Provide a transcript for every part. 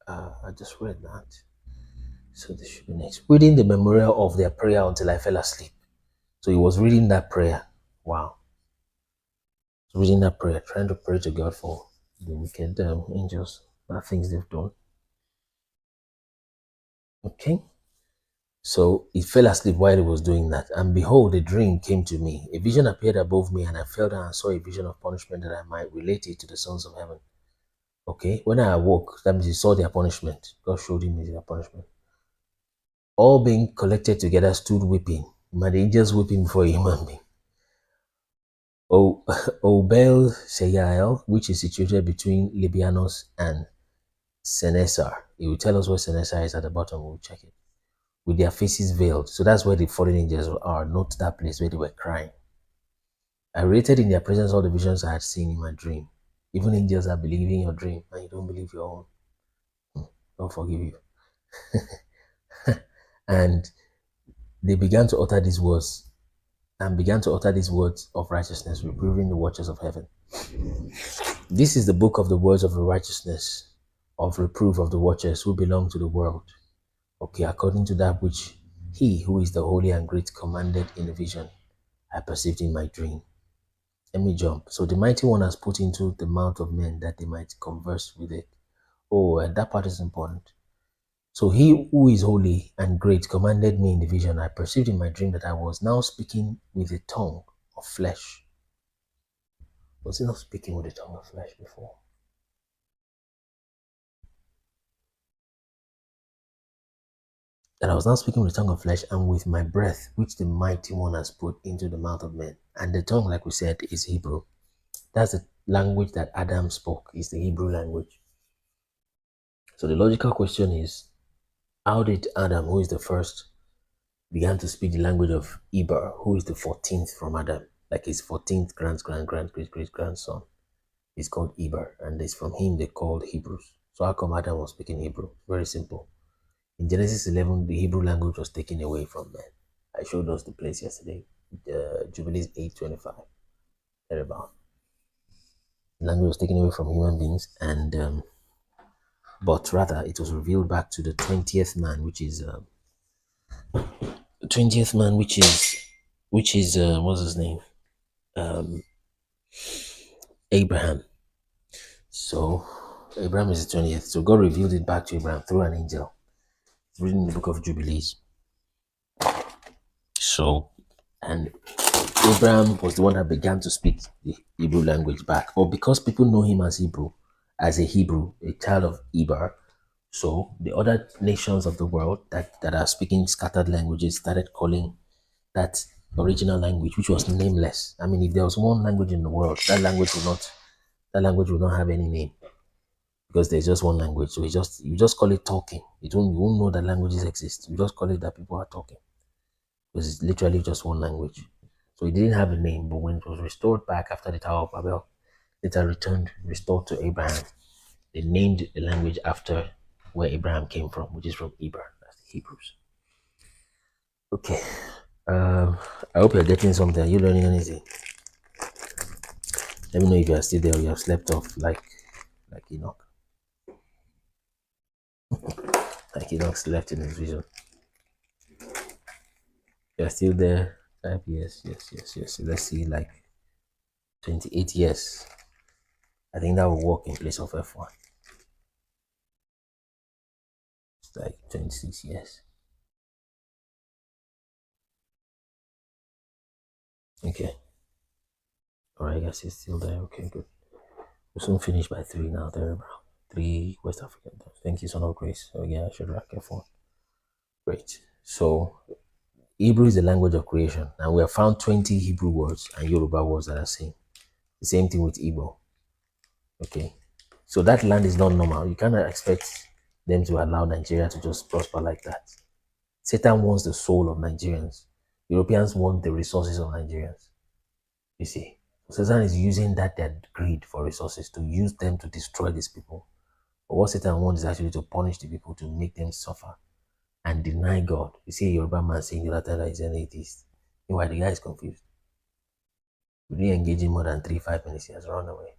I just read that. So this should be next. Reading the memorial of their prayer until I fell asleep. So he was reading that prayer. Wow. Reading that prayer, trying to pray to God for the wicked angels, bad things they've done. Okay. So he fell asleep while he was doing that. And behold, a dream came to me. A vision appeared above me, and I fell down and saw a vision of punishment that I might relate it to the sons of heaven. Okay. When I awoke, that means he saw their punishment. God showed him their punishment. All being collected together stood weeping. My angels weeping before a human being. Obel Seyael, which is situated between Libianos and Senesar. He will tell us where Senesar is at the bottom. We'll check it. With their faces veiled. So that's where the fallen angels are, not that place where they were crying. I related in their presence all the visions I had seen in my dream. Even angels are believing your dream and you don't believe your own. God forgive you. And they began to utter these words of righteousness, reproving the watchers of heaven. This is the book of the words of the righteousness of reproof of the watchers who belong to the world. Okay, according to that which he who is the holy and great commanded in the vision, I perceived in my dream. Let me jump. So the mighty one has put into the mouth of men that they might converse with it. Oh, and that part is important. So he who is holy and great commanded me in the vision. I perceived in my dream that I was now speaking with a tongue of flesh. Was he not speaking with a tongue of flesh before? That I was now speaking with the tongue of flesh and with my breath, which the mighty one has put into the mouth of men. And the tongue, like we said, is Hebrew. That's the language that Adam spoke, is the Hebrew language. So the logical question is, how did Adam, who is the first, began to speak the language of Eber, who is the 14th from Adam, like his 14th great-grandson, is called Eber, and it's from him they called Hebrews. So how come Adam was speaking Hebrew? Very simple. In Genesis 11, the Hebrew language was taken away from men. I showed us the place yesterday, Jubilees 8:25, thereabout. The language was taken away from human beings, and but rather it was revealed back to the 20th man, which is 20th man, which is what's his name? Um, Abraham. So Abraham is the 20th. So God revealed it back to Abraham through an angel. It's written in the book of Jubilees. So, and Abraham was the one that began to speak the Hebrew language back. But because people know him as Hebrew, as a Hebrew, a child of Eber, so the other nations of the world that are speaking scattered languages started calling that original language, which was nameless. I mean, if there was one language in the world, that language would not have any name, because there's just one language. So you just call it talking. You won't know that languages exist. You just call it that people are talking, because it's literally just one language. So it didn't have a name, but when it was restored back after the Tower of Babel, later restored to Abraham, they named the language after where Abraham came from, which is from Eber. That's the Hebrews. Okay. I hope you're getting something. Are you learning anything? Let me know if you are still there or you have slept off like Enoch. Like Enoch slept in his vision. You're still there? Type yes. So let's see, like 28 years. I think that will work in place of F1. It's like 26 years. Okay. Alright, I guess it's still there. Okay, good. We'll soon finish by 3 now, there, bro. 3 West African times. Thank you, Son of Grace. So yeah, I should rack F1. Great. So Hebrew is the language of creation, and we have found 20 Hebrew words and Yoruba words that are same. The same thing with Igbo. Okay. So that land is not normal. You cannot expect them to allow Nigeria to just prosper like that. Satan wants the soul of Nigerians. Europeans want the resources of Nigerians. You see. Satan is using their greed for resources to use them to destroy these people. But what Satan wants is actually to punish the people, to make them suffer and deny God. You see a Yoruba man saying the other time that he's an atheist. Meanwhile, the guy is confused. We didn't engage in more than 3-5 minutes, he has run away.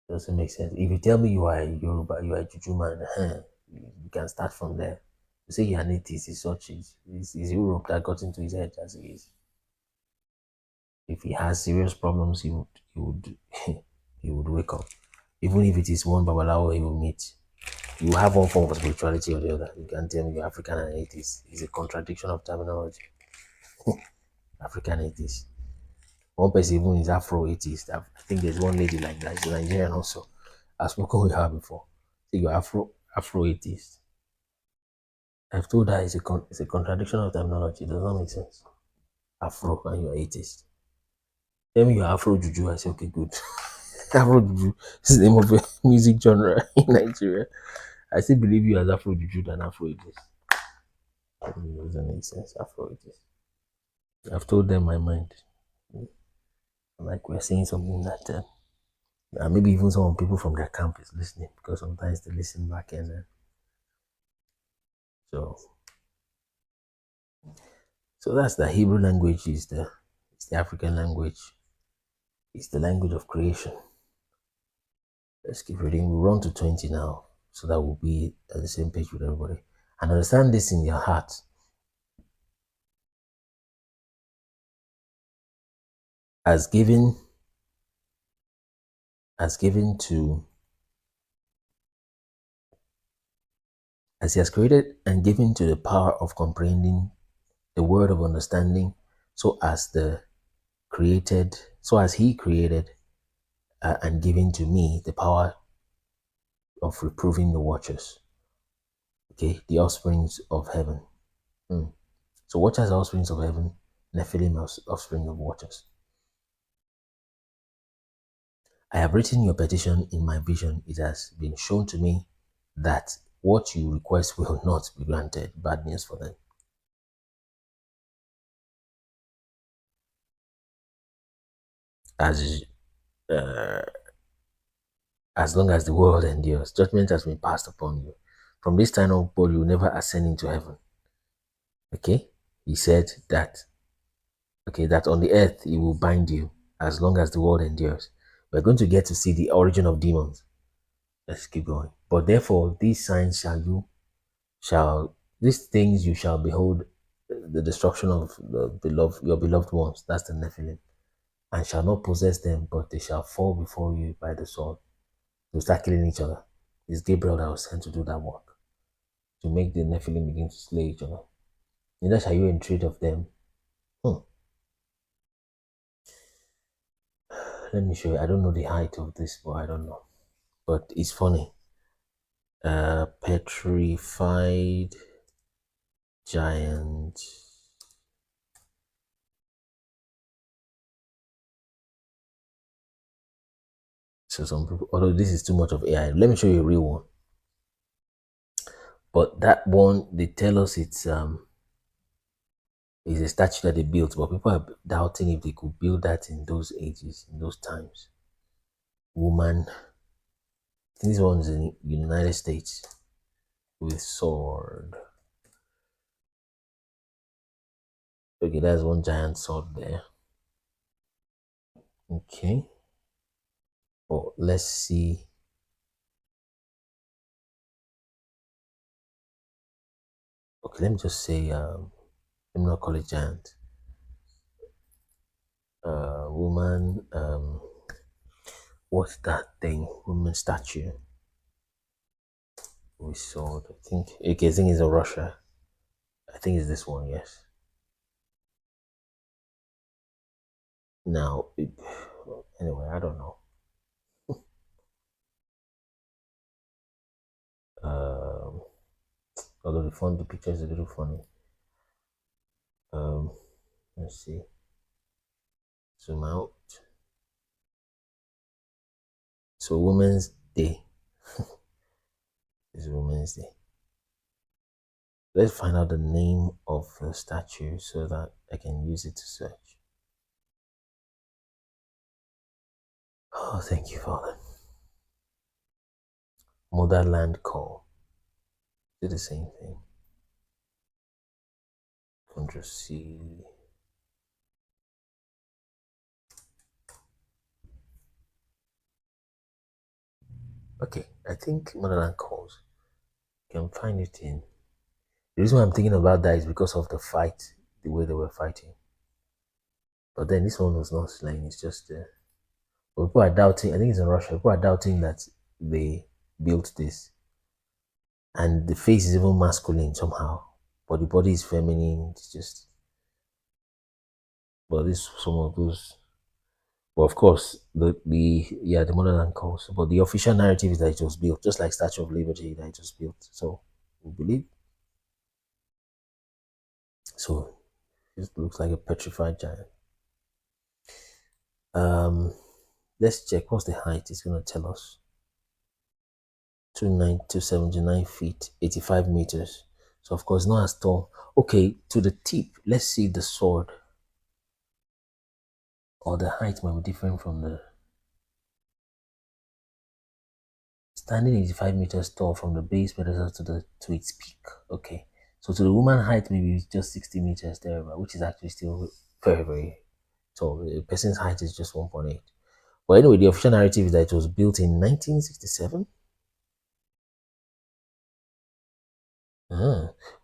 Doesn't make sense. If you tell me you are a Yoruba, you are a Juju man, you can start from there. You say you are an atheist, it's such is Europe that got into his head as it is. If he has serious problems, he would he would wake up. Even if it is one babalawo he will meet, you have one form of spirituality or the other. You can't tell me you're African and atheist. It's a contradiction of terminology. African atheist. One person even is Afro atheist. I think there's one lady like that. She's Nigerian also. I've spoken with her before. So you're Afro atheist. I've told her it's a contradiction of terminology. It does not make sense. Afro and you're atheist. Tell me you're Afro Juju. I say okay, good. Afro Juju is the name of a music genre in Nigeria. I still believe you as Afro Juju than Afro atheist. It doesn't make sense. Afro atheist. I've told them my mind. Like we're saying something that maybe even some people from their camp is listening because sometimes they listen back and so that's the Hebrew language is the African language. It's the language of creation. Let's keep reading. We'll run to 20 now so that we'll be at the same page with everybody. And understand this in your heart. As given to as he has created and given to the power of comprehending the word of understanding, so as he created and given to me the power of reproving the watchers. Okay, the offsprings of heaven. So watchers are offsprings of heaven, Nephilim offspring of watchers. I have written your petition in my vision. It has been shown to me that what you request will not be granted. Bad news for them. Uh, as long as the world endures, judgment has been passed upon you. From this time on, you will never ascend into heaven. Okay? He said that, that on the earth he will bind you as long as the world endures. We're going to get to see the origin of demons. Let's keep going. But therefore, these signs these things you shall behold the destruction of your beloved ones. That's the Nephilim. And shall not possess them, but they shall fall before you by the sword. They'll start killing each other. It's Gabriel that was sent to do that work, to make the Nephilim begin to slay each other. Neither shall you entreat of them. Let me show you. I don't know the height of this, but I don't know. But it's funny. Petrified giant. So some people, although this is too much of AI, let me show you a real one. But that one, they tell us it's a statue that they built, but people are doubting if they could build that in those ages, in those times. Woman, I think this one's in the United States with sword. Okay, that's one giant sword there. Okay. Oh, let's see. Okay, let me just say, let me not call it giant. Woman, what's that thing? Woman statue. We saw it, I think. Okay, I think it's in Russia. I think it's this one, yes. Now, anyway, I don't know. Um, although the picture is a little funny. Let's see. Zoom out. So Women's Day. It's Women's Day. Let's find out the name of the statue so that I can use it to search. Oh, thank you, Father. Motherland Call. Do the same thing. Control C. Okay, I think motherland calls. You can find it in. The reason why I'm thinking about that is because of the fight, the way they were fighting. But then this one was not slain. It's just but people are doubting. I think it's in Russia. People are doubting that they built this, and the face is even masculine somehow, but the body is feminine. It's just, but this some of those. But of course, the motherland calls. But the official narrative is that it was built, just like Statue of Liberty, that it was built. So we believe. So it looks like a petrified giant. Um, let's check what's the height. It's gonna tell us 279 feet, 85 meters. So of course not as tall. Okay, to the tip. Let's see the sword. Or the height might be different from the standing 85 meters tall from the base pedestal to its peak. Okay. So to the woman height maybe it's just 60 meters there, which is actually still very, very tall. A person's height is just 1.8. But anyway, the official narrative is that it was built in 1967.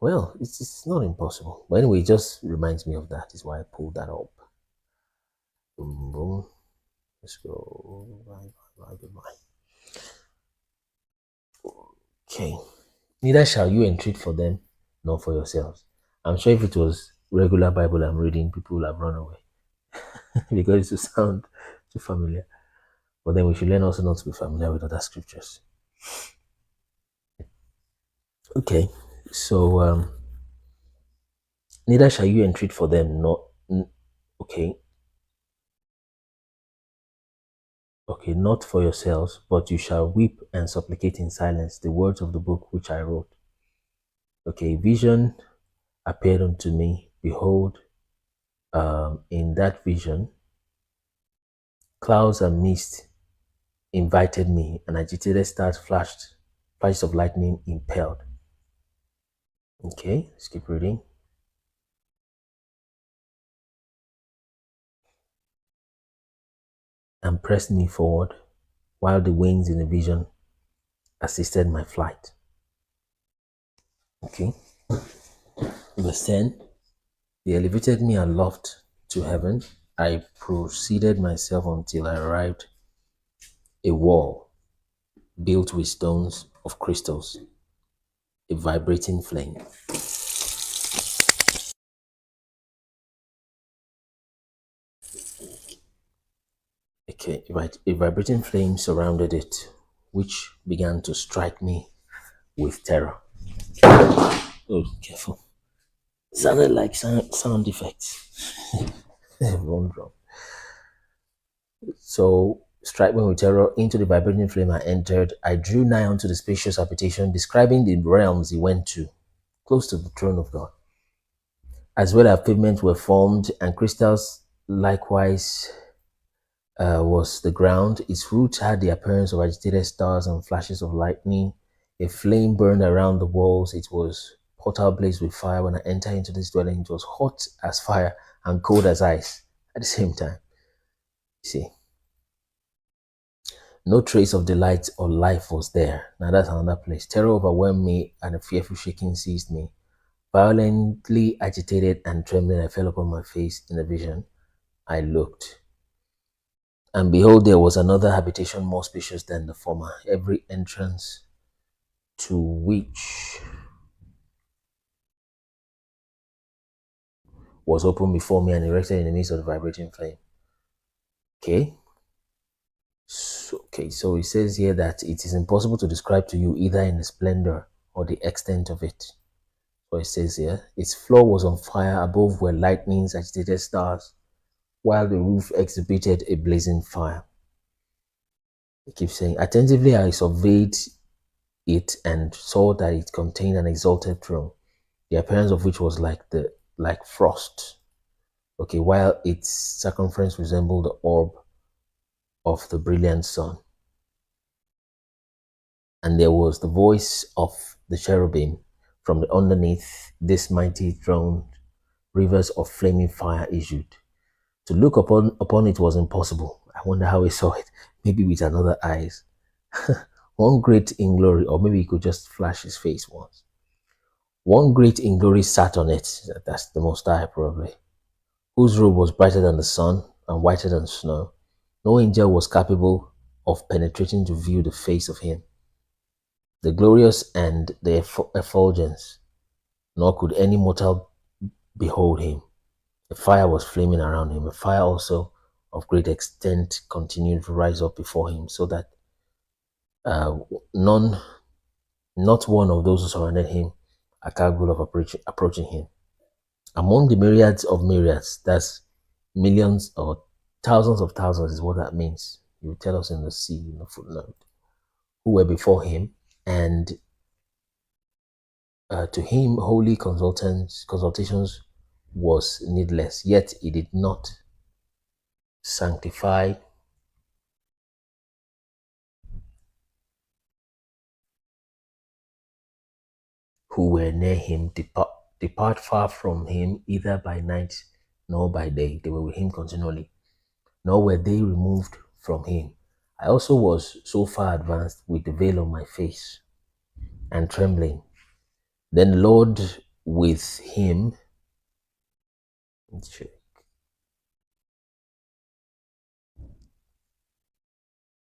Well, it's not impossible. But anyway, it just reminds me of that. Is why I pulled that up. Boom, boom. Let's go. Bye, bye, bye, goodbye. Okay. Neither shall you entreat for them, nor for yourselves. I'm sure if it was regular Bible I'm reading, people will have run away because it will sound too familiar. But then we should learn also not to be familiar with other scriptures. Okay. So neither shall you entreat for them, not okay. Okay, not for yourselves, but you shall weep and supplicate in silence the words of the book which I wrote. Okay, vision appeared unto me. Behold, in that vision, clouds and mist invited me, and agitated stars flashed, flashes of lightning impelled. Okay, let's keep reading. And pressed me forward, while the winds in the vision assisted my flight. Okay, verse 10. They elevated me aloft to heaven. I proceeded myself until I arrived a wall built with stones of crystals, a vibrating flame. Okay, right, a vibrating flame surrounded it, which began to strike me with terror. Oh, careful. Sounded like sound effects. Wrong drum. So, strike me with terror. Into the vibrating flame I entered. I drew nigh unto the spacious habitation, describing the realms he went to, close to the throne of God. As well as pavements were formed, and crystals likewise was the ground. Its roots had the appearance of agitated stars and flashes of lightning. A flame burned around the walls. It was portal blazed with fire. When I entered into this dwelling, it was hot as fire and cold as ice at the same time. You see, no trace of delight or life was there. Now that's another place. Terror overwhelmed me, and a fearful shaking seized me. Violently agitated and trembling, I fell upon my face in a vision. I looked, and behold, there was another habitation more spacious than the former, every entrance to which was open before me and erected in the midst of the vibrating flame. Okay. So it says here that it is impossible to describe to you either in the splendor or the extent of it. So it says here, its floor was on fire, above were lightnings, agitated stars, while the roof exhibited a blazing fire. It keeps saying, attentively I surveyed it and saw that it contained an exalted throne, the appearance of which was like frost. Okay, while its circumference resembled the orb of the brilliant sun. And there was the voice of the cherubim from the underneath this mighty throne. Rivers of flaming fire issued. To look upon it was impossible. I wonder how he saw it. Maybe with another eyes. One great in glory, or maybe he could just flash his face once. One great in glory sat on it. That's the Most High, probably. Whose robe was brighter than the sun and whiter than snow. No angel was capable of penetrating to view the face of him, the glorious and the effulgence, nor could any mortal behold him. A fire was flaming around him. A fire also of great extent continued to rise up before him, so that uh, none, not one of those who surrounded him, are capable of approaching him. Among the myriads of myriads, that's millions or thousands of thousands is what that means. He will tell us in the C, in the footnote, who were before him, and to him holy consultations was needless, yet he did not sanctify who were near him. Depart far from him, either by night nor by day. They were with him continually, nor were they removed from him. I also was so far advanced with the veil on my face and trembling. Then the Lord with him,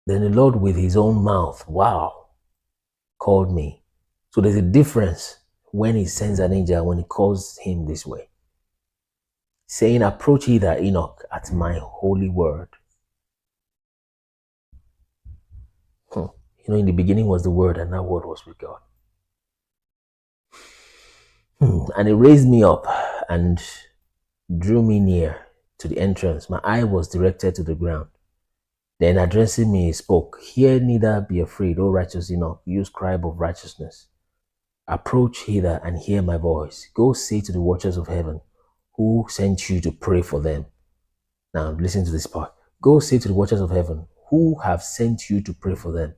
then the Lord with his own mouth, wow, called me. So there's a difference when he sends an angel and when he calls him this way, saying, approach hither, Enoch, at my holy word. You know, in the beginning was the word, and that word was with God. And he raised me up and drew me near to the entrance. My eye was directed to the ground. Then addressing me, he spoke, hear neither be afraid, O righteous Enoch, you scribe of righteousness. Approach hither and hear my voice. Go say to the watchers of heaven, who sent you to pray for them. Now listen to this part. Go say to the watchers of heaven, who have sent you to pray for them.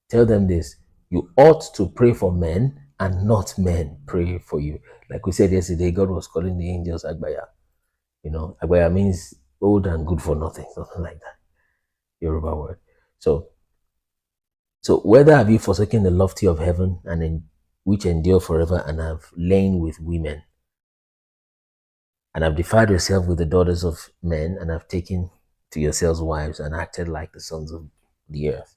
Tell them this, you ought to pray for men and not men pray for you. Like we said yesterday, God was calling the angels Agbaya. You know, Agbaya means old and good for nothing, something like that. Yoruba word. So whether have you forsaken the lofty of heaven and in which endure forever, and have lain with women, and have defiled yourself with the daughters of men, and have taken to yourselves wives, and acted like the sons of the earth,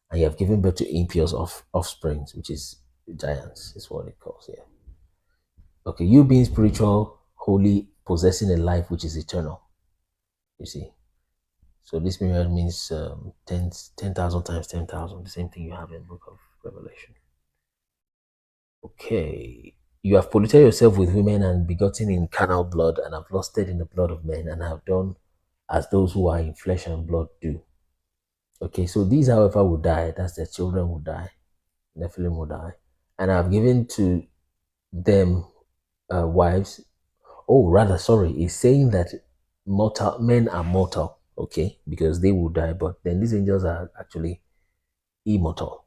and you have given birth to impious offsprings, which is giants, is what it calls here. Okay, you being spiritual, holy, possessing a life which is eternal. You see, so this myriad means 10,000 times 10,000, the same thing you have in the book of Revelation. Okay, you have polluted yourself with women and begotten in carnal blood, and have lusted in the blood of men, and have done as those who are in flesh and blood do. Okay, so these, however, will die. That's their children will die. Nephilim will die. And I've given to them wives. Oh, rather, sorry, it's saying that men are mortal, okay, because they will die, but then these angels are actually immortal.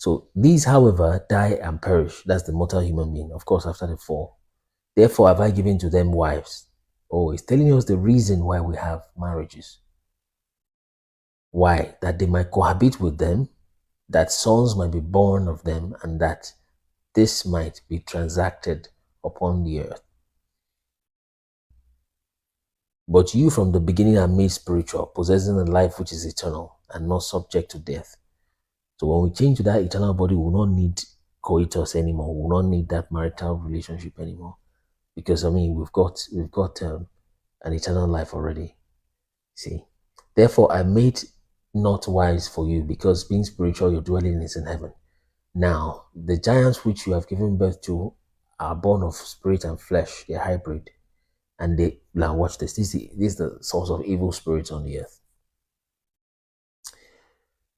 So these, however, die and perish. That's the mortal human being, of course, after the fall. Therefore have I given to them wives. Oh, it's telling us the reason why we have marriages. Why? That they might cohabit with them, that sons might be born of them, and that this might be transacted upon the earth. But you from the beginning are made spiritual, possessing a life which is eternal and not subject to death. So when we change to that eternal body, we will not need coitus anymore. We will not need that marital relationship anymore, because I mean we've got an eternal life already. See, therefore I made not wise for you, because being spiritual, your dwelling is in heaven. Now the giants which you have given birth to are born of spirit and flesh. They're hybrid, and they now watch this. This is the source of evil spirits on the earth.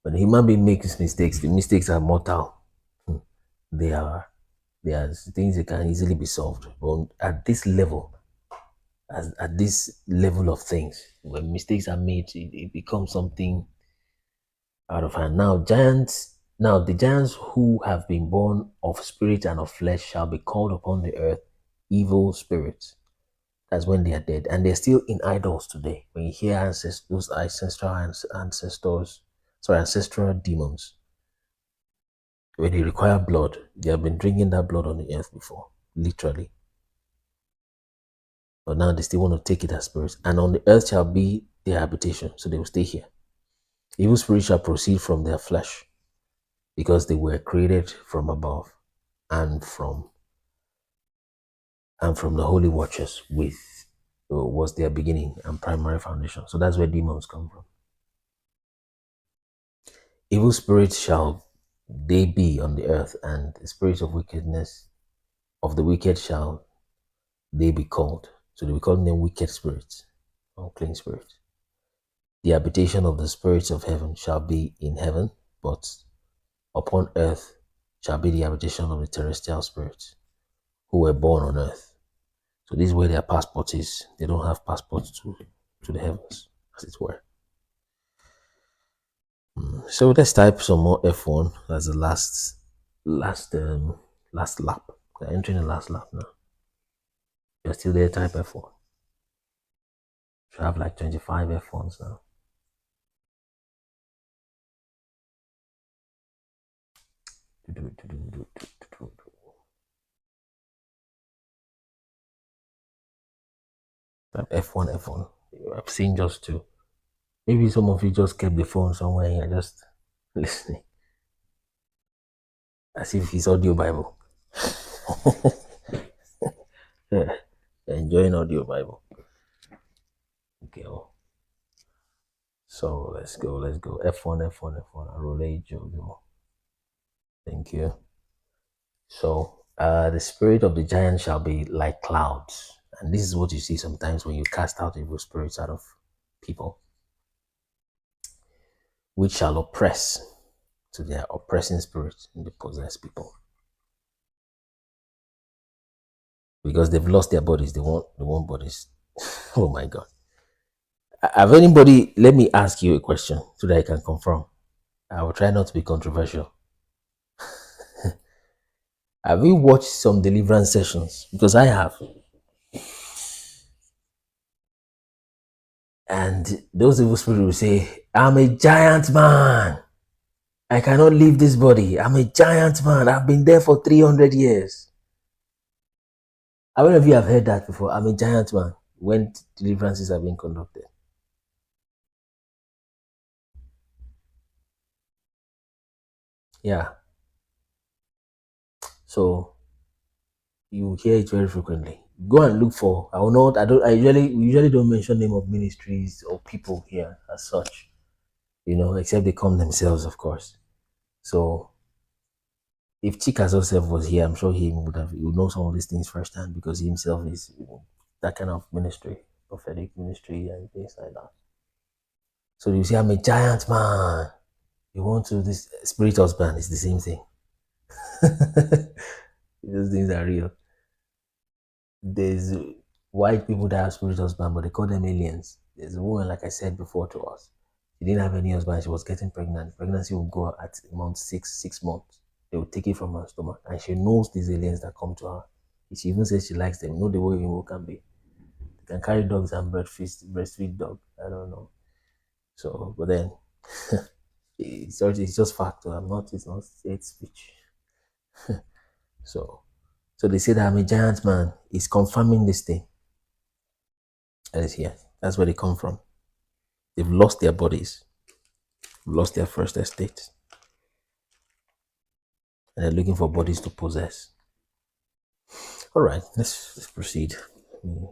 When a human being makes mistakes, the mistakes are mortal. They are things that can easily be solved. But at this level, at this level of things, when mistakes are made, it becomes something out of hand. Now the giants who have been born of spirit and of flesh shall be called upon the earth evil spirits. That's when they are dead, and they're still in idols today. When you hear those ancestral demons, when they require blood, they have been drinking that blood on the earth before, literally. But now they still want to take it as spirits. And on the earth shall be their habitation, so they will stay here. Evil spirits shall proceed from their flesh, because they were created from above and from the holy watchers with was their beginning and primary foundation. So that's where demons come from. Evil spirits shall they be on the earth, and the spirits of wickedness of the wicked shall they be called. So they will call them wicked spirits, unclean spirits. The habitation of the spirits of heaven shall be in heaven, but upon earth shall be the habitation of the terrestrial spirits who were born on earth. So this is where their passport is. They don't have passports to the heavens, as it were. So let's type some more F1 as the last lap. We're entering the last lap now. You're still there, type F1. Should have like 25 F1s now. F1, F1. I've seen just two. Maybe some of you just kept the phone somewhere and you're just listening. As if it's audio Bible. Yeah, enjoying audio Bible. Okay. So let's go. F1, F1. Arole Jojo. Thank you. So the spirit of the giant shall be like clouds. And this is what you see sometimes when you cast out evil spirits out of people, which shall oppress. So they are oppressing spirits in the possessed people. Because they've lost their bodies. They want bodies. Oh my God. Have anybody, let me ask you a question so that I can confirm. I will try not to be controversial. Have you watched some deliverance sessions? Because I have. And those evil spirits will say, I'm a giant man. I cannot leave this body. I'm a giant man. I've been there for 300 years. How many of you have heard that before? I'm a giant man when deliverances have been conducted. Yeah. So you hear it very frequently. Go and look for. We usually don't mention name of ministries or people here as such, except they come themselves, of course. So if Chika Joseph was here, I'm sure he would know some of these things firsthand, because he himself is that kind of ministry, prophetic ministry and things like that. So you see, I'm a giant man. You want to, this spirit husband is the same thing. Those things are real. There's white people that have spirit husband, but they call them aliens. There's a woman, like I said before to us. She didn't have any husband. She was getting pregnant. Pregnancy would go at month 6 months. They would take it from her stomach. And she knows these aliens that come to her. She even says she likes them. You know the way you can be. You can carry dogs and breastfeed dog. I don't know. So, but then, it's just fact. It's not hate speech. So they say that I'm a giant man. It's confirming this thing. That is here. That's where they come from. They've lost their bodies, lost their first estate, and they're looking for bodies to possess. All right, let's proceed. Let me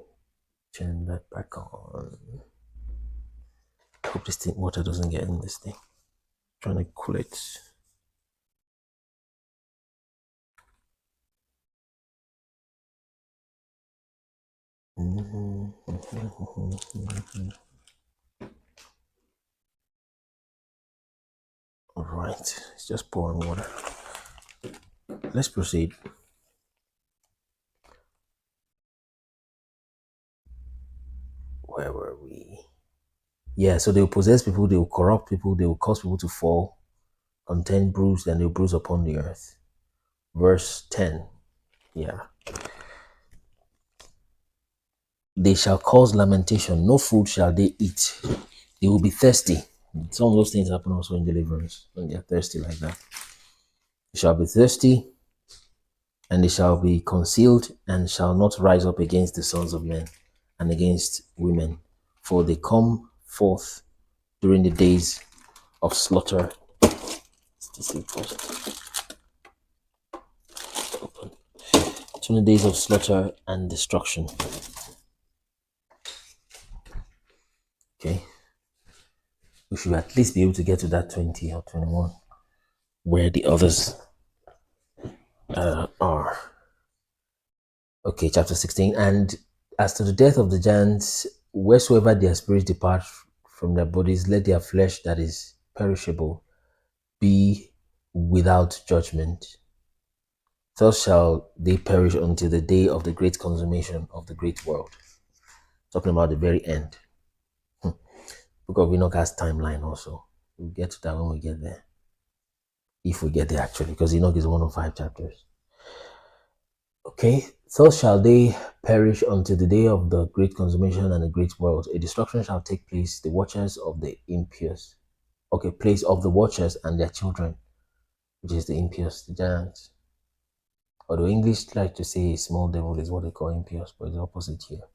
turn that back on. I hope this water doesn't get in this thing. I'm trying to cool it. All right, it's just pouring water. Let's proceed. Where were we? Yeah, so they will possess people, they will corrupt people, they will cause people to fall, contend bruised, and they'll bruise upon the earth. Verse 10. Yeah. They shall cause lamentation, no food shall they eat. They will be thirsty. Some of those things happen also in deliverance when they're thirsty like that. They shall be thirsty, and they shall be concealed, and shall not rise up against the sons of men and against women, for they come forth during the days of slaughter. During the days of slaughter and destruction. Okay. We should at least be able to get to that 20 or 21 where the others are. Okay, chapter 16. And as to the death of the giants, wheresoever their spirits depart from their bodies, let their flesh that is perishable be without judgment. Thus shall they perish until the day of the great consummation of the great world. Talking about the very end. Book of Enoch has timeline also. We'll get to that when we get there. If we get there actually, because Enoch is one of 5 chapters. Okay, thus shall they perish until the day of the great consummation and the great world. A destruction shall take place, the watchers of the impious. Okay, place of the watchers and their children, which is the impious, the giants. Although English like to say small devil is what they call impious, but it's the opposite here.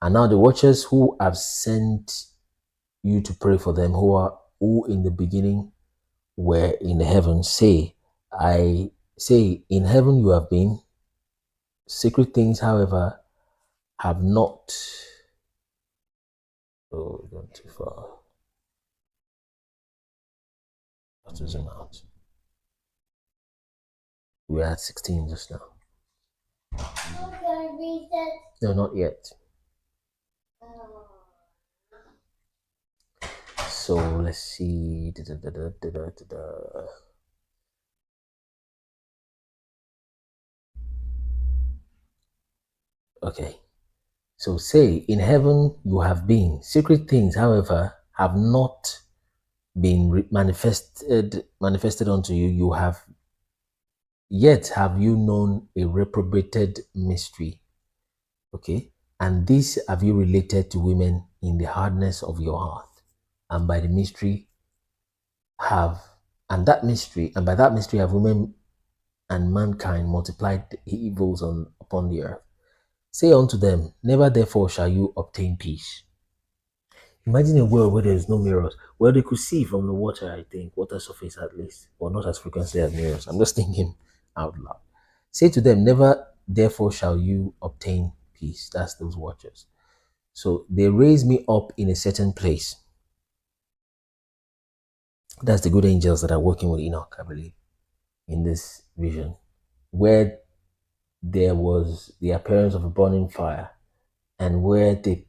And now the watchers who have sent you to pray for them, who in the beginning were in the heavens, say, I say, in heaven you have been. Secret things, however, have not. Oh, we've gone too far. I have to zoom out. We're at 16 just now. No, not yet. So let's see. Okay. So say, in heaven you have been. Secret things, however, have not been manifested unto you. You have yet have you known a reprobated mystery. Okay. And this have you related to women in the hardness of your heart. And by the mystery have, and that mystery, and by that mystery have women and mankind multiplied the evils upon the earth. Say unto them, never therefore shall you obtain peace. Imagine a world where there is no mirrors. Well, they could see from the water, I think, water surface at least, but not as frequently as mirrors. I'm just thinking out loud. Say to them, never therefore shall you obtain peace. That's those watchers. So they raise me up in a certain place. That's the good angels that are working with Enoch, I believe, in this vision, where there was the appearance of a burning fire, and where they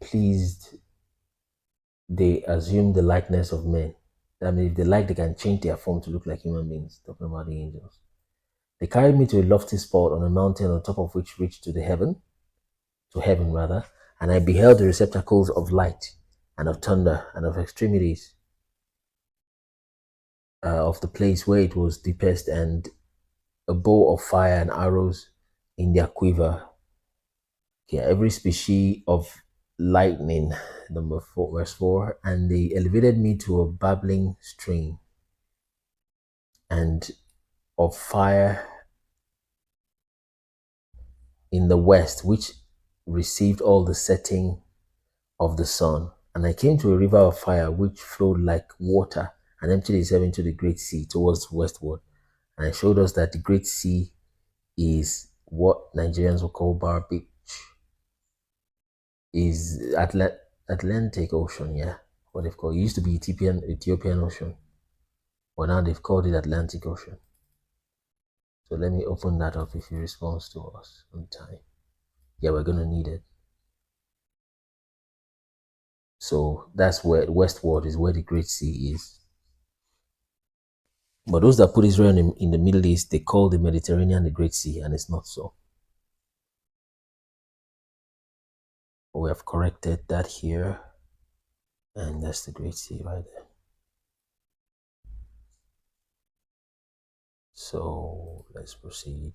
assumed the likeness of men. That means if they like, they can change their form to look like human beings, talking about the angels. They carried me to a lofty spot on a mountain on top of which reached to heaven rather, and I beheld the receptacles of light and of thunder and of extremities of the place where it was deepest, and a bow of fire and arrows in their quiver. Okay, every species of lightning, number 4, verse 4, and they elevated me to a babbling stream and of fire in the west, which received all the setting of the sun. And I came to a river of fire which flowed like water and emptied itself into the great sea towards westward. And I showed us that the great sea is what Nigerians will call Bar Beach, is Atlantic Ocean, yeah. What they've called, it used to be Ethiopian Ocean, but now they've called it Atlantic Ocean. So let me open that up if he responds to us on time. Yeah, we're gonna need it. So that's where westward is where the Great Sea is. But those that put Israel in the Middle East, they call the Mediterranean the Great Sea, and it's not so. But we have corrected that here, and that's the Great Sea right there. So let's proceed.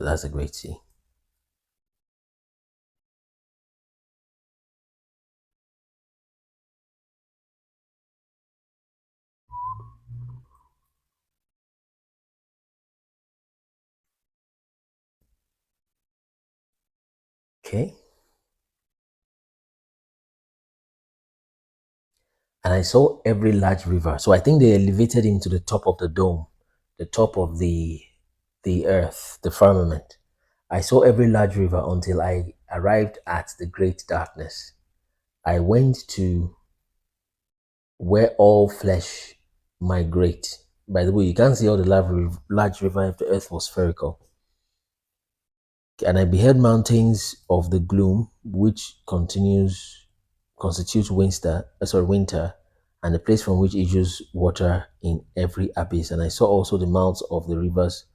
So that's the Great Sea. Okay. And I saw every large river. So I think they elevated him to the top of the dome, the top of the earth, the firmament. I saw every large river until I arrived at the great darkness. I went to where all flesh migrate. By the way, you can't see all the large river if the earth was spherical. And I beheld mountains of the gloom, which constitutes winter, and the place from which issues water in every abyss. And I saw also the mouths of the rivers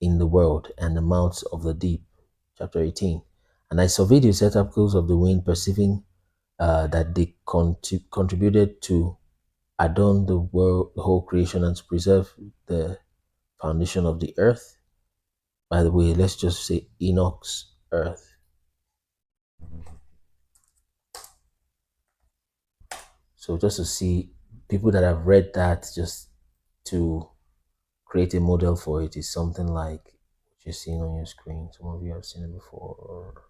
in the world, and the mouths of the deep. Chapter 18. And I surveyed the receptacles of the wind, perceiving that they contributed to adorn the world, the whole creation, and to preserve the foundation of the earth. By the way, let's just say Enoch's earth. So just to see people that have read that, just to create a model for it, is something like what you're seeing on your screen. Some of you have seen it before. Or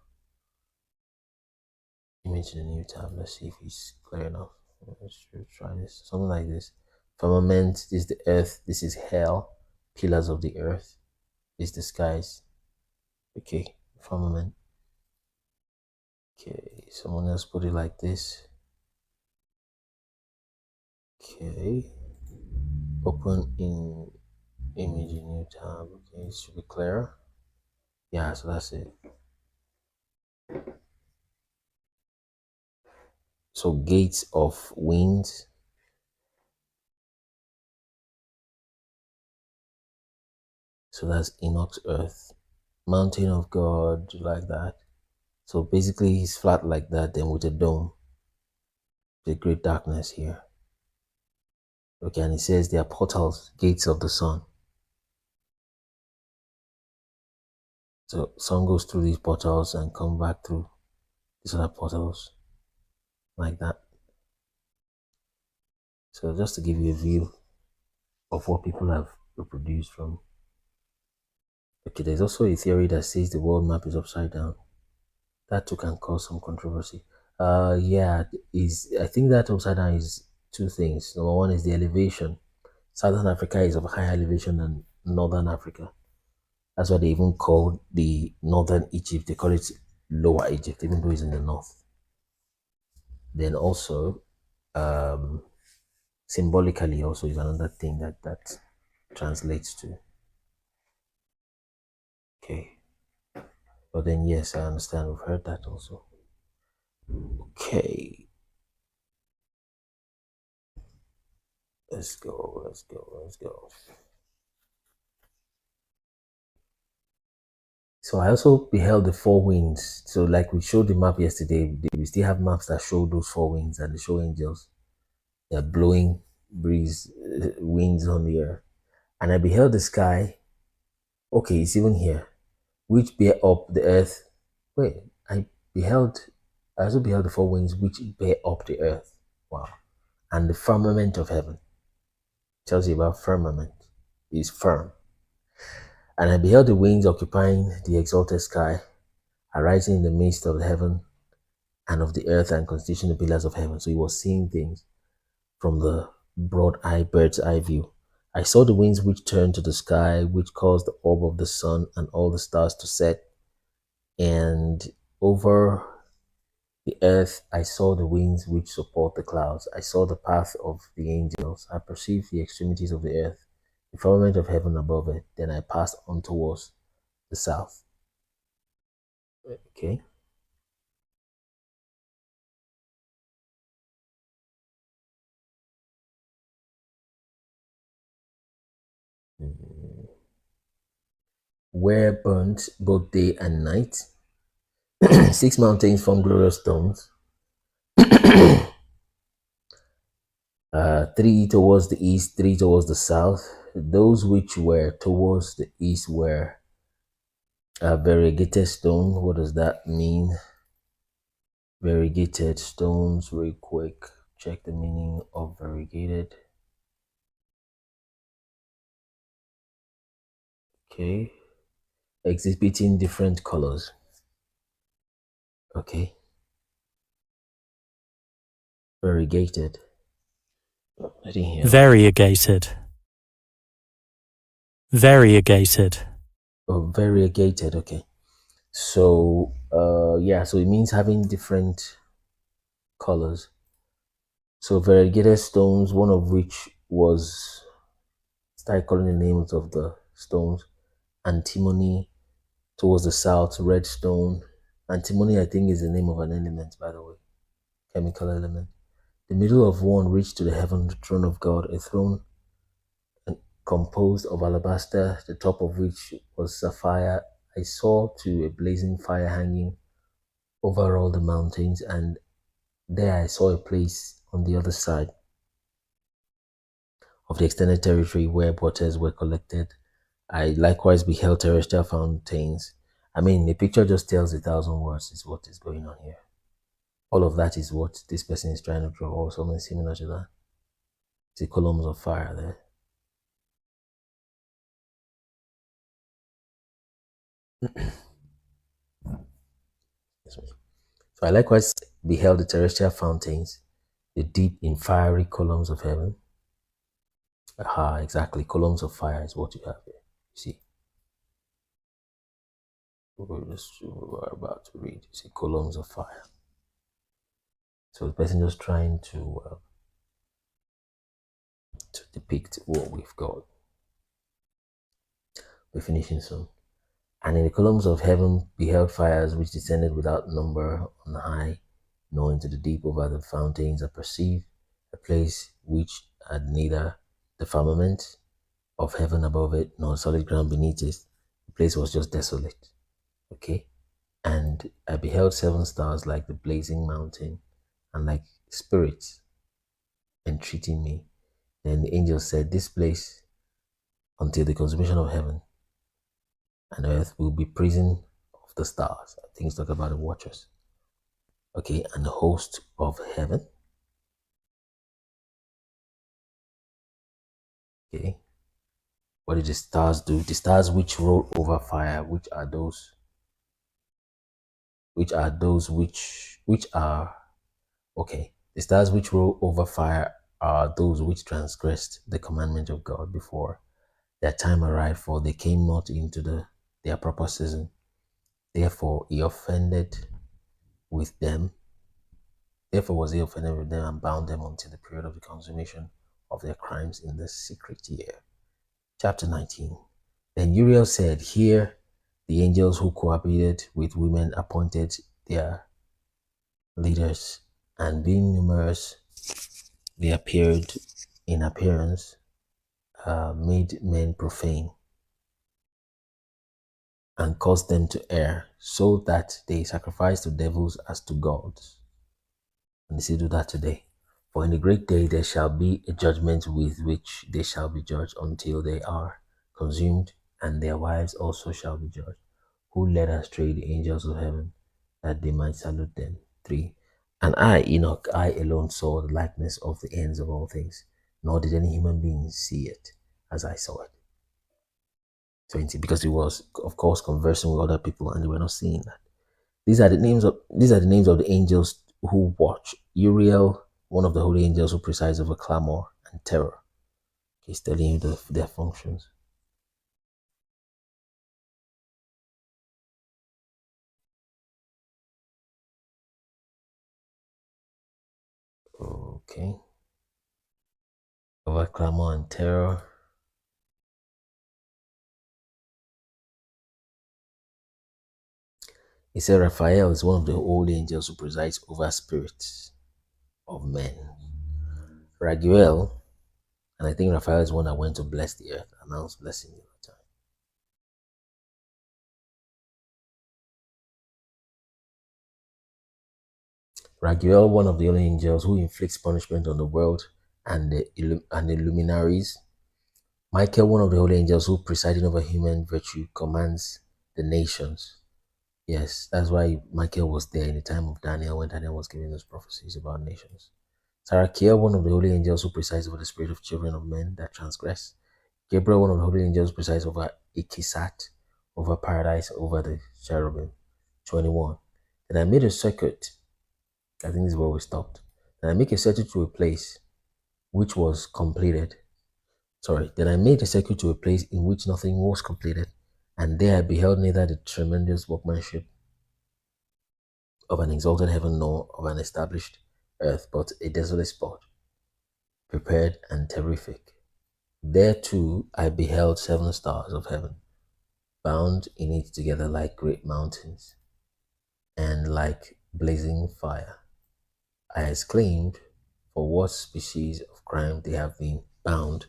image in the new tab. Let's see if it's clear enough. Let's try this. Something like this. Firmament, this is the earth, this is hell, pillars of the earth, this is the skies. Okay, firmament. Okay, someone else put it like this. Okay, open in image in new tab. Okay, it should be clear. Yeah, so that's it. So gates of winds. So that's Enoch's earth. Mountain of God, like that. So basically he's flat like that, then with a dome. The great darkness here. Okay, and it says there are portals, gates of the sun. So sun goes through these portals and come back through these other portals, like that. So just to give you a view of what people have reproduced from. Okay, there's also a theory that says the world map is upside down. That too can cause some controversy. Yeah, I think that upside down is two things. Number one is the elevation. Southern Africa is of higher elevation than Northern Africa. That's why they even call the Northern Egypt, they call it Lower Egypt, even though it's in the north. Then also, symbolically also is another thing that translates to. Okay. But then, yes, I understand. We've heard that also. Okay. Let's go, let's go, let's go. So I also beheld the four winds. So like we showed the map yesterday, we still have maps that show those four winds and they show angels. They're blowing breeze, winds on the earth. And I beheld the sky. Okay, it's even here. Which bear up the earth. Wait, I also beheld the four winds which bear up the earth. Wow. And the firmament of heaven. Tells you about firmament. Is firm. And I beheld the wings occupying the exalted sky, arising in the midst of the heaven and of the earth, and constituting the pillars of heaven. So he was seeing things from the broad eye, bird's eye view. I saw the winds which turned to the sky, which caused the orb of the sun and all the stars to set. And over the earth, I saw the winds which support the clouds. I saw the path of the angels. I perceived the extremities of the earth, the firmament of heaven above it. Then I passed on towards the south. Okay. Were burnt both day and night. 6 mountains from glorious stones. 3 towards the east, 3 towards the south. Those which were towards the east were Variegated stone. What does that mean? Variegated stones, real quick. Check the meaning of variegated. Okay. Exhibiting different colors. Okay. Variegated. Oh, I didn't hear that. Variegated. Variegated. Oh, variegated. Okay. So, yeah, so it means having different colors. So, variegated stones, one of which was, start calling the names of the stones: antimony towards the south, red stone. Antimony, I think, is the name of an element, by the way, chemical element. The middle of one reached to the heaven, the throne of God, a throne composed of alabaster, the top of which was sapphire. I saw too a blazing fire hanging over all the mountains, and there I saw a place on the other side of the extended territory where waters were collected. I likewise beheld terrestrial fountains. I mean, the picture just tells 1,000 words, is what is going on here. All of that is what this person is trying to draw, or something similar to that. See columns of fire there. So I likewise beheld the terrestrial fountains, the deep in fiery columns of heaven. Aha, exactly. Columns of fire is what you have here. You see, we're about to read. You see, columns of fire. So the person just trying to depict what we've got. We're finishing soon. And in the columns of heaven beheld fires which descended without number on high, nor into the deep over the fountains. I perceived a place which had neither the firmament of heaven above it nor solid ground beneath it. The place was just desolate. Okay. And I beheld 7 stars like the blazing mountain and like spirits entreating me. Then the angel said, this place until the consummation of heaven and earth will be prison of the stars. I think it's talking about the watchers. Okay, and the host of heaven. Okay. What did the stars do? The stars which roll over fire, which are those which are okay. The stars which roll over fire are those which transgressed the commandment of God before their time arrived, for they came not into their proper season. Therefore he offended with them. Therefore was he offended with them and bound them until the period of the consummation of their crimes in the secret year. Chapter 19. Then Uriel said, here the angels who cohabitated with women appointed their leaders, and being numerous, they appeared in appearance, made men profane, and caused them to err, so that they sacrificed to devils as to gods. And they still do that today. For in the great day there shall be a judgment with which they shall be judged until they are consumed, and their wives also shall be judged, who led astray the angels of heaven, that they might salute them. 3. And I, Enoch, I alone saw the likeness of the ends of all things, nor did any human being see it as I saw it. 20. Because he was, of course, conversing with other people, and they were not seeing that. These are the names of the angels who watch. Uriel, one of the holy angels who presides over clamor and terror. He's telling you their functions. Okay. Over clamor and terror. He said Raphael is one of the holy angels who presides over spirits of men. Raguel, and I think Raphael is one that went to bless the earth, announce blessing all the time. Raguel, one of the holy angels who inflicts punishment on the world and the luminaries. Michael, one of the holy angels who presiding over human virtue, commands the nations. Yes, that's why Michael was there in the time of Daniel when Daniel was giving those prophecies about nations. Sarakiel, one of the holy angels who presides over the spirit of children of men that transgress. Gabriel, one of the holy angels, presides over Ikisat, over paradise, over the cherubim. 21. Then I made a circuit. I think this is where we stopped. Then I make a circuit to a place which was completed. Sorry. Then I made a circuit to a place in which nothing was completed. And there I beheld neither the tremendous workmanship of an exalted heaven nor of an established earth, but a desolate spot, prepared and terrific. There too I beheld 7 stars of heaven, bound in it together like great mountains, and like blazing fire. I exclaimed, for what species of crime they have been bound,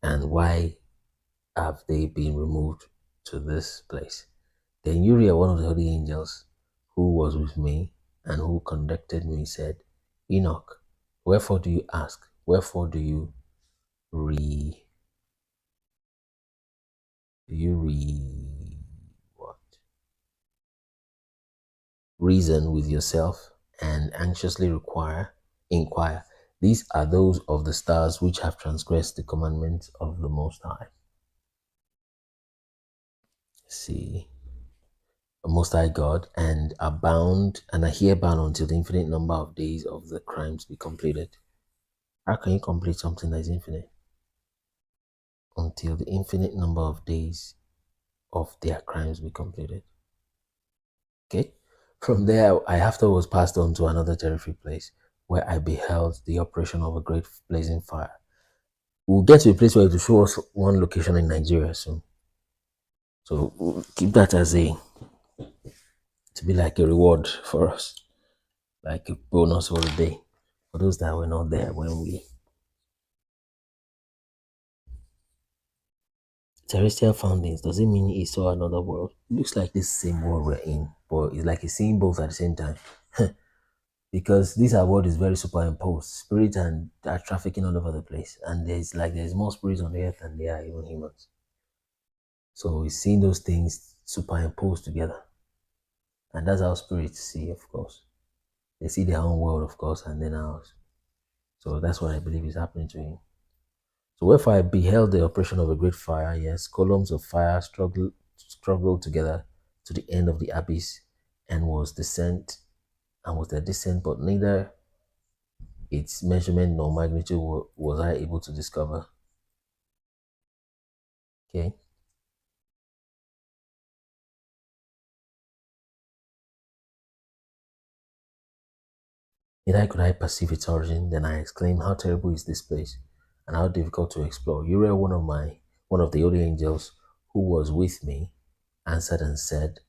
and why have they been removed to this place? Then Uriah, one of the holy angels, who was with me and who conducted me, said, Enoch, wherefore do you ask? Wherefore do you re what? Reason with yourself and anxiously inquire. These are those of the stars which have transgressed the commandments of the Most High. See, Most High God, and are bound and are here bound until the infinite number of days of the crimes be completed. How can you complete something that is infinite? Until the infinite number of days of their crimes be completed. Okay. From there, I afterwards passed on to another terrific place where I beheld the operation of a great blazing fire. We'll get to a place where it will show us one location in Nigeria soon. So we'll keep that as to be like a reward for us, like a bonus for the day, for those that were not there when we. Terrestrial foundings, does it mean he saw another world? It looks like this same world we're in, but it's like he's seeing both at the same time. Because this our world is very superimposed. Spirits and are trafficking all over the place. And there's more spirits on the earth than there are even humans. So he's seeing those things superimposed together. And that's how spirits see, of course. They see their own world, of course, and then ours. So that's what I believe is happening to him. So wherefore I beheld the operation of a great fire, yes, columns of fire struggled together to the end of the abyss, and was their descent, but neither its measurement nor magnitude was I able to discover. Okay. Neither could I perceive its origin. Then I exclaimed, how terrible is this place, and how difficult to explore. Uriel, one of the holy angels who was with me, answered and said,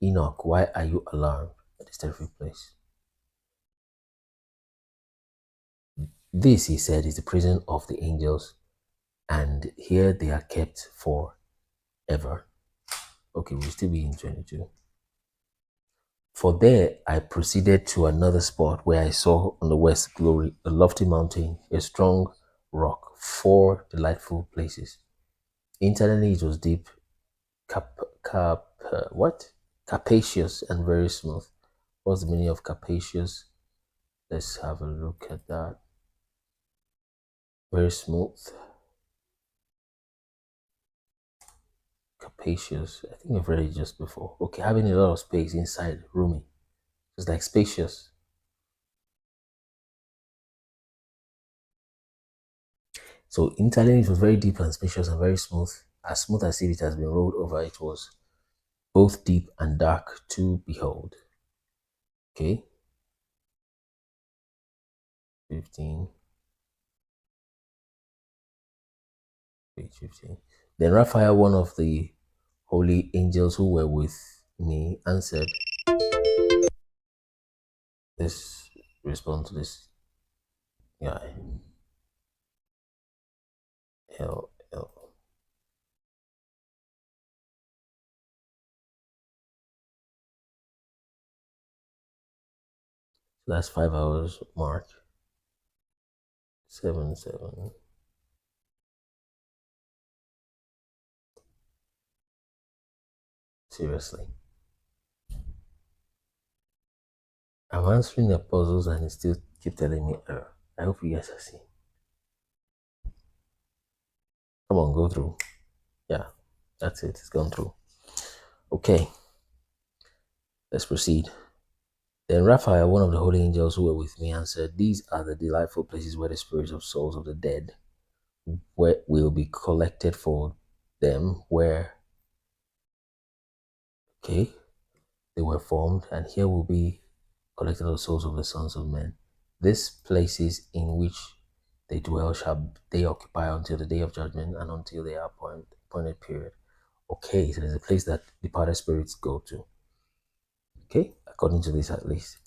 Enoch, why are you alarmed at this terrific place? This, he said, is the prison of the angels, and here they are kept for ever. Okay, we'll still be in 22. For there I proceeded to another spot where I saw on the west glory a lofty mountain, a strong rock, 4 delightful places. Internally it was deep, capacious and very smooth. What's the meaning of capacious? Let's have a look at that. Very smooth. Capacious. I think I've read it just before. Okay, having a lot of space inside, roomy. It's like spacious. So internally it was very deep and spacious and very smooth as if it has been rolled over. It was both deep and dark to behold. Okay. 15. Page 15. Then Raphael, one of the holy angels who were with me, answered. Let's respond to this guy. L. So that's 5 hours mark. 7. So Seriously. I'm answering the puzzles and it still keep telling me error. I hope you guys are seeing. Come on, go through. Yeah, that's it. It's gone through. Okay, let's proceed. Then Raphael, one of the holy angels who were with me, answered, "These are the delightful places where the spirits of souls of the dead will be collected for them, where, okay, they were formed, and here will be collected the souls of the sons of men. These places in which they dwell shall they occupy until the day of judgment and until their appointed period." Okay, so there's a place that departed spirits go to. Okay, according to this at least.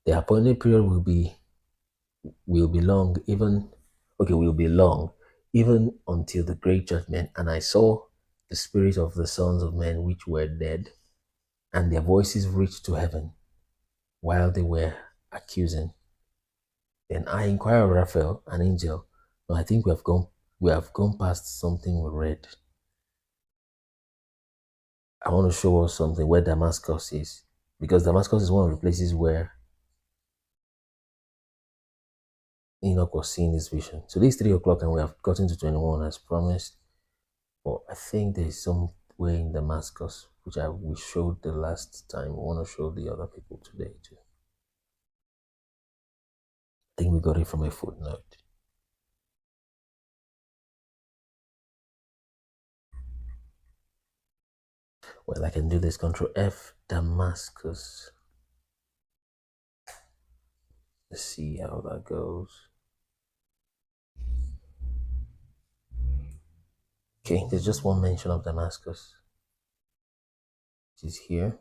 The appointed period will be long, even okay, will be long, even until the great judgment. And I saw the spirits of the sons of men which were dead, and their voices reached to heaven while they were accusing. Then I inquired of Raphael, an angel. No, I think we have gone past something we read. I want to show us something where Damascus is, because Damascus is one of the places where Enoch was seeing this vision. So this 3 o'clock and we have gotten to 21 as promised. But I think there's some way in Damascus, which we showed the last time. We want to show the other people today too. I think we got it from a footnote. Well, I can do this, Control F, Damascus. Let's see how that goes. Okay, there's just one mention of Damascus, which is here.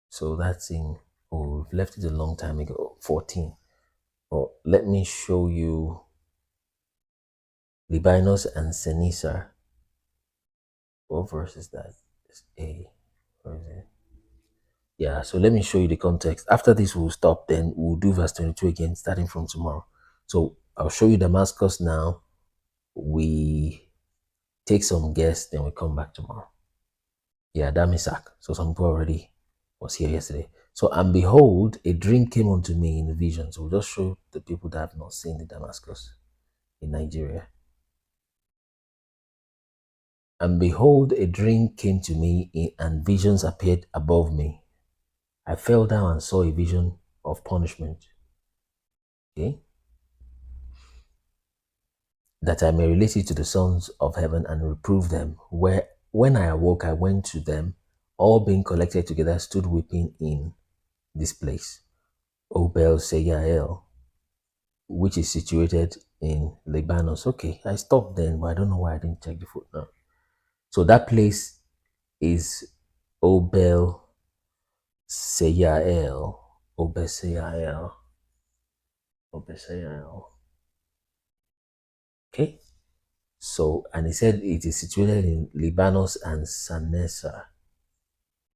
So that's in, oh, we've left it a long time ago, 14. But let me show you Libanus and Senisar. What verse is that? It's A. Where is it? Yeah, so let me show you the context. After this, we'll stop. Then we'll do verse 22 again, starting from tomorrow. So I'll show you Damascus now. We take some guests, then we come back tomorrow. Yeah, Damisak. So some people already was here yesterday. So, and behold, a dream came unto me in a vision. So we'll just show the people that have not seen the Damascus in Nigeria. And behold, a dream came to me, and visions appeared above me. I fell down and saw a vision of punishment. Okay. That I may relate it to the sons of heaven and reprove them. Where when I awoke, I went to them, all being collected together, stood weeping in this place, Obel Seyael, which is situated in Libanus. Okay, I stopped then, but I don't know why I didn't check the footnote. So that place is Obel Seyael. Obel Seyael. Obel Seyael. Okay. So, and he said it is situated in Libanus and Sanessa.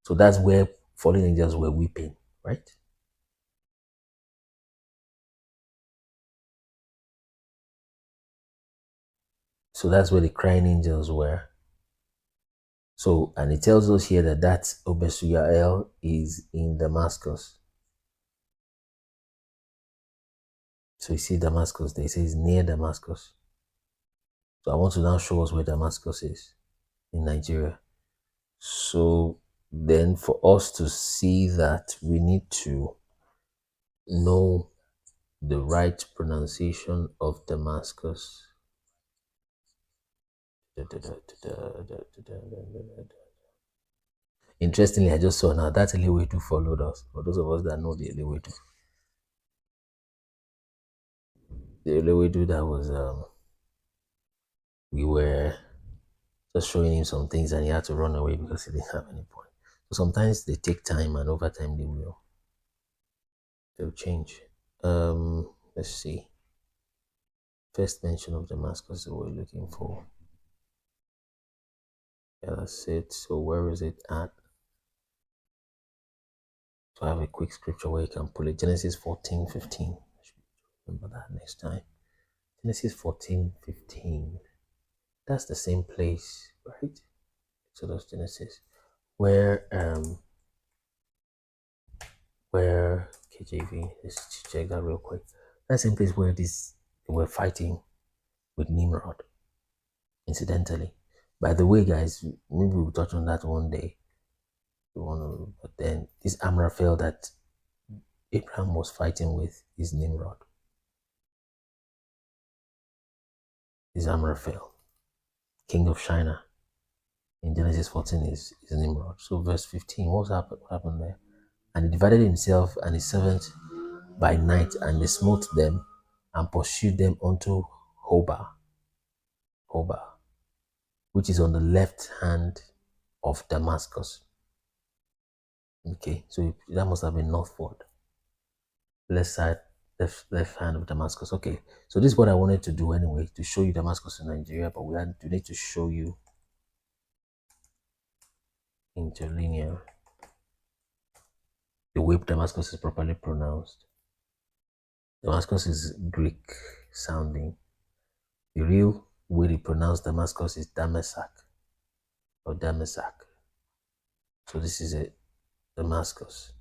So that's where fallen angels were weeping, right? So that's where the crying angels were. So, and it tells us here that Obesuyael is in Damascus. So you see Damascus there, it says near Damascus. So I want to now show us where Damascus is in Nigeria. So then for us to see that, we need to know the right pronunciation of Damascus. Interestingly, I just saw now that Elewedu followed us. For those of us that know the Elewedu. The Elewedu that was, we were just showing him some things and he had to run away because he didn't have any point. So sometimes they take time and over time they'll change. Let's see. First mention of Damascus that we're looking for. Yeah, that's it. So where is it at? So I have a quick scripture where you can pull it. Genesis 14:15. I should remember that next time. Genesis 14:15. That's the same place, right? Exodus, Genesis, where KJV. Let's check that real quick. That's the same place where they were fighting with Nimrod. Incidentally, by the way, guys, maybe we'll touch on that one day. But then this Amraphel that Abraham was fighting with is Nimrod. Is Amraphel, king of Shinar. In Genesis 14 is Nimrod. So verse 15, what happened there? And he divided himself and his servant by night, and they smote them and pursued them unto Hobah, which is on the left hand of Damascus. Okay, so that must have been northward, left side, left hand of Damascus. Okay, so this is what I wanted to do anyway, to show you Damascus in Nigeria, but we need to show you interlinear, the way Damascus is properly pronounced. Damascus is Greek sounding. The real way to pronounce Damascus is Damasak or Damasak. So this is a Damascus.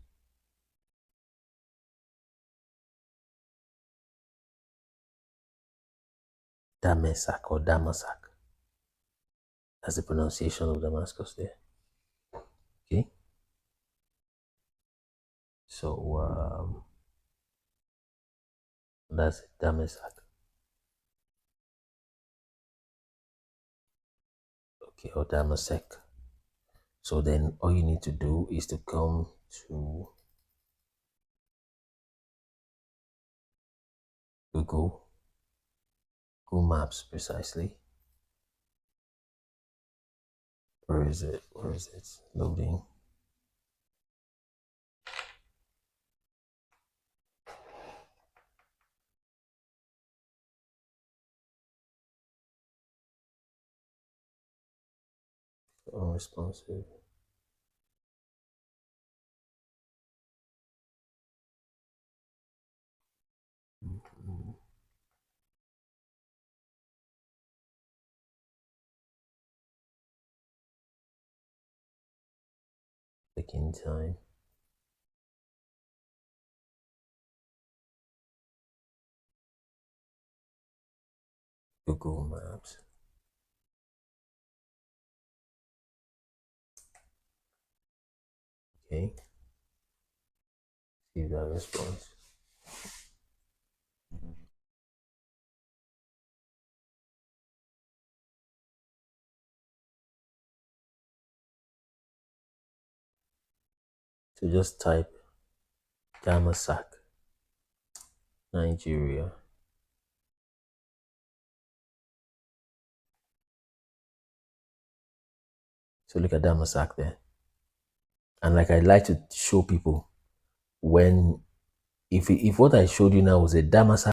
Damasak or Damasak. That's the pronunciation of Damascus there. Okay. So that's it, Damasak. Okay, or Damasek. So then all you need to do is to come to Google Maps precisely. Where is it? Where is it? Loading. Unresponsive. Taking time. Google Maps. Okay. See that response. So just type Damasak, Nigeria. So look at Damasak there. And like I like to show people, when if what I showed you now was a Damasak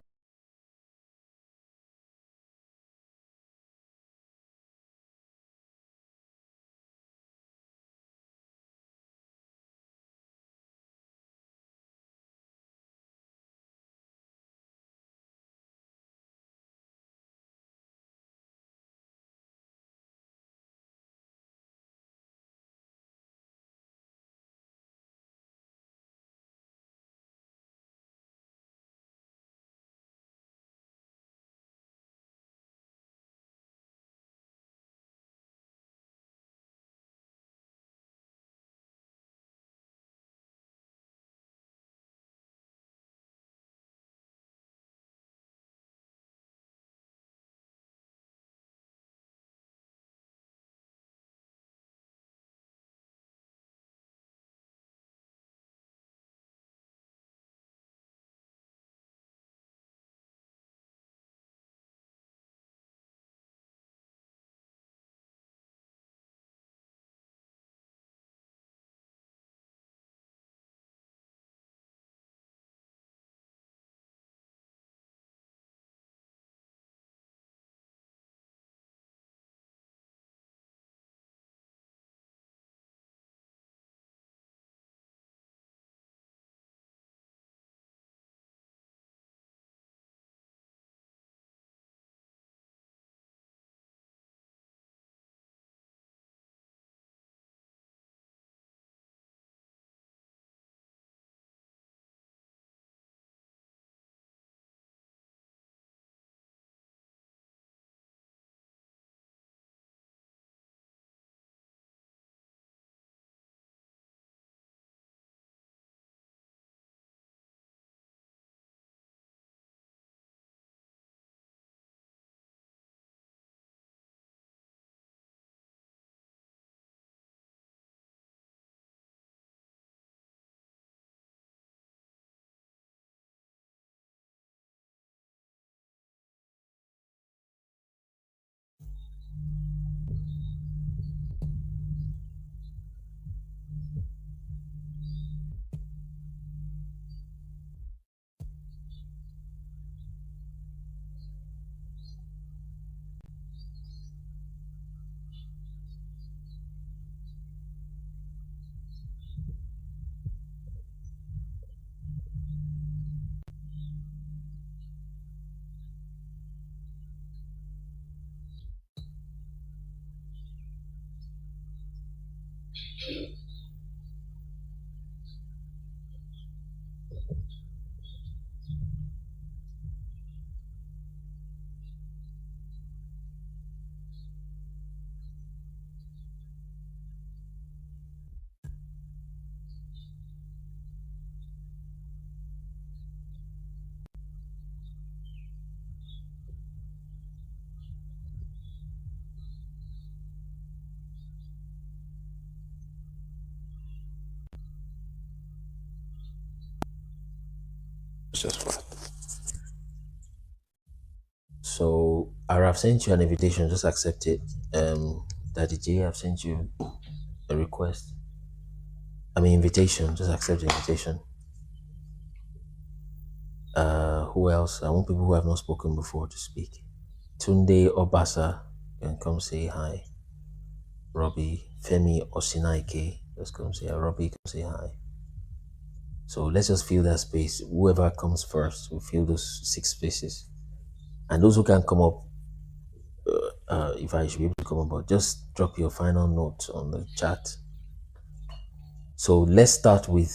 It's just what. So I've sent you an invitation. Just accept it. Daddy J, I've sent you a request. I mean invitation. Just accept the invitation. Who else? I want people who have not spoken before to speak. Tunde Obasa can come say hi. Robbie Femi Osinaike, just come say hi. Robbie, come say hi. So let's just fill that space. Whoever comes first will fill those 6 spaces. And those who can come up, if I should be able to come up, but just drop your final note on the chat. So let's start with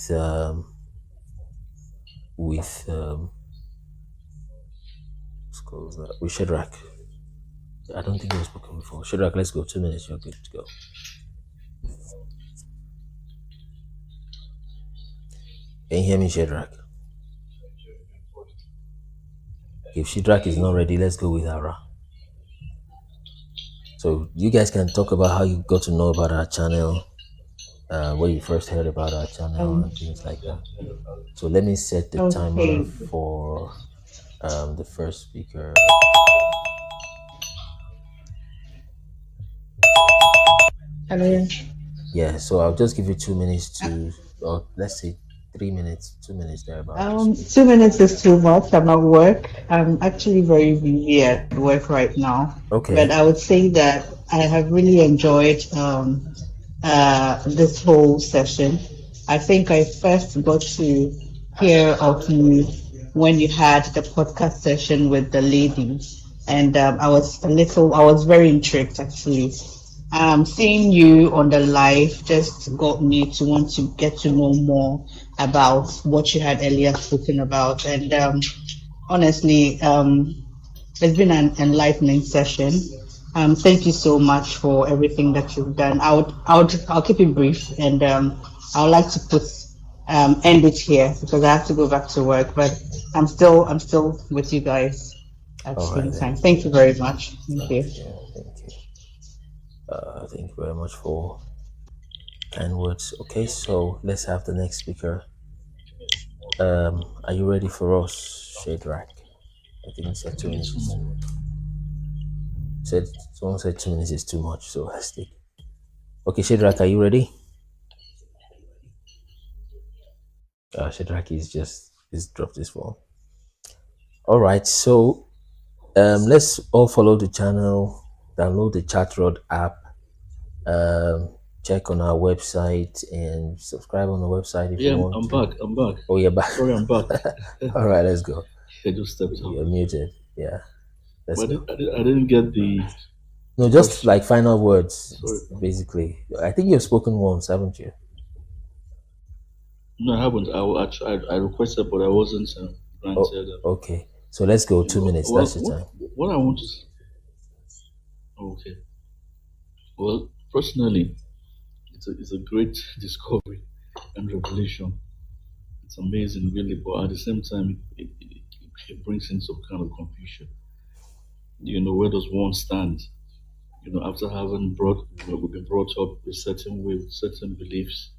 Shadrach. I don't think you've spoken before. Shadrach, let's go. 2 minutes, you're good to go. Can you hear me, Shadrach? If Shadrach is not ready, let's go with Ara. So you guys can talk about how you got to know about our channel, where you first heard about our channel and things like that. So let me set the timer for the first speaker. Hello. Yeah, so I'll just give you 2 minutes to, or let's say 3 minutes, 2 minutes thereabouts. 2 minutes is too much. I'm at work. I'm actually very busy at work right now. Okay. But I would say that I have really enjoyed this whole session. I think I first got to hear of you when you had the podcast session with the lady, and I was very intrigued actually. Seeing you on the live just got me to want to get to know more about what you had earlier spoken about, and honestly, it's been an enlightening session. Thank you so much for everything that you've done. I'll keep it brief, and I would like to end it here because I have to go back to work. But I'm still with you guys at the same time. Thank you very much. Thank you. Thank you very much for kind words. Okay, so let's have the next speaker. Are you ready for us, Shadrach? I think it said 2 minutes. Someone said 2 minutes is too much, so let's take. Okay, Shadrach, are you ready? Shadrach is dropped his phone. All right, so let's all follow the channel, download the Chatroad app, check on our website and subscribe on the website if you want. I'm back. Oh, you're back. Sorry, I'm back. All right, let's go. I just stepped out. You're muted. Yeah. But I didn't get the. No, just like final words, Sorry. basically. I think you've spoken once, haven't you? No, I haven't. I requested, but I wasn't granted. Okay, so let's go. 2 minutes. That's the time. What I want to. Okay. Well, personally, it's a great discovery and revelation. It's amazing, really, but at the same time, it brings in some kind of confusion. Where does one stand? After having we've been brought up a certain way with certain beliefs,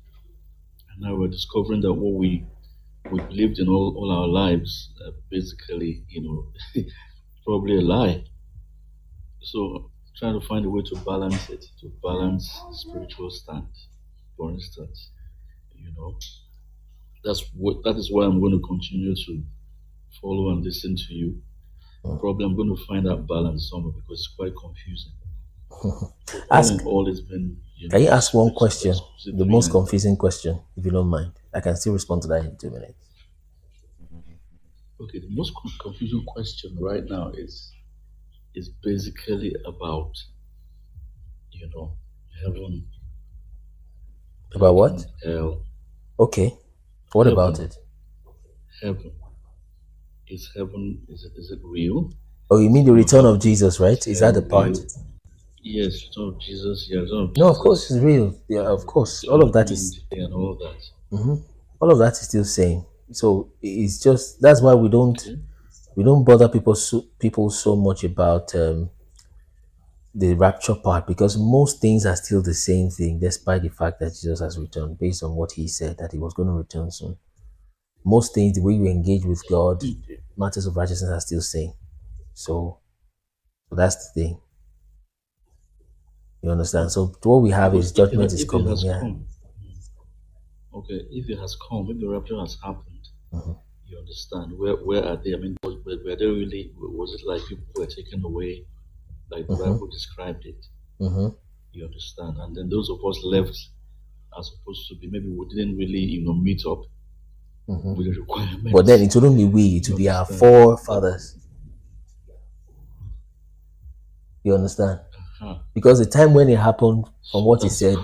and now we're discovering that what we believed in all our lives, basically, probably a lie. So trying to find a way to balance it, to balance spiritual stand, for instance, that is why I'm going to continue to follow and listen to you. Probably I'm going to find that balance somewhere because it's quite confusing. Can you ask one question? The most confusing question, if you don't mind. I can still respond to that in 2 minutes. Okay, the most confusing question right now is basically about, heaven. About what? Hell. Okay. What heaven. About it? Heaven. Is heaven, is it real? Oh, you mean the return of Jesus, right? Is that the part? Real? Yes, return of Jesus. Yeah, return of Jesus. No, of course it's real. Yeah, of course. All of that is. And all of that. Mm-hmm. All of that is still same. So it's just that's why we don't bother people so much about the rapture part, because most things are still the same thing, despite the fact that Jesus has returned, based on what he said that he was going to return soon. most things, the way you engage with God, matters of righteousness are still same. So that's the thing. You understand? So what we have is Because judgment is if it coming. has Yeah. come, okay, if it has come, if the rapture has happened, you understand, where are they? I mean, were they really, was it like people were taken away, like the Bible described it? You understand? And then those of us left are supposed to be, maybe we didn't really, meet up with the requirements. But then it wouldn't be we, it would be our forefathers. You understand? Because the time when it happened, from what he said,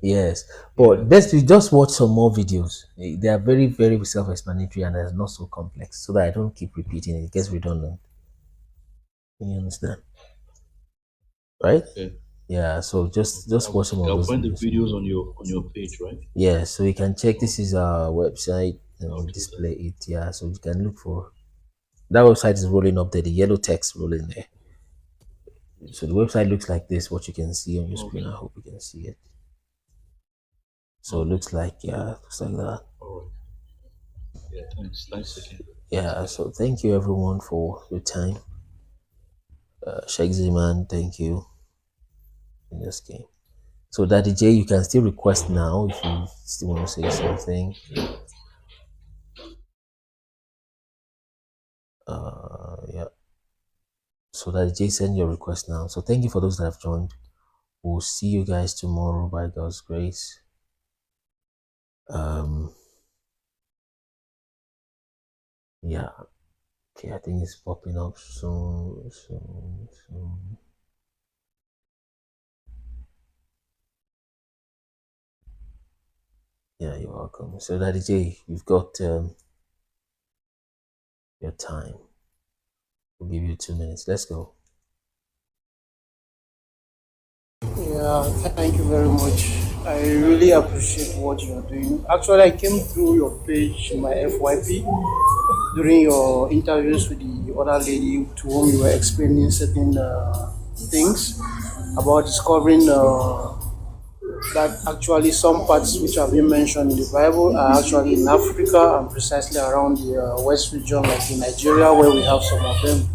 yes. But let's just watch some more videos. They are very, very self-explanatory and they're not so complex, so that I don't keep repeating it. It gets redundant. You understand? Right? Okay. Yeah. So just watch some of those. I'll find the videos on your page, right? Yeah. So you can check. This is our website and we'll display it. Yeah. So you can look for that website is rolling up there. The yellow text rolling there. So the website looks like this, what you can see on your screen. I hope you can see it. So it looks like, looks like that. All right. Yeah, thanks again. Yeah, so thank you everyone for your time. Sheikh Ziman, thank you in this game. So Daddy J, you can still request now if you still want to say something. Yeah. So Daddy J, send your request now. So thank you for those that have joined. We'll see you guys tomorrow by God's grace. Yeah. Okay, I think it's popping up soon. Yeah, you're welcome. So Daddy J, you've got your time. We'll give you 2 minutes. Let's go. Yeah, thank you very much. I really appreciate what you're doing. Actually, I came through your page, my FYP, during your interviews with the other lady to whom you were explaining certain things about discovering that actually some parts which have been mentioned in the Bible are actually in Africa and precisely around the West region, like in Nigeria, where we have some of them.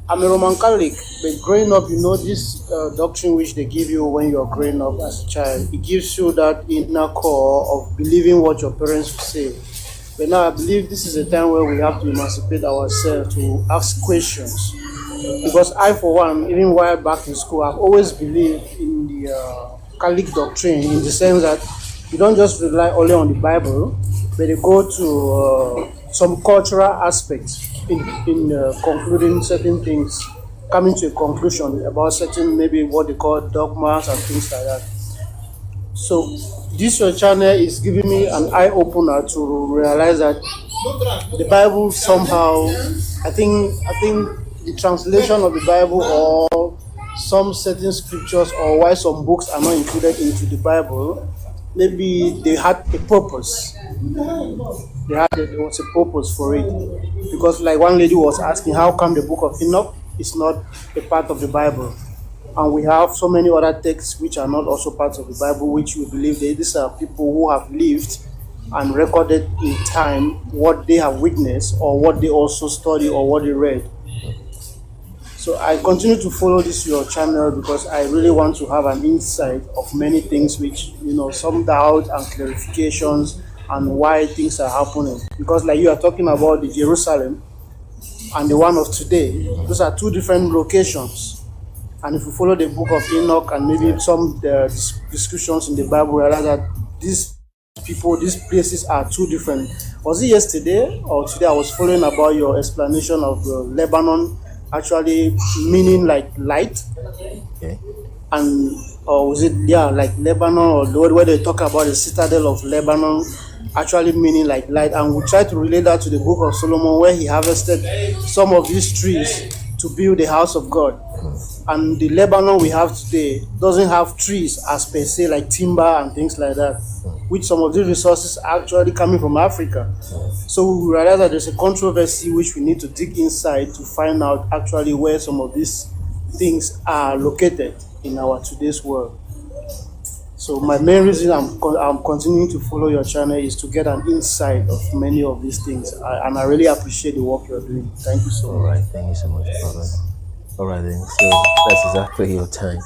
I'm a Roman Catholic, but growing up, this doctrine which they give you when you're growing up as a child, it gives you that inner core of believing what your parents say. But now I believe this is a time where we have to emancipate ourselves to ask questions. Because I, for one, even while back in school, I've always believed in the Catholic doctrine in the sense that you don't just rely only on the Bible, but you go to some cultural aspects in concluding certain things, coming to a conclusion about certain, maybe what they call dogmas and things like that. So this your channel is giving me an eye opener to realize that the Bible somehow, I think the translation of the Bible or some certain scriptures or why some books are not included into the Bible, maybe they had a purpose. There was a purpose for it. Because like one lady was asking, how come the book of Enoch is not a part of the Bible? And we have so many other texts which are not also part of the Bible, which we believe that these are people who have lived and recorded in time what they have witnessed or what they also study or what they read. So I continue to follow your channel because I really want to have an insight of many things which, some doubt and clarifications and why things are happening. Because like you are talking about the Jerusalem and the one of today, those are two different locations. And if you follow the book of Enoch and maybe some descriptions in the Bible, realize that these places are two different. Was it yesterday or today I was following about your explanation of Lebanon actually meaning like light? Okay. And or was it like Lebanon or where they talk about the citadel of Lebanon actually meaning like light? And we try to relate that to the book of Solomon where he harvested some of these trees to build the house of God. And the Lebanon we have today doesn't have trees as per se like timber and things like that, which some of these resources are actually coming from Africa. So we realize that there's a controversy which we need to dig inside to find out actually where some of these things are located in our today's world. So So my main reason I'm continuing to follow your channel is to get an insight of many of these things, and I really appreciate the work you're doing. Thank you so All much. right, thank you so much, brother. All right, then. So that's exactly your time.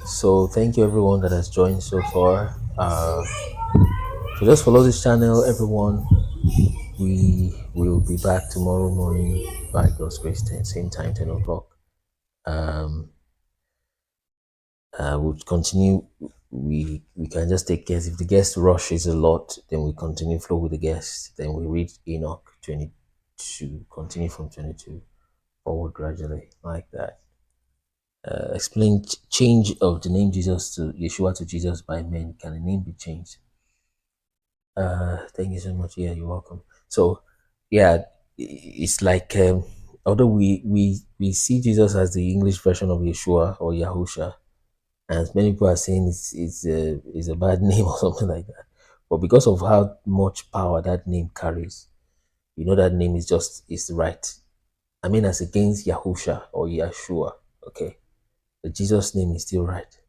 So thank you, everyone that has joined so far. So just follow this channel, everyone. We will be back tomorrow morning by God's grace, same time, 10 o'clock. We'll continue. We can just take guests. If the guest rushes a lot, then we continue flow with the guests. Then we read Enoch 22, continue from 22 forward gradually like that. Explain change of the name Jesus to Yeshua to Jesus by men. Can a name be changed? Thank you so much. Yeah, you're welcome. So, yeah, it's like although we see Jesus as the English version of Yeshua or Yahusha, and many people are saying it's a bad name or something like that. But because of how much power that name carries, you know that name is right. I mean, as against Yahusha or Yeshua, okay, the Jesus name is still right.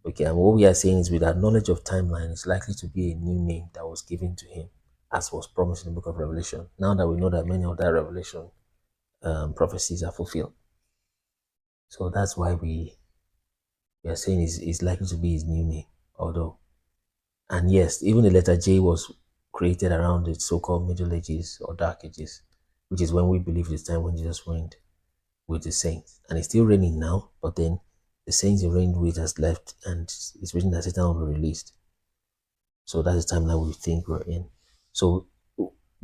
Okay, and what we are saying is with our knowledge of timeline, it's likely to be a new name that was given to him, as was promised in the book of Revelation. Now that we know that many of that Revelation prophecies are fulfilled, so that's why we are saying is likely to be his new name. Although, and yes, even the letter J was created around the so-called Middle Ages or Dark Ages, which is when we believe it's time when Jesus reigned with the saints, and it's still reigning now. But then the saints he reigned with has left, and it's written that Satan will be released. So that's the time that we think we're in. So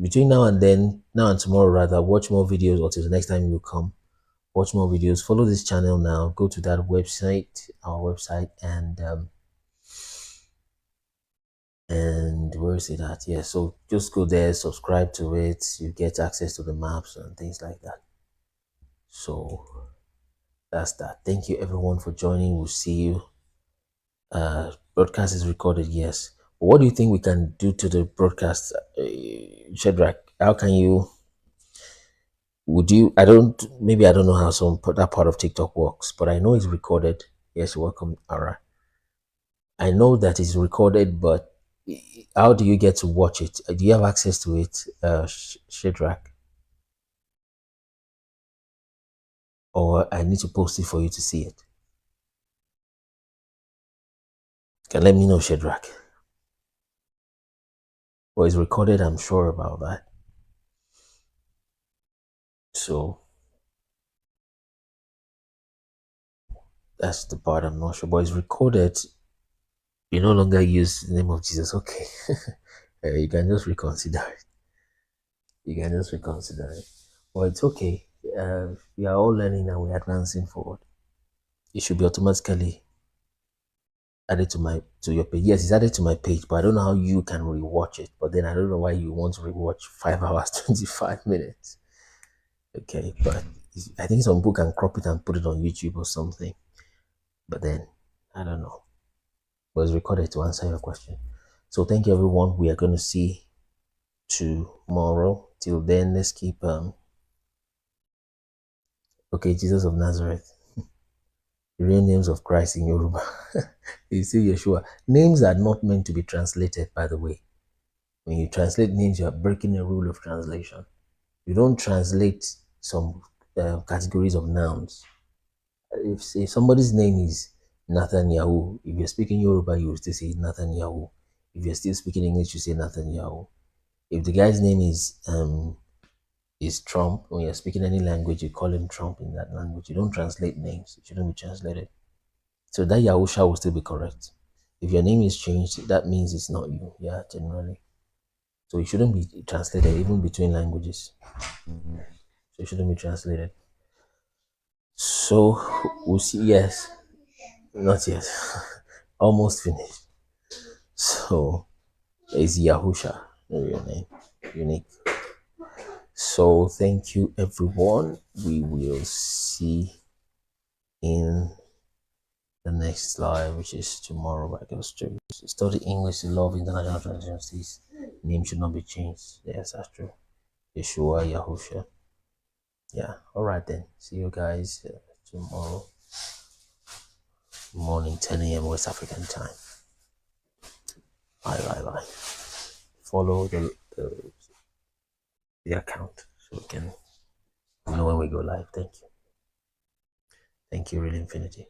between now and then, now and tomorrow rather, watch more videos, or till the next time you come, watch more videos. Follow this channel now. Go to that website, our website, and where is it at? Yeah, so just go there, subscribe to it. You get access to the maps and things like that. So that's that. Thank you everyone for joining. We'll see you. Broadcast is recorded, yes. But what do you think we can do to the broadcast, Shedrack? How can you? Would you? I don't. Maybe I don't know how that part of TikTok works, but I know it's recorded. Yes, welcome, Ara. I know that it's recorded, but how do you get to watch it? Do you have access to it, Shedrack? Or I need to post it for you to see it? Can let me know, Shedrack. Well, it's recorded, I'm sure about that. So that's the part I'm not sure, but it's recorded. You no longer use the name of Jesus. Okay. You can just reconsider it. You can just reconsider it. Well, it's okay. We are all learning and we're advancing forward. It should be automatically added to your page. Yes, it's added to my page, but I don't know how you can rewatch it. But then I don't know why you want to rewatch 5 hours 25 minutes. Okay, but I think some people can crop it and put it on YouTube or something. But then I don't know. But it's recorded to answer your question. So thank you everyone. We are going to see tomorrow. Till then, let's keep okay, Jesus of Nazareth. The real names of Christ in Yoruba. You see Yeshua. Names are not meant to be translated, by the way. When you translate names, you are breaking a rule of translation. You don't translate some categories of nouns. If say somebody's name is Nathaniel, if you're speaking Yoruba, you will still say Nathaniel. If you're still speaking English, you say Nathaniel. If the guy's name is Trump, when you're speaking any language, you call him Trump in that language. You don't translate names. It shouldn't be translated. So that Yahusha will still be correct. If your name is changed, that means it's not you. Yeah, generally. So it shouldn't be translated even between languages. So it shouldn't be translated. So we'll see. Yes, not yet. Almost finished. So it's Yahusha, your name, unique. So thank you everyone. We will see in the next live, which is tomorrow by God's grace. Study English to love international translations. Name should not be changed. Yes, that's true. Yeshua, Yahusha. Yeah. All right then. See you guys tomorrow morning, 10 a.m. West African time. Bye. Follow the account so we can know when we go live. Thank you, Real Infinity.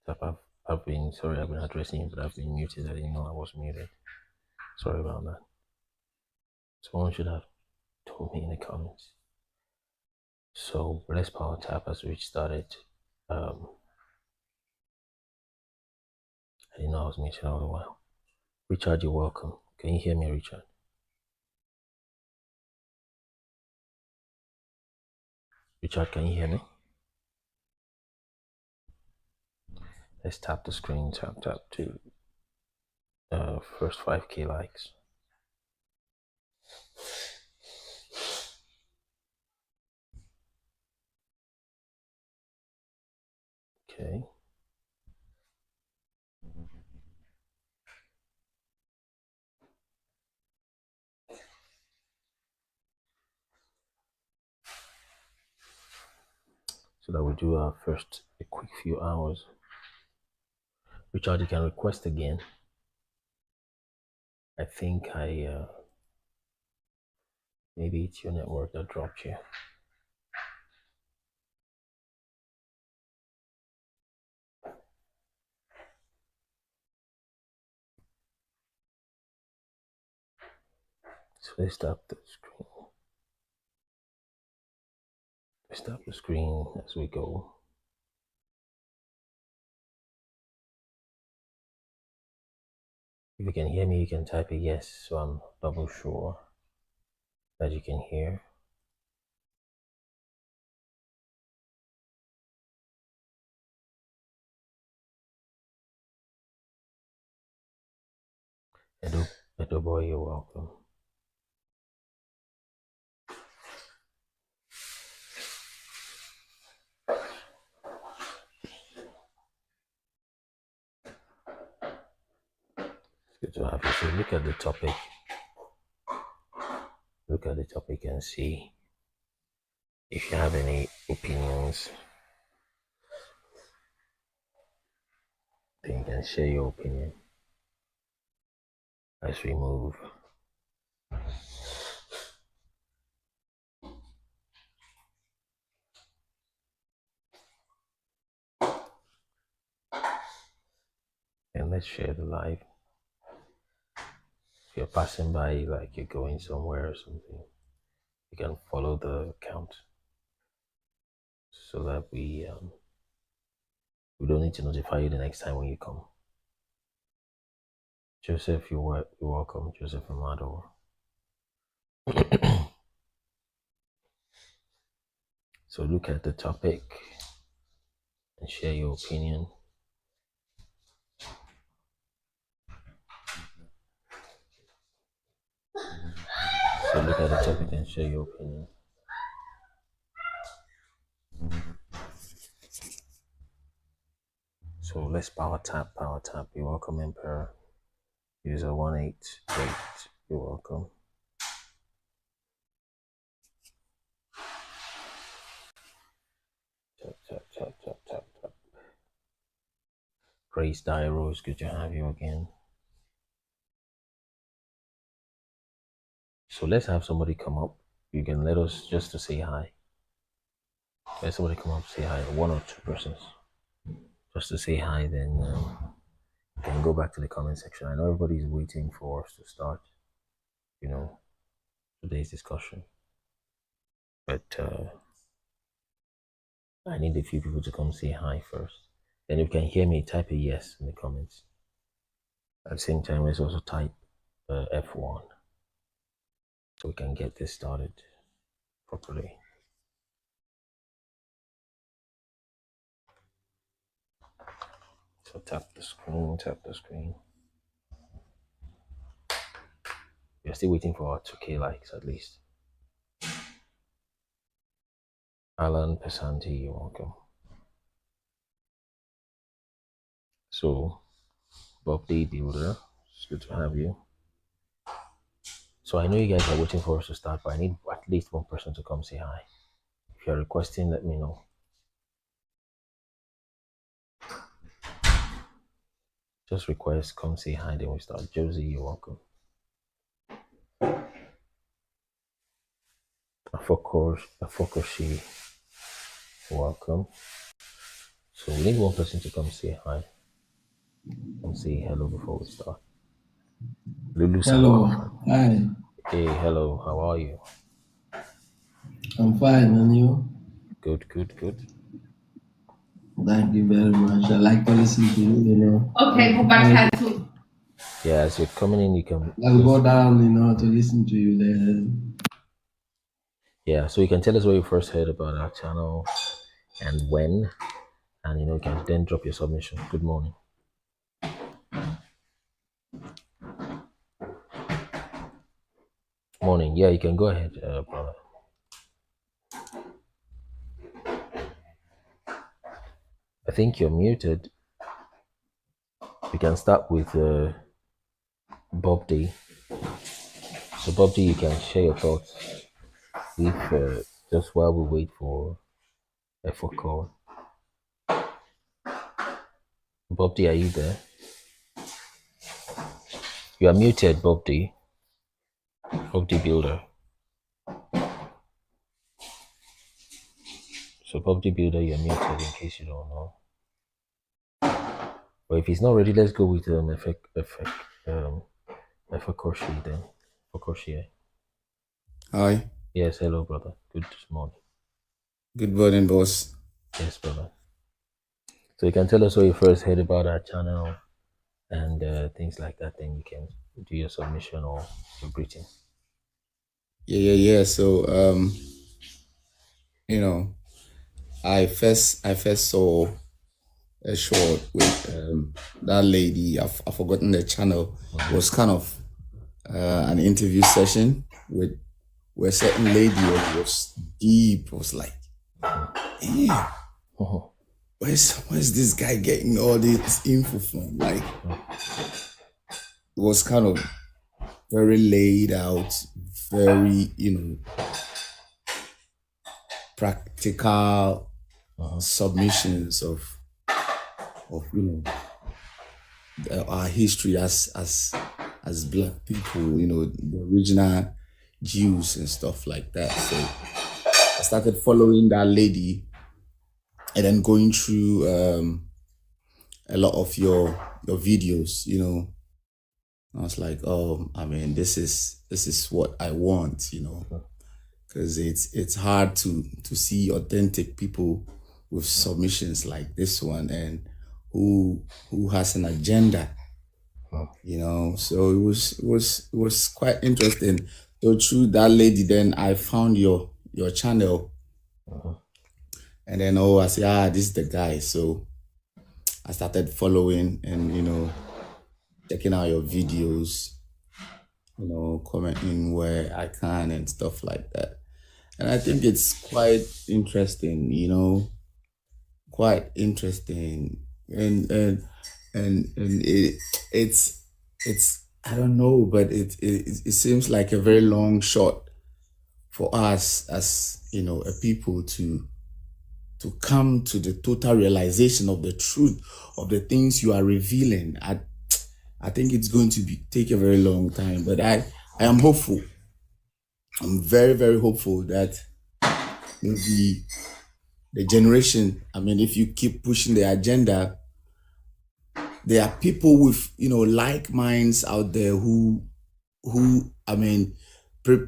I've been sorry, I've been addressing you, but I've been muted. I didn't know I was muted. Sorry about that. Someone should have told me in the comments. So let's power tap as we started. I didn't know I was muted all the while. Richard, you're welcome. Can you hear me, Richard? Richard, can you hear me? Let's tap the screen, tap to first 5K likes. Okay. So that we do our first a quick few hours. Richard, you can request again. I think maybe it's your network that dropped you. So let's tap the screen. Let's tap the screen as we go. If you can hear me, you can type a yes, so I'm double sure that you can hear. Edo boy, you're welcome. Good to have you. So look at the topic. Look at the topic and see if you have any opinions. Then you can share your opinion as we move. And let's share the live. If you're passing by, like you're going somewhere or something, you can follow the account so that we don't need to notify you the next time when you come. Joseph, you're welcome. Joseph Amado. So look at the topic and share your opinion. So look at the topic and share your opinion. So let's power tap. You're welcome, Emperor. User 188. You're welcome. Tap. Praise Rose, good to have you again. So let's have somebody come up. You can let us just to say hi. Let somebody come up, say hi, one or two persons. Just to say hi, then you can go back to the comment section. I know everybody's waiting for us to start, today's discussion. But I need a few people to come say hi first. Then if you can hear me, type a yes in the comments. At the same time, let's also type F1 so we can get this started properly. So tap the screen. We're still waiting for our 2K likes at least. Alan Pesanti, you're welcome. So, Bob the Builder, it's good to have you. So I know you guys are waiting for us to start, but I need at least one person to come say hi. If you're requesting, let me know. Just request, come say hi, then we start. Josie, you're welcome. Afokoshi, welcome. So we need one person to come say hi and say hello before we start. Lulu Hello. Salama. Hi. Hey, hello. How are you? I'm fine, and you? Good, good, good. Thank you very much. I like to listen to you, Okay, go back to Yeah, as you're coming in, you can. I'll go down, to listen to you then. Yeah, so you can tell us where you first heard about our channel and when, and you can then drop your submission. Good morning. Morning. Yeah, you can go ahead, brother. I think you're muted. We can start with Bob D. So Bob D, you can share your thoughts if just while we wait for a phone call. Bob D, are you there? You are muted, Bob D. Bob D Builder. So Bob D Builder, you're muted in case you don't know. But if he's not ready, let's go with Fakoshi then. Fakoshi. Hi. Yes, hello, brother. Good morning. Good morning, boss. Yes, brother. So you can tell us where you first heard about our channel and things like that. Then you can do your submission or your greeting. Yeah. So, I first saw a short with that lady. I've forgotten the channel. It was kind of an interview session with where a certain lady was deep. It was like, damn, where's this guy getting all this info from? Like, it was kind of very laid out, very, practical submissions of our history as Black people, the original Jews and stuff like that. So I started following that lady and then going through a lot of your videos, I was like, this is what I want, because it's hard to see authentic people with submissions like this one and who has an agenda, So it was quite interesting. So through that lady, then I found your channel, and then I said, this is the guy. So I started following and checking out your videos, commenting where I can and stuff like that. And I think it's quite interesting, quite interesting. And it's I don't know, but it seems like a very long shot for us as a people to come to the total realization of the truth of the things you are revealing. I think it's going to take a very long time, but I am hopeful. I'm very, very hopeful that maybe the generation, if you keep pushing the agenda, there are people with, like minds out there who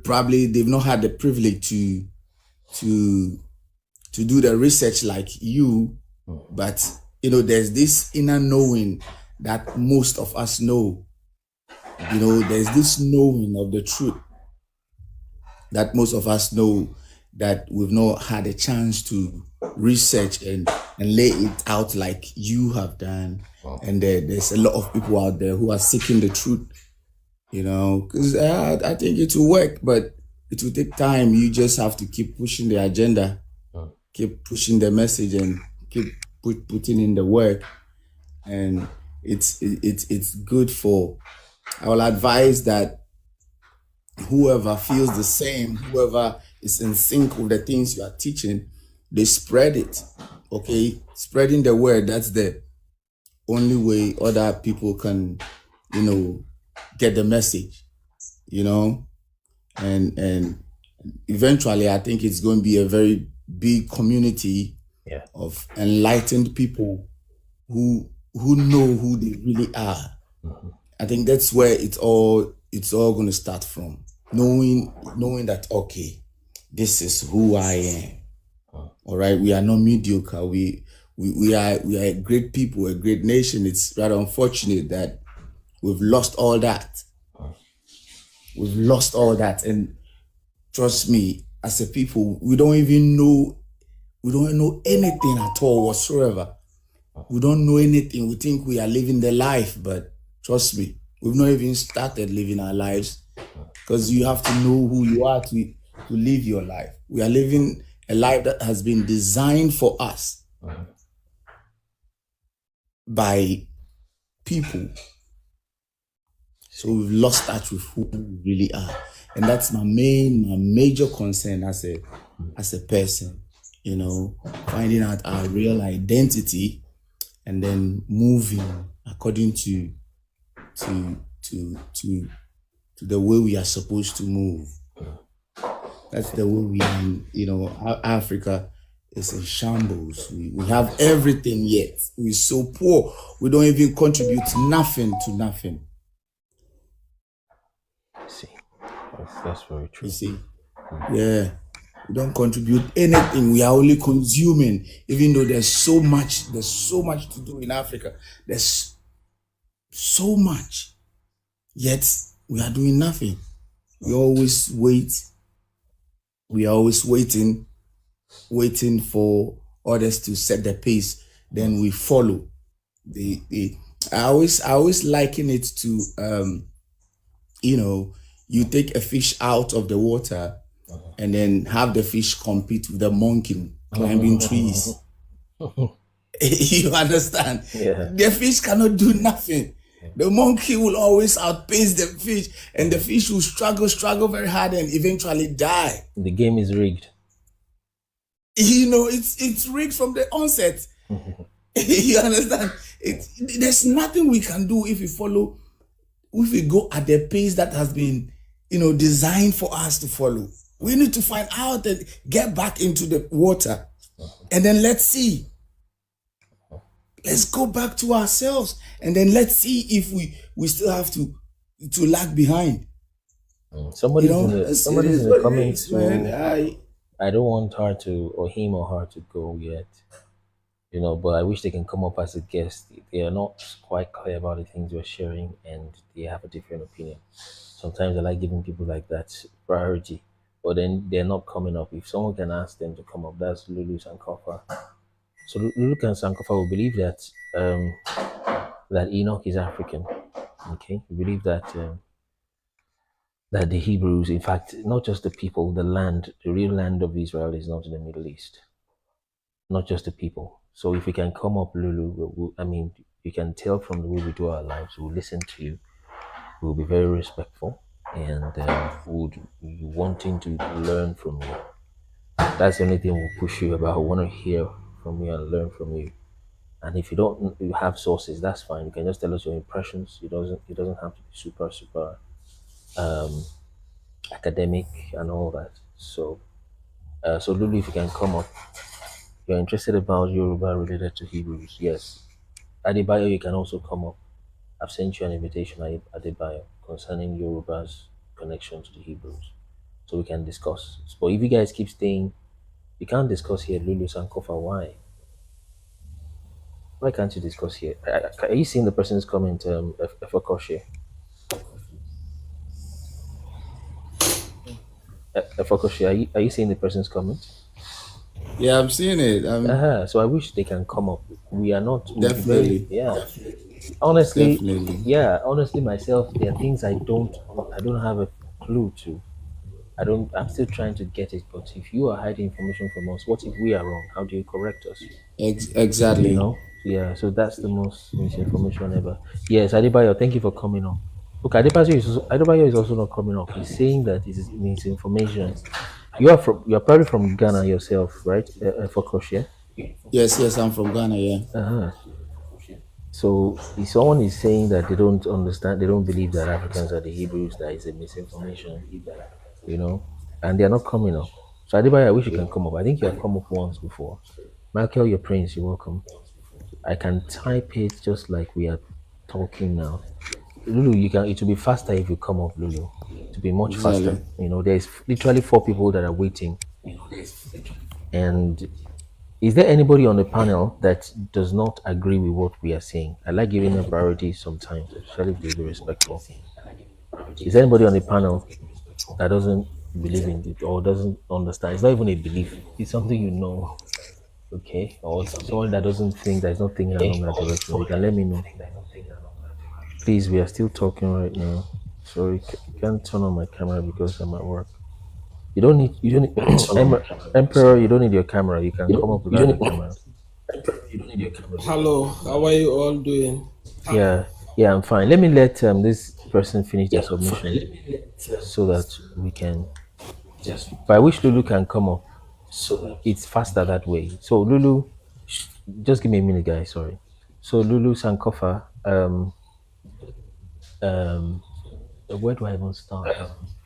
probably they've not had the privilege to do the research like you, but, there's this inner knowing that most of us know. There's this knowing of the truth that most of us know that we've not had a chance to research and lay it out like you have done. Wow. And there's a lot of people out there who are seeking the truth, because I think it will work, but it will take time. You just have to keep pushing the agenda, keep pushing the message, and keep putting in the work. And it's good for, I will advise that whoever feels the same, whoever is in sync with the things you are teaching, they spread it. Okay, spreading the word, that's the only way other people can, get the message, and eventually I think it's going to be a very big community Yeah. of enlightened people who know who they really are. I think that's where it's all going to start from. Knowing that, okay, this is who I am. All right, we are not mediocre. We are a great people, a great nation. It's rather unfortunate that we've lost all that. We've lost all that, and trust me, as a people, we don't know anything at all whatsoever. We don't know anything. We think we are living the life, but trust me, we've not even started living our lives, because you have to know who you are to live your life. We are living a life that has been designed for us by people. So we've lost touch with who we really are. And that's my major concern as a person, finding out our real identity and then moving according to the way we are supposed to move. That's the way we are. Africa is in shambles. We have everything, yet we're so poor. We don't even contribute nothing to nothing. See, that's very true. You see, yeah, we don't contribute anything. We are only consuming, even though there's so much to do in Africa. There's so much, yet we are doing nothing. We always wait. We are always waiting for others to set the pace. Then we follow. I always liken it to you take a fish out of the water and then have the fish compete with the monkey climbing trees. You understand? Yeah. The fish cannot do nothing. The monkey will always outpace the fish, and the fish will struggle very hard and eventually die. The game is rigged. It's rigged from the onset. You understand? There's nothing we can do if we go at the pace that has been, designed for us to follow. We need to find out and get back into the water, and then let's see. Let's go back to ourselves, and then let's see if we still have to lag behind. Somebody's in the comments. Man, I don't want her to, or him or her, to go yet. But I wish they can come up as a guest. They are not quite clear about the things we're sharing, and they have a different opinion. Sometimes I like giving people like that priority, but then they're not coming up. If someone can ask them to come up, that's Lulu Sankofa. So Lulu Sankofa will believe that that Enoch is African. Okay, we believe that that the Hebrews, in fact, not just the people, the land, the real land of Israel is not in the Middle East. Not just the people. So if you can come up, Lulu, you can tell from the way we do our lives, we'll listen to you. We'll be very respectful, and would be wanting to learn from you. That's the only thing we'll push you about. We want to hear from you and learn from you. And if you have sources, that's fine. You can just tell us your impressions. It doesn't have to be super academic and all that. So Lulu, if you can come up, you're interested about Yoruba related to Hebrews. Yes. Adebayo, you can also come up. I've sent you an invitation, Adebayo, concerning Yoruba's connection to the Hebrews, so we can discuss. But if you guys keep staying, you can't discuss here. Lulu Sankofa, why? Why can't you discuss here? Are you seeing the person's comment, Efokoshe? Efokoshe, are you seeing the person's comment? Yeah, I'm seeing it. So I wish they can come up. We are not Definitely. Honestly, Definitely. yeah. Honestly, myself, there are things I don't have a clue to. I'm still trying to get it. But if you are hiding information from us, what if we are wrong? How do you correct us? Exactly. Yeah. So that's the most misinformation ever. Yes, Adebayo, thank you for coming on. Look, Adebayo is also not coming up. He's saying that it's misinformation. You are probably from Ghana yourself, right? For crochet. Yes, I'm from Ghana. Yeah. So if someone is saying that they don't understand, they don't believe that Africans are the Hebrews, that is a misinformation, and they are not coming up. So Adebayo, I wish you can come up. I think you have come up once before. Michael, your prince, you're welcome. I can type it just like we are talking now. Lulu, you can. It will be faster if you come up, Lulu. To be much faster. Exactly. You know, there's literally 4 people that are waiting. And is there anybody on the panel that does not agree with what we are saying? I like giving them priority sometimes, especially if they be respectful. Is there anybody on the panel that doesn't believe in it or doesn't understand? It's not even a belief. It's something you know. Okay, or someone that doesn't think that is not thinking along that direction, you can let me know. Please, we are still talking right now. Sorry, I can't turn on my camera because I'm at work. You don't need Emperor, you don't need your camera. You can come up without your camera. Hello, how are you all doing? Yeah, I'm fine. Let me let this person finish their submission so that we can. But I wish Lulu can come up. So it's faster that way. So Lulu, just give me a minute, guys. Sorry. So Lulu Sankofa, where do I even start?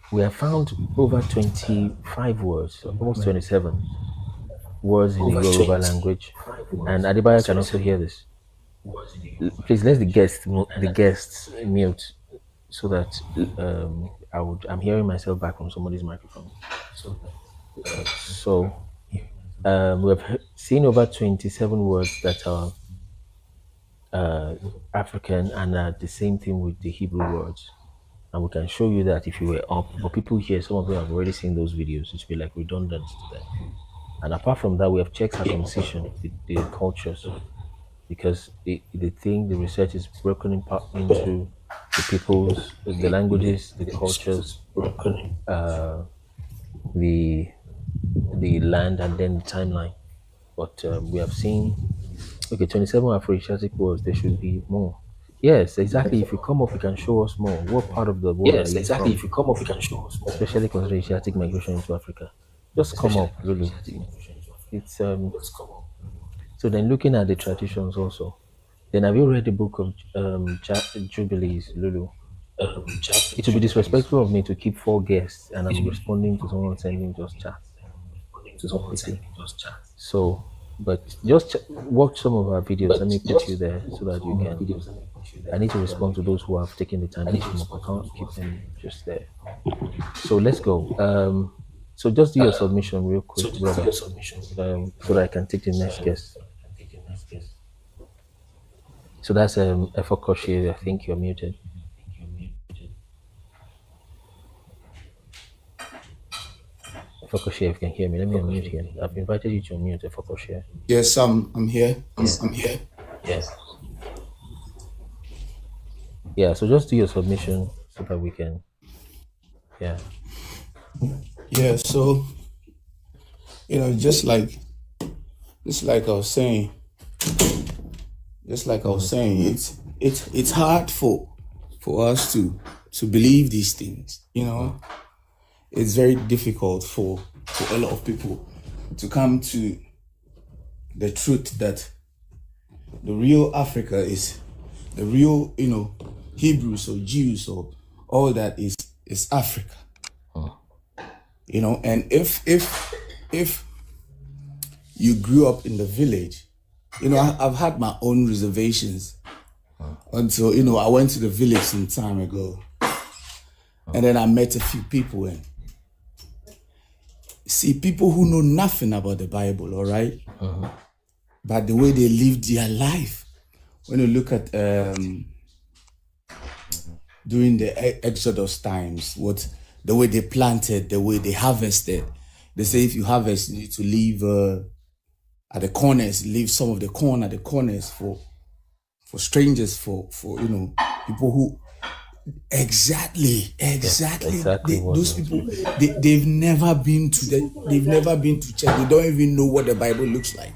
We have found over 25 words, almost 27 words in the Yoruba language, and Adibaya can also hear this. Please let the guests mute so that I'm hearing myself back from somebody's microphone. So we have seen over 27 words that are African and the same thing with the Hebrew words. And we can show you that if you were up, but people here, some of them have already seen those videos, it will be like redundant to them. And apart from that, we have checked circumcision, the cultures, because the research is broken into the peoples, the languages, the cultures, the land, and then the timeline. But we have seen, 27 Afro-Asiatic words, there should be more. Yes, exactly. If you come up, you can show us more. What part of the world are you from? If you come up, you can show us more. Especially considering Asiatic migration into Africa. Just come up, Lulu. It's So then, looking at the traditions also. Then have you read the book of Jubilees, Lulu? It would be disrespectful of me to keep 4 guests and I'm responding to someone sending just chat. So, but just watch some of our videos. Let me put you there so that you can. I need to respond to those who have taken the time to come up. I can't keep them just there. So let's go. So just do your submission real quick, brother, so that I can take the next guest. So that's Efokoshi. I think you're muted. Efokoshi, if you can hear me, let me unmute here. I've invited you to unmute Efokoshi. Yes, I'm here. I'm here. Yes. Yeah, so just do your submission so that we can. Yeah. Yeah, so just like I was saying, it's hard for us to believe these things. It's very difficult for a lot of people to come to the truth that the real Africa is the real, Hebrews or Jews or all that is Africa. And if you grew up in the village, I've had my own reservations until, I went to the village some time ago. And then I met a few people and see people who know nothing about the Bible, all right? But the way they lived their life, when you look at during the Exodus times, the way they planted, the way they harvested. They say if you harvest, you need to leave at the corners, leave some of the corn at the corners for strangers, for people who exactly those people they've never been to church. They don't even know what the Bible looks like.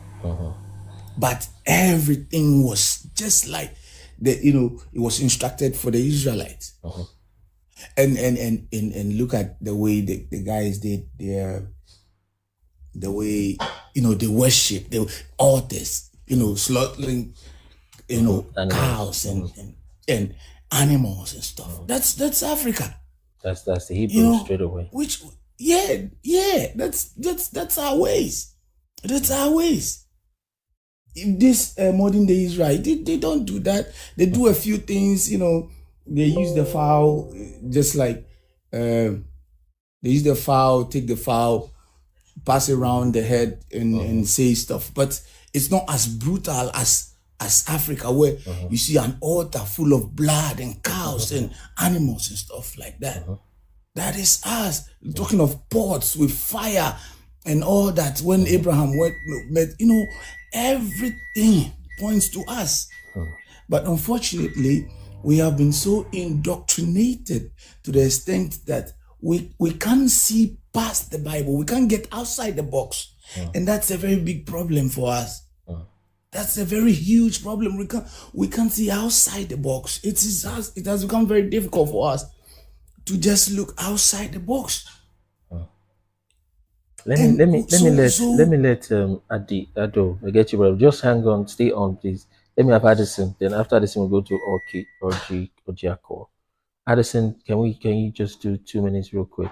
But everything was just like it was instructed for the Israelites. And look at the way the guys did the way they worship, the altars, slaughtering cows and animals and stuff. That's Africa. That's the Hebrew straight away. That's our ways. That's our ways. if this modern day Israel, they don't do that. They do a few things, they use the fowl, just like they use the fowl, take the fowl, pass it around the head and say stuff. But it's not as brutal as Africa, where you see an altar full of blood and cows and animals and stuff like that. That is us. Talking of pots with fire and all that. When Abraham met, everything points to us. But unfortunately, we have been so indoctrinated to the extent that we can't see past the Bible. We can't get outside the box. And that's a very big problem for us. That's a very huge problem. We can't see outside the box. It has become very difficult for us to just look outside the box. Let me let Ado, I get you, bro. Just hang on, stay on, please. Let me have Addison. Then after Addison, we'll go to Ojiako. Addison, can you just do 2 minutes real quick?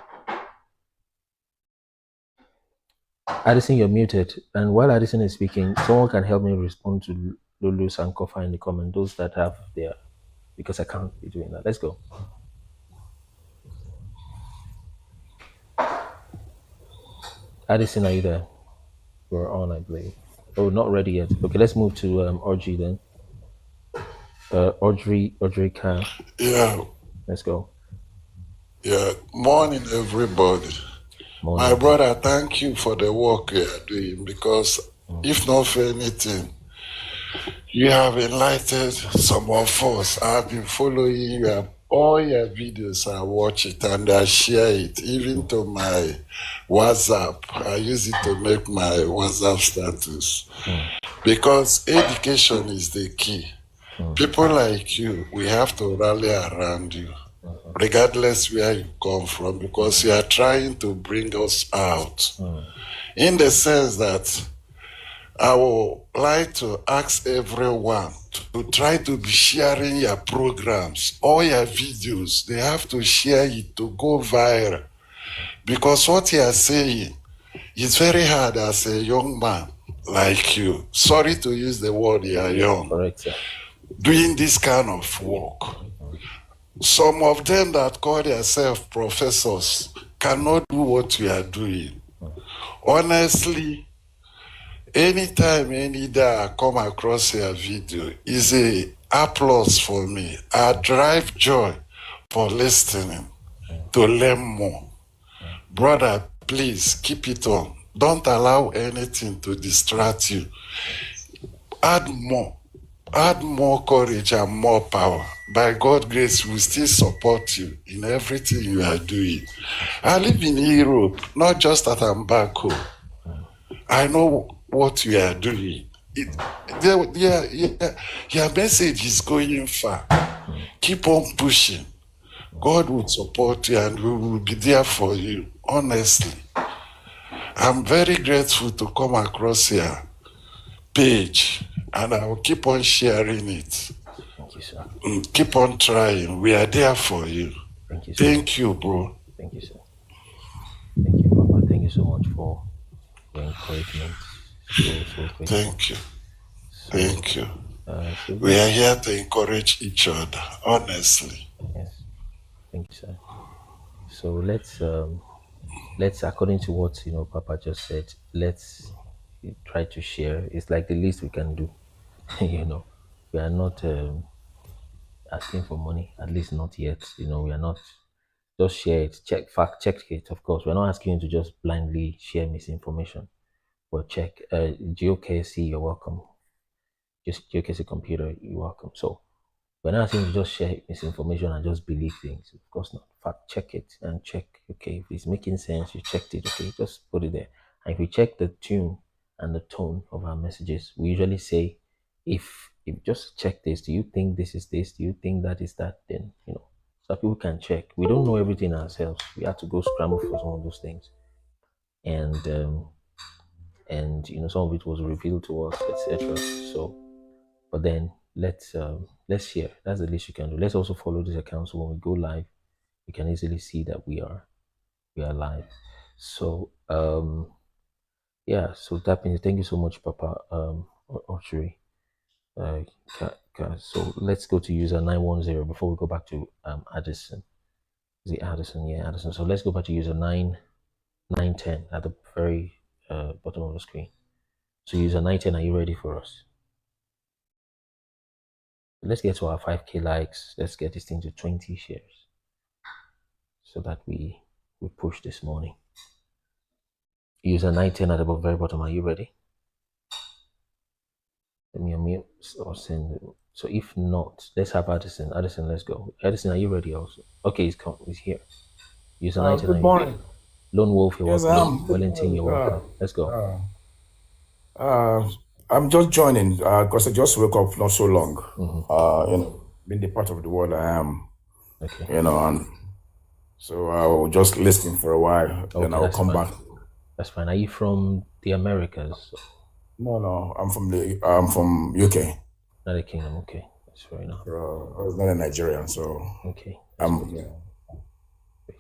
Addison, you're muted. And while Addison is speaking, someone can help me respond to Lulu Sankofa in the comment, those that have their, because I can't be doing that. Let's go. Addison, are you there? We're on, I believe. Oh, not ready yet. Okay, let's move to Audrey then. Audrey Khan. Yeah. Let's go. Yeah. Morning, everybody. Morning. My brother, thank you for the work you are doing, because if not for anything, you have enlightened some of us. I've been following you, all your videos. I watch it and I share it, even to my WhatsApp. I use it to make my WhatsApp status. Because education is the key. People like you, we have to rally around you, regardless where you come from, because you are trying to bring us out. In the sense that I would like to ask everyone to try to be sharing your programs, all your videos. They have to share it to go viral. Because what you are saying is very hard as a young man like you. Sorry to use the word, you are young. Correct, sir. Doing this kind of work. Some of them that call themselves professors cannot do what you are doing. Honestly, anytime, any day I come across your video, is a applause for me. I drive joy for listening, to learn more. Brother, please keep it on. Don't allow anything to distract you. Add more courage and more power. By God's grace, we still support you in everything you are doing. I live in Europe, not just that I'm back home. I know what you are doing. Your message is going far. Keep on pushing. God will support you and we will be there for you, honestly. I'm very grateful to come across your page, and I will keep on sharing it. Thank you, sir. Keep on trying. We are there for you. Thank you, sir. Thank you, bro. Thank you, sir. Thank you, Papa. Thank you so much for your encouragement. So Thank you. Thank you. We are here to encourage each other, honestly. Yes. Thank you, sir. So let's according to what Papa just said, let's try to share. It's like the least we can do. We are not asking for money, at least not yet. We are not. Just share it, check it. Of course, we're not asking you to just blindly share misinformation, but check. GeoKC, you're welcome. Just GeoKC computer, you're welcome. So we're not asking you to just share misinformation and just believe things. Of course not. Fact check it and check. Okay, if it's making sense, you checked it. Okay, just put it there. And if we check the tune and the tone of our messages, we usually say, if just check this. Do you think this is this? Do you think that is that? Then so people can check. We don't know everything ourselves. We have to go scramble for some of those things, and some of it was revealed to us, etc. So, but then let's share. That's the least you can do. Let's also follow this account, so when we go live, you can easily see that we are live. So yeah. So that means thank you so much, Papa. or three. So let's go to user 910 before we go back to Addison. Is it Addison? Yeah, Addison. So let's go back to user 910 at the very bottom of the screen. So user 910, are you ready for us? Let's get to our 5K likes. Let's get this thing to 20 shares so that we push this morning. User 910 at the very bottom, are you ready? Let me unmute or send it. So if not, let's have Addison. Addison, let's go. Addison, are you ready also? Okay, he's here. User 910. Good morning. Lone Wolf, you're Yes, welcome. Wellington, you're welcome. Let's go. I'm just joining because I just woke up not so long. In the part of the world I am. Okay. And so I'll just listen for a while, then I'll come back. That's fine. Are you from the Americas? No, I'm from UK. United Kingdom. Okay, that's fair enough. I was not a Nigerian, so okay.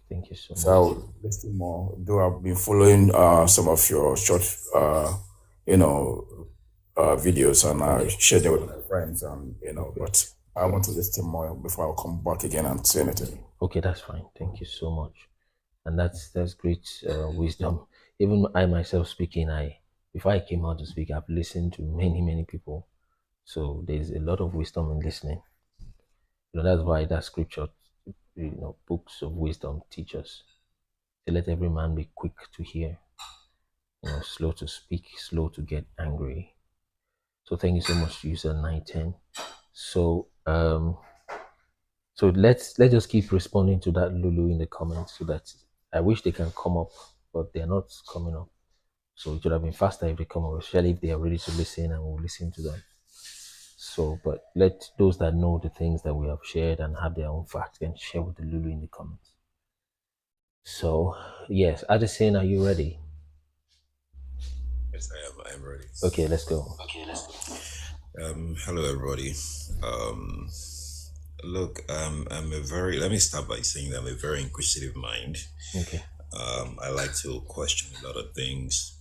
Thank you so much. So I'll listen more. Though I've been following some of your short, videos, and I share them with my friends, and but I want to listen more before I'll come back again and say anything. Okay, that's fine. Thank you so much, and that's great wisdom. Even I myself speaking, before I came out to speak, I've listened to many people, so there's a lot of wisdom in listening. That's why that scripture, books of wisdom teach us to let every man be quick to hear, slow to speak, slow to get angry. So thank you so much, user 910. So let's just keep responding to that Lulu in the comments, so that I wish they can come up, but they're not coming up. So it would have been faster if they come up, especially if they are ready to listen, and we'll listen to them. So, but let those that know the things that we have shared and have their own facts and share with the Lulu in the comments. So, yes, Addison, are you ready? Yes, I am ready. Okay, let's go. Hello, everybody. Look, let me start by saying that I'm a very inquisitive mind. Okay. I like to question a lot of things.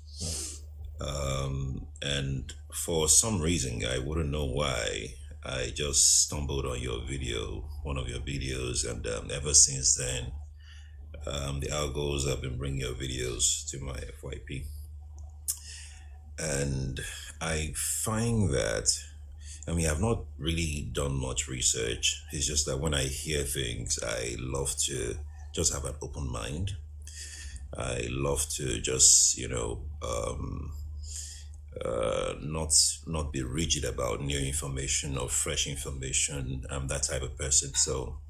And for some reason, I wouldn't know why, I just stumbled on one of your videos, and ever since then, the algos have been bringing your videos to my FYP. And I find that, I've not really done much research. It's just that when I hear things, I love to just have an open mind. I love to just, not be rigid about new information or fresh information. I'm that type of person. So,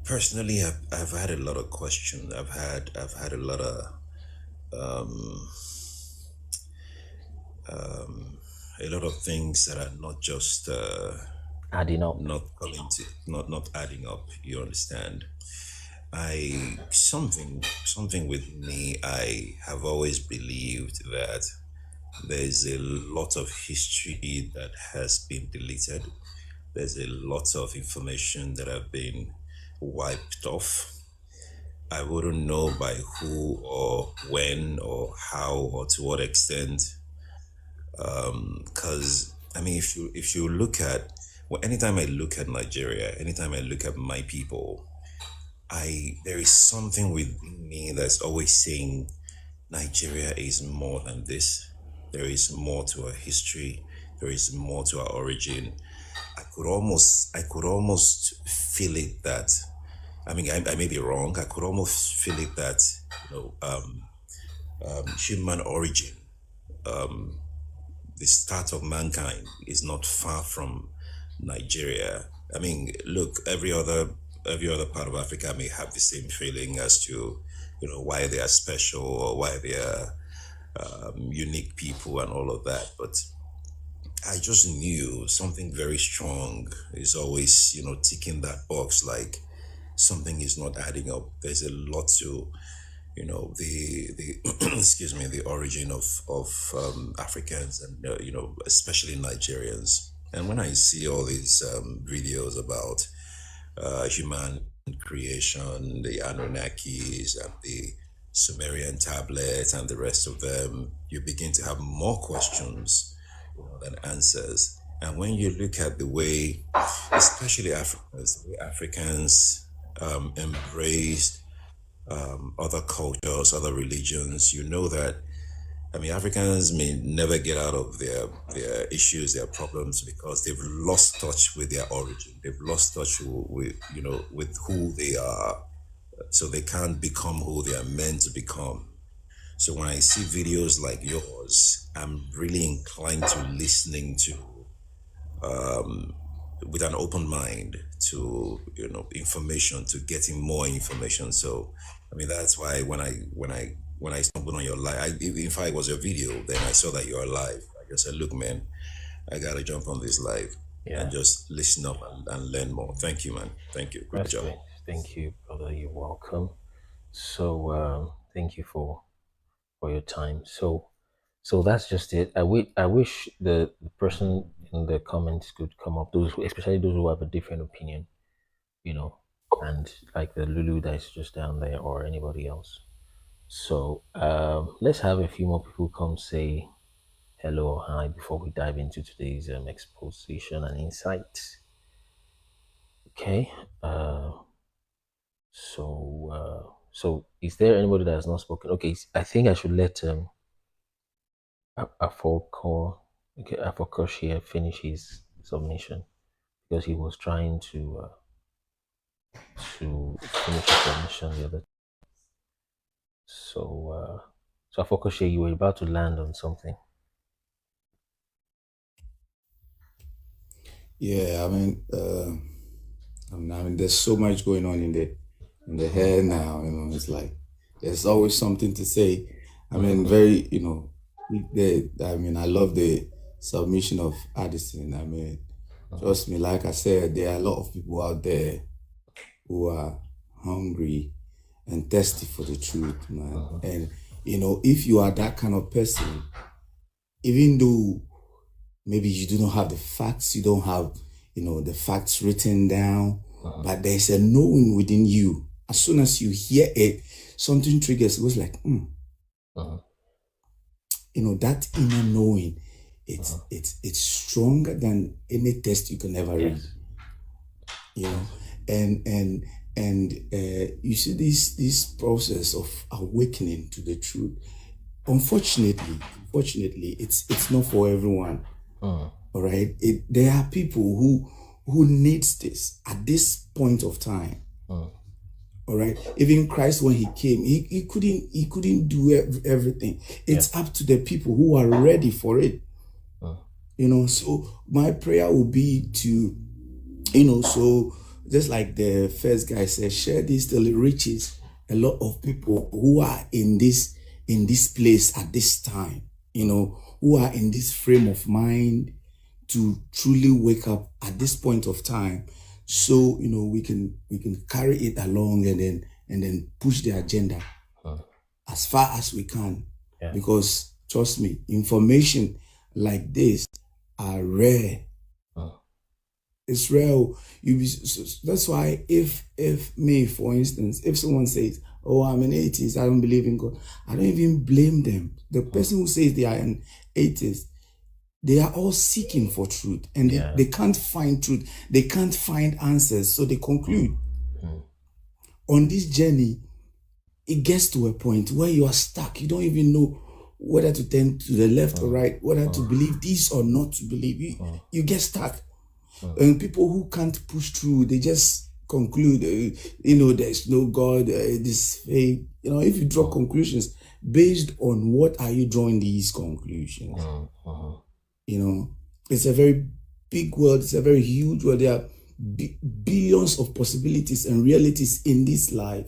personally, I've had a lot of questions. I've had a lot of things that are not just adding up, not adding up. You understand? Something with me, I have always believed that there's a lot of history that has been deleted. There's a lot of information that have been wiped off. I wouldn't know by who or when or how or to what extent. Because if you look at, anytime I look at Nigeria, anytime I look at my people, there is something within me that's always saying Nigeria is more than this. There is more to our history. There is more to our origin. I could almost feel it that, I may be wrong. I could almost feel it that, human origin, the start of mankind is not far from Nigeria. Look, every other part of Africa may have the same feeling as to, why they are special or why they are unique people and all of that. But I just knew something very strong is always, ticking that box, like something is not adding up. There's a lot to, the excuse me, the origin of Africans and, especially Nigerians. And when I see all these videos about human creation, the Anunnakis and the Sumerian tablets and the rest of them, you begin to have more questions than answers. And when you look at the way, especially Africans, the way Africans embrace other cultures, other religions, you know that, I mean, Africans may never get out of their issues, their problems, because they've lost touch with their origin. They've lost touch with with who they are. So they can't become who they are meant to become. So when I see videos like yours, I'm really inclined to listening to with an open mind to information, to getting more information. So I mean, that's why when I stumbled on your live, in fact it was your video, then I saw that you're live. I just said, look man, I gotta jump on this live and just listen up and learn more. Thank you, man. Thank you. Good job. Great. Thank you, brother. You're welcome. So thank you for your time. So that's just it. I wish the person in the comments could come up, especially those who have a different opinion, and like the Lulu that is just down there or anybody else. So let's have a few more people come say hello or hi before we dive into today's exposition and insights. Okay. So is there anybody that has not spoken? Okay, I think I should let Afokoshia finish his submission because he was trying to finish his submission the other. So Afokoshia, you were about to land on something. Yeah, I mean, there's so much going on in the hair now. It's like there's always something to say. I mean, I love the submission of Addison. I mean, trust me, like I said, there are a lot of people out there who are hungry and thirsty for the truth, man. And if you are that kind of person, even though maybe you do not have the facts, you don't have, the facts written down, but there's a knowing within you. As soon as you hear it, something triggers. It was like, that inner knowing, it's stronger than any test you can ever read. And you see this process of awakening to the truth. Unfortunately, it's not for everyone. All right. There are people who needs this at this point of time. All right. Even Christ, when he came, he couldn't do everything. It's up to the people who are ready for it. So my prayer will be to, so just like the first guy said, share this till it reaches a lot of people who are in this place at this time, who are in this frame of mind to truly wake up at this point of time. So, we can carry it along and then push the agenda as far as we can. Yeah. Because trust me, information like this are rare. It's rare. That's why if me, for instance, if someone says, oh, I'm an atheist, I don't believe in God, I don't even blame them. The person who says they are an atheist, they are all seeking for truth, and they can't find truth. They can't find answers, so they conclude. On this journey, it gets to a point where you are stuck. You don't even know whether to turn to the left or right, whether to believe this or not to believe. You get stuck. And people who can't push through, they just conclude, there's no God, this faith. If you draw conclusions, based on what are you drawing these conclusions? It's a very big world. It's a very huge world. There are billions of possibilities and realities in this life.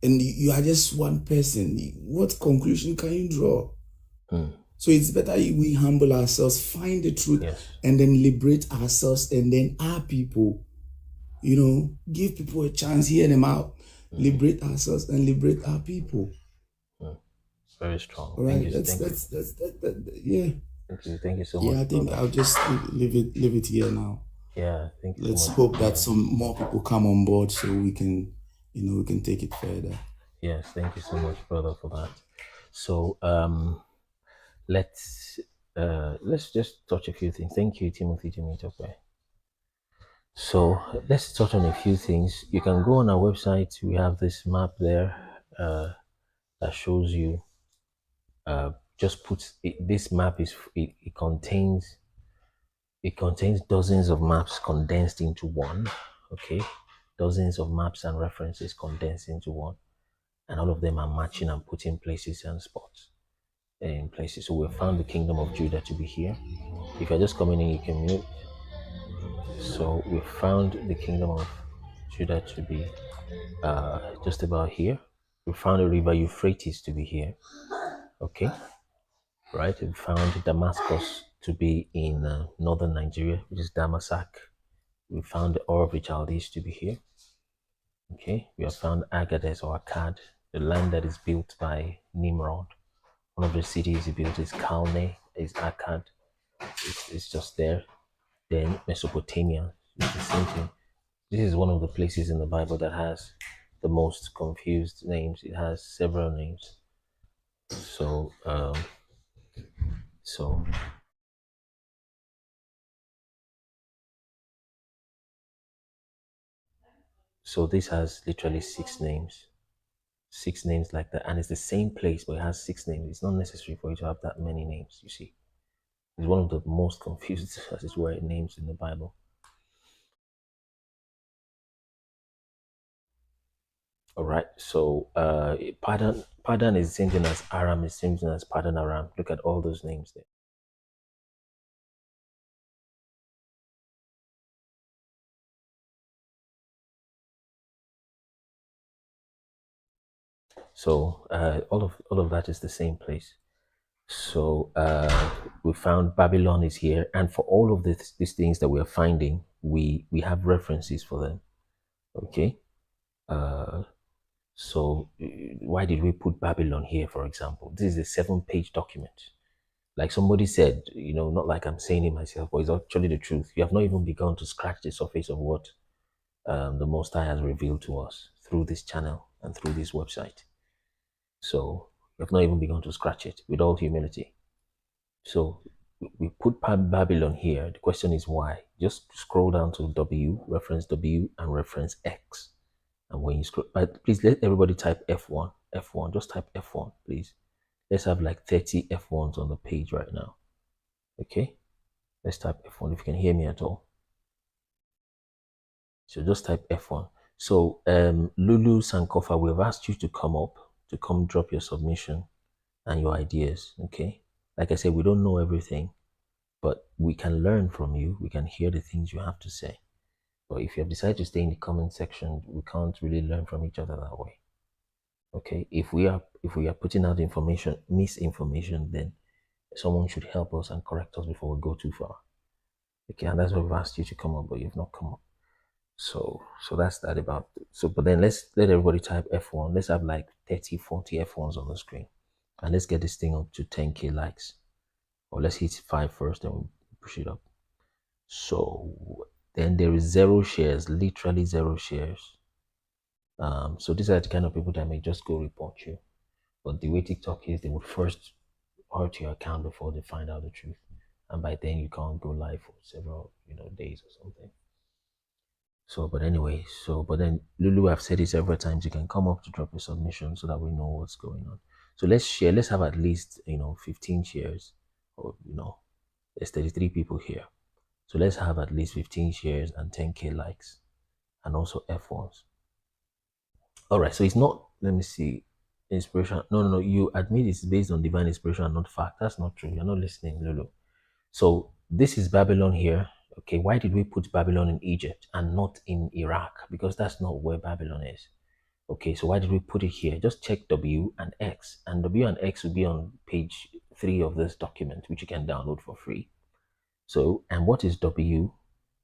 And you are just one person. What conclusion can you draw? So it's better we humble ourselves, find the truth, and then liberate ourselves, and then our people, give people a chance, hear them out, liberate ourselves and liberate our people. Very strong. All right, Thank you so much. Yeah, I think I'll just leave it here now. Yeah, thank you. Let's hope that some more people come on board so we can, we can take it further. Yes, thank you so much, brother, for that. So let's just touch a few things. Thank you, Timothy Timothy. So let's touch on a few things. You can go on our website. We have this map there that shows you. Just put it, this map is it contains dozens of maps condensed into one. Okay, dozens of maps and references condensed into one, and all of them are matching and putting places and spots in places. So we found the kingdom of Judah to be here. If you're just coming in, you can mute. So we found the kingdom of Judah to be just about here. We found the river Euphrates to be here. Okay, right? We found Damascus to be in northern Nigeria, which is Damasak. We found the Ur of the Chaldees to be here. Okay, we have found Agades or Akkad, the land that is built by Nimrod. One of the cities he built is Calne, is Akkad. It's just there. Then Mesopotamia is the same thing. This is one of the places in the Bible that has the most confused names. It has several names. So, so this has literally 6 names. 6 names like that, and it's the same place, but it has 6 names. It's not necessary for you to have that many names. You see, it's one of the most confused, as it were, names in the Bible. All right, so Padan is the same thing as Aram, is the same thing as Padan Aram. Look at all those names there. So all of that is the same place. So we found Babylon is here, and for all of these things that we are finding, we have references for them. Okay. So why did we put Babylon here, for example? This is a 7-page document. Like somebody said, not like I'm saying it myself, but it's actually the truth. You have not even begun to scratch the surface of what the Most High has revealed to us through this channel and through this website. So you have not even begun to scratch it, with all humility. So we put Babylon here. The question is why? Just scroll down to W, reference W, and reference X. And when you scroll, please let everybody type F1, F1, just type F1, please. Let's have like 30 F1s on the page right now. Okay, let's type F1 if you can hear me at all. So just type F1. So Lulu Sankofa, we've asked you to come drop your submission and your ideas. Okay, like I said, we don't know everything, but we can learn from you. We can hear the things you have to say. But if you have decided to stay in the comment section, we can't really learn from each other that way. Okay, if we are putting out misinformation, then someone should help us and correct us before we go too far. Okay, and that's why we've asked you to come up, but you've not come up. So that's that about it. So but then let's let everybody type F1. Let's have like 30, 40 F1s on the screen. And let's get this thing up to 10k likes. Or let's hit 5 first, then we'll push it up. So then there is 0 shares, literally 0 shares. So these are the kind of people that may just go report you. But the way TikTok is, they would first hurt your account before they find out the truth. And by then you can't go live for several, days or something. So, but anyway, but then Lulu, I've said it several times, you can come up to drop a submission so that we know what's going on. So let's share, let's have at least, 15 shares, or, there's 33 people here. So let's have at least 15 shares and 10k likes, and also F1s. All right, so it's not, let me see, inspiration. No, you admit it's based on divine inspiration and not fact. That's not true. You're not listening, Lulu. So this is Babylon here. Okay, why did we put Babylon in Egypt and not in Iraq? Because that's not where Babylon is. Okay, so why did we put it here? Just check W and X, and W and X will be on page 3 of this document, which you can download for free. So, and what is W?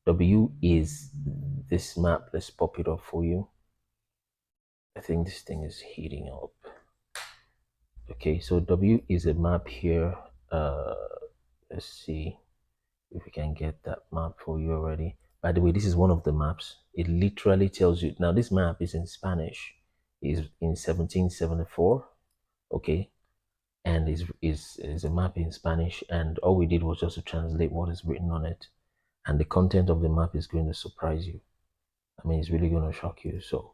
W is this map. Let's pop it up for you. I think this thing is heating up. Okay, so W is a map here. Let's see if we can get that map for you already. By the way, this is one of the maps. It literally tells you. Now, this map is in Spanish. is in 1774. Okay, and is a map in Spanish, and all we did was just to translate what is written on it, and the content of the map is going to surprise you. I mean, it's really going to shock you. So,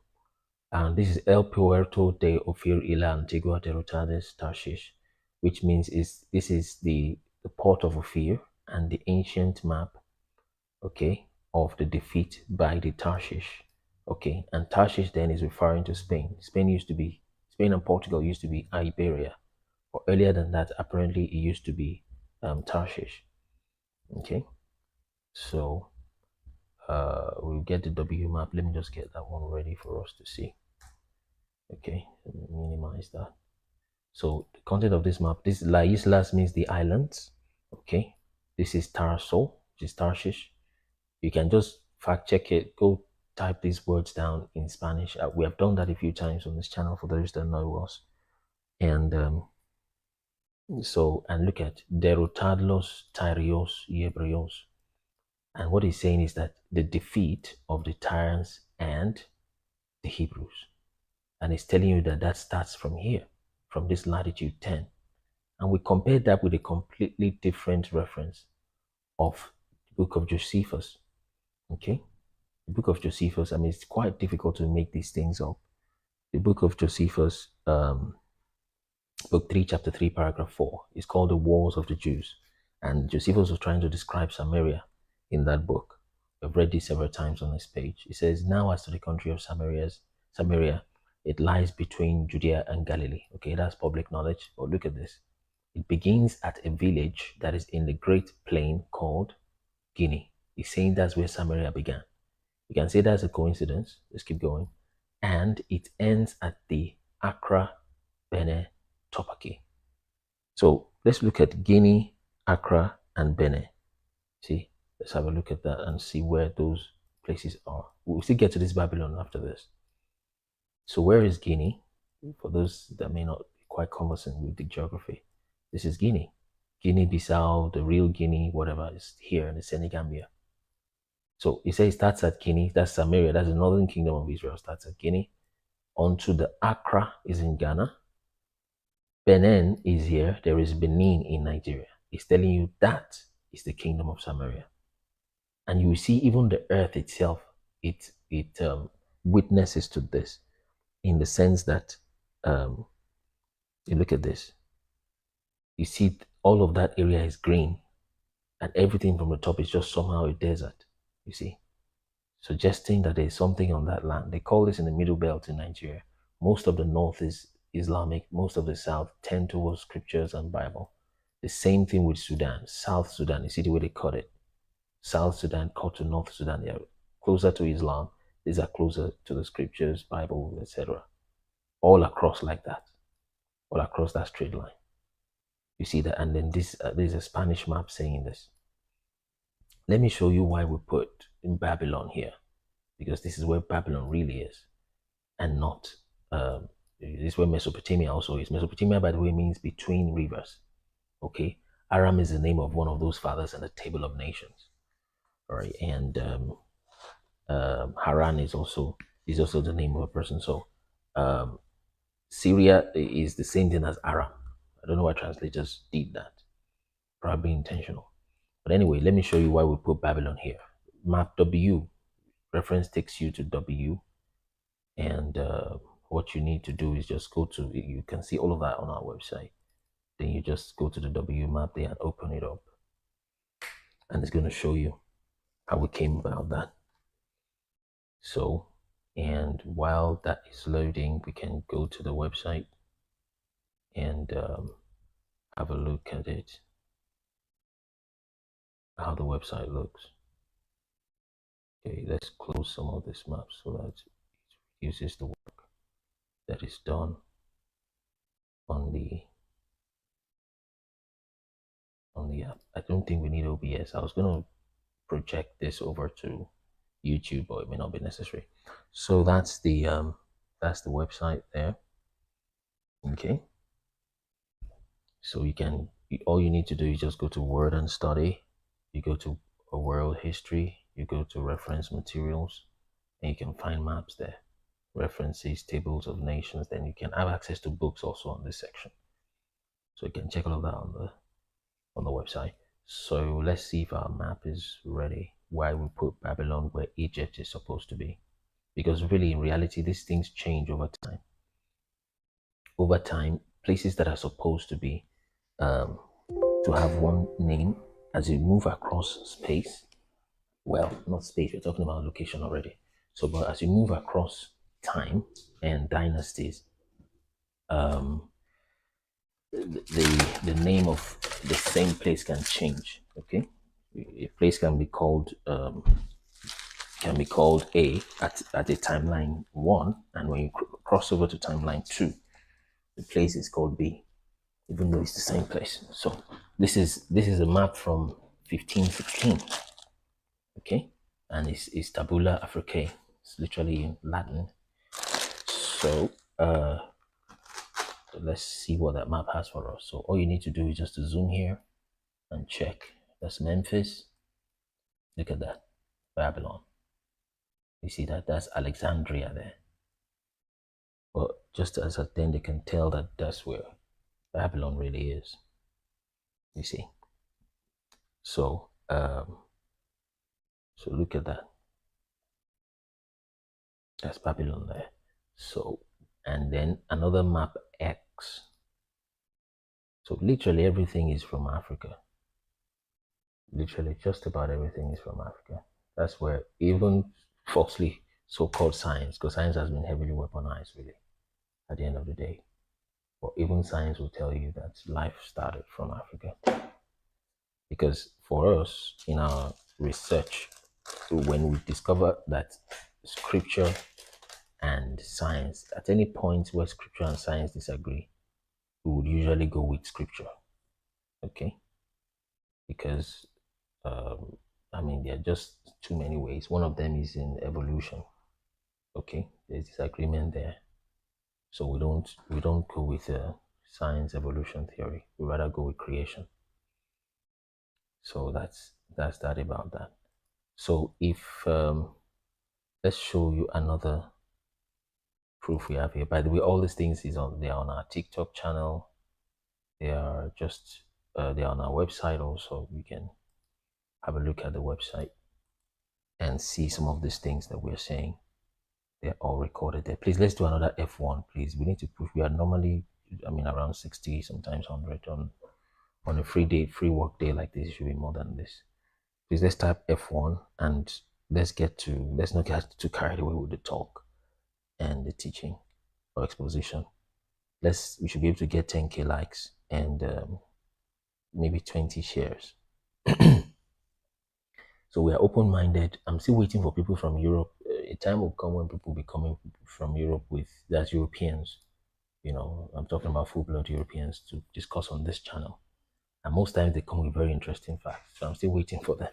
and this is El Puerto de Ophir y la Antigua Derrotadas Tarshish, which means this is the port of Ophir and the ancient map, okay, of the defeat by the Tarshish, okay, and Tarshish then is referring to Spain. Spain and Portugal used to be Iberia, or earlier than that, apparently it used to be Tarshish, okay. So we'll get the W map. Let me just get that one ready for us to see. Okay, minimize that. So the content of this map, this La Islas means the islands. Okay, this is Tarso, which is Tarshish. You can just fact check it. Go type these words down in Spanish. We have done that a few times on this channel for those that know us. And and look at derrotadlos Tyrios Hebreos. And what he's saying is that the defeat of the Tyrians and the Hebrews. And he's telling you that that starts from here, from this latitude 10. And we compare that with a completely different reference of the book of Josephus. Okay? The book of Josephus, I mean, it's quite difficult to make these things up. The book of Josephus, book 3, chapter 3, paragraph 4, is called The Wars of the Jews. And Josephus was trying to describe Samaria in that book. I've read this several times on this page. It says, now as to the country of Samaria, it lies between Judea and Galilee. Okay, that's public knowledge. But look at this. It begins at a village that is in the great plain called Guinea. He's saying that's where Samaria began. You can say that's a coincidence. Let's keep going. And it ends at the Accra Bene Topaki. So let's look at Guinea, Accra, and Bene. See, let's have a look at that and see where those places are. We'll still get to this Babylon after this. So where is Guinea? For those that may not be quite conversant with the geography, this is Guinea. Guinea-Bissau, the real Guinea, whatever, is here in the Senegambia. So it says it starts at Guinea, that's Samaria, that's the northern kingdom of Israel, starts at Guinea. Onto the Accra is in Ghana. Benin is here, there is Benin in Nigeria. It's telling you that is the kingdom of Samaria. And you will see even the earth itself, it witnesses to this, in the sense that you look at this, you see all of that area is green, and everything from the top is just somehow a desert, you see, suggesting that there's something on that land. They call this in the middle belt in Nigeria. Most of the north is Islamic, most of the south tend towards scriptures and Bible. The same thing with Sudan, South Sudan. You see the way they cut it. South Sudan cut to North Sudan. They are closer to Islam. These are closer to the scriptures, Bible, etc. All across like that. All across that straight line. You see that? And then this there's a Spanish map saying this. Let me show you why we put in Babylon here. Because this is where Babylon really is. And not, this is where Mesopotamia also is. Mesopotamia, by the way, means between rivers. Okay? Aram is the name of one of those fathers in the table of nations. All right? And Haran is also the name of a person. So Syria is the same thing as Aram. I don't know why translators did that. Probably intentional. But anyway, let me show you why we put Babylon here. Map W. Reference takes you to W. And what you need to do is just go to, you can see all of that on our website. Then you just go to the W map there and open it up. And it's going to show you how we came about that. So, and while that is loading, we can go to the website and have a look at it, how the website looks. Okay, let's close some of these maps so that it reduces the work that is done on the app. I don't think we need OBS. I was going to project this over to YouTube, but it may not be necessary. So that's the website there. Okay. So you can, all you need to do is just go to Word and Study. You go to a world history. You go to reference materials, and you can find maps there. references, tables of nations, then you can have access to books also on this section. So you can check all of that on the website. So let's see if our map is ready. Why we put Babylon where Egypt is supposed to be. Because really, in reality, these things change over time. Over time, places that are supposed to be to have one name, as you move across space, well, not space, we're talking about location already. So, but as you move across time and dynasties, the name of the same place can change. Okay, a place can be called A at a timeline 1, and when you cross over to timeline 2, the place is called B, even though it's the same place. So this is a map from 1516. Okay, and it's Tabula Africae. It's literally in Latin. So let's see what that map has for us. So all you need to do is just to zoom here and check. That's Memphis. Look at that, Babylon. You see that? That's Alexandria there. But just as a then they can tell that that's where Babylon really is. You see. So so look at that. That's Babylon there. So, and then another map X. So literally everything is from Africa. Literally just about everything is from Africa. That's where even falsely so-called science, because science has been heavily weaponized really at the end of the day. But even science will tell you that life started from Africa. Because for us, in our research, when we discover that scripture and science, at any point where scripture and science disagree, we would usually go with scripture. Okay? Because, I mean, there are just too many ways. One of them is in evolution. Okay? There's disagreement there. So we don't go with science evolution theory. We rather go with creation. So that's that about that. So if let's show you another proof we have here. By the way, all these things they are on our TikTok channel. They are just they're on our website also. You can have a look at the website and see some of these things that we're saying. They're all recorded there. Please, let's do another F1, please. We need to push. We are normally, I mean, around 60, sometimes 100 on a free work day like this. It should be more than this. Please, let's type F1 and let's not get too carried away with the talk and the teaching or exposition. We should be able to get 10K likes and maybe 20 shares. So we are open-minded. I'm still waiting for people from Europe. A time will come when people will be coming from Europe that's Europeans. You know, I'm talking about full-blood Europeans to discuss on this channel. And most times they come with very interesting facts. So I'm still waiting for them.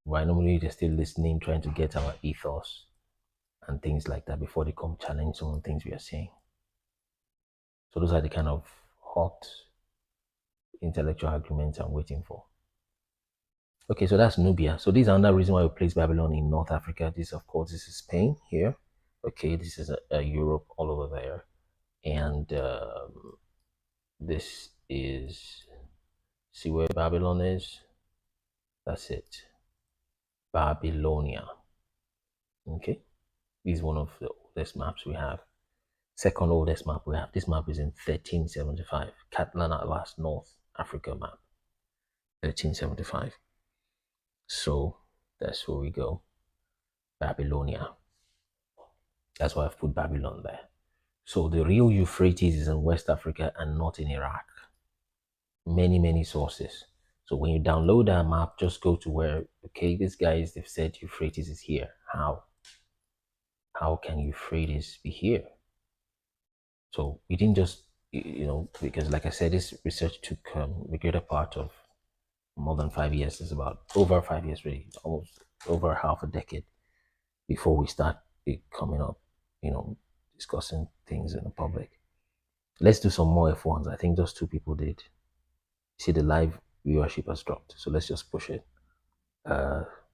Why normally they're still listening, trying to get our ethos and things like that before they come challenge some of the things we are saying. So those are the kind of hot intellectual arguments I'm waiting for. Okay, so that's Nubia. So this is another reason why we place Babylon in North Africa. This, of course, this is Spain here. Okay, this is Europe all over there. And this is, see where Babylon is? That's it. Babylonia. Okay, this is one of the oldest maps we have. Second oldest map we have. This map is in 1375. Catalan Atlas, North Africa map. 1375. So that's where we go. Babylonia. That's why I've put Babylon there. So the real Euphrates is in West Africa and not in Iraq. Many sources. So when you download that map, just go to where, okay, these guys, they've said Euphrates is here. How? How can Euphrates be here? So we didn't just, you know, because like I said, this research took the greater part of more than 5 years. It's about over 5 years, really, almost over half a decade before we start coming up, you know, discussing things in the public. Let's do some more F1s. I think just 2 people did. See, the live viewership has dropped. So let's just push it.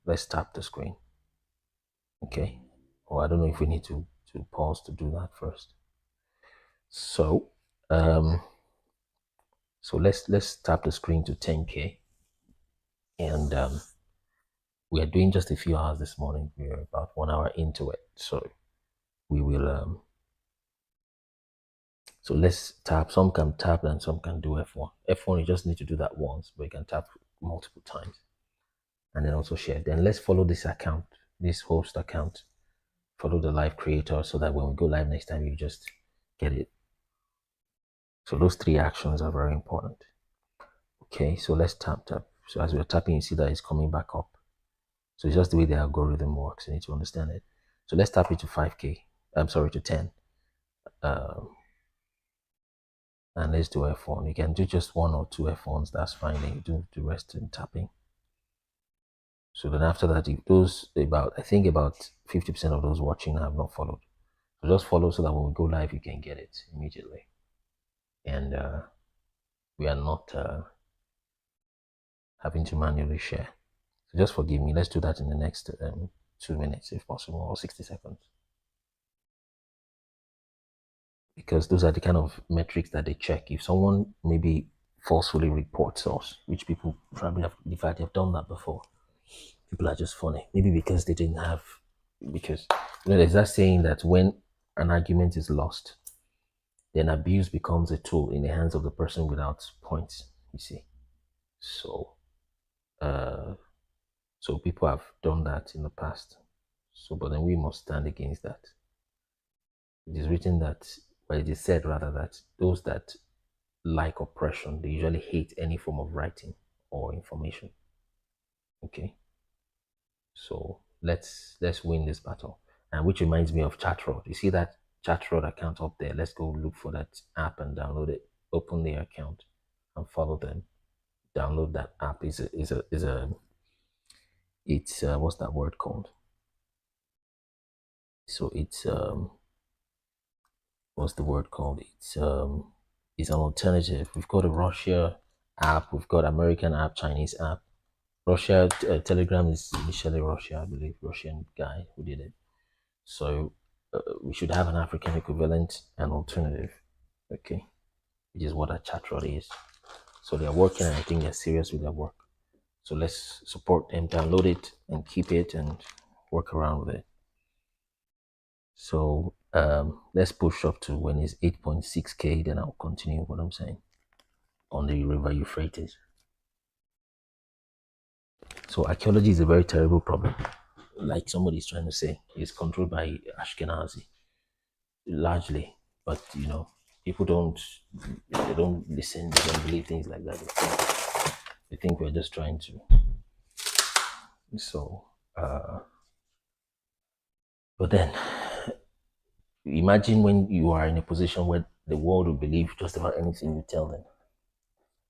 Let's tap the screen. Okay. Or I don't know if we need to to pause to do that first. So, so let's tap the screen to 10K, and we are doing just a few hours this morning. We are about 1 hour into it, so we will. So let's tap. Some can tap and some can do F1. F1, you just need to do that once, but you can tap multiple times, and then also share. Then let's follow this account, this host account. Follow the live creator so that when we go live next time, you just get it. So those 3 actions are very important. Okay, so let's tap. So as we're tapping, you see that it's coming back up. So it's just the way the algorithm works. You need to understand it. So let's tap it to 5K. I'm sorry, to 10. And let's do F1. You can do just 1 or 2 F1s. That's fine. Then you do the rest in tapping. So then after that, if those I think about 50% of those watching have not followed. So just follow so that when we go live, you can get it immediately. And we are not having to manually share. So just forgive me. Let's do that in the next 2 minutes if possible, or 60 seconds. Because those are the kind of metrics that they check. If someone maybe forcefully reports us, which people probably have, in fact, they've done that before. People are just funny. Maybe because they didn't have, because there's that saying that when an argument is lost, then abuse becomes a tool in the hands of the person without points, you see. So, so people have done that in the past. So, but then we must stand against that. It is written that, well, it is said rather that those that like oppression, they usually hate any form of writing or information. Okay. So let's win this battle. And which reminds me of Chatroad. You see that Chatroad account up there? Let's go look for that app and download it. Open their account and follow them. Download that app. It's what's that word called? So it's what's the word called? It's an alternative. We've got a Russia app, we've got American app, Chinese app. Russia Telegram is initially Russia, I believe, Russian guy who did it. So we should have an African equivalent and alternative, okay, which is what a Chatroad is. So they're working, and I think they're serious with their work. So let's support them, download it and keep it and work around with it. So let's push up to when it's 8.6K, then I'll continue what I'm saying on the river Euphrates. So archaeology is a very terrible problem. Like somebody's trying to say, it's controlled by Ashkenazi largely, but people don't listen, they don't believe things like that. They think we're just trying to. So but then imagine when you are in a position where the world will believe just about anything you tell them.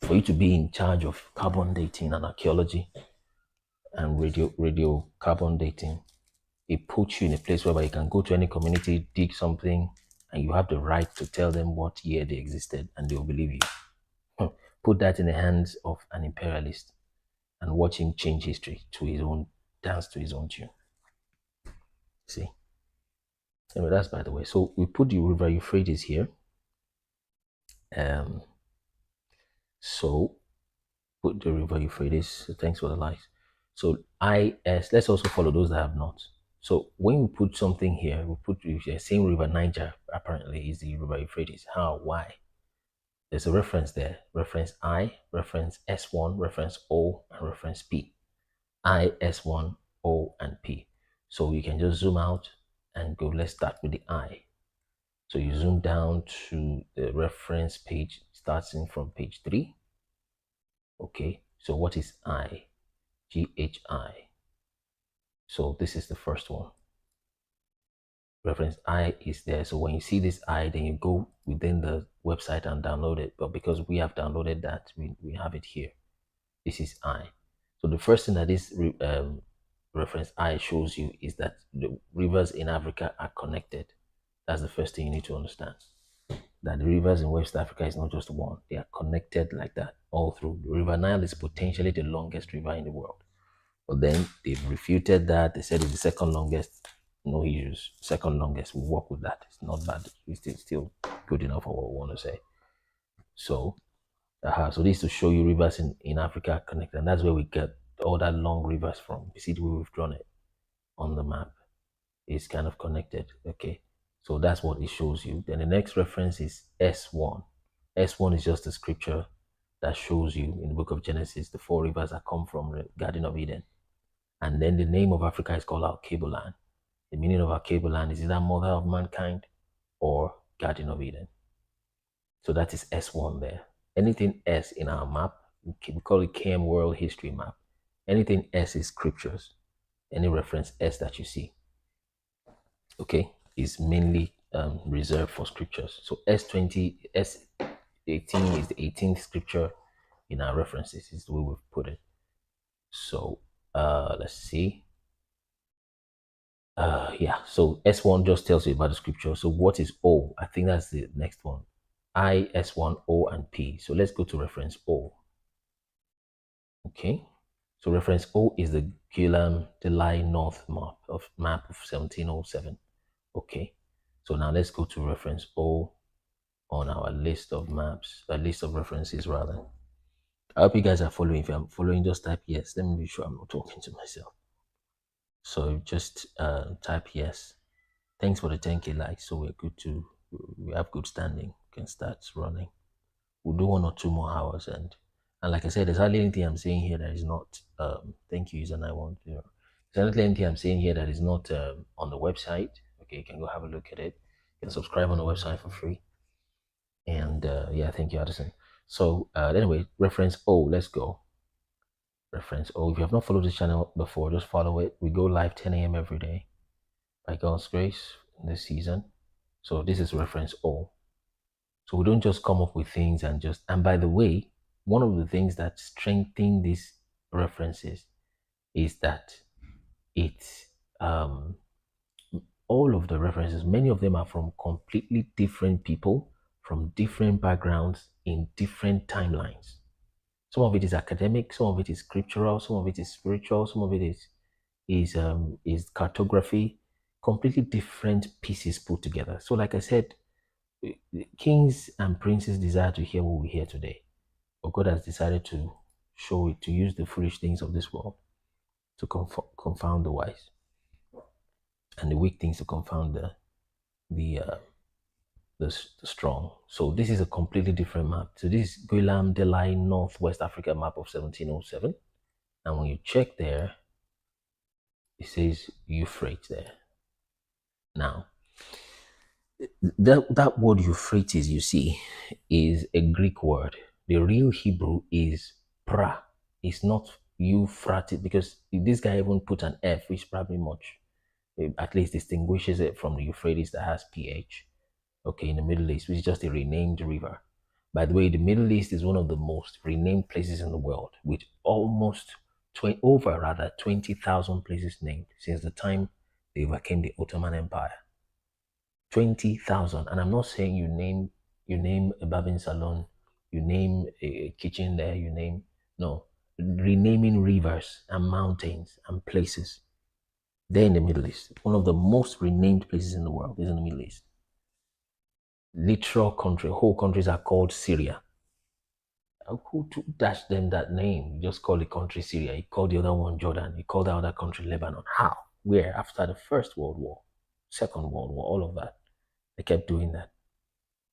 For you to be in charge of carbon dating and archaeology and radio carbon dating, it puts you in a place whereby you can go to any community, dig something, and you have the right to tell them what year they existed, and they will believe you. Put that in the hands of an imperialist and watch him change history to his own, dance to his own tune. See? Anyway, that's by the way. So we put the river Euphrates here. So put the river Euphrates. So thanks for the likes. So let's also follow those that have not. So when we put something here, we put the same river Niger, apparently is the river Euphrates. How? Why? There's a reference there. Reference I, reference S1, reference O, and reference P. I, S1, O, and P. So you can just zoom out and go. Let's start with the I. So you zoom down to the reference page, starting from page 3. Okay, so what is I? GHI. So this is the first one. Reference I is there. So when you see this I, then you go within the website and download it. But because we have downloaded that, we have it here. This is I. So the first thing that this reference I shows you is that the rivers in Africa are connected. That's the first thing you need to understand. That the rivers in West Africa is not just one. They are connected like that all through. The River Nile is potentially the longest river in the world. But then they've refuted that. They said it's the second longest No issues. Second longest, we'll work with that. It's not bad. It's still good enough for what we want to say. So, so this to show you rivers in Africa connected, and that's where we get all that long rivers from. You see the way we've drawn it on the map. It's kind of connected. Okay, so that's what it shows you. Then the next reference is S1. S1 is just a scripture that shows you in the book of Genesis the 4 rivers that come from the Garden of Eden. And then the name of Africa is called our Kaabo land. The meaning of our Kaabo land is either mother of mankind or Garden of Eden. So that is S1 there. Anything S in our map, we call it KM World History Map. Anything S is scriptures. Any reference S that you see, okay, is mainly reserved for scriptures. So S20, S18 is the 18th scripture in our references, is the way we've put it. So let's see. Yeah, so S1 just tells you about the scripture. So what is O? I think that's the next one. I, S1, O, and P. So let's go to reference O. Okay, so reference O is the Gulam Delhi North map of 1707. Okay, so now let's go to reference O on our list of maps, a list of references rather. I hope you guys are following. If I'm following, just type yes. Let me be sure I'm not talking to myself. So just type yes. Thanks for the 10K likes. So we have good standing. We can start running. We'll do 1 or 2 more hours, and like I said, there's hardly anything I'm saying here that is not thank you, user 91. There's hardly anything I'm saying here that is not on the website. Okay, you can go have a look at it. You can subscribe on the website for free. And yeah, thank you, Addison. So anyway, reference O, let's go. Reference O. If you have not followed this channel before, just follow it. We go live 10 a.m. every day by God's grace in this season. So this is reference O. So we don't just come up with things and by the way, one of the things that strengthen these references is that it's all of the references, many of them are from completely different people, from different backgrounds in different timelines. Some of it is academic, some of it is scriptural, some of it is spiritual, some of it is cartography, completely different pieces put together. So like I said, kings and princes desire to hear what we hear today, but God has decided to show it, to use the foolish things of this world to confound the wise, and the weak things to confound the strong. So this is a completely different map. So this is Gulam Delhi Northwest Africa map of 1707, and when you check there, it says Euphrates there. Now, that word Euphrates, you see, is a Greek word. The real Hebrew is pra. It's not Euphrates, because this guy even put an F, which probably much, at least distinguishes it from the Euphrates that has PH. Okay, in the Middle East, which is just a renamed river. By the way, the Middle East is one of the most renamed places in the world, with almost over 20,000 places named since the time they overcame the Ottoman Empire. 20,000, and I'm not saying you name a barbing salon, you name a kitchen there, no, renaming rivers and mountains and places. They're in the Middle East. One of the most renamed places in the world is in the Middle East. Literal country, whole countries are called Syria. Who dashed them that name? You just call the country Syria. You call the other one Jordan. You call the other country Lebanon. How? Where? After the First World War, Second World War, all of that. They kept doing that.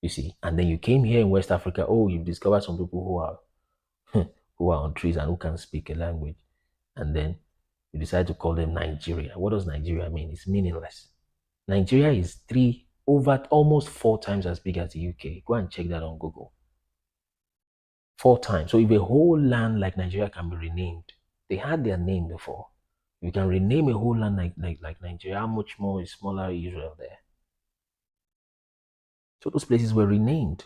You see, and then you came here in West Africa. Oh, you've discovered some people who are on trees and who can speak a language, and then you decide to call them Nigeria. What does Nigeria mean? It's meaningless. Nigeria is almost 4 times as big as the UK. Go and check that on Google. 4 times. So if a whole land like Nigeria can be renamed, they had their name before. You can rename a whole land like Nigeria. How much more is smaller Israel there? So those places were renamed.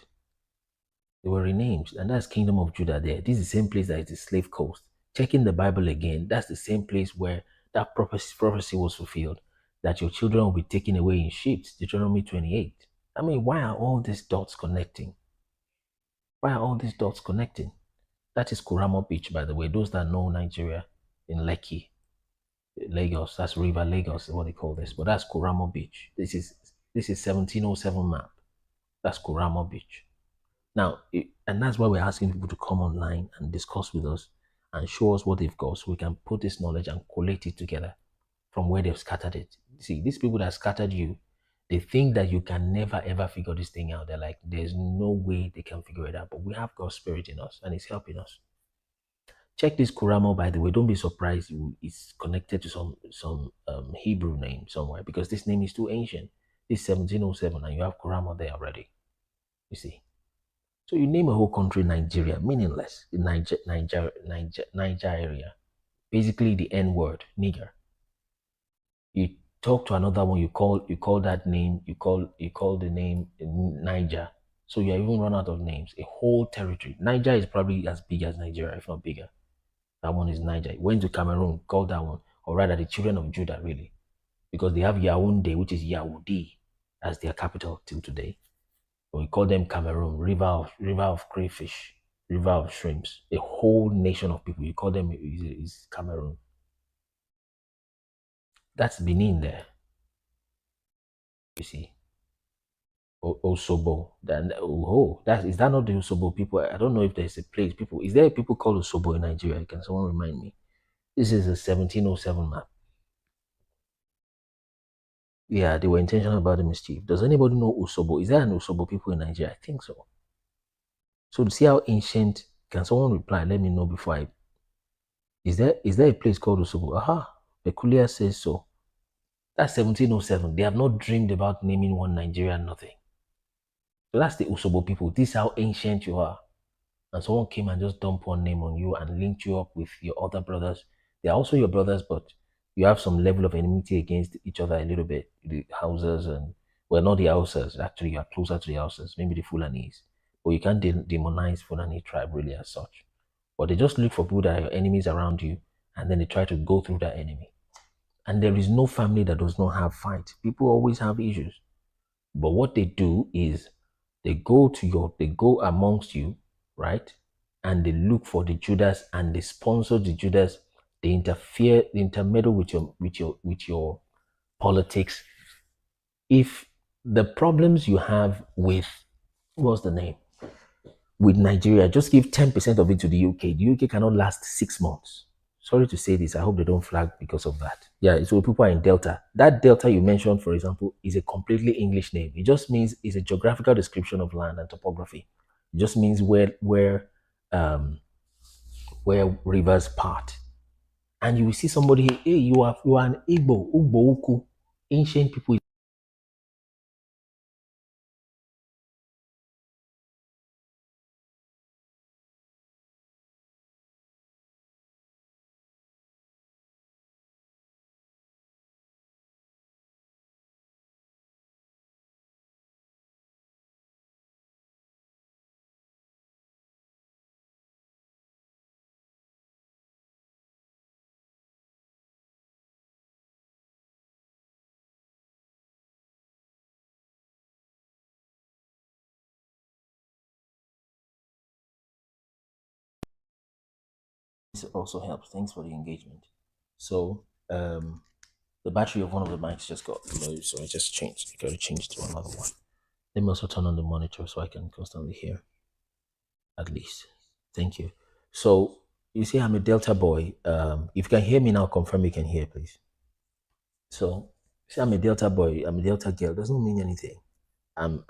They were renamed, and that's Kingdom of Judah there. This is the same place that is the slave coast. Checking the Bible again, that's the same place where that prophecy was fulfilled, that your children will be taken away in ships, Deuteronomy 28. I mean, why are all these dots connecting? Why are all these dots connecting? That is Kuramo Beach, by the way, those that know Nigeria, in Lekki. Lagos. That's River Lagos, what they call this. But that's Kuramo Beach. This is 1707 map. That's Kuramo Beach. Now, and that's why we're asking people to come online and discuss with us and show us what they've got so we can put this knowledge and collate it together from where they've scattered it. See, these people that scattered you, they think that you can never ever figure this thing out. They're like, there's no way they can figure it out. But we have God's spirit in us and it's helping us. Check this Kuramo, by the way. Don't be surprised it's connected to some Hebrew name somewhere because this name is too ancient. It's 1707 and you have Kuramo there already. You see. So you name a whole country Nigeria, meaningless. Nigeria. Basically the N word, nigger. You talk to another one, you call that name, you call the name Niger. So you even run out of names. A whole territory. Niger is probably as big as Nigeria, if not bigger. That one is Niger. Went to Cameroon, called that one, or rather the children of Judah, really. Because they have Yaoundé, which is Yaoudi, as their capital till today. We call them Cameroon, river of crayfish, river of shrimps. A whole nation of people. You call them is Cameroon. That's Benin there. You see. Osobo. Is that not the Osobo people? I don't know if there's a place. Is there people called Osobo in Nigeria? Can someone remind me? This is a 1707 map. Yeah, they were intentional about the mischief. Does anybody know Osobo? Is there an Osobo people in Nigeria? I think so. So to see how ancient, can someone reply? Let me know before I. Is there a place called Osobo? Aha, Peculiar says so. That's 1707. They have not dreamed about naming one Nigeria, nothing. So that's the Osobo people. This is how ancient you are. And someone came and just dumped one name on you and linked you up with your other brothers. They are also your brothers, but you have some level of enmity against each other a little bit. The Hausas and, well, not the Hausas. Actually, you are closer to the Hausas, maybe the Fulanese. But you can't demonize Fulani tribe really as such. But they just look for people that are your enemies around you, and then they try to go through that enemy. And there is no family that does not have fight. People always have issues. But what they do is they go amongst you, right? And they look for the Judas and they sponsor the Judas. They intermeddle with your politics. If the problems you have with, what's the name? With Nigeria, just give 10% of it to the UK. The UK cannot last 6 months. Sorry to say this. I hope they don't flag because of that. Yeah, so people are in Delta. That Delta you mentioned, for example, is a completely English name. It just means it's a geographical description of land and topography. It just means where rivers part. And you will see somebody, hey, you are an Igbo, Ugbo Uku, ancient people. This also helps. Thanks for the engagement. So the battery of one of the mics just got low, so I just changed. I got to change to another one. Let me also turn on the monitor so I can constantly hear. At least. Thank you. So you see, I'm a Delta boy. If you can hear me now, confirm you can hear, please. So see, I'm a Delta boy. I'm a Delta girl. Doesn't mean anything. I'm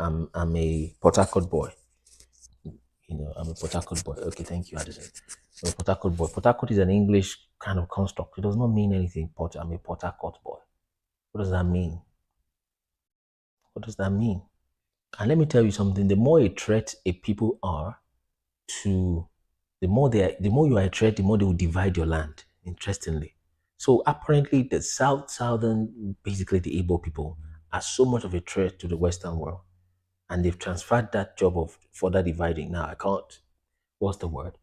a Port Harcourt boy. You know, I'm a Port Harcourt boy. Okay, thank you, Addison. I'm a Port Harcourt boy. Port Harcourt is an English kind of construct. It does not mean anything. I'm a Port Harcourt boy. What does that mean? What does that mean? And let me tell you something. The more a threat a people are to, the more you are a threat, the more they will divide your land. Interestingly, so apparently the southern, basically the Igbo people, are so much of a threat to the Western world, and they've transferred that job of further dividing. Now I can't. What's the word?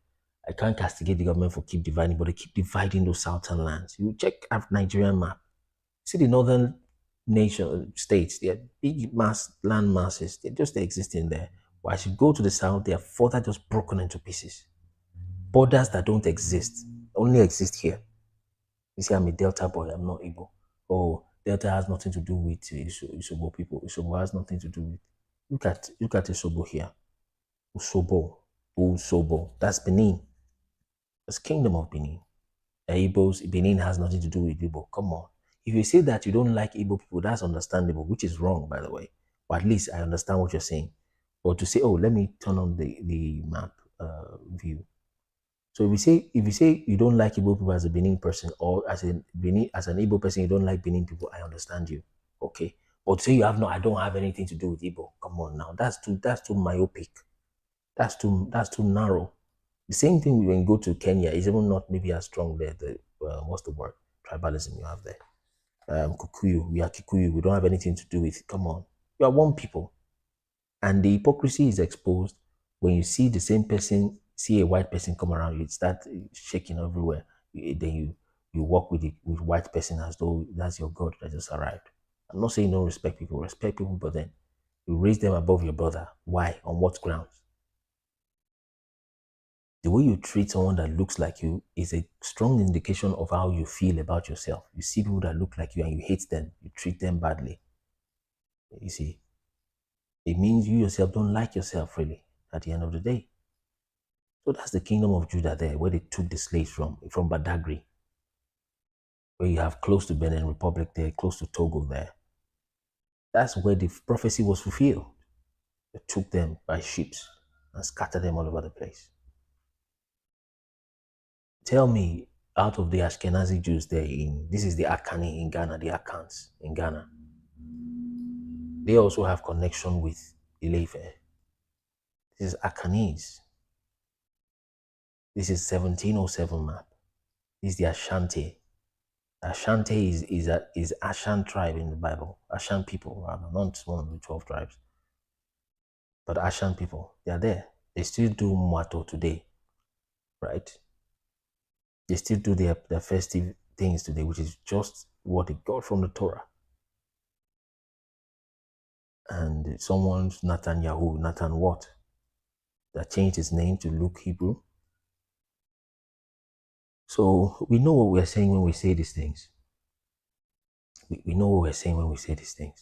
I can't castigate the government for keep dividing, but they keep dividing those southern lands. You check our Nigerian map. See the northern states, they are big land masses. They're just existing there. But as you go to the south, they are further just broken into pieces. Borders that don't exist, only exist here. You say I'm a Delta boy, I'm not Igbo. Oh, Delta has nothing to do with Isobo people. Isobo has nothing to do with. Look at Isobo here. Usobo. That's Benin. That's Kingdom of Benin. Igbos, Benin has nothing to do with Igbo. Come on. If you say that you don't like Igbo people, that's understandable, which is wrong, by the way. But at least I understand what you're saying. But to say, oh, let me turn on the map view. So if you say you don't like Igbo people as a Benin person, or as an Igbo person, you don't like Benin people, I understand you. Okay. But say I don't have anything to do with Igbo. Come on now. That's too myopic. That's too narrow. The same thing when you go to Kenya is even not maybe as strong there. What's the word? Tribalism you have there. Kikuyu, we are Kikuyu. We don't have anything to do with it. Come on. You are one people. And the hypocrisy is exposed when you see the same person, see a white person come around, you start shaking everywhere. Then you walk with white person as though that's your God that just arrived. I'm not saying don't respect people, but then you raise them above your brother. Why? On what grounds? The way you treat someone that looks like you is a strong indication of how you feel about yourself. You see people that look like you and you hate them, you treat them badly. You see, it means you yourself don't like yourself really at the end of the day. So that's the kingdom of Judah there, where they took the slaves from Badagry, where you have close to Benin Republic there, close to Togo there. That's where the prophecy was fulfilled. They took them by ships and scattered them all over the place. Tell me, out of the Ashkenazi Jews there, this is the Akani in Ghana, the Akans in Ghana. They also have connection with Ileife. This is Akanese. This is 1707 map. This is the Ashanti. Ashanti is Ashan tribe in the Bible. Ashan people, rather, not one of the 12 tribes. But Ashan people, they are there. They still do Mwato today, right? They still do their festive things today, which is just what they got from the Torah. And someone's Nathan what? That changed his name to Luke Hebrew. So we know what we're saying when we say these things. We know what we're saying when we say these things.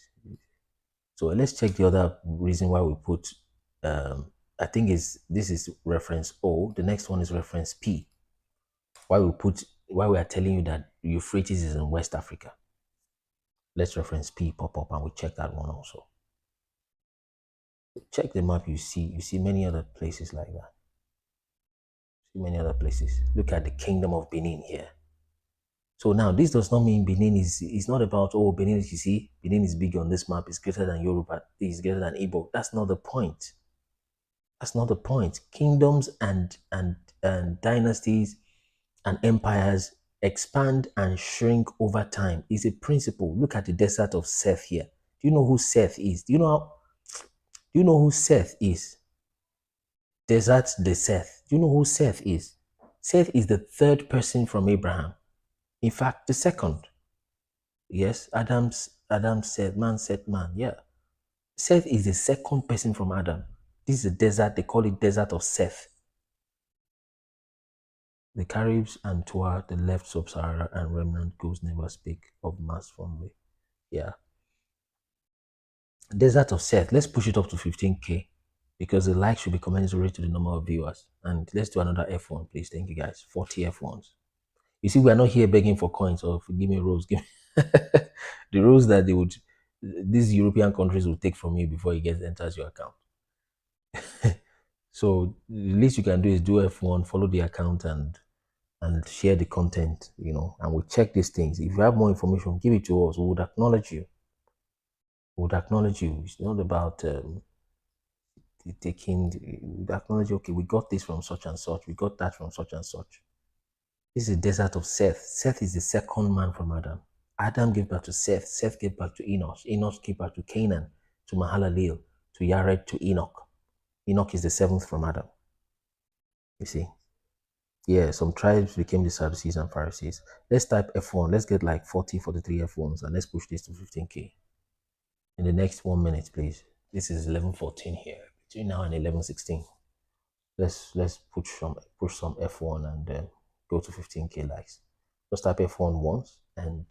So let's check the other reason why we put, I think this is reference O. The next one is reference P. Why we are telling you that Euphrates is in West Africa. Let's reference P pop up and we check that one also. Check the map, you see many other places like that. See many other places. Look at the kingdom of Benin here. So now this does not mean Benin is not about, oh, Benin, you see, Benin is big on this map, it's greater than Yoruba, it's greater than Igbo. That's not the point. That's not the point. Kingdoms and dynasties and empires expand and shrink over time. It's a principle. Look at the desert of Seth here. Do you know who Seth is? Do you know who Seth is? Desert de Seth. Do you know who Seth is? Seth is the third person from Abraham. In fact, the second. Yes, Adam said, man said man. Yeah. Seth is the second person from Adam. This is a desert. They call it desert of Seth. The Caribs and Toa, the left Sub-Saharan and remnant goes never speak of mass from me. Yeah. Desert of Seth. Let's push it up to 15K because the like should be commensurate to the number of viewers. And let's do another F1, please. Thank you guys. 40 F1s. You see, we are not here begging for coins or give me rolls. Give me the rolls that these European countries will take from you before it enters your account. So the least you can do is do F1, follow the account and share the content, and we check these things. If you have more information, give it to us. We would acknowledge you. We would acknowledge you. It's not about we would acknowledge, okay, we got this from such and such. We got that from such and such. This is the desert of Seth. Seth is the second man from Adam. Adam gave birth to Seth. Seth gave birth to Enosh. Enosh gave birth to Canaan, to Mahalalel, to Yared, to Enoch. Enoch is the seventh from Adam. You see? Yeah, some tribes became the Sadducees and Pharisees. Let's type F1. Let's get like 40, 43 F1s and let's push this to 15K. In the next 1 minute, please. This is 11:14 here. Between now and 11:16. Let's push some F1 and go to 15K likes. Just type F1 once and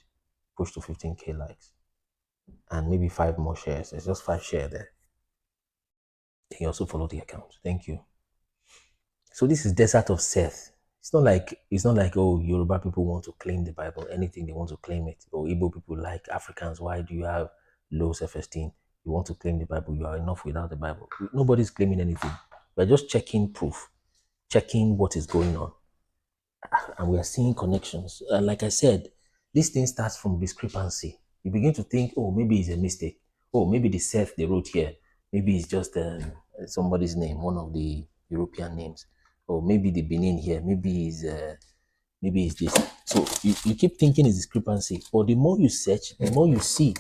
push to 15k likes and maybe 5 more shares. There's just 5 shares there. You can also follow the account. Thank you. So this is Desert of Seth. It's not like oh, Yoruba people want to claim the Bible, anything they want to claim it. Or Igbo people, like Africans, why do you have low self-esteem? You want to claim the Bible, you are enough without the Bible. Nobody's claiming anything. We're just checking proof, checking what is going on. And we are seeing connections. And like I said, this thing starts from discrepancy. You begin to think, oh, maybe it's a mistake. Oh, maybe the Seth they wrote here, maybe it's just somebody's name, one of the European names. Or maybe the Benin here, maybe it's this. So you keep thinking it's discrepancy. But the more you search, the more you see,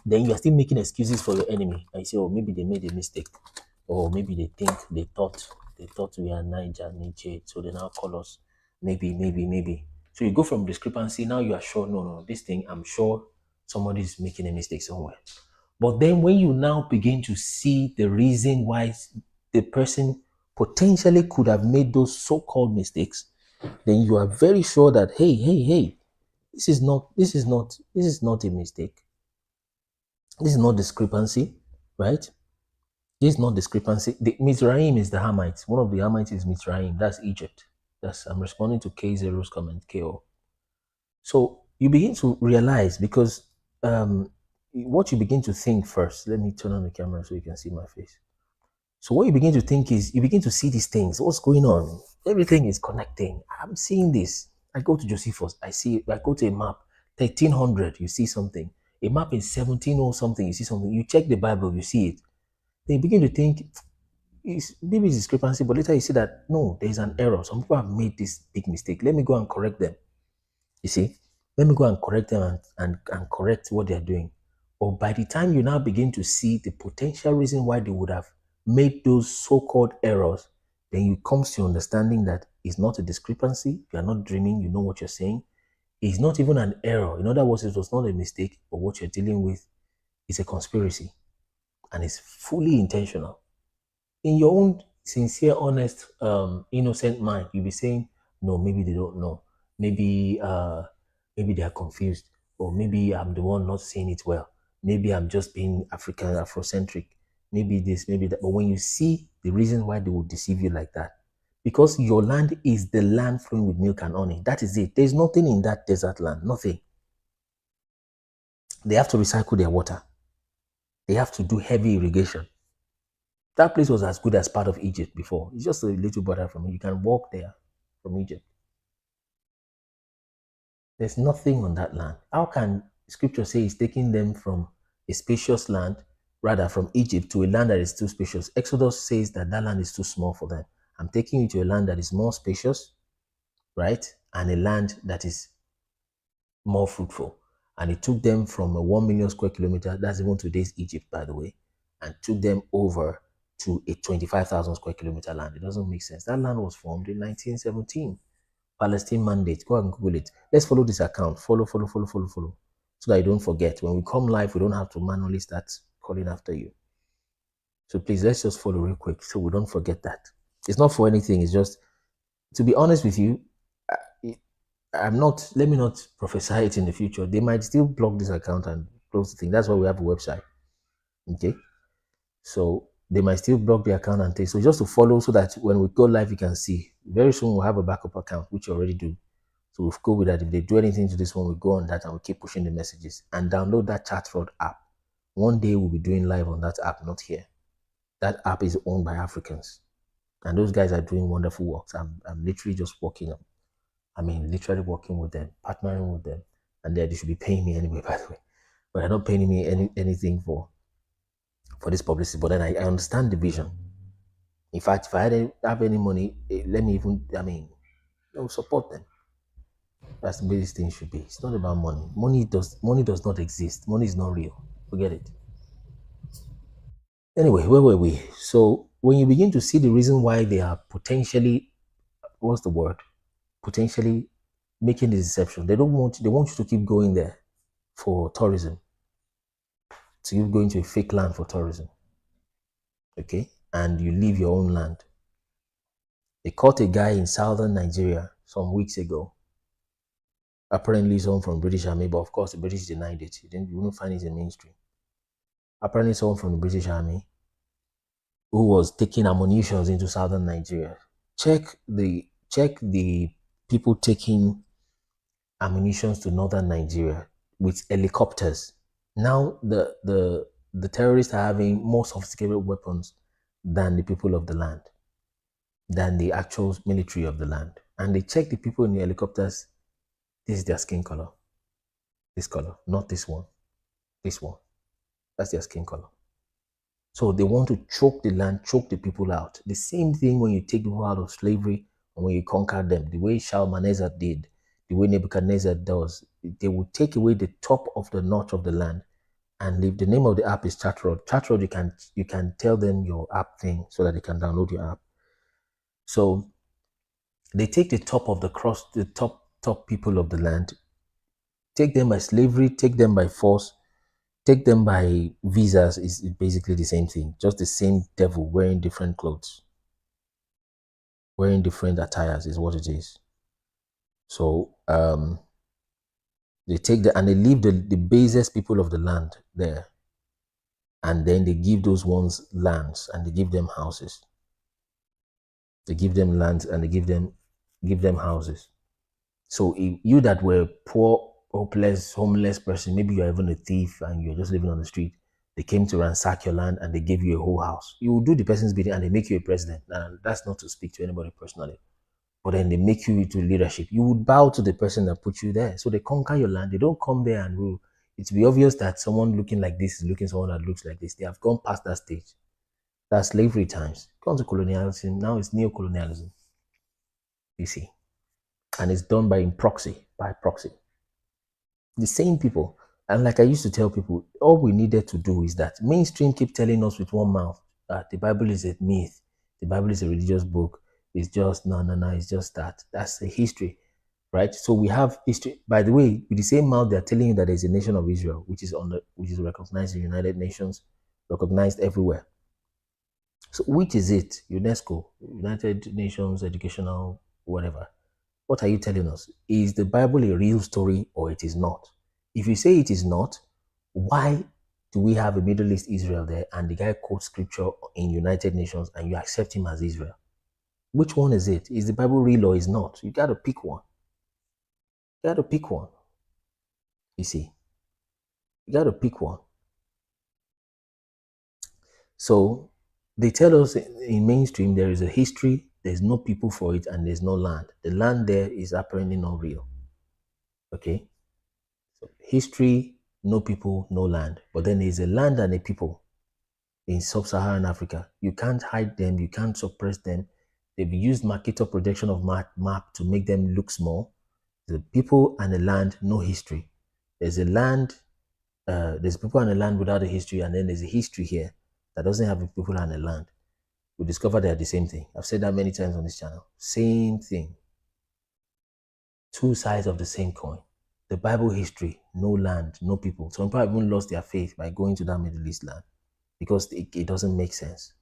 then you are still making excuses for your enemy. And you say, oh, maybe they made a mistake. Or maybe they thought we are Niger, so they now call us. Maybe. So you go from discrepancy, now you are sure, no, this thing, I'm sure somebody's making a mistake somewhere. But then when you now begin to see the reason why the person potentially could have made those so-called mistakes, then you are very sure that, hey, this is not a mistake. This is not discrepancy, right? This is not discrepancy. The Mizraim is the Hamites. One of the Hamites is Mizraim. That's Egypt. I'm responding to K0's comment, KO. So you begin to realize, because what you begin to think first, let me turn on the camera so you can see my face. So what you begin to think is, you begin to see these things. What's going on? Everything is connecting. I'm seeing this. I go to Josephus. I go to a map, 1300, you see something. A map in 17 or something, you see something. You check the Bible, you see it. Then you begin to think, maybe it's discrepancy, but later you see that, no, there's an error. Some people have made this big mistake. Let me go and correct them. You see? Let me go and correct them and correct what they're doing. Or by the time you now begin to see the potential reason why they would have made those so-called errors, then you come to understanding that it's not a discrepancy. You are not dreaming. You know what you're saying. It's not even an error. In other words, it was not a mistake, but what you're dealing with is a conspiracy. And it's fully intentional. In your own sincere, honest, innocent mind, you'll be saying, no, maybe they don't know. Maybe they are confused. Or maybe I'm the one not saying it well. Maybe I'm just being African, Afrocentric. Maybe this, maybe that. But when you see the reason why they would deceive you like that, because your land is the land flowing with milk and honey. That is it. There's nothing in that desert land. Nothing. They have to recycle their water. They have to do heavy irrigation. That place was as good as part of Egypt before. It's just a little border from it. You can walk there from Egypt. There's nothing on that land. How can scripture say it's taking them from a spacious land, rather from Egypt, to a land that is too spacious? Exodus says that land is too small for them. I'm taking you to a land that is more spacious, right? And a land that is more fruitful. And it took them from a 1 million square kilometer, that's even today's Egypt, by the way, and took them over to a 25,000 square kilometer land. It doesn't make sense. That land was formed in 1917. Palestine Mandate. Go and Google it. Let's follow this account. Follow. So that you don't forget. When we come live, we don't have to manually start calling after you. So please, let's just follow real quick so we don't forget that. It's not for anything. It's just, to be honest with you, let me not prophesy it in the future. They might still block this account and close the thing. That's why we have a website. Okay? So they might still block the account and take. So just to follow so that when we go live, you can see. Very soon we'll have a backup account, which you already do. So we'll go with that. If they do anything to this one, we go on that and we keep pushing the messages. And download that chat fraud app. One day we'll be doing live on that app, not here. That app is owned by Africans. And those guys are doing wonderful works. I'm literally just working literally working with them, partnering with them. And they should be paying me anyway, by the way. But they're not paying me anything for this publicity. But then I understand the vision. In fact, if I have any money, let me even, support them. That's the way this thing should be. It's not about money. Money does not exist. Money is not real. Forget it. Anyway, where were we? So when you begin to see the reason why they are potentially, potentially making the deception. They want you to keep going there for tourism. To keep going to a fake land for tourism. Okay? And you leave your own land. They caught a guy in southern Nigeria some weeks ago. Apparently someone from British Army, but of course the British denied it. You wouldn't find it in mainstream. Apparently someone from the British Army who was taking ammunition into southern Nigeria. Check the people taking ammunition to northern Nigeria with helicopters. Now the terrorists are having more sophisticated weapons than the people of the land, than the actual military of the land. And they check the people in the helicopters. This is their skin color. This color, not this one. This one. That's their skin color. So they want to choke the land, choke the people out. The same thing when you take people out of slavery and when you conquer them, the way Shalmaneser did, the way Nebuchadnezzar does, they will take away the top of the notch of the land and leave. The name of the app is Chatroad. Chatroad, you can tell them your app thing so that they can download your app. So they take the top of the top people of the land, take them by slavery, take them by force, take them by visas is basically the same thing. Just the same devil wearing different clothes. Wearing different attires is what it is. So they take and they leave the basest people of the land there. And then they give those ones lands and they give them houses. They give them lands and they give them houses. So if you that were poor, hopeless, homeless person, maybe you're even a thief and you're just living on the street, they came to ransack your land and they gave you a whole house. You will do the person's bidding and they make you a president. Now, that's not to speak to anybody personally. But then they make you into leadership. You would bow to the person that put you there. So they conquer your land. They don't come there and rule. It's be obvious that someone looking like this is looking someone that looks like this. They have gone past that stage. That's slavery times. Gone to colonialism. Now it's neo-colonialism. You see. And it's done by proxy. The same people. And like I used to tell people, all we needed to do is that mainstream keep telling us with one mouth that the Bible is a myth. The Bible is a religious book. It's just, no, it's just that. That's the history, right? So we have history. By the way, with the same mouth, they're telling you that there's a nation of Israel, which is recognized in the United Nations, recognized everywhere. So which is it? UNESCO, United Nations, educational, whatever. What are you telling us? Is the Bible a real story or it is not? If you say it is not, why do we have a Middle East Israel there and the guy quotes scripture in United Nations and you accept him as Israel? Which one is it? Is the Bible real or is not? You got to pick one. You see, you got to pick one. So they tell us in mainstream there is a history, there's no people for it, and there's no land. The land there is apparently not real. Okay? So history, no people, no land. But then there's a land and a people in sub-Saharan Africa. You can't hide them, you can't suppress them. They've used marketer projection of map to make them look small. The people and the land, no history. There's a land, there's people and a land without a history, and then there's a history here that doesn't have people and a land. We discover they are the same thing. I've said that many times on this channel. Same thing. Two sides of the same coin. The Bible history, no land, no people. Some people have even lost their faith by going to that Middle East land because it doesn't make sense.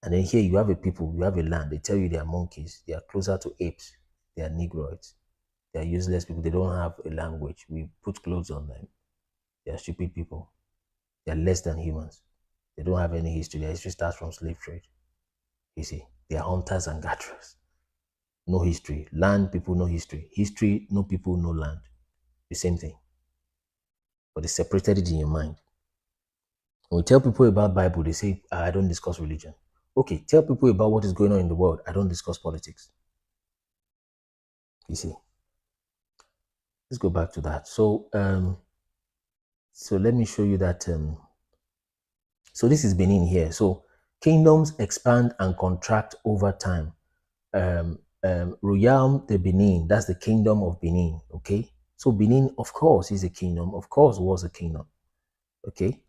And then here you have a people, you have a land. They tell you they are monkeys. They are closer to apes. They are negroids. They are useless people. They don't have a language. We put clothes on them. They are stupid people. They are less than humans. They don't have any history. Their history starts from slave trade. You see, they are hunters and gatherers. No history. Land, people, no history. History, no people, no land. The same thing. But they separated it in your mind. When we tell people about Bible, they say, I don't discuss religion. Okay, tell people about what is going on in the world. I don't discuss politics. You see. Let's go back to that. So, so let me show you that. So this is Benin here. So kingdoms expand and contract over time. Royaume de Benin, that's the kingdom of Benin. Okay. So Benin, of course, is a kingdom. Of course, was a kingdom. Okay.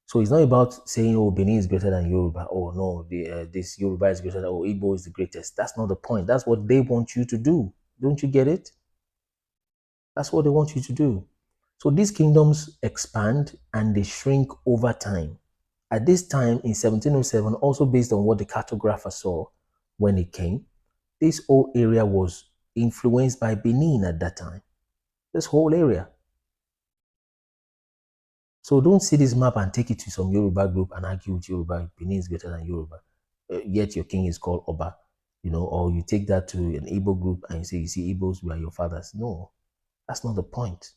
So it's not about saying, oh, Benin is greater than Yoruba. Oh, no, this Yoruba is greater than, oh, Igbo is the greatest. That's not the point. That's what they want you to do. Don't you get it? That's what they want you to do. So these kingdoms expand and they shrink over time. At this time in 1707, also based on what the cartographer saw when he came, this whole area was influenced by Benin at that time. This whole area. So don't see this map and take it to some Yoruba group and argue with Yoruba. Benin is greater than Yoruba. Yet your king is called Oba. Or you take that to an Igbo group and you say, you see, Igbos, we are your fathers. No, that's not the point.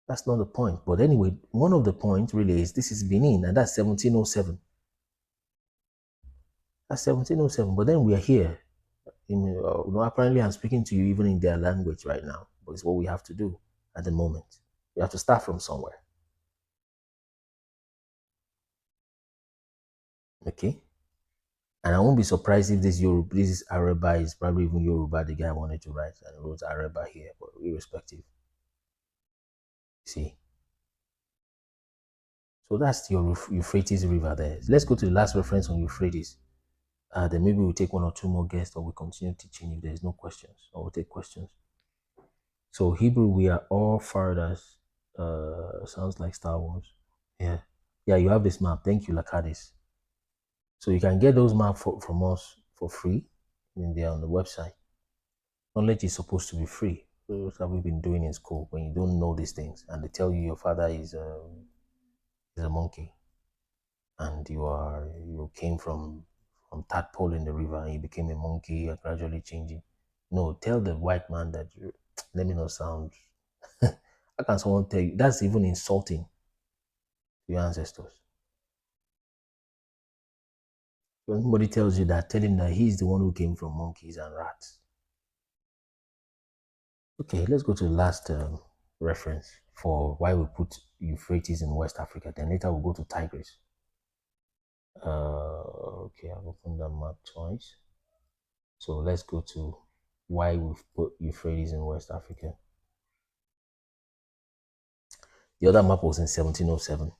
That's not the point. But anyway, one of the points really is this is Benin, and that's 1707. That's 1707. But then we are here. Apparently I'm speaking to you even in their language right now. But it's what we have to do at the moment. We have to start from somewhere. Okay? And I won't be surprised if this Araba is probably even Yoruba, the guy wanted to write, and wrote Araba here, but irrespective. See? So that's your Euphrates River there. Let's go to the last reference on Euphrates. Then maybe we'll take one or two more guests, or we'll continue teaching if there's no questions, or we'll take questions. So Hebrew, we are all fathers. Sounds like Star Wars. Yeah. Yeah, you have this map. Thank you, Lakadis. So you can get those maps from us for free. They're on the website. Knowledge is supposed to be free. So that's what we've been doing in school. When you don't know these things and they tell you your father is a monkey and you came from tadpole in the river and you became a monkey, you're gradually changing. No, tell the white man that let me not sound how can someone tell you? That's even insulting to your ancestors. When somebody tells you that, tell him that he's the one who came from monkeys and rats. Okay, let's go to the last reference for why we put Euphrates in West Africa. Then later we'll go to Tigris. Okay, I've opened that map twice. So let's go to why we've put Euphrates in West Africa. The other map was in 1707.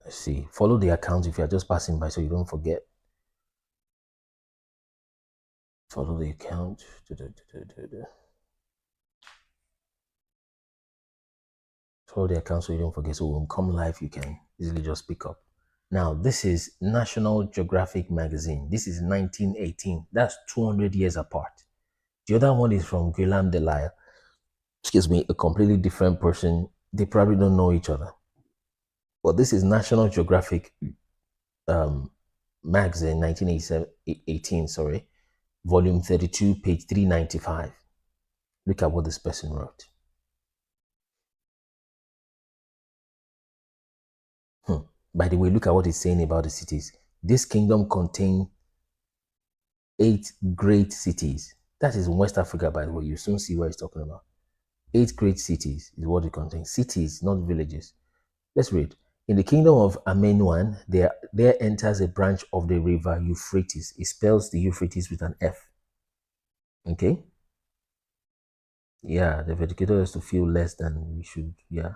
Let's see. Follow the account if you're just passing by so you don't forget. Follow the account. Follow the account so you don't forget. So when we come live, you can easily just pick up. Now, this is National Geographic Magazine. This is 1918. That's 200 years apart. The other one is from Guillaume Delisle. Excuse me, a completely different person. They probably don't know each other. But this is National Geographic Magazine, 1918, sorry. Volume 32, page 395. Look at what this person wrote. By the way, look at what it's saying about the cities. This kingdom contains 8 great cities. That is in West Africa, by the way. You soon see what he's talking about. 8 great cities is what it contains. Cities, not villages. Let's read. In the kingdom of Amenuan, there enters a branch of the river Euphrates. It spells the Euphrates with an F. Okay? Yeah, the educator has to feel less than we should. Yeah.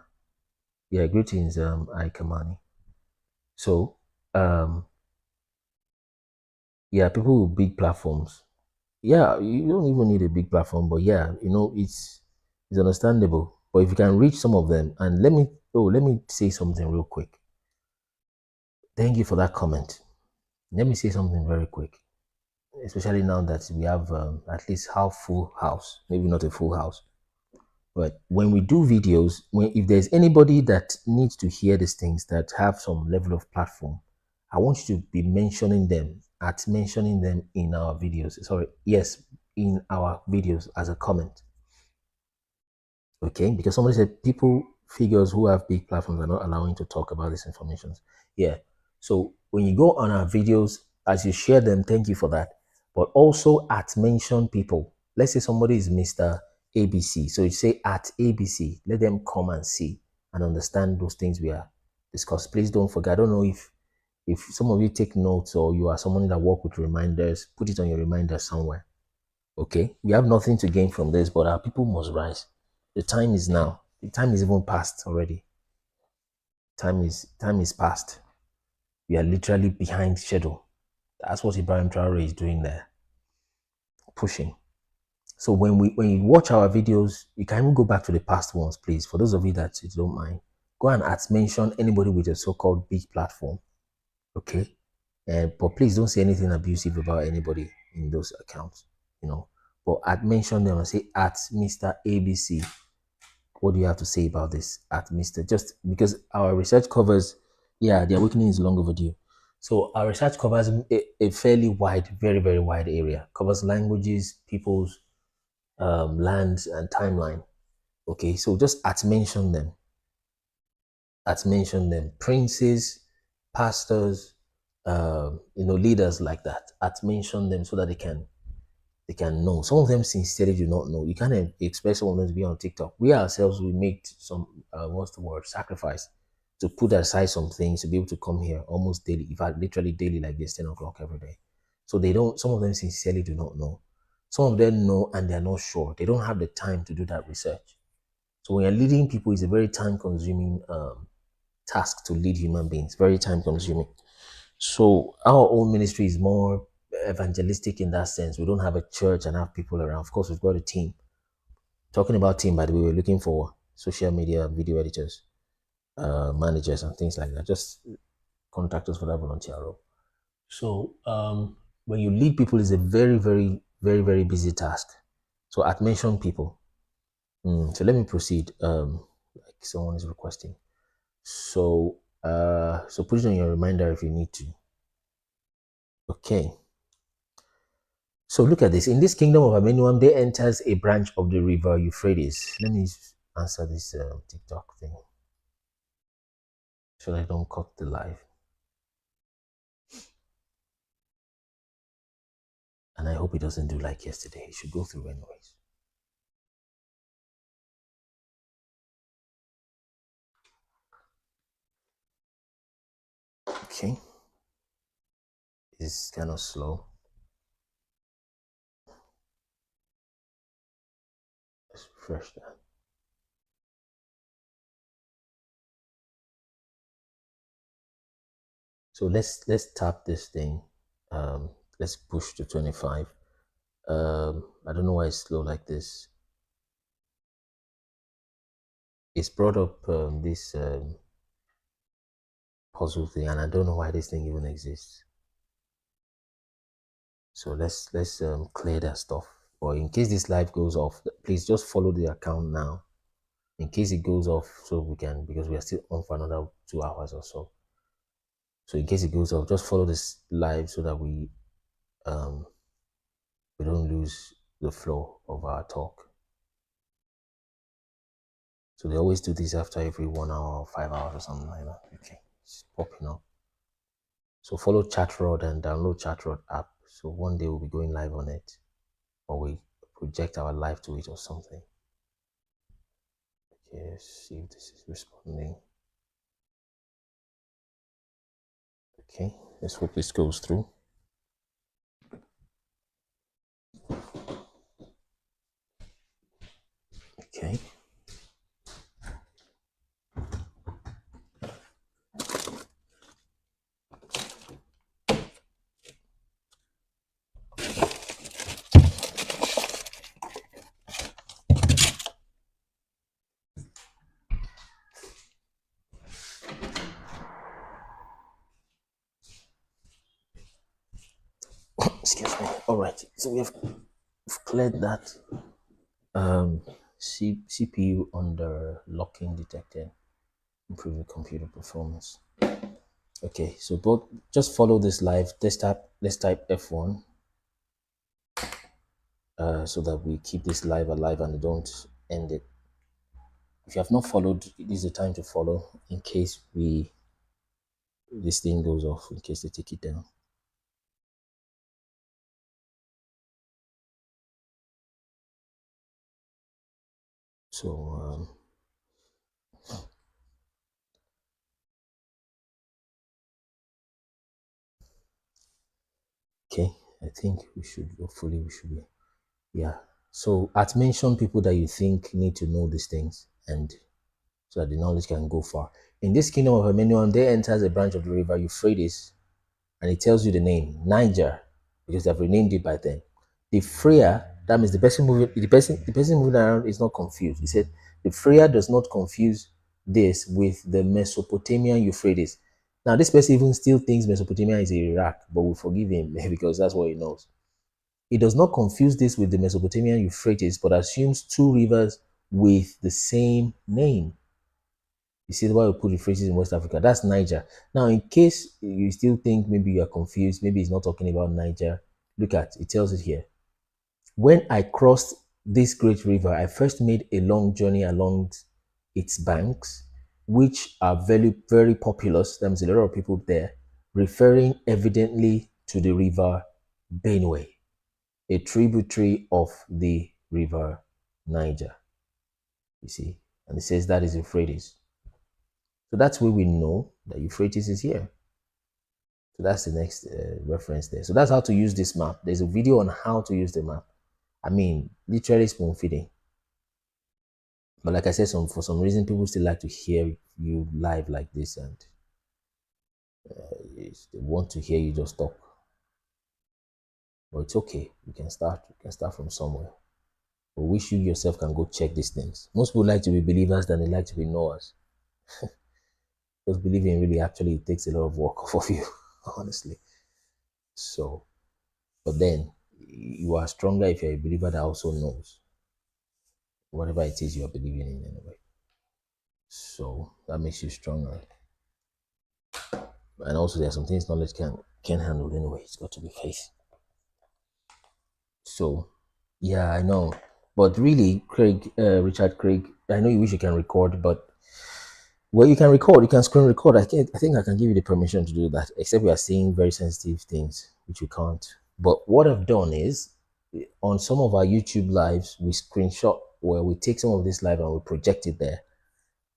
Yeah, greetings, Ikamani. So, yeah, people with big platforms. Yeah, you don't even need a big platform, but yeah, it's understandable. But if you can reach some of them, and let me say something real quick. Thank you for that comment. Let me say something very quick, especially now that we have at least half full house, maybe not a full house. But when we do videos, if there's anybody that needs to hear these things that have some level of platform, I want you to be mentioning them in our videos. Sorry, yes, in our videos as a comment. Okay, because somebody said figures who have big platforms are not allowing to talk about this information. Yeah, so when you go on our videos, as you share them, thank you for that. But also mention people. Let's say somebody is Mr. ABC. So you say at ABC, let them come and see and understand those things we are discussing. Please don't forget. I don't know if some of you take notes or you are someone that work with reminders, put it on your reminders somewhere. Okay, we have nothing to gain from this, but our people must rise. The time is now. The time is even past already. Time is past. We are literally behind schedule. That's what Ibrahim Traore is doing there. Pushing. So when you watch our videos, you can even go back to the past ones, please. For those of you that you don't mind, go and mention anybody with a so-called big platform. Okay? But please don't say anything abusive about anybody in those accounts. But at mention them and say at Mr. ABC. What do you have to say about this at Mr. Just because our research covers, yeah, the awakening is long overdue. So our research covers a fairly wide, very, very wide area. Covers languages, peoples, lands, and timeline. Okay, so just at mention them. At mention them. Princes, pastors, leaders like that. At mention them so that they can know. Some of them sincerely do not know. You can't expect some of them to be on TikTok. We ourselves, we make some, what's the word, sacrifice to put aside some things to be able to come here almost daily, in fact, literally daily like this, 10 o'clock every day. So they don't, some of them sincerely do not know. Some of them know and they're not sure. They don't have the time to do that research. So when you're leading people, it's a very time-consuming task to lead human beings, very time-consuming. So our own ministry is more evangelistic in that sense. We don't have a church and have people around. Of course, we've got a team. Talking about team, by the way, we're looking for social media, video editors, managers, and things like that. Just contact us for that volunteer role. So when you lead people, it's a very, very, very, very busy task. So at mention people. So let me proceed. Like someone is requesting. So put it on your reminder if you need to. Okay. So look at this. In this kingdom of Amenuam, there enters a branch of the river Euphrates. Let me answer this TikTok thing so I don't cut the live. And I hope it doesn't do like yesterday. It should go through anyways. Okay. It's kind of slow. Let's refresh that. So let's tap this thing. Let's push to 25. I don't know why it's slow like this. It's brought up this puzzle thing, and I don't know why this thing even exists. So let's clear that stuff. Or in case this live goes off, please just follow the account now. In case it goes off, so we can, because we are still on for another 2 hours or so. So in case it goes off, just follow this live so that we don't lose the flow of our talk. So they always do this after every 1 hour or 5 hours or something like that. Okay, it's popping up. So follow Chatrod and download Chatrod app. So one day we'll be going live on it, or we project our live to it or something. Okay, let's see if this is responding. Okay, let's hope this goes through. Okay. Excuse me. All right, so we've cleared that. CPU under locking detected, improving computer performance. Okay, so both just follow this live. Let's type F1 so that we keep this live alive and don't end it. If you have not followed, it is the time to follow in case this thing goes off, in case they take it down. So okay, I think we should be, yeah. So at mention people that you think need to know these things, and so that the knowledge can go far. In this kingdom of Amenuam, there enters a branch of the river Euphrates, and it tells you the name Niger, because they've renamed it by then. The Freya, that means the person moving around is not confused. He said the Freya does not confuse this with the Mesopotamian Euphrates. Now this person even still thinks Mesopotamia is Iraq, but we forgive him because that's what he knows. It does not confuse this with the Mesopotamian Euphrates, but assumes two rivers with the same name. You see why we put Euphrates in West Africa? That's Niger. Now, in case you still think maybe you are confused, maybe it's not talking about Niger, look at it, tells it here. When I crossed this great river, I first made a long journey along its banks, which are very, very populous. There's a lot of people there, referring evidently to the river Benue, a tributary of the river Niger. You see, and it says that is Euphrates. So that's where we know that Euphrates is here. So that's the next reference there. So that's how to use this map. There's a video on how to use the map. I mean, literally spoon feeding. But like I said, for some reason, people still like to hear you live like this, and they want to hear you just talk. But it's okay. You can start. You can start from somewhere. But wish you yourself can go check these things. Most people like to be believers than they like to be knowers. Because believing really actually takes a lot of work off of you, honestly. So, but then you are stronger if you're a believer that also knows whatever it is you are believing in anyway. So that makes you stronger. And also there are some things knowledge can handle anyway. It's got to be faith. So yeah, I know. But really, Richard Craig, I know you wish you can record, but well, you can record, you can screen record. I think I can give you the permission to do that, except we are seeing very sensitive things, which we can't. But what I've done is, on some of our YouTube lives, we screenshot where we take some of this live and we project it there,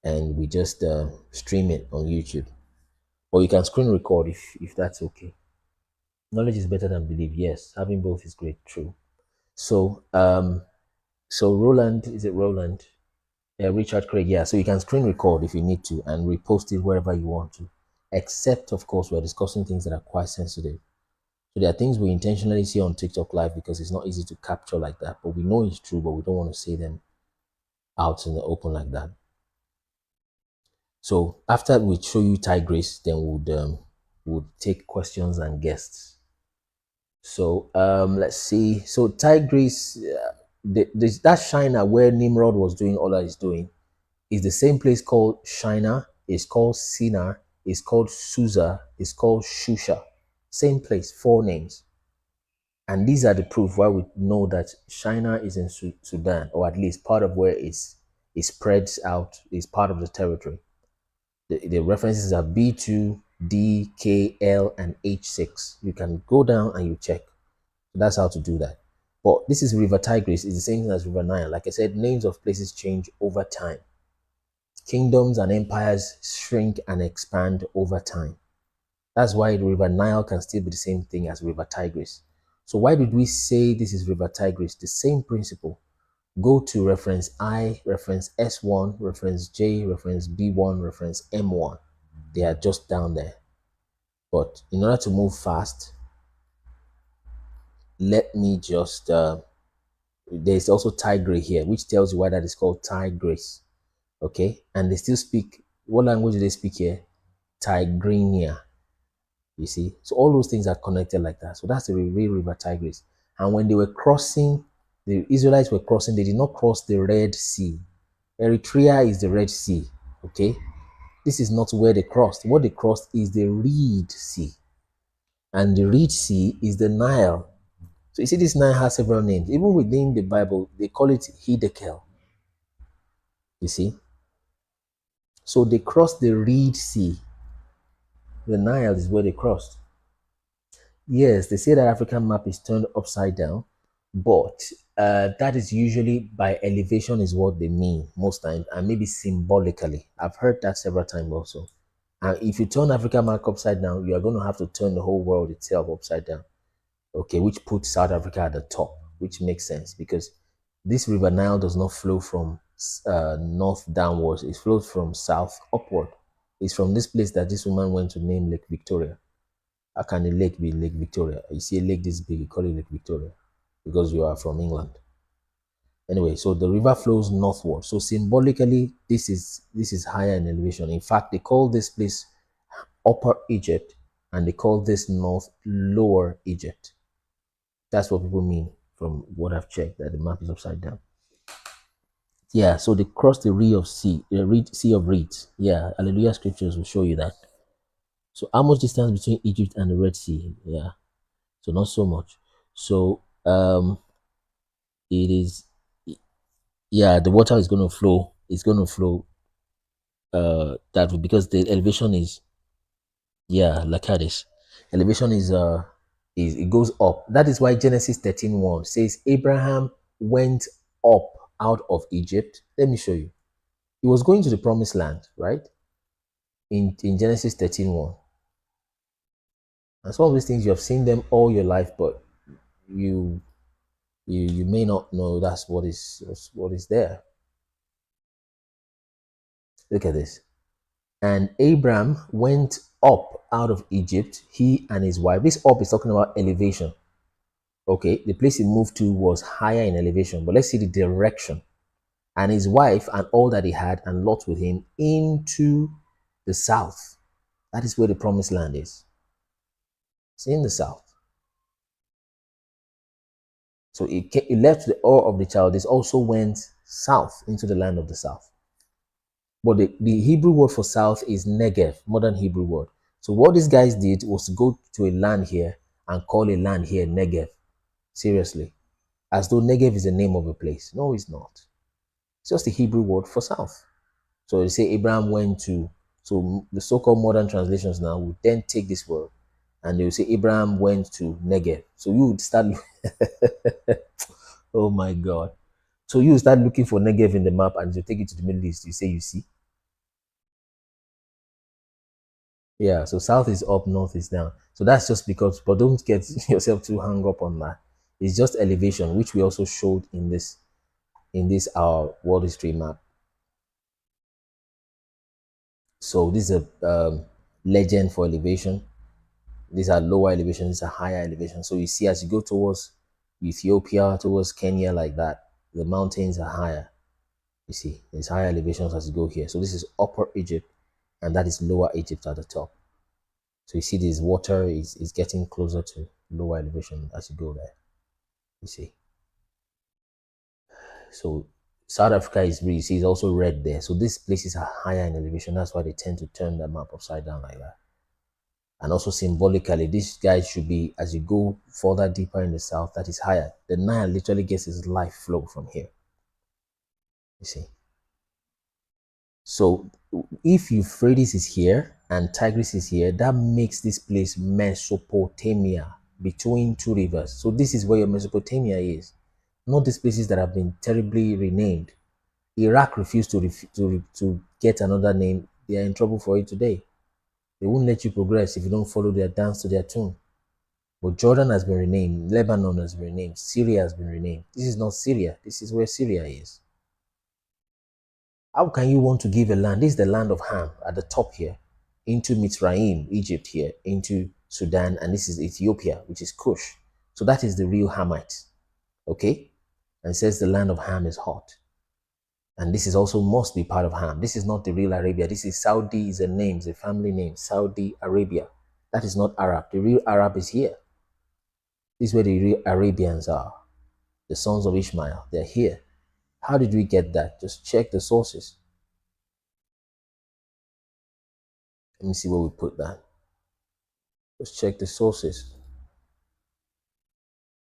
and we just stream it on YouTube. Or you can screen record if that's okay. Knowledge is better than belief. Yes, having both is great. True. So so Roland, is it Roland? Richard Craig, yeah. So you can screen record if you need to and repost it wherever you want to. Except, of course, we're discussing things that are quite sensitive. So there are things we intentionally see on TikTok Live because it's not easy to capture like that. But we know it's true, but we don't want to say them out in the open like that. So after we show you Tigris, then we'll take questions and guests. So let's see. So Tigris, that China where Nimrod was doing all that he's doing is the same place called China. It's called Sinar. It's called Susa. It's called Shusha. Same place, 4 names. And these are the proof why we know that China is in Sudan, or at least part of where it spreads out, is part of the territory. The references are B2, D, K, L, and H6. You can go down and you check. That's how to do that. But this is River Tigris. It's the same thing as River Nile. Like I said, names of places change over time. Kingdoms and empires shrink and expand over time. That's why the River Nile can still be the same thing as River Tigris. So why did we say this is River Tigris? The same principle. Go to reference I, reference S1, reference J, reference B1, reference M1. They are just down there. But in order to move fast, let me just, there's also Tigray here, which tells you why that is called Tigris. Okay, and they still speak, what language do they speak here? Tigrinya. You see, so all those things are connected like that. So that's the real River Tigris. And when they were crossing, the Israelites were crossing, they did not cross the Red Sea. Eritrea is the Red Sea. Okay, this is not where they crossed. What they crossed is the Reed Sea, and the Reed Sea is the Nile. So you see, this Nile has several names. Even within the Bible, they call it Hiddekel. You see, so they crossed the Reed Sea. The Nile is where they crossed. Yes, they say that African map is turned upside down, but that is usually by elevation is what they mean most times, and maybe symbolically. I've heard that several times also. And if you turn African map upside down, you are going to have to turn the whole world itself upside down. Okay, which puts South Africa at the top, which makes sense because this River Nile does not flow from north downwards. It flows from south upward. It's from this place that this woman went to name Lake Victoria. How can a lake be Lake Victoria? You see a lake this big, you call it Lake Victoria because you are from England. Anyway, so the river flows northward. So symbolically, this is higher in elevation. In fact, they call this place Upper Egypt and they call this north Lower Egypt. That's what people mean from what I've checked, that the map is upside down. Yeah, so they crossed the Sea of Reeds. Yeah, Hallelujah scriptures will show you that. So how much distance between Egypt and the Red Sea? Yeah, so not so much. So it is, yeah, the water is going to flow. It's going to flow that way because the elevation is, yeah, like this. Elevation is it goes up. That is why Genesis 13:1 says Abraham went up out of Egypt. Let me show you. He was going to the promised land, right? In Genesis 13:1. And some of these things you have seen them all your life, but you may not know that's what is there. Look at this. And Abram went up out of Egypt, he and his wife. This up is talking about elevation. Okay, the place he moved to was higher in elevation, but let's see the direction. And his wife and all that he had, and Lot with him, into the south. That is where the promised land is. It's in the south. So it left the Ur of the Chaldees, also went south into the land of the south. But the Hebrew word for south is Negev, modern Hebrew word. So what these guys did was to go to a land here and call a land here Negev. Seriously. As though Negev is the name of a place. No, it's not. It's just the Hebrew word for south. So they say Abraham went to, so the so-called modern translations now would then take this word and they will say Abraham went to Negev. So you would start, oh my God. So you start looking for Negev in the map and you take it to the Middle East. You say, you see. Yeah, so south is up, north is down. So that's just because, but don't get yourself too hung up on that. It's just elevation, which we also showed in this our world history map. So this is a legend for elevation. These are lower elevations, these are higher elevations. So you see, as you go towards Ethiopia, towards Kenya, like that, the mountains are higher. You see, there's higher elevations as you go here. So this is Upper Egypt, and that is Lower Egypt at the top. So you see, this water is getting closer to lower elevation as you go there. You see. So South Africa is, you see, is also red there. So these places are higher in elevation. That's why they tend to turn the map upside down like that. And also symbolically, these guys should be, as you go further deeper in the south, that is higher. The Nile literally gets its life flow from here. You see. So if Euphrates is here and Tigris is here, that makes this place Mesopotamia, between two rivers. So this is where your Mesopotamia is, not these places that have been terribly renamed. Iraq refused to get another name. They are in trouble for it today. They won't let you progress if you don't follow their dance to their tune. But Jordan has been renamed, Lebanon has been renamed, Syria has been renamed. This is not Syria. This is where Syria is. How can you want to give a land? This is the land of Ham at the top here, into Mitzrayim, Egypt here, into Sudan, and this is Ethiopia, which is Cush. So that is the real Hamites. Okay? And it says the land of Ham is hot. And this is also must be part of Ham. This is not the real Arabia. This is Saudi, is a name, is a family name. Saudi Arabia. That is not Arab. The real Arab is here. This is where the real Arabians are. The sons of Ishmael. They're here. How did we get that? Just check the sources. Let me see where we put that. Just check the sources.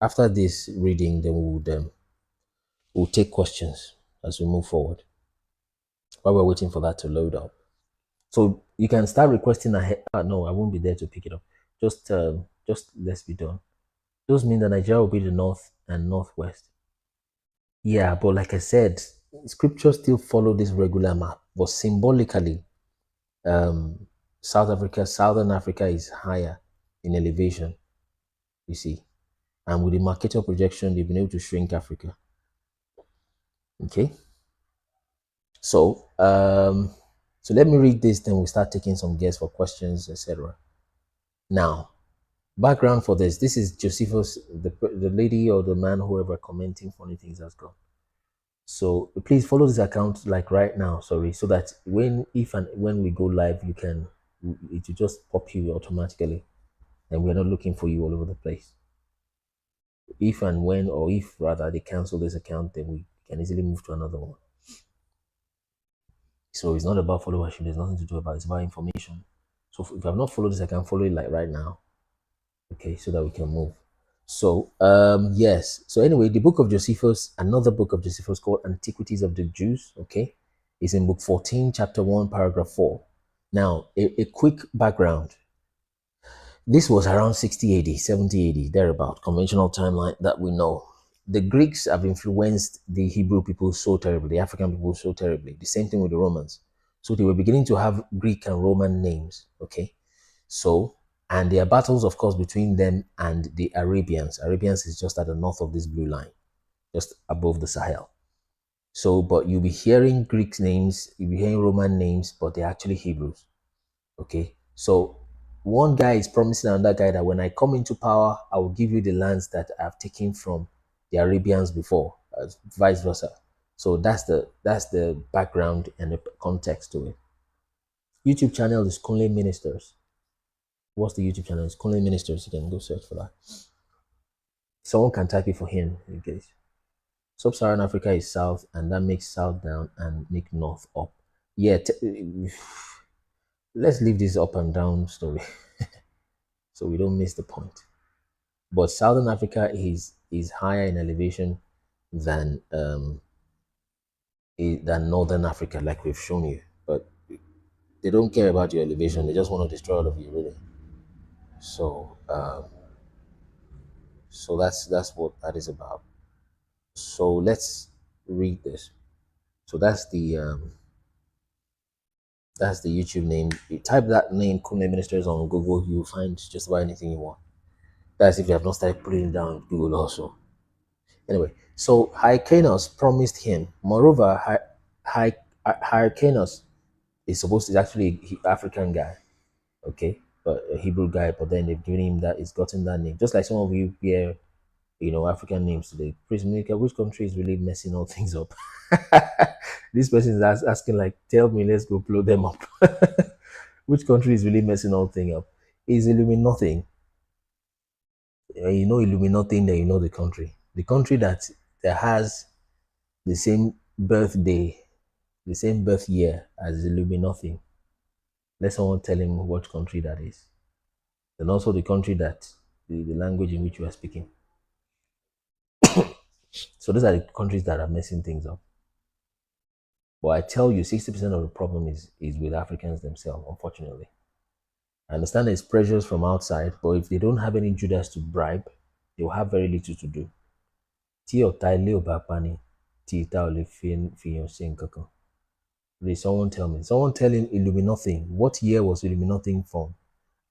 After this reading, then we'll take questions as we move forward. While we're waiting for that to load up. So you can start requesting ahead. No, I won't be there to pick it up. Just let's be done. Those mean that Nigeria will be the north and northwest. Yeah, but like I said, scripture still follow this regular map, but symbolically, Southern Africa is higher in elevation, you see. And with the Mercator projection, they've been able to shrink Africa. Okay. So let me read this, then we'll start taking some guests for questions, etc. Now, background for this. This is Josephus, the lady or the man, whoever commenting funny things has gone. So please follow this account like right now, sorry, so that when we go live, it will just pop you automatically and we're not looking for you all over the place. If and when, or if rather they cancel this account, then we can easily move to another one. So it's not about followership. There's nothing to do about it. It's about information. So if I've not followed this, I can follow it like right now. Okay, so that we can move. So yes. So anyway, the book of Josephus, another book of Josephus called Antiquities of the Jews. Okay, is in book 14, chapter 1, paragraph 4. Now, a quick background. This was around 60 AD, 70 AD, thereabout, conventional timeline that we know. The Greeks have influenced the Hebrew people so terribly, the African people so terribly. The same thing with the Romans. So they were beginning to have Greek and Roman names, okay? So, and there are battles, of course, between them and the Arabians. Arabians is just at the north of this blue line, just above the Sahel. So, but you'll be hearing Greek names, you'll be hearing Roman names, but they're actually Hebrews, okay? So, one guy is promising another guy that when I come into power, I will give you the lands that I've taken from the Arabians before, vice versa. So that's the background and the context to it. YouTube channel is Kunle Ministers. What's the YouTube channel? It's Kunle Ministers. You can go search for that. Someone can type it for him in case. Sub-Saharan Africa is south, and that makes south down and make north up. Yeah, let's leave this up and down story so we don't miss the point. But Southern Africa is higher in elevation than Northern Africa, like we've shown you. But they don't care about your elevation; they just want to destroy all of you, really. So, so that's what that is about. So let's read this. So that's the YouTube name. You type that name, Kunle Ministers, on Google, you'll find just about anything you want. That's if you have not started putting it down on Google also. Anyway, so Hyrcanus promised him. Moreover, Hyrcanus is actually an African guy, okay, but a Hebrew guy. But then they've given him that. He's gotten that name, just like some of you hear, African names today. Please, Monica, which country is really messing all things up? This person is asking, like, tell me, let's go blow them up. Which country is really messing all things up? Is Illuminati. You know Illuminati, then you know the country. The country that has the same birthday, the same birth year as Illuminati. Let someone tell him what country that is. And also the country that, the language in which you are speaking. So those are the countries that are messing things up. But I tell you, 60% of the problem is with Africans themselves, unfortunately. I understand there's pressures from outside, but if they don't have any Judas to bribe, they will have very little to do. Someone tell me. Someone tell him Illuminati. What year was Illuminati formed?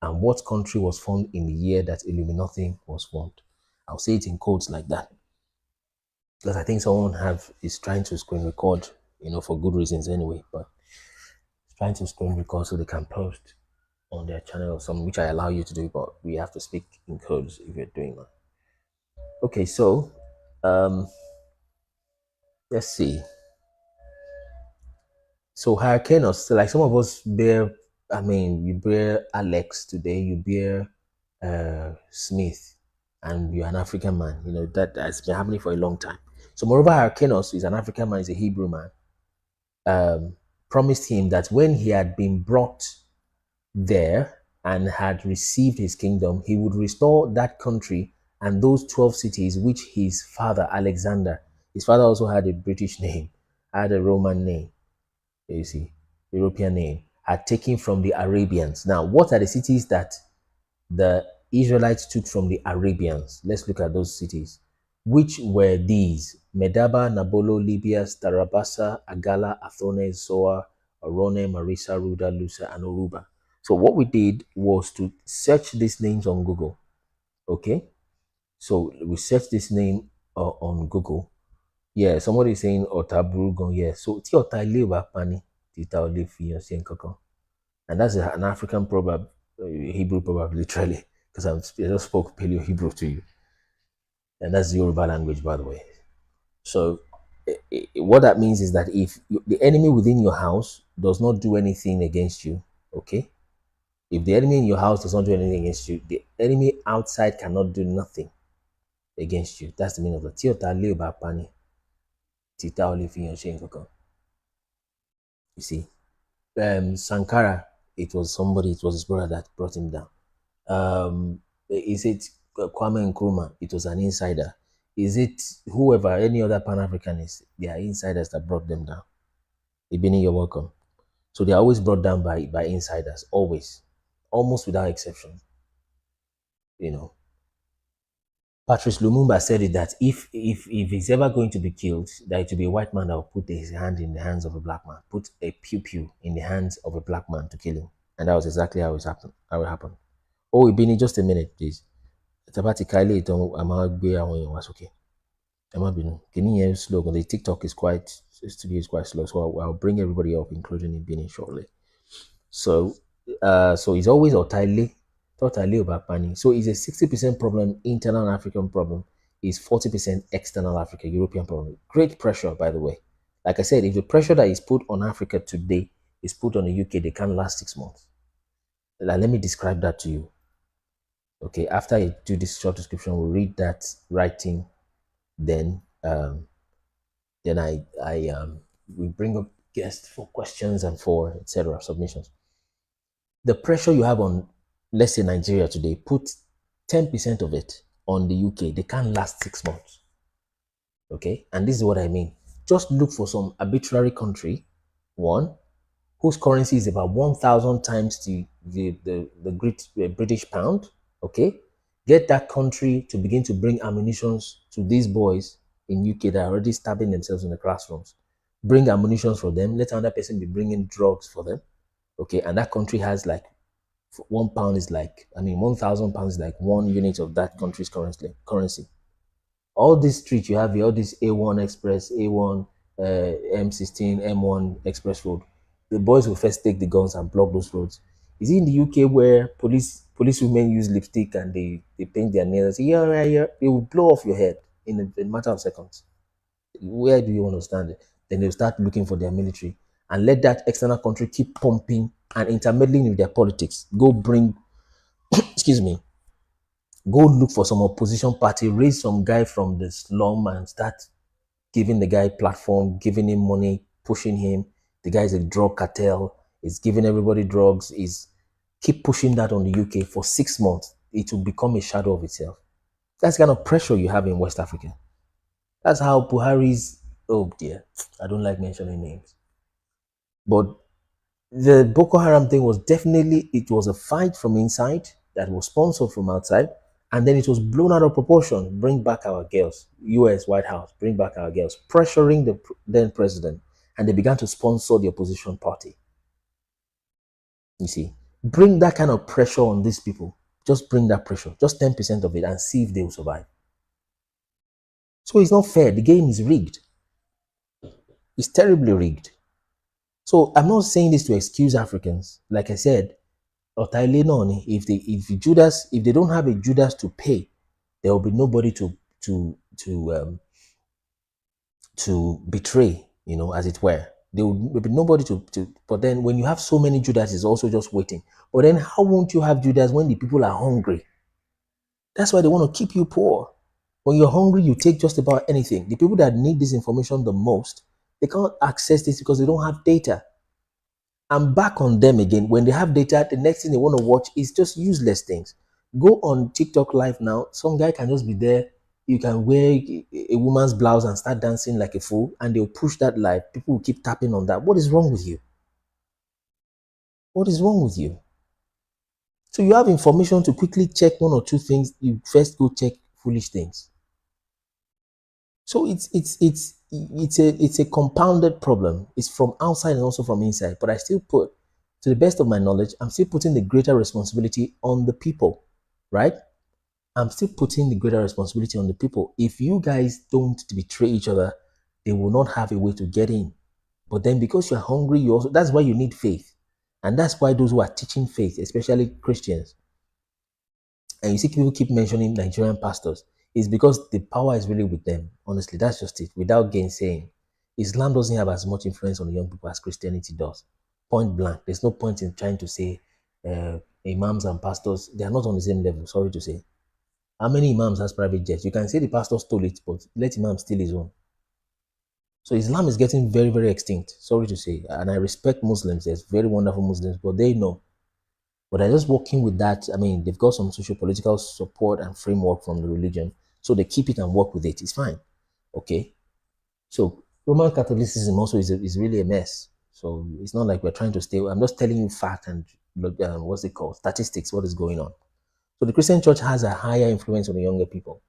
And what country was formed in the year that Illuminati was formed? I'll say it in quotes like that. Because I think someone is trying to screen record, for good reasons anyway, but trying to screen record so they can post on their channel or something, which I allow you to do, but we have to speak in codes if you're doing that. Okay, so let's see. So Hyrcanus, so like some of us bear, you bear Alex today, you bear Smith, and you're an African man. That's been happening for a long time. So moreover, Hyrcanus is an African man, is a Hebrew man, promised him that when he had been brought there and had received his kingdom, he would restore that country and those 12 cities which his father, Alexander, his father also had a British name, had a Roman name, you see, European name, had taken from the Arabians. Now, what are the cities that the Israelites took from the Arabians? Let's look at those cities. Which were these? Medaba, Nabolo, Libya, Tarabasa, Agala, Athone, Zoar, Orone, Marisa, Ruda, Lusa, and Oruba. So what we did was to search these names on Google. Okay? So we searched this name on Google. Yeah, somebody is saying Otabrugon. Yeah, so and that's an African proverb, Hebrew proverb, literally, because I just spoke Paleo Hebrew to you. And that's the Yoruba language, by the way. So what that means is that if the enemy within your house does not do anything against you, okay? If the enemy in your house does not do anything against you, the enemy outside cannot do nothing against you. That's the meaning of the Tiota Leba Pani. Tita Olivian Shenkokan. You see. Sankara, it was his brother that brought him down. Is it Kwame Nkrumah? It was an insider. Is it whoever, any other Pan-Africanist? They are insiders that brought them down. Ibini, you're welcome. So they are always brought down by insiders, always, almost without exception. You know, Patrice Lumumba said it that if he's ever going to be killed, that it will be a white man that will put his hand in the hands of a black man, put a pew in the hands of a black man to kill him, and that was exactly how it happened. Oh, Ibini, just a minute, please. Tabati Kylie, was okay. Slow. The TikTok is studio is quite slow, so I'll bring everybody up, including Ibini, shortly. So it's always Otaile Obapani. So it's a 60% problem, internal African problem, is 40% external Africa, European problem. Great pressure, by the way. Like I said, if the pressure that is put on Africa today is put on the UK, they can't last 6 months. Like, let me describe that to you. Okay, after I do this short description, we'll read that writing, then we bring up guests for questions and for etc. submissions. The pressure you have on, let's say, Nigeria today, put 10% of it on the UK. They can't last 6 months. Okay, and this is what I mean. Just look for some arbitrary country, one, whose currency is about 1,000 times the great British pound. Okay, get that country to begin to bring ammunitions to these boys in UK that are already stabbing themselves in the classrooms. Bring ammunitions for them. Let another person be bringing drugs for them. Okay, and that country has like 1 pound is like, 1,000 pounds is like 1 unit of that country's currency. All these streets you have here, all this A1 Express, A1, M16, M1 Express Road, the boys will first take the guns and block those roads. Is it in the UK where police women use lipstick and they paint their nails? Yeah, they will blow off your head in a matter of seconds. Where do you want to stand it? Then they'll start looking for their military and let that external country keep pumping and intermeddling with their politics. Go bring, excuse me, go look for some opposition party, raise some guy from the slum and start giving the guy platform, giving him money, pushing him. The guy is a drug cartel, is giving everybody drugs, is keep pushing that on the UK for 6 months. It will become a shadow of itself. That's the kind of pressure you have in West Africa. That's how Buhari's, oh dear, I don't like mentioning names. But the Boko Haram thing was definitely, it was a fight from inside that was sponsored from outside. And then it was blown out of proportion. Bring back our girls. US White House, bring back our girls. Pressuring the then president. And they began to sponsor the opposition party. You see, bring that kind of pressure on these people. Just bring that pressure. Just 10% of it and see if they will survive. So it's not fair. The game is rigged. It's terribly rigged. So I'm not saying this to excuse Africans. Like I said, if they don't have a Judas to pay, there will be nobody to betray, as it were. There will be nobody to but then when you have so many Judases also just waiting, but then how won't you have Judas when the people are hungry? That's why they want to keep you poor. When you're hungry, you take just about anything. The people that need this information the most, they can't access this because they don't have data. I'm back on them again. When they have data, the next thing they want to watch is just useless things. Go on TikTok live now. Some guy can just be there. You can wear a woman's blouse and start dancing like a fool, and they'll push that live. People will keep tapping on that. What is wrong with you? What is wrong with you? So you have information to quickly check 1 or 2 things. You first go check foolish things. So it's a compounded problem. It's from outside and also from inside. But I still put, to the best of my knowledge, I'm still putting the greater responsibility on the people, right? I'm still putting the greater responsibility on the people. If you guys don't betray each other, they will not have a way to get in. But then because you're hungry, that's why you need faith. And that's why those who are teaching faith, especially Christians, and you see people keep mentioning Nigerian pastors, is because the power is really with them. Honestly, that's just it. Without gainsaying, Islam doesn't have as much influence on the young people as Christianity does. Point blank. There's no point in trying to say imams and pastors, they are not on the same level, sorry to say. How many imams has private jets? You can say the pastor stole it, but let imam steal his own. So Islam is getting very, very extinct. Sorry to say. And I respect Muslims. There's very wonderful Muslims, but they know. But they're just working with that. I mean, they've got some social political support and framework from the religion. So they keep it and work with it. It's fine. Okay. So Roman Catholicism also is really a mess. So it's not like we're trying to stay. I'm just telling you fact and what's it called? Statistics, what is going on. So the Christian church has a higher influence on the younger people.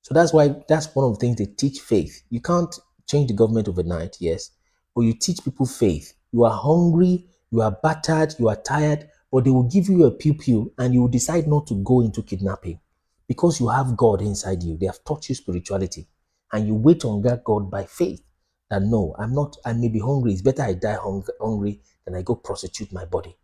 So that's why that's one of the things they teach faith. You can't change the government overnight, yes, but you teach people faith. You are hungry, you are battered, you are tired, but they will give you a pew and you will decide not to go into kidnapping because you have God inside you. They have taught you spirituality and you wait on God by faith. That no, I may be hungry. It's better I die hungry than I go prostitute my body.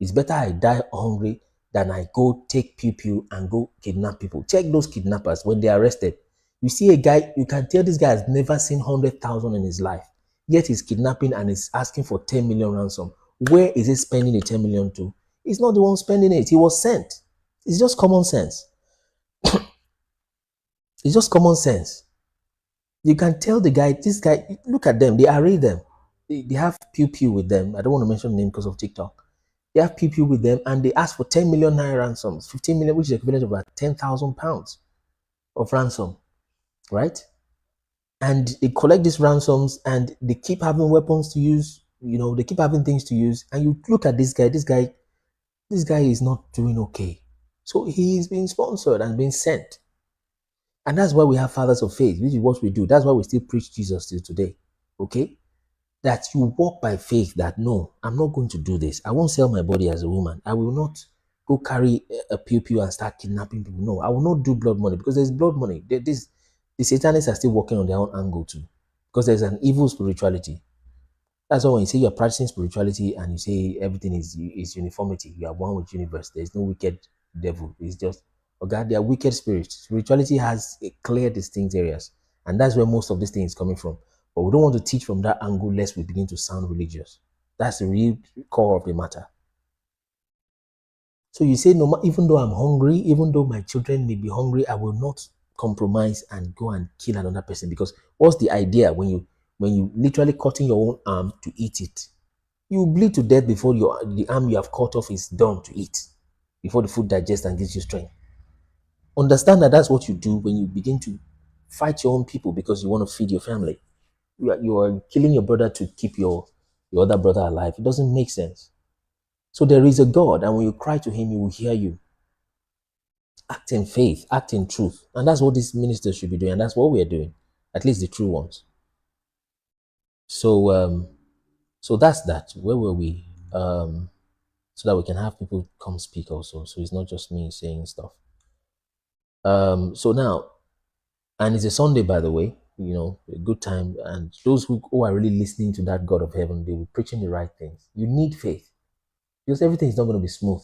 It's better I die hungry than I go take pew and go kidnap people. Check those kidnappers when they are arrested. You see a guy, you can tell this guy has never seen 100,000 in his life. Yet he's kidnapping and is asking for 10 million ransom. Where is he spending the 10 million to? He's not the one spending it. He was sent. It's just common sense. It's just common sense. You can tell the guy, this guy, look at them. They array them. They have pew with them. I don't want to mention the name because of TikTok. They have people with them and they ask for 10 million naira ransoms, 15 million, which is equivalent of about 10,000 pounds of ransom, right? And they collect these ransoms and they keep having weapons to use, they keep having things to use. And you look at this guy is not doing okay. So he is being sponsored and being sent. And that's why we have fathers of faith, which is what we do. That's why we still preach Jesus till today, okay? That you walk by faith that no, I'm not going to do this. I won't sell my body as a woman. I will not go carry a pew and start kidnapping people. No, I will not do blood money because there's blood money. The Satanists are still working on their own angle too because there's an evil spirituality. That's why when you say you're practicing spirituality and you say everything is uniformity, you are one with universe. There's no wicked devil. It's just, oh God, they are wicked spirits. Spirituality has a clear, distinct areas. And that's where most of this thing is coming from. But we don't want to teach from that angle lest we begin to sound religious. That's the real core of the matter. So you say, no, even though I'm hungry, even though my children may be hungry, I will not compromise and go and kill another person. Because what's the idea when you literally cutting your own arm to eat it? You bleed to death before the arm you have cut off is done to eat, before the food digests and gives you strength. Understand that that's what you do when you begin to fight your own people because you want to feed your family. You are killing your brother to keep your other brother alive. It doesn't make sense. So there is a God, and when you cry to him, he will hear you. Act in faith, act in truth. And that's what these ministers should be doing, and that's what we are doing, at least the true ones. So so that's that. Where were we? So that we can have people come speak also. So it's not just me saying stuff. So now, and it's a Sunday, by the way, a good time. And those who are really listening to that God of heaven, they will preaching the right things. You need faith because everything is not going to be smooth.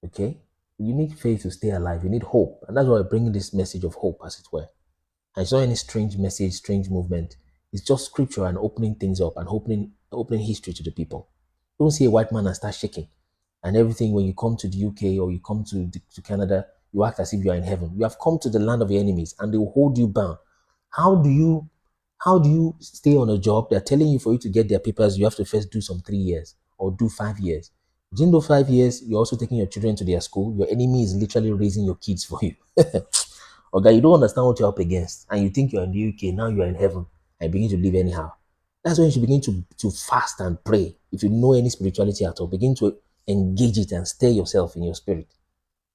Okay? You need faith to stay alive. You need hope. And that's why I'm bringing this message of hope, as it were. And it's not any strange message, strange movement. It's just scripture and opening things up and opening history to the people. Don't see a white man and start shaking. And everything, when you come to the UK or you come to Canada, you act as if you are in heaven. You have come to the land of your enemies and they will hold you bound. How do you stay on a job? They're telling you for you to get their papers, you have to first do some 3 years or do 5 years. Within those 5 years, you're also taking your children to their school. Your enemy is literally raising your kids for you. Okay, you don't understand what you're up against. And you think you're in the UK, now you're in heaven and begin to live anyhow. That's when you should begin to fast and pray. If you know any spirituality at all, begin to engage it and stir yourself in your spirit.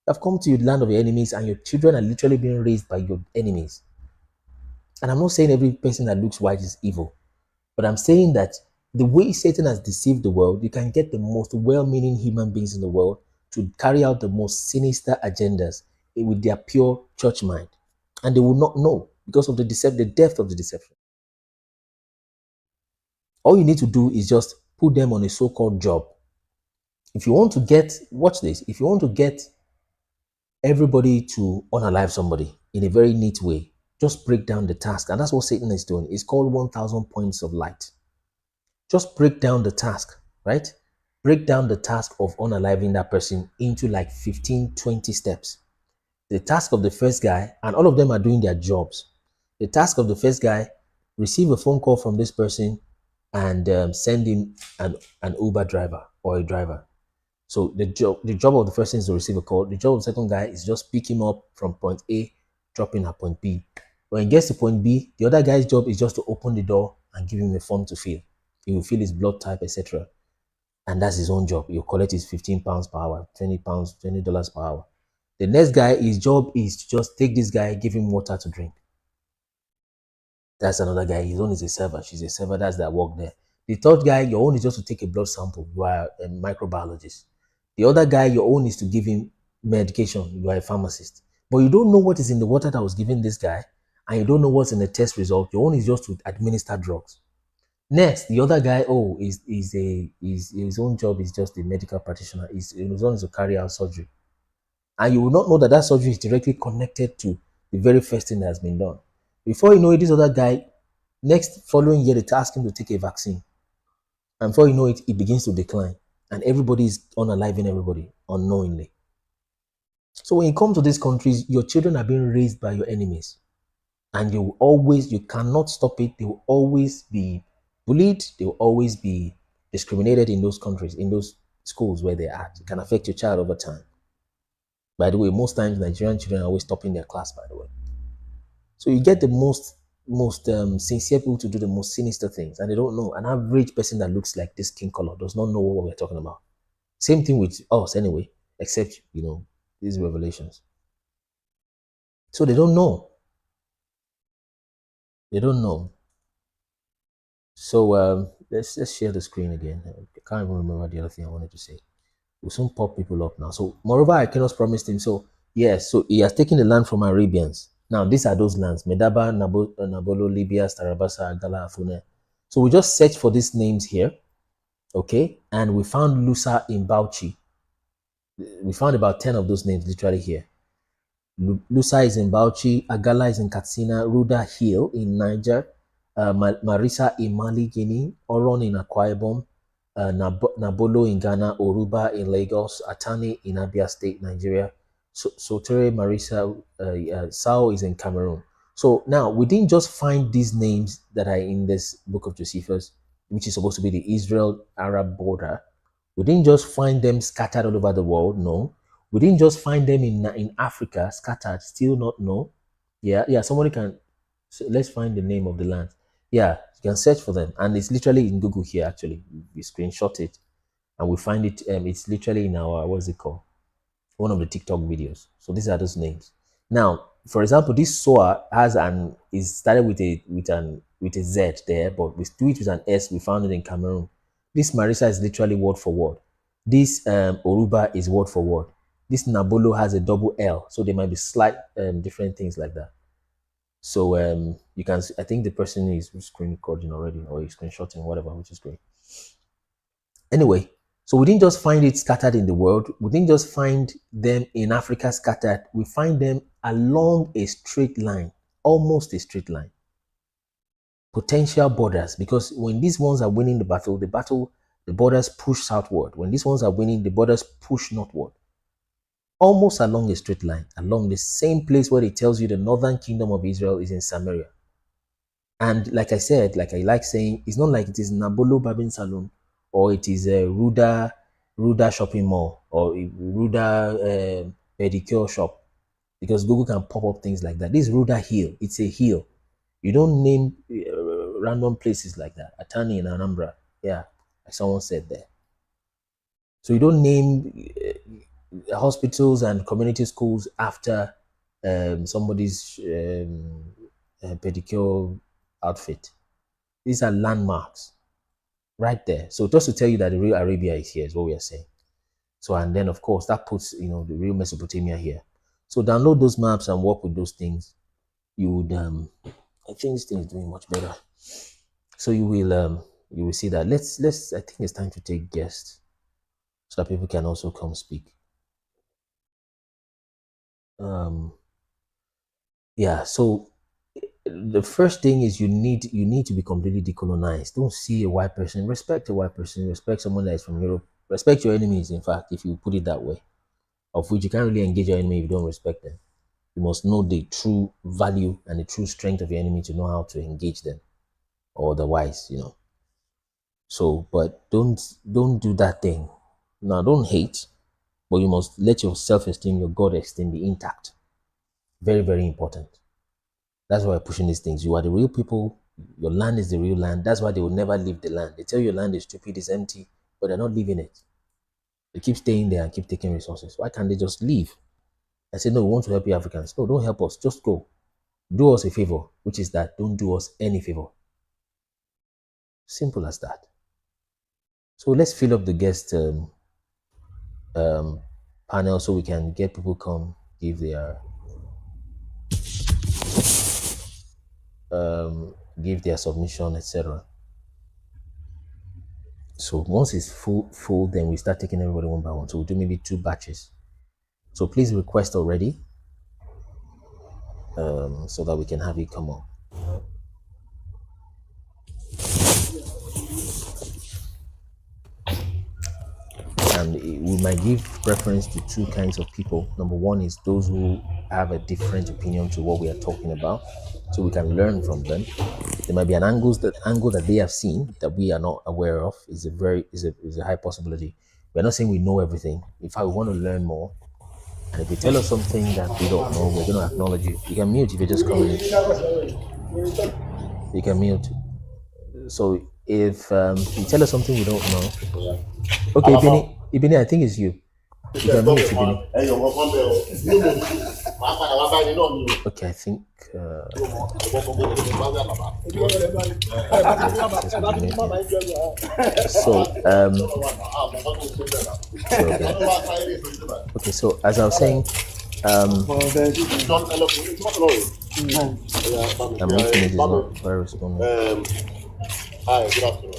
You have come to the land of your enemies and your children are literally being raised by your enemies. And I'm not saying every person that looks white is evil, but I'm saying that the way Satan has deceived the world, you can get the most well-meaning human beings in the world to carry out the most sinister agendas with their pure church mind. And they will not know because of the depth of the deception. All you need to do is just put them on a so-called job. If you want to get, watch this, if you want to get everybody to unalive somebody in a very neat way, just break down the task. And that's what Satan is doing. It's called 1,000 points of light. Just break down the task, right? Break down the task of unaliving that person into like 15, 20 steps. The task of the first guy, and all of them are doing their jobs. The task of the first guy, receive a phone call from this person and send him an Uber driver or a driver. So the job of the first person is to receive a call. The job of the second guy is just pick him up from point A, drop him at point B. When he gets to point B, the other guy's job is just to open the door and give him a form to fill. He will fill his blood type, etc. And that's his own job. He'll collect his 15 pounds per hour, 20 pounds, $20 per hour. The next guy, his job is to just take this guy, give him water to drink. That's another guy. His own is a server. She's a server. That's their work there. The third guy, your own is just to take a blood sample. You are a microbiologist. The other guy, your own is to give him medication. You are a pharmacist. But you don't know what is in the water that was given this guy, and you don't know what's in the test result. Your own is just to administer drugs. Next, the other guy, his own job is just a medical practitioner. His own is to carry out surgery. And you will not know that that surgery is directly connected to the very first thing that has been done. Before you know it, this other guy, next following year, they task him to take a vaccine. And before you know it, it begins to decline. And everybody is unaliving everybody unknowingly. So when you come to these countries, your children are being raised by your enemies. And you cannot stop it. They will always be bullied. They will always be discriminated in those countries, in those schools where they're at. It can affect your child over time. By the way, most times Nigerian children are always topping their class, by the way. So you get the most sincere people to do the most sinister things, and they don't know. An average person that looks like this skin color does not know what we're talking about. Same thing with us anyway, except, these revelations. So they don't know. They don't know. So let's share the screen again. I can't even remember the other thing I wanted to say. We'll soon pop people up now. So moreover, Icanos promised him. So yes, so he has taken the land from Arabians. Now these are those lands: Medaba, Nabolo, Libya, Starabasa, Agala, Afune. So we just searched for these names here, okay, and we found Lusa in Bauchi. We found about 10 of those names literally here. Lusa is in Bauchi, Agala is in Katsina, Ruda Hill in Niger, Marisa in Mali, Guinea, Oron in Akwa Ibom, Nabolo in Ghana, Oruba in Lagos, Atani in Abia State, Nigeria, Sotere Marisa, Sao is in Cameroon. So now we didn't just find these names that are in this book of Josephus, which is supposed to be the Israel-Arab border. We didn't just find them scattered all over the world, no. We didn't just find them in Africa, scattered, still not, no. Yeah, somebody can, so let's find the name of the land. Yeah, you can search for them. And it's literally in Google here, actually. We screenshot it and we find it. It's literally in our, what's it called? One of the TikTok videos. So these are those names. Now, for example, this SOA is started with a Z there, but we do it with an S. We found it in Cameroon. This Marisa is literally word for word. This Oruba is word for word. This Nabolo has a double L, so there might be slight different things like that. So you can see, I think the person is screen recording already, or is screenshotting, whatever, which is great. Anyway, so we didn't just find it scattered in the world. We didn't just find them in Africa scattered. We find them along a straight line, almost a straight line. Potential borders, because when these ones are winning the battle, the borders push southward. When these ones are winning, the borders push northward. Almost along a straight line, along the same place where it tells you the northern kingdom of Israel is in Samaria. And like I said, like I like saying, it's not like it is Nabolo Babin Salon, or it is a Ruda shopping mall, or a Ruda pedicure shop, because Google can pop up things like that. This is Ruda Hill. It's a hill. You don't name random places like that. Atani in Anambra. Yeah, like someone said there. So you don't name hospitals and community schools after somebody's pedicure outfit. These are landmarks right there. So just to tell you that the real Arabia is here is what we are saying. So, and then of course that puts, the real Mesopotamia here. So download those maps and work with those things. You would, I think this thing is doing much better. So you will see that. Let's, I think it's time to take guests so that people can also come speak. Yeah, so the first thing is you need to be completely decolonized. Don't see a white person. Respect a white person. Respect someone that is from Europe. Respect your enemies, in fact, if you put it that way. Of which you can't really engage your enemy if you don't respect them. You must know the true value and the true strength of your enemy to know how to engage them, or otherwise, So, but don't do that thing. Now, don't hate, but you must let your self-esteem, your God esteem be intact. Very, very important. That's why we're pushing these things. You are the real people. Your land is the real land. That's why they will never leave the land. They tell you your land is stupid, it's empty, but they're not leaving it. They keep staying there and keep taking resources. Why can't they just leave? I said, no, we want to help you Africans. No, don't help us. Just go. Do us a favor, which is that don't do us any favor. Simple as that. So let's fill up the guest panel so we can get people come give their submission, etc. So once it's full, then we start taking everybody one by one. So we'll do maybe 2 batches. So please request already, so that we can have it come up. And we might give preference to 2 kinds of people. Number one is those who have a different opinion to what we are talking about, so we can learn from them. There might be an angle that they have seen that we are not aware of. Is a high possibility. We're not saying we know everything. In fact, we want to learn more. And if you tell us something that we don't know, we're going to acknowledge you. You can mute if you're just coming in. You can mute. So if you tell us something we don't know, okay, Ibini, I think it's you. You can mute, Ibini. Okay, I think. Okay, so as I was saying, I'm making it is not very responding. Hi, good afternoon.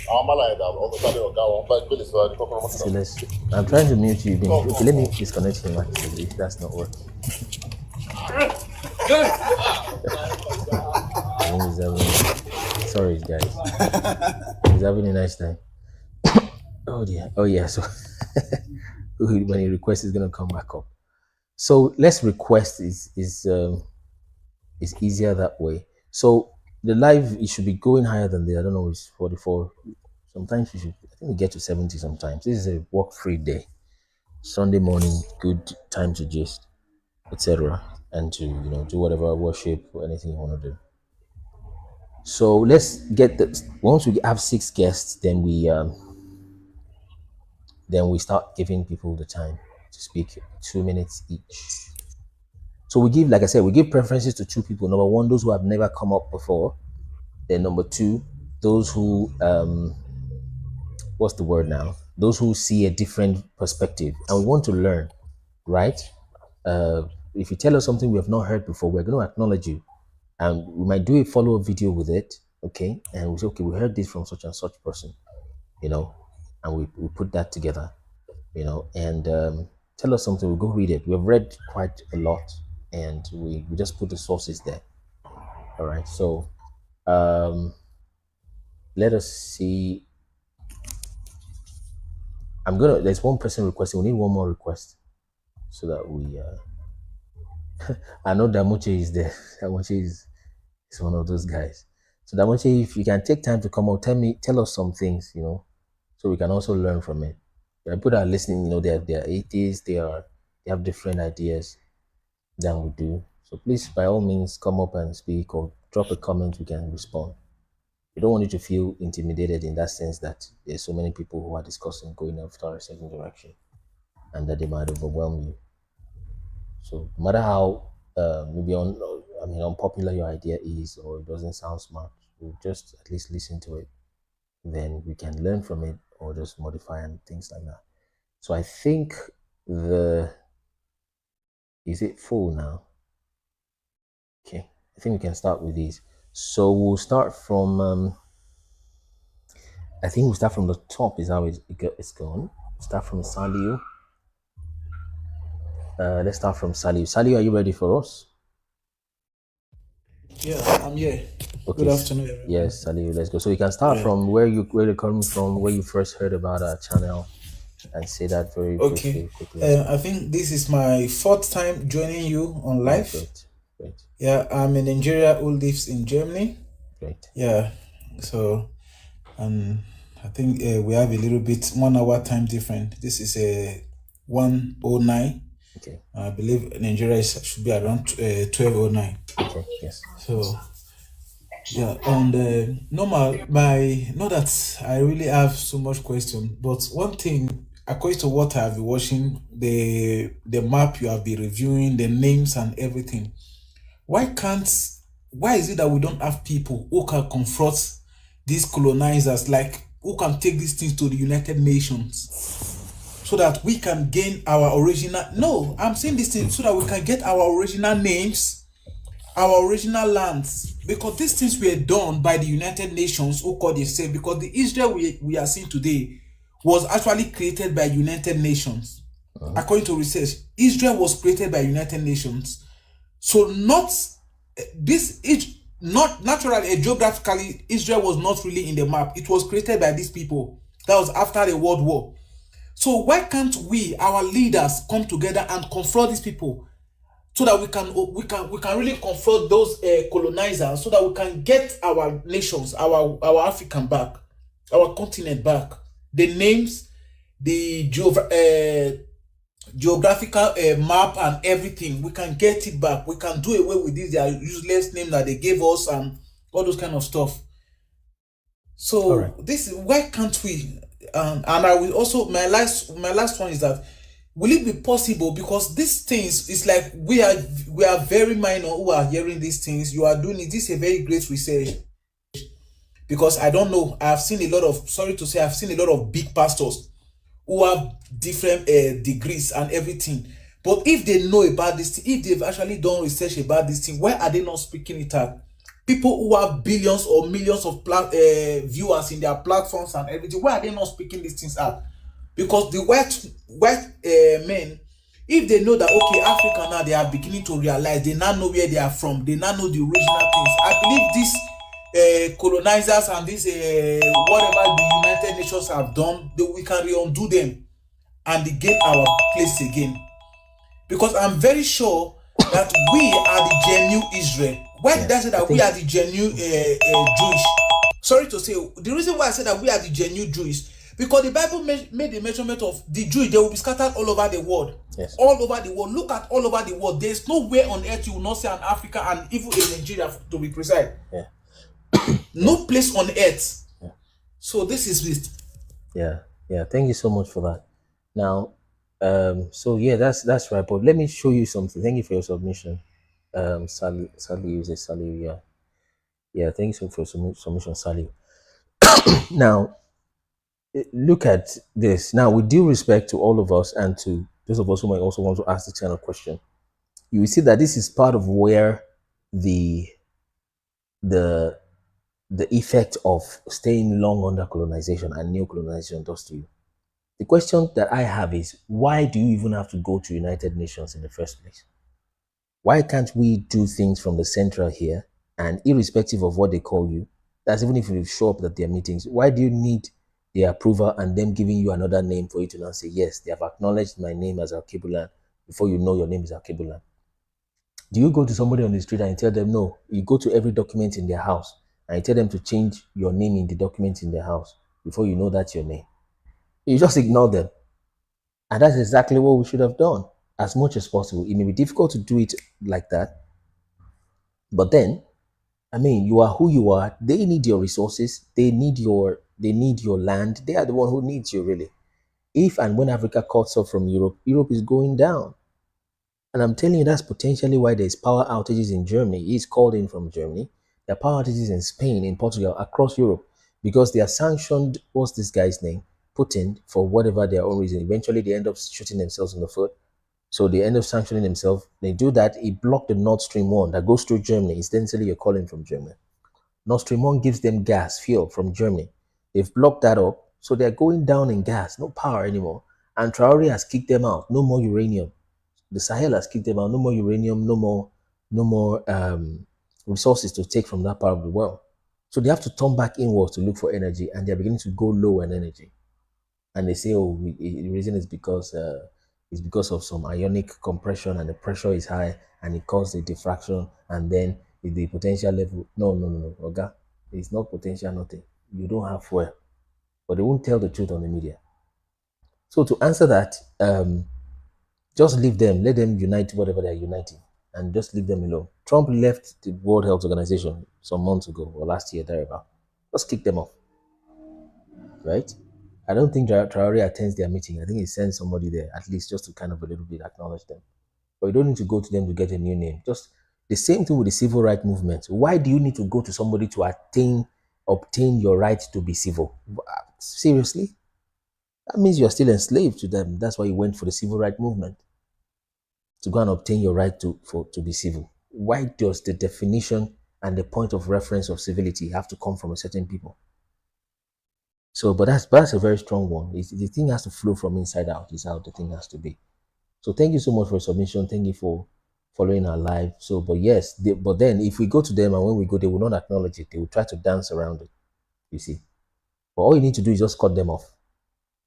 So I'm trying to mute you. Okay, let me disconnect him actually. That's not working. Sorry guys. He's having a nice time. Oh dear. Oh yeah. So when he requests, he's gonna come back up. So let's request is easier that way. So the live, it should be going higher than this. I don't know, it's 44. Sometimes I think we get to 70 sometimes. This is a work-free day. Sunday morning, good time to gist, etc. And to do whatever worship or anything you want to do. So let's get once we have 6 guests, then we start giving people the time to speak, 2 minutes each. So we give, like I said, we give preferences to 2 people. Number 1, those who have never come up before. Then number 2, those who what's the word now? Those who see a different perspective, and we want to learn, right? If you tell us something we have not heard before, we're going to acknowledge you, and we might do a follow-up video with it, okay? And we say, okay, we heard this from such and such person, and we put that together, and tell us something. We'll go read it. We've read quite a lot, and we just put the sources there. All right, so let us see. There's one person requesting. We need one more request so that we I know Damuche is there. Damuche is one of those guys. So Damuche, if you can take time to come out, tell us some things, so we can also learn from it. People are listening, they're atheists, they have different ideas than we do. So please, by all means, come up and speak or drop a comment, we can respond. We don't want you to feel intimidated in that sense that there's so many people who are discussing going after a certain direction and that they might overwhelm you. So no matter how unpopular your idea is, or it doesn't sound smart, we'll just at least listen to it. Then we can learn from it or just modify and things like that. So I think is it full now? Okay, I think we can start with these. So we'll start from I think we'll start from the top is how it's going. Start from Saliu. Let's start from Saliu. Saliu, are you ready for us? Yeah, I'm here. Okay. Good afternoon, everyone. Yes, Saliu, let's go. So you can start from where you're coming from, where you first heard about our channel, and say that very Okay. briefly, quickly as well. I think this is my fourth time joining you on Oh, live. great. Yeah, I'm in Nigeria who lives in Germany. Great. Yeah. So, I think we have a little bit 1 hour time difference. This is a 1:09. Okay. I believe Nigeria should be around 12:09. Okay. Yes. So, yeah, and normal. Not that I really have so much question, but one thing, according to what I've been watching, the map you have been reviewing, the names and everything. Why is it that we don't have people who can confront these colonizers, like who can take these things to the United Nations so that we can gain our original? No, I'm saying this thing so that we can get our original names, our original lands, because these things were done by the United Nations who called themselves, because the Israel we are seeing today was actually created by United Nations. According to research, Israel was created by United Nations. So not naturally, geographically, Israel was not really in the map. It was created by these people. That was after the World War. So why can't we, our leaders, come together and confront these people so that we can really confront those colonizers, so that we can get our nations, our African back, our continent back, the names, the geographical map and everything. We can get it back. We can do away with this their useless name that they gave us and all those kind of stuff. So this is why can't we? And I will also, my last one is that, will it be possible, because these things is like we are very minor who are hearing these things. You are doing it. This is a very great research, because I don't know, I've seen a lot of big pastors who have different degrees and everything. But if they know about this thing, if they've actually done research about this thing, why are they not speaking it out? People who have billions or millions of viewers in their platforms and everything, why are they not speaking these things out? Because the white men, if they know that, okay, Africa now, they are beginning to realize, they now know where they are from, they now know the original things. I believe these colonizers and this whatever the United Nations have done, we can undo them and gain our place again. Because I'm very sure that we are the genuine Israel. Why did I say that we are the genuine Jewish? Sorry to say, the reason why I said that we are the genuine Jews, because the Bible made the measurement of the Jews. They will be scattered all over the world. Yes. All over the world. Look at all over the world. There's nowhere on earth you will not see an Africa, and even in Nigeria, to be precise. Yeah. No place on earth. Yeah. So this is it. Yeah. Thank you so much for that. Now, so yeah, that's right. But let me show you something. Thank you for your submission. Sally uses Sally. Yeah. Thank you so much for your submission, Sally. Now, look at this. Now, with due respect to all of us and to those of us who might also want to ask this kind of question, you will see that this is part of where the effect of staying long under colonization and neo-colonization does to you. The question that I have is, why do you even have to go to United Nations in the first place? Why can't we do things from the central here, and irrespective of what they call you, that's even if you show up at their meetings, why do you need their approval and them giving you another name for you to now say, yes, they have acknowledged my name as Al-Kibulan before you know your name is Al-Kibulan? Do you go to somebody on the street and you tell them no? You go to every document in their house and you tell them to change your name in the document in their house before you know that's your name. You just ignore them. And that's exactly what we should have done as much as possible. It may be difficult to do it like that, but then, I mean, you are who you are. They need your resources. They need your land. They are the one who needs you, really. If and when Africa cuts off from Europe, Europe is going down. And I'm telling you, that's potentially why there's power outages in Germany. He's called in from Germany. There are power outages in Spain, in Portugal, across Europe, because they are sanctioned, what's this guy's name? Putin, for whatever their own reason. Eventually, they end up shooting themselves in the foot. So they end up sanctioning themselves. They do that. It blocked the Nord Stream 1 that goes through Germany. Essentially, you're calling from Germany. Nord Stream 1 gives them gas, fuel from Germany. They've blocked that up. So they're going down in gas, no power anymore. And Traore has kicked them out. No more uranium. The Sahel has kicked them out. No more uranium, no more resources to take from that part of the world. So they have to turn back inwards to look for energy, and they're beginning to go low on energy. and they say, oh, the reason is because of some ionic compression, and the pressure is high, and it causes a diffraction, and then the potential level. No, Oga, it's not potential nothing. You don't have fuel, but they won't tell the truth on the media. So to answer that, just leave them, let them unite whatever they're uniting, and just leave them alone. Trump left the World Health Organization some months ago or last year, thereabout. Just kick them off, right? I don't think Traore attends their meeting. I think he sends somebody there, at least just to kind of a little bit acknowledge them. But you don't need to go to them to get a new name. Just the same thing with the civil rights movement. Why do you need to go to somebody to obtain your right to be civil? Seriously? That means you're still enslaved to them. That's why you went for the civil rights movement, to go and obtain your right to be civil. Why does the definition and the point of reference of civility have to come from a certain people? So, but that's a very strong one. The thing has to flow from inside out. Is how the thing has to be. So, thank you so much for your submission. Thank you for following our live. So, but yes, but then if we go to them and when we go, they will not acknowledge it. They will try to dance around it. You see, but all you need to do is just cut them off.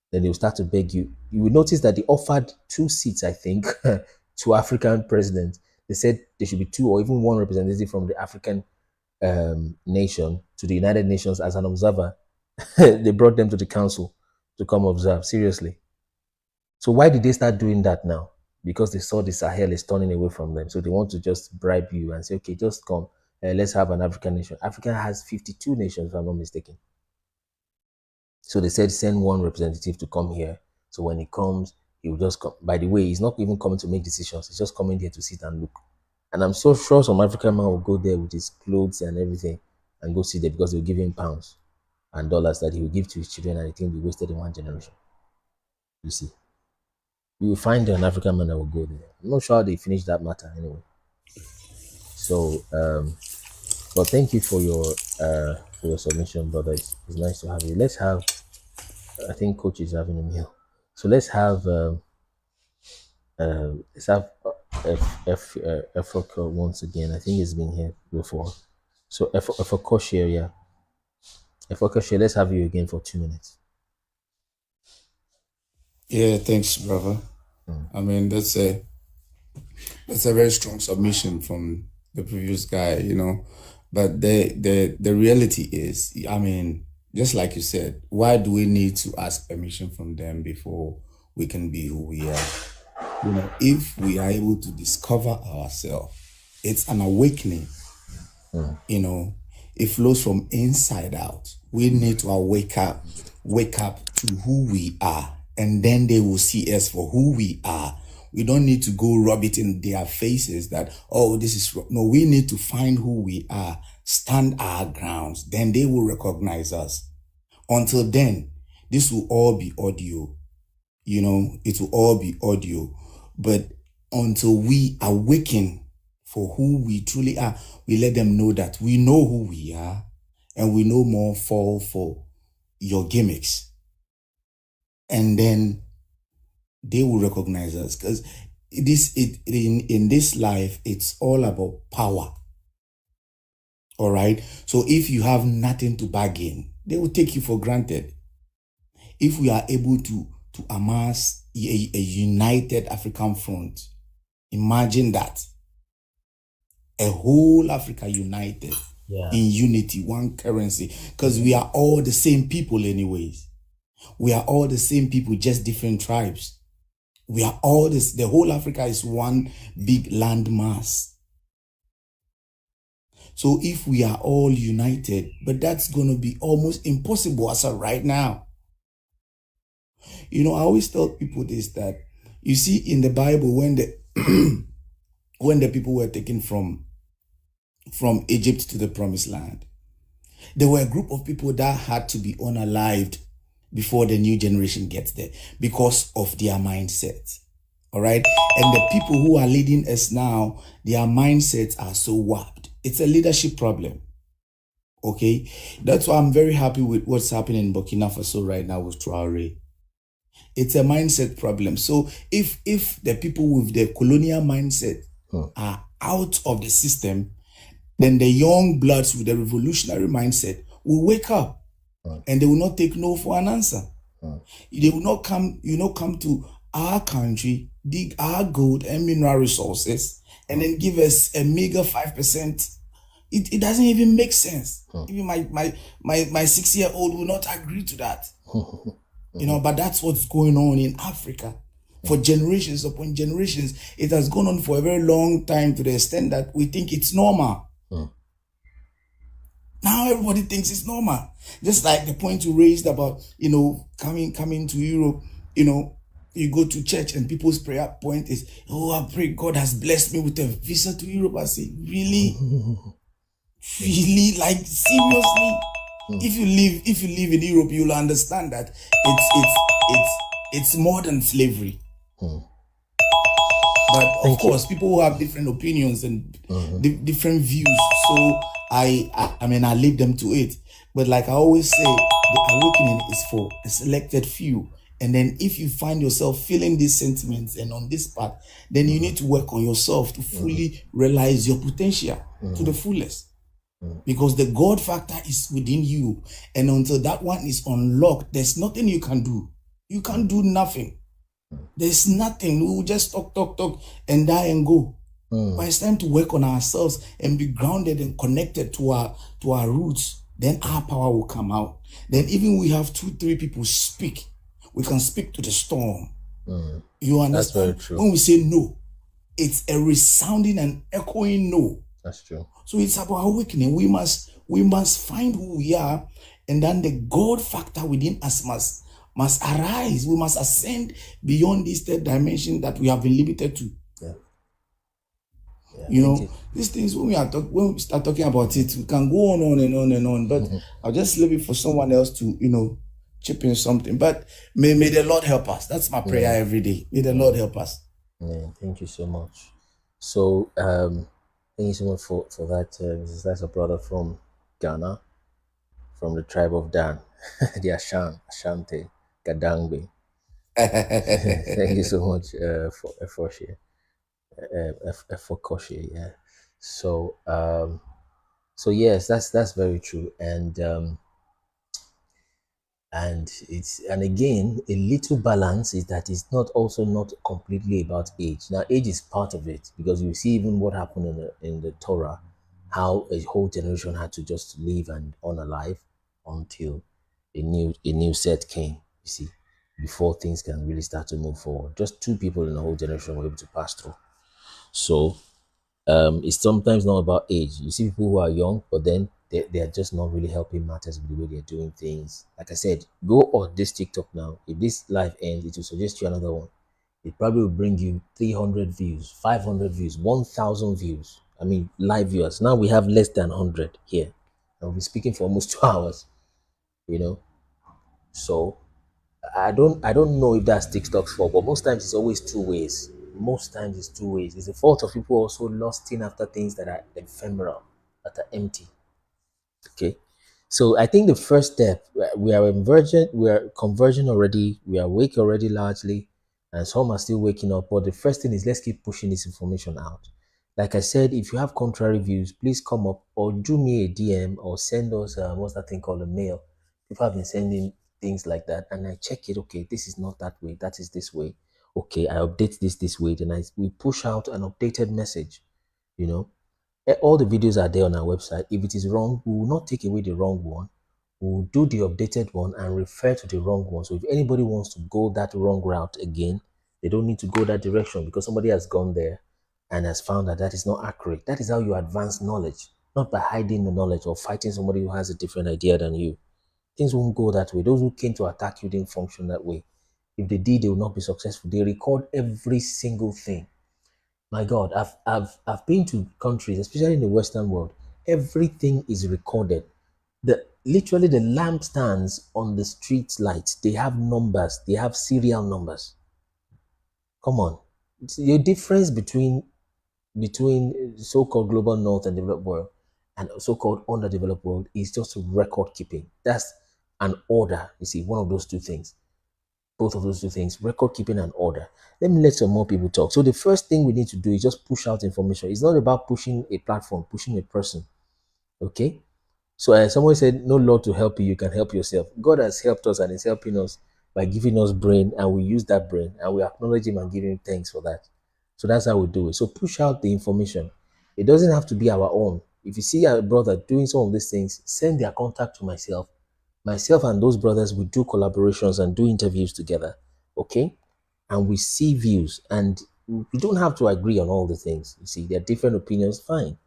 Then they will start to beg you. You will notice that they offered 2 seats, I think, to African presidents. They said there should be 2 or even 1 representative from the African nation to the United Nations as an observer. They brought them to the council to come observe. Seriously. So why did they start doing that now? Because they saw the Sahel is turning away from them. So they want to just bribe you and say, okay, just come. Let's have an African nation. Africa has 52 nations, if I'm not mistaken. So they said send 1 representative to come here. So when he comes, he will just come. By the way, he's not even coming to make decisions. He's just coming there to sit and look. And I'm so sure some African man will go there with his clothes and everything and go sit there, because they'll give him pounds and dollars that he will give to his children, and I think will be wasted in 1 generation. You see. You will find an African man that will go there. I'm not sure how they finish that matter anyway. So, but thank you for your submission, brother. It's nice to have you. Let's have, I think Coach is having a meal. So let's have Efroko once again. I think he's been here before. So Efroko share, yeah. Efroko share, let's have you again for 2 minutes. Yeah, thanks, brother. I mean, that's a very strong submission from the previous guy, you know. But the reality is, I mean, just like you said, why do we need to ask permission from them before we can be who we are? You know, if we are able to discover ourselves, it's an awakening. You know, it flows from inside out. We need to wake up to who we are. And then they will see us for who we are. We don't need to go rub it in their faces that, oh, this is wrong. No, we need to find who we are, stand our grounds. Then they will recognize us. Until then, this will all be audio. You know, it will all be audio. But until we awaken for who we truly are, we let them know that we know who we are, and we no more fall for your gimmicks. And then they will recognize us, because in this life, it's all about power. All right. So if you have nothing to bargain, they will take you for granted. If we are able to amass a united African front, imagine that. A whole Africa united in unity, one currency, because we are all the same people anyways. We are all the same people, just different tribes. We are all this. The whole Africa is one big land mass. So if we are all united, but that's going to be almost impossible as of right now. You know, I always tell people this, that you see in the Bible, when the people were taken from Egypt to the promised land, there were a group of people that had to be unalived before the new generation gets there, because of their mindset. All right. And the people who are leading us now, their mindsets are so warped. It's a leadership problem. Okay. That's why I'm very happy with what's happening in Burkina Faso right now with Traore. It's a mindset problem. So if the people with the colonial mindset are out of the system, then the young bloods with the revolutionary mindset will wake up. And they will not take no for an answer. They will not come, come to our country, dig our gold and mineral resources, and then give us a meager 5%. It doesn't even make sense. Even my 6-year-old will not agree to that. But that's what's going on in Africa. For generations upon generations, it has gone on for a very long time, to the extent that we think it's normal. Now everybody thinks it's normal. Just like the point you raised about, coming to Europe, you go to church and people's prayer point is, oh, I pray God has blessed me with a visa to Europe. I say, really? Really? Like, seriously? If you live in Europe, you'll understand that it's more than slavery. But of course, people who have different opinions and different views, so I leave them to it. But like I always say, the awakening is for a selected few. And then if you find yourself feeling these sentiments and on this path, then you need to work on yourself to fully realize your potential to the fullest. Because the God factor is within you. And until that one is unlocked, there's nothing you can do. You can't do nothing. There's nothing. We will just talk, and die and go. But it's time to work on ourselves and be grounded and connected to our roots. Then our power will come out. Then even we have 2-3 people speak, we can speak to the storm. You understand? That's very true. When we say no, it's a resounding and echoing no. That's true. So it's about awakening. We must find who we are, and then the God factor within us must arise. We must ascend beyond this third dimension that we have been limited to. These things, when we start talking about it, we can go on and on and on. But I'll just leave it for someone else to chip in something. But may the Lord help us. That's my prayer every day. May the Lord help us. Yeah, thank you so much. So thank you so much for that. That's a brother from Ghana, from the tribe of Dan, the Ashanti, Gadangbe. Thank you so much for sharing. For Koshi, yeah. So yes, that's very true, and again, a little balance is that it's not completely about age. Now, age is part of it, because you see even what happened in the Torah, how a whole generation had to just live and unalive until a new set came. You see, before things can really start to move forward. Just 2 people in the whole generation were able to pass through. So it's sometimes not about age. You see people who are young, but then they are just not really helping matters with the way they're doing things. Like I said, go on this TikTok now. If this live ends, it will suggest you another one. It probably will bring you 300 views, 500 views, 1,000 views. I mean, live viewers. Now we have less than 100 here. I've been speaking for almost 2 hours, So I don't know if that's TikTok's fault, but most times it's always 2 ways. Most times it's 2 ways. It's the fault of people also lusting after things that are ephemeral, that are empty. Okay, so I think the first step, we are converging already, we are awake already largely, and some are still waking up. But the first thing is, let's keep pushing this information out. Like I said, if you have contrary views, please come up or do me a DM or send us what's that thing called, a mail. People have been sending things like that, and I check it. Okay, this is not that way, that is this way. Okay, I update this way, then we push out an updated message. All the videos are there on our website. If it is wrong, we will not take away the wrong one. We will do the updated one and refer to the wrong one. So if anybody wants to go that wrong route again, they don't need to go that direction, because somebody has gone there and has found that is not accurate. That is how you advance knowledge, not by hiding the knowledge or fighting somebody who has a different idea than you. Things won't go that way. Those who came to attack you didn't function that way. If they did, they will not be successful. They record every single thing. My God, I've been to countries, especially in the Western world. Everything is recorded. Literally the lampstands on the street lights, they have numbers. They have serial numbers. Come on, the difference between so-called global north and developed world and so-called underdeveloped world is just record keeping. That's an order. You see, one of those 2 things. Both of those 2 things, record keeping and order. Let me let some more people talk. So the first thing we need to do is just push out information. It's not about pushing a platform, pushing a person. Okay? So someone said, no Lord to help you, you can help yourself. God has helped us and is helping us. by giving us brain, and we use that brain and we acknowledge him and give him thanks for that. So that's how we do it. So push out the information. It doesn't have to be our own. If you see a brother doing some of these things, send their contact to myself. Myself and those brothers will do collaborations and do interviews together. Okay? And we see views, and we don't have to agree on all the things. You see, there are different opinions, fine.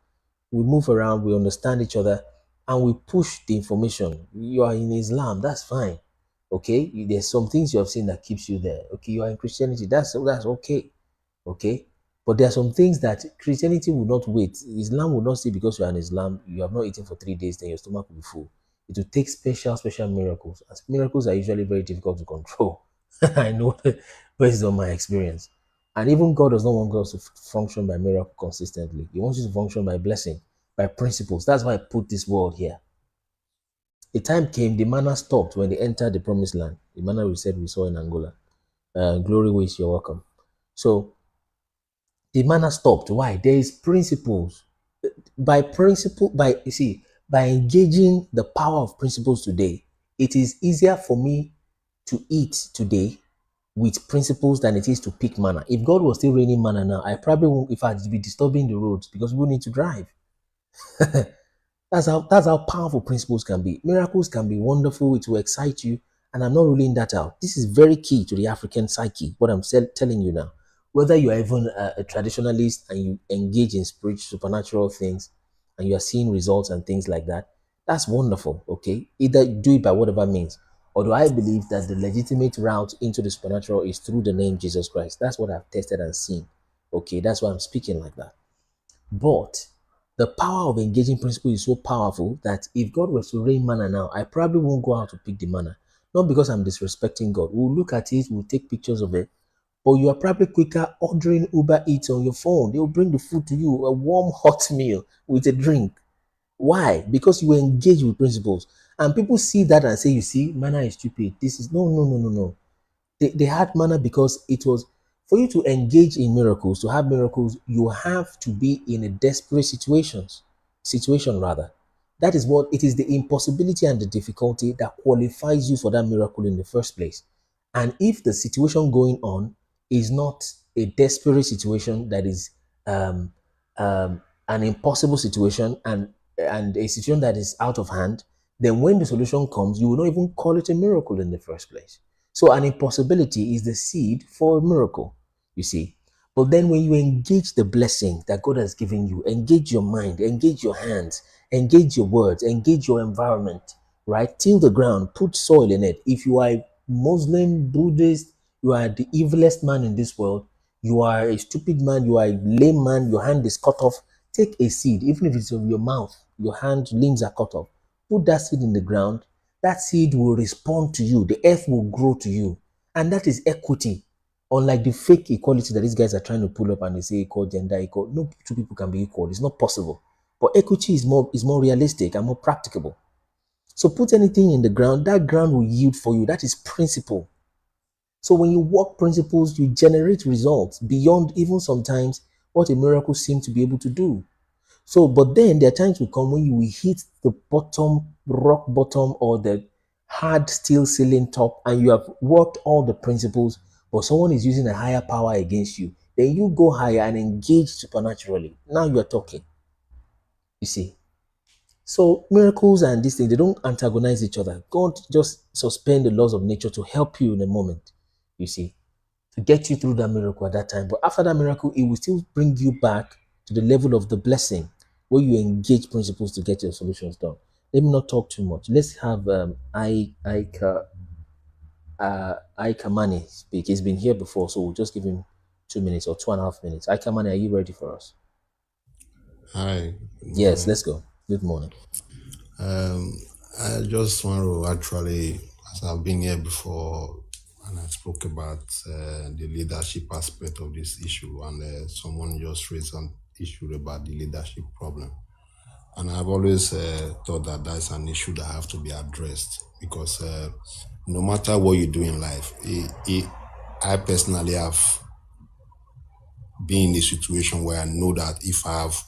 We move around, we understand each other, and we push the information. You are in Islam, that's fine. Okay? There's some things you have seen that keeps you there. Okay, you are in Christianity, that's okay. Okay? But there are some things that Christianity will not wait. Islam will not say because you are in Islam, you have not eaten for 3 days, then your stomach will be full. It will take special miracles. And miracles are usually very difficult to control. I know based on my experience. And even God does not want us to function by miracle consistently. He wants you to function by blessing, by principles. That's why I put this word here. A time came, the manna stopped when they entered the promised land. The manna we said we saw in Angola. Glory ways, you're welcome. So the manna stopped. Why? There is principles. By engaging the power of principles today, it is easier for me to eat today with principles than it is to pick manna. If God was still raining manna now, I probably won't, if I'd be disturbing the roads because we need to drive. That's how powerful principles can be. Miracles can be wonderful, it will excite you, and I'm not ruling that out. This is very key to the African psyche, what I'm telling you now. Whether you are even a traditionalist and you engage in spiritual, supernatural things, and you are seeing results and things like that, that's wonderful, okay? Either do it by whatever means. Although I believe that the legitimate route into the supernatural is through the name Jesus Christ. That's what I've tested and seen. Okay, that's why I'm speaking like that. But the power of engaging principle is so powerful that if God was to rain manna now, I probably won't go out to pick the manna. Not because I'm disrespecting God. We'll look at it, we'll take pictures of it. But you are probably quicker ordering Uber Eats on your phone. They'll bring the food to you, a warm, hot meal with a drink. Why? Because you engage with principles. And people see that and say, you see, manna is stupid. This is no. They had manna because it was, for you to engage in miracles, to have miracles, you have to be in a desperate situation. That is what it is, the impossibility and the difficulty that qualifies you for that miracle in the first place. And if the situation going on is not a desperate situation that is an impossible situation and a situation that is out of hand, then when the solution comes, you will not even call it a miracle in the first place. So an impossibility is the seed for a miracle, you see. But then when you engage the blessing that God has given you, engage your mind, engage your hands, engage your words, engage your environment, right? Till the ground, put soil in it. If you are a Muslim, Buddhist, you are the evilest man in this world, you are a stupid man, you are a lame man, your hand is cut off, take a seed, even if it's of your mouth, your hand, limbs are cut off. Put that seed in the ground. That seed will respond to you. The earth will grow to you. And that is equity. Unlike the fake equality that these guys are trying to pull up and they say equal, gender equal. No two people can be equal. It's not possible. But equity is more realistic and more practicable. So put anything in the ground, that ground will yield for you. That is principle. So when you work principles, you generate results beyond even sometimes what a miracle seems to be able to do. So, but then there are times will come when you will hit the bottom, rock bottom, or the hard steel ceiling top, and you have worked all the principles, but someone is using a higher power against you. Then you go higher and engage supernaturally. Now you are talking. You see. So miracles and these things, they don't antagonize each other. God just suspend the laws of nature to help you in a moment. You see, to get you through that miracle at that time. But after that miracle, it will still bring you back to the level of the blessing where you engage principles to get your solutions done. Let me not talk too much. Let's have Aikamani speak. He's been here before, so we'll just give him 2 minutes or 2.5 minutes. Aikamani, are you ready for us? Hi. Yes, let's go. Good morning. I just want to actually, as I've been here before, and I spoke about the leadership aspect of this issue, and someone just raised an issue about the leadership problem. And I've always thought that that's an issue that have to be addressed because no matter what you do in life, I personally have been in a situation where I know that if I have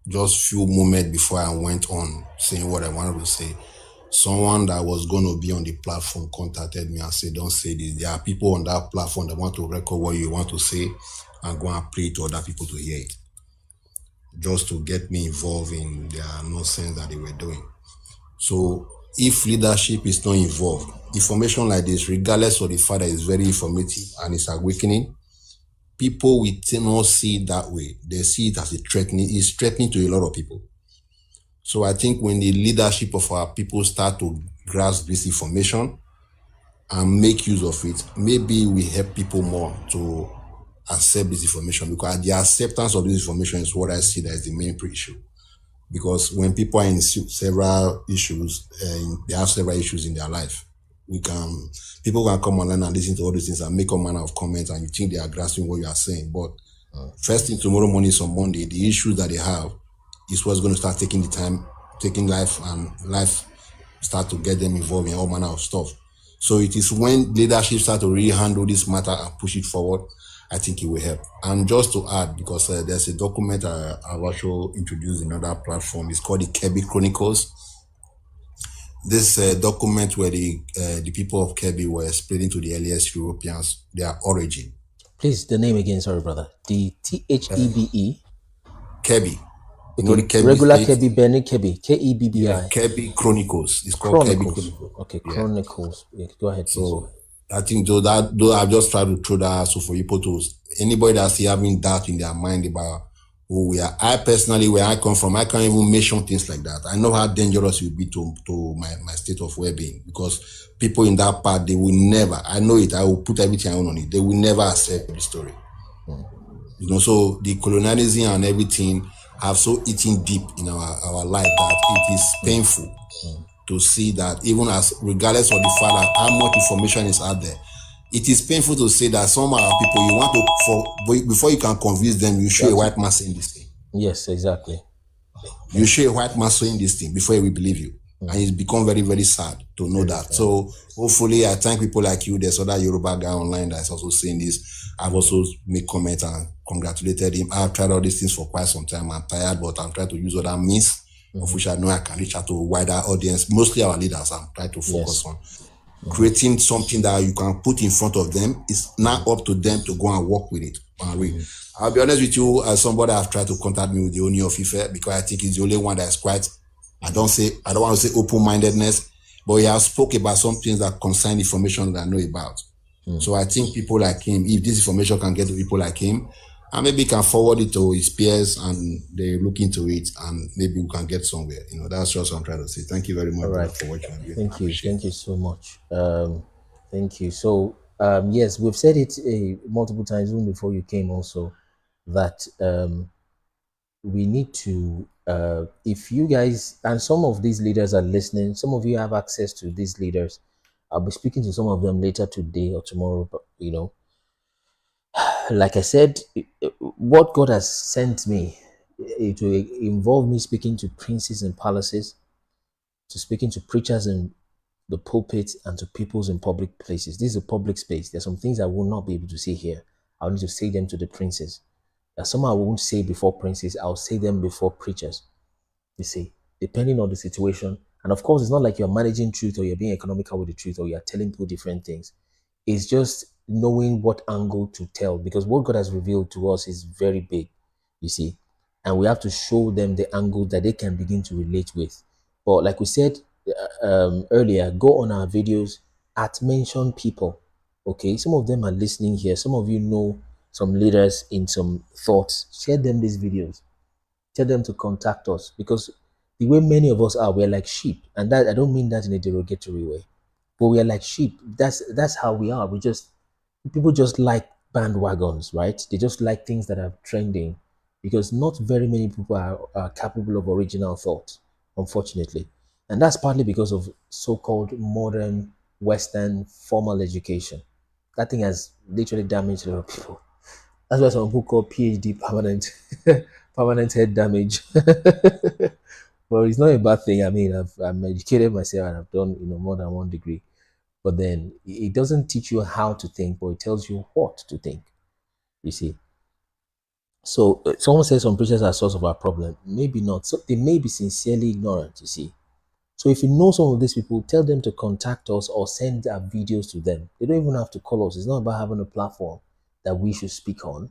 just few moments before I went on saying what I wanted to say, someone that was going to be on the platform contacted me and said, don't say this. There are people on that platform that want to record what you want to say and go and play it to other people to hear it, just to get me involved in their nonsense that they were doing. So if leadership is not involved, information like this, regardless of the fact that it's very informative and it's awakening, people will not see it that way. They see it as a threatening. It's threatening to a lot of people. So I think when the leadership of our people start to grasp this information and make use of it, maybe we help people more to accept this information, because the acceptance of this information is what I see that is the main issue. Because when people are in several issues, they have several issues in their life, people can come online and listen to all these things and make all manner of comments, and you think they are grasping what you are saying. But first thing tomorrow morning is on Monday, the issues that they have is what's going to start taking life, and life start to get them involved in all manner of stuff. So it is when leadership start to really handle this matter and push it forward, I think it will help. And just to add, because there's a document I've also introduced in another platform, it's called the Kaabo Chronicles. This document where the people of Kaabo were explaining to the earliest Europeans their origin. Please, the name again, sorry, brother. The Thebe. Kaabo. Okay. You know the Kaabo Regular state? Kaabo, Benin Kaabo, Kebbi. Yeah, Kaabo Chronicles. It's called Kaabo Chronicles. Okay, Chronicles. Yeah, go ahead. So I think though I've just tried to throw that so for people to anybody that's having doubt in their mind about who we are. I personally, where I come from, I can't even mention things like that. I know how dangerous it will be to my state of well-being, because people in that part, they will never, I know it, I will put everything I own on it. They will never accept the story. You know, so the colonialism and everything have so eaten deep in our life that it is painful to see that, even as regardless of the fact that how much information is out there, it is painful to say that some of our people, you want to, before you can convince them, you show a white man saying this thing. Yes, exactly. You show a white man saying this thing before we believe you. And it's become very, very sad to know that. So hopefully I thank people like you. There's other Yoruba guy online that's also saying this. I've also made comments and congratulated him. I've tried all these things for quite some time. I'm tired, but I'm trying to use other means of which I know I can reach out to a wider audience, mostly our leaders. I'm trying to focus on creating something that you can put in front of them. It's now up to them to go and work with it. I'll be honest with you, as somebody have tried to contact me with the Oni of Ife, because I think it's the only one that is quite, I don't want to say open-mindedness, but he has spoke about some things that concern information that I know about. So I think people like him, if this information can get to people like him, and maybe can forward it to his peers and they look into it, and maybe we can get somewhere. You know, that's just what I'm trying to say. Thank you very much for what you're doing. Thank you so much. Thank you. So yes, we've said it multiple times even before you came also, that we need to, if you guys, and some of these leaders are listening, some of you have access to these leaders. I'll be speaking to some of them later today or tomorrow, but you know, like I said, what God has sent me, it will involve me speaking to princes and palaces, to speaking to preachers in the pulpit, and to peoples in public places. This is a public space. There's some things I will not be able to say here. I'll need to say them to the princes. There's some I won't say before princes. I'll say them before preachers. You see, depending on the situation. And of course, it's not like you're managing truth or you're being economical with the truth or you're telling people different things. It's just knowing what angle to tell, because what God has revealed to us is very big, you see, and we have to show them the angle that they can begin to relate with. But like we said earlier, go on our videos at mention people. Okay, some of them are listening here. Some of you know some leaders in some thoughts. Share them these videos. Tell them to contact us, because the way many of us are, we're like sheep, and that I don't mean that in a derogatory way, but we are like sheep. That's how we are. People just like bandwagons, right? They just like things that are trending, because not very many people are capable of original thought, unfortunately. And that's partly because of so-called modern Western formal education. That thing has literally damaged a lot of people. That's why some people call PhD permanent head damage. Well, it's not a bad thing. I mean, I'm educated myself and I've done more than one degree. But then it doesn't teach you how to think, but it tells you what to think. You see. So someone says some preachers are source of our problem. Maybe not. So they may be sincerely ignorant, you see. So if you know some of these people, tell them to contact us or send our videos to them. They don't even have to call us. It's not about having a platform that we should speak on,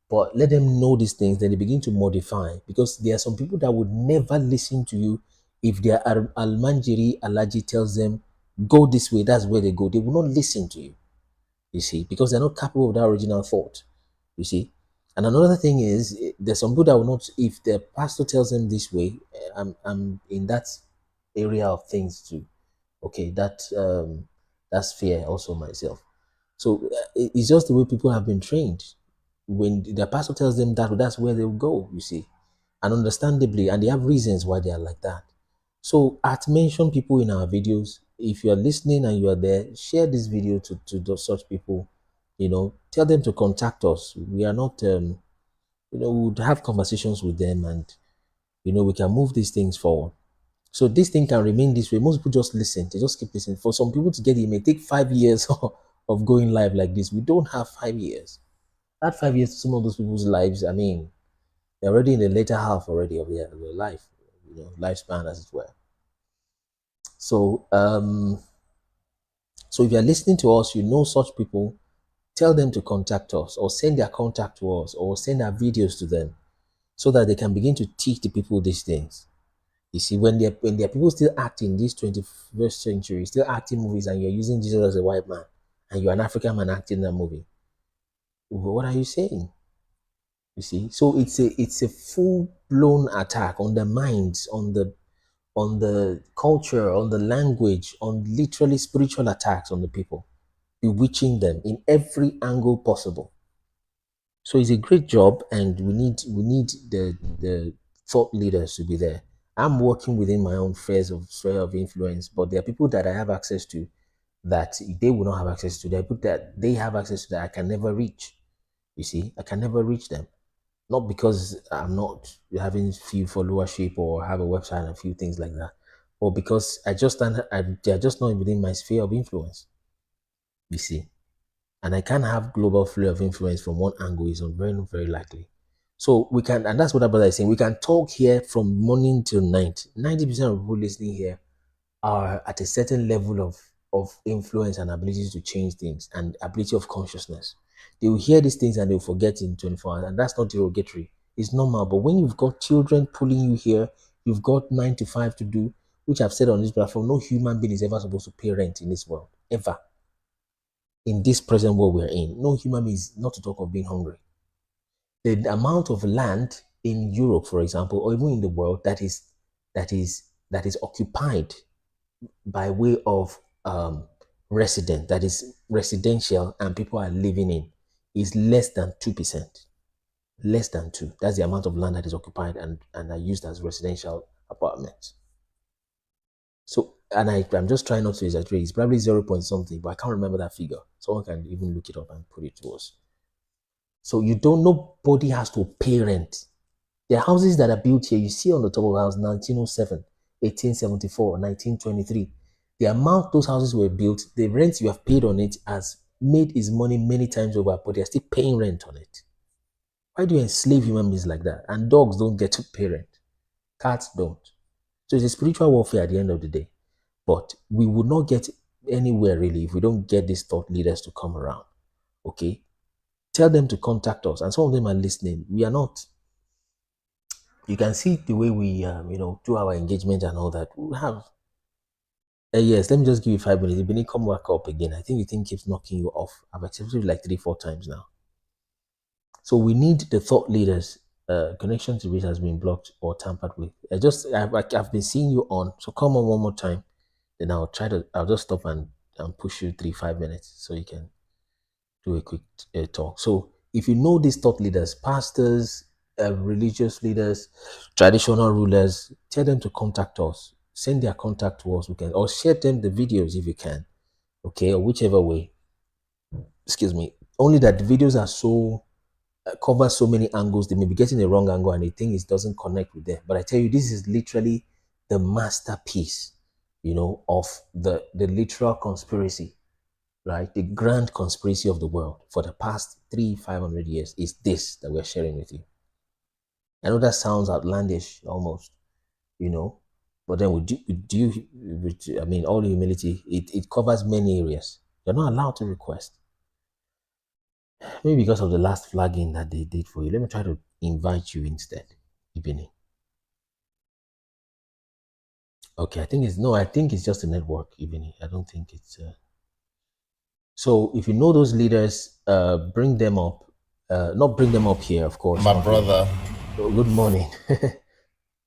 but let them know these things. Then they begin to modify, because there are some people that would never listen to you if their Almanjiri Alaji tells them, go this way, that's where they go. They will not listen to you, you see, because they're not capable of that original thought, you see. And another thing is, there's some people that will not, if the pastor tells them this way, I'm in that area of things too. Okay, that's fear also myself. So it's just the way people have been trained. When the pastor tells them that, that's where they will go, you see. And understandably, and they have reasons why they are like that. So at mention people in our videos. If you are listening and you are there, share this video to such people. You know, tell them to contact us. We are not, we would have conversations with them, and we can move these things forward. So this thing can remain this way. Most people just listen. They just keep listening. For some people to get it, may take 5 years of going live like this. We don't have 5 years. That 5 years to some of those people's lives, I mean, they're already in the later half already of their life, lifespan, as it were. So, so if you're listening to us, you know such people, tell them to contact us or send their contact to us or send our videos to them so that they can begin to teach the people these things. You see, when there are people still acting this 21st century, still acting movies, and you're using Jesus as a white man, and you're an African man acting that movie, what are you saying? You see, so it's a full-blown attack on the minds, on the culture, on the language, on literally spiritual attacks on the people, bewitching them in every angle possible. So it's a great job, and we need the thought leaders to be there. I'm working within my own sphere of influence, but there are people that I have access to that they will not have access to. There are people that they have access to that I can never reach. You see, I can never reach them. Not because I'm not having few followership or have a website and a few things like that, but because they're just not within my sphere of influence. You see, and I can't have global flow of influence from one angle. Is very, very likely. So we can, and that's what our brother is saying. We can talk here from morning till night. 90% of people listening here are at a certain level of influence and ability to change things and ability of consciousness. They will hear these things and they will forget in 24 hours, and that's not derogatory. It's normal. But when you've got children pulling you here, you've got 9 to 5 to do, which I've said on this platform, no human being is ever supposed to pay rent in this world, ever. In this present world we're in, no human being is, not to talk of being hungry. The amount of land in Europe, for example, or even in the world that is occupied by way of resident, that is residential, and people are living in, is less than 2%. Less than 2. That's the amount of land that is occupied and are used as residential apartments. So, and I'm just trying not to exaggerate. It's probably 0 point something, but I can't remember that figure. Someone can even look it up and put it to us. So nobody has to pay rent. The houses that are built here, you see on the top of the house, 1907, 1874, 1923. The amount those houses were built, the rent you have paid on it has made his money many times over, but they're still paying rent on it. Why do you enslave human beings like that? And dogs don't get to pay rent. Cats don't. So it's a spiritual warfare at the end of the day. But we would not get anywhere really if we don't get these thought leaders to come around. Okay? Tell them to contact us. And some of them are listening. We are not. You can see the way we, do our engagement and all that. We have. Yes, let me just give you 5 minutes. If you come back up again, I think the thing keeps knocking you off. I've accepted it like 3-4 times now. So we need the thought leaders. Connection to which has been blocked or tampered with. I've been seeing you on. So come on one more time. Then I'll just stop and push you 3-5 minutes so you can do a quick talk. So if you know these thought leaders, pastors, religious leaders, traditional rulers, tell them to contact us. Send their contact to us. We can, or share them the videos if you can. Okay, or whichever way. Excuse me. Only that the videos are so cover so many angles, they may be getting the wrong angle and they think it doesn't connect with them. But I tell you, this is literally the masterpiece, of the literal conspiracy, right? The grand conspiracy of the world for the past 300-500 years is this that we're sharing with you. I know that sounds outlandish almost, But then I mean, all humility, it covers many areas. You're not allowed to request. Maybe because of the last flagging that they did for you. Let me try to invite you instead, Ibini. Okay, I think it's just a network, Ibini. I don't think it's. So if you know those leaders, bring them up. Not bring them up here, of course. My brother. Oh, good morning.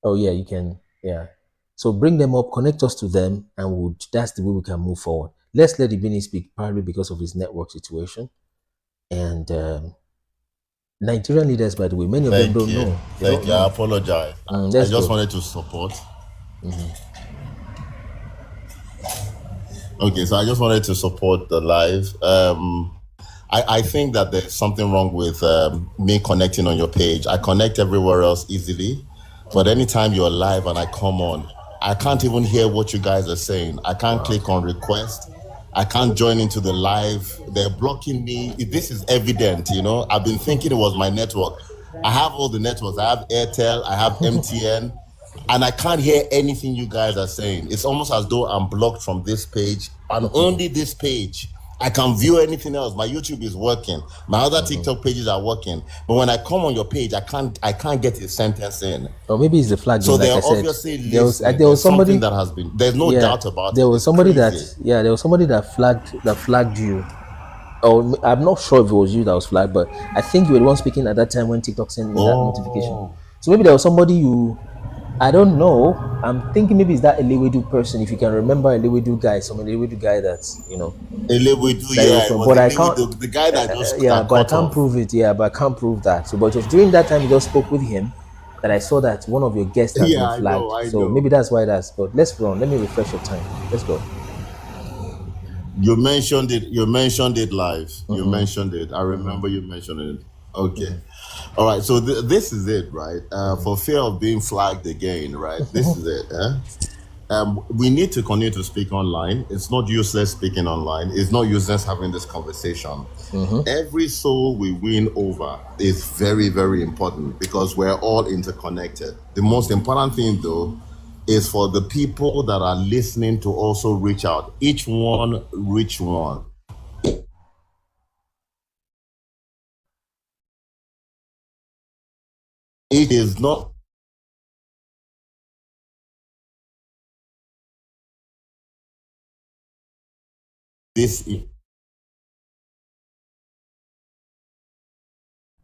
Oh yeah, you can. Yeah. So bring them up, connect us to them, and that's the way we can move forward. Let's let Ibini speak, partly because of his network situation. And Nigerian leaders, by the way, many of them don't know. Thank you. I apologize. I just wanted to support. Okay, so I just wanted to support the live. I think that there's something wrong with me connecting on your page. I connect everywhere else easily, but anytime you're live and I come on, I can't even hear what you guys are saying. I can't click on request. I can't join into the live. They're blocking me. This is evident, you know. I've been thinking it was my network. I have all the networks. I have Airtel, I have MTN, and I can't hear anything you guys are saying. It's almost as though I'm blocked from this page, and only this page. I can view anything else. My YouTube is working. My other TikTok pages are working. But when I come on your page, I can't get a sentence in. Or maybe it's the flag. So like they're obviously listening. there was somebody that has been. There's no doubt about it. There was It's somebody crazy. there was somebody that flagged you. Oh, I'm not sure if it was you that was flagged, but I think you were the one speaking at that time when TikTok sent me that notification. So maybe there was somebody I don't know. I'm thinking maybe it's that Elewedu person. If you can remember Elewedu guy, some Elewedu guy that's Elewedu, but I can't. The guy that just but I can't prove it. Yeah, but I can't prove that. So, but it was during that time you just spoke with him that I saw that one of your guests has been flagged. I so know. maybe that's why that's. But let's run. Let me refresh your time. Let's go. You mentioned it live. You mentioned it. I remember you mentioned it. Okay. All right. So this is it, right? For fear of being flagged again, right? This is it. We need to continue to speak online. It's not useless speaking online. It's not useless having this conversation. Every soul we win over is very, very important because we're all interconnected. The most important thing, though, is for the people that are listening to also reach out. Each one, reach one. It is not this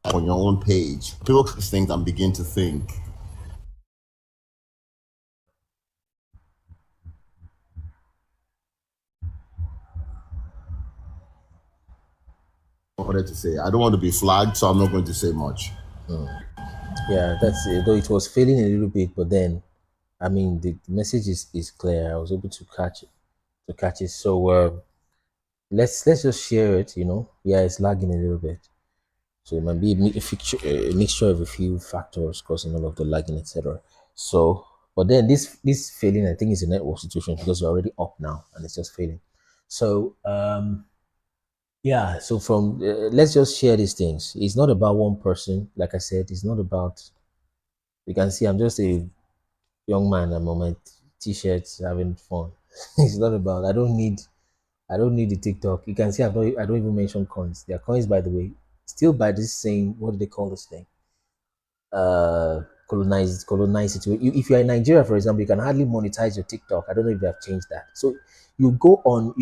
on your own page. People can think and begin to think. I wanted to say, I don't want to be flagged, so I'm not going to say much. Yeah, that's it. Though it was failing a little bit, but then, I mean, the message is clear. I was able to catch it. So let's just share it. Yeah, it's lagging a little bit, so it might be a mixture of a few factors causing all of the lagging, etc. So, but then this failing, I think, is a network situation because we're already up now and it's just failing. So yeah. So from let's just share these things. It's not about one person. Like I said, it's not about. You can see I'm just a young man. I'm on my t-shirts having fun. It's not about. I don't need the TikTok. You can see I don't even mention coins. There are coins, by the way, still by this same, what do they call this thing? Colonized situation. If you're in Nigeria, for example, you can hardly monetize your TikTok. I don't know if they have changed that. So you go on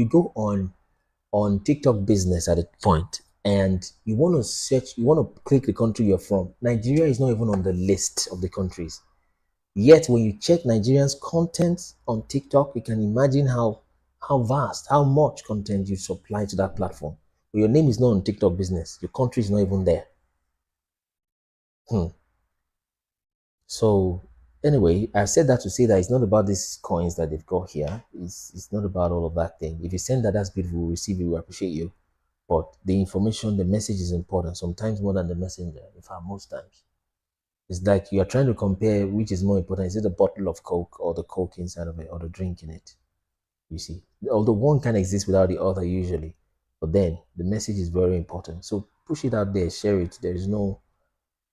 TikTok business at a point and you want to search, you want to click the country you're from. Nigeria is not even on the list of the countries. Yet when you check Nigerians' content on TikTok, you can imagine how vast, how much content you supply to that platform. But your name is not on TikTok business. Your country is not even there. So anyway, I said that to say that it's not about these coins that they've got here. It's not about all of that thing. If you send that, that's beautiful. We'll receive it. We appreciate you. But the information, the message is important. Sometimes more than the messenger. In fact, most times. It's like you're trying to compare which is more important. Is it the bottle of Coke or the Coke inside of it or the drink in it? You see, although one can exist without the other usually, but then the message is very important. So push it out there, share it. There is no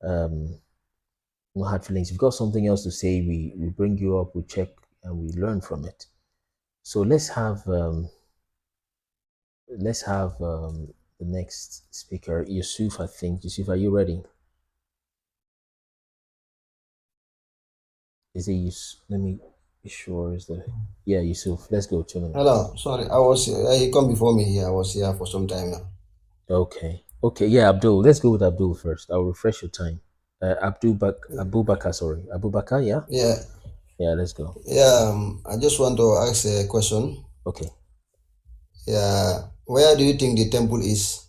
hard feelings. If you've got something else to say, we bring you up, we check and we learn from it. So let's have the next speaker, Yusuf. I think Yusuf, are you ready? Is it Yusuf? Let me be sure. Is the Yusuf? Let's go. 2 minutes. Hello, sorry, he come before me here. I was here for some time now. Okay. Yeah, Abdul. Let's go with Abdul first. I'll refresh your time. Abubakar, sorry. Abubakar, yeah? Yeah, let's go. Yeah, I just want to ask a question. Okay. Yeah, where do you think the temple is?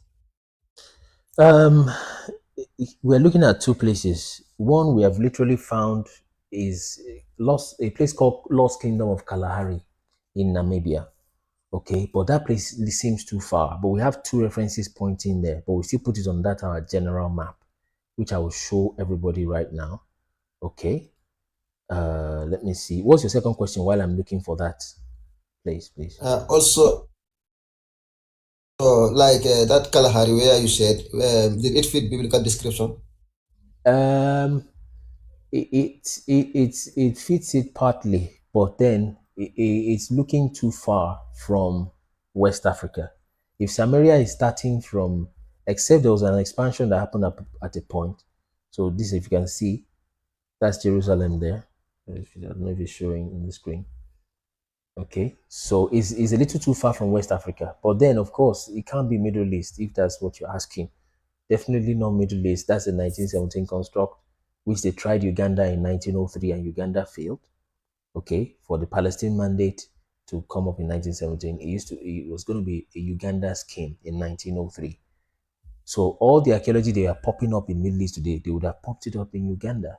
We're looking at two places. One we have literally found is a place called Lost Kingdom of Kalahari in Namibia. Okay, but that place seems too far. But we have two references pointing there, but we still put it on that our general map, which I will show everybody right now. Okay. Let me see. What's your second question while I'm looking for that place, please? Also, that Kalahari where you said, did it fit biblical description? It fits it partly, but then it's looking too far from West Africa. If Samaria is starting from, except there was an expansion that happened at a point. So this, if you can see, that's Jerusalem there. I don't know if it's showing in the screen. Okay, so it's a little too far from West Africa, but then of course it can't be Middle East if that's what you're asking. Definitely not Middle East. That's a 1917 construct, which they tried Uganda in 1903 and Uganda failed. Okay, for the Palestine mandate to come up in 1917, it was going to be a Uganda scheme in 1903. So all the archaeology they are popping up in Middle East today, they would have popped it up in Uganda.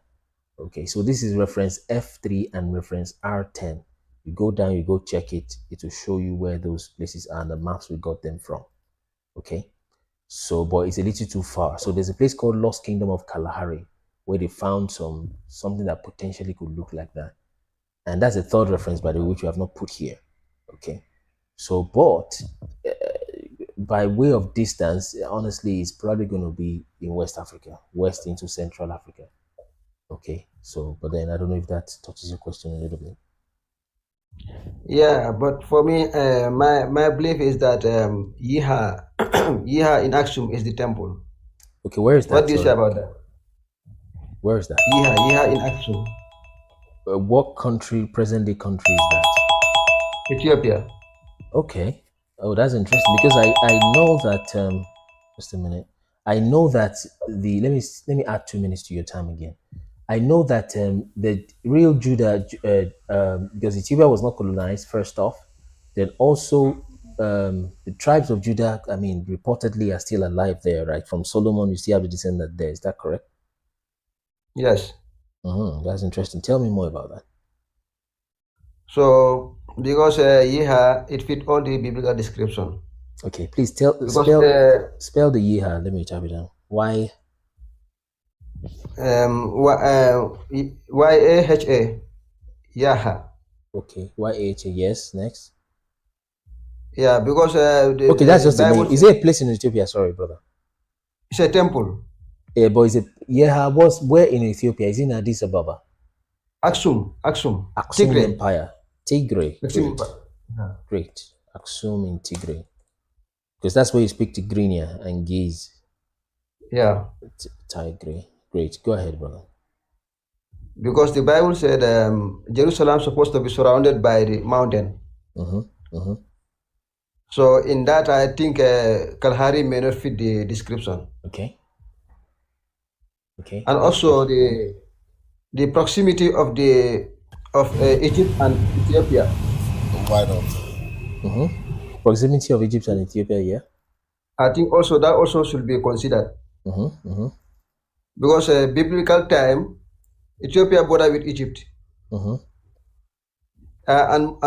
Okay, so this is reference F3 and reference R10. You go down, you go check it. It will show you where those places are and the maps we got them from. Okay, so but it's a little too far. So there's a place called Lost Kingdom of Kalahari where they found something that potentially could look like that. And that's the third reference, by the way, which we have not put here. Okay, so but by way of distance, honestly, it's probably going to be in West Africa, west into Central Africa. Okay, so but then I don't know if that touches your question a little bit. Yeah, but for me, my belief is that Yiha in Aksum is the temple. Okay, where is that? What do you say about that? Where is that? Yiha in Aksum. What country, present-day country is that? Ethiopia. Okay. Oh, that's interesting because I know that. Just a minute. I know that let me add 2 minutes to your time again. I know that the real Judah, because Ethiopia was not colonized first off, then also the tribes of Judah, I mean, reportedly are still alive there, right? From Solomon, you still have the descendant there. Is that correct? Yes. That's interesting. Tell me more about that. So, because Yiha, it fit all the biblical description. Okay, please spell the Yiha. Let me type it down. Y. Y-A-H-A. Yaha. Okay, Y-A-H-A. Yes, next. Yeah, because okay, that's just the name. Is it a place in Ethiopia? Sorry, brother. It's a temple. Yeah, but is it where in Ethiopia? Is it in Addis Ababa? Aksum. Aksum Tigray. Empire. Tigray. Great. Great. Aksum in Tigray. Because that's where you speak Tigrinya and Giz. Yeah. Tigray. Great. Go ahead, brother. Because the Bible said Jerusalem is supposed to be surrounded by the mountain. So in that, I think Kalahari may not fit the description. Okay. And also the proximity of Egypt and Ethiopia. Why not? Proximity of Egypt and Ethiopia, yeah. I think also that also should be considered. Because biblical time, Ethiopia border with Egypt. And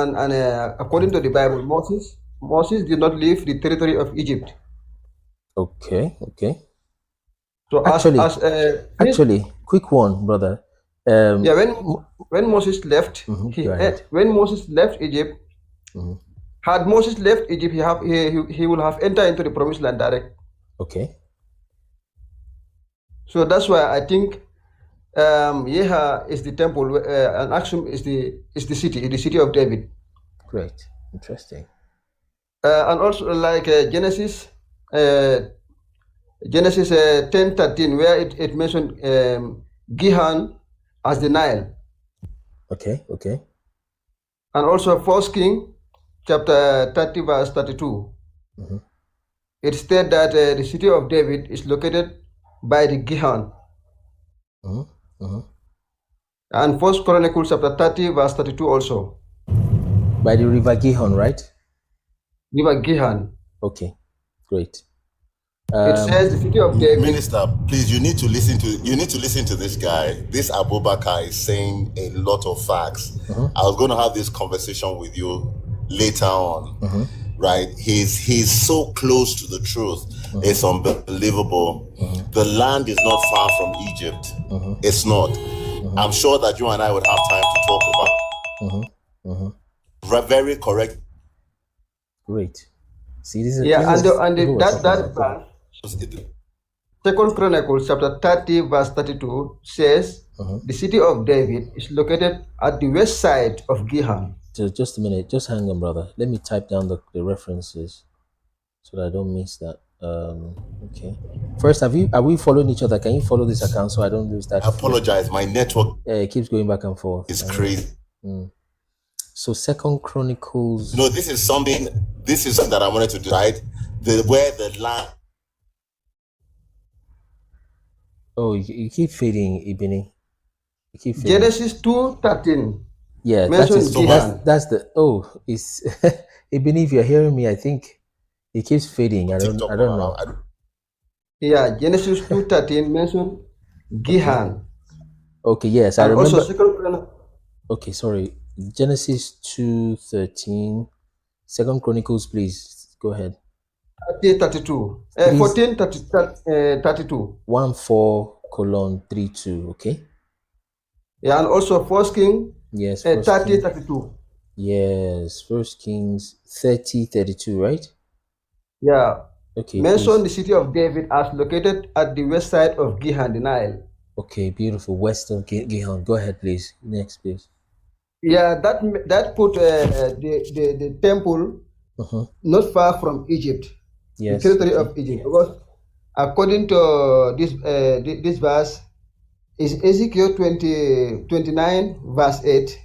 according to the Bible, Moses did not leave the territory of Egypt. Okay. So actually, quick one, brother. When Moses left, when Moses left Egypt, had Moses left Egypt, he will have entered into the promised land direct. Okay. So that's why I think Yeha is the temple, and Aksum is the city of David. Great, interesting. And also like Genesis 10:13, where it mentioned Gihon as the Nile. Okay. And also 1 King chapter 30 verse 32. It stated that the city of David is located by the Gihon. And 1 Chronicles chapter 30 verse 32 also. By the river Gihon, right? River Gihon. Okay, great. It says the city of David. Minister, please, you need to listen to this guy. This Abubakar is saying a lot of facts. I was going to have this conversation with you later on, right? He's so close to the truth. It's unbelievable. The land is not far from Egypt. It's not. I'm sure that you and I would have time to talk about. Very correct. Great. See, this is that Second Chronicles chapter 30 verse 32 says the city of David is located at the west side of Gihon. Just a minute, just hang on, brother. Let me type down the references so that I don't miss that. Okay. First, are we following each other? Can you follow this account so I don't lose that? I apologize, my network it keeps going back and forth. It's crazy. So Second Chronicles. No, this is something that I wanted to do, right? Where the land. Oh, you keep fading, Ibini. You keep fading. Genesis 2:13. Yeah, that's the it's Ibini, if you're hearing me, I think it keeps fading. I don't know. Yeah, Genesis 2:13 mentioned Gihon. Okay, yes, I remember. Also okay, sorry. Genesis 2:13. Second Chronicles, please go ahead. 32. 14:32. 14:32. Okay. Yeah, and also 1 King. Yes. 30:32. Yes, 1 Kings 30:32, right? Yeah. Okay. Mention the city of David as located at the west side of Gihon, the Nile. Okay, beautiful. West of Gihon. Go ahead, please. Next, please. Yeah, that put the temple not far from Egypt, yes, the territory of Egypt. Because according to this verse, is Ezekiel 29 verse 8.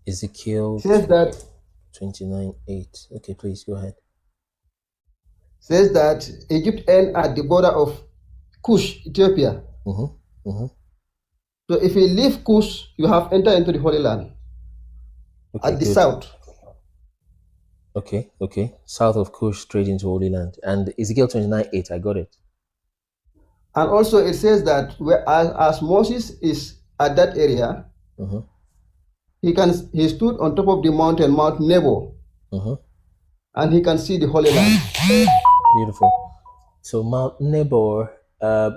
Ezekiel says that 29:8. Okay, please go ahead. Says that Egypt ends at the border of Cush, Ethiopia. So if you leave Cush, you have entered into the Holy Land. Okay, at the south. Okay. South of Cush, straight into Holy Land. And Ezekiel 29:8, I got it. And also it says that as Moses is at that area, he stood on top of the mountain, Mount Nebo, and he can see the Holy Land. Beautiful. So Mount Nebo,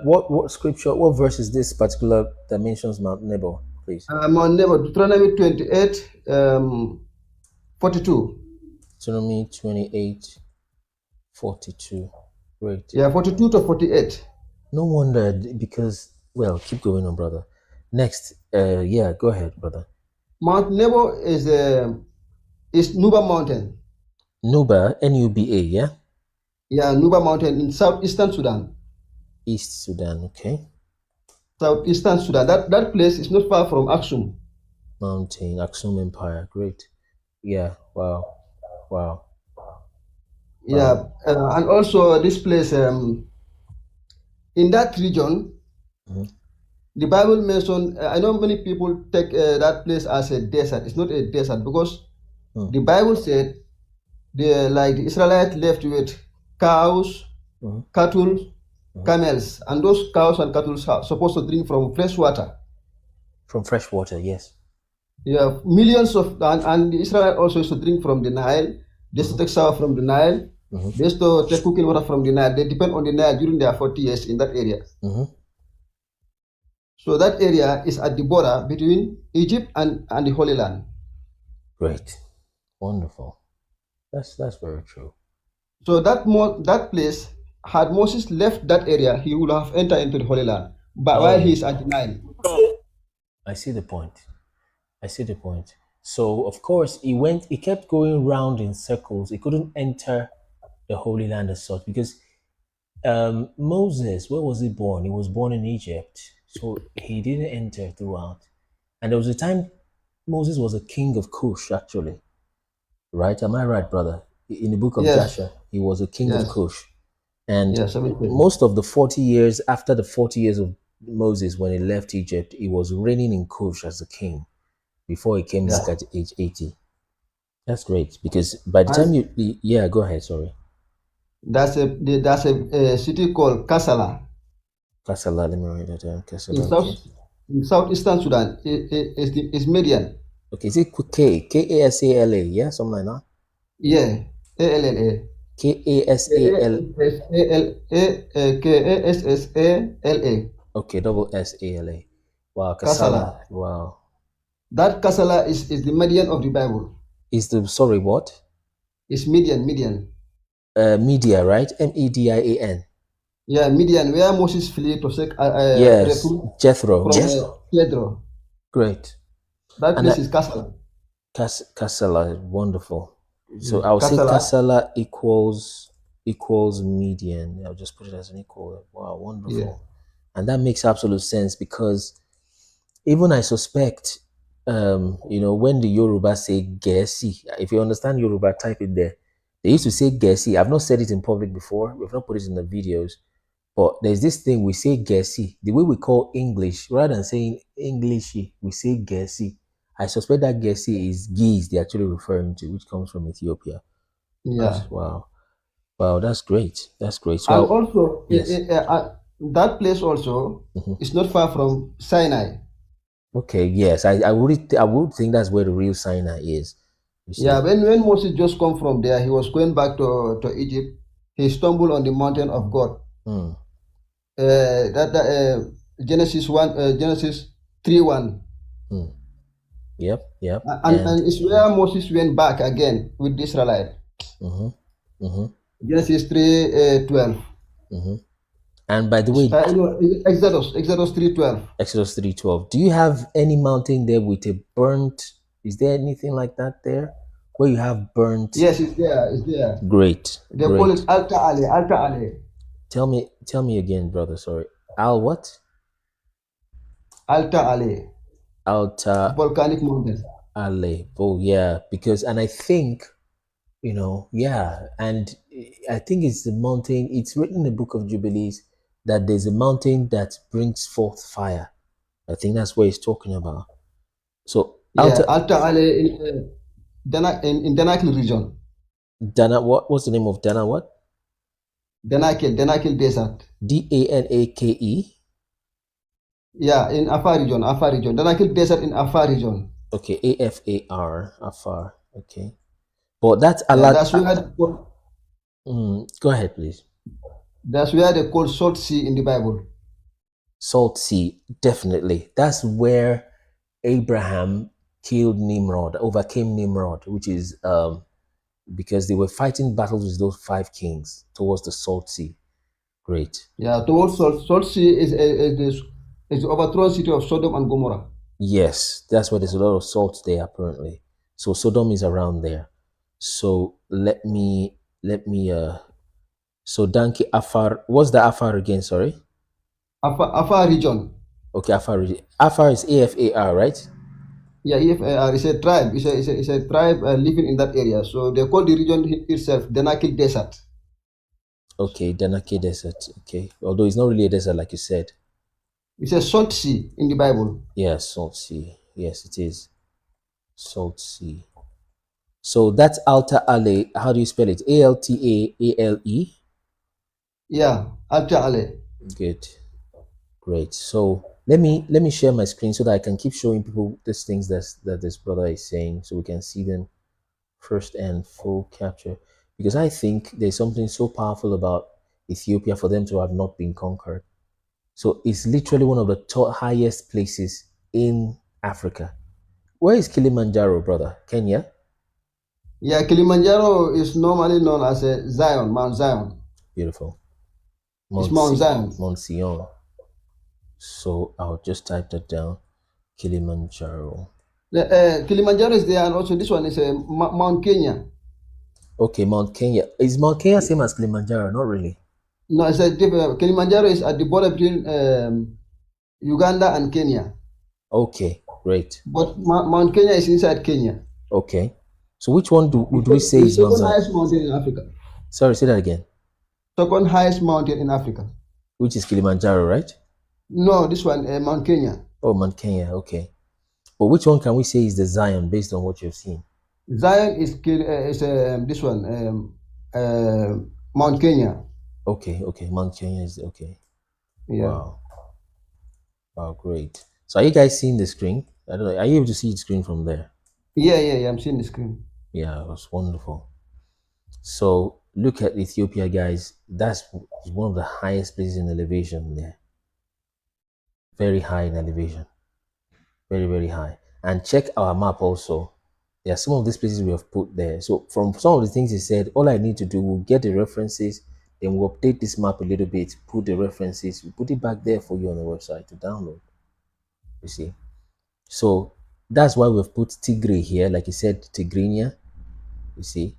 what scripture, what verse is this particular that mentions Mount Nebo, please? Mount Nebo, Deuteronomy 28, 42. Deuteronomy 28, 42. Great. Yeah, 42 to 48. No wonder, because, well, keep going on, brother. Next, yeah, go ahead, brother. Mount Nebo is Nuba Mountain. Nuba, N-U-B-A, yeah? Yeah, Nuba Mountain in southeastern Sudan. East Sudan, okay. Southeastern Sudan. That place is not far from Aksum. Mountain, Aksum Empire, great. Yeah, wow. Yeah, and also this place, in that region, the Bible mentioned, I know many people take that place as a desert. It's not a desert because the Bible said the Israelites left with cows, cattle, camels, and those cows and cattle are supposed to drink from fresh water. From fresh water, yes. Yeah, millions of, and the Israelites also used to drink from the Nile. They used to take shower from the Nile. They used to take cooking water from the Nile. They depend on the Nile during their 40 years in that area. So that area is at the border between Egypt and the Holy Land. Great, wonderful. That's very true. So that place, had Moses left that area, he would have entered into the Holy Land. But while he is at the Nile. I see the point. I see the point. So of course he kept going round in circles. He couldn't enter the Holy Land as such because Moses, where was he born? He was born in Egypt. So he didn't enter throughout. And there was a time Moses was a king of Cush, actually. Right? Am I right, brother? In the book of Yes. Joshua, he was a king of Yes. Cush. And Yes. most of the 40 years, after the 40 years of Moses, when he left Egypt, he was reigning in Cush as a king before he came back Yeah. at age 80. That's great because by the time yeah, go ahead, sorry. That's a city called Kassala Kasala, let me write that down. in Kasala, okay. southeastern Sudan. Is Median. Okay, is it Kasala? Yeah, something like that. Yeah, ALLA. Kassala. Okay, double SALA. Wow, Kassala. Kasala. Wow. That Kassala is the Median of the Bible. Is the sorry what? It's Median. Media, right? Median. Yeah, Median, where Moses fled to seek Yes, refuge Jethro. from Jethro. Great. That place is Kassala. Kasala is wonderful. So I'll say Kassala. Kasala equals median. I'll just put it as an equal. Wow, wonderful. Yeah. And that makes absolute sense because even I suspect, when the Yoruba say Gesi, if you understand Yoruba, type it there. They used to say Gesi. I've not said it in public before. We've not put it in the videos. But there's this thing we say Gesi. The way we call English, rather than saying Englishy, we say Gesi. I suspect that Gesi is geese they're actually referring to, which comes from Ethiopia. Yeah. Wow, that's great. That's great. So And also, yes. that place also is not far from Sinai. Okay, yes, I would think that's where the real Sinai is. Yeah, when Moses just come from there, he was going back to Egypt. He stumbled on the mountain of God. Genesis 3:1. Yep. And it's where Moses went back again with the Israelite. Genesis 3:12. And by the way, Exodus 3:12. Exodus 3:12. Do you have any mountain there with a burnt? Is there anything like that there where you have burnt? Yes, it's there. Great. They call it Alta Ale. Tell me again, brother. Sorry. What? Alta Ale. Alta volcanic mountain. Ale. Oh yeah, and I think, and I think it's the mountain. It's written in the book of Jubilees that there's a mountain that brings forth fire. I think that's what he's talking about. So Alta Ale in Danakil region. What's the name of Dana? What? Danakil Desert. Danake. Yeah, in Afar region. Danakil Desert in Afar region. Okay, Afar. Afar. Okay, but that's a lot. That's where go ahead, please. That's where they call Salt Sea in the Bible. Salt Sea, definitely. That's where Abraham killed Nimrod, overcame Nimrod, which is because they were fighting battles with those 5 kings towards the Salt Sea. Great. Yeah, towards Salt Sea is the overthrown city of Sodom and Gomorrah. Yes, that's where there's a lot of salt there apparently. So Sodom is around there. So let me so Danki Afar. What's the Afar again? Sorry. Afar region. Okay, Afar region. Afar is AFAR, right? Yeah, AFAR is a tribe. It's a tribe living in that area. So they call the region itself Danakil Desert. Okay, Danakil Desert. Okay, although it's not really a desert like you said. It's a salt sea in the Bible. Yes, salt sea. Yes, it is. Salt sea. So that's Alta Ale. How do you spell it? ALTAALE? Yeah, Alta Ale. Good. Great. So let me share my screen so that I can keep showing people these things that this brother is saying so we can see them first and full capture. Because I think there's something so powerful about Ethiopia for them to have not been conquered. So it's literally one of the highest places in Africa. Where is Kilimanjaro, brother? Kenya? Yeah, Kilimanjaro is normally known as Zion, Mount Zion. Beautiful. It's Mount Zion. Mount Zion. So I'll just type that down. Kilimanjaro. Kilimanjaro is there, and also this one is Mount Kenya. Okay, Mount Kenya. Is Mount Kenya same as Kilimanjaro? Not really. No, it's a different. Kilimanjaro is at the border between Uganda and Kenya. Okay, great. But Mount Kenya is inside Kenya. Okay. So which one would we say is the second highest mountain in Africa? Sorry, say that again. Second highest mountain in Africa. Which is Kilimanjaro, right? No, this one, Mount Kenya. Oh, Mount Kenya, okay. But which one can we say is the Zion based on what you've seen? Zion is this one, Mount Kenya. Okay, Mount Kenya is okay. Yeah. Wow, great. So are you guys seeing the screen? I don't know. Are you able to see the screen from there? Yeah. I'm seeing the screen. Yeah, it was wonderful. So look at Ethiopia, guys. That's one of the highest places in elevation there. Very high in elevation. Very, very high. And check our map also. There are some of these places we have put there. So from some of the things he said, all I need to do, we'll get the references, then we'll update this map a little bit, put the references, we put it back there for you on the website to download. You see? So that's why we've put Tigray here, like he said, Tigrinya, you see?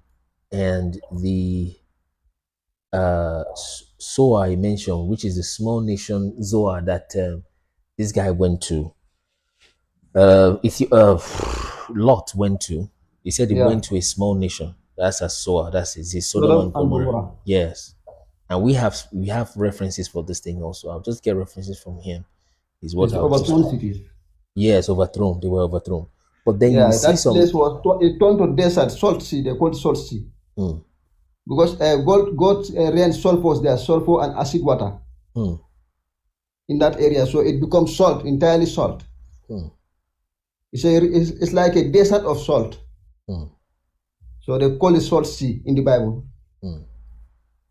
And the Soa I mentioned, which is the small nation Zoa that this guy went to. Lot went to. He said he went to a small nation. That's a Soa. That's his Sodom and Gomorrah. Yes, and we have references for this thing also. I'll just get references from him. Is what overthrown cities. Yes, overthrown. They were overthrown. But then you see that place was it turned to desert, salt sea. They called salt sea. Because God rained sulfurs there, sulfur and acid water in that area, so it becomes salt, entirely salt. It's like a desert of salt. So they call it salt sea in the Bible.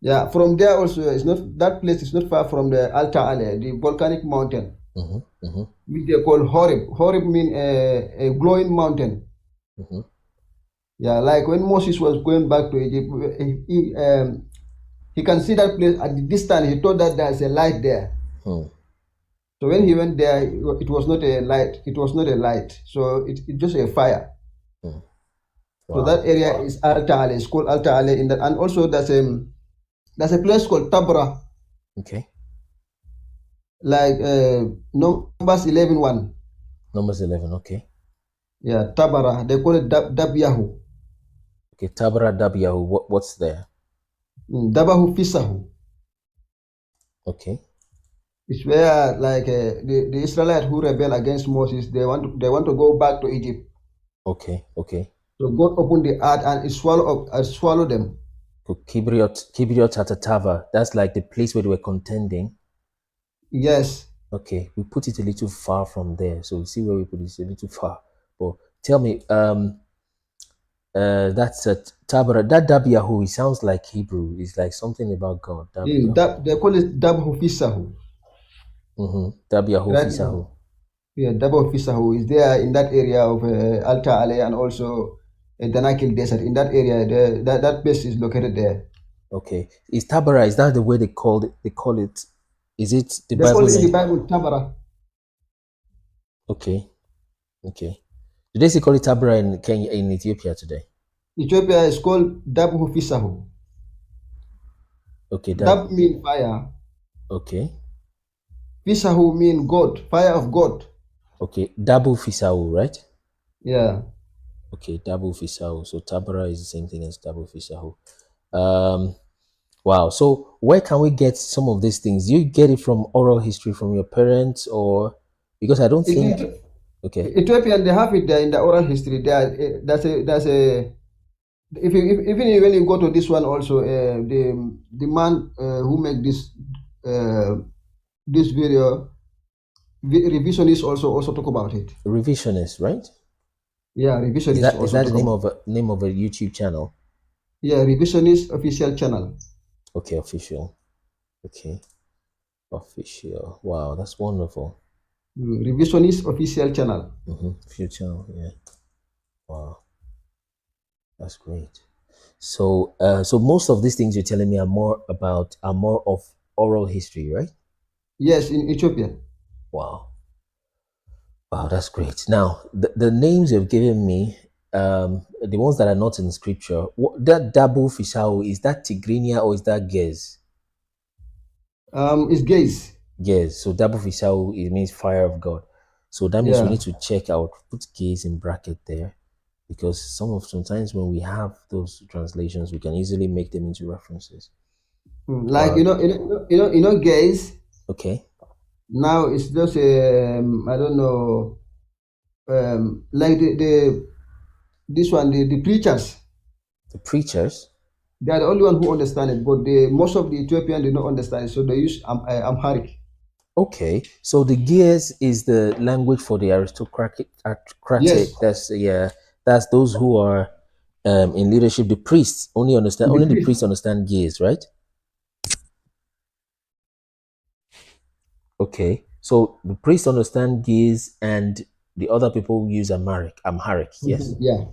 Yeah, from there also, it's not that place is not far from the Alta Ale, the volcanic mountain, which they call Horeb. Horeb means a glowing mountain. Yeah, like when Moses was going back to Egypt, he can see that place at the distance. He thought that there's a light there. So when he went there, it was not a light. It was not a light. So it's just a fire. So that area is Alta Ale. It's called Alta Ale. In that, and also there's a place called Tabra. Okay. Like Numbers 11:1. Numbers 11. Okay. Yeah, Tabara. They call it Dabyahu. Okay, Tabara Dabyahu. What's there? Dabahu Fisahu. Okay. It's where like the Israelites who rebel against Moses, they want to go back to Egypt. Okay. So God opened the earth and it swallowed them. Kibriot Hatatava. That's like the place where they were contending. Yes. Okay, we put it a little far from there, so we see where we put it. It's a little far. But tell me, that's Tabara. That Dabyahu, it sounds like Hebrew. It's like something about God. They call it Dabahu Fisahu. Dabyahu Fisahu. Yeah, Dabahu Fisahu is there in that area of Alta Ale and also Danakil Desert. In that area, that place is located there. Okay, is Tabara? Is that the way they call it? They call it. Is it the Bible? Call it in the Bible Tabara. Okay. Do they still call it Tabara in Kenya, in Ethiopia today? Ethiopia is called Dabahu Fisahu. Okay. Dab means fire. Okay. Fisahu means God, fire of God. Okay, Dabu Fisahu, right? Yeah. Okay, Dabu Fisahu. So Tabara is the same thing as Dabu Fisahu. Wow. So where can we get some of these things? Do you get it from oral history from your parents, or because I don't think? Okay. Ethiopian, they have it there in the oral history. That's a. Even when you go to this one also, the man who make this video, revisionists also talk about it. Revisionist, right? Yeah, revisionist. Is that the name of a YouTube channel? Yeah, revisionist official channel. Okay, official. Okay, official. Wow, that's wonderful. Revisionist official channel. Official channel. Yeah. Wow, that's great. So, so most of these things you're telling me are more of oral history, right? Yes, in Ethiopia. Wow. Wow, that's great. Now, the names you've given me, the ones that are not in scripture, that Dabu Fishau, is that Tigrinya or is that Gez? It's gaze. Gez. So Dabu Fishau, it means fire of God. So that means we Yeah. need to check out, put Gez in bracket there, because sometimes when we have those translations, we can easily make them into references. Like gaze. Okay. Now it's just I don't know, like this one, the preachers. The preachers. They are the only one who understand it, but most of the Ethiopians do not understand it, so they use Amharic. Okay, so the Gears is the language for the aristocratic. Yes. That's those who are in leadership. The priests only the priests understand Gears, right? Okay, so the priests understand Gears and the other people use Amharic. Yes. Yeah.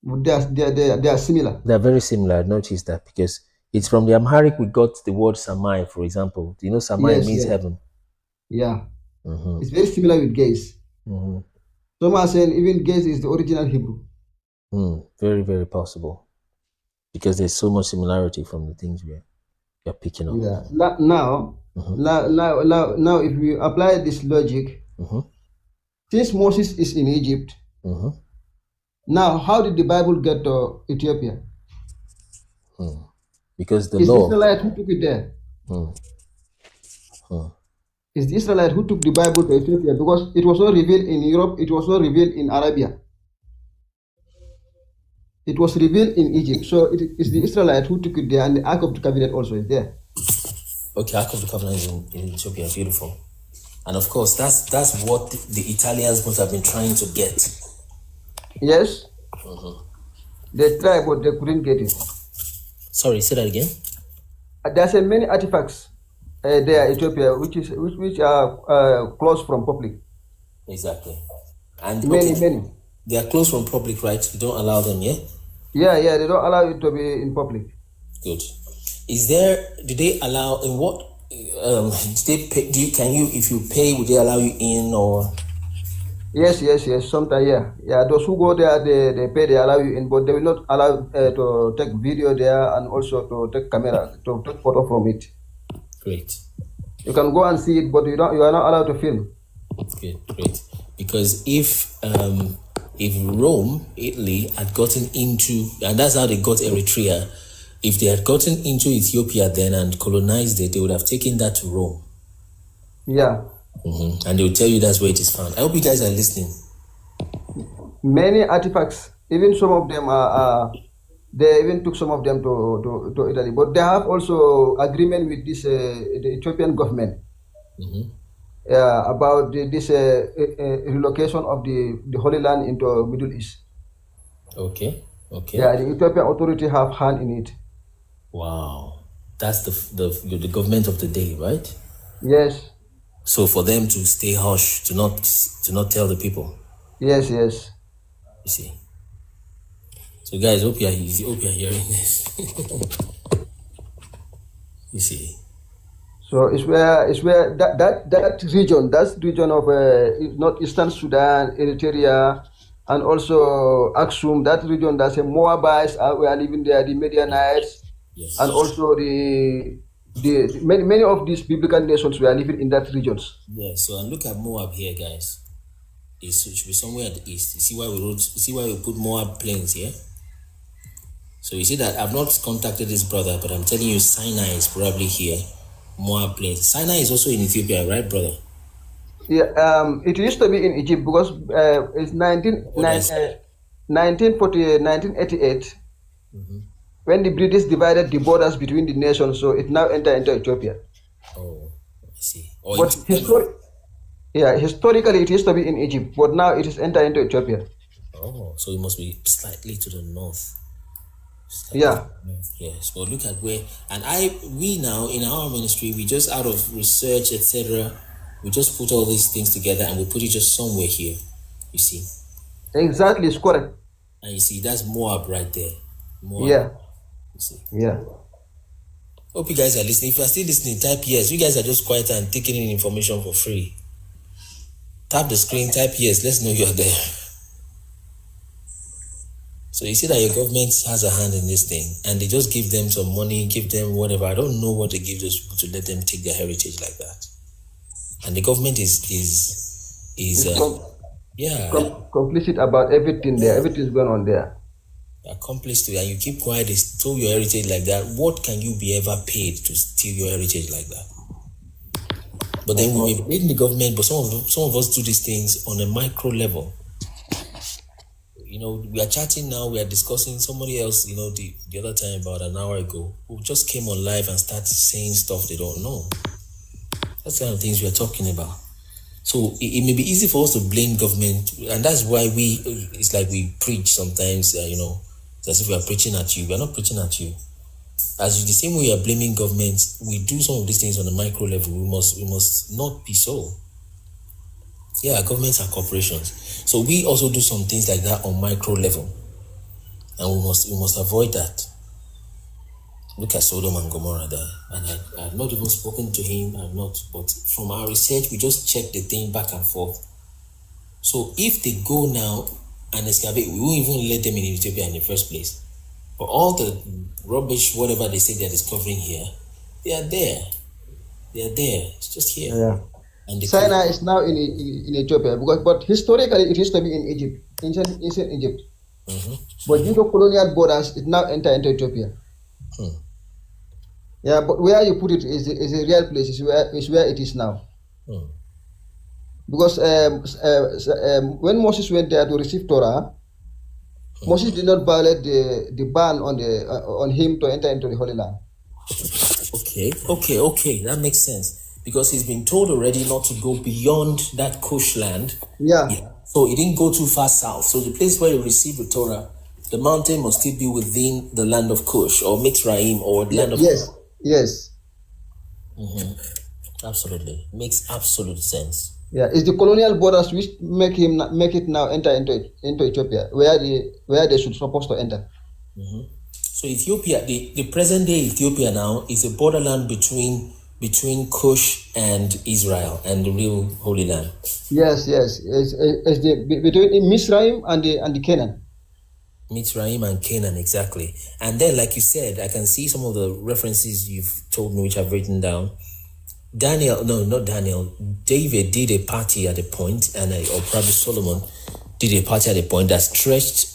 They are similar. They're very similar. I noticed that because it's from the Amharic we got the word Samai, for example. Do you know Samai means heaven? Yeah. It's very similar with gaze. Some are saying even gaze is the original Hebrew. Very, very possible. Because there's so much similarity from the things we're picking up. Yeah. Now, if we apply this logic, since Moses is in Egypt, now how did the Bible get to Ethiopia? Because the It's law. Israelite who took it there. It's the Israelite who took the Bible to Ethiopia, because it was not revealed in Europe, it was not revealed in Arabia. It was revealed in Egypt. So it is the Israelite who took it there, and the Ark of the Covenant also is there. Okay, Ark of the Covenant is in Ethiopia. Beautiful. And of course, that's what the Italians must have been trying to get. Yes. They tried, but they couldn't get it. Sorry, say that again. There's many artifacts there, Ethiopia, which are closed from public. Exactly. And many. They are closed from public, right? You don't allow them, yeah? Yeah, they don't allow it to be in public. Good. Do they allow, in what, do they pay, if you pay, would they allow you in or? Yes, sometimes, yeah. Those who go there, they pay, they allow you in, but they will not allow to take video there and also to take camera, to take photo from it. Great. You can go and see it, but you are not allowed to film. Good, great. Because if Rome, Italy, had gotten into, and that's how they got Eritrea, if they had gotten into Ethiopia then and colonized it, they would have taken that to Rome. Yeah. And they will tell you that's where it is found. I hope you guys are listening. Many artifacts, even some of them they even took some of them to Italy, but they have also agreement with this the Ethiopian government about this relocation of the Holy Land into Middle East. Okay. Yeah, the Ethiopian authority have hand in it. Wow, that's the government of the day, right? Yes. So for them to stay hush, to not tell the people. Yes. You see. So guys, hope you're hearing this. You see. So it's where that region of northeastern Sudan, Eritrea, and also Aksum, that region, that's a Moabites we are living there, the Midianites, and also the many of these biblical nations were living in that regions. Yeah. So and look at Moab here, guys. It should be somewhere at the east. You see why we put Moab plains here? So you see that I've not contacted this brother, but I'm telling you Sinai is probably here. Moab plains. Sinai is also in Ethiopia, right, brother? Yeah, it used to be in Egypt because it's 1988 when the British divided the borders between the nations, so it now entered into Ethiopia. Oh, I see. But historically it used to be in Egypt, but now it is entered into Ethiopia. Oh, so it must be slightly to the north. Yes, but look at where, and we now in our ministry, we just out of research, etc., we just put all these things together and we put it just somewhere here. You see? Exactly, it's correct. And you see, that's Moab right there. Moab. Yeah. You see? Yeah. Hope you guys are listening. If you are still listening, type yes. You guys are just quiet and taking in information for free. Tap the screen, type yes, let's know you're there. So you see that your government has a hand in this thing, and they just give them some money, give them whatever. I don't know what they give those people to let them take their heritage like that. And the government is complicit about everything there. Everything's going on there. Accomplice to it, and you keep quiet. They stole your heritage like that. What can you be ever paid to steal your heritage like that? But then we may blame the government, but some of us do these things on a micro level. You know, we are chatting now, we are discussing. Somebody else, you know, the other time, about an hour ago, who just came on live and started saying stuff they don't know. That's the kind of things we are talking about. So it may be easy for us to blame government, and that's why it's like we preach sometimes, you know, it's as if we are preaching at you. We are not preaching at you. As the same way we are blaming government, we do some of these things on a micro level. We must not be so. Yeah, governments are corporations. So we also do some things like that on micro level. And we must avoid that. Look at Sodom and Gomorrah there. And I have not even spoken to him, but from our research, we just check the thing back and forth. So if they go now and excavate, we won't even let them in Ethiopia in the first place. But all the rubbish, whatever they say they're discovering here, they are there. They are there. It's just here. Yeah. And Sinai is now in Ethiopia, but historically it used to be in Egypt, ancient Egypt. Mm-hmm. But due to colonial borders, it now entered into Ethiopia. Yeah, but where you put it is a real place. Is where it is now. Because when Moses went there to receive Torah, Moses did not violate the ban on him to enter into the Holy Land. Okay, that makes sense. Because he's been told already not to go beyond that Cush land. Yeah. So he didn't go too far south. So the place where he received the Torah, the mountain must still be within the land of Cush or Mitzrayim or the land of Yes. Mm-hmm. Absolutely. Makes absolute sense. Yeah, it's the colonial borders which make it now enter into Ethiopia, where they should supposed to enter. Mm-hmm. So Ethiopia, the present day Ethiopia now is a borderland between Cush and Israel and the real Holy Land. Yes. It's between Mitzrayim and the Canaan. Mitzrayim and Canaan, exactly. And then, like you said, I can see some of the references you've told me, which I've written down. David did a party at a point, or probably Solomon did a party at a point that stretched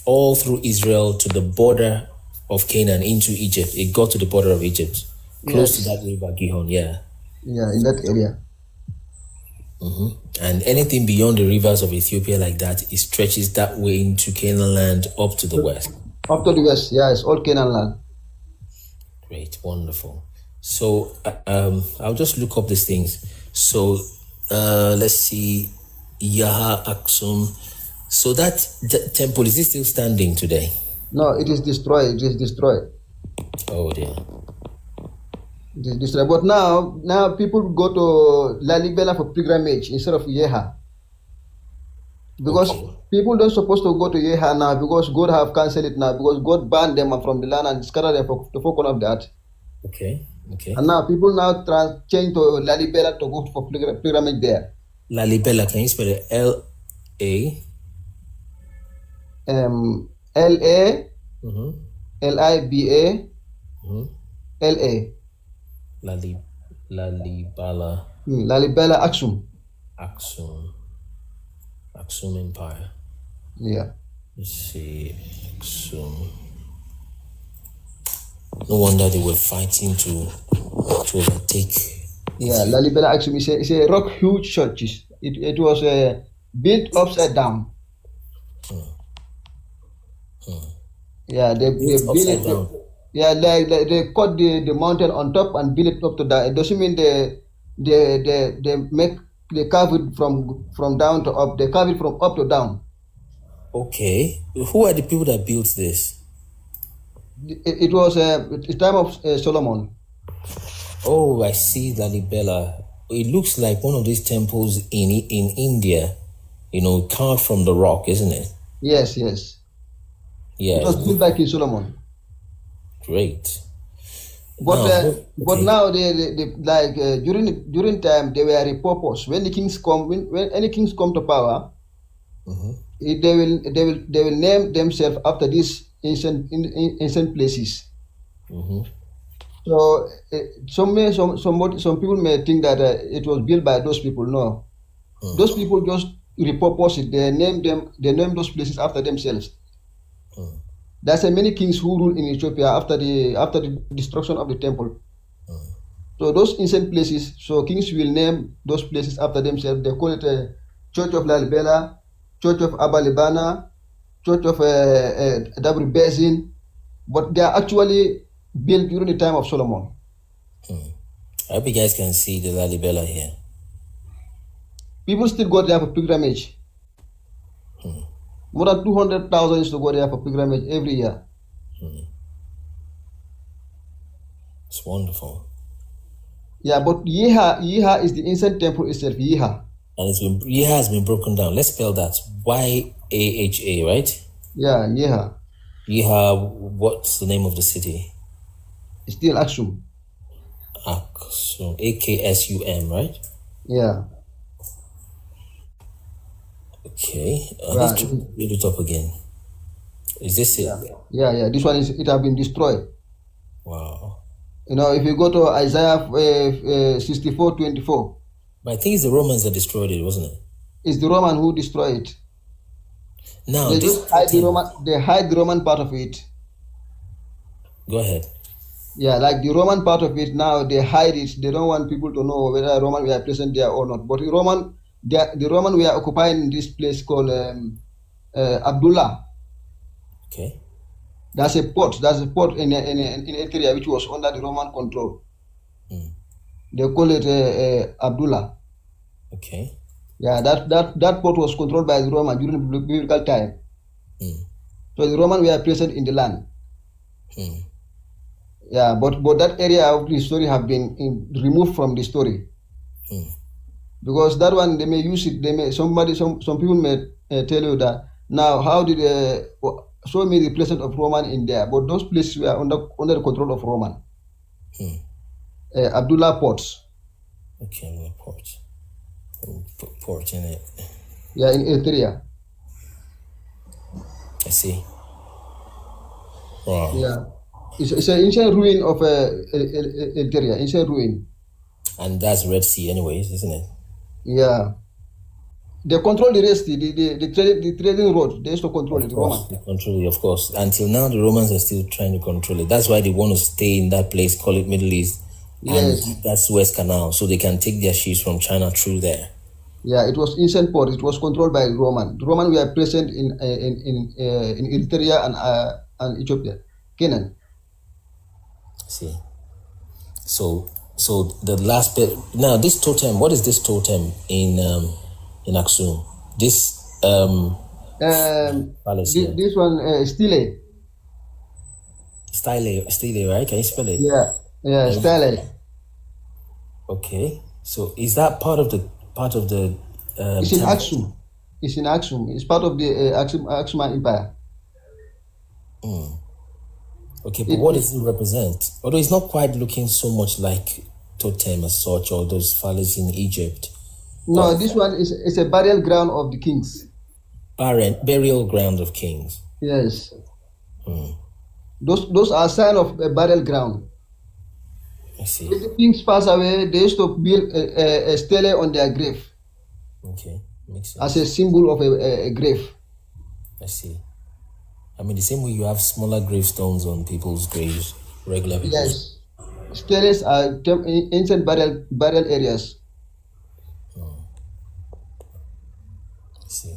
all through Israel to the border of Canaan into Egypt. It got to the border of Egypt, close to that river Gihon, Yeah, in that area. Mm-hmm. And anything beyond the rivers of Ethiopia like that, it stretches that way into Canaan land up to the west. Up to the west, yeah, it's all Canaan land. Great, wonderful. So I'll just look up these things. So let's see, Yaha Aksum. So that temple, is it still standing today? No, it is destroyed. It is destroyed. Oh dear. It is destroyed. But now people go to Lalibela for pilgrimage instead of Yeha. Because people don't supposed to go to Yeha now because God have cancelled it now because God banned them from the land and scattered them to the four corners of the earth. Okay. And now people now change to Lalibela to go for pilgrimage there. Lalibela, can you spell it? L-A? L-A L-I-B-A L-A Lalibela. Lalibela Aksum. Aksum Empire. Yeah. Let's see. Aksum. No wonder they were fighting to overtake. Yeah, Lalibela Aksum is a rock huge church. It was built upside down. Yeah, they built it. Yeah, like they cut the mountain on top and build it up to that. It doesn't mean they carve it from down to up. They carve it from up to down. Okay, who are the people that built this? It was the time of Solomon. Oh, I see Lalibela. It looks like one of these temples in India, carved from the rock, isn't it? Yes. Yeah. It was built by King Solomon. Great. But now they like during time they were repurposed. When the kings come, when any kings come to power, they will name themselves after these ancient places. So some people may think that it was built by those people. No, those people just repurpose it. They name those places after themselves. There's many kings who ruled in Ethiopia after the destruction of the temple. So those ancient places, so kings will name those places after themselves. They call it Church of Lalibela, Church of Abalibana, Church of Dabri Basin, but they are actually built during the time of Solomon. I hope you guys can see the Lalibela here. People still go there for pilgrimage. More than 200,000 used to go there for pilgrimage every year. It's wonderful. Yeah, but Yeha is the ancient temple itself, Yeha. And Yeha has been broken down. Let's spell that. Y-A-H-A, right? Yeah, Yeha. Yeha, what's the name of the city? It's still Aksum. Aksum. A-K-S-U-M, right? Yeah. Okay. Let's build it up again. Is this it? Yeah. This one it has been destroyed. Wow. You know, if you go to Isaiah 64:24. But I think it's the Romans that destroyed it, wasn't it? It's the Roman who destroyed it. Now they hide the Roman part of it. Go ahead. Yeah, like the Roman part of it now, they hide it. They don't want people to know whether Roman were present there or not. But the Roman were occupying this place called Abdullah. Okay. There's a port in Eritrea which was under the Roman control. They call it Abdullah. Okay. Yeah, that port was controlled by the Roman during the biblical time. So the Roman were present in the land. Yeah, but that area of the story have been removed from the story. Because that one they may use it. Some people may tell you that now how did show me the presence of Roman in there, but those places were under the control of Roman. Abdullah ports. Okay, port in it. Yeah, in Eritrea. I see. Wow. Yeah, it's an ancient ruin of Eritrea, ancient ruin. And that's Red Sea, anyways, isn't it? Yeah. They control the rest, the trading road. They used to control it. Romans. They control it, of course. Until now, the Romans are still trying to control it. That's why they want to stay in that place, call it Middle East. Yes. And that's Suez Canal, so they can take their ships from China through there. Yeah, it was ancient port. It was controlled by Roman. The Roman were present in Eritrea and Ethiopia, Canaan. See. So the last bit now. This totem. What is this totem in Aksum? This palace. This one Stele. Stele, right? Can you spell it? Yeah, Stele. Okay. So is that part of the? It's in Aksum. It's in Aksum. It's part of the Aksum Empire. Okay, but what does it represent? Although it's not quite looking so much like totem as such, or those phallus in Egypt. No, this one is a burial ground of the kings. Burial ground of kings. Yes. Those are sign of a burial ground. I see. When the kings pass away, they used to build a stele on their grave. Okay, makes sense. As a symbol of a grave. I see. I mean, the same way you have smaller gravestones on people's graves, regular people. Yes. Steles are ancient burial areas. I see.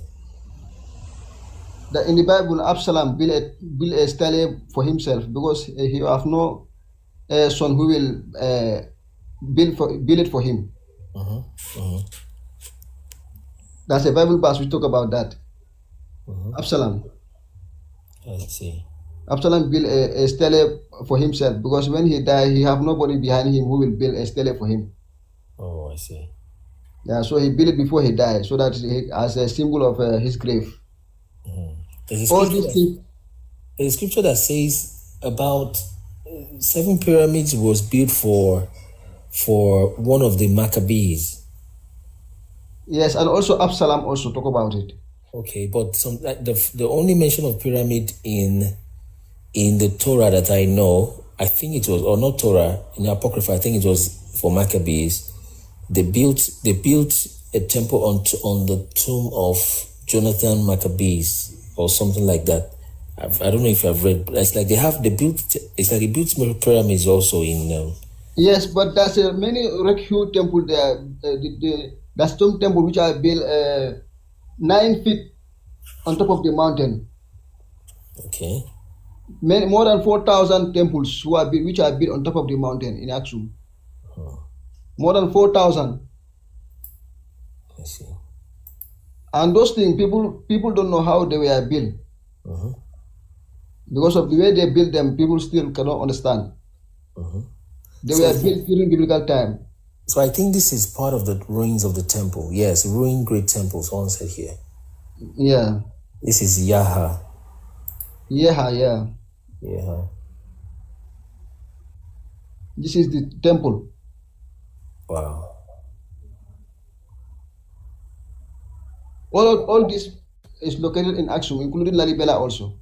In the Bible, Absalom built a stele for himself because he have no son who will build it for him. That's a Bible verse we talk about that. Absalom. I see. Absalom built a stele for himself because when he died, he have nobody behind him who will build a stele for him. Oh, I see. Yeah, so he built it before he died, so that he, as a symbol of his grave. There's a scripture that says about 7 pyramids was built for one of the Maccabees. Yes, and also Absalom also talk about it. Okay, but the only mention of pyramid in the Torah that I know, I think it was, or not Torah, in the Apocrypha, I think it was for Maccabees. They built a temple on the tomb of Jonathan Maccabees or something like that. I don't know if I've read, but it's like they built pyramids also in. Yes, but there's many huge temple there. There's some temple which are built 9 feet on top of the mountain. Okay. More than 4,000 temples which are built on top of the mountain in Aksum. More than 4,000. I see. And those things, people don't know how they were built. Because of the way they built them, people still cannot understand. They were built during biblical time. So I think this is part of the ruins of the temple. Yes, ruined great temples, one said here. Yeah. This is Yaha. Yeah. This is the temple. Wow. All this is located in Aksum, including Lalibela also.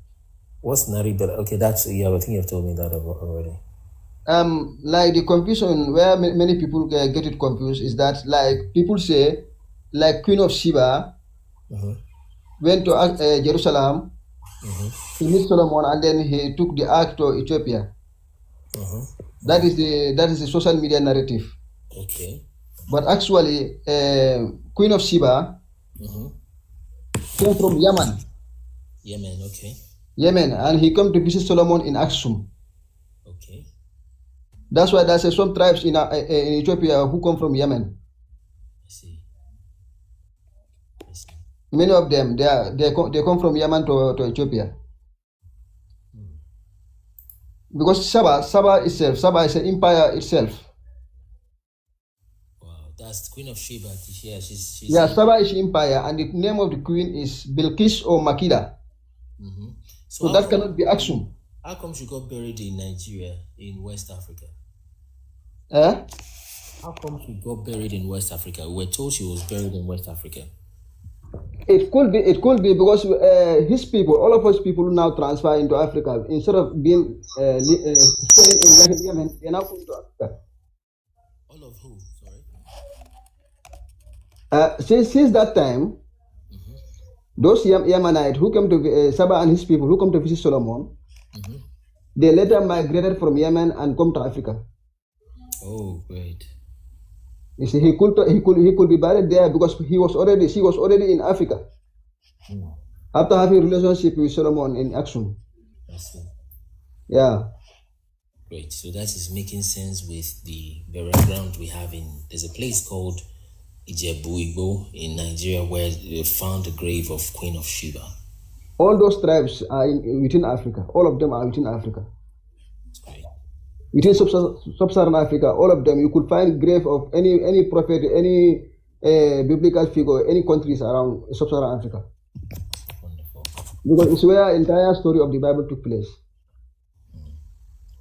What's Naribela? Okay, I think you've told me that already. Like the confusion where many people get it confused is that, like, people say, like, Queen of Sheba went to Jerusalem to meet Solomon, and then he took the ark to Ethiopia. That is the social media narrative. Okay. But actually, Queen of Sheba came from Yemen. Yemen, okay. Yemen, and he came to visit Solomon in Aksum. Okay. That's why there's some tribes in Ethiopia who come from Yemen. I see. Many of them, they come from Yemen to Ethiopia. Because Saba is an empire itself. Wow, that's the Queen of Sheba. Yeah, she's Saba is empire, and the name of the queen is Bilqis or Makida. So that cannot be Aksum. How come she got buried in Nigeria, in West Africa? How come she got buried in West Africa? We were told she was buried in West Africa. It could be because his people, all of us people now transfer into Africa instead of being staying in Yemen. They now come to Africa. All of who? Sorry. Since that time, those Yemenites who came to Saba and his people who come to visit Solomon, they later migrated from Yemen and come to Africa. Oh, great. You see, he could be buried there because she was already in Africa after having a relationship with Solomon in Aksum. I see. Yeah. Great. So that is making sense with the burial ground we have there's a place called Ijebu-Igbo in Nigeria where they found the grave of Queen of Sheba. All those tribes are within Africa. All of them are within Africa. Within sub-Saharan Africa, all of them, you could find grave of any prophet, any biblical figure, any countries around sub-Saharan Africa. Wonderful. Because it's where the entire story of the Bible took place.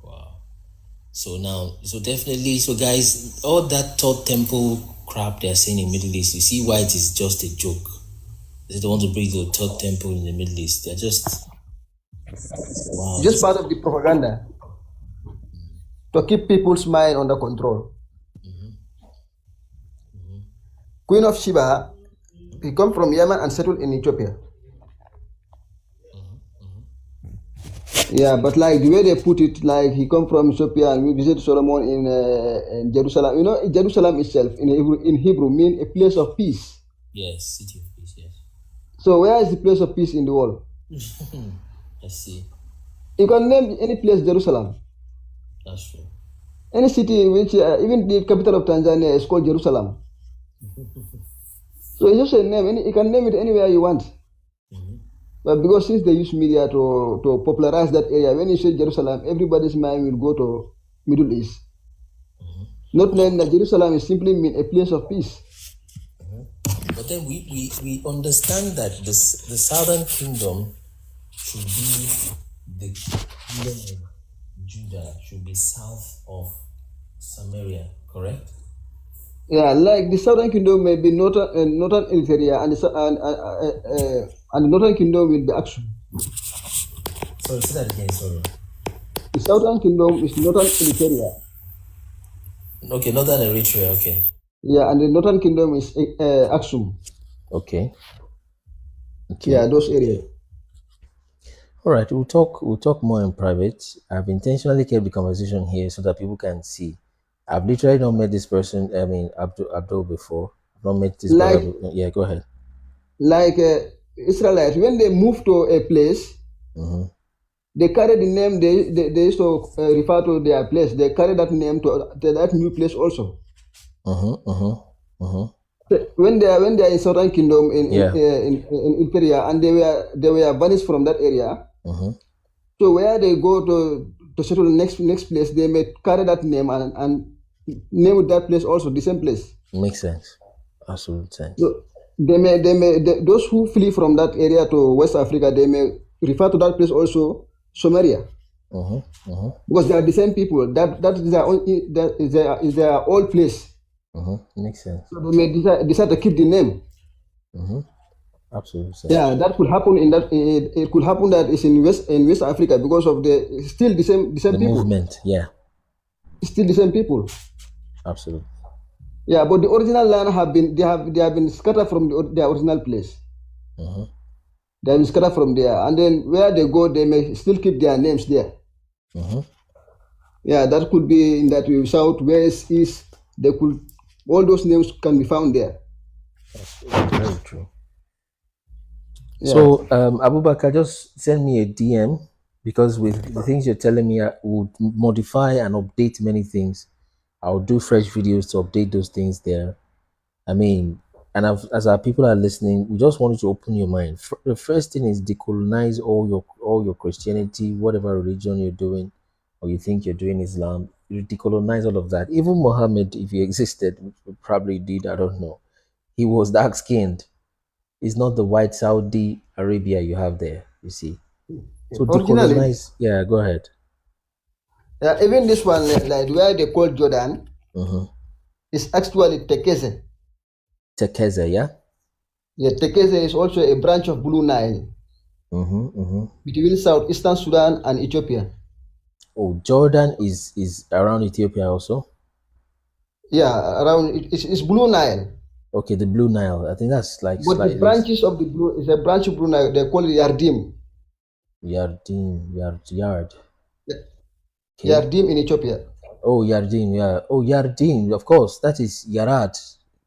Wow. So definitely, guys, all that third temple crap they're saying in the Middle East, you see why it is just a joke. They don't want to bring the third temple in the Middle East. They're just... Wow. Just part of the propaganda. To keep people's mind under control. Queen of Sheba, he come from Yemen and settled in Ethiopia. Yeah, but like the way they put it, like he come from Ethiopia and we visit Solomon in Jerusalem. You know, Jerusalem itself in Hebrew means a place of peace. Yes, city of peace, yes. So where is the place of peace in the world? I see. You can name any place Jerusalem. That's true. Any city which, even the capital of Tanzania is called Jerusalem. So it's just a name. You can name it anywhere you want. But because since they use media to popularize that area, when you say Jerusalem, everybody's mind will go to Middle East. Not knowing that Jerusalem is simply mean a place of peace. But then we understand that the southern kingdom should be the kingdom of Judah should be south of Samaria, correct? Yeah, like the southern kingdom may be northern inferior, and the northern kingdom will be Aksum. Sorry, say that again. Sorry. The southern kingdom is northern inferior. Okay, northern Eritrea. Okay. Yeah, and the northern kingdom is Aksum. Okay. Okay. Yeah, those areas. All right, we'll talk more in private. I've intentionally kept the conversation here so that people can see. I've literally not met this person. I mean, Abdul before. I've not met this brother. Yeah, go ahead. Like Israelites, when they move to a place, they carry the name they used to refer to their place. They carry that name to that new place also. When they are in Southern Kingdom in Imperia, and they were banished from that area. So where they go to settle the next place, they may carry that name and name that place also the same place. Makes sense. Absolute sense. So those who flee from that area to West Africa, they may refer to that place also Samaria. Because they are the same people. That is their old place. Makes sense. So they may decide to keep the name. Absolutely. Yeah, that could happen it could happen that it's in West Africa because of the same people. Movement, yeah. Still the same people. Absolutely. Yeah, but the original land have been scattered from their original place. They have been scattered from there, and then where they go, they may still keep their names there. Yeah, that could be in that way, south, west, east. All those names can be found there. That's very true. Yeah. So, Abubakar, just send me a DM, because with the things you're telling me, I would modify and update many things. I'll do fresh videos to update those things there. I mean, and as our people are listening, we just want you to open your mind. The first thing is decolonize all your Christianity, whatever religion you're doing, or you think you're doing Islam. You decolonize all of that. Even Muhammad, if he existed, which he probably did, I don't know, he was dark skinned. It's not the white Saudi Arabia you have there, you see. So decolonize. Yeah, go ahead. Yeah, even this one, like where they call Jordan, is actually Tekeze. Tekeze, yeah? Yeah, Tekeze is also a branch of Blue Nile between southeastern Sudan and Ethiopia. Oh, Jordan is around Ethiopia also? Yeah, around it's Blue Nile. Okay, the Blue Nile. I think that's like. But the branches of the Blue is a branch of Blue Nile. They call it Yardim. Yard. Okay. Yardim in Ethiopia. Oh, Yardim, yeah. Oh, Yardim, of course. That is Yarad.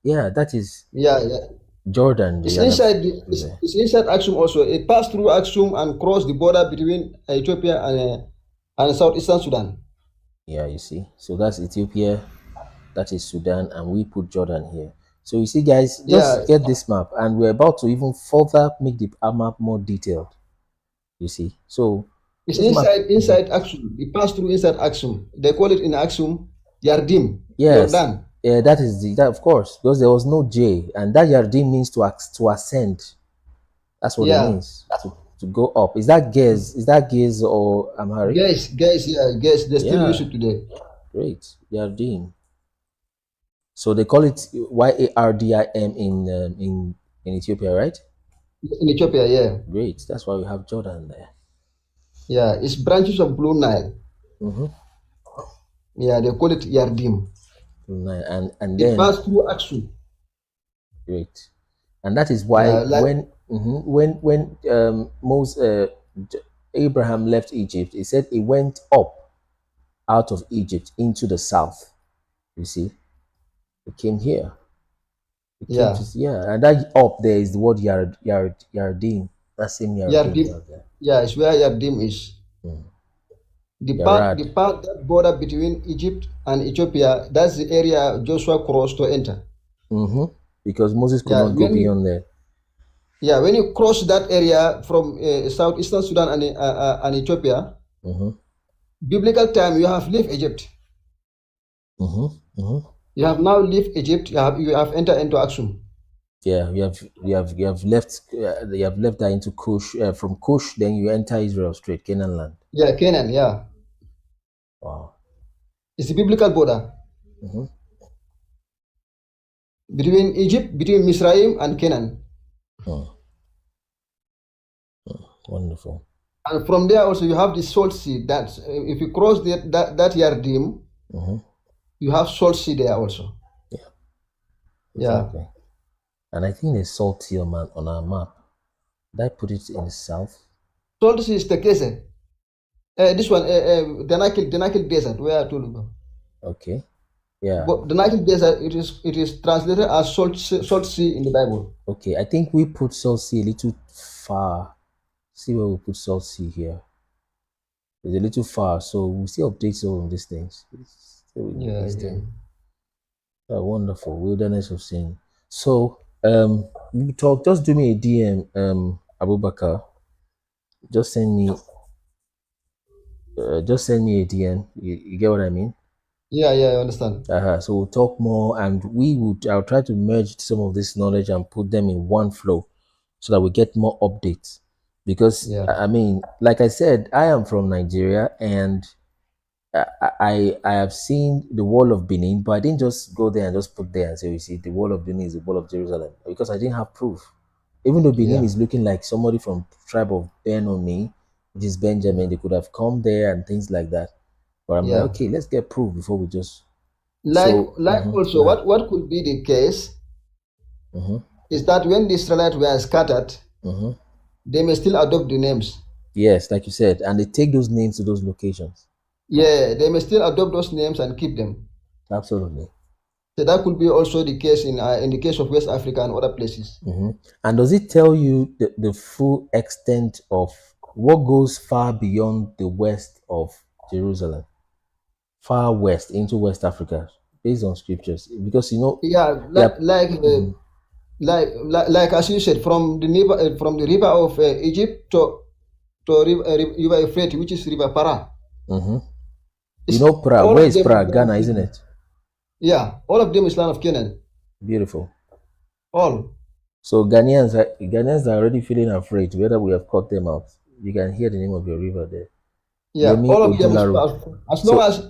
Yeah, that is. Yeah. Jordan. It's inside. It's inside Aksum also. It passed through Aksum and crossed the border between Ethiopia and southeastern Sudan. Yeah, you see. So that's Ethiopia. That is Sudan, and we put Jordan here. So you see, guys, just get this map, and we're about to even further make the map more detailed. You see, so it's inside Aksum. It passed through inside Aksum. They call it in Aksum Yardim. Yes, Jordan. Yeah, that is that of course, because there was no J, and that Yardim means to ascend. That's what it means. To go up. Is that Gez? Is that Gez or Amharic? Gez. They still use it today. Great, Yardim. So they call it Yardim in Ethiopia, right? In Ethiopia, yeah. Great. That's why we have Jordan there. Yeah, it's branches of Blue Nile. Yeah, they call it Yardim. Blue Nile, and then it passed through Aksum. Great, and that is why when Abraham left Egypt, he said he went up out of Egypt into the south. You see. It came here. And that up there is the word Yardim. That same Yardim. Yeah, it's where Yardim is. The part that border between Egypt and Ethiopia, that's the area Joshua crossed to enter. Because Moses could not go beyond there. Yeah, when you cross that area from southeastern Sudan and Ethiopia, biblical time, you have left Egypt. You have now left Egypt. You have entered into Aksum. Yeah, you have left that into Kush. From Kush, then you enter Israel straight, Canaan land. Yeah, Canaan. Yeah. Wow. It's the biblical border between Egypt, between Misraim and Canaan. Wonderful. And from there also you have the Salt Sea. That if you cross that Yardim, you have Salt Sea there also. Exactly. Yeah. And I think there's Salt Sea on our map. Did I put it in the south? Salt Sea is the Tekese. This one, the Nile Desert, where I told you. Okay. Yeah. But the Nile Desert, it is translated as Salt Sea in the Bible. Okay, I think we put Salt Sea a little far. See where we put Salt Sea here. It's a little far, so we'll see updates on these things. Wonderful wilderness of sin. So we talk. Just do me a DM, Abubakar. Just send me a DM. You get what I mean? Yeah, I understand. So we'll talk more, and I'll try to merge some of this knowledge and put them in one flow, so that we get more updates. Because I mean, like I said, I am from Nigeria, and I have seen the wall of Benin, but I didn't just go there and just put there and say, you see, the wall of Benin is the wall of Jerusalem, because I didn't have proof. Even though Benin is looking like somebody from tribe of Benoni, which is Benjamin, they could have come there and things like that. But I'm like, okay, let's get proof before we just also what could be the case is that when the Israelites were scattered, they may still adopt the names. Yes, like you said, and they take those names to those locations. Yeah, they may still adopt those names and keep them. Absolutely. So that could be also the case in the case of West Africa and other places. And does it tell you the full extent of what goes far beyond the west of Jerusalem, far west into West Africa, based on scriptures? Because like as you said, from the river of Egypt to river Euphrates, which is River Para. Pra, where is Pra? Ghana, isn't it? Yeah, all of them is land of Canaan. Beautiful. All. So Ghanaians are already feeling afraid whether we have caught them out. You can hear the name of your river there. Yeah, all of them as long as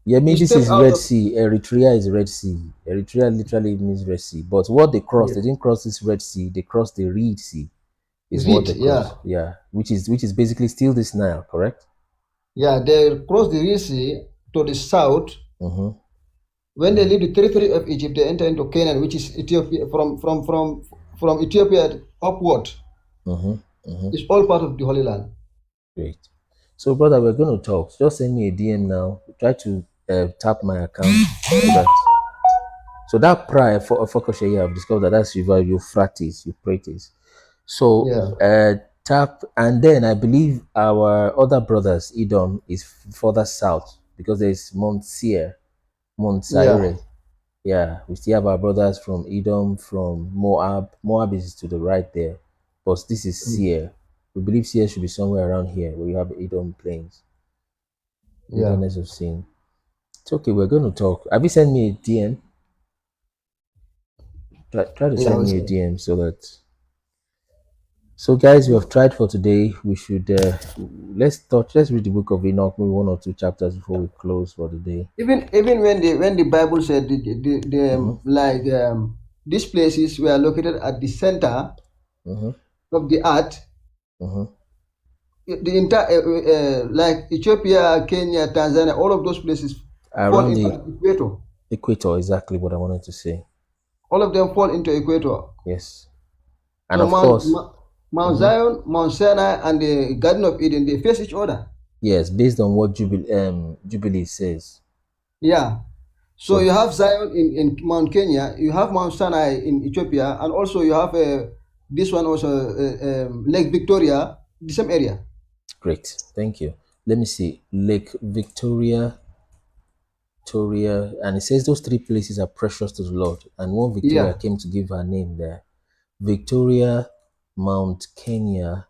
this is Red Sea. Eritrea is Red Sea. Eritrea literally means Red Sea. But what they crossed, they didn't cross this Red Sea. They crossed the Reed Sea. What they crossed. Yeah, which is basically still this Nile, correct? Yeah, they crossed the Reed Sea to the south. When they leave the territory of Egypt, they enter into Canaan, which is Ethiopia. From Ethiopia upward, it's all part of the Holy Land. Great. So, brother, we're going to talk. Just send me a DM now. Try to tap my account. So that prior for Fokoshe, I've discovered that's Euphrates. So tap, and then I believe our other brothers, Edom, is further south because there's Mount Seir. Yeah, we still have our brothers from Edom, from Moab. Moab is to the right there, but this is Seir. We believe Seir should be somewhere around here where you have Edom plains. Wilderness of sin. It's okay, we're going to talk. Have you sent me a DM? Try to send me a DM so that. So guys, we have tried for today. We should let's read the book of Enoch, maybe 1 or 2 chapters before we close for the day. Even when the Bible said these places were located at the center of the earth, the entire like Ethiopia, Kenya, Tanzania, all of those places fall into the equator. Equator, exactly what I wanted to say. All of them fall into equator. Yes, and so of course. Mount Zion, Mount Sinai, and the Garden of Eden, they face each other. Yes, based on what Jubilee says. Yeah. So you have Zion in Mount Kenya, you have Mount Sinai in Ethiopia, and also you have this one also, Lake Victoria, the same area. Great, thank you. Let me see, Lake Victoria, and it says those 3 places are precious to the Lord, and one Victoria came to give her name there. Victoria, Mount Kenya,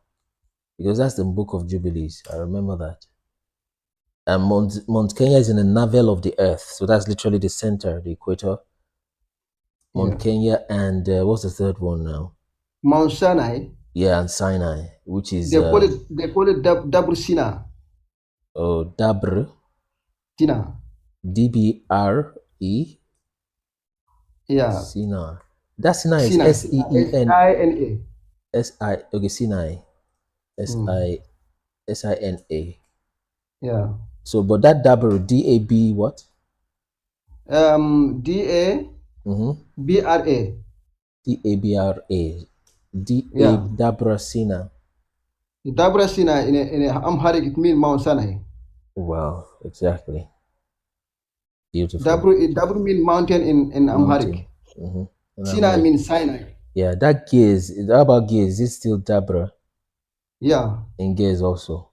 because that's the book of Jubilees. I remember that. And Mount Kenya is in the navel of the earth, so that's literally the center, the equator. Mount Kenya, and what's the third one now? Mount Sinai. Yeah, and Sinai, which is they call it Dabr Sina. Oh, Dabr. Sina. DBRE. Yeah. Sina. That Sina is Sina. SEEN. SINA. SI. Okay, Sinai. SINA. Yeah. So, but that Dabra, DAB what? DABRA. DABRA. Yeah. Dabra Sina. Dabra Sina in Amharic it means Mount Sinai. Wow, exactly. Beautiful. Dabru means mountain in Amharic. Sinai means Sinai. Yeah, that gaze. How about gaze? Is it still Dabra? Yeah. And gaze also.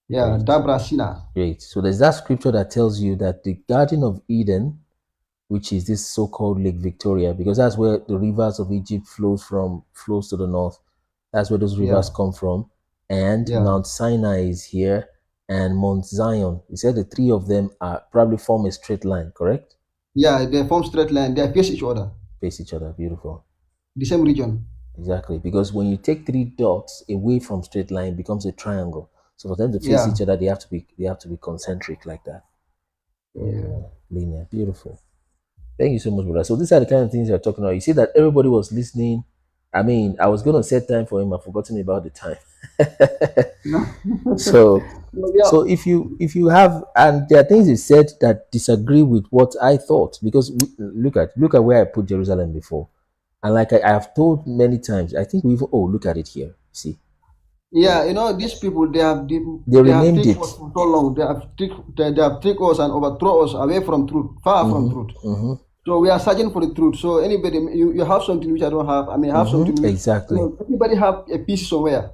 Yeah, Great. Dabra Sina. Great. So there's that scripture that tells you that the Garden of Eden, which is this so-called Lake Victoria, because that's where the rivers of Egypt flows to the north. That's where those rivers come from. And Mount Sinai is here, and Mount Zion. You said the three of them are probably form a straight line, correct? Yeah, they form straight line. They face each other. Face each other. Beautiful. The same region. Exactly. Because when you take three dots away from straight line, it becomes a triangle. So for them to face each other, they have to be concentric like that. Linear. Beautiful. Thank you so much, brother. So these are the kind of things you're talking about. You see that everybody was listening. I mean, I was going to set time for him. I've forgotten about the time. So if you have, and there are things he said that disagree with what I thought, because look at where I put Jerusalem before, and like I have told many times, I think we even look at it here. See. Yeah, you know, these people, they renamed it for so long. They have tricked us and overthrown us away from truth, far from truth. So we are searching for the truth. So anybody, you have something which I don't have. I mean, have something which, exactly. Everybody have a piece somewhere.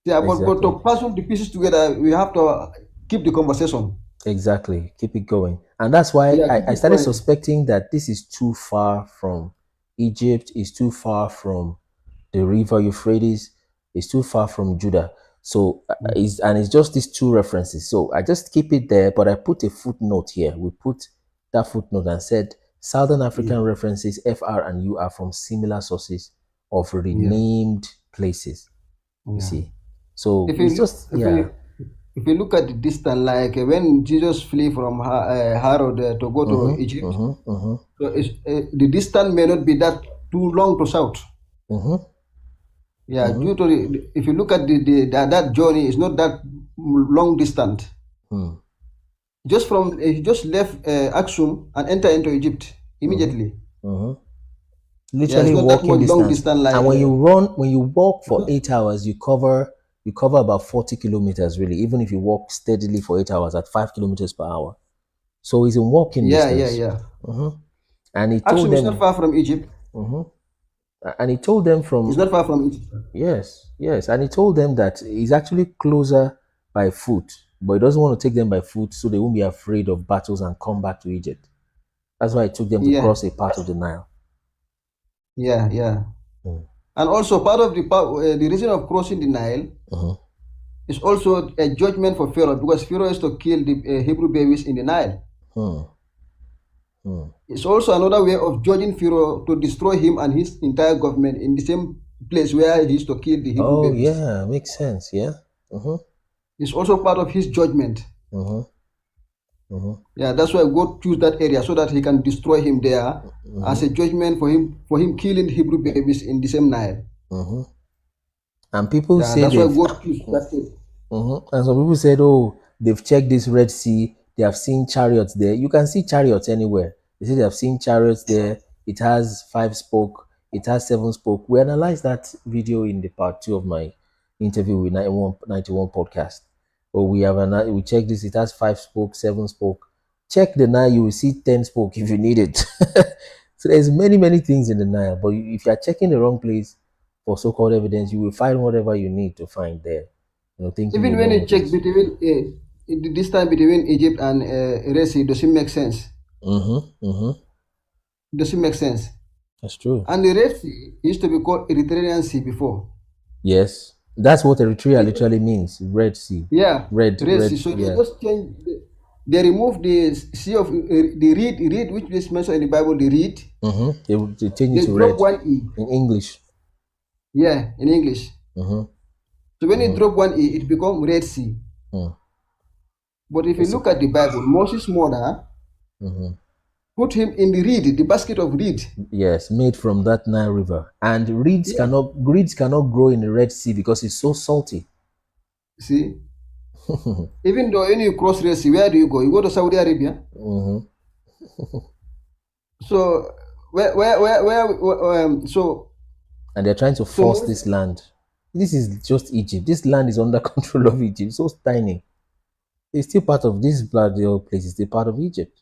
Yeah, but to puzzle the pieces together, we have to keep the conversation. Exactly, keep it going, and that's why I started suspecting that this is too far from Egypt. Is too far from the river Euphrates. It's too far from Judah. So it's just these two references. So I just keep it there, but I put a footnote here. We put that footnote and said Southern African references FR and U are from similar sources of renamed places. You see. So if you look at the distance, like when Jesus flee from Herod to go to Egypt, so the distance may not be that too long to south. Yeah, due to if you look at that journey, it's not that long distance. Just he just left Aksum and enter into Egypt immediately. Literally walking distance. And when you walk for 8 hours, you cover about 40 kilometers really, even if you walk steadily for 8 hours at 5 kilometers per hour. So it's in walking distance. And he told them it's not far from Egypt. And he told them it's not far from Egypt. Yes. And he told them that he's actually closer by foot, but he doesn't want to take them by foot so they won't be afraid of battles and come back to Egypt. That's why he took them to cross a part of the Nile. And also part of the reason of crossing the Nile is also a judgment for Pharaoh, because Pharaoh is to kill the Hebrew babies in the Nile. It's also another way of judging Pharaoh to destroy him and his entire government in the same place where he is to kill the Hebrew babies. Yeah, makes sense. It's also part of his judgment. Yeah, that's why God choose that area so that he can destroy him there as a judgment for him killing Hebrew babies in the same Nile. And people say that's why God choose that area. And some people said, they've checked this Red Sea, they have seen chariots there. You can see chariots anywhere. They say they have seen chariots there. It has 5 spoke, it has 7 spoke. We analyzed that video in the part 2 of my interview with 91 podcast. But we checked this, it has 5 spoke, 7 spoke. Check the Nile, you will see 10 spoke if you need it. So there's many things in the Nile, but if you are checking the wrong place for so-called evidence, you will find whatever you need to find there. Even when you check between the distance between Egypt and Red Sea, doesn't make sense. Doesn't make sense. That's true. And the Red Sea used to be called Erythraean Sea before. Yes, that's what Eritrea literally means. Red Sea. Yeah. Red Sea. So they just change. They removed the sea of the reed, which is mentioned in the Bible. The reed. They change it to red. One E in English. Yeah, in English. So when you drop one E, it becomes Red Sea. But if you look at the Bible, Moses' mother put him in the reed, the basket of reed. Yes, made from that Nile River. And reeds cannot grow in the Red Sea because it's so salty. See? Even though when you cross Red Sea, where do you go? You go to Saudi Arabia. So so. And they're trying to force this land. This is just Egypt. This land is under control of Egypt. So tiny. It's still part of this bloody old place. It's still part of Egypt.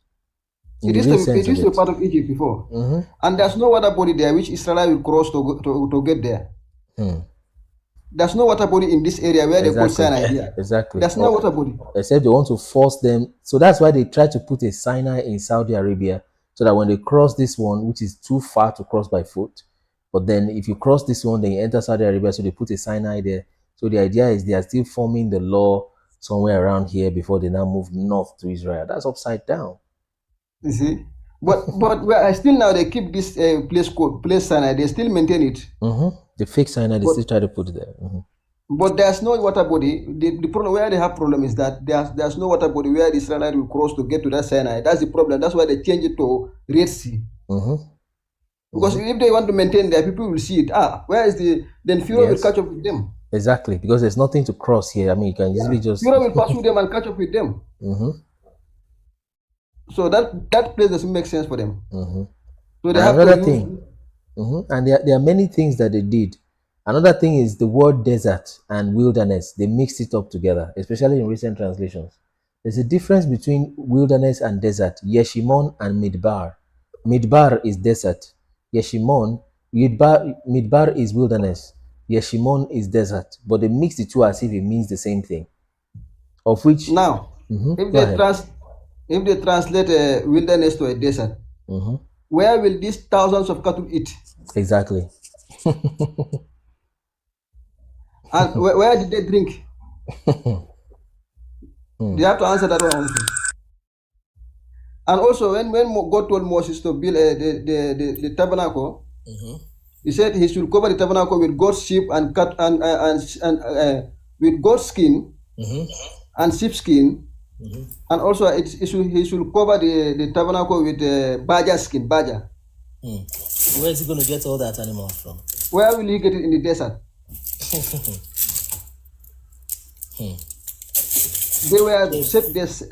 It used to be part of Egypt before. And there's no water body there which Israel will cross to get there. There's no water body in this area where they put Sinai here. Exactly. There's no water body. Except they want to force them. So that's why they try to put a Sinai in Saudi Arabia, so that when they cross this one, which is too far to cross by foot, but then if you cross this one, then you enter Saudi Arabia, so they put a Sinai there. So the idea is they are still forming the law somewhere around here before they now move north to Israel. That's upside down. You see? But still now they keep this place Sinai. They still maintain it. The fake Sinai, they still try to put it there. But there's no water body. The problem where they have problem is that there's no water body where the Israelites will cross to get to that Sinai. That's the problem. That's why they change it to Red Sea. Because if they want to maintain there, people will see it. Where is then Pharaoh will catch up with them. Exactly, because there's nothing to cross here. I mean, you can easily just... Pharaoh will pursue them and catch up with them. So that place doesn't make sense for them. So they have another thing. And there are many things that they did. Another thing is the word desert and wilderness. They mixed it up together, especially in recent translations. There's a difference between wilderness and desert. Yeshimon and Midbar. Midbar is desert. Yeshimon, Midbar is wilderness. Yeshimon is desert. But they mix the two as if it means the same thing. Of which... Now, if they translate a wilderness to a desert, where will these thousands of cattle eat? Exactly. And where did they drink? They have to answer that one also. And also, when God told Moses to build the tabernacle, he said he should cover the tabernacle with goat sheep and cut and with goat skin and sheep skin. And also, he should cover the tabernacle with badger skin, badger. Where is he going to get all that animal from? Where will he get it in the desert?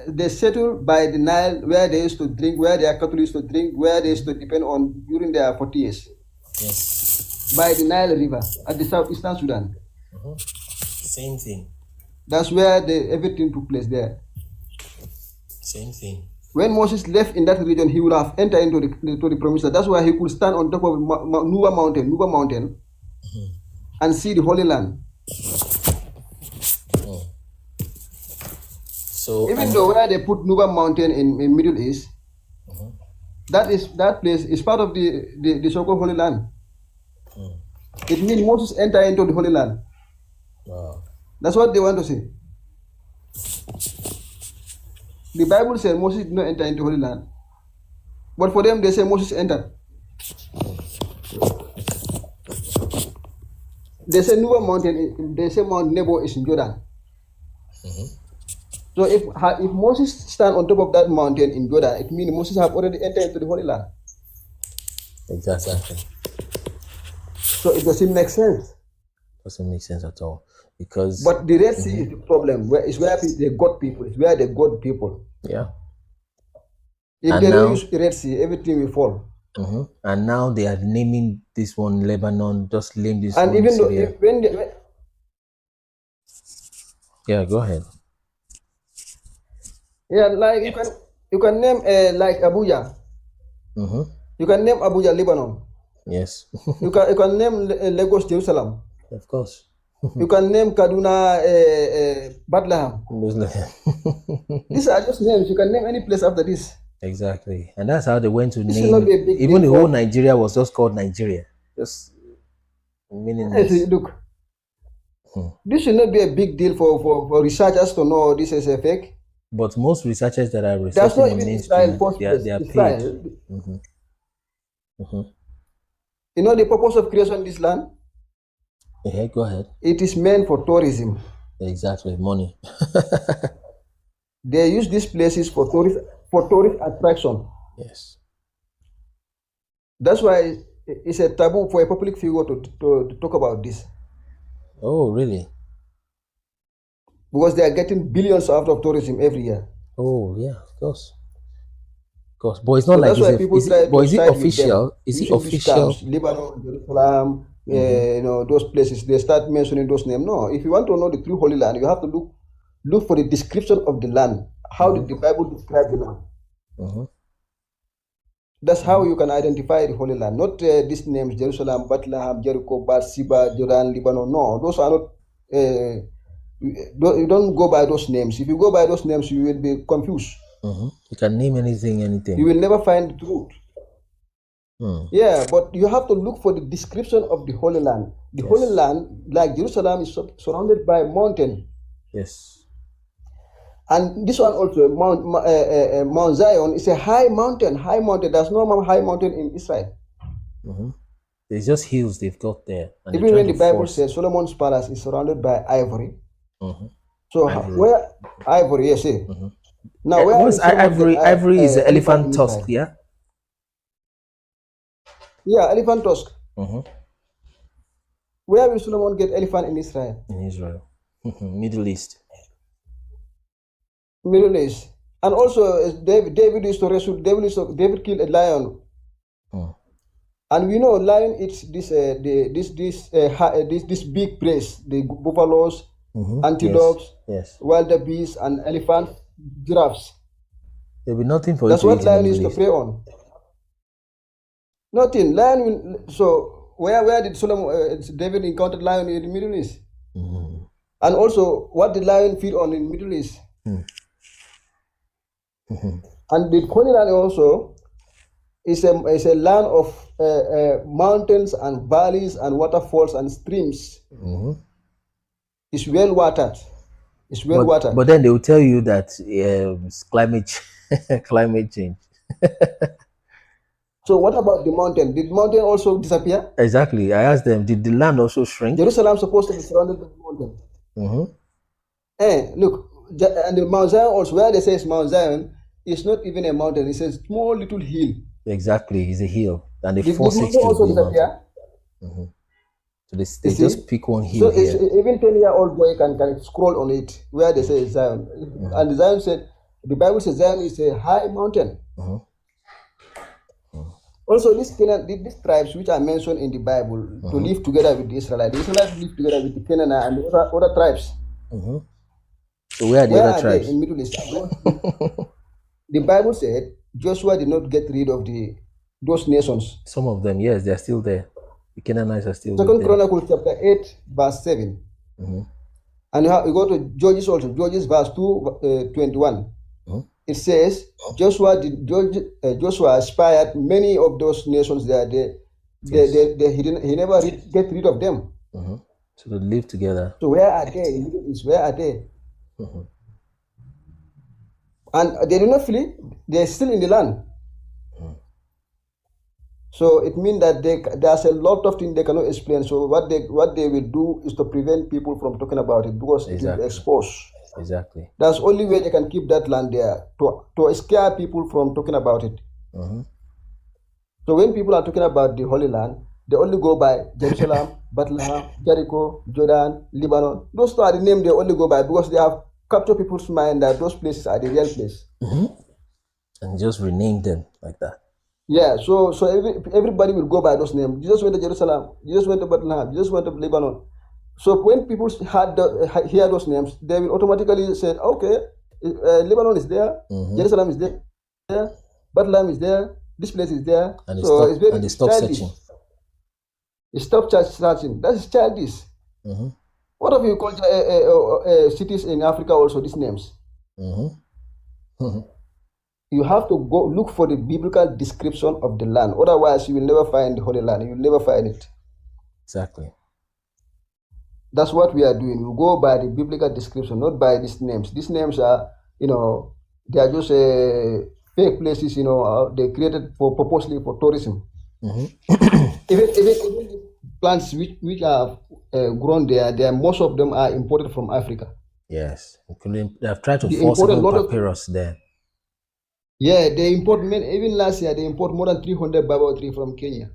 They settled by the Nile, where they used to drink, where their cattle used to drink, where they used to depend on during their 40 years. Yes. By the Nile River at the southeastern Sudan. Same thing. That's where everything took place there. Same thing. When Moses left in that region, he would have entered into the promised land. That's why he could stand on top of Nuba Mountain, and see the Holy Land. So even though where they put Nuba Mountain in Middle East, that place is part of the so-called Holy Land. It means Moses entered into the Holy Land. Wow. That's what they want to say. The Bible says Moses did not enter into Holy Land. But for them, they say Moses entered. They say Nuba Mountain, they say Mount Nebo is in Jordan. So if Moses stand on top of that mountain in Jordan, it means Moses have already entered into the Holy Land. Exactly. So it doesn't make sense. Doesn't make sense at all. But the Red Sea is the problem. It's where they got people. It's where they got people. Yeah. If they don't use the Red Sea, everything will fall. And now they are naming this one Lebanon. Just name this and one even Syria. though Yeah, go ahead. Yeah, like you can name like Abuja. You can name Abuja Lebanon. Yes. you can name Lagos Jerusalem. Of course. You can name Kaduna Bethlehem. These are just names. You can name any place after this. Exactly. And that's how they went to This name. should not be a big Even the deal whole Nigeria was just called Nigeria. Just meaningless. Look, this should not be a big deal for researchers to know this is a fake. But most researchers that are That's not researching even in Israel mainstream, they are paid. You know the purpose of creation of this land? Yeah, go ahead. It is meant for tourism. Exactly, money. They use these places for tourist attraction. Yes. That's why it's a taboo for a public figure to talk about this. Oh, really? Because they are getting billions out of tourism every year. Oh, yeah, of course. Of course. But it's not So like that's why people is try it, but to is it side with them. official? Is it Using these official? terms, Lebanon, Jerusalem, those places, they start mentioning those names. No, if you want to know the true Holy Land, you have to look for the description of the land. How did the Bible describe the land? That's how you can identify the Holy Land. Not these names, Jerusalem, Bethlehem, Jericho, Bathsheba, Jordan, Lebanon. No, those are not. You don't go by those names. If you go by those names, you will be confused. You can name anything. You will never find the truth. Yeah, but you have to look for the description of the Holy Land. The Holy Land, like Jerusalem, is surrounded by mountain. Yes. And this one also, Mount Zion, is a high mountain. High mountain. There's no high mountain in Israel. There's just hills they've got there. And even when the Bible says Solomon's palace is surrounded by ivory. So where ivory? Yes. Now where is ivory? Ivory is the elephant tusk. Yeah. Yeah, elephant tusk. Where will Solomon get elephant in Israel? In Israel, Middle East. Middle East, and also David used to rescue. David killed a lion, and we know lion eats this big prey, the buffaloes, antelopes, wildebeest, and elephant, giraffes. There'll be nothing for That's you to what eat lion in the used to Middle prey on. Nothing. Lion will. So where did David encountered lion in the Middle East? And also, what did lion feed on in the Middle East? And the Holy Land also is a land of mountains and valleys and waterfalls and streams. It's well watered. It's well watered. But then they will tell you that it's climate change. So what about the mountain? Did the mountain also disappear? Exactly. I asked them, did the land also shrink? Jerusalem is supposed to be surrounded by mountains. Look, and the Mount Zion also, where they say it's Mount Zion, it's not even a mountain. It's a small little hill. Exactly, it's a hill, and they Did force the it mountain to also be disappear? mountain. So they just pick one hill So here. even 10-year-old boy can scroll on it where they say Zion. And Zion said, the Bible says Zion is a high mountain. Also, these tribes which are mentioned in the Bible to live together with the Israelites live together with the Canaanite and the other tribes. So where are the other tribes? They in Middle East? The Bible said Joshua did not get rid of those nations. Some of them, yes, they're still there. The Canaanites are still Second there. Chronicles chapter 8, verse 7. And you go to Judges also, Judges verse 2, 21. It says Joshua inspired many of those nations there. He never get rid of them. So they live together. So where are they? Where are they? And they do not flee. They're still in the land. So it means that there's a lot of things they cannot explain. So what they will do is to prevent people from talking about it because it is exposed. Exactly. That's the only way they can keep that land there, to scare people from talking about it. So when people are talking about the Holy Land, they only go by Jerusalem, Bethlehem, Jericho, Jordan, Lebanon. Those are the names they only go by because they have captured people's mind that those places are the real place. And just rename them like that. Yeah, so everybody will go by those names. Jesus went to Jerusalem, Jesus went to Bethlehem, Jesus went to Lebanon. So when people hear those names, they will automatically say, okay, Lebanon is there, Jerusalem is there, Bethlehem is there, this place is there. And they stop searching. They stop searching. That is childish. What if you call cities in Africa also these names? You have to go look for the biblical description of the land. Otherwise, you will never find the Holy Land. You will never find it. Exactly. That's what we are doing. We go by the biblical description, not by these names. These names are, they are just fake places, they created purposely for tourism. Even plants which are grown there, most of them are imported from Africa. Yes, including they have tried to They force import a even lot of, papyrus there. yeah, they import, even last year, they import more than 300 Bible tree from Kenya.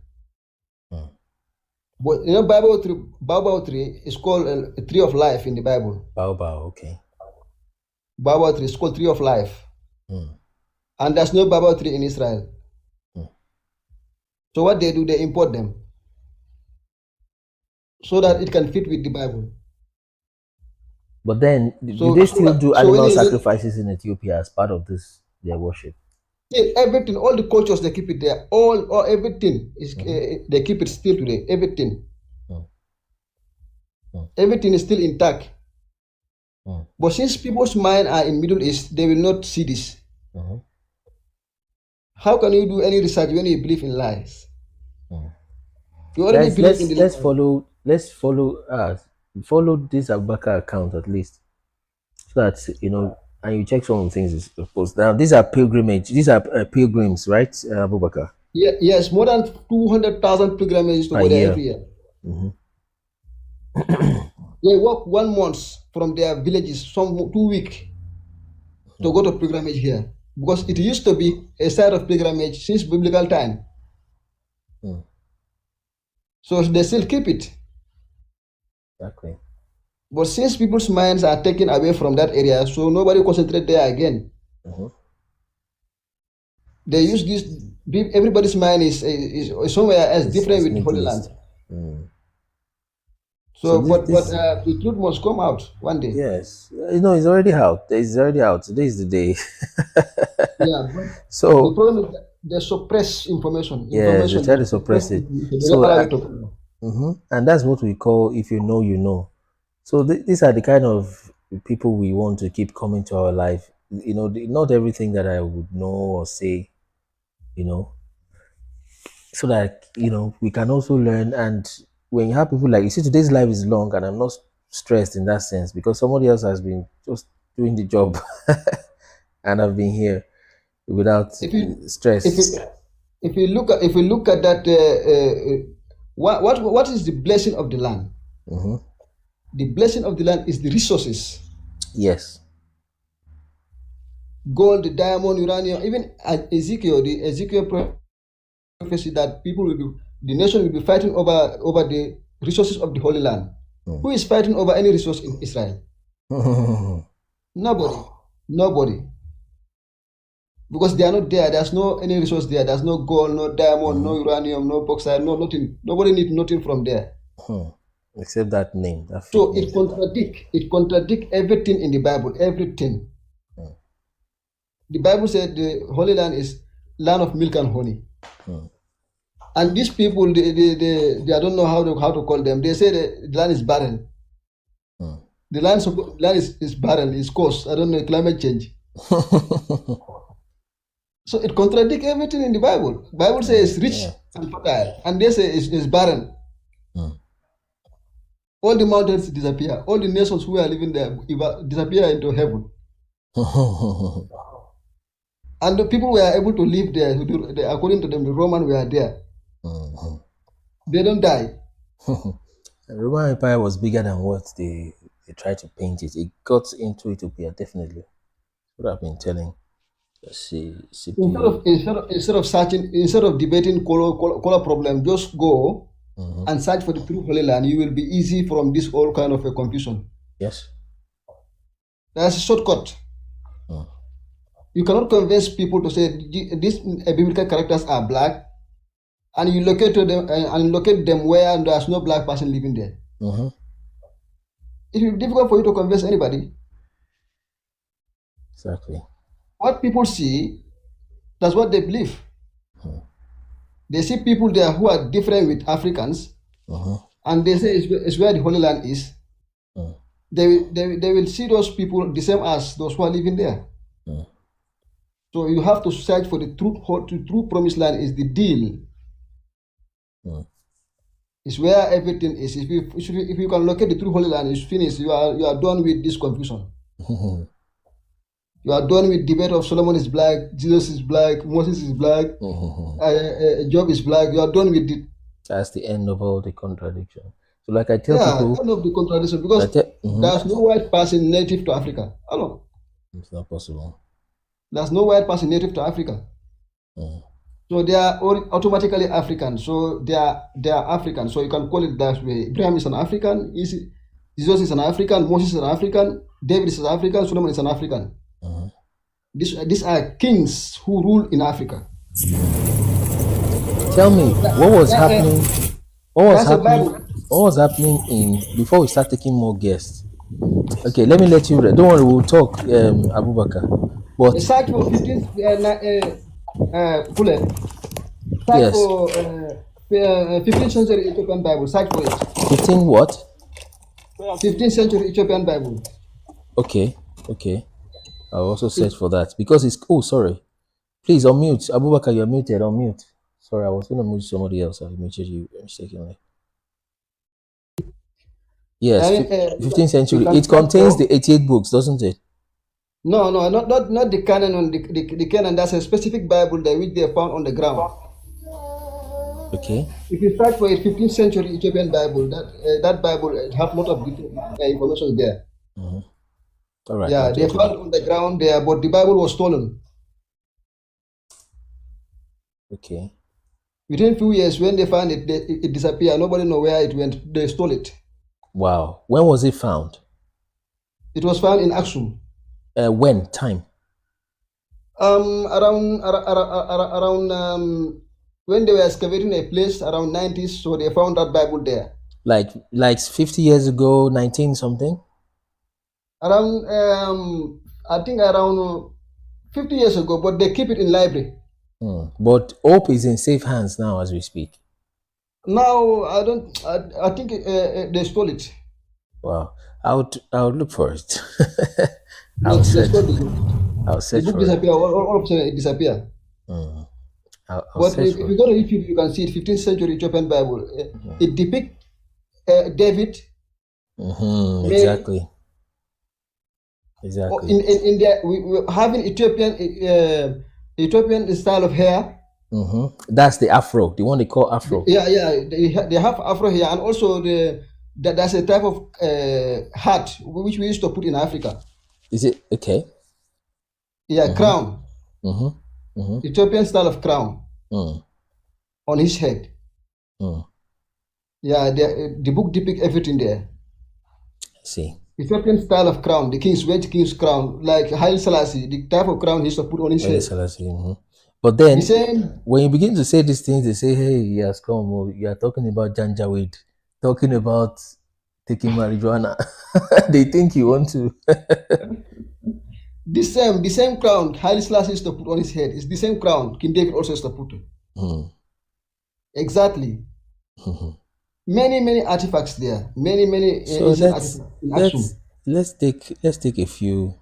But you know, Bible tree is called a tree of life in the Bible. Baobab, okay. Bible tree is called tree of life. Mm. And there's no Bible tree in Israel. So what they do, they import them so that it can fit with the Bible. But then, do So, they still do so when animal you look, sacrifices in Ethiopia as part of this their worship? everything, all the cultures, they keep it there. All everything is they keep it still today. Everything, everything is still intact. But since people's mind are in Middle East, they will not see this. How can you do any research when you believe in lies? You already Guys, believe in the let's follow this Abubakar account at least, so that and you check some of the things it's supposed. Now these are pilgrims, right, Abubakar? Yeah, yes, more than 200,000 pilgrimages to Per go there year. every year. They walk 1 month from their villages, some 2 weeks, to go to pilgrimage here, because it used to be a site of pilgrimage since biblical time. So they still keep it. Exactly. But since people's minds are taken away from that area, so nobody concentrate there again. They use this. Everybody's mind is somewhere else different with the Holy Land. So, but the truth must come out one day. Yes, it's already out. It's already out. Today is the day. Yeah. But So the problem is that they suppress information. yes, they try to suppress it. They So don't allow it to come. and that's what we call if you know, you know. So these are the kind of people we want to keep coming to our life. Not everything that I would know or say, so that we can also learn. And when you have people like, you see, today's life is long, and I'm not stressed in that sense because somebody else has been just doing the job, and I've been here without stress. If you look at that, what is the blessing of the land? The blessing of the land is the resources. Yes. Gold, diamond, uranium, even the Ezekiel prophecy that the nation will be fighting over the resources of the Holy Land. Who is fighting over any resource in Israel? Nobody. Because they are not there. There's no any resource there. There's no gold, no diamond, no uranium, no bauxite, no nothing. Nobody needs nothing from there. Except that name. So it contradicts everything in the Bible. Everything. The Bible said the Holy Land is land of milk and honey. And these people, they don't know how to call them. They say the land is barren. The land is barren. It's caused, I don't know, climate change. So it contradicts everything in the Bible. Bible says it's rich and fertile, and they say it's barren. All the mountains disappear. All the nations who are living there disappear into heaven. And the people were able to live there, according to them, the Romans were there. They don't die. The Roman Empire was bigger than what they tried to paint it. It got into Ethiopia, definitely. What I've been telling. Instead of debating color problem, just go and search for the true Holy Land. You will be easy from this all kind of a confusion. Yes. That's a shortcut. You cannot convince people to say these biblical characters are black, and you locate them where there's no black person living there. It will be difficult for you to convince anybody. Exactly. What people see, that's what they believe. They see people there who are different with Africans, and they say it's where the Holy Land is. They will see those people the same as those who are living there. So you have to search for the true promised land is the deal. It's where everything is. If you can locate the true Holy Land, it's finished. You are done with this confusion. You are done with debate of Solomon is black, Jesus is black, Moses is black, Job is black. You are done with it. That's the end of all the contradiction. So like I tell Yeah, people, kind of the contradiction because there's no white person native to Africa. Hello. It's not possible. There's no white person native to Africa. So they are automatically African. So they are African. So you can call it that way. Ibrahim is an African. Jesus is an African. Moses is an African. David is an African. Solomon is an African. These are kings who rule in Africa. Tell me, what was happening? What was happening in before we start taking more guests? Okay, let me let you. Don't worry, we'll talk, Abubakar. But the search for 15th search for 15th century Ethiopian Bible. Search for it. 15 what? 15th century Ethiopian Bible. Okay. I'll also search for that because it's. Oh, sorry. Please unmute. Abubakar, you're muted. Unmute. Sorry, I was going to mute somebody else. I muted you mistakenly. Yes, 15th century. It contains the 88 books, doesn't it? No, not the canon. The canon. That's a specific Bible that which they found on the ground. Okay. If you search for a 15th century Ethiopian Bible, that Bible have a lot of information there. All right. Yeah, they found it on the ground there, but the Bible was stolen. Okay. Within a few years, when they found it, it disappeared. Nobody know where it went. They stole it. Wow. When was it found? It was found in Aksum. When? Time? Around when they were excavating a place around 90s, so they found that Bible there. Like 50 years ago, 19 something? Around I think around 50 years ago, but they keep it in library. But Hope is in safe hands now as we speak. Now I think they stole it. Wow. I would look for it. I'll search for it. Disappear. All of a sudden it disappear. But if you go to YouTube, you can see it. 15th century Ethiopian Bible. It depicts David. Exactly. In there, we having Ethiopian style of hair. That's the Afro, the one they call Afro. Yeah. They have Afro hair, and also that's a type of hat which we used to put in Africa. Is it okay? Yeah, crown. Ethiopian style of crown on his head. Yeah, the book depicts everything there. See. Ethiopian style of crown, the king's crown, like Haile Selassie, the type of crown he used to put on his head. But then, when you begin to say these things, they say, hey, yes, come on, you are talking about Janjaweed, talking about taking marijuana. They think you want to. The same crown Haile Selassie used to put on his head is the same crown King David also used to put. Exactly. Many artifacts there. Many so let's take a few.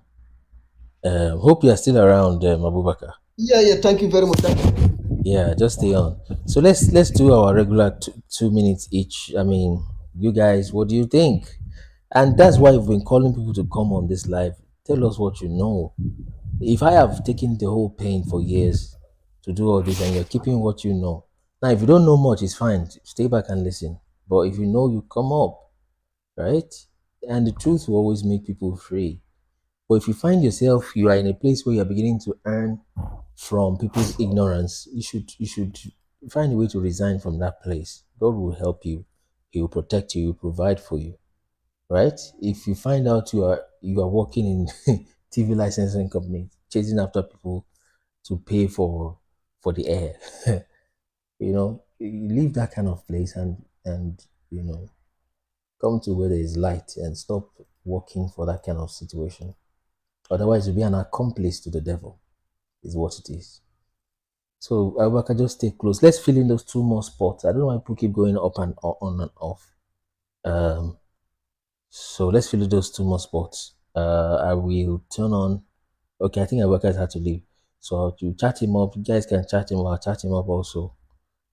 Hope you are still around, Abubakar. Yeah. Thank you very much. Yeah, just stay on. So let's do our regular 2 minutes each. I mean, you guys, what do you think? And that's why we've been calling people to come on this live. Tell us what you know. If I have taken the whole pain for years to do all this and you're keeping what you know. Now, if you don't know much, it's fine. Stay back and listen. But if you know, you come up, right? And the truth will always make people free. But if you find yourself, you are in a place where you're beginning to earn from people's ignorance, you should find a way to resign from that place. God will help you. He will protect you. He will provide for you, right? If you find out you are working in TV licensing company, chasing after people to pay for the air, you leave that kind of place and come to where there is light and stop working for that kind of situation. Otherwise, you'll be an accomplice to the devil, is what it is. So I can just stay close. Let's fill in those 2 more spots. I don't know why people keep going up and on and off. So let's fill in those 2 more spots. I will turn on. Okay, I think Abubakar had to leave. So I'll chat him up. You guys can chat him up. I'll chat him up also.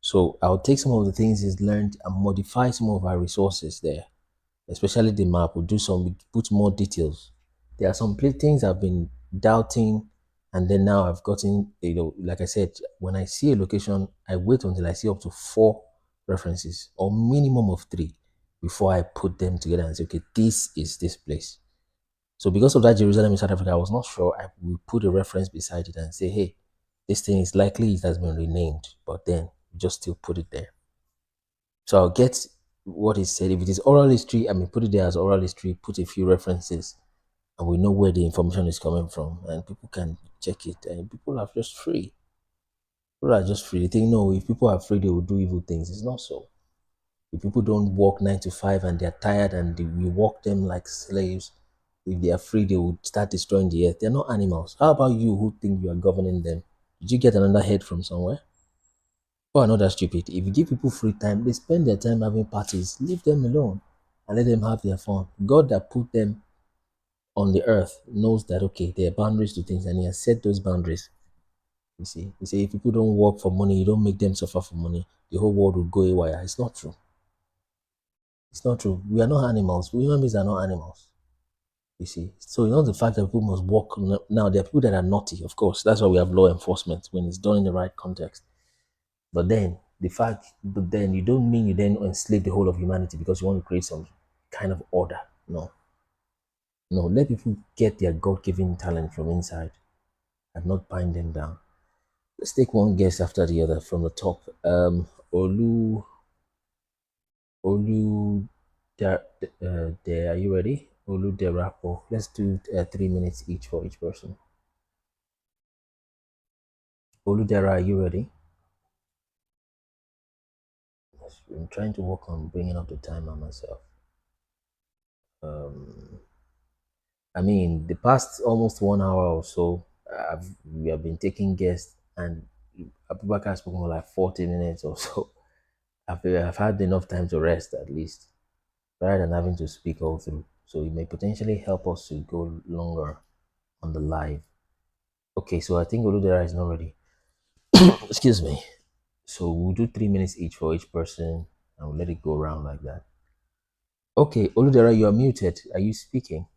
So I'll take some of the things he's learned and modify some of our resources there, especially the map. We'll put more details. There are some things I've been doubting, and then now I've gotten, like I said, when I see a location, I wait until I see up to 4 references or minimum of 3 before I put them together and say, okay, this is this place. So because of that, Jerusalem in South Africa, I was not sure. I will put a reference beside it and say, hey, this thing is likely it has been renamed, but then just still put it there. So I'll get what is said. If it is oral history, I mean, put it there as oral history, put a few references, and we know where the information is coming from, and people can check it. And people are just free. People are just free. They think, no, if people are free, they will do evil things. It's not so. If people don't work 9 to 5 and they're tired and we work them like slaves, if they are free, they will start destroying the earth. They're not animals. How about you who think you are governing them? Did you get another head from somewhere? Oh, I know that's stupid. If you give people free time, they spend their time having parties. Leave them alone and let them have their fun. God that put them on the earth knows that, okay, there are boundaries to things, and he has set those boundaries. You see, he say if people don't work for money, you don't make them suffer for money, the whole world will go haywire. It's not true. It's not true. We are not animals. We human beings are not animals. You see, so the fact that people must work. Now there are people that are naughty, of course. That's why we have law enforcement when it's done in the right context. But then you don't mean you then enslave the whole of humanity because you want to create some kind of order. No, let people get their God-given talent from inside and not bind them down. Let's take one guess after the other from the top. Olu, are you ready? Olu Derapo. Let's do 3 minutes each for each person. Olu Dera, are you ready? I'm trying to work on bringing up the timer myself. I mean, the past almost 1 hour or so, we have been taking guests, and Abubakar has spoken for like 40 minutes or so. I've had enough time to rest at least, rather than having to speak all through. So it may potentially help us to go longer on the live. Okay, so I think Oludera is not ready. Excuse me. So we'll do 3 minutes each for each person, and we'll let it go around like that. Okay, Oludera, you are muted. Are you speaking?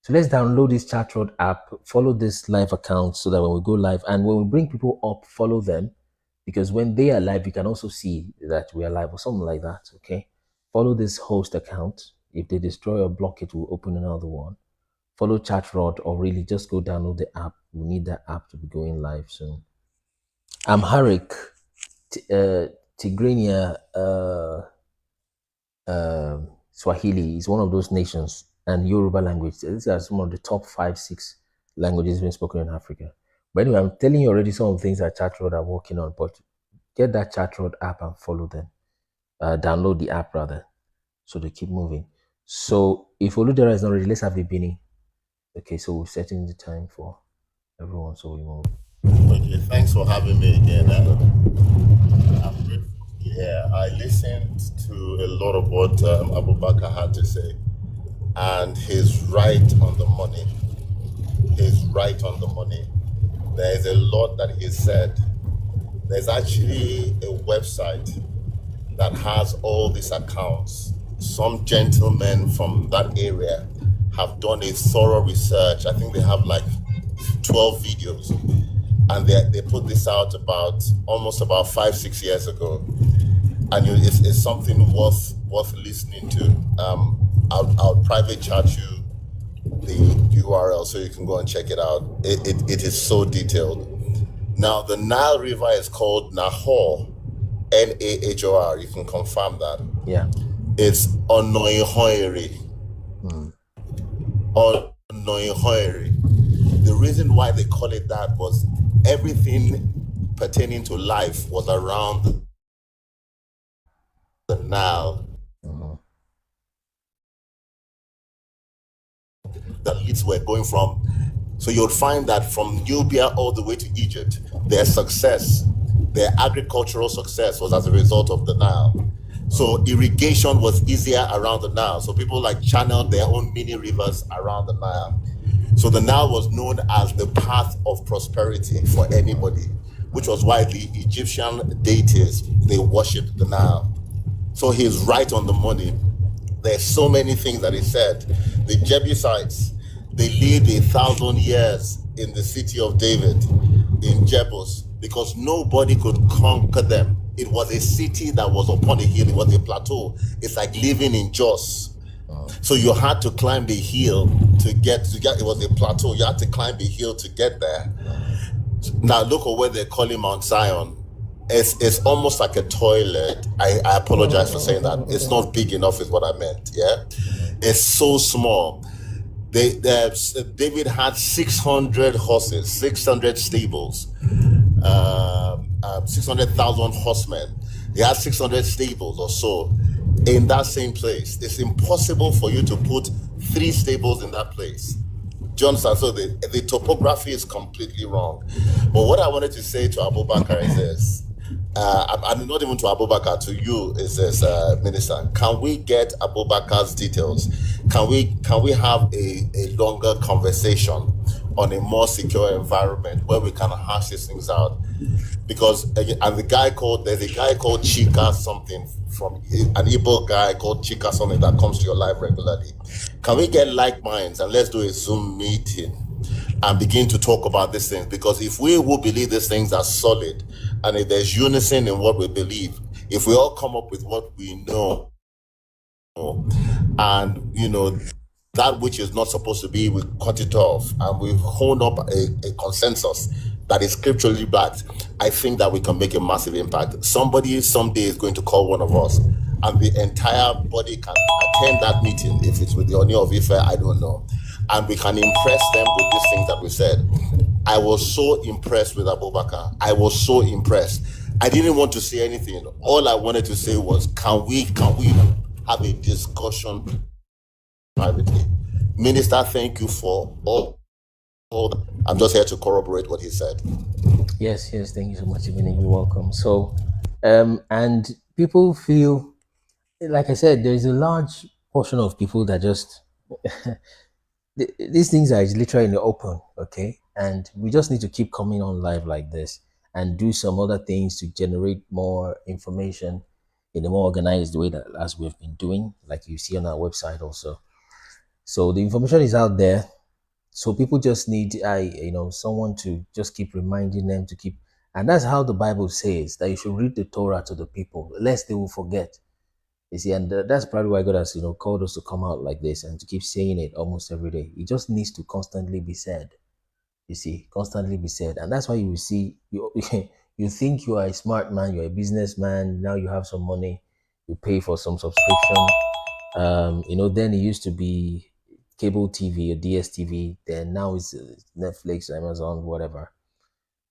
So let's download this ChatRod app, follow this live account so that when we go live and when we bring people up, follow them, because when they are live, you can also see that we are live or something like that, okay? Follow this host account. If they destroy or block it, we'll open another one. Follow ChatRod, or really just go download the app. We need that app to be going live soon. Amharic, Tigrinya, Swahili is one of those nations, and Yoruba language. These are some of the top 5-6 languages being spoken in Africa. But anyway, I'm telling you already some of the things that ChatRod are working on, but get that ChatRod app and follow them. Download the app rather, so they keep moving. So if Oludera is not ready, let's have the beginning. Okay, so we're setting the time for everyone, so we move. Okay, thanks for having me again. I'm grateful. Yeah, I listened to a lot of what Abubakar had to say, and he's right on the money. He's right on the money. There's a lot that he said. There's actually a website that has all these accounts. Some gentlemen from that area have done a thorough research. I think they have like 12 videos, and they put this out almost about 5-6 years ago, and it's something worth listening to. I'll private chat you the URL so you can go and check it out. It is so detailed. Now the Nile River is called Nahor, Nahor. You can confirm that. Yeah. It's Onoihoiri. Onoihoiri. The reason why they call it that was everything pertaining to life was around the Nile. The leads were going from. So you'll find that from Nubia all the way to Egypt, their agricultural success was as a result of the Nile. So irrigation was easier around the Nile. So people channeled their own mini rivers around the Nile. So the Nile was known as the path of prosperity for anybody, which was why the Egyptian deities, they worshipped the Nile. So he's right on the money. There's so many things that he said. The Jebusites, they lived 1,000 years in the city of David, in Jebus, because nobody could conquer them. it was a city that was upon a hill. It was a plateau. It's like living in Jos. So you had to climb the hill to get. It was a plateau. You had to climb the hill to get there. Now look at where they're calling Mount Zion. It's almost like a toilet. I apologize for saying that. It's not big enough, is what I meant. Yeah, it's so small. David had 600 horses, 600 stables, 600,000 horsemen. He had 600 stables or so in that same place. It's impossible for you to put 3 stables in that place. Johnson, so the topography is completely wrong. But what I wanted to say to Abubakar is this. I'm not even to Abubakar, to you is this, Minister. Can we get Abubakar's details? Can we have a longer conversation on a more secure environment where we can hash these things out? Because there's a guy called Chika something, from an Igbo guy called Chika something, that comes to your live regularly. Can we get like minds and let's do a Zoom meeting and begin to talk about these things? Because if we will believe these things are solid, and if there's unison in what we believe, if we all come up with what we know, and that which is not supposed to be, we cut it off, and we hone up a consensus that is scripturally backed, I think that we can make a massive impact. Somebody someday is going to call one of us, and the entire body can attend that meeting. If it's with the Oni of Ife, I don't know. And we can impress them with these things that we said. I was so impressed with Abubakar. I was so impressed. I didn't want to say anything. All I wanted to say was, can we have a discussion privately? Minister, thank you for all. I'm just here to corroborate what he said. Yes, thank you so much, Ibini. You're welcome. So, and people feel, like I said, there's a large portion of people that just, these things are literally in the open, okay? And we just need to keep coming on live like this and do some other things to generate more information in a more organized way, that as we've been doing, like you see on our website also. So the information is out there. So people just need, someone to just keep reminding them to keep, and that's how the Bible says that you should read the Torah to the people, lest they will forget. You see, and that's probably why God has, called us to come out like this and to keep saying it almost every day. It just needs to constantly be said. You see, constantly be said, and that's why you see, you think you are a smart man, you're a businessman. Now you have some money, you pay for some subscription. Then it used to be cable TV or DSTV, then now it's Netflix, Amazon, whatever.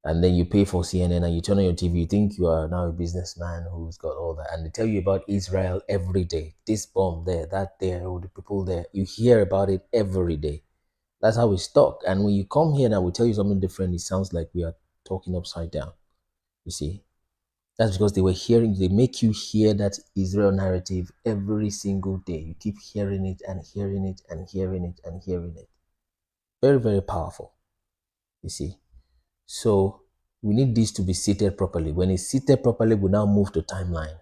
And then you pay for CNN and you turn on your TV, you think you are now a businessman who's got all that. And they tell you about Israel every day. This bomb there, that there, all the people there. You hear about it every day. That's how we talk. And when you come here and I will tell you something different, it sounds like we are talking upside down. You see? That's because they make you hear that Israel narrative every single day. You keep hearing it and hearing it and hearing it and hearing it. Very, very powerful. You see? So we need this to be seated properly. When it's seated properly, we now move to timeline.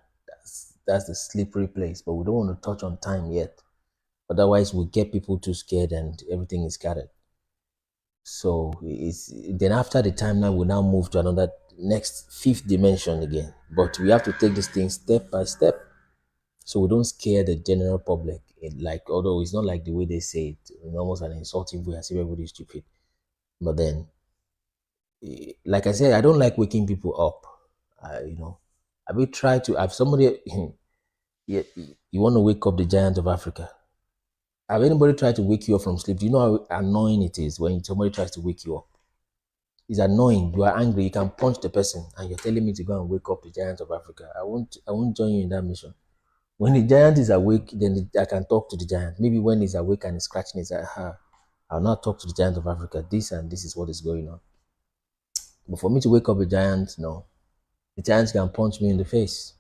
That's the slippery place, but we don't want to touch on time yet. Otherwise, we'll get people too scared and everything is scattered. So then after the timeline, we now move to another next 5th dimension again. But we have to take this thing step by step, so we don't scare the general public. Although it's not like the way they say it, in almost an insulting way, as if everybody's stupid. But then, like I said, I don't like waking people up. I will try to have somebody. You want to wake up the giant of Africa. Have anybody tried to wake you up from sleep? Do you know how annoying it is when somebody tries to wake you up? It's annoying. You are angry. You can punch the person, and you're telling me to go and wake up the giant of Africa. I won't join you in that mission. When the giant is awake, then I can talk to the giant. Maybe when he's awake and he's scratching his head, I'll not talk to the giant of Africa. This and this is what is going on. But for me to wake up a giant, no. The giant can punch me in the face.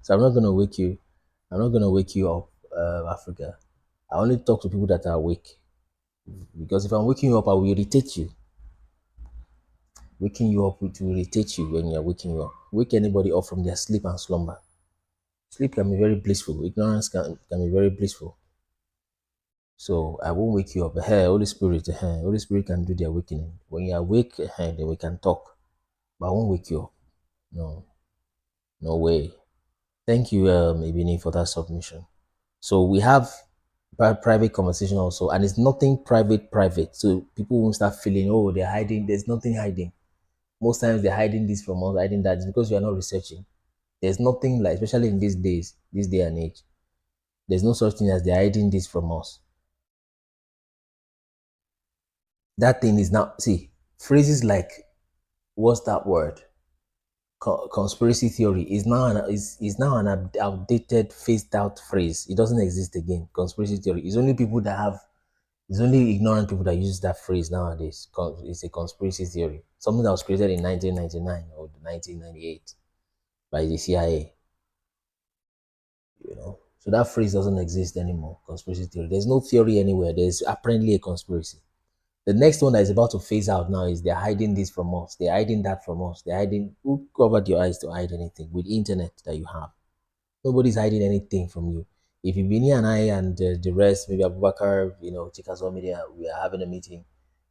So I'm not going to wake you. I'm not going to wake you up, Africa. I only talk to people that are awake. Because if I'm waking you up, I will irritate you. Waking you up will irritate you when you're waking you up. Wake anybody up from their sleep and slumber. Sleep can be very blissful. Ignorance can be very blissful. So I won't wake you up. Holy Spirit can do the awakening. When you're awake, then we can talk. But I won't wake you up. No. No way. Thank you, Ibini, for that submission. So we have private conversation also, and it's nothing private. So people won't start feeling, oh, they're hiding. There's nothing hiding. Most times they're hiding this from us, hiding that. It's because you are not researching. There's nothing like, especially in these days, this day and age, there's no such thing as they're hiding this from us. That thing is now, see, phrases like, what's that word? Conspiracy theory is now an outdated, phased out phrase. It doesn't exist again. Conspiracy theory is only people that have. It's only ignorant people that use that phrase nowadays. It's a conspiracy theory, something that was created in 1999 or 1998 by the CIA. You know, so that phrase doesn't exist anymore. Conspiracy theory. There's no theory anywhere. There's apparently a conspiracy. The next one that is about to phase out now is they're hiding this from us. They're hiding that from us. They're hiding. Who covered your eyes to hide anything with internet that you have? Nobody's hiding anything from you. If Ibini and I and the rest, maybe Abubakar, Chikazo Media, we are having a meeting.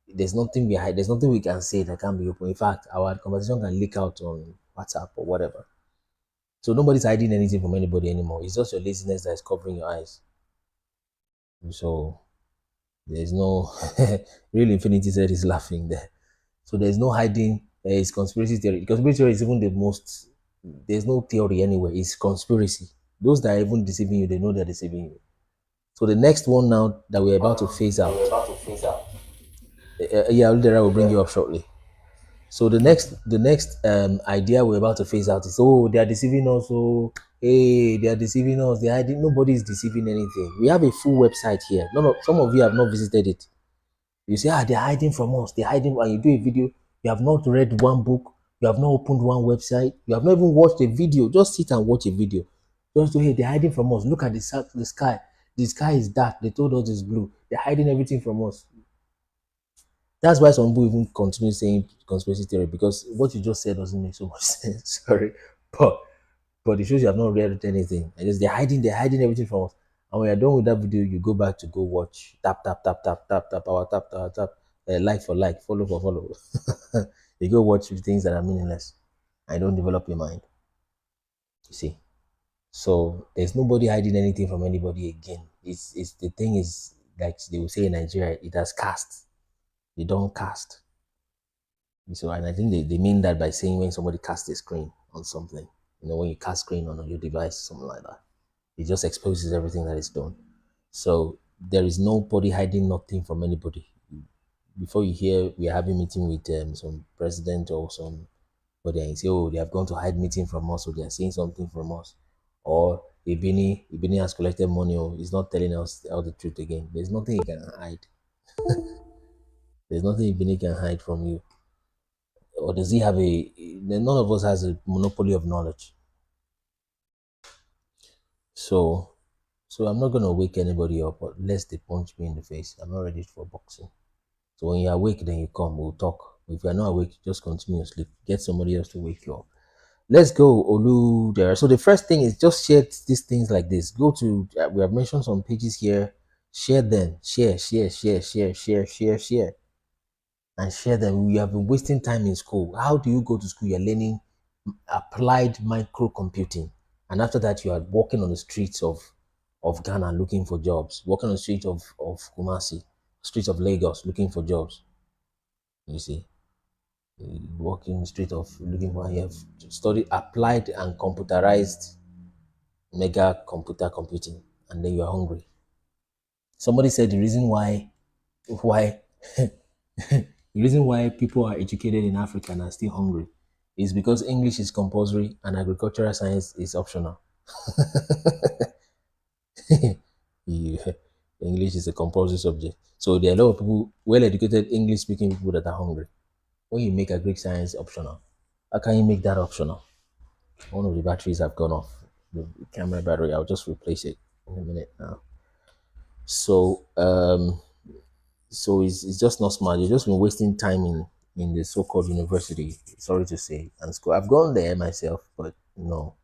There's nothing we hide. There's nothing we can say that can be open. In fact, our conversation can leak out on WhatsApp or whatever. So nobody's hiding anything from anybody anymore. It's just your laziness that is covering your eyes. So there's no real Infinity said he's laughing there. So there's no hiding. It's conspiracy theory. Conspiracy theory is even the most. There's no theory anywhere. It's conspiracy. Those that are even deceiving you, they know they're deceiving you. So the next one now that we're about to phase out. Yeah, Aldera will bring you up shortly. So the next idea we're about to phase out is, oh, they are deceiving us. Oh, hey, they are deceiving us. They are hiding. Nobody is deceiving anything. We have a full website here. Some of you have not visited it. You say, they're hiding from us. They're hiding. And you do a video. You have not read one book. You have not opened one website. You have not even watched a video. Just sit and watch a video. Just to, hey, they're hiding from us. Look at the sky. The sky is dark. They told us it's blue. They're hiding everything from us. That's why some people even continue saying conspiracy theory, because what you just said doesn't make so much sense. Sorry. But it shows you have not read anything. They're hiding everything from us. And when you're done with that video, you go back to go watch. Tap, like for like, follow for follow. You go watch things that are meaningless. And don't develop your mind. You see. So there's nobody hiding anything from anybody again. It's the thing is, like they will say in Nigeria, it has cast. They don't cast. So, and I think they mean that by saying when somebody casts a screen on something, when you cast screen on your device, something like that, it just exposes everything that is done. So there is nobody hiding nothing from anybody. Before you hear we are having meeting with some president or somebody and say, oh, they have gone to hide meeting from us, or they are saying something from us, or Ibini has collected money, or he's not telling us all the truth again. There's nothing he can hide. There's nothing Ibini can hide from you. Or does he have none of us has a monopoly of knowledge. So I'm not going to wake anybody up, but lest they punch me in the face. I'm not ready for boxing. So when you're awake, then you come, we'll talk. If you're not awake, just continue to sleep. Get somebody else to wake you up. Let's go, Olu there. So the first thing is just share these things like this. Go to, we have mentioned some pages here. Share them. Share. And share them. You have been wasting time in school. How do you go to school? You're learning applied microcomputing, and after that you are walking on the streets of Ghana looking for jobs, walking on the streets of Kumasi, streets of Lagos looking for jobs. You see, walking the street of looking for, you have studied applied and computerized mega computer computing, and then you are hungry. Somebody said the reason why the reason why people are educated in Africa and are still hungry is because English is compulsory and agricultural science is optional. English is a compulsory subject. So there are a lot of people, well-educated English-speaking people that are hungry. When you make agric science optional, how can you make that optional? One of the batteries have gone off. The camera battery, I'll just replace it in a minute now. So it's just not smart. You've just been wasting time in the so-called university, sorry to say, and school. I've gone there myself, but no,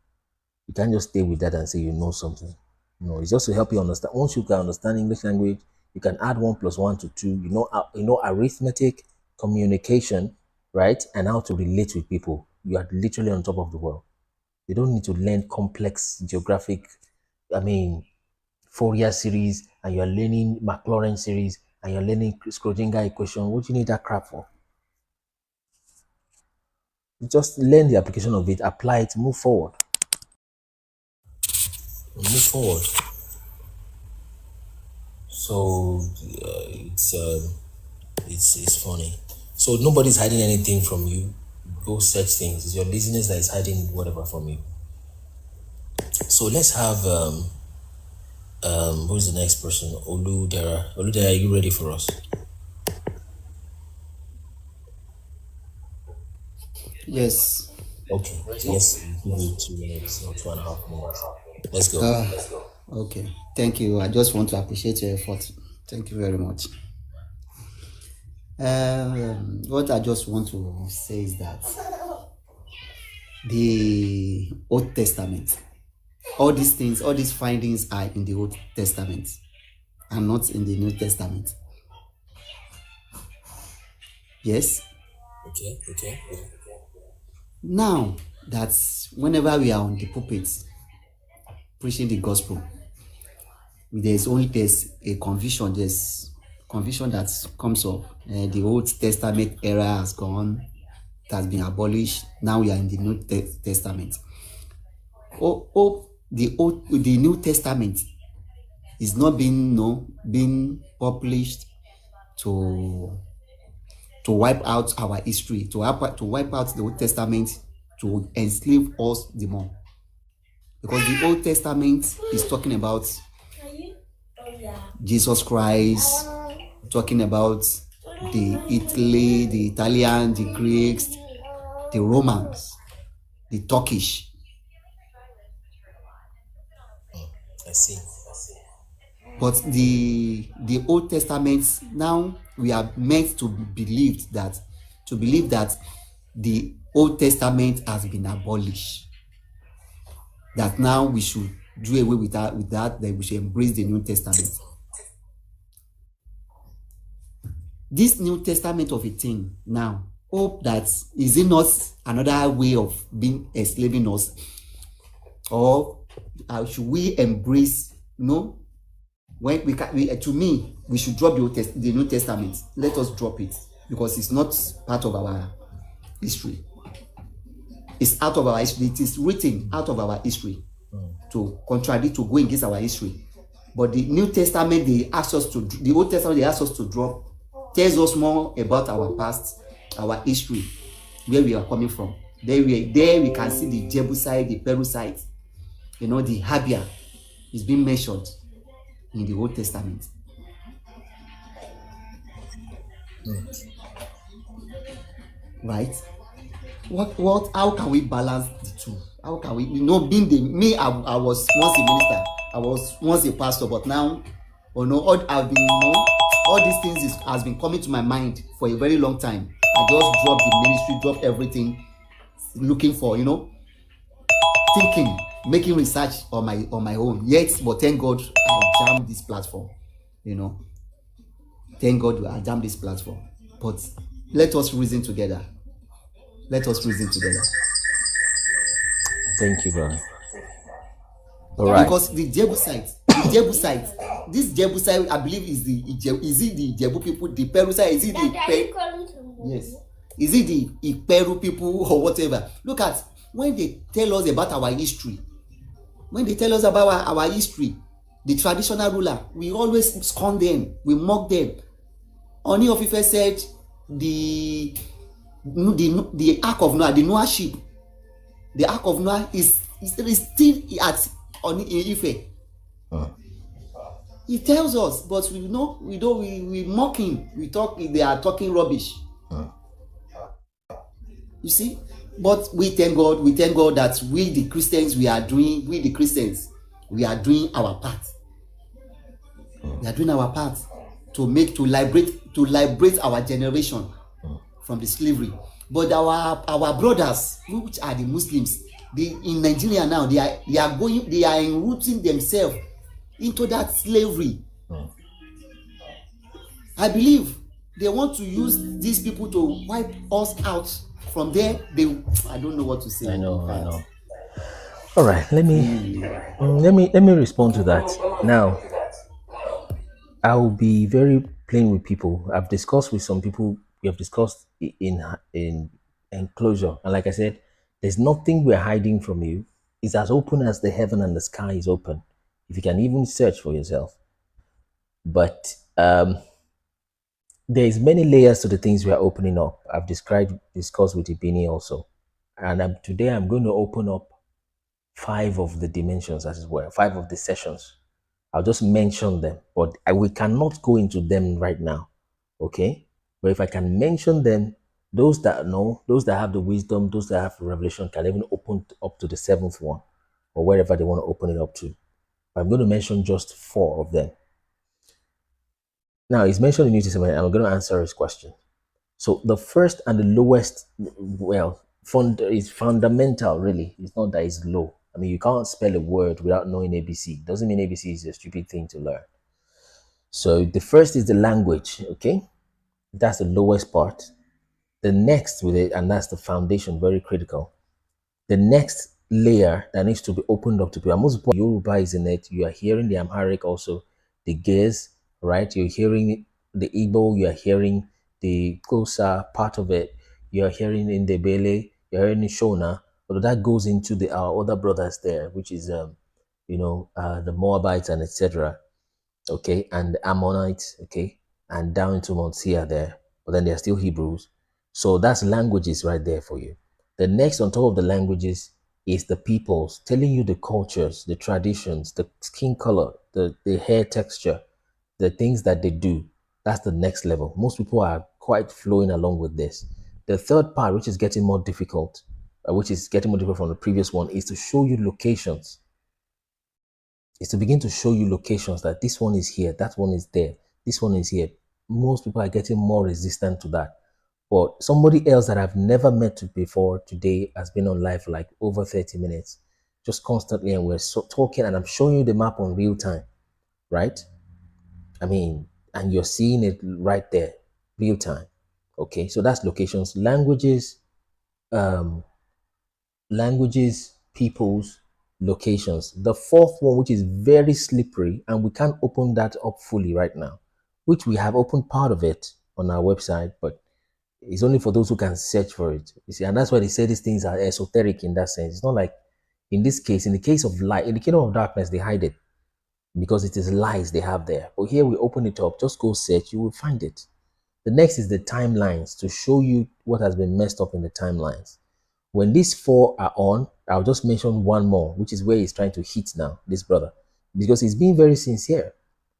you can't just stay with that and say you know something. No, it's just to help you understand. Once you can understand English language, you can add 1 + 1 = 2. You know arithmetic, communication, right, and how to relate with people. You are literally on top of the world. You don't need to learn complex geographic, Fourier series, and you're learning Maclaurin series, and you're learning Schrodinger equation. What do you need that crap for? Just learn the application of it, apply it, move forward. Move forward. So it's funny. So nobody's hiding anything from you. Go search things. It's your laziness that is hiding whatever from you. So let's have who's the next person? Oludera. Oludera, are you ready for us? Yes. Okay. Yes. Give you 2 minutes or 2.5 minutes. Let's go. Okay. Thank you. I just want to appreciate your effort. Thank you very much. What I just want to say is that the Old Testament, all these things, all these findings are in the Old Testament and not in the New Testament. Yes? Okay. Now, that's whenever we are on the pulpit preaching the gospel, there's a confusion, there's confusion that comes up. The Old Testament era has gone, it has been abolished. Now we are in the New Testament. The New Testament is not being published to wipe out our history, to wipe out the Old Testament, to enslave us the more. Because the Old Testament is talking about Jesus Christ, talking about the Italian, the Greeks, the Romans, the Turkish. I see. But the Old Testament, now we are meant to believe that the Old Testament has been abolished. That now we should do away with that we should embrace the New Testament. This New Testament of a thing now, hope that is it not another way of being enslaving us, or should we embrace? When to me, we should drop the New Testament. Let us drop it because it's not part of our history. It's out of our history. It is written out of our history to contradict, to go against our history. But the New Testament, the Old Testament, they ask us to drop, tells us more about our past, our history, where we are coming from. There we can see the Jebusite, the Perusite, the Habia is being mentioned in the Old Testament. Right? How can we balance the two? How can we, I was once a minister, I was once a pastor, but now, all these things has been coming to my mind for a very long time. I just dropped the ministry, dropped everything, looking for, thinking, making research on my own. But thank God I jammed this platform. Thank God I jammed this platform. But let us reason together. Let us reason together. Thank you, brother. All right. Because this Jebusite, I believe is it the Jebu people, the Perusite, is it yes. Is it the Iperu people or whatever? Look at when they tell us about our history. When they tell us about our history, the traditional ruler, we always scorn them, we mock them. Oni of Ife said the Ark of Noah, the Noah ship, the Ark of Noah is still at Oni Ife. He tells us, but we mock him. They are talking rubbish. You see, but we thank God that we the Christians we are doing our part. We are doing our part to liberate our generation from the slavery. But our brothers, which are the Muslims, in Nigeria now, they are enrooting themselves into that slavery. I believe they want to use these people to wipe us out from there. I don't know what to say. I know. All right, let me respond to that. Now, I'll be very plain with people. I've discussed with some people. We have discussed in enclosure, and like I said, there's nothing we're hiding from you. It's as open as the heaven and the sky is open. If you can even search for yourself, but there's many layers to the things we are opening up. I've discussed with Ibini also, and today I'm going to open up 5 of the dimensions, as it were, 5 of the sessions. I'll just mention them, but we cannot go into them right now, okay? But if I can mention them, those that know, those that have the wisdom, those that have revelation can even open up to the 7th one, or wherever they want to open it up to. I'm going to mention just 4 of them. Now, he's mentioned the New Testament, and I'm going to answer his question. So the first and the lowest, well, is fundamental, really. It's not that it's low. I mean, you can't spell a word without knowing ABC. Doesn't mean ABC is a stupid thing to learn. So the first is the language, okay? That's the lowest part. The next with it, and that's the foundation, very critical. The next layer that needs to be opened up to people. Most people, Yoruba is in it. You are hearing the Amharic also, the Gez, right? You're hearing the Igbo, you are hearing the Kosa part of it. You are hearing in the Bele, you're hearing in Shona. But that goes into our other brothers there, which is the Moabites and etc. Okay, and the Ammonites, okay, and down into Mount Seir there. But then they're still Hebrews. So that's languages right there for you. The next on top of the languages is the peoples, telling you the cultures, the traditions, the skin color, the hair texture, the things that they do. That's the next level. Most people are quite flowing along with this. The third part, which is getting more difficult, from the previous one, is to show you locations. Is to begin to show you locations that this one is here, that one is there, this one is here. Most people are getting more resistant to that. But somebody else that I've never met before today has been on live for like over 30 minutes, just constantly, and we're talking, and I'm showing you the map on real time, right? I mean, and you're seeing it right there, real time. Okay, so that's locations, languages, peoples, locations. The fourth one, which is very slippery, and we can't open that up fully right now, which we have opened part of it on our website, but it's only for those who can search for it. You see, and that's why they say these things are esoteric in that sense. It's not like in this case, in the case of light, in the kingdom of darkness, they hide it because it is lies they have there. But here we open it up, just go search, you will find it. The next is the timelines, to show you what has been messed up in the timelines. When these 4 are on, I'll just mention one more, which is where he's trying to hit now, this brother, because he's been very sincere.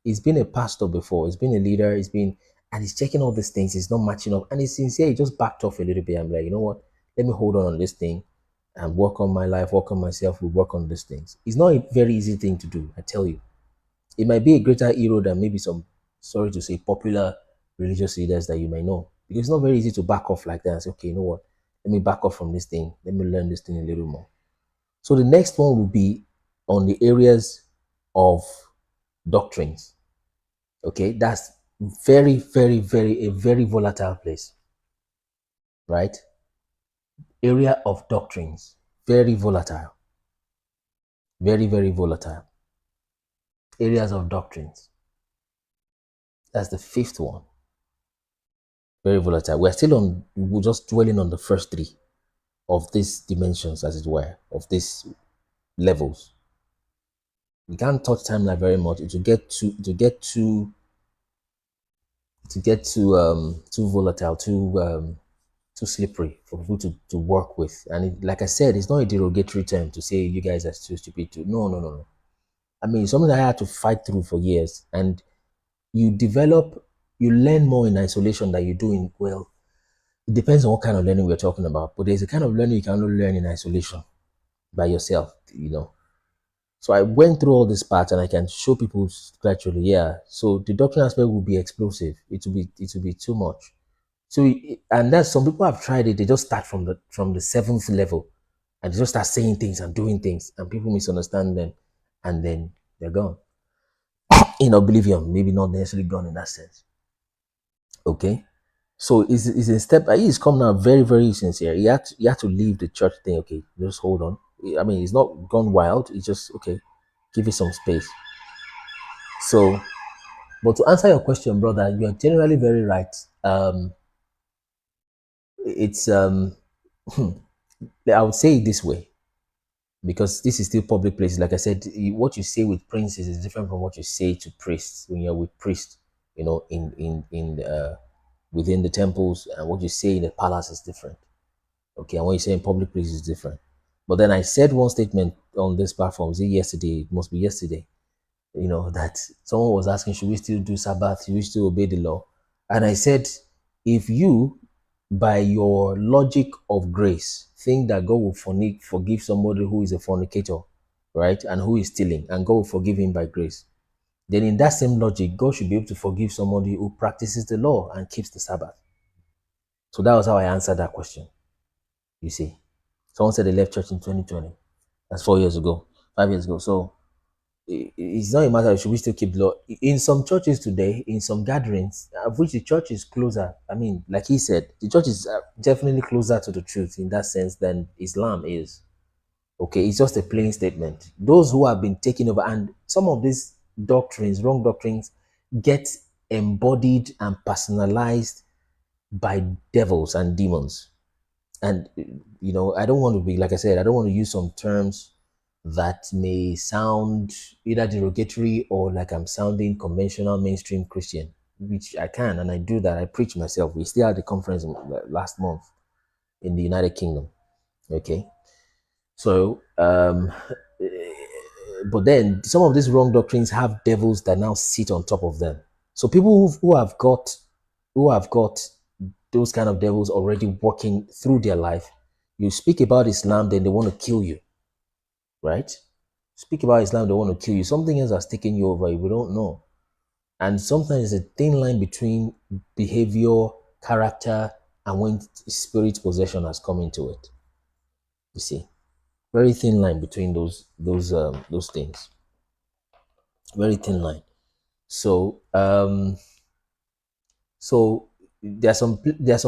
He's been a pastor before, he's been a leader, and he's checking all these things, he's not matching up, and he's sincere. He just backed off a little bit. I'm like, you know what? Let me hold on this thing and work on my life, work on myself, we'll work on these things. It's not a very easy thing to do, I tell you. It might be a greater hero than maybe some, sorry to say, popular religious leaders that you may know. Because it's not very easy to back off like that and say, okay, you know what? Let me back off from this thing. Let me learn this thing a little more. So the next one will be on the areas of doctrines. Okay, that's very, very, very, a very volatile place. Right? Area of doctrines. Very volatile. Very, very volatile. Areas of doctrines. That's the 5th one. Very volatile. We're just dwelling on the first 3 of these dimensions, as it were, of these levels. We can't touch timeline very much. To get too volatile, too slippery for people to work with. And like I said, it's not a derogatory term to say you guys are too stupid to. No. I mean, something that I had to fight through for years. And you learn more in isolation than you do in, well, it depends on what kind of learning we're talking about. But there's a kind of learning you can only learn in isolation by yourself, So I went through all this part, and I can show people gradually, yeah. So the doctrine aspect will be explosive. It will be too much. So, and that's, some people have tried it. They just start from the 7th level, and they just start saying things and doing things, and people misunderstand them, and then they're gone in oblivion. Maybe not necessarily gone in that sense. Okay, so it's a step. He's come now very, very sincere. He had to leave the church thing. Okay, just hold on. I mean, it's not gone wild. It's just okay. Give it some space. So, but to answer your question, brother, you are generally very right. It's I would say it this way, because this is still public places. Like I said, what you say with princes is different from what you say to priests when you're with priests. You know, within the temples, and what you say in the palace is different. Okay, and what you say in public places is different. But then I said one statement on this platform, is it yesterday? It must be yesterday. You know, that someone was asking, should we still do Sabbath? Should we still obey the law? And I said, if you, by your logic of grace, think that God will forgive somebody who is a fornicator, right, and who is stealing, and God will forgive him by grace, then in that same logic, God should be able to forgive somebody who practices the law and keeps the Sabbath. So that was how I answered that question. You see, someone said they left church in 2020. That's 4 years ago, 5 years ago. So it's not a matter of should we still keep the law. In some churches today, in some gatherings, of which the church is closer. I mean, like he said, the church is definitely closer to the truth in that sense than Islam is. Okay, it's just a plain statement. Those who have been taken over, and some of these doctrines, wrong doctrines, get embodied and personalized by devils and demons. And, you know, I don't want to be, like I said, I don't want to use some terms that may sound either derogatory or like I'm sounding conventional mainstream Christian, which I can, and I do that. I preach myself. We still had the conference last month in the United Kingdom. Okay. So, but then some of these wrong doctrines have devils that now sit on top of them. So people who have got those kind of devils already working through their life, you speak about Islam, then they want to kill you, right? Speak about Islam, they want to kill you. Something else has taken you over, we don't know. And sometimes there's a thin line between behavior, character, and when spirit possession has come into it. You see, very thin line between those things. Very thin line. So so there are some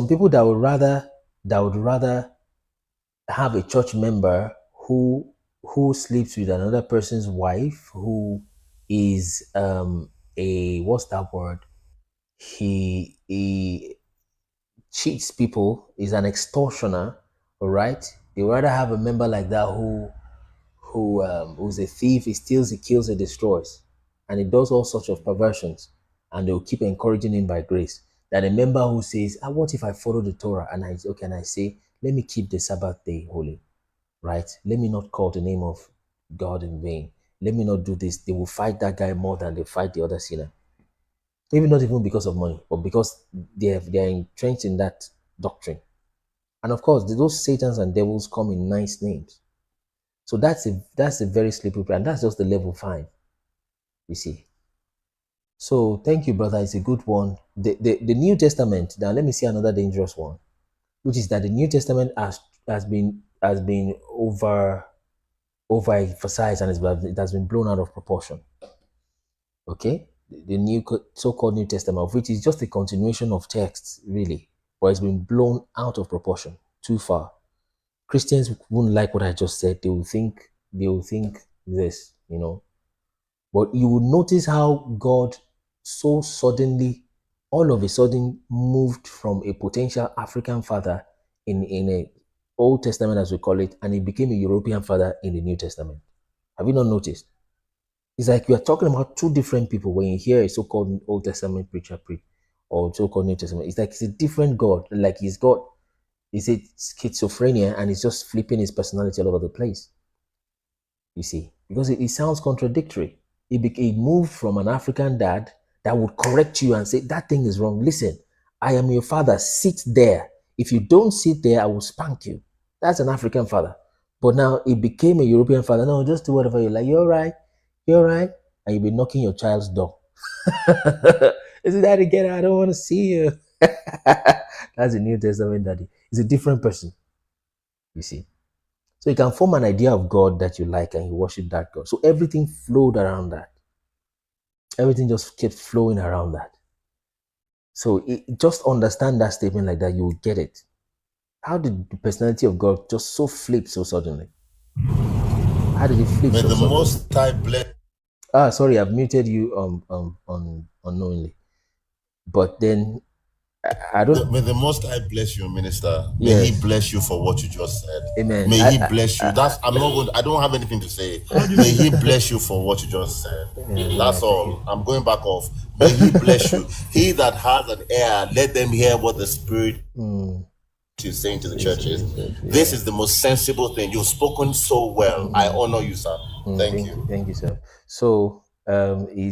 people that would rather have a church member who sleeps with another person's wife, who is a, what's that word, he cheats people, is an extortioner. All right, they would rather have a member like that who's a thief. He steals, he kills, he destroys, and he does all sorts of perversions, and they'll keep encouraging him by grace, than a member who says, what if I follow the Torah and I say, let me keep the Sabbath day holy, right? Let me not call the name of God in vain. Let me not do this. They will fight that guy more than they fight the other sinner. Maybe not even because of money, but because they're entrenched in that doctrine. And of course, those satans and devils come in nice names. So that's a very slippery plan. That's just the level 5. You see. So thank you, brother. It's a good one. The New Testament. Now let me see another dangerous one, which is that the New Testament has been overemphasized, and it has been blown out of proportion. Okay, the new so-called New Testament, which is just a continuation of texts, really, but it's been blown out of proportion too far. Christians wouldn't like what I just said. They will think this, you know. But you will notice how God so suddenly, all of a sudden, moved from a potential African father in a Old Testament, as we call it, and he became a European father in the New Testament. Have you not noticed? It's like you are talking about two different people when you hear a so-called Old Testament preacher preach or so-called New Testament. It's like it's a different God. Like he's a schizophrenia, and he's just flipping his personality all over the place. You see, because it sounds contradictory. He moved from an African dad that would correct you and say, that thing is wrong. Listen, I am your father. Sit there. If you don't sit there, I will spank you. That's an African father. But now he became a European father. No, just do whatever you like. You're right. You're right. And you'll be knocking your child's door. Is it daddy, get out? I don't want to see you. That's a New Testament daddy. He's a different person. You see. So you can form an idea of God that you like and you worship that God. So everything flowed around that. Everything just kept flowing around that. So just understand that statement like that, you will get it. How did the personality of God just so flip so suddenly? How did it flip May so the suddenly? Most High bless. Sorry, I've muted you unknowingly. But then I don't. May the Most High bless you, Minister. May He Yes, bless you for what you just said. amen. May He bless you. That's I'm not going. I don't have anything to say. May He bless you for what you just said. That's all. I'm going back off. May He bless you. He that has an ear, let them hear what the Spirit is saying to the churches. This is the most sensible thing. You've spoken so well. I honor you, sir. Thank you. Thank you, sir. So he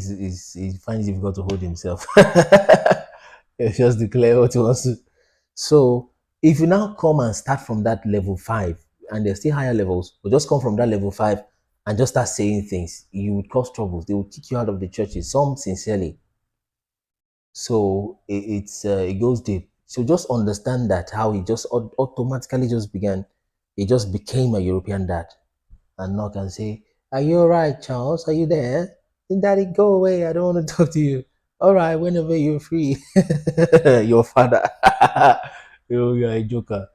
finds it difficult to hold himself. Just declare what he wants to. So if you now come and start from that level 5, and there's still higher levels, but just come from that level 5 and just start saying things, you would cause troubles. They will kick you out of the churches, some sincerely. So it goes deep. So just understand that how he just automatically just began. He just became a European dad, and knock and say, "Are you all right, Charles? Are you there? Daddy, go away. I don't want to talk to you. All right, whenever you're free." Your father. You're a joker.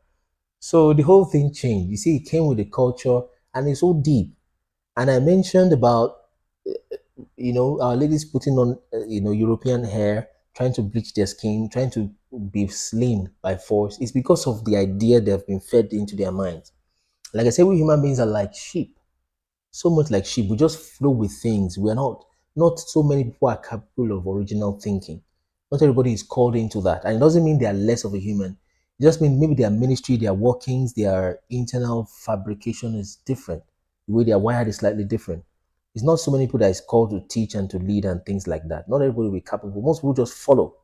So the whole thing changed. You see, it came with the culture, and it's so deep. And I mentioned about, our ladies putting on, European hair, trying to bleach their skin, trying to be slim by force. It's because of the idea they've been fed into their minds. Like I said, we human beings are like sheep, so much like sheep. We just flow with things. We're not so many people are capable of original thinking. Not everybody is called into that. And it doesn't mean they are less of a human. It just means maybe their ministry, their workings, their internal fabrication is different. The way they are wired is slightly different. It's not so many people that is called to teach and to lead and things like that. Not everybody will be capable. Most people just follow.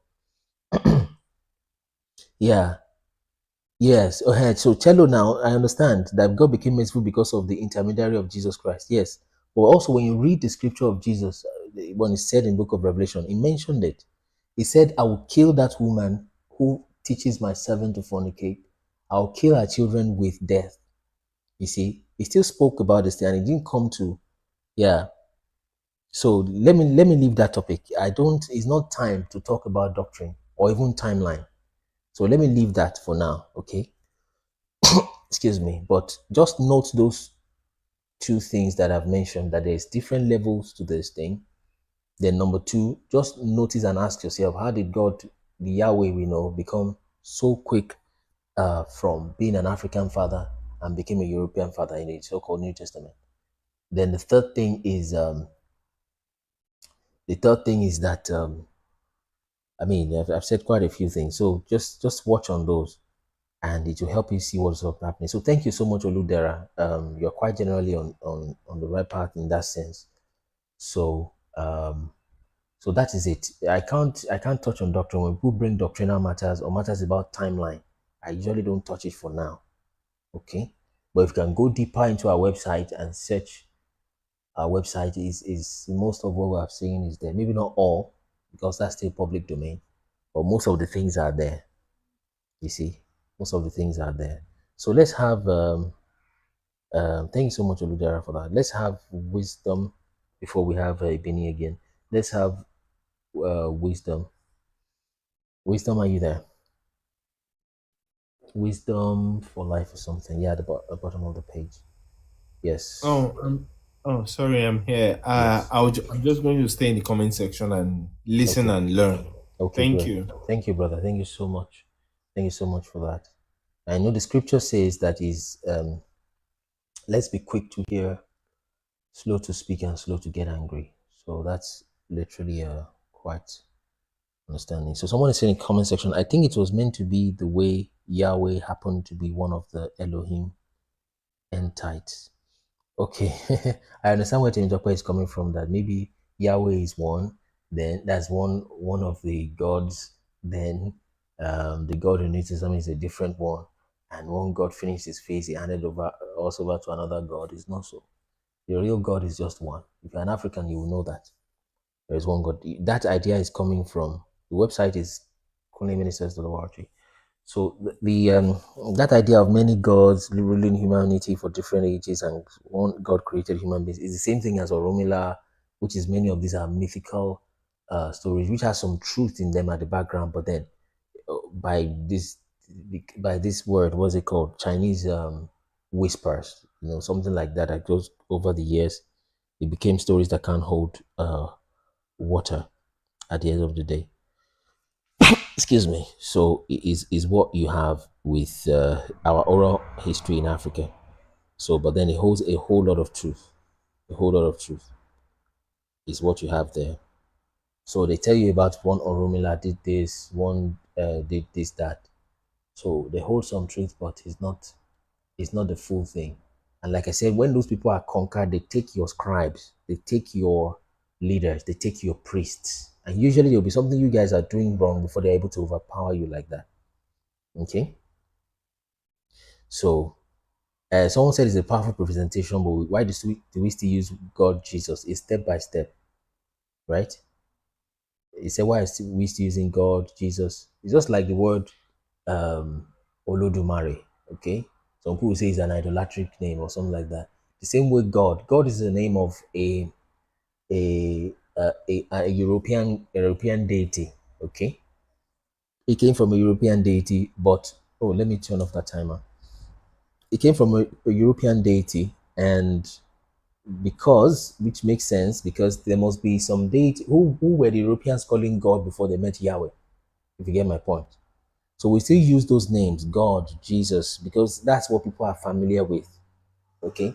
Yeah. Yes. Okay. So Cello, now I understand that God became merciful because of the intermediary of Jesus Christ. Yes. But also when you read the scripture of Jesus, when it said in the book of Revelation, he mentioned it. He said, "I will kill that woman who teaches my servant to fornicate. I will kill her children with death." You see, he still spoke about this thing, and it didn't come to, yeah. So let me leave that topic. It's not time to talk about doctrine or even timeline. So let me leave that for now, okay? Excuse me. But just note those two things that I've mentioned, that there's different levels to this thing. Then number 2, just notice and ask yourself, how did God, the Yahweh we know, become so quick from being an African father and became a European father in the so-called New Testament? Then the third thing is that I've said quite a few things, so just watch on those, and it will help you see what's up happening. So thank you so much, Oludera. You're quite generally on the right path in that sense. So so that is it. I can't touch on doctrine. When people bring doctrinal matters or matters about timeline, I usually don't touch it for now. Okay, but if you can go deeper into our website and search, our website is most of what we're saying is there. Maybe not all, because that's still public domain, but most of the things are there. You see, most of the things are there. So let's have thank you so much, Oludara, for that. Let's have wisdom before we have Benny again. Let's have wisdom. Wisdom, are you there? Wisdom for life or something. Yeah, at the bottom of the page. Yes. Oh, sorry, I'm here. Yes. I'm just going to stay in the comment section and listen and learn. Okay. Thank great. you. Thank you, brother. Thank you so much. Thank you so much for that. I know the scripture says that is let's be quick to hear, slow to speak, and slow to get angry. So that's literally quite understanding. So someone is saying in the comment section, I think it was meant to be the way Yahweh happened to be one of the Elohim entities. Okay, I understand where Temitope is coming from, that maybe Yahweh is one, then that's one of the gods, then the God who needs something is a different one, and one God finished his face, he handed over to another God. It's not so. The real God is just one. If you're an African, you will know that. There is one God. That idea is coming from, the website is kunleministers.org. So the that idea of many gods ruling humanity for different ages and one God created human beings is the same thing as Oromila, which is many of these are mythical stories which has some truth in them at the background, but then by this word, what's it called? Chinese whispers. something like that. That goes over the years, it became stories that can't hold water at the end of the day. Excuse me. So it is what you have with our oral history in Africa. So, but then it holds a whole lot of truth. A whole lot of truth is what you have there. So they tell you about one Oromila did this, one did this, that. So they hold some truth, but it's not the full thing. And like I said, when those people are conquered, they take your scribes, they take your leaders, they take your priests. And usually there'll be something you guys are doing wrong before they're able to overpower you like that. Okay? So someone said it's a powerful representation, but why do we still use God Jesus? It's step by step, right? He said, why are we still using God Jesus? It's just like the word Olodumare, okay? Some people say it's an idolatric name or something like that. The same way God is the name of a European deity, okay? It came from a European deity, but let me turn off that timer. It came from a European deity, and which makes sense, because there must be some deity who were the Europeans calling God before they met Yahweh, if you get my point. So we still use those names, God, Jesus, because that's what people are familiar with. Okay?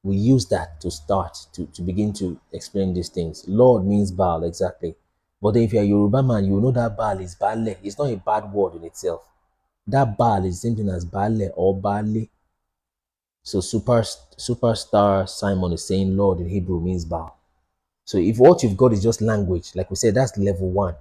We use that to start, to begin to explain these things. Lord means Baal, exactly. But then if you're a Yoruba man, you know that Baal is Baale. It's not a bad word in itself. That Baal is the same thing as Baale or Baale. So superstar Simon is saying Lord in Hebrew means Baal. So if what you've got is just language, like we said, that's level one.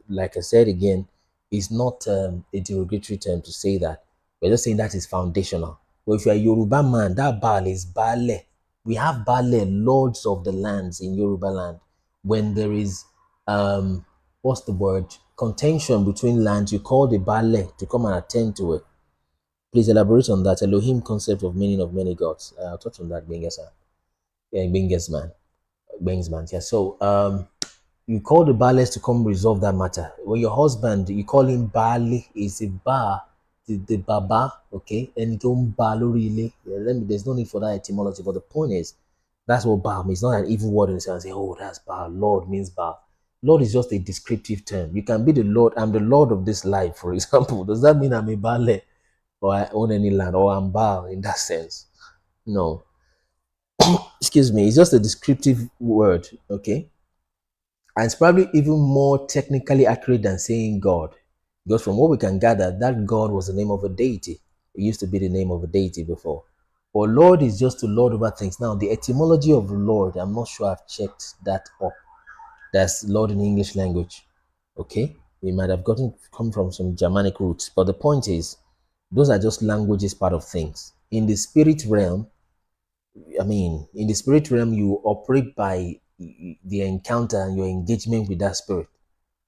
Like I said again, it's not a derogatory term to say that. We're just saying that is foundational. But if you're a Yoruba man, that Baal is Baale. We have Baale, lords of the lands in Yoruba land. When there is, what's the word? Contention between lands, you call the Baale to come and attend to it. Please elaborate on that. Elohim concept of meaning of many gods. I'll touch on that, Bengesman. Yeah. So you call the Baales to come resolve that matter. When your husband, you call him Baale, is a bar, the Baba, okay? And don't Balurile. There's no need for that etymology. But the point is, that's what Baal means. It's not an evil word in the sense, say, oh, that's Baal. Lord means Baal. Lord is just a descriptive term. You can be the Lord. I'm the Lord of this life, for example. Does that mean I'm a Baale? Or I own any land, or I'm Baal in that sense? No. Excuse me. It's just a descriptive word, okay? And it's probably even more technically accurate than saying God. Because from what we can gather, that God was the name of a deity. It used to be the name of a deity before. But Lord is just to lord over things. Now, the etymology of Lord, I'm not sure I've checked that up. That's Lord in English language. Okay? It might have come from some Germanic roots. But the point is, those are just languages, part of things. In the spirit realm, in the spirit realm, you operate by the encounter and your engagement with that spirit.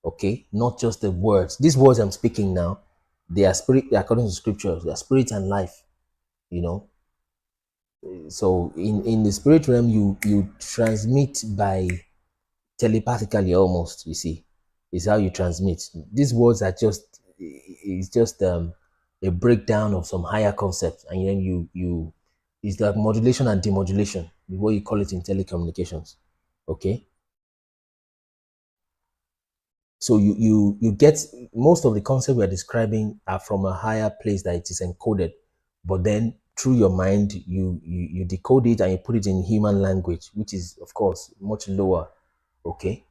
Okay? Not just the words. These words I'm speaking now, they are spirit, according to scriptures, they are spirit and life. So in the spirit realm, you transmit by telepathically almost, you see. Is how you transmit. These words are just, it's just a breakdown of some higher concepts, and then you it's like modulation and demodulation, what you call it in telecommunications. Okay. So you get most of the concepts we're describing are from a higher place that it is encoded, but then through your mind you decode it and you put it in human language, which is of course much lower. Okay.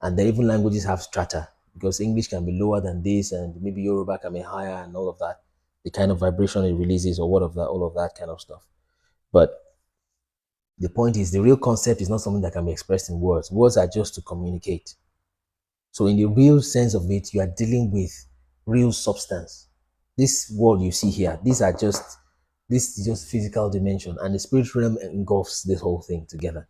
And then even languages have strata, because English can be lower than this, and maybe Yoruba can be higher, and all of that, the kind of vibration it releases, or what of that, all of that kind of stuff. But the point is, the real concept is not something that can be expressed in words. Words are just to communicate. So in the real sense of it, you are dealing with real substance. This world you see here, this is just physical dimension, and the spirit realm engulfs this whole thing together.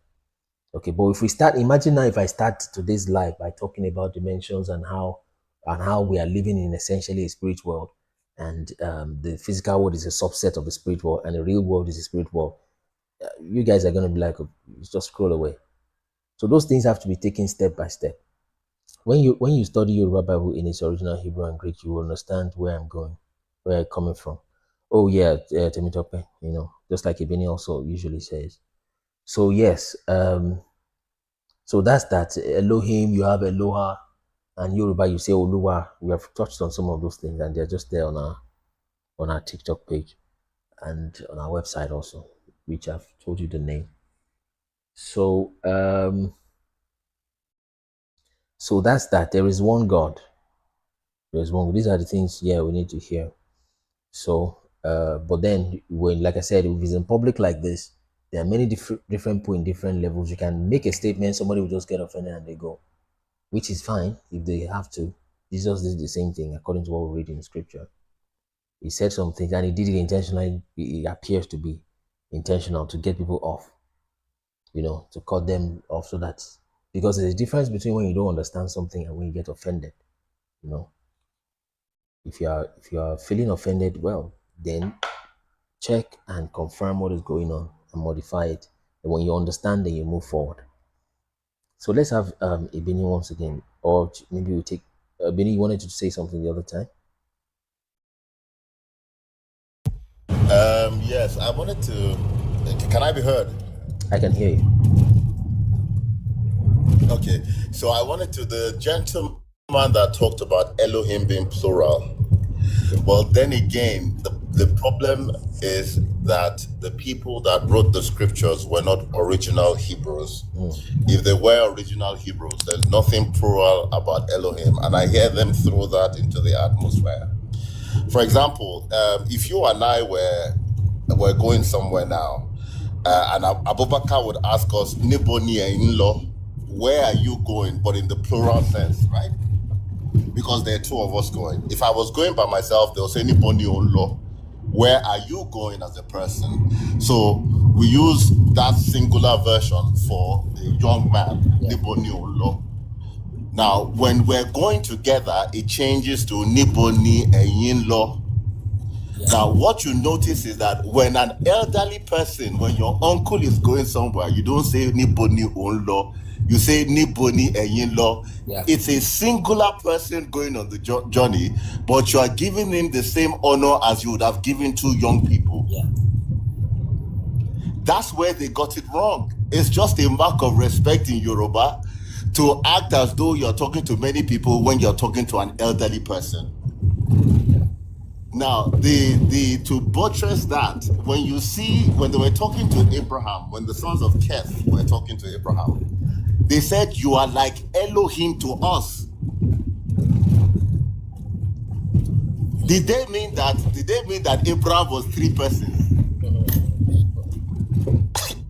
Okay, but if we start, imagine now if I start today's live by talking about dimensions and how we are living in essentially a spirit world, and the physical world is a subset of the spirit world, and the real world is a spirit world, you guys are going to be like, just scroll away. So those things have to be taken step by step. When you study Yoruba Bible in its original Hebrew and Greek, you will understand where I'm going, where I'm coming from. Oh yeah, Temitope, just like Ibini also usually says. So yes, so that's that. Elohim, you have Eloha, and Yoruba, you say Oluwa. We have touched on some of those things, and they're just there on our TikTok page and on our website also, which I've told you the name. So so that's that. There is one God. There is one. These are the things, yeah, we need to hear. So but then when, like I said, if it's in public like this, there are many different people in different levels. You can make a statement, somebody will just get offended and they go, which is fine if they have to. Jesus did the same thing according to what we read in scripture. He said some things and he did it intentionally. It appears to be intentional to get people off, to cut them off, so that, because there's a difference between when you don't understand something and when you get offended. If you are feeling offended, well, then check and confirm what is going on and modify it. And when you understand, then you move forward. So let's have Ibini once again, or maybe we take Ibini. You wanted to say something the other time. Yes, I wanted to. Can I be heard? I can hear you. Okay, so I wanted to, the gentleman that talked about Elohim being plural. Well, then again, the problem is that the people that wrote the scriptures were not original Hebrews. If they were original Hebrews, there's nothing plural about Elohim, and I hear them throw that into the atmosphere. For example, if you and I were going somewhere now, and Abubakar would ask us, Niboni in-law, where are you going? But in the plural sense, right? Because there are two of us going. If I was going by myself, they'll say Niboni in-law, where are you going as a person? So we use that singular version for a young man, Niboni in-law. Now, when we're going together, it changes to Niboni in-law. Now, what you notice is that when an elderly person, when your uncle is going somewhere, you don't say Niboni in-law, you say Niboni in-law. It's a singular person going on the journey, but you are giving him the same honor as you would have given two young people. That's where they got it wrong. It's just a mark of respect in Yoruba to act as though you're talking to many people when you're talking to an elderly person. Now, to buttress that, when they were talking to Abraham, when the sons of Keth were talking to Abraham, they said, you are like Elohim to us. Did they mean that Abraham was three persons?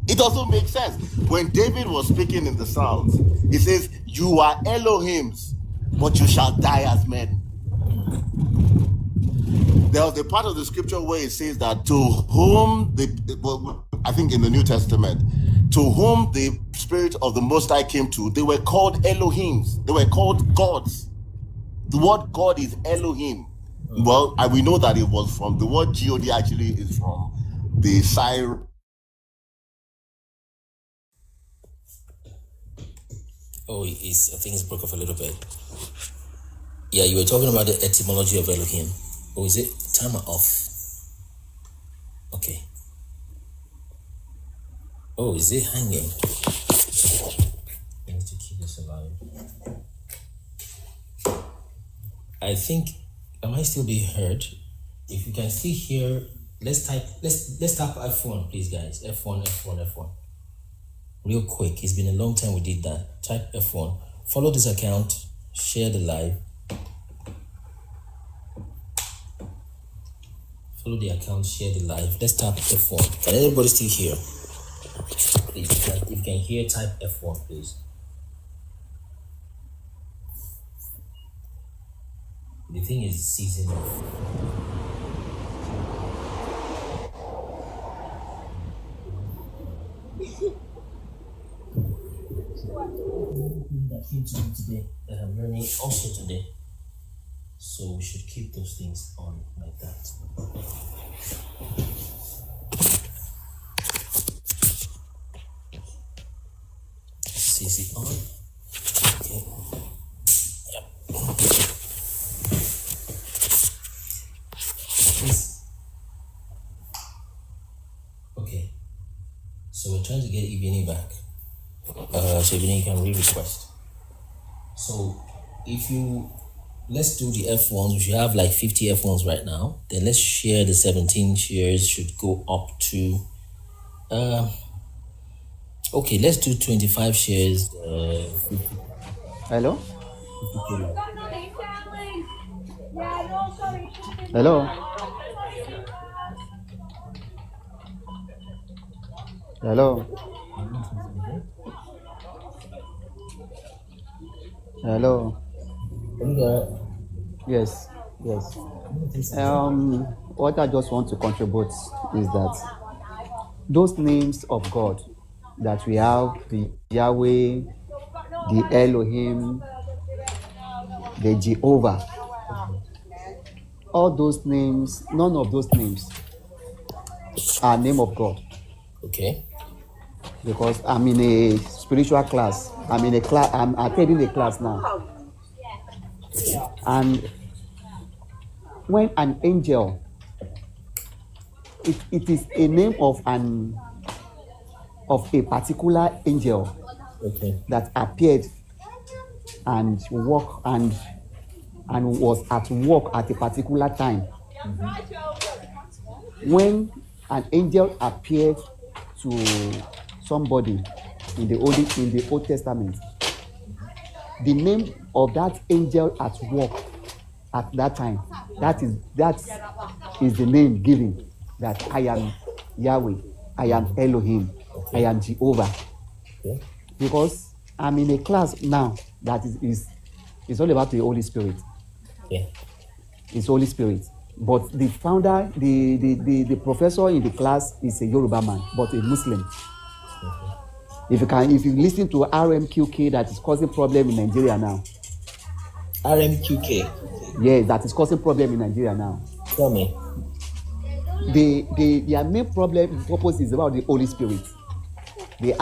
It doesn't make sense. When David was speaking in the Psalms, he says, you are Elohims, but you shall die as men. There was a part of the scripture where it says that to whom I think in the New Testament, to whom the Spirit of the Most High came to, they were called Elohims. They were called gods. The word God is Elohim. Well, we know that it was from the word God actually is from the Syr. Oh, I think it's broke off a little bit. Yeah, you were talking about the etymology of Elohim. Or is it timer off? Okay. Oh, is it hanging? I need to keep this alive. I think I might still be heard. If you can still hear, let's tap F1, please, guys. F1. Real quick. It's been a long time we did that. Type F1. Follow this account. Share the live. Follow the account, share the live. Let's tap F1. Can anybody still hear? Please, if you can hear, type F1, please. The thing is season off. That came to me today, that I'm learning also today. So we should keep those things on like that. CC on. Okay. Yep. trying to get Ibini back. So Ibini can re-request. So if you, let's do the F1s. We should have like 50 F1s right now. Then let's share the 17 shares should go up to, okay, let's do 25 shares. Hello? Hello? Hello? Hello? Yes, yes. What I just want to contribute is that those names of God that we have, the Yahweh, the Elohim, the Jehovah, all those names, none of those names are name of God. Okay. Because I'm in a spiritual class. I'm in a class. I'm attending a class now. And when an angel, it is a name of a particular angel, okay, that appeared and walked and was at work at a particular time. When an angel appeared to somebody in the Old Testament, the name of that angel at work at that time, that is the name given, that I am Yahweh, I am Elohim, I am Jehovah. Okay. Because I'm in a class now that is all about the Holy Spirit. Okay. It's Holy Spirit. But the founder, the professor in the class is a Yoruba man, but a Muslim. If you listen to RMQK, that is causing problem in Nigeria now. RMQK? Yes, that is causing problem in Nigeria now. Tell me. Their main problem, purpose is about the Holy Spirit. The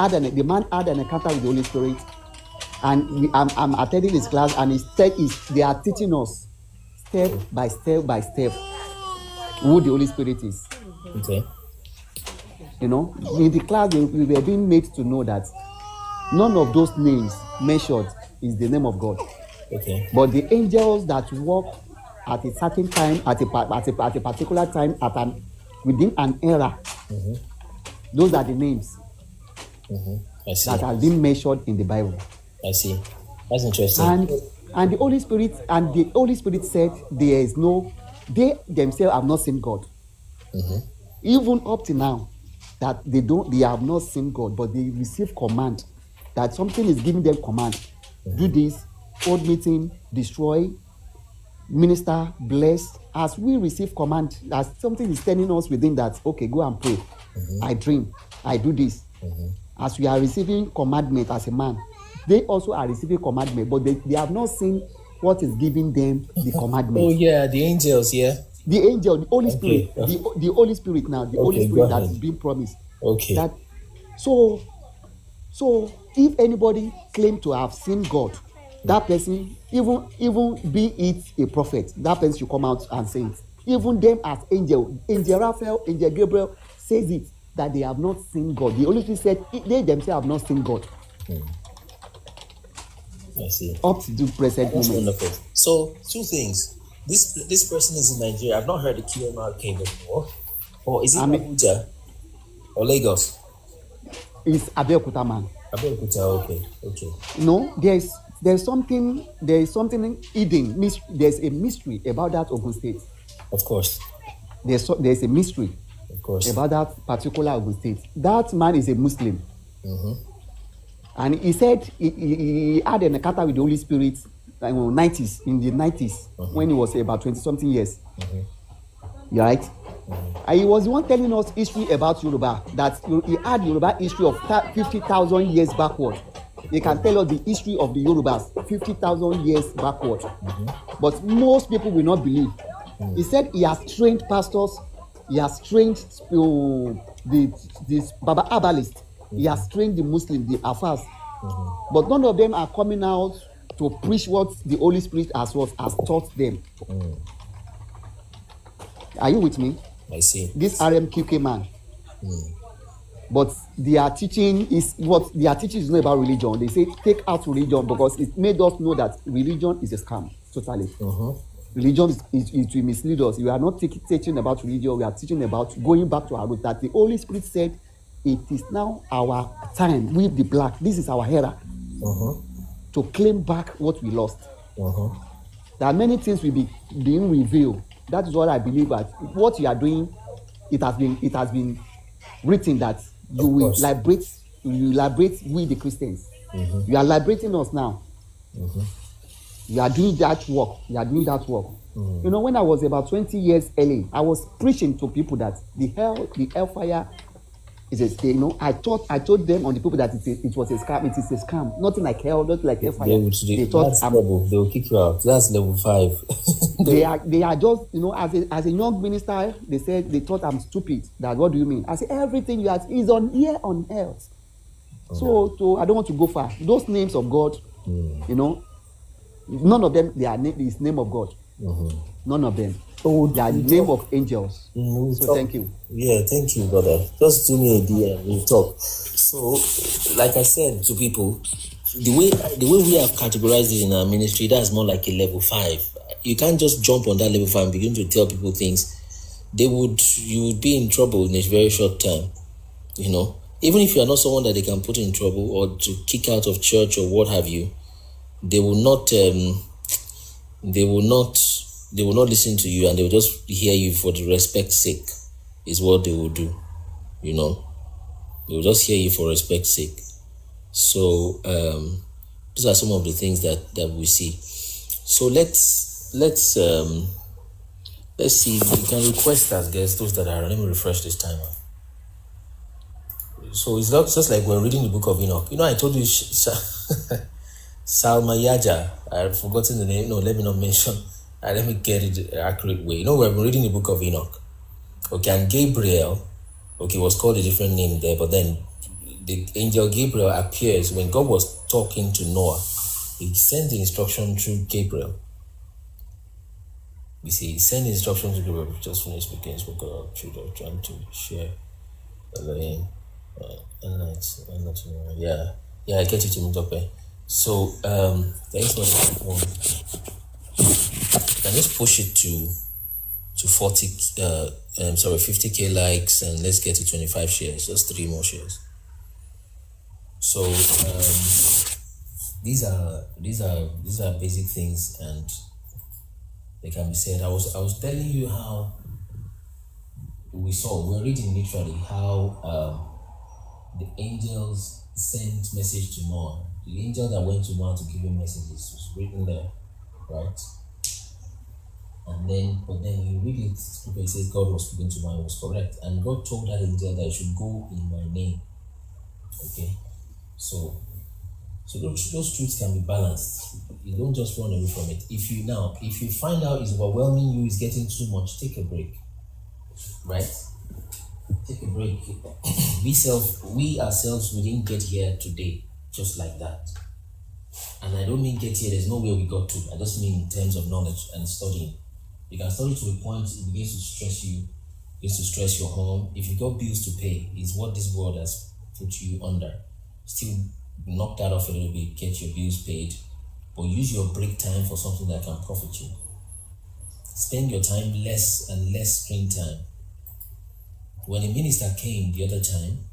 man had an encounter with the Holy Spirit, and I'm attending his class, and they are teaching us step by step who the Holy Spirit is. Okay. You know, in the class we were being made to know that none of those names mentioned is the name of God. Okay. But the angels that walk at a certain time, at a particular time, within an era, those are the names I see. that have been mentioned in the Bible. I see. That's interesting. And the Holy Spirit said they themselves have not seen God. Even up to now, that they have not seen God, but they receive command, that something is giving them command. Do this, hold meeting, destroy, minister, bless. As we receive command, as something is telling us within that, okay, go and pray. I dream, I do this. As we are receiving commandment as a man, they also are receiving commandment, but they have not seen what is giving them the commandment. Oh yeah, the angels, yeah. The angel, the Holy Spirit, the Holy Spirit now, the Holy Spirit that is being promised. Okay. That so if anybody claim to have seen God, that person, even be it a prophet, that person should come out and say it. Even them as angel Raphael, angel Gabriel says it, that they have not seen God. The Holy Spirit said they themselves have not seen God. I see. Up to the present That's moment. wonderful. So, two things. This person is in Nigeria. I've not heard the QMR came before. Or is it Abuja or Lagos? It's Abeokuta, man. Abeokuta, okay. No, there's something hidden. There's a mystery about that Ogun State. Of course. There's a mystery, of course, about that particular Ogun State. That man is a Muslim. And he said he had an encounter with the Holy Spirit in the 90s, when he was about 20-something years. You're right? And he was the one telling us history about Yoruba, that he had Yoruba history of 50,000 years backward. He can tell us the history of the Yorubas 50,000 years backward. But most people will not believe. He said he has trained pastors, he has trained this Baba Abbalist, he has trained the Muslims, the Afars. But none of them are coming out to preach what the Holy Spirit has taught them. Are you with me? I see. This RMQK man. But their teaching is not about religion. They say take out religion because it made us know that religion is a scam totally. Religion is to mislead us. We are not teaching about religion. We are teaching about going back to our root. That the Holy Spirit said, it is now our time with the black. This is our era to claim back what we lost. There are many things will be being revealed. That is what I believe. That what you are doing, it has been written that you will liberate we the Christians. You are liberating us now. You are doing that work. You know, when I was about 20 years early, I was preaching to people that the hellfire is a, you know, I told them on the people that it was a scam. It is a scam. Nothing like hell, nothing like hellfire. They thought that's trouble. They will kick you out. That's level 5. they are just, you know, as a young minister, they thought I'm stupid. That what do you mean? I say everything you ask is on here on earth. So I don't want to go far. Those names of God, you know, none of them is name of God. None of them. They are the name of angels. So thank you. Yeah, thank you, brother. Just do me a DM. We'll talk. So, like I said to people, the way we have categorized it in our ministry, that's more like a level 5. You can't just jump on that level 5 and begin to tell people things. You would be in trouble in a very short time. You know, even if you are not someone that they can put in trouble or to kick out of church or what have you, they will not listen to you, and they will just hear you for the respect's sake is what they will do. You know, they will just hear you for respect's sake. So these are some of the things that we see. So let's see. You can request as guests those that are. Let me refresh this timer. So it's not just like we're reading the book of Enoch. You know, I told you Salma Yaja. I've forgotten the name. No, let me not mention. Let me get it the accurate way. You know, we're reading the book of Enoch. Okay, and Gabriel, was called a different name there, but then the angel Gabriel appears when God was talking to Noah. He sent the instruction through Gabriel. You see, he sent the instruction to Gabriel. Just finished speaking, spoke about trying to share. Yeah, I get you to meet up. So, thanks for the one. Can just push it to 50k likes, and let's get to 25 shares. Just 3 more shares. So these are basic things, and they can be said. I was telling you how we're reading literally how the angels sent message to Noah. The angel that went to Noah to give him messages was written there, right? But then you read it, it says God was speaking to Noah, was correct. And God told that angel that I should go in my name. Okay? So those truths can be balanced. You don't just run away from it. If you find out it's overwhelming you, it's getting too much, take a break. Right? Take a break. We ourselves, we didn't get here today just like that. And I don't mean get here, there's no way we got to. I just mean in terms of knowledge and studying. You can study to the point it begins to stress you, begins to stress your home. If you got bills to pay, it's what this world has put you under. Still knock that off a little bit, get your bills paid, but use your break time for something that can profit you. Spend your time less and less screen time. When a minister came the other time,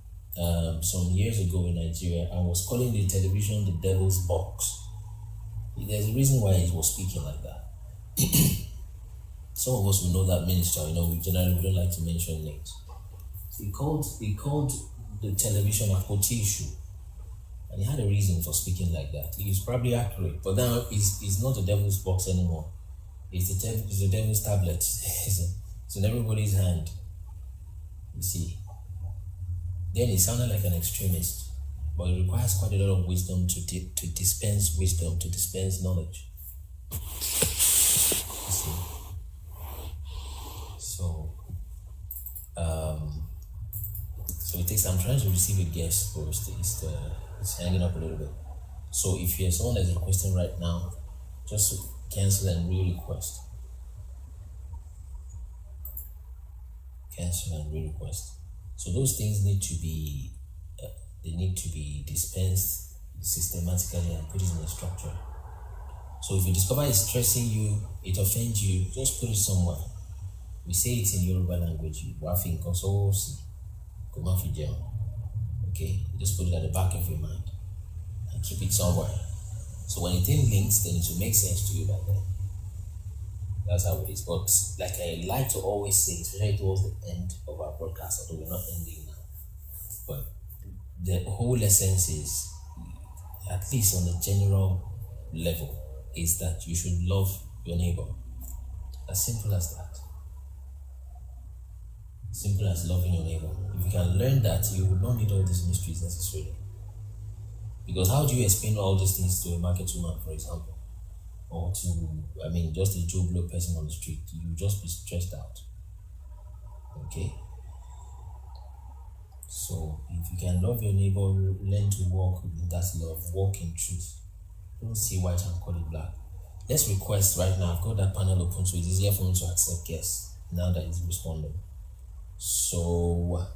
some years ago in Nigeria, and was calling the television the devil's box. There's a reason why he was speaking like that. Some of us will know that minister, we generally don't like to mention names. So he called the television a issue. And he had a reason for speaking like that. He was probably accurate, but now it's not the devil's box anymore. It's the devil's tablet. It's in everybody's hand. You see. Then he sounded like an extremist, but it requires quite a lot of wisdom to dispense wisdom, to dispense knowledge. You see. So it takes. I'm trying to receive a guest first. It's hanging up a little bit. So if you're someone that's requesting right now, just cancel and re-request. Cancel and re-request. So those things need to be they need to be dispensed systematically and put it in a structure. So if you discover it's stressing you, it offends you, just put it somewhere. We say it in Yoruba language. Okay, just put it at the back of your mind and keep it somewhere. So when the thing links, then it will make sense to you by then. That's how it is. But like I like to always say, especially towards the end of our broadcast, although we're not ending now, but the whole essence is, at least on the general level, is that you should love your neighbor. As simple as that. Simple as loving your neighbor. If you can learn that, you will not need all these mysteries necessarily. Because how do you explain all these things to a market woman, for example? Or to, just a Joe Blow person on the street? You just be stressed out. Okay? So, if you can love your neighbor, learn to walk in that love, walk in truth. Don't see white and call it black. Let's request right now. I've got that panel open, so it's easier for me to accept guests now that it's responding. So,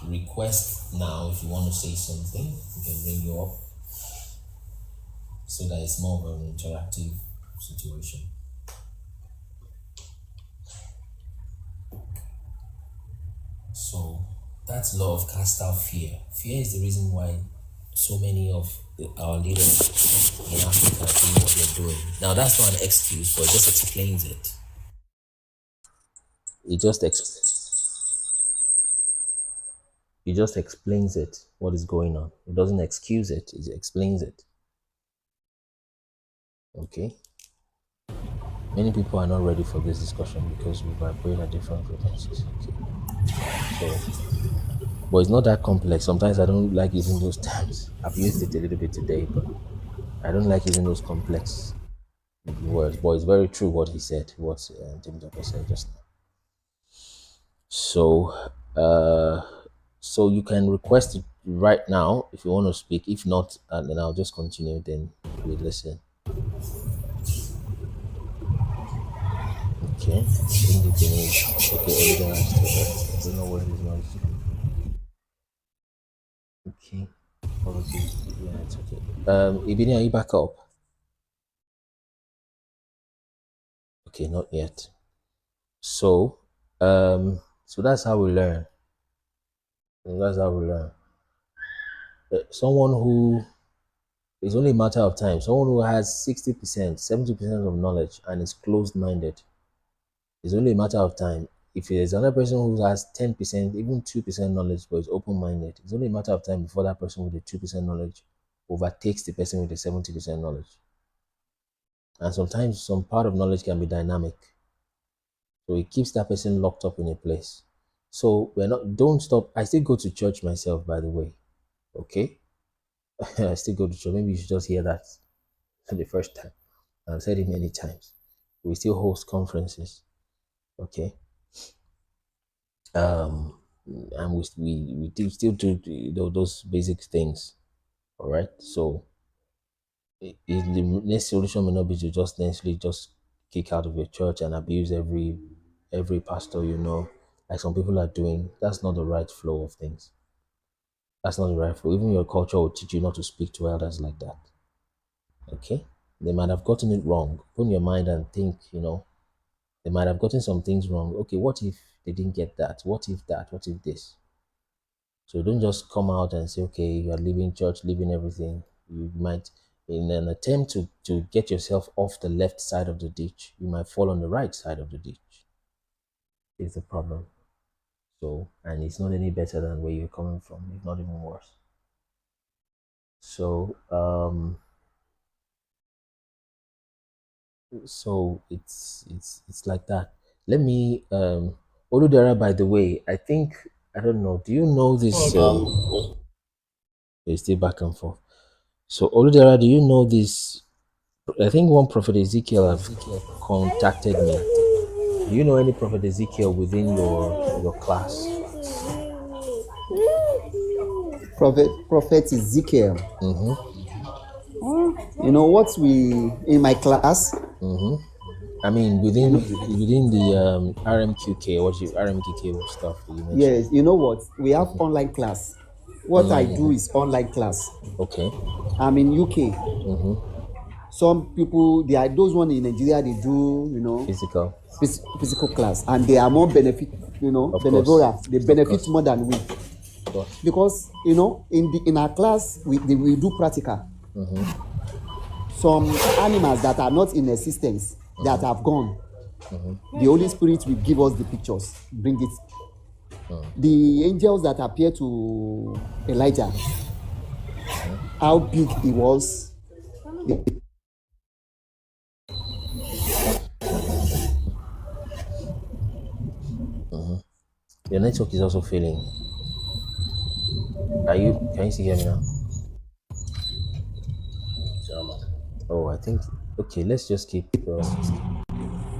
request now if you want to say something. We can bring you up so that it's more of an interactive situation. So, that's love cast out fear. Fear is the reason why so many of our leaders in Africa do what they're doing. Now, that's not an excuse, but it just explains it. It just explains it, what is going on. It doesn't excuse it, it explains it. Okay? Many people are not ready for this discussion because we vibrate at different frequencies. Okay. But it's not that complex. Sometimes I don't like using those terms. I've used it a little bit today, but I don't like using those complex words. But it's very true what he said, what Tim Tucker said just now. So you can request it right now if you want to speak. If not, and then I'll just continue. Then we listen. Okay. Okay. I don't know where his noise is. Okay. Yeah, it's okay. Ibini, are you back up? Okay, not yet. So that's how we learn. That's how we learn. Someone who is only a matter of time. Someone who has 60%, 70% of knowledge and is closed-minded. It's only a matter of time. If there's another person who has 10%, even 2% knowledge, but is open-minded, it's only a matter of time before that person with the 2% knowledge overtakes the person with the 70% knowledge. And sometimes some part of knowledge can be dynamic. So it keeps that person locked up in a place. So don't stop. I still go to church myself, by the way. Okay? I still go to church. Maybe you should just hear that for the first time. I've said it many times. We still host conferences. Okay? And we still do those basic things. All right? So the next solution may not be to just necessarily just kick out of your church and abuse every pastor you know, like some people are doing. That's not the right flow of things. That's not the right flow. Even your culture will teach you not to speak to elders like that. Okay? They might have gotten it wrong. Open your mind and think, they might have gotten some things wrong. Okay, what if they didn't get that? What if that? What if this? So don't just come out and say, okay, you are leaving church, leaving everything. You might, in an attempt to get yourself off the left side of the ditch, you might fall on the right side of the ditch. Is the problem. So, and it's not any better than where you're coming from. It's not even worse. So, it's like that. Let me, Oludera, by the way, I don't know, do you know this? It's still back and forth. So, Oludera, do you know this? I think one prophet Ezekiel have contacted me. Do you know any prophet Ezekiel within your class? Prophet Ezekiel. You know what in my class, I mean, within the RMQK, what's your RMQK stuff that you mentioned? Yes, you know what? We have online class. What I do is online class. Okay. I'm in UK. Some people, they are those one in Nigeria. They do, physical class, and they are more benevolent. They benefit more than we, because in our class we do practical. Some animals that are not in existence, that have gone, the Holy Spirit will give us the pictures, bring it. The angels that appear to Elijah, how big he was. Your network is also failing. Can you still hear me now? Oh, I think, okay, let's just keep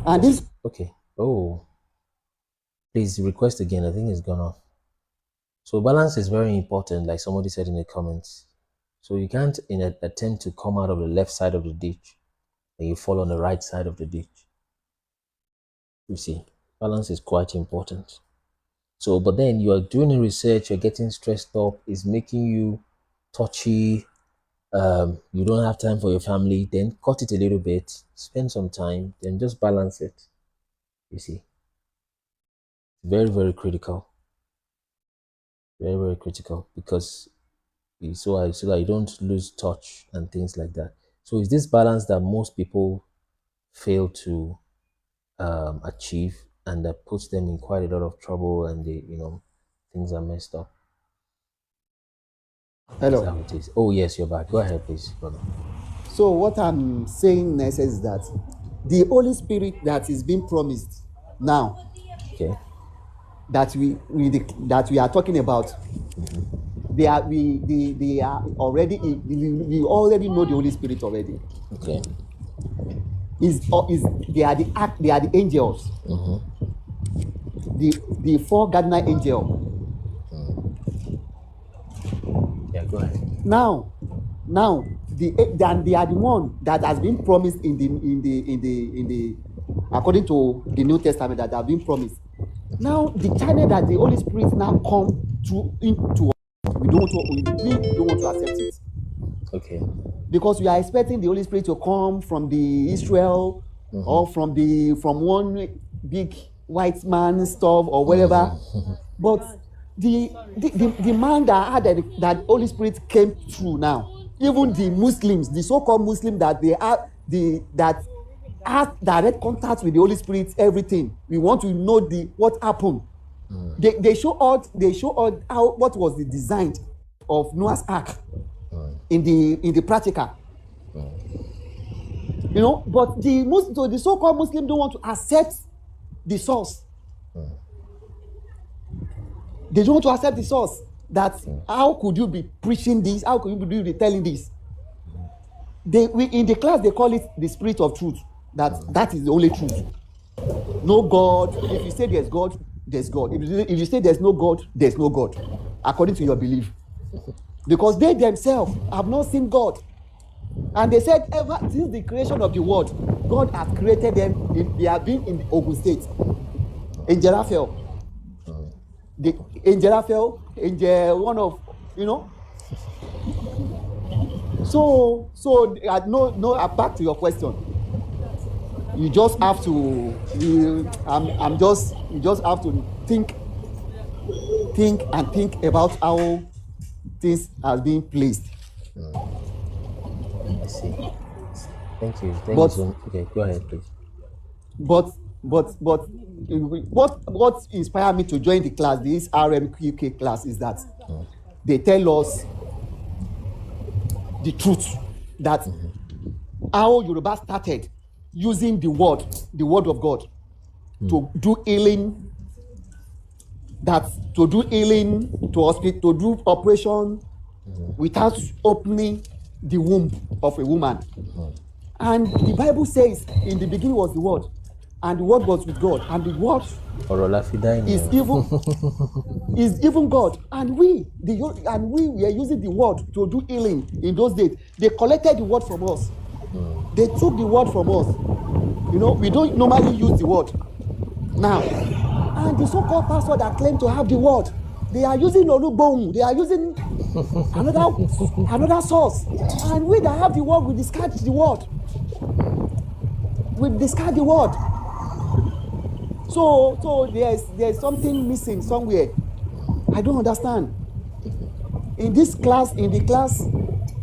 and this okay. Oh, please request again. I think it's gone off. So balance is very important, like somebody said in the comments. So you can't attempt to come out of the left side of the ditch and you fall on the right side of the ditch. You see, balance is quite important. So, but then you are doing research, you're getting stressed up, it's making you touchy, you don't have time for your family, then cut it a little bit, spend some time, then just balance it. You see, very, very critical. Very, very critical, because so that you don't lose touch and things like that. So it's this balance that most people fail to achieve, and that puts them in quite a lot of trouble, and they, things are messed up. Hello. That's how it is. Oh yes, you're back. Go ahead, please, brother. So what I'm saying next is that the Holy Spirit that is being promised now, okay, that we are talking about, they are already, we already know the Holy Spirit already. Okay. They are the angels. The four Gardner angel. Yeah, go ahead. Now they are the one that has been promised in the according to the New Testament, that have been promised. Now the channel that the Holy Spirit now come into us, we don't want to accept it. Okay. Because we are expecting the Holy Spirit to come from the Israel, or from one big white man stuff or whatever. But the man that had that Holy Spirit came through now, even the Muslims, the so-called Muslims that that have direct contact with the Holy Spirit, everything. We want to know what happened. They show us what was the design of Noah's Ark in the practical. But the so-called Muslims don't want to accept the source. They don't want to accept the source. That how could you be preaching this? How could you be telling this? In the class they call it the spirit of truth. That is the only truth. No God. If you say there's God, there's God. If you say there's no God, there's no God, according to your belief. Because they themselves have not seen God. And they said ever since the creation of the world, God has created them. They have been in the Ogun State. Angel Raphael. The Angel Raphael, one of, So back to your question. You just have to you just have to think about how things are being placed. I see. Thank you. Okay, go ahead, please. But what inspired me to join the class, this RMQK class, is that they tell us the truth, that how Yoruba started using the word of God to do healing, to hospital, to do operation without opening the womb of a woman. And the Bible says, in the beginning was the Word, and the Word was with God, and the Word is even God. And we were using the Word to do healing in those days. They collected the Word from us. They took the Word from us. You know, we don't normally use the word now. And the so-called pastor that claim to have the word, they are using Olubong, they are using another source. And we that have the word, we discard the word. We discard the word. So there's something missing somewhere. I don't understand. In the class,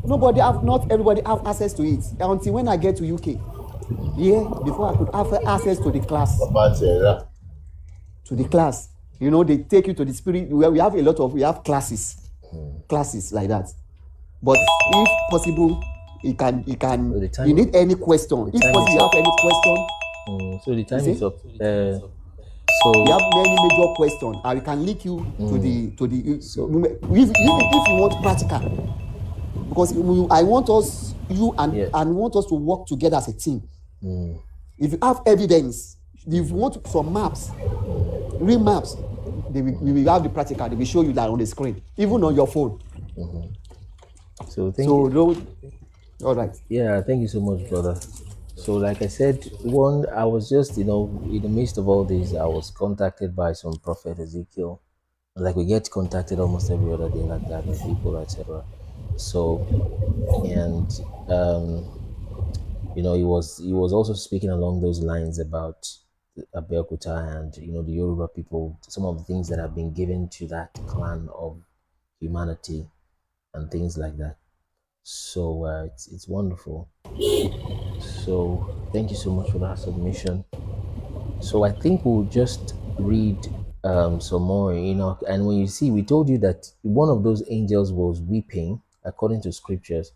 not everybody have access to it. Until when I get to UK. Yeah, before I could have access to the class. To the class. You know, they take you to the spirit where we have classes like that. But if possible, you need any question. If possible, you have any question. So the time is up. So we have many major questions, and we can link you to the if you want practical, because I want us want us to work together as a team. If you have evidence, if you want some maps, real maps, we will have the practical. They will show you that on the screen, even on your phone. So thank you. All right. Yeah, thank you so much, brother. So like I said, I was just, in the midst of all this, I was contacted by some prophet Ezekiel. Like we get contacted almost every other day like that by people, etc. So, and, he was also speaking along those lines about Abeokuta and, the Yoruba people, some of the things that have been given to that clan of humanity and things like that. So it's wonderful. So thank you so much for that submission. So I think we'll just read some more, and when you see, we told you that one of those angels was weeping, according to scriptures.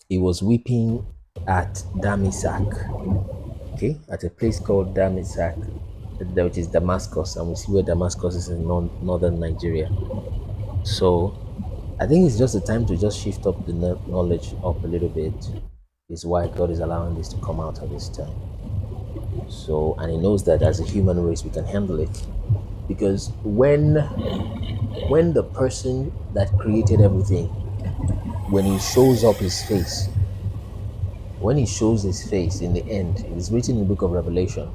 He was weeping at Damisak, okay, at a place called Damisak, which is Damascus, and we see where Damascus is in northern Nigeria. So I think it's just a time to just shift up the knowledge up a little bit, is why God is allowing this to come out at this time. So, and he knows that as a human race we can handle it, because when the person that created everything, when he shows up his face, when he shows his face in the end, it is written in the book of Revelation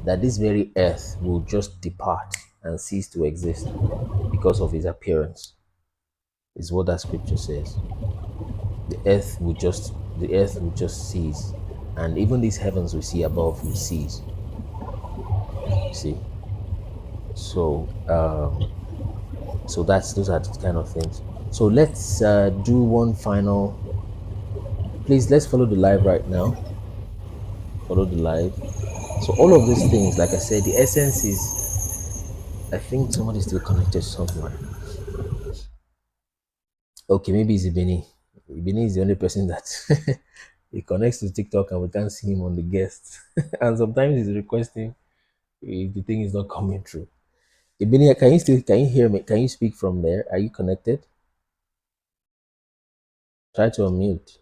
that this very earth will just depart and cease to exist because of his appearance, is what that scripture says. The earth will just cease, and even these heavens we see above will cease. You see, so those are the kind of things. So let's do one final. Please, let's follow the live right now. Follow the live. So all of these things, like I said, the essence is, I think somebody's still connected somewhere. Okay, maybe it's Ibini. Ibini is the only person that he connects to TikTok and we can't see him on the guest. And sometimes he's requesting if the thing is not coming through. Ibini, can you hear me? Can you speak from there? Are you connected? Try to unmute.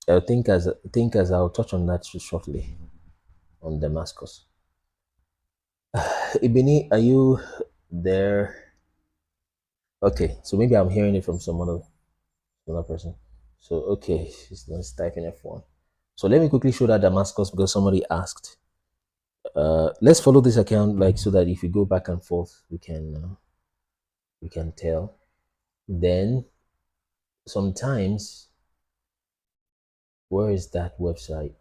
I think as I'll touch on that shortly on Damascus. Ibini, are you there? Okay, so maybe I'm hearing it from some other person. So okay, she's typing F1. So let me quickly show that Damascus because somebody asked. Let's follow this account so that if we go back and forth, we can tell. Then sometimes, where is that website?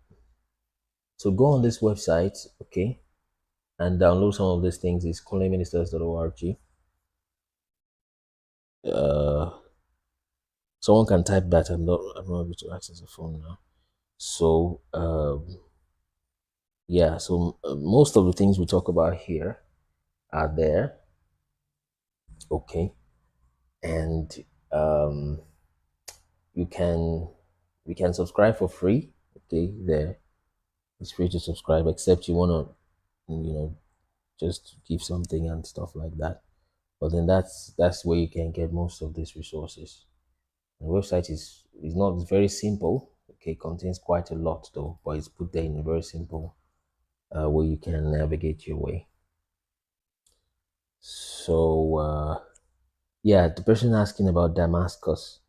So go on this website, okay, and download some of these things. It's kunleministers.org. Someone can type that. I'm not able to access the phone now. So yeah, so most of the things we talk about here are there, okay, and you can subscribe for free, okay. There, it's free to subscribe, except you want to just give something and stuff like that. But then that's where you can get most of these resources. The website is not very simple, okay, contains quite a lot though, but it's put there in a very simple way you can navigate your way. So yeah, the person asking about Damascus,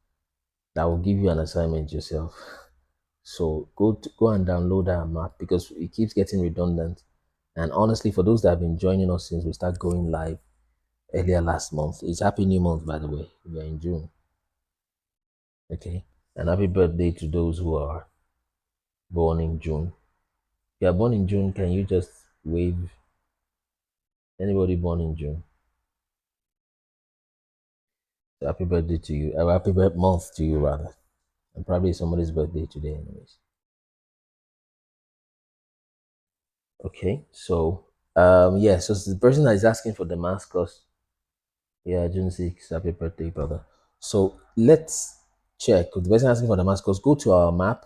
That will give you an assignment yourself. So go and download that map because it keeps getting redundant. And honestly, for those that have been joining us since we start going live earlier last month, it's Happy New Month, by the way. We are in June. Okay. And happy birthday to those who are born in June. If you are born in June, can you just wave? Anybody born in June? So happy birthday to you. Happy birthday month to you, rather. And probably somebody's birthday today, anyways. Okay. So, yeah. So the person that is asking for Damascus. Yeah, June 6th. Happy birthday, brother. So let's check. The person asking for Damascus, go to our map.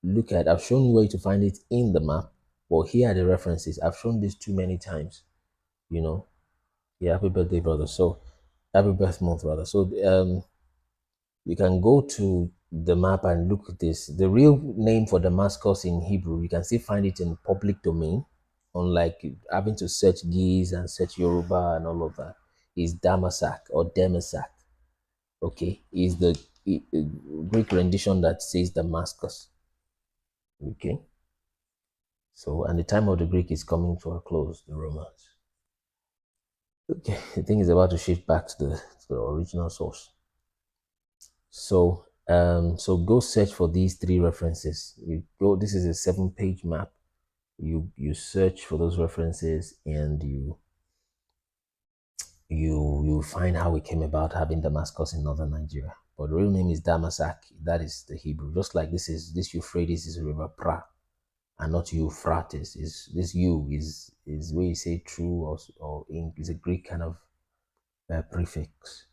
Look at. I've shown you where to find it in the map. Well, here are the references. I've shown this too many times. You know. Yeah, happy birthday, brother. So, happy birth month, brother. So, you can go to the map and look at this. The real name for Damascus in Hebrew, you can still find it in public domain, unlike having to search Giz and search Yoruba and all of that. Is Damasak or Demasak. Okay, is the Greek rendition that says Damascus. Okay, so and the time of the Greek is coming to a close, the Romans. Okay, the thing is about to shift back to the original source. So so go search for these three references. You go, this is a 7-page map. You search for those references and you find how it came about having Damascus in northern Nigeria. But the real name is Damasak. That is the Hebrew. Just like this Euphrates is a river Pra and not Euphrates. Is this U is where you say true or ink is a Greek kind of prefix.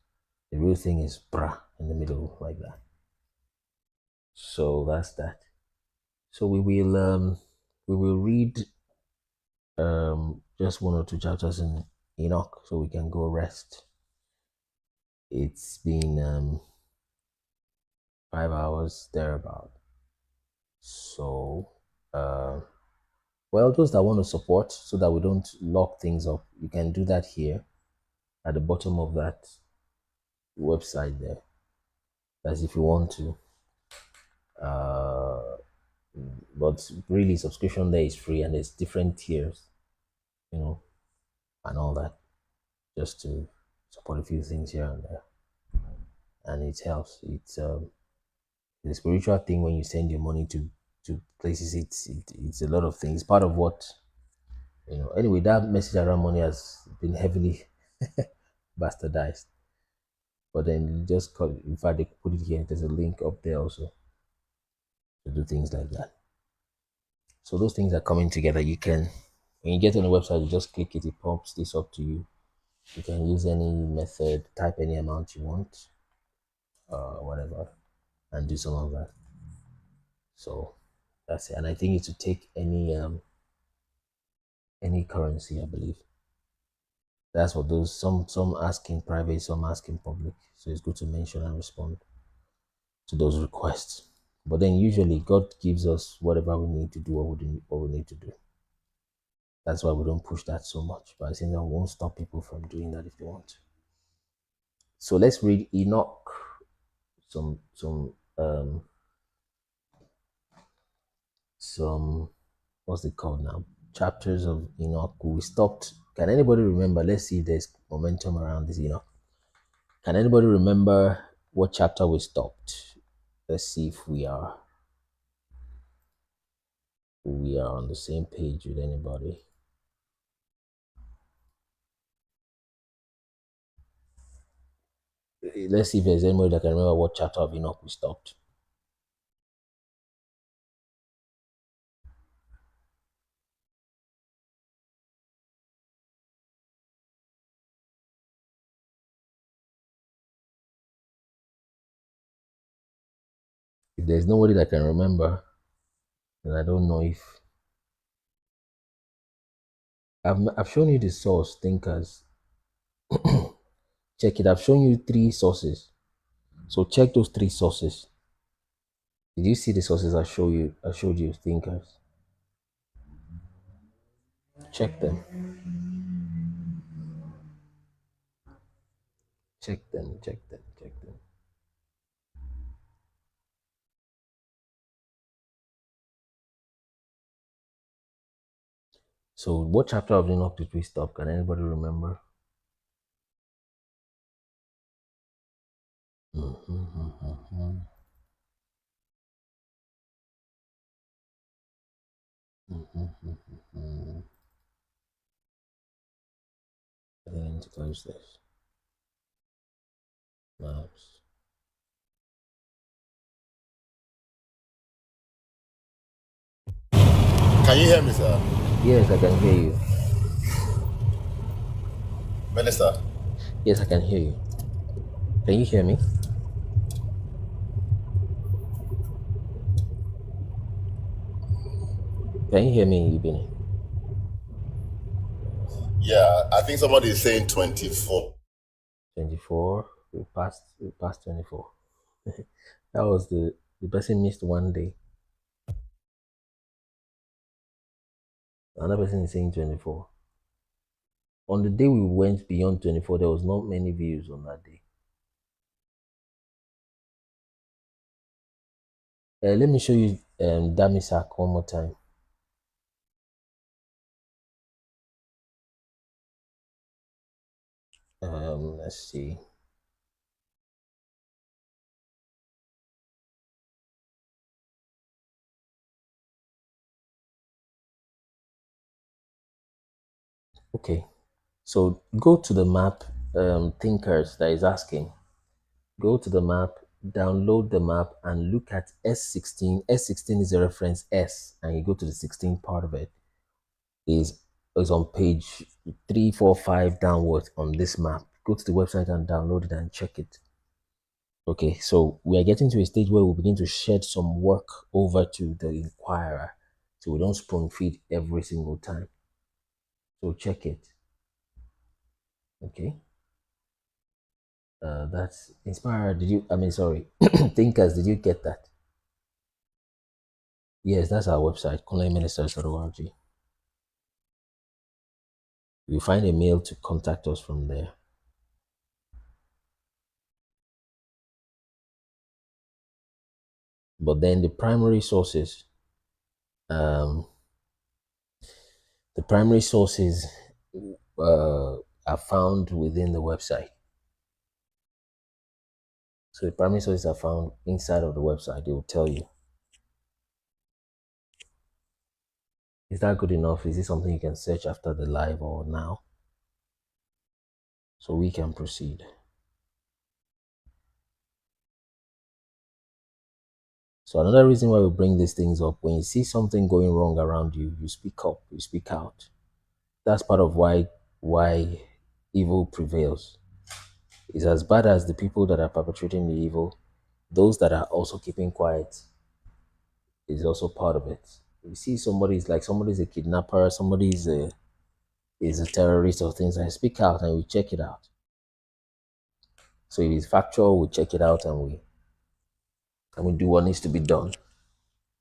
The real thing is Pra in the middle like that. So that's that. So we will read just 1 or 2 chapters in Enoch so we can go rest. It's been 5 hours thereabout. So well, those that want to support so that we don't lock things up, you can do that here at the bottom of that website there. That's if you want to. But really subscription there is free and there's different tiers, you know, and all that, just to support a few things here and there. And it helps. It's the spiritual thing when you send your money to places. It's a lot of things. Part of what, you know. Anyway, that message around money has been heavily bastardized. But then you just call. In fact, they put it here. There's a link up there also to do things like that. So those things are coming together. You can, when you get on the website, you just click it. It pops this up to you. You can use any method, type any amount you want, whatever, and do some of that. So that's it. And I think it's to take any currency, I believe. That's what those some ask in private, some ask in public. So it's good to mention and respond to those requests. But then usually God gives us whatever we need to do, what we need to do. That's why we don't push that so much. But I think that won't stop people from doing that if they want to. So let's read Enoch. Some what's it called now? Chapters of Enoch. We stopped. Can anybody remember? Let's see if there's momentum around this Enoch. Can anybody remember what chapter we stopped? Let's see if we are on the same page with anybody. Let's see if there's anybody that can remember what chapter of Enoch we stopped. If there's nobody that can remember, then I don't know if I've shown you the source thinkers. Check it. I've shown you 3 sources. So check those 3 sources. Did you see the sources I showed you thinkers? Check them. Check them. So what chapter of Enoch did we stop? Can anybody remember? I think I need to close this. Maps. Can you hear me, sir? Yes, I can hear you. Minister? Yes, I can hear you. Can you hear me? Can you hear me, Ibini? Yeah, I think somebody is saying 24. 24. We passed 24. That was the person missed one day. Another person is saying 24. On the day we went beyond 24, there was not many views on that day. Let me show you Damisak one more time. Let's see. Okay, so go to the map thinkers that is asking. Go to the map, download the map, and look at S16. S16 is a reference S, and you go to the 16 part of it. Is on page 345 downwards on this map. Go to the website and download it and check it. Okay, so we are getting to a stage where we begin to shed some work over to the inquirer, so we don't spoon feed every single time. So check it. Okay. That's inspired. Thinkers, did you get that? Yes, that's our website, colonialministers.org. You find a mail to contact us from there. But then the primary sources, are found within the website. So the primary sources are found inside of the website. They will tell you. Is that good enough? Is this something you can search after the live or now? So we can proceed. So another reason why we bring these things up, when you see something going wrong around you, you speak up, you speak out. That's part of why evil prevails. It's as bad as the people that are perpetrating the evil, those that are also keeping quiet is also part of it. You see somebody's a kidnapper, somebody is a terrorist or things, and speak out and we check it out. So if it's factual, we check it out and we do what needs to be done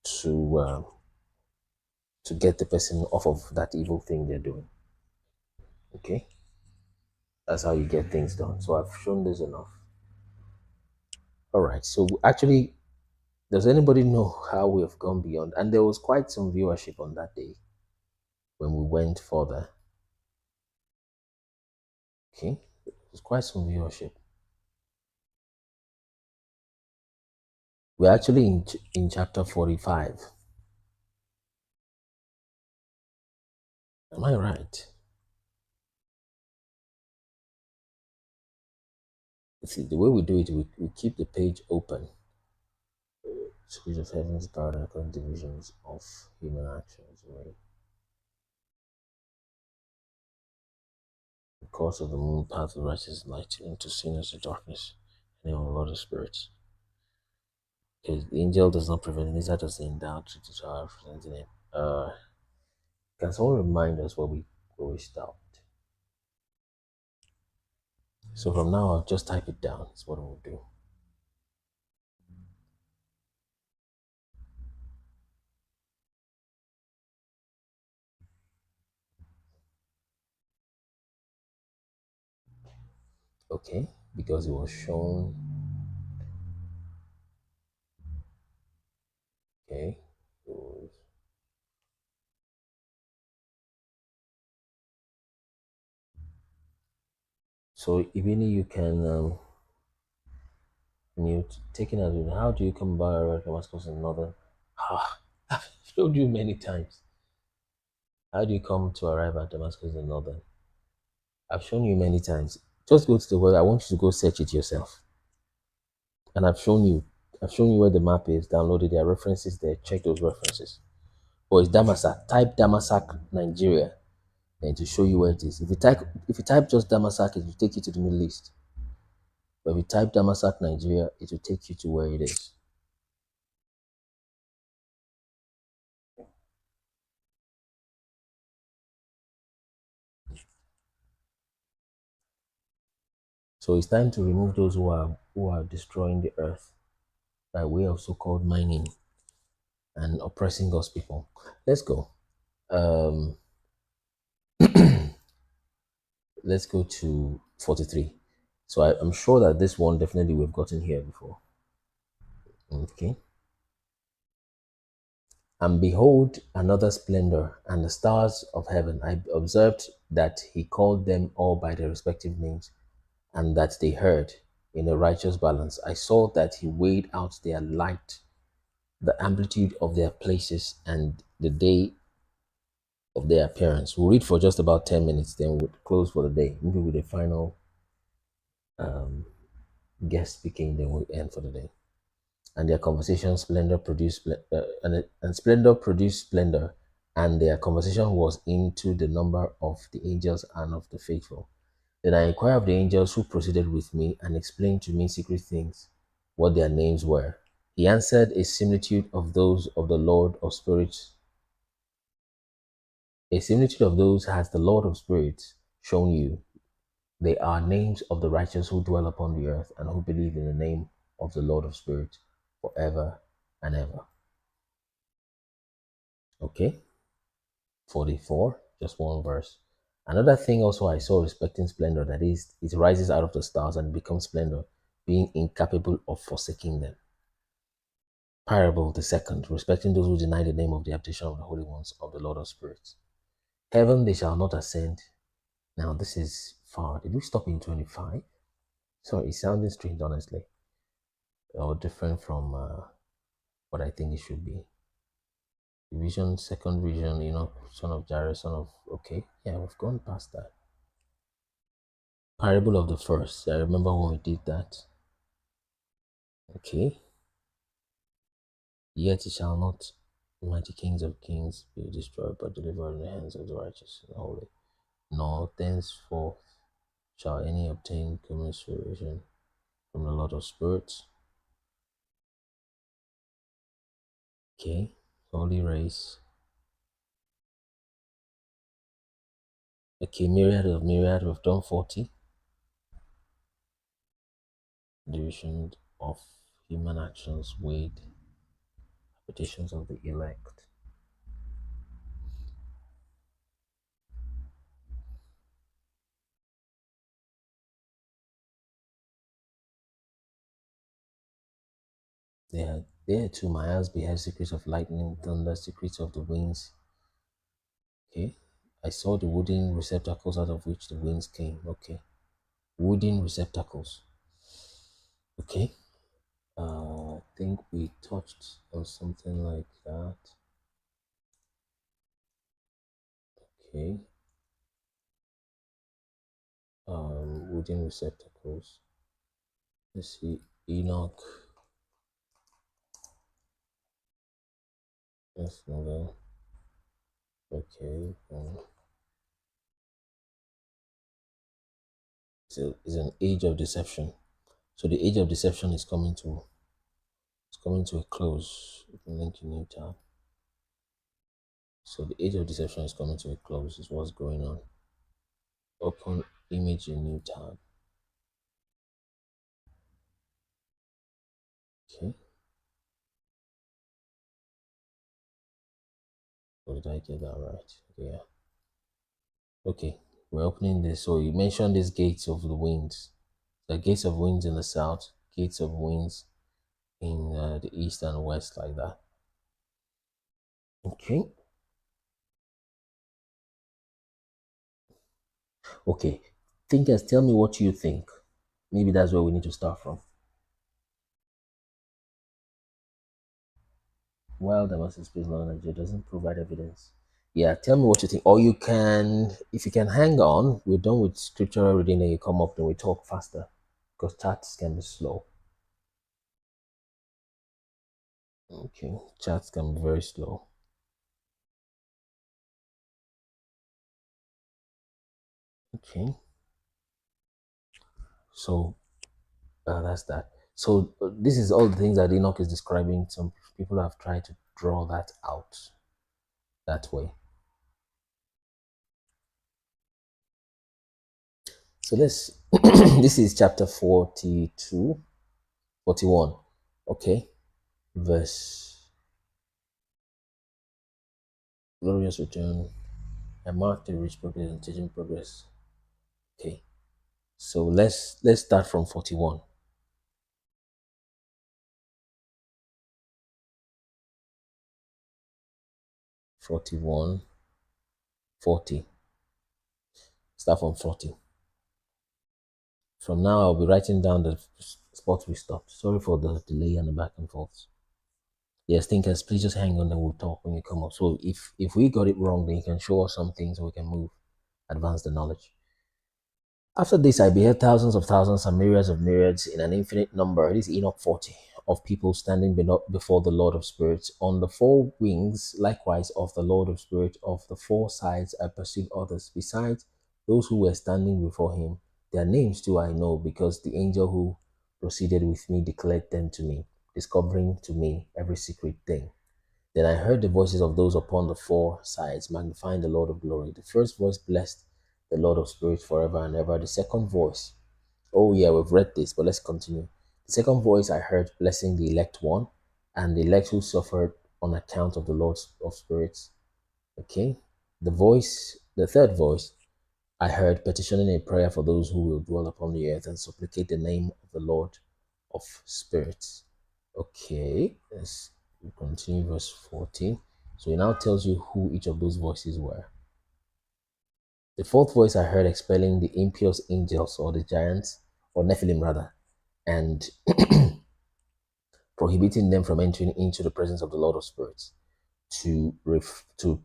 to get the person off of that evil thing they're doing. Okay, that's how you get things done. So I've shown this enough. All right. So actually, does anybody know how we have gone beyond? And there was quite some viewership on that day when we went further. Okay, there's quite some viewership. We're actually in chapter 45. Am I right? See, the way we do it, we keep the page open. Spirit of heaven's power and current divisions of human actions. Right? The course of the moon, path of righteous light, into sinners of darkness, and in a lot of spirits. Okay, the angel does not prevail, neither does the endowed to desire representing it. Can someone remind us where we stopped? So from now I'll just type it down. That's what we'll do. Okay, because it was shown. Okay, it was So Ibini, you can mute. Taking as in, how do you come about around Damascus in northern? Ah, I've showed you many times. How do you come to arrive at Damascus in northern? I've shown you many times. Just go to the web. I want you to go search it yourself. And I've shown you. I've shown you where the map is. Downloaded. There are references there. Check those references. Or it's Damasak. Type Damasak, Nigeria, and to show you where it is. If you type just Damasak, it will take you to the Middle East. But if you type Damasak, Nigeria, it will take you to where it is. So it's time to remove those who are destroying the earth by way of so-called mining and oppressing God's people. Let's go. Let's go to 43. So I'm sure that this one definitely we've gotten here before. Okay. And behold, another splendor, and the stars of heaven. I observed that he called them all by their respective names, and that they heard in a righteous balance. I saw that he weighed out their light, the amplitude of their places, and the day of their appearance. We'll read for just about 10 minutes, then we'll close for the day. Maybe with a final guest speaking, then we'll end for the day. And their conversation splendor produced and splendor produced splendor, and their conversation was into the number of the angels and of the faithful. Then I inquired of the angels who proceeded with me, and explained to me secret things, what their names were. He answered, a similitude of those of the Lord of spirits. A similitude of those has the Lord of spirits shown you. They are names of the righteous who dwell upon the earth, and who believe in the name of the Lord of spirits forever and ever. Okay. 44, just one verse. Another thing also I saw respecting splendor, that is, it rises out of the stars and becomes splendor, being incapable of forsaking them. Parable the second, respecting those who deny the name of the habitation of the holy ones of the Lord of spirits. Heaven they shall not ascend. Now this is far. Did we stop in 25? Sorry, it's sounding strange, honestly, or different from what I think it should be. Vision, second vision, son of Jairus, son of... Okay, yeah, we've gone past that. Parable of the first. I remember when we did that. Okay. Yet it shall not, mighty kings of kings, be destroyed, but delivered in the hands of the righteous and holy. Nor thenceforth shall any obtain commiseration from the Lord of spirits. Okay. Holy race. Okay, myriad of done 40. Division of human actions weighed, petitions of the elect. There too, my eyes beheld secrets of lightning, thunder, secrets of the winds. Okay. I saw the wooden receptacles out of which the winds came. Okay. Wooden receptacles. Okay. I think we touched on something like that. Okay. Wooden receptacles. Let's see. Enoch. That's another. Okay. It's an age of deception. So the age of deception is coming to a close. You can link a new tab. So the age of deception is coming to a close, is what's going on. Open image in new tab. Okay. Or did I get that right? Yeah. Okay. We're opening this. So you mentioned these gates of the winds. The gates of winds in the south, gates of winds in the east and west, like that. Okay. Okay. Thinkers, tell me what you think. Maybe that's where we need to start from. While Damascus based on Nigeria doesn't provide evidence. Yeah, tell me what you think. Or you can, if you can hang on, we're done with scriptural reading and you come up and we talk faster because chats can be slow. Okay, chats can be very slow. Okay. So that's that. So this is all the things that Enoch is describing. Some people have tried to draw that out that way. So let's, this is chapter 42, 41. Okay. Verse, glorious return. I marked the rich progress and teaching progress. Okay. So let's start from 41. 41, 40. Start from 40. From now, I'll be writing down the spot we stopped. Sorry for the delay and the back and forth. Yes, thinkers, please just hang on and we'll talk when you come up. So if we got it wrong, then you can show us some things so we can move, advance the knowledge. After this, I beheld thousands of thousands and myriads of myriads in an infinite number. This is Enoch 40 of people standing before the Lord of Spirits. On the four wings, likewise, of the Lord of Spirits, of the four sides, I perceived others, besides those who were standing before him. Their names too I know, because the angel who proceeded with me declared them to me, discovering to me every secret thing. Then I heard the voices of those upon the four sides, magnifying the Lord of glory. The first voice blessed the Lord of Spirits forever and ever. The second voice, oh yeah, we've read this, but let's continue. The second voice I heard blessing the elect one, and the elect who suffered on account of the Lord of Spirits. Okay. The third voice, I heard petitioning a prayer for those who will dwell upon the earth and supplicate the name of the Lord of Spirits. Okay, let's continue verse 14. So it now tells you who each of those voices were. The fourth voice I heard expelling the impious angels, or the giants, or Nephilim rather, and prohibiting them from entering into the presence of the Lord of Spirits, to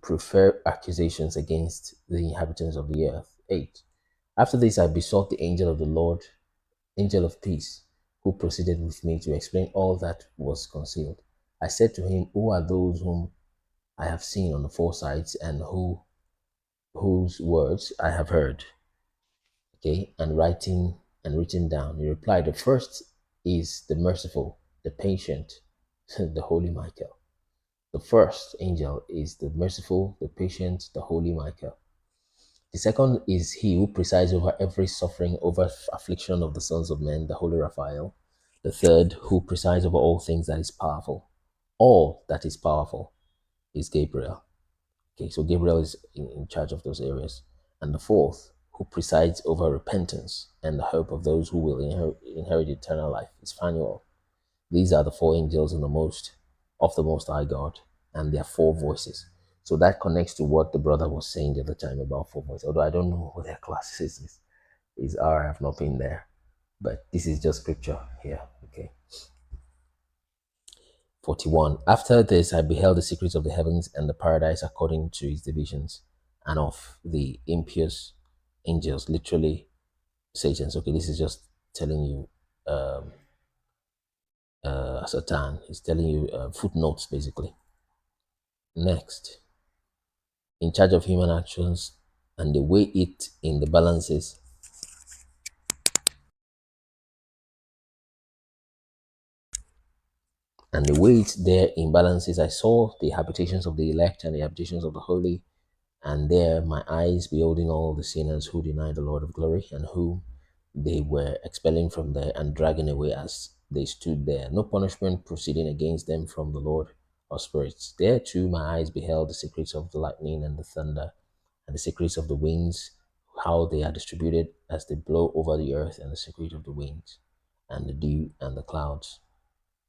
prefer accusations against the inhabitants of the earth. 8. After this I besought the angel of the Lord, angel of peace, who proceeded with me to explain all that was concealed. I said to him, who are those whom I have seen on the four sides, and whose words I have heard? Okay, and written down. He replied, the first is the merciful, the patient, the holy Michael. The first angel is the merciful, the patient, the holy Michael. The second is he who presides over every suffering, over affliction of the sons of men, the holy Raphael. The third, who presides over all things that is powerful. All that is powerful is Gabriel. Okay, so Gabriel is in charge of those areas. And the fourth, who presides over repentance and the hope of those who will inherit eternal life, is Phanuel. These are the four angels in the Most High God, and their four voices. So that connects to what the brother was saying the other time about four voices. Although I don't know what their classes are, I have not been there. But this is just scripture here. Okay. 41. After this, I beheld the secrets of the heavens and the paradise according to its divisions, and of the impious angels, literally Satan's. Okay, this is just telling you Satan. He's telling you footnotes, basically. Next, in charge of human actions, and they weigh it in the balances. And the weight there in balances, I saw the habitations of the elect and the habitations of the holy, and there my eyes beholding all the sinners who deny the Lord of glory, and whom they were expelling from there and dragging away as they stood there. No punishment proceeding against them from the Lord of Spirits. There too my eyes beheld the secrets of the lightning and the thunder, and the secrets of the winds, how they are distributed as they blow over the earth, and the secret of the winds, and the dew and the clouds.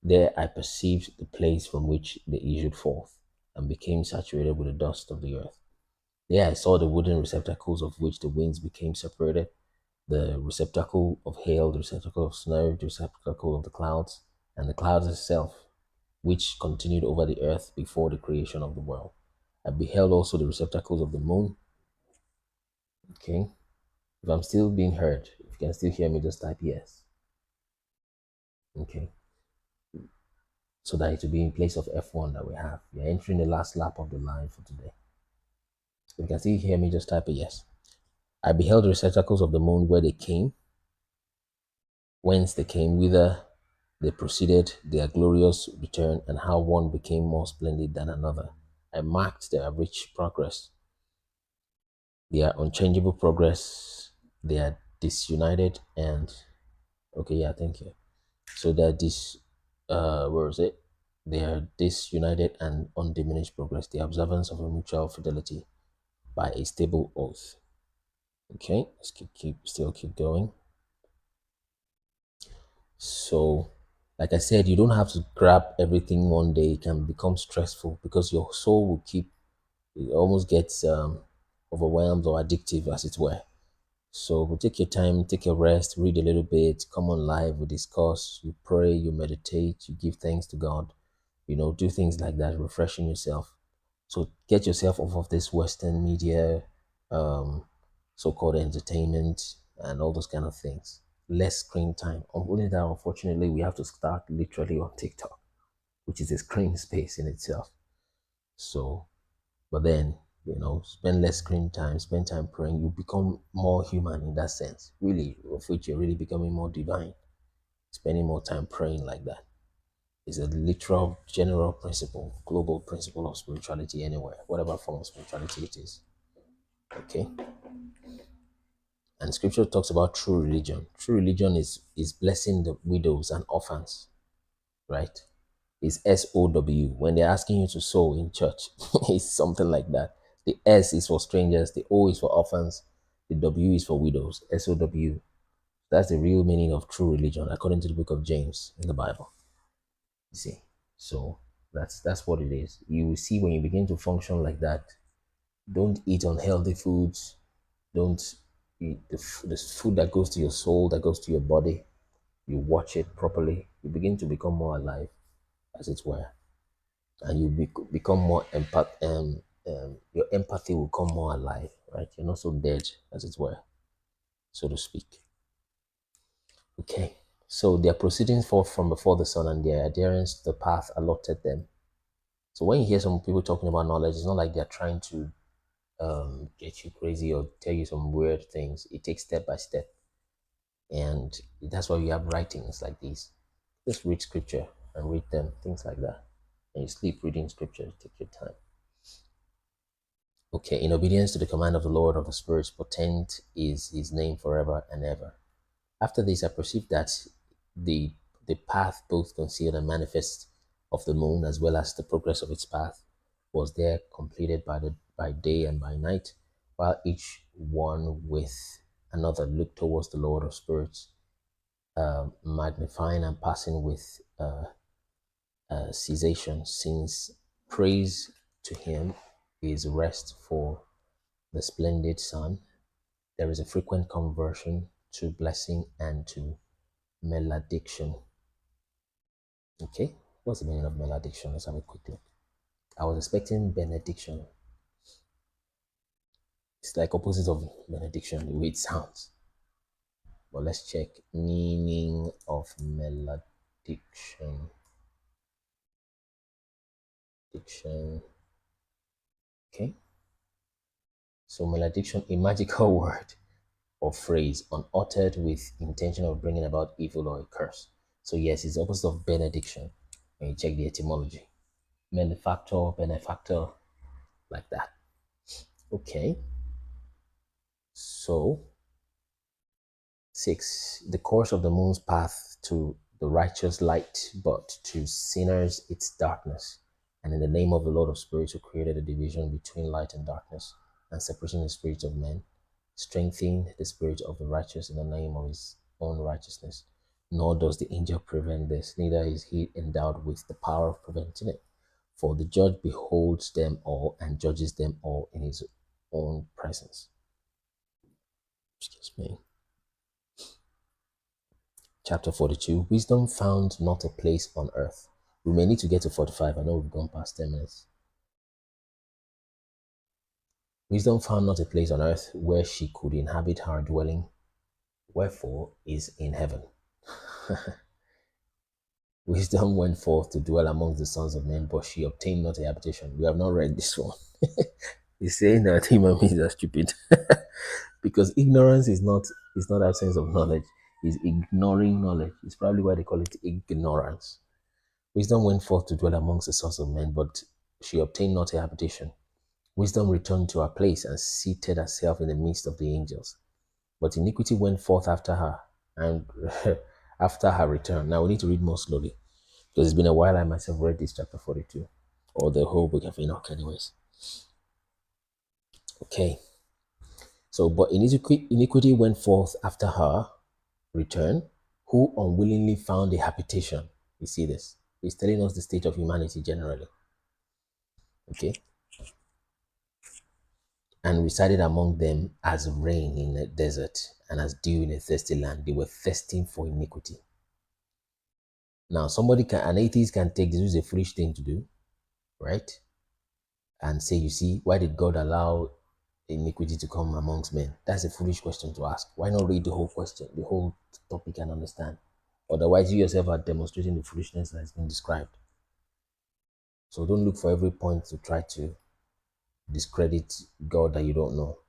There I perceived the place from which they issued forth, and became saturated with the dust of the earth. There I saw the wooden receptacles of which the winds became separated, the receptacle of hail, the receptacle of snow, the receptacle of the clouds, and the clouds itself, which continued over the earth before the creation of the world. I beheld also the receptacles of the moon. Okay. If I'm still being heard, if you can still hear me, just type yes. Okay. So that it will be in place of F1 that we have. We are entering the last lap of the line for today. If you can still hear me, just type a yes. I beheld the receptacles of the moon where they came, whence they came, whither they proceeded, their glorious return, and how one became more splendid than another. I marked their rich progress, their unchangeable progress, their disunited and okay, yeah, thank you. So that this, where is it? They are disunited and undiminished progress, the observance of a mutual fidelity by a stable oath. Okay, let's still keep going. So, like I said, you don't have to grab everything one day. It can become stressful because your soul will it almost gets overwhelmed or addictive, as it were. So we'll take your time, take a rest, read a little bit, come on live, we discuss, you pray, you meditate, you give thanks to God, do things like that, refreshing yourself. So get yourself off of this Western media, so-called entertainment, and all those kind of things. Less screen time. Only that, unfortunately, we have to start literally on TikTok, which is a screen space in itself. So, but then, spend less screen time, spend time praying, you become more human in that sense, really, of which you're really becoming more divine. Spending more time praying like that is a literal general principle, global principle of spirituality anywhere, whatever form of spirituality it is. Okay. And scripture talks about true religion. True religion is blessing the widows and orphans, right? It's SOW. When they're asking you to sow in church, it's something like that. The S is for strangers, the O is for orphans, the W is for widows. SOW. That's the real meaning of true religion, according to the book of James in the Bible. You see, so that's what it is. You will see when you begin to function like that. Don't eat unhealthy foods. Don't eat the food that goes to your soul, that goes to your body. You watch it properly. You begin to become more alive, as it were, and you become more your empathy will come more alive, right? You're not so dead, as it were, so to speak. Okay, so their proceedings forth from before the sun and their adherence to the path allotted them. So when you hear some people talking about knowledge, it's not like they're trying to get you crazy or tell you some weird things. It takes step by step, and that's why we have writings like these. Just read scripture and read them, things like that. And you sleep reading scripture, take your time. Okay, in obedience to the command of the Lord of the spirits, potent is his name forever and ever. After this, I perceived that the path, both concealed and manifest, of the moon, as well as the progress of its path, was there completed by day and by night, while each one with another looked towards the Lord of spirits, magnifying and passing with cessation, since praise to him is rest for the splendid sun. There is a frequent conversion to blessing and to malediction. Okay, what's the meaning of malediction? Let's have a quick look. I was expecting benediction. It's like opposite of benediction, the way it sounds. But let's check meaning of malediction. Okay. So malediction, a magical word or phrase unuttered with intention of bringing about evil or a curse. So yes, it's the opposite of benediction when you check the etymology. Malefactor, benefactor, like that. Okay. So 6. The course of the moon's path to the righteous light, but to sinners its darkness. And in the name of the Lord of spirits, who created a division between light and darkness, and separating the spirits of men, strengthen the spirit of the righteous in the name of his own righteousness. Nor does the angel prevent this, neither is he endowed with the power of preventing it. For the judge beholds them all and judges them all in his own presence. Excuse me. Chapter 42. Wisdom found not a place on earth. We may need to get to 45. I know we've gone past 10 minutes. Wisdom found not a place on earth where she could inhabit her dwelling, wherefore is in heaven. Wisdom went forth to dwell amongst the sons of men, but she obtained not a habitation. We have not read this one. He's saying that human beings are stupid. Because ignorance is not absence of knowledge, it's ignoring knowledge. It's probably why they call it ignorance. Wisdom went forth to dwell amongst the sons of men, but she obtained not a habitation. Wisdom returned to her place and seated herself in the midst of the angels. But iniquity went forth after her, and after her return. Now we need to read more slowly, because it's been a while I myself read this chapter 42, or the whole book of Enoch anyways. Okay. So, but iniquity went forth after her return, who unwillingly found a habitation. You see this? He's telling us the state of humanity generally. Okay. And resided among them as rain in a desert and as dew in a thirsty land. They were thirsting for iniquity. Now, an atheist can take this is a foolish thing to do, right? And say, you see, why did God allow iniquity to come amongst men? That's a foolish question to ask. Why not read the whole question, the whole topic, and understand? Otherwise, you yourself are demonstrating the foolishness that has been described. So don't look for every point to try to discredit God that you don't know.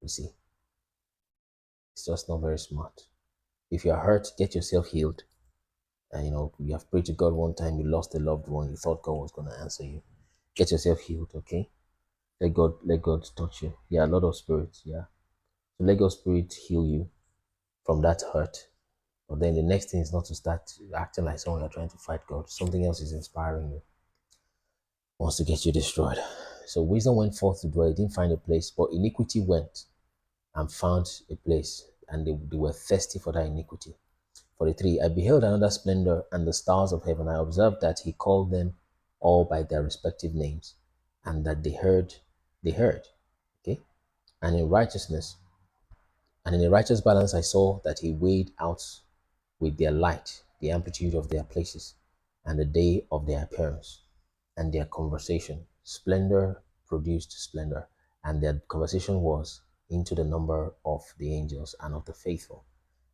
You see, it's just not very smart. If you're hurt, get yourself healed. And you have prayed to God one time, you lost a loved one, you thought God was going to answer you. Get yourself healed, okay? Let God touch you. Yeah, a lot of spirits, yeah. So let God's spirit heal you from that hurt. But then the next thing is not to start acting like someone you're trying to fight God. Something else is inspiring you. Wants to get you destroyed. So wisdom went forth to dwell. It didn't find a place, but iniquity went and found a place, and they were thirsty for that iniquity. 43. I beheld another splendor and the stars of heaven. I observed that he called them all by their respective names, and that they heard. Okay? And in righteousness, and in a righteous balance, I saw that he weighed out with their light the amplitude of their places, and the day of their appearance, and their conversation. Splendor produced splendor, and their conversation was into the number of the angels and of the faithful.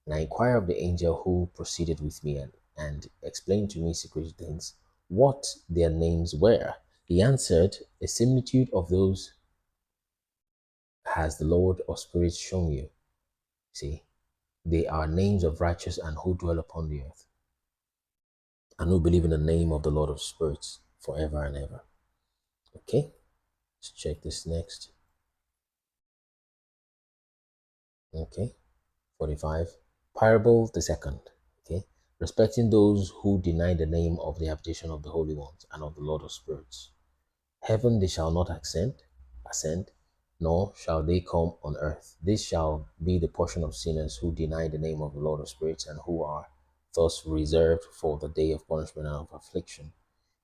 And I inquired of the angel who proceeded with me and explained to me secret things, what their names were. He answered, a similitude of those has the Lord of spirits shown you. See, they are names of righteous and who dwell upon the earth, and who believe in the name of the Lord of spirits forever and ever. Okay, let's check this next. Okay, 45. Parable the second. Okay, respecting those who deny the name of the habitation of the holy ones and of the Lord of spirits. Heaven they shall not ascend, nor shall they come on earth. This shall be the portion of sinners who deny the name of the Lord of spirits, and who are thus reserved for the day of punishment and of affliction.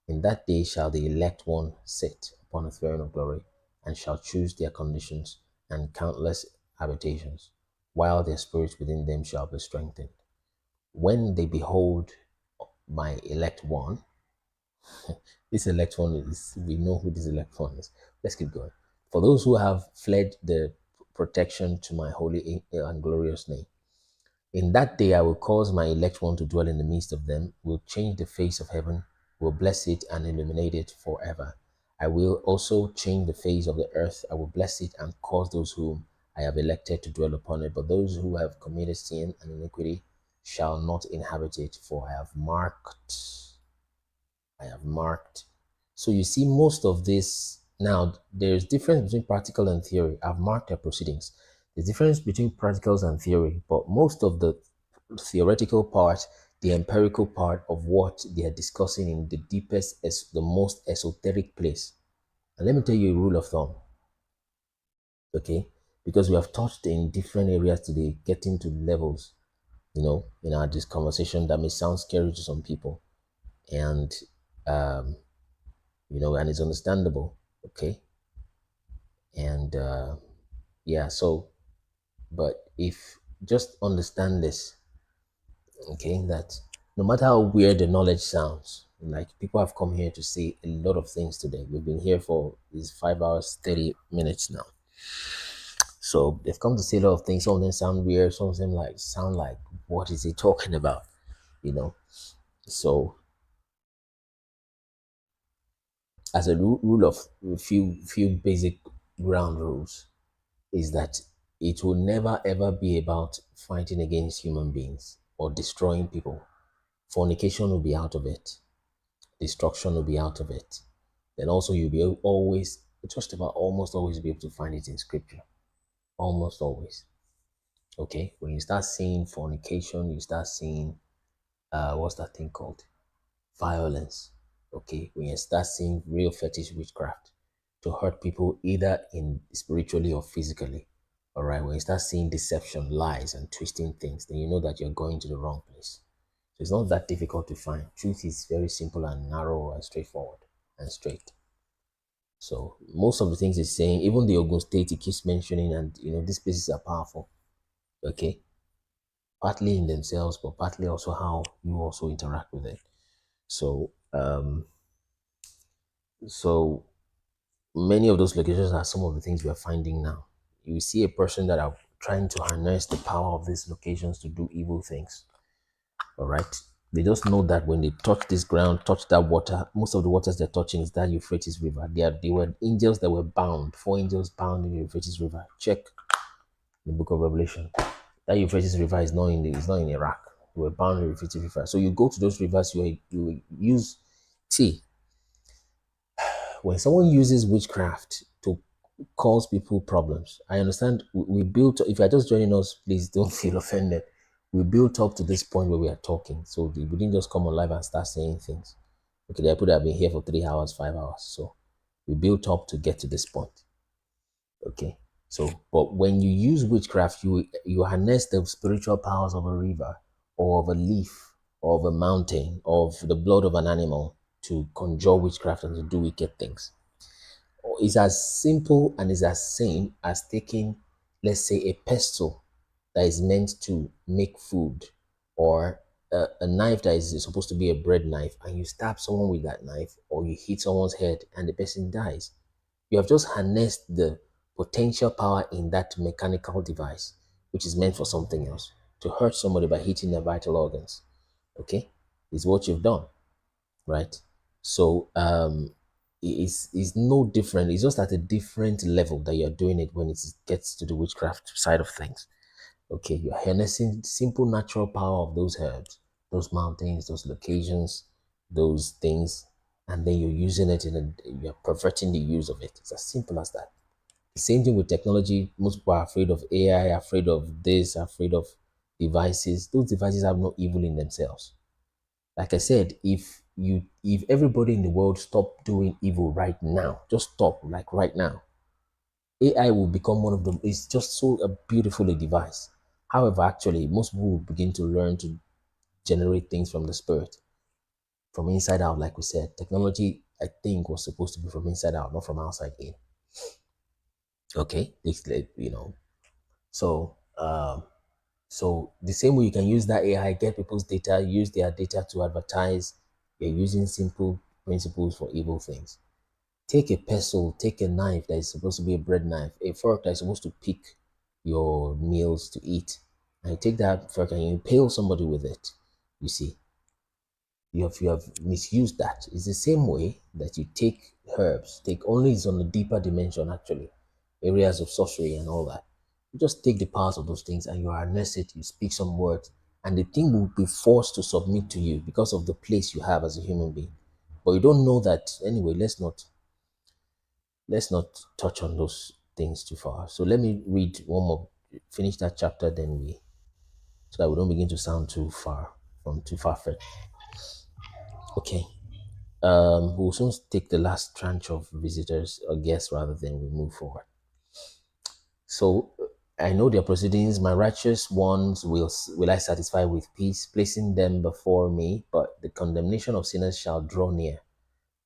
In that day shall the elect one sit upon a throne of glory, and shall choose their conditions and countless habitations, while their spirits within them shall be strengthened. When they behold my elect one, this elect one is, we know who this elect one is. Let's keep going. For those who have fled the protection to my holy and glorious name. In that day I will cause my elect one to dwell in the midst of them, will change the face of heaven, will bless it and illuminate it forever. I will also change the face of the earth. I will bless it and cause those whom I have elected to dwell upon it. But those who have committed sin and iniquity shall not inhabit it, for I have marked. So you see, most of this, now there's difference between practical and theory. I've marked their proceedings. There's difference between practicals and theory, but most of the theoretical part, the empirical part of what they are discussing in the deepest, the most esoteric place. And let me tell you a rule of thumb, okay? Because we have touched in different areas today, getting to levels, in our this conversation that may sound scary to some people, and and it's understandable, okay? And yeah, so, but if just understand this, Okay, that no matter how weird the knowledge sounds, like people have come here to say a lot of things today. We've been here for these 5 hours, 30 minutes now. So they've come to say a lot of things. Some of them sound weird, some of them like sound like, what is he talking about? You know. So as a rule of few basic ground rules is that it will never ever be about fighting against human beings or destroying people. Fornication will be out of it. Destruction will be out of it. Then also you'll be always, just about almost always be able to find it in scripture. Almost always. Okay? When you start seeing fornication, you start seeing, what's that thing called? Violence. Okay? When you start seeing real fetish witchcraft to hurt people either in spiritually or physically. All right? When you start seeing deception, lies, and twisting things, then you know that you're going to the wrong place. So it's not that difficult to find. Truth is very simple and narrow and straightforward and straight. So most of the things he's saying, even the Ogun State he keeps mentioning, and these places are powerful. Okay. Partly in themselves, but partly also how you also interact with it. So so many of those locations are some of the things we are finding now. You see a person that are trying to harness the power of these locations to do evil things. All right. They just know that when they touch this ground, touch that water, most of the waters they're touching is that Euphrates River. They were angels that were bound, 4 angels bound in the Euphrates River. Check the book of Revelation. That Euphrates River is not in Iraq. They were bound in the Euphrates River. So you go to those rivers, you use when someone uses witchcraft to cause people problems. I understand we built, if you're just joining us, please don't feel offended. We built up to this point where we are talking. So we didn't just come on live and start saying things. Okay, there are people that have been here for 3 hours, 5 hours. So we built up to get to this point. Okay. So, but when you use witchcraft, you harness the spiritual powers of a river or of a leaf or of a mountain, of the blood of an animal to conjure witchcraft and to do wicked things. It's as simple and is as same as taking, let's say, a pestle that is meant to make food, or a knife that is supposed to be a bread knife, and you stab someone with that knife, or you hit someone's head and the person dies. You have just harnessed the potential power in that mechanical device, which is meant for something else, to hurt somebody by hitting their vital organs. Okay, is what you've done, right? So it's no different. It's just at a different level that you're doing it when it gets to the witchcraft side of things. Okay, you're harnessing simple natural power of those herbs, those mountains, those locations, those things, and then you're using it you're perverting the use of it. It's as simple as that. The same thing with technology. Most people are afraid of AI, afraid of this, afraid of devices. Those devices have no evil in themselves. Like I said, if everybody in the world stop doing evil right now, just stop, like right now, AI will become one of them. It's just so a beautiful a device. However, actually, most people will begin to learn to generate things from the spirit, from inside out. Like we said, technology, I think, was supposed to be from inside out, not from outside in. Okay, so so the same way you can use that AI, get people's data, use their data to advertise. You're using simple principles for evil things. Take a pestle, take a knife that is supposed to be a bread knife, a fork that is supposed to pick your meals to eat, and you take that fork and you impale somebody with it. You see, you have misused that. It's the same way that you take herbs, only it's on a deeper dimension, actually, areas of sorcery and all that. You just take the powers of those things and you harness it, you speak some words, and the thing will be forced to submit to you because of the place you have as a human being. But you don't know that. Anyway, let's not touch on those things too far. So let me read one more, finish that chapter, then so that we don't begin to sound too far-fetched. Okay. We'll soon take the last tranche of visitors or guests rather than we move forward. So I know their proceedings, my righteous ones will I satisfy with peace, placing them before me, but the condemnation of sinners shall draw near,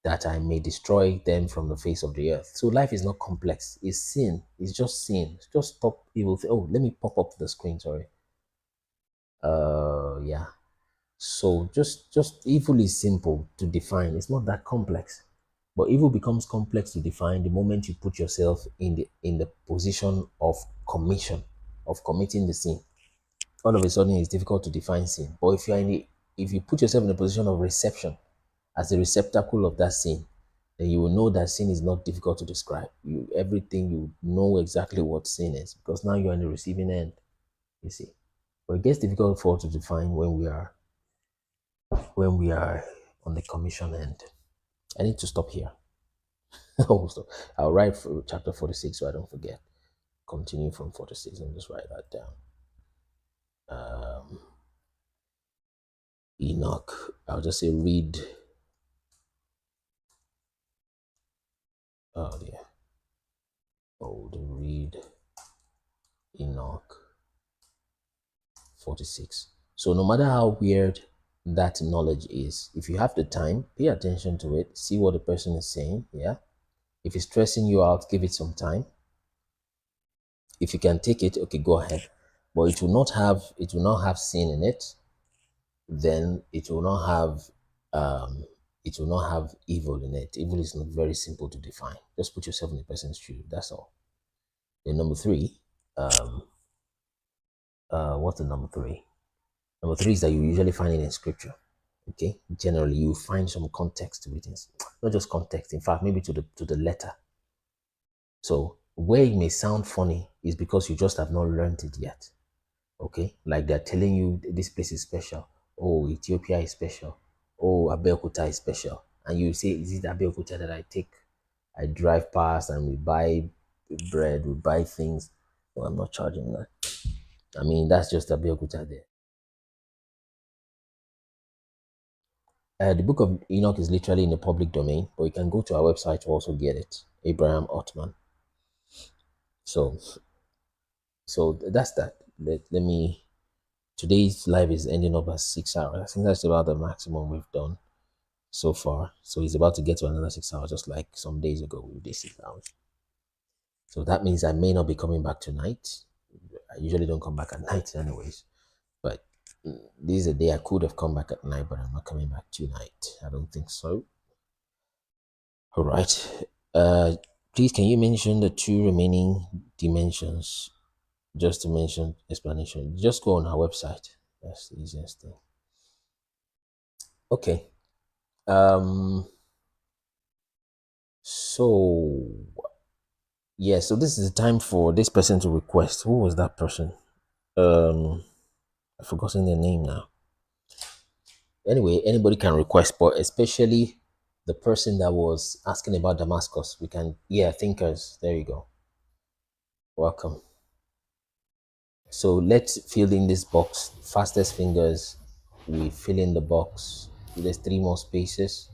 that I may destroy them from the face of the earth. So life is not complex. It's sin. It's just sin. Just stop evil. Oh, let me pop up the screen. Sorry. Yeah. So just evil is simple to define. It's not that complex. But evil becomes complex to define the moment you put yourself in the position of commission, of committing the sin. All of a sudden it's difficult to define sin. But if you put yourself in a position of reception as a receptacle of that sin, then you will know that sin is not difficult to describe. Everything, you know exactly what sin is, because now you're in the receiving end, you see. But it gets difficult for us to define when we are on the commission end. I need to stop here. I'll write for chapter 46 so I don't forget. Continue from 46 and just write that down. Enoch. I'll just say read. Oh dear. Read Enoch 46. So no matter how weird that knowledge is, if you have the time, pay attention to it, see what the person is saying. Yeah. If it's stressing you out, give it some time. If you can take it, okay, go ahead. But it will not have sin in it. Then it will not have evil in it. Evil is not very simple to define. Just put yourself in the person's shoe. That's all. Then number 3, what's the number 3? Number 3 is that you usually find it in scripture. Okay, generally you find some context to it. Not just context. In fact, maybe to the letter. So where it may sound funny is because you just have not learned it yet. Okay, like they're telling you this place is special. Oh, Ethiopia is special. Oh, Abeokuta is special. And you say, is it Abeokuta that I drive past and we buy bread, we buy things? No, I'm not charging that. I mean, that's just Abeokuta there. The book of Enoch is literally in the public domain, but you can go to our website to also get it. Abraham Ottman. So that's that. Let me. Today's live is ending up at 6 hours. I think that's about the maximum we've done so far. So he's about to get to another 6 hours, just like some days ago we did 6 hours. So that means I may not be coming back tonight. I usually don't come back at night anyways. But this is a day I could have come back at night, but I'm not coming back tonight. I don't think so. All right. Please, can you mention the 2 remaining dimensions? Just to mention explanation. Just go on our website. That's the easiest thing. Okay. So yeah, so this is the time for this person to request. Who was that person? I've forgotten their name now. Anyway, anybody can request, but especially the person that was asking about Damascus. We can, yeah, thinkers. There you go. Welcome. So let's fill in this box. Fastest fingers, we fill in the box. There's 3 more spaces.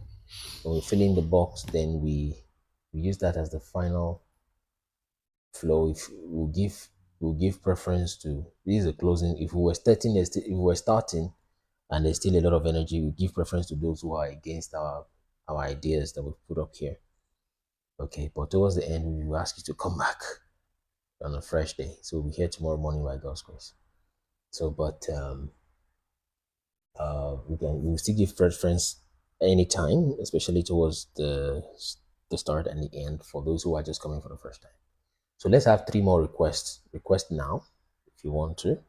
When we fill in the box, then we use that as the final flow. If we'll give preference to, this is a closing. If we were starting and there's still a lot of energy, we give preference to those who are against our ideas that we've put up here. Okay, but towards the end, we will ask you to come back on a fresh day. So we'll be here tomorrow morning by God's grace. So, but we'll still give preference anytime, especially towards the start and the end for those who are just coming for the first time. So let's have 3 more requests. Request now if you want to,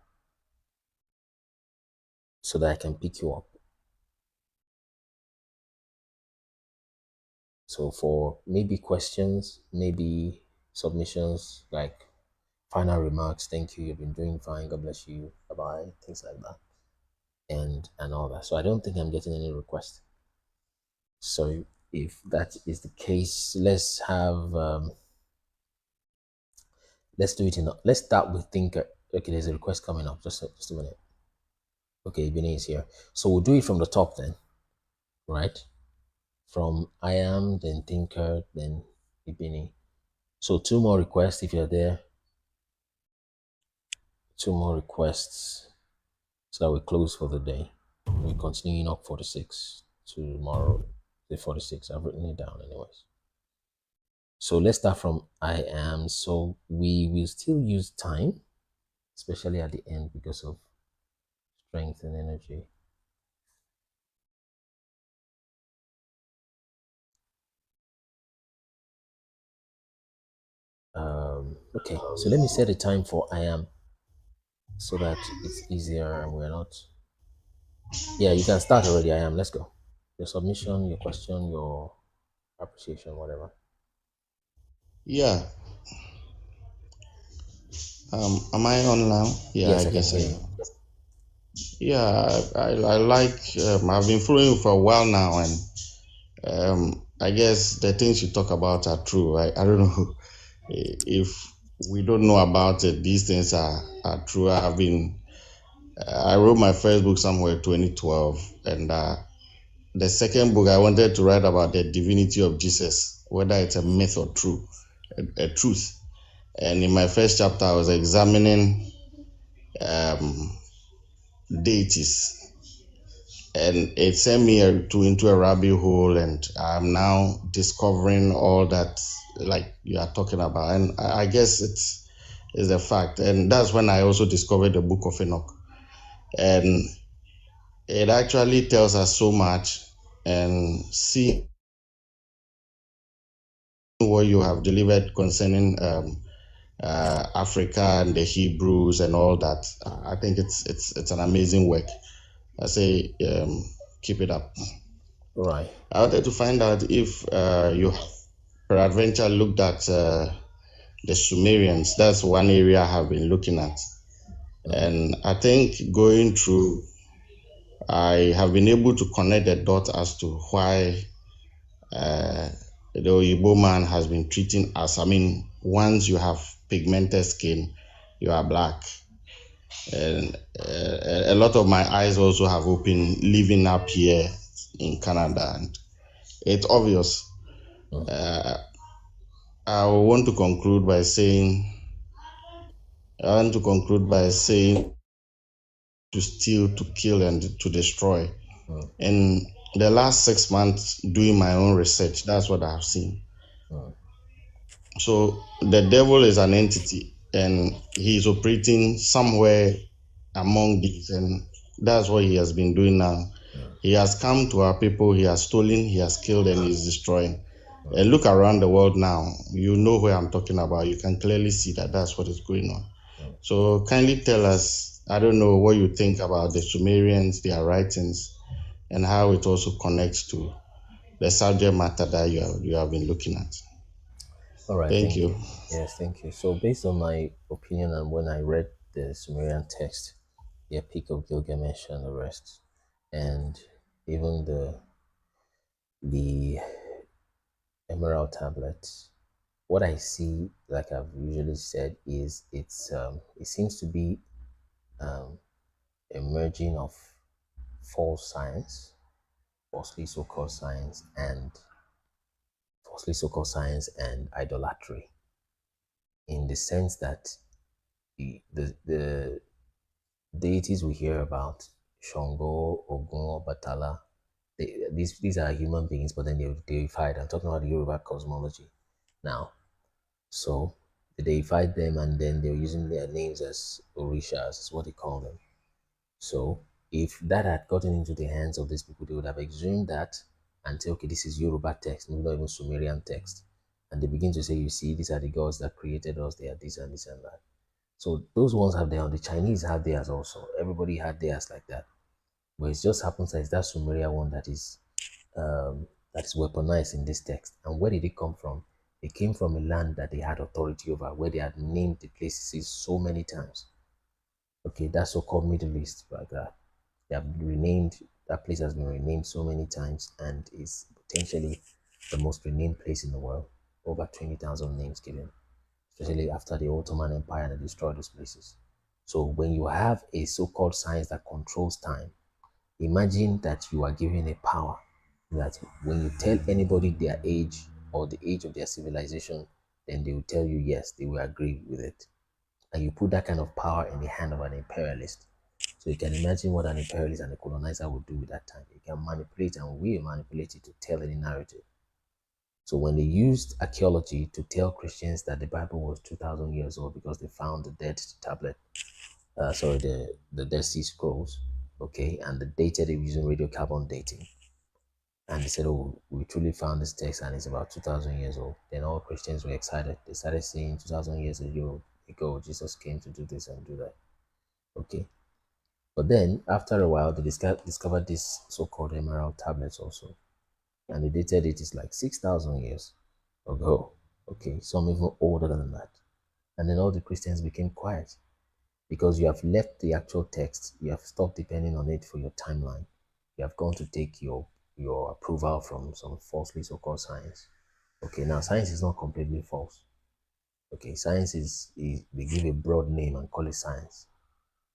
so that I can pick you up. So for maybe questions, maybe submissions, like final remarks, thank you, you've been doing fine, God bless you, bye-bye, things like that, and all that. So I don't think I'm getting any requests. So if that is the case, let's have let's do it let's start with thinker. Okay, there's a request coming up. Just a minute. Okay, Benny is here. So we'll do it from the top then, right? From I am, then thinker, then Ibini. So 2 more requests if you're there. 2 more requests so that we close for the day. We continue Enoch 46 tomorrow. The 46. I've written it down anyways. So let's start from I am. So we will still use time, especially at the end because of strength and energy. Okay, so let me set a time for I am so that it's easier and we're not. Yeah, you can start already. I am. Let's go. Your submission, your question, your appreciation, whatever. Yeah. Am I on now? Yeah, I Yes, I can guess I hear am. you. Yeah, I like. I've been following you for a while now, and I guess the things you talk about are true. I don't know if we don't know about it. These things are true. I wrote my first book somewhere 2012, and the second book I wanted to write about the divinity of Jesus, whether it's a myth or true, a truth. And in my first chapter, I was examining deities, and it sent me into a rabbit hole, and I'm now discovering all that like you are talking about, and I guess it's a fact. And that's when I also discovered the book of Enoch, and it actually tells us so much. And see what you have delivered concerning Africa and the Hebrews and all that. I think it's an amazing work. I say keep it up. Right. I wanted to find out if you have peradventure looked at the Sumerians. That's one area I have been looking at. And I think going through, I have been able to connect the dots as to why the Oyibo man has been treating us. I mean, once you have pigmented skin, you are black. And a lot of my eyes also have opened living up here in Canada. And it's obvious. I want to conclude by saying to steal, to kill, and to destroy. In the last 6 months, doing my own research, that's what I have seen. So the devil is an entity, and he is operating somewhere among these, and that's what he has been doing now. He has come to our people, he has stolen, he has killed, and he is destroying. And look around the world now, you know where I'm talking about. You can clearly see that that's what is going on. So kindly tell us, I don't know what you think about the Sumerians, their writings, and how it also connects to the subject matter that you have been looking at. All right, Thank thank you. you. Yes, thank you. So, based on my opinion and when I read the Sumerian text, the Epic of Gilgamesh and the rest, and even the Emerald tablets, what I see, like I've usually said, is it seems to be a merging of false science, falsely so-called science, and idolatry, in the sense that the deities we hear about, Shango, Ogun, Obatala, these are human beings, but then they're deified. I'm talking about the Yoruba cosmology now. So they deified them, and then they're using their names as Orishas, is what they call them. So if that had gotten into the hands of these people, they would have exhumed that and say, okay, this is Yoruba text, maybe not even Sumerian text. And they begin to say, you see, these are the gods that created us, they are this and this and that. So those ones have their own. The Chinese have theirs also. Everybody had theirs like that. But it just happens that it's that Sumerian one that is weaponized in this text. And where did it come from? It came from a land that they had authority over, where they had named the places so many times. Okay, that's so-called Middle East, like that. They have renamed, that place has been renamed so many times and is potentially the most renamed place in the world. Over 20,000 names given, especially after the Ottoman Empire that destroyed those places. So when you have a so-called science that controls time, imagine that you are given a power that when you tell anybody their age or the age of their civilization, then they will tell you yes, they will agree with it. And you put that kind of power in the hand of an imperialist. So you can imagine what an imperialist and a colonizer would do with that time. They can manipulate and will manipulate it to tell any narrative. So when they used archaeology to tell Christians that the Bible was 2,000 years old because they found the dead tablet, the Dead Sea Scrolls, okay, and the dated it using radiocarbon dating. And they said, oh, we truly found this text and it's about 2,000 years old. Then all Christians were excited. They started saying 2,000 years ago, Jesus came to do this and do that. Okay. But then after a while, they discovered these so-called emerald tablets also. And they dated it is like 6,000 years ago. Okay. Some even older than that. And then all the Christians became quiet because you have left the actual text. You have stopped depending on it for your timeline. You have gone to take your approval from some falsely so-called science. Okay, now science is not completely false. Okay, science is they give a broad name and call it science.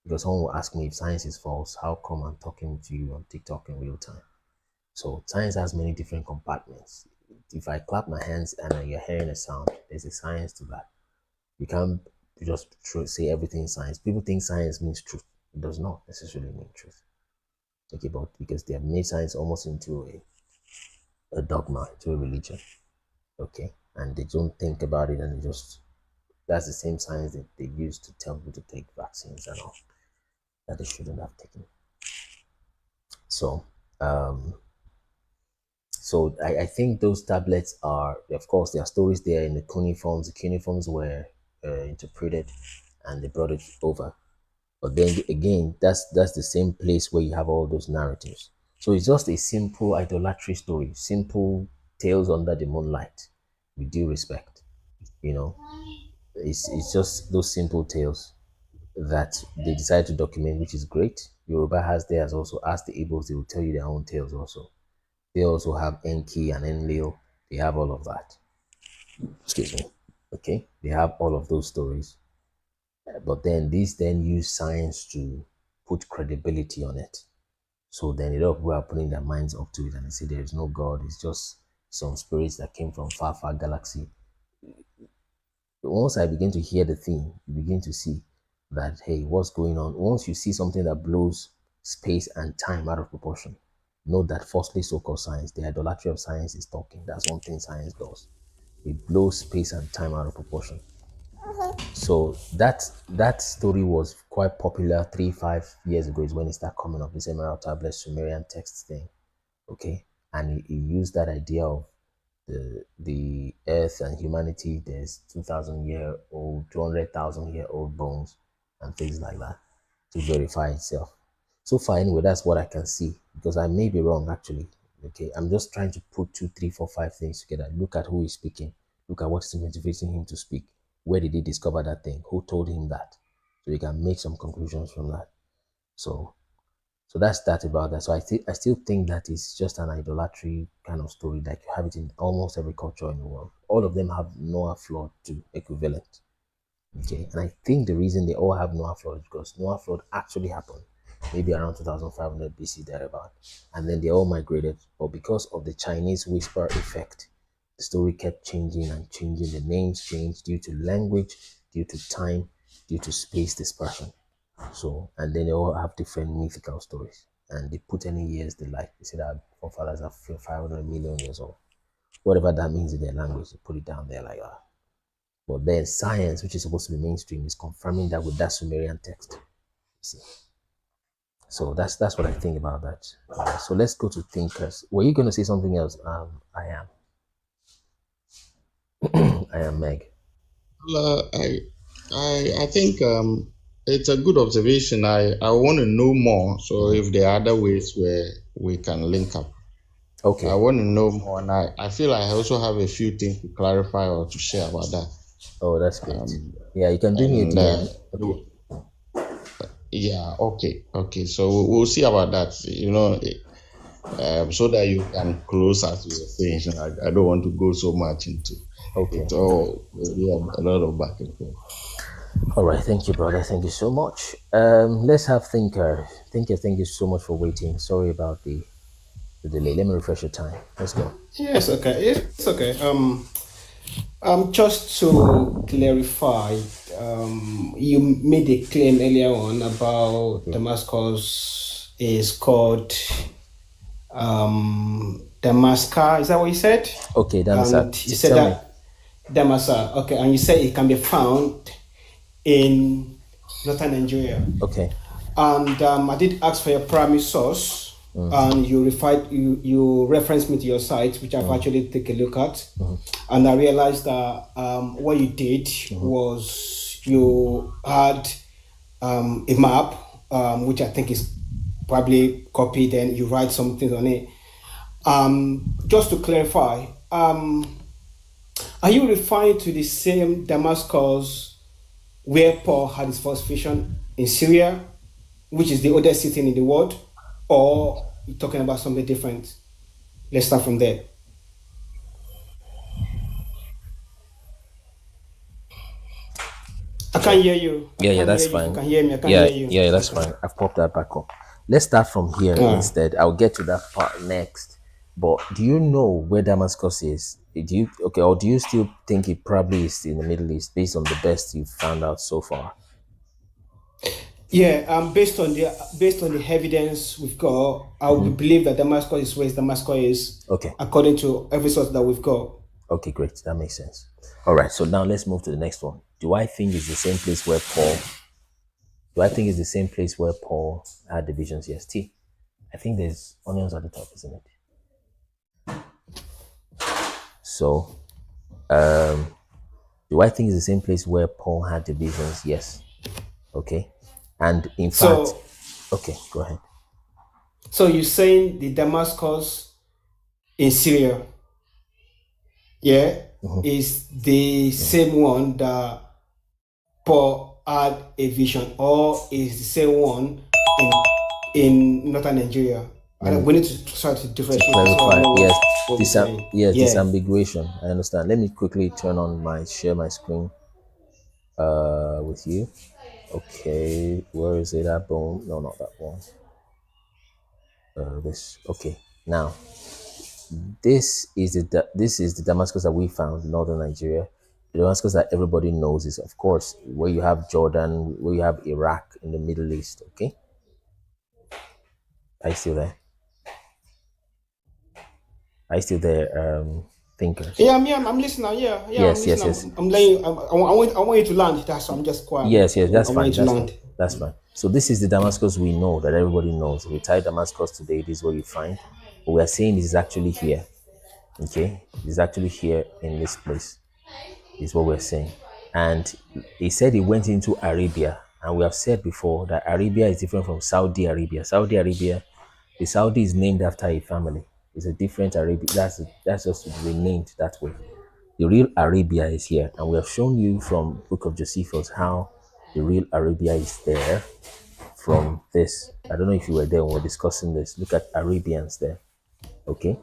Because someone will ask me if science is false, how come I'm talking to you on TikTok in real time? So science has many different compartments. If I clap my hands and you're hearing a sound, there's a science to that. You can't just say everything is science. People think science means truth. It does not necessarily mean truth. Okay, but because they have made science almost into a dogma, to a religion. Okay, and they don't think about it, and they just, that's the same science that they use to tell people to take vaccines and all that they shouldn't have taken. So I think those tablets are, of course, there are stories there in the cuneiforms. The cuneiforms were interpreted and they brought it over. But then again, that's the same place where you have all those narratives. So it's just a simple idolatry story, simple tales under the moonlight, with due respect. You know, it's just those simple tales that they decide to document, which is great. Yoruba has theirs also. Ask the Igbos, they will tell you their own tales also. They also have Enki and Enlil. They have all of that. Excuse me. Okay, they have all of those stories. But then these then use science to put credibility on it. So then a lot of people are putting their minds up to it and they say there is no God, it's just some spirits that came from far, far galaxy. But once I begin to hear the theme, you begin to see that, hey, what's going on? Once you see something that blows space and time out of proportion, know that falsely so-called science, the idolatry of science is talking. That's one thing science does. It blows space and time out of proportion. So that story was quite popular 3-5 years ago is when it started coming up, this emerald tablet Sumerian text thing. Okay, and he used that idea of the earth and humanity, there's 2,000-year-old, 200,000-year-old bones and things like that to verify itself. So far anyway, that's what I can see, because I may be wrong actually. Okay, I'm just trying to put 2, 3, 4, 5 things together. Look at who is speaking, look at what's motivating him to speak. Where did he discover that thing? Who told him that? So you can make some conclusions from that. So that's that about that. So I still think that it's just an idolatry kind of story. Like you have it in almost every culture in the world. All of them have Noah flood to equivalent. Okay, and I think the reason they all have Noah flood is because Noah flood actually happened maybe around 2500 BC thereabout, and then they all migrated. But because of the Chinese whisper effect, the story kept changing and changing. The names changed due to language, due to time, due to space dispersion. So, and then they all have different mythical stories, and they put any years they like. They say that forefathers are 500 million years old, whatever that means in their language. They put it down there like that. But then science, which is supposed to be mainstream, is confirming that with that Sumerian text. See. So that's what I think about that. So let's go to thinkers. Were you going to say something else? I am Meg. I think it's a good observation. I want to know more. So if there are other ways where we can link up. Okay. I want to know more, and I feel I also have a few things to clarify or to share about that. Oh, that's great. Yeah, you can bring it again. Okay. Yeah, okay. So we'll see about that, so that you can close as you were saying. I don't want to go so much into it all. We have a lot of back and forth. All right, thank you, brother. Thank you so much. Let's have Thinker. Thank you so much for waiting. Sorry about the delay. Let me refresh your time. Let's go. Yes, okay. It's okay. Just to clarify, you made a claim earlier on about Damascus is called Damascus. Is that what you said? Okay, Damascus. You said that Damascus. Okay, and you said it can be found in northern Nigeria. Okay. And I did ask for your primary source. and you referenced me to your site, which I've actually taken a look at, and I realized that what you did was you had a map, which I think is probably copied, and you write something on it. Just to clarify, are you referring to the same Damascus where Paul had his first vision in Syria, which is the oldest city in the world, or you're talking about something different? Let's start from there. I can't hear you. Yeah, that's fine. You can hear me. I can't hear you. Yeah, that's fine. I've popped that back up. Let's start from here instead. I'll get to that part next. But do you know where Damascus is? Or do you still think it probably is in the Middle East based on the best you've found out so far? Yeah, based on the evidence we've got, I would believe that Damascus is where Damascus is. Okay. According to every source that we've got. Okay, great. That makes sense. All right. So now let's move to the next one. Do I think it's the same place where Paul had the visions? Yes. T. I think there's onions at the top, isn't it? So, do I think it's the same place where Paul had the visions? Yes. Okay. And in fact, okay, go ahead. So you're saying the Damascus in Syria, is the same one that Paul had a vision, or is the same one in northern Nigeria? We need to try to differentiate. Clarify, disambiguation. I understand. Let me quickly share my screen with you. Okay, where is it? That bone? No, not that one. This. Okay, now this is the Damascus that we found in northern Nigeria. The Damascus that everybody knows is, of course, where you have Jordan, where you have Iraq in the Middle East. Okay, are you still there? Are you still there, thinkers? Yeah, I'm listening. Yeah. Yes. I'm laying. I want you to land. That's why I'm just quiet. Yes, that's fine. That's fine. So this is the Damascus we know, that everybody knows. We type Damascus today, this is what you find. What we are saying is actually here. Okay? It's actually here in this place. Is what we're saying. And he said he went into Arabia. And we have said before that Arabia is different from Saudi Arabia. Saudi Arabia, the Saudi is named after a family. It's a different Arabia. That's just renamed that way. The real Arabia is here, and we have shown you from Book of Josephus how the real Arabia is there from this. I don't know if you were there when we were discussing this. Look at Arabians there. Okay,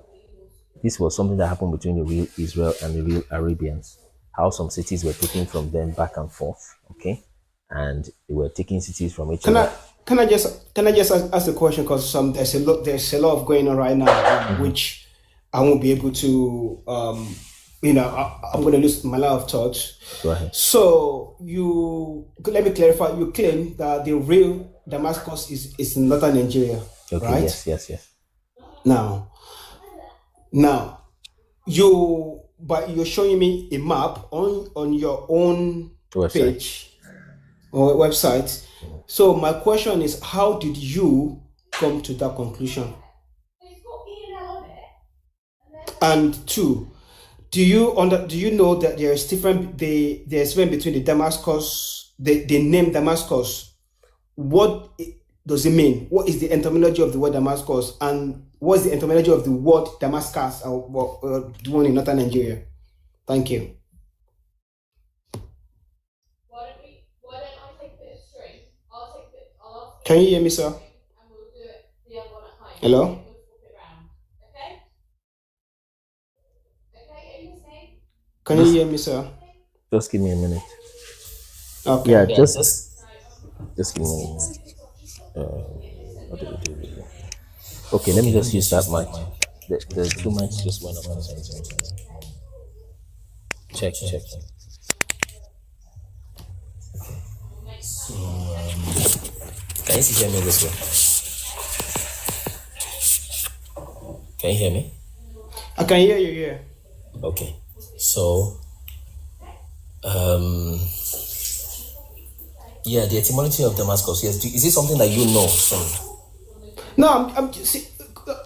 this was something that happened between the real Israel and the real Arabians. How some cities were taken from them back and forth. Okay, and they were taking cities from each other. Can I just ask a question, because there's a lot of going on right now, which I won't be able to I'm going to lose my line of thought. Go ahead. So let me clarify. You claim that the real Damascus is in northern Nigeria, okay, right? Yes. Now, you're showing me a map on your own page or website. So my question is, how did you come to that conclusion? And two, do you know that there's difference between the Damascus, the name Damascus? What does it mean? What is the etymology of the word Damascus, and what is the etymology of the word Damascus, or the one in northern Nigeria? Thank you. Can you hear me, sir? Hello? Can you hear me, sir? Just give me a minute. Okay. Yeah, just give me a minute. What do we do? Okay, let me just use that mic. The two mics just went up. Check. So, can you hear me this way? Can you hear me? I can hear you, yeah. Okay. So, the etymology of Damascus, yes. Is it something that you know? No, I'm just,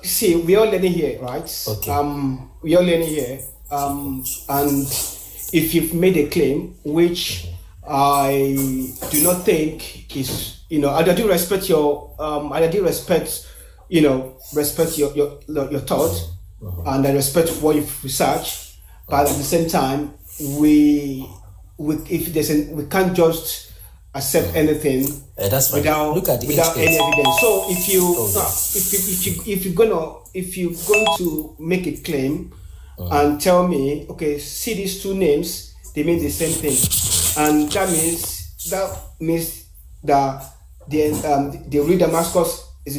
see, we are learning here, right? Okay. We are learning here. And if you've made a claim, which I do not think is, I do respect your, respect your thoughts, and I respect what you've researched, but at the same time, we can't just accept anything that's right. without Look at the without any H8. evidence. So if you're going to make a claim and tell me, okay, see these two names, they mean the same thing, and that means that the real Damascus is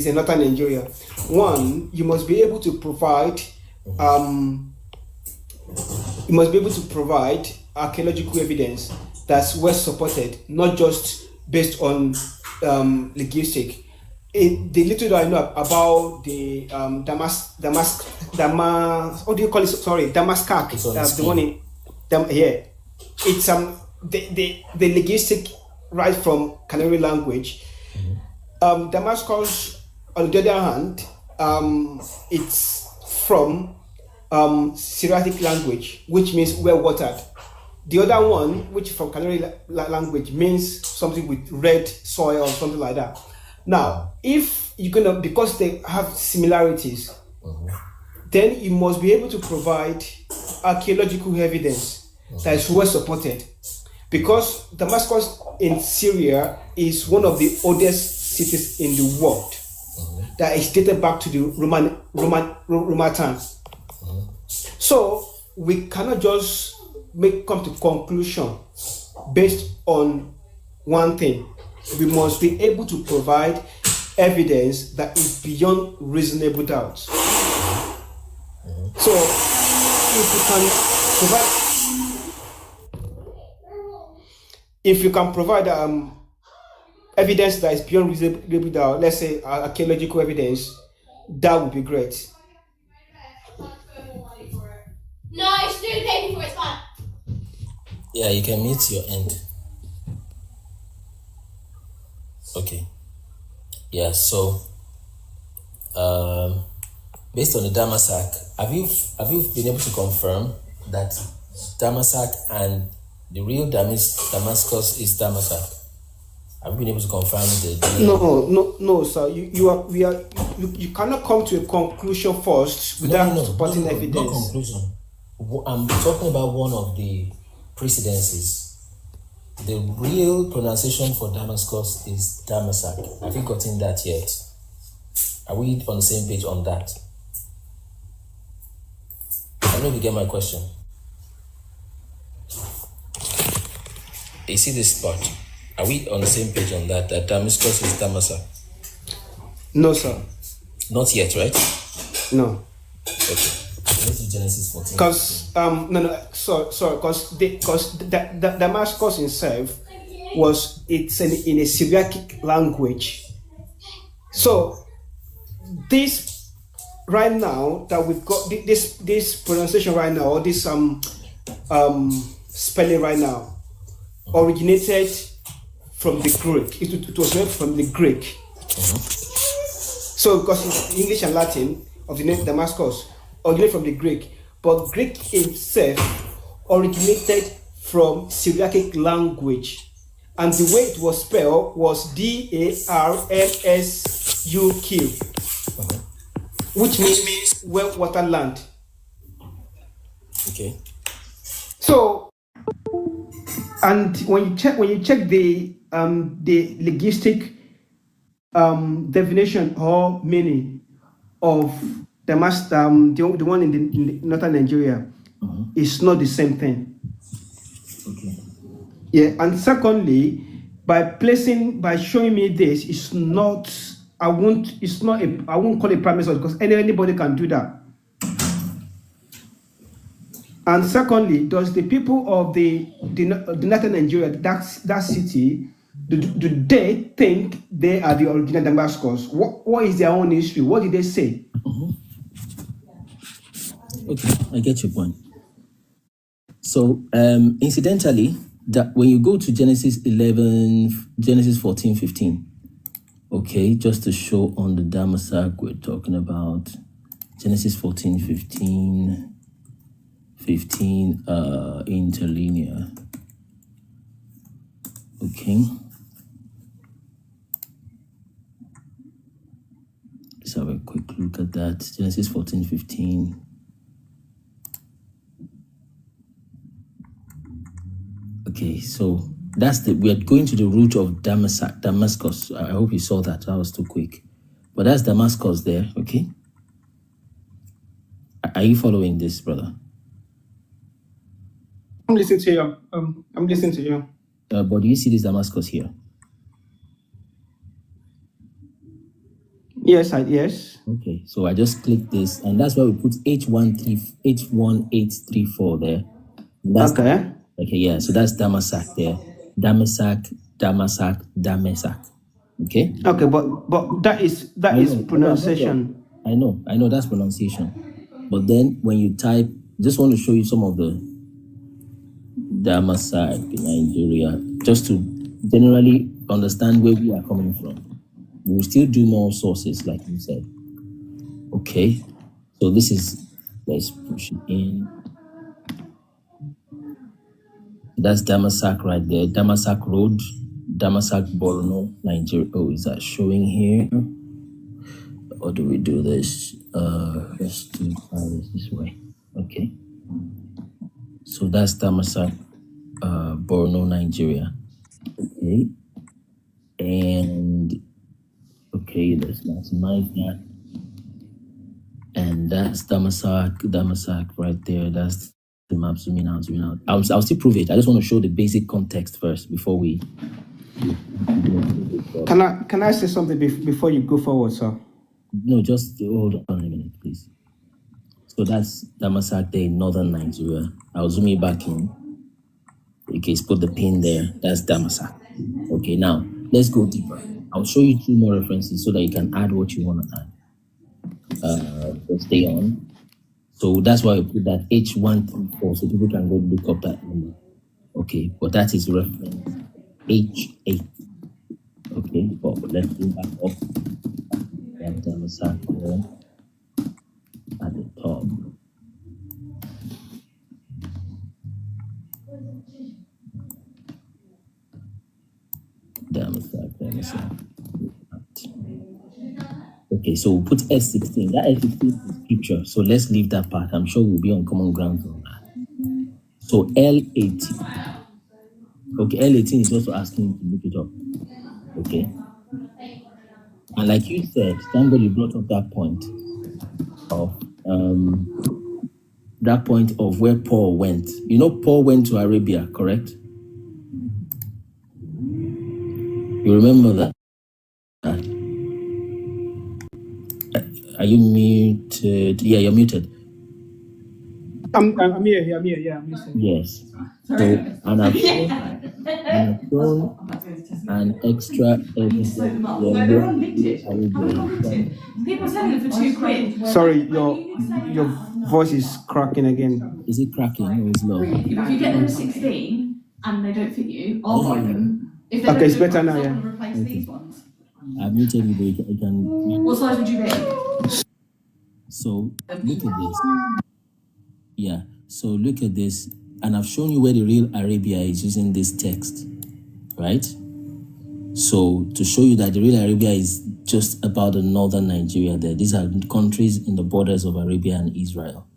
in northern Nigeria. One, you must be able to provide archaeological evidence that's well supported, not just based on linguistic. The little that I know about the what do you call it? Sorry, Damascus. The one in it's the linguistic right from Canary language. Damascus, on the other hand, it's from Syriac language, which means well watered. The other one, which from Canary language, means something with red soil or something like that. Now, if you're gonna, because they have similarities, then you must be able to provide archaeological evidence that is well supported. Because Damascus in Syria is one of the oldest cities in the world that is dated back to the Roman times. So we cannot just come to conclusion based on one thing. We must be able to provide evidence that is beyond reasonable doubt. So if you can provide evidence that is beyond reasonable doubt, let's say archaeological evidence, that would be great. No, you should do the pay before it's fine. Yeah, you can mute your end. Okay. Yeah, so based on the Damasak, have you been able to confirm that Damasak and the real Damascus is Damasak? Have you been able to confirm the No, sir. You cannot come to a conclusion first without supporting evidence. Not conclusion. I'm talking about one of the precedences. The real pronunciation for Damascus is Damasak. Have you gotten that yet? Are we on the same page on that? I don't know if you get my question. You see this part? Are we on the same page on that? That Damascus is Damasak? No, sir. Not yet, right? No. Okay. Let's do Genesis 14. Because because the Damascus itself it's in a Syriac language. So this right now that we've got this pronunciation right now, or this spelling right now, originated from the Greek. It was made from the Greek. So because it's English and Latin of the name Damascus originated from the Greek, but Greek itself originated from Syriac language, and the way it was spelled was Darmsuk, which means well water land. Okay. So, and when you check the linguistic definition or meaning of the one in the northern Nigeria, it's not the same thing. Okay. Yeah, and secondly, by showing me this, it's not. I won't call it prime source, because anybody can do that. And secondly, does the people of the northern Nigeria, that city, do they think they are the original Damascus? What is their own history? What did they say? Okay, I get your point. So, incidentally, that when you go to Genesis 14, 15, Okay, just to show on the Damasak, we're talking about Genesis 14, 15, interlinear. Okay. Let's have a quick look at that. Genesis 14, 15. Okay, so we're going to the root of Damascus. I hope you saw that. That was too quick. But that's Damascus there, okay? Are you following this, brother? I'm listening to you. I'm listening to you. But do you see this Damascus here? Yes, yes. Okay, so I just click this, and that's why we put H1834 there. That's okay. Okay, yeah, so that's Damasak there. Damasak. Okay? Okay, but that is pronunciation. I know that's pronunciation. But then when you type, just want to show you some of the Damasak in Nigeria, just to generally understand where we are coming from. We'll still do more sources, like you said. Okay, so this is, let's push it in. That's Damasak right there. Damasak Road, Damasak, Borno, Nigeria. Oh, is that showing here? Or do we do this? Let's do this way. Okay. So that's Damasak, Borno, Nigeria. Okay. And okay, let's maximize that. And that's Damasak right there. That's the map. Zooming out. I'll still prove it. I just want to show the basic context first before we. Can I say something before you go forward, sir? No, just hold on a minute, please. So that's Damasak there in northern Nigeria. I'll zoom it back in. Okay, put the pin there. That's Damasak. Okay, now let's go deeper. I'll show you 2 more references so that you can add what you want to add. Stay on. So that's why I put that H134 so people can go look up that number. Okay, but that is reference H8. Okay, but let's go back up. And Damasak there at the top. Damasak. Okay, so we'll put S16. That S16 is scripture, so let's leave that part. I'm sure we'll be on common ground on that. So L18. Okay, L18 is also asking you to look it up. Okay. And like you said, somebody brought up that point of where Paul went. You know, Paul went to Arabia, correct? You remember that? Are you muted? Yeah, you're muted. I'm here. Yeah, I'm listening. Yes. So, and I've shown an extra evidence. People selling it for £2. Sorry, your voice is cracking again. Is it cracking or is low? If you get them at 16 and they don't fit you, I'll buy them. If they Okay, it's better now, yeah. Replace these ones. I've muted you, but you can. What size would you be? So look at this. Yeah. So look at this, and I've shown you where the real Arabia is using this text, right? So to show you that the real Arabia is just about the northern Nigeria there. These are countries in the borders of Arabia and Israel.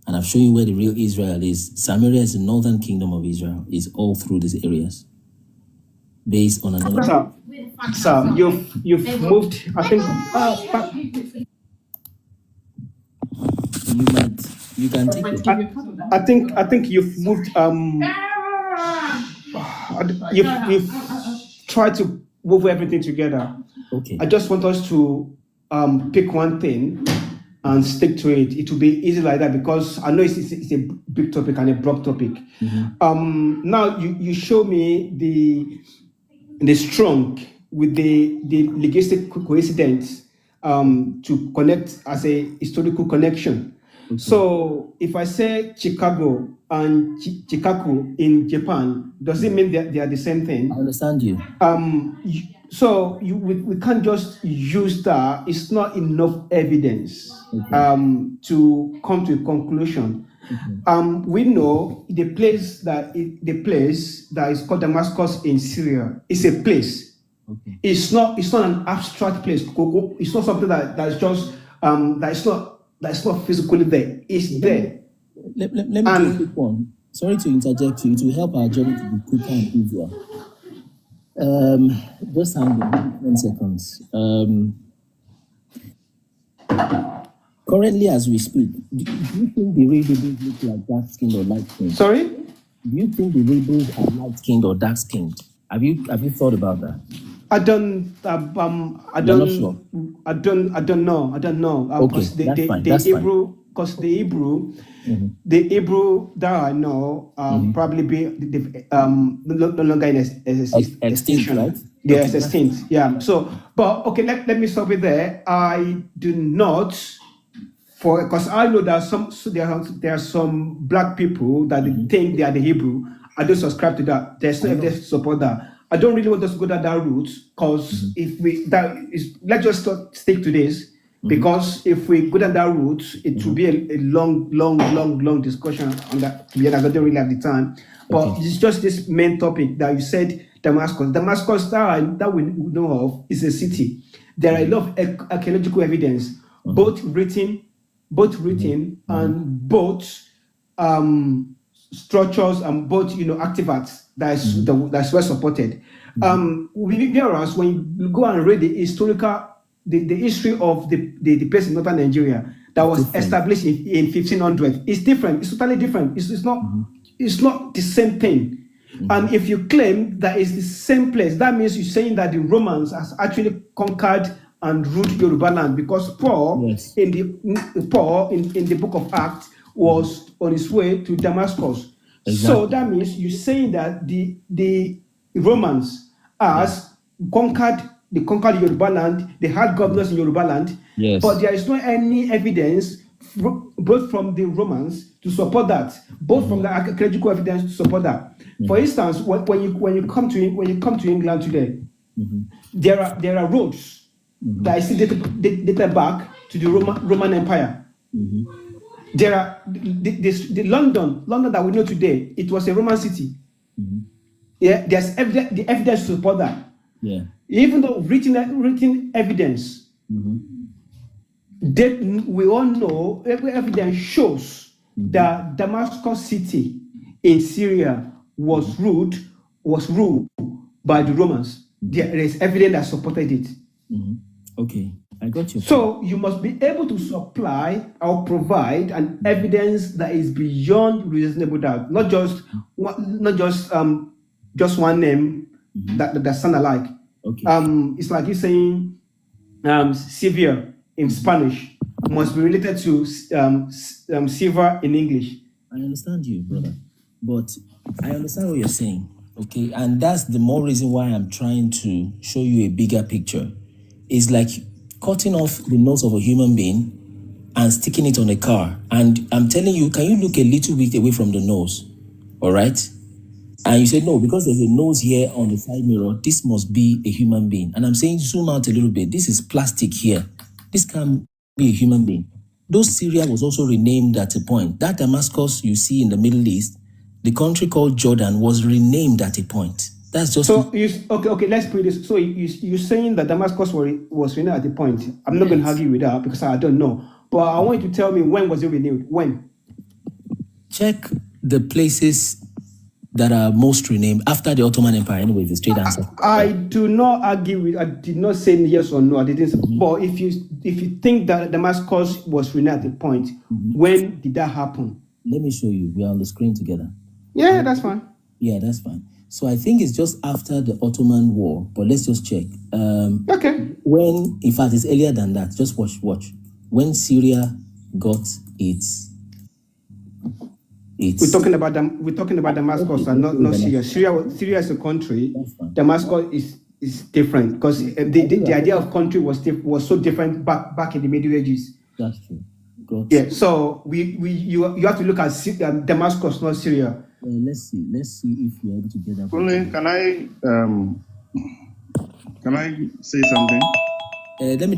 And I've shown you where the real Israel is. Samaria is the northern kingdom of Israel. It's all through these areas. Based on another. Sir, you've moved. I think. You can take it. I think you've moved. You've tried to move everything together. Okay. I just want us to pick one thing and stick to it. It will be easy like that because I know it's a big topic and a broad topic. Mm-hmm. Now you show me the strong with the linguistic coincidence to connect as a historical connection. Okay. So if I say Chicago and Chikaku in Japan, does it mean that they are the same thing? I understand you. we can't just use that. It's not enough evidence to come to a conclusion. We know the place that is called Damascus in Syria is a place. It's not an abstract place. It's not something that's just that's not physically there. It's there. Let me do a quick one. Sorry to interject you. It will help our journey to be quicker and easier. Just hang on 10 seconds. Currently, as we speak, do you think the real Hebrews look like dark skinned or light skinned? Sorry? Do you think the Hebrews are light skinned or dark skinned? Have you thought about that? I don't know. Okay, that's fine. That's Hebrew, because the Hebrew that I know probably be no longer in extinction, right? Yeah, it's extinct. Yeah. So, but okay, let me stop it there. I do not, because I know that there are some black people that think they are the Hebrew. I don't subscribe to that. There's no evidence to support that. I don't really want us to go down that route, because let's just stick to this. Because if we go down that route, it will be a long discussion on that. I don't really have the time. But it's just this main topic that you said, Damascus. Damascus that we know of is a city. There are a lot of archaeological evidence, both written and both structures and both artifacts that's well supported. Whereas when you go and read the historical, the history of the place in northern Nigeria that was established in 1500, it's different. It's totally different. It's not the same thing. And if you claim that it's the same place, that means you're saying that the Romans has actually conquered and ruled Yoruba land, because Paul in the book of Acts was on his way to Damascus. Exactly. So that means you're saying that the Romans has conquered Yoruba land. They had governors in Yoruba land, but there is no any evidence both from the Romans to support that, both from the archaeological evidence to support that. For instance, when you come to England today, there are roads that is dated back to the Roman Empire. There are the London that we know today. It was a Roman city. Yeah, there's the evidence to support that. Yeah. Even though written evidence, that we all know, every evidence shows that Damascus city in Syria was ruled by the Romans. There is evidence that supported it. Okay, I got you. So you must be able to supply or provide an evidence that is beyond reasonable doubt, not just one name that sound alike. Okay. It's like you saying Severe in Spanish must be related to silver in English. I understand you, brother, but I understand what you're saying. Okay, and that's the more reason why I'm trying to show you a bigger picture. It's like cutting off the nose of a human being and sticking it on a car. And I'm telling you, can you look a little bit away from the nose? All right? And you say, no, because there's a nose here on the side mirror, this must be a human being. And I'm saying, zoom out a little bit. This is plastic here. This can't be a human being. Though Syria was also renamed at a point. That Damascus you see in the Middle East, the country called Jordan, was renamed at a point. That's just so. Okay. Let's put this. So you're saying that Damascus was renewed at the point. I'm not going to argue with that because I don't know. But I want you to tell me, when was it renewed? When? Check the places that are most renamed after the Ottoman Empire. Anyway, the straight answer. I do not argue with. I did not say yes or no. I didn't. But if you think that Damascus was renewed at the point, when did that happen? Let me show you. We are on the screen together. Yeah, that's fine. Yeah, that's fine. So I think it's just after the Ottoman War, but let's just check. Okay. When, in fact, it's earlier than that. Just watch. When Syria got its. We're talking about Damascus and not Syria. Syria is a country. Damascus is different because the idea of country was so different back in the Middle Ages. That's true. Yeah. So you have to look at Damascus, not Syria. Let's see if you're able to get that. Can I Can I say something? Let me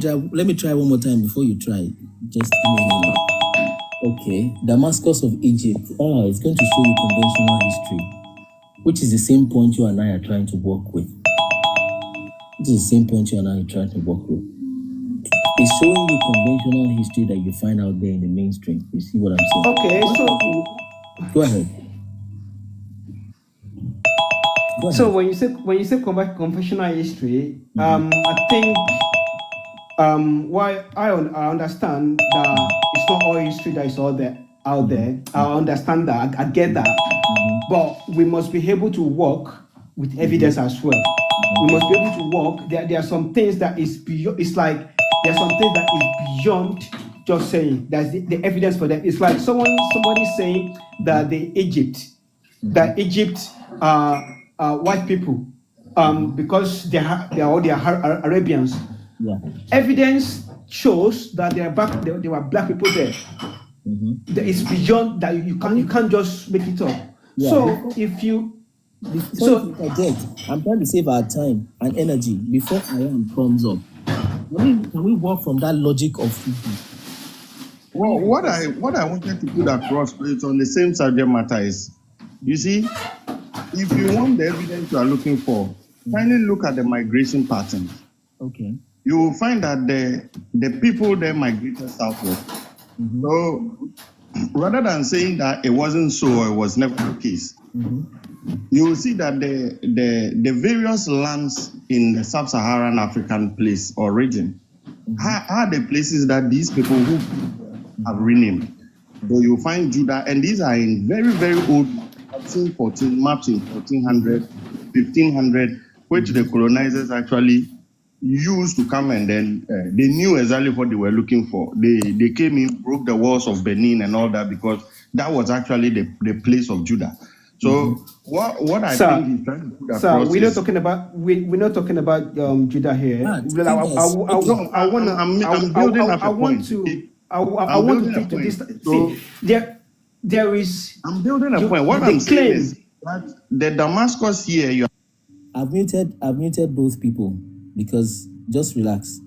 try one more time before you try. Just give me a minute. Okay, Damascus of Egypt. Oh, it's going to show you conventional history, which is the same point you and I are trying to work with. This is the same point you and I are trying to work with. It's showing you conventional history that you find out there in the mainstream. You see what I'm saying? Okay, so Go ahead. So when you say confessional history, I think why I understand that it's not all history that is out there. I understand that. I get that. But we must be able to work with evidence as well. We must be able to work. There are some things that is beyond. It's like there are some things that is beyond just saying. That's the evidence for that. It's like somebody saying that Egypt white people, because they are all Arabians. Yeah. Evidence shows that there were black people there. It's beyond that. You can't just make it up. Yeah. So if you I'm trying to save our time and energy before Iran comes up. Can we work from that logic of people? Well, what I wanted to put across is on the same subject matter is, you see, if you want the evidence you are looking for, finally look at the migration patterns. Okay. You will find that the people there migrated southward. So rather than saying that it wasn't so or it was never the case, you will see that the various lands in the sub-Saharan African place or region are the places that these people who have renamed. So you find Judah, and these are in very, very old maps in 1400, 1500, which the colonizers actually used to come, and then they knew exactly what they were looking for. They came in, broke the walls of Benin and all that, because that was actually the place of Judah. So what I think he's trying to put across we're not talking about Judah here. I'm building up a point. I want to take to this. See, there is. I'm building a point. What I'm saying is that the Damascus here. I've muted both people because just relax.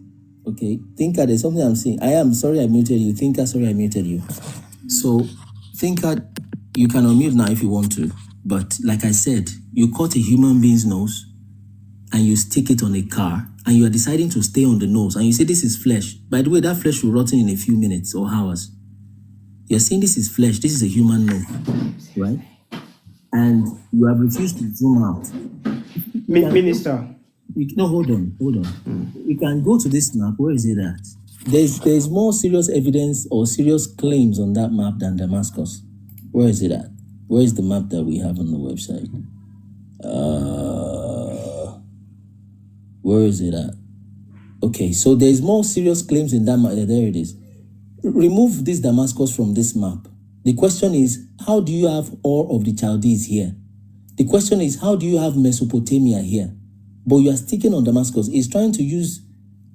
Okay, Thinker, there's something I'm saying. I am sorry I muted you. Thinker, sorry I muted you. So, Thinker, you can unmute now if you want to. But like I said, you cut a human being's nose and you stick it on a car and you are deciding to stay on the nose and you say this is flesh. By the way, that flesh will rot in a few minutes or hours. You're saying this is flesh, this is a human nose, right? And you have refused to zoom out. Minister. No, hold on. You can go to this map. Where is it at? There's more serious evidence or serious claims on that map than Damascus. Where is it at? Where is the map that we have on the website? Where is it at? Okay, so there's more serious claims in that map. There it is. Remove this Damascus from this map. The question is, how do you have all of the Chaldees here? The question is, how do you have Mesopotamia here? But you are sticking on Damascus. It's trying to use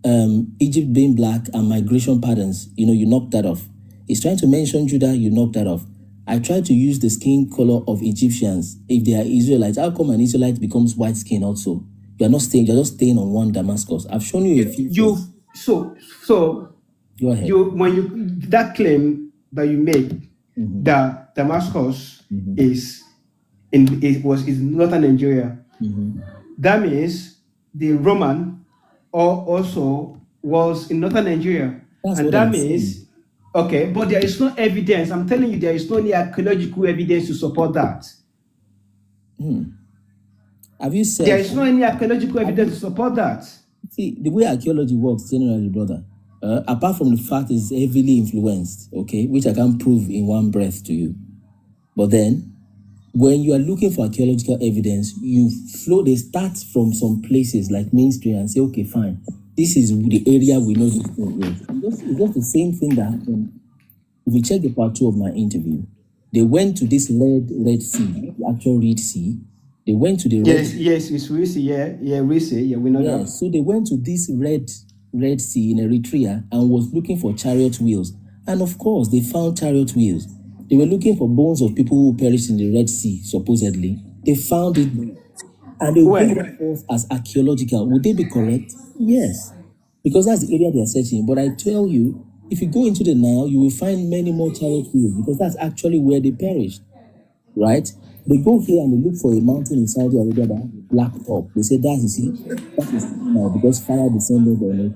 Egypt being black and migration patterns. You knocked that off. It's trying to mention Judah, you knocked that off. I tried to use the skin color of Egyptians. If they are Israelites, how come an Israelite becomes white skin also? You're just staying on one Damascus. I've shown you a few. So go ahead. That claim that you made that Damascus is northern Nigeria. That means the Roman also was in northern Nigeria. And that means okay, but there is no evidence. I'm telling you, there is no any archaeological evidence to support that. Have you said there is no any archaeological evidence to support that? See, the way archaeology works generally, brother, apart from the fact it's heavily influenced, okay, which I can't prove in one breath to you. But then, when you are looking for archaeological evidence, they start from some places like mainstream and say, okay, fine, this is the area we know this thing is. It's just the same thing that happened. If you check the part 2 of my interview, they went to this Red Sea, the actual Red Sea. They went to the Yes, it's Red Sea, Red Sea, we know that. So they went to this Red Sea in Eritrea and was looking for chariot wheels. And of course, they found chariot wheels. They were looking for bones of people who perished in the Red Sea, supposedly. They found it. And they will bring it forth as archaeological. Would they be correct? Yes. Because that's the area they are searching. But I tell you, if you go into the Nile, you will find many more chariot wheels because that's actually where they perished. Right? They go here and they look for a mountain in Saudi Arabia that has a black top. They say that is now because fire descended on it.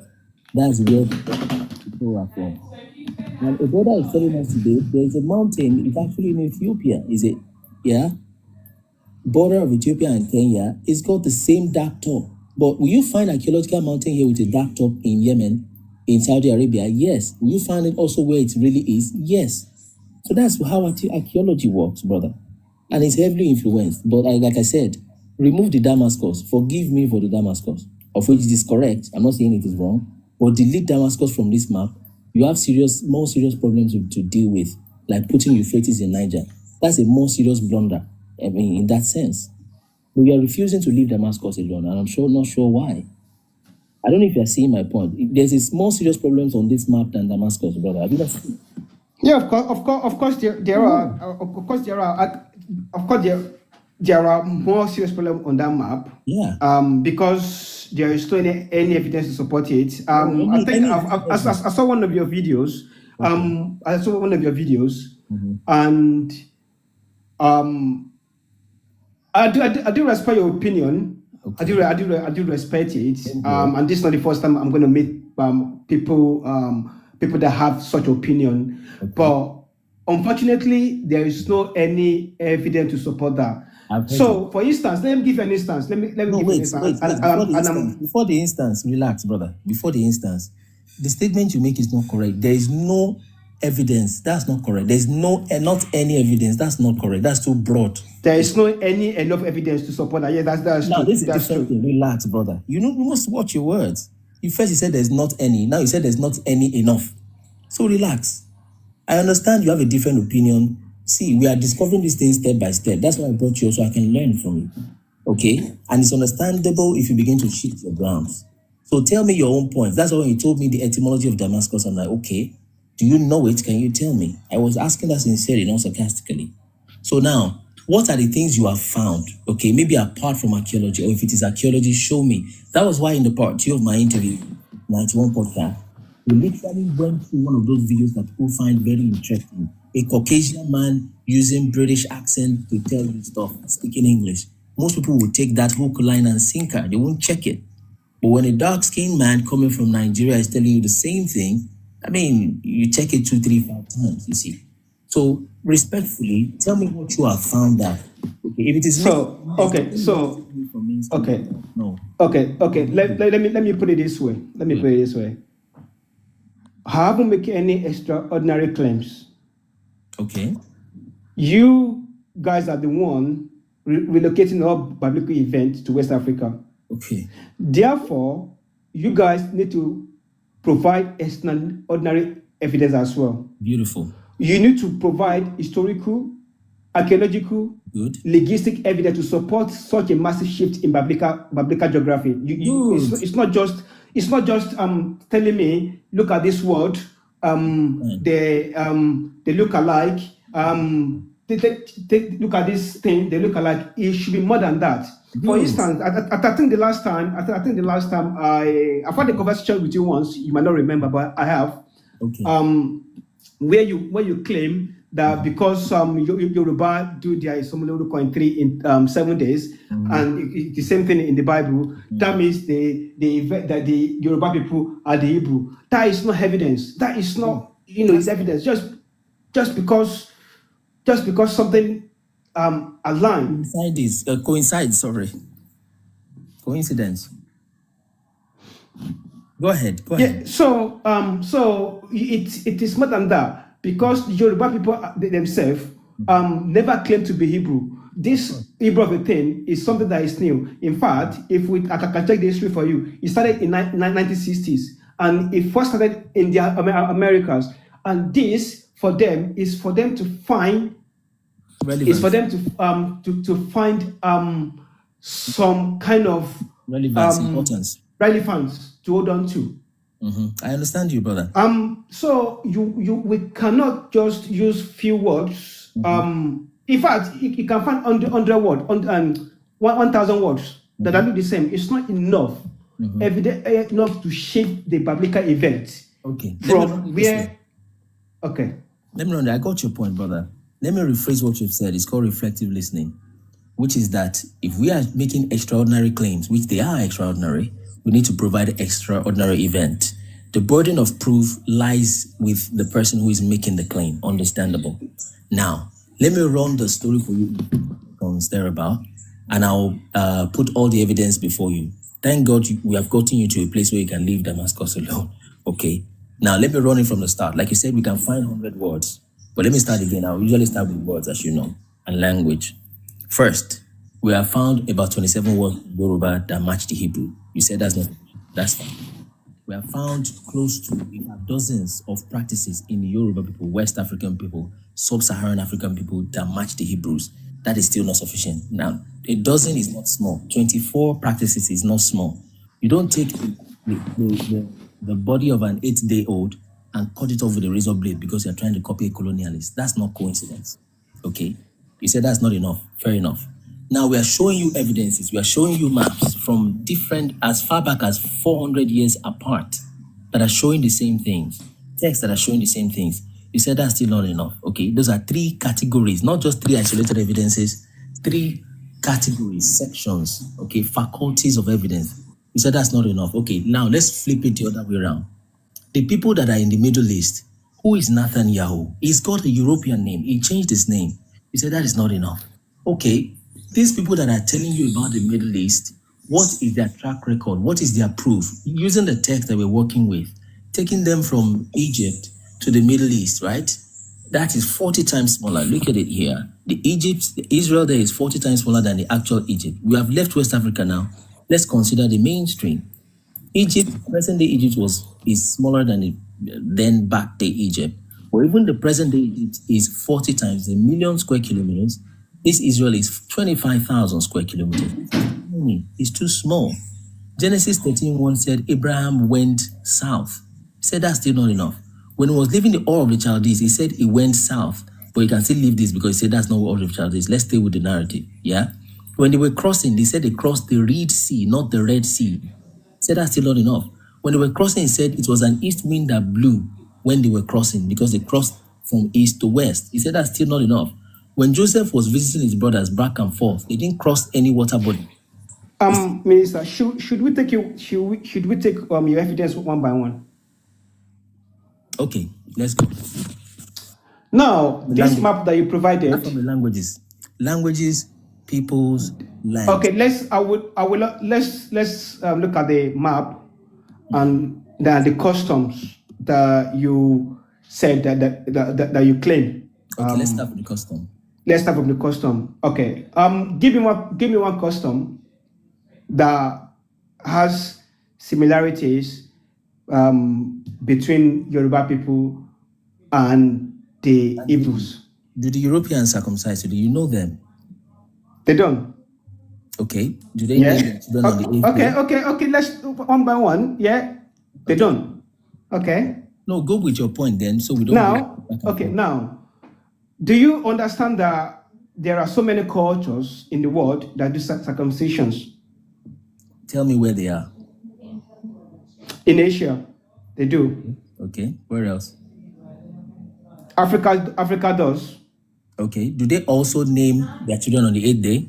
That's where people are from. And a brother is telling us today there is a mountain, it's actually in Ethiopia. Is it? Yeah? Border of Ethiopia and Kenya, it's got the same dark top. But will you find archaeological mountain here with a dark top in Yemen, in Saudi Arabia? Yes. Will you find it also where it really is? Yes. So that's how archaeology works, brother. And it's heavily influenced. But like I said, remove the Damascus. Forgive me for the Damascus, of which it is correct. I'm not saying it is wrong. But delete Damascus from this map. You have more serious problems to deal with, like putting Euphrates in Niger. That's a more serious blunder. I mean, in that sense. But we are refusing to leave Damascus alone, and I'm not sure why. I don't know if you're seeing my point. There's more serious problems on this map than Damascus, brother. Have you not seen? Yeah, of course, there are more serious problems on that map. Yeah. Because there is still any evidence to support it. I think I saw one of your videos. I saw one of your videos, and I do respect your opinion. Okay. I do respect it. And this is not the first time I'm going to meet people that have such opinion. Okay. But unfortunately, there is no any evidence to support that. So, for instance, let me give you an instance. Let me give you an instance. Before the instance, relax, brother. Before the instance, the statement you make is not correct. There is no evidence. That's not correct. There's not any evidence. That's not correct. That's too broad. There is no enough evidence to support that. Yeah, that's now, true. This is different thing. Relax, brother. You must watch your words. You said there's not any. Now you said there's not any enough. So relax. I understand you have a different opinion. See, we are discovering these things step by step. That's why I brought you so I can learn from you. Okay? And it's understandable if you begin to shift your grounds. So tell me your own points. That's why when you told me the etymology of Damascus, I'm like, okay, do you know it? Can you tell me? I was asking that sincerely, not sarcastically. So now, what are the things you have found? Okay, maybe apart from archaeology, or if it is archaeology, show me. That was why in the part 2 of my interview, 91 podcast, we literally went through one of those videos that people find very interesting. A Caucasian man using British accent to tell you stuff, speaking English. Most people would take that hook, line, and sinker. They won't check it. But when a dark-skinned man coming from Nigeria is telling you the same thing, I mean, you check it 2, 3, 5 times, you see. So, respectfully, tell me what you have found out. Okay, if it is no. Let me put it this way. I haven't made any extraordinary claims. Okay. You guys are the one relocating all biblical events to West Africa. Okay. Therefore, you guys need to provide extraordinary evidence as well. Beautiful. You need to provide historical, archaeological, linguistic evidence to support such a massive shift in biblical geography. It's not just telling me, look at this word, they look alike. They look at this thing, they look alike. It should be more than that. For instance, I think the last time I've had a conversation with you once. You might not remember, but I have. Okay. Where you claim that because Yoruba do their Isomoloruko in 3 in 7 days, and the same thing in the Bible, that means the Yoruba people are the Hebrew. That is not evidence. That is not it's evidence. Just because something aligned. Coincidence. Go ahead. Yeah. So it is more than that, because the Yoruba people themselves never claim to be Hebrew. This Hebrew of a thing is something that is new. In fact, I can check the history for you. It started in 1960s, and it first started in the Americas. And this for them is for them to find. Relevance. Is for them to find some kind of importance to hold on to. I understand you, brother. So we cannot just use few words. In fact, you can find 100 words, 1,000 words that are the same. It's not enough. Evident enough to shape the biblical event. Okay. From where? Okay. Let me know. I got your point, brother. Let me rephrase what you've said. It's called reflective listening, which is that if we are making extraordinary claims, which they are extraordinary, we need to provide an extraordinary event. The burden of proof lies with the person who is making the claim. Understandable. Now, let me run the story for you on thereabout, and I'll put all the evidence before you. Thank God we have gotten you to a place where you can leave Damascus alone. Okay. Now, let me run it from the start. Like you said, we can find 100 words. But let me start again. I'll usually start with words, as you know, and language. First, we have found about 27 words in Yoruba that match the Hebrew. You said that's fine. We have found close to dozens of practices in the Yoruba people, West African people, Sub-Saharan African people that match the Hebrews. That is still not sufficient. Now, a dozen is not small. 24 practices is not small. You don't take the body of an 8-day-old and cut it off with a razor blade because you're trying to copy a colonialist. That's not coincidence. Okay? You said that's not enough. Fair enough. Now we are showing you evidences. We are showing you maps from different, as far back as 400 years apart, that are showing the same things. Texts that are showing the same things. You said that's still not enough. Okay? Those are 3 categories, not just 3 isolated evidences, 3 categories, sections, okay, faculties of evidence. You said that's not enough. Okay, now let's flip it the other way around. The people that are in the Middle East, who is Nathaniel? He's got a European name. He changed his name. You said that is not enough. Okay, these people that are telling you about the Middle East, what is their track record? What is their proof? Using the text that we're working with, taking them from Egypt to the Middle East, right? That is 40 times smaller. Look at it here. The Israel there is 40 times smaller than the actual Egypt. We have left West Africa now. Let's consider the mainstream. Egypt, present-day Egypt is smaller than the then back-day Egypt. Or even the present-day Egypt is 40 times, 1 million square kilometers. This Israel is 25,000 square kilometers. It's too small. Genesis 13:1 said Abraham went south. He said that's still not enough. When he was leaving the Ur of the Chaldees, he said he went south. But you can still leave this because he said that's not what Ur of the Chaldees. Let's stay with the narrative. Yeah? When they were crossing, they said they crossed the Red Sea, not the Red Sea. Said that's still not enough. When they were crossing, he said it was an east wind that blew when they were crossing because they crossed from east to west. He said that's still not enough. When Joseph was visiting his brothers back and forth, they didn't cross any water body. Minister, should we take your evidence one by one? Okay, let's go. Now, this map that you provided. Not from the languages, people's land. Okay, let's look at the map and the customs that you said that you claim. Okay, let's start with the custom. Let's start with the custom. Okay. Give me one custom that has similarities between Yoruba people and the Hebrews. Do the Europeans circumcise? Do you know them? They don't. Okay. Do they know children on the 8th day? Okay. Let's one by one. Yeah. They don't. Okay. No, go with your point then, so we don't. Now, do you understand that there are so many cultures in the world that do circumcisions? Tell me where they are. In Asia, they do. Okay. Where else? Africa does. Okay. Do they also name their children on the 8th day?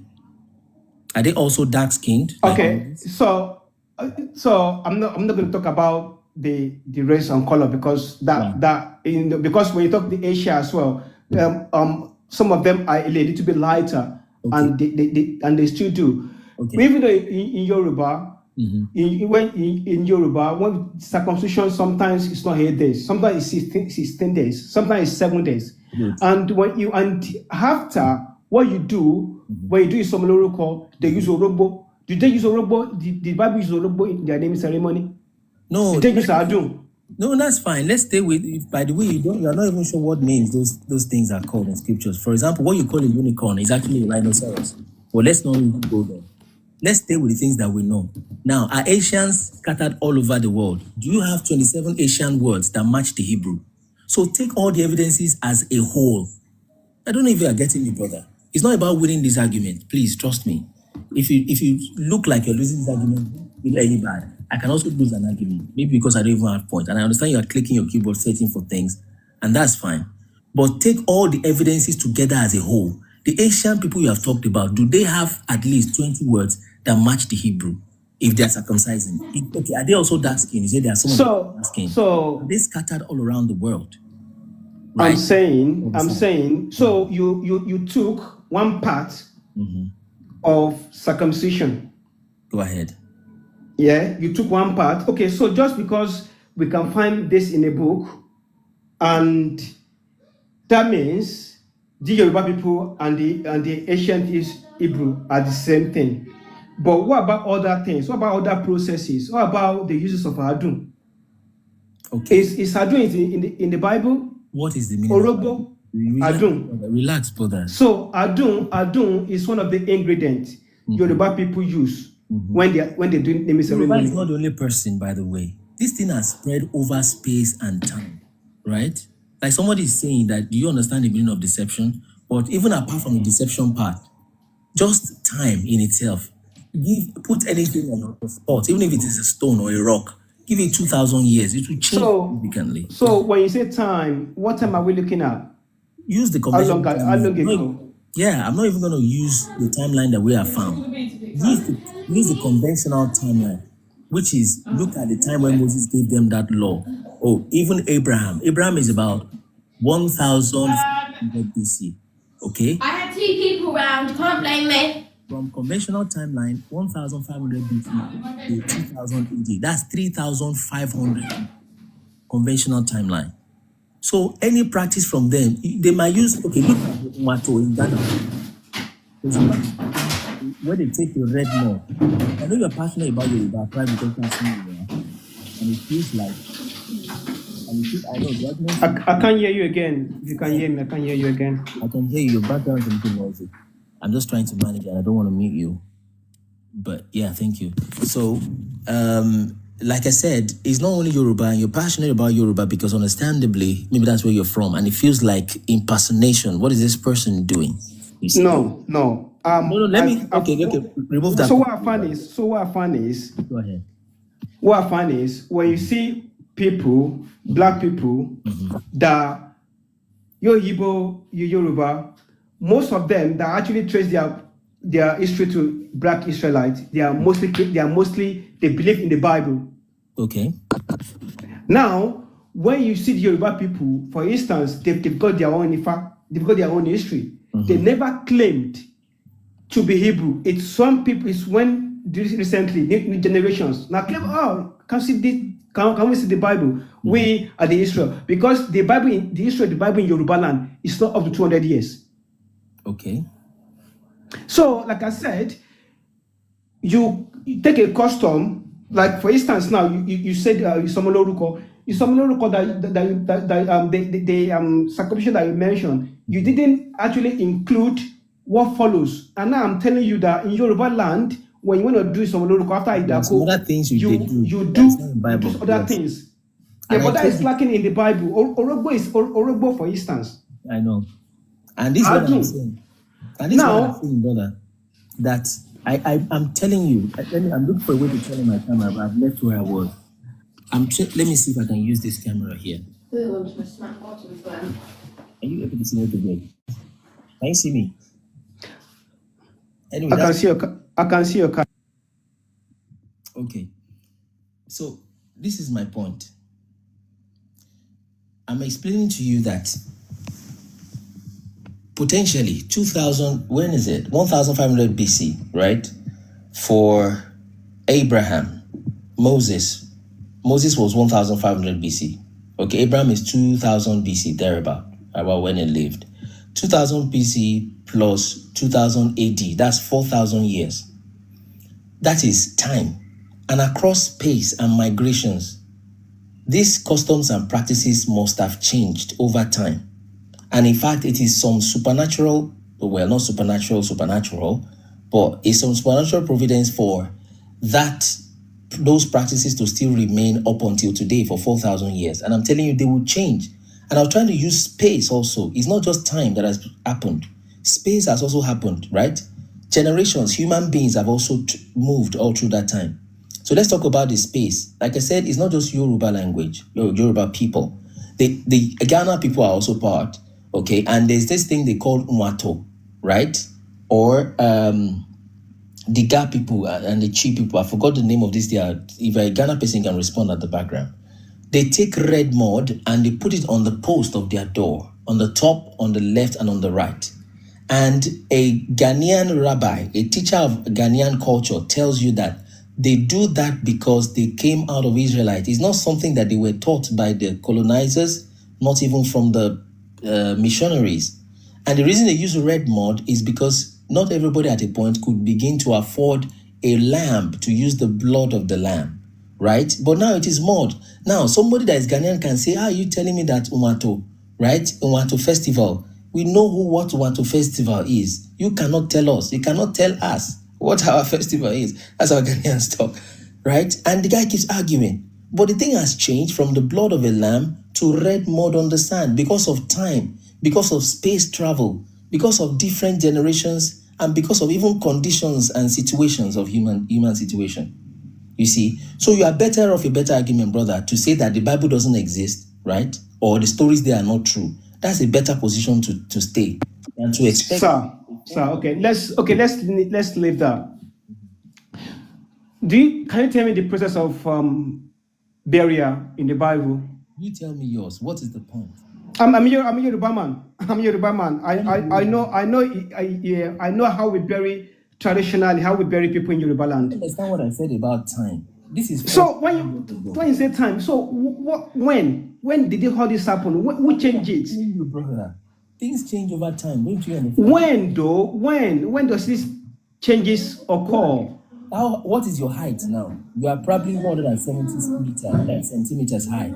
Are they also dark-skinned? Okay. So I'm not going to talk about the race and color because because when you talk the Asia as well, some of them are a little bit lighter, and they still do. Okay. Even though in Yoruba, in Yoruba, when circumcision sometimes it's not 8 days, sometimes it's 16 days, sometimes it's 7 days. And after what you do, when you do Somoloroko, they use Orobo. Do they use Orobo? The Bible use Orobo in their naming ceremony? No. Did they use Adun? No, that's fine. Let's stay with. By the way, you are not even sure what names those things are called in scriptures. For example, what you call a unicorn is actually a rhinoceros. Well, let's not even go there. Let's stay with the things that we know. Now, are Asians scattered all over the world? Do you have 27 Asian words that match the Hebrew? So take all the evidences as a whole. I don't know if you are getting me, brother. It's not about winning this argument. Please, trust me. if you look like you're losing this argument, really bad, I can also lose an argument. Maybe because I don't even have point. And I understand you are clicking your keyboard, searching for things, and that's fine. But take all the evidences together as a whole. The ancient people you have talked about, do they have at least 20 words that match the Hebrew if they're circumcising? Okay, are they also dark skinned? You say there are some of them dark skinned. So are they scattered all around the world? Right? I'm saying. So you took one part of circumcision. Go ahead. Yeah, you took one part. Okay, so just because we can find this in a book, and that means the Yoruba people and the ancient Hebrew are the same thing. But what about other things? What about other processes? What about the uses of Adun? Okay. Is Adun in the Bible? What is the meaning Orobo? Adun. Relax, brother. So Adun is one of the ingredients Yoruba people use when they do naming ceremony. Yoruba is not the only person, by the way. This thing has spread over space and time, right? Like somebody is saying that, do you understand the meaning of deception? But even apart from the deception part, just time in itself, put anything on a spot, even if it is a stone or a rock, give it 2,000 years, it will change significantly. So when you say time, what time are we looking at? Use the conventional timeline. Yeah, I'm not even going to use the timeline that we have found. Use the conventional timeline, which is look at the time when Moses gave them that law. Oh, even Abraham. Abraham is about 1,500 BC. Okay? I had two people around, can't blame me. From conventional timeline, 1,500 BC to 2000 AD. That's 3,500 conventional timeline. So any practice from them, they might use, okay, look at Wato in Ghana. Where they take the red more. I know you're passionate about Yoruba, private education, and it feels like, I know, I can't hear you again. If you can hear me, I can't hear you again. I can hear you. Your background is a little noisy. I'm just trying to manage it. I don't want to mute you. But yeah, thank you. So, like I said, it's not only Yoruba, and you're passionate about Yoruba because understandably, maybe that's where you're from, and it feels like impersonation. What is this person doing? No. No, let me, okay, remove that. So what I find is, go ahead. What I find is, when you see people, black people, that you're Igbo, you're Yoruba, most of them that actually trace their history to black Israelites, they believe in the Bible. Okay. Now, when you see the Yoruba people, for instance, they've got their own history. They never claimed to be Hebrew. It's some people. It's when recently new generations now claim, can we see the Bible? We are the Israel, because the Bible in Yoruba land is not up to 200 years. Okay. So, like I said, you take a custom, like for instance, now you said Isomoloruko that circumcision that you mentioned, you didn't actually include what follows. And now I'm telling you that in Yoruba land, when you want to do Isomoloruko after Idako, other things you do other things. Yeah, but that is lacking in the Bible. Orogbo is Orogbo, for instance. I know. And this is what I'm saying. And this is what I'm saying, brother. That I'm telling you, I'm looking for a way to turn on my camera, but I've left where I was. Let me see if I can use this camera here. Are you able to see what the way? Can you see me? Anyway, I can see your camera. Okay. So this is my point. I'm explaining to you that potentially 1,500 BC, right? For Abraham, Moses was 1,500 BC. Okay, Abraham is 2,000 BC, thereabout, about when he lived. 2,000 BC plus 2,000 AD, that's 4,000 years. That is time. And across space and migrations, these customs and practices must have changed over time. And in fact, it is some supernatural, well, not supernatural, but it's some supernatural providence for those practices to still remain up until today for 4,000 years. And I'm telling you, they will change. And I'm trying to use space also. It's not just time that has happened. Space has also happened, right? generations, human beings have also moved all through that time. So let's talk about the space. Like I said, it's not just Yoruba language, Yoruba people. The Ghana people are also part, okay? And there's this thing they call Mwato, right? Or the Ga people and the Chi people. I forgot the name of this. If a Ghana person can respond at the background. They take red mud and they put it on the post of their door, on the top, on the left, and on the right. And a Ghanaian rabbi, a teacher of Ghanaian culture, tells you that they do that because they came out of Israelite. It's not something that they were taught by the colonizers, not even from the missionaries. And the reason they use red mud is because not everybody at a point could begin to afford a lamb to use the blood of the lamb, right? But now it is mud. Now, somebody that is Ghanaian can say, are you telling me that Umato, right? Umato festival. We know what Umato festival is. You cannot tell us. You cannot tell us what our festival is. That's how Ghanaians talk, right? And the guy keeps arguing. But the thing has changed from the blood of a lamb to red mud on the sand because of time, because of space travel, because of different generations, and because of even conditions and situations of human situation. You see? So you are better off a better argument, brother, to say that the Bible doesn't exist, right? Or the stories there are not true. That's a better position to stay and to expect. Sir, okay, let's leave that. Can you tell me the process of burial in the Bible? You tell me yours. What is the point? I'm a Yoruba man. I know how we bury traditionally, how we bury people in Yoruba land. That's not what I said about time. This is so when you say time. So when did all this happen? Who changed it? You, brother. Things change over time. Don't you understand? When does this changes occur? What is your height now? You are probably 170 centimeters high.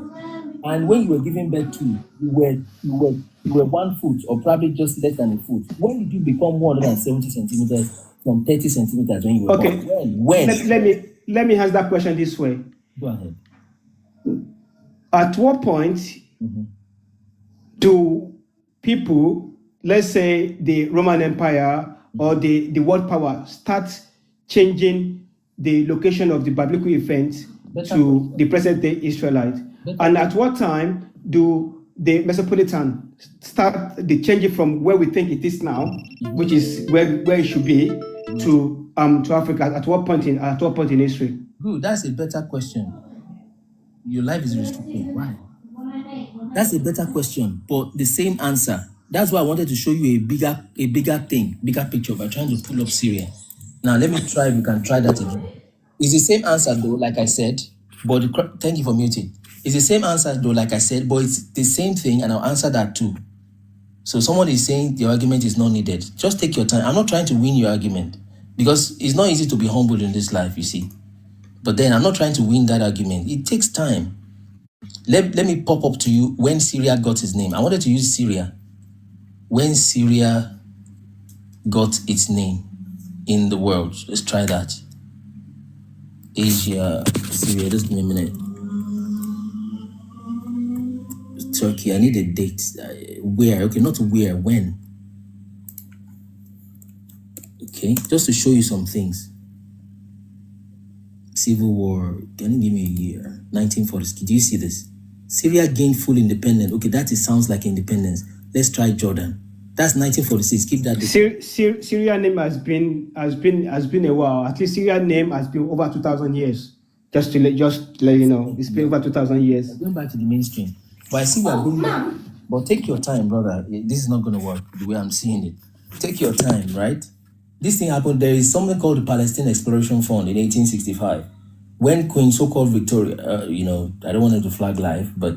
And when you were giving birth to, you were 1 foot or probably just less than a foot. When did you become 170 centimeters from 30 centimeters when you were born? When? Let me ask that question this way. Go ahead. At what point do people, let's say the Roman Empire or the world power, start changing the location of the biblical events to the present day Israelite? And at what time do the Mesopotamia start the changing from where we think it is now, which is where it should be, to Africa? At what point in history? Good, that's a better question. Your life is restricted. Why? That's a better question, but the same answer. That's why I wanted to show you a bigger picture by trying to pull up Syria. Now let me try if we can try that again. It's the same answer though, like I said, but thank you for muting. It's the same answer though, like I said, but it's the same thing, and I'll answer that too. So someone is saying the argument is not needed. Just take your time. I'm not trying to win your argument because it's not easy to be humble in this life, you see. But then I'm not trying to win that argument. It takes time. Let me pop up to you when Syria got its name. I wanted to use Syria. When Syria got its name in the world. Let's try that. Asia, Syria, just give me a minute. Turkey, I need a date. Where? Okay, not where, when. Okay, just to show you some things. Civil War, can you give me a year? 1940s. Do you see this? Syria gained full independence. Okay, sounds like independence. Let's try Jordan. That's 1946. Keep that. Syria name has been a while. At least Syria name has been over 2,000 years. Just to let you know, it's been over 2,000 years. Going back to the mainstream. But I see we are going back. But take your time, brother. This is not going to work the way I'm seeing it. Take your time, right? This thing happened. There is something called the Palestine Exploration Fund in 1865. When Queen so-called Victoria, I don't want to flag live, but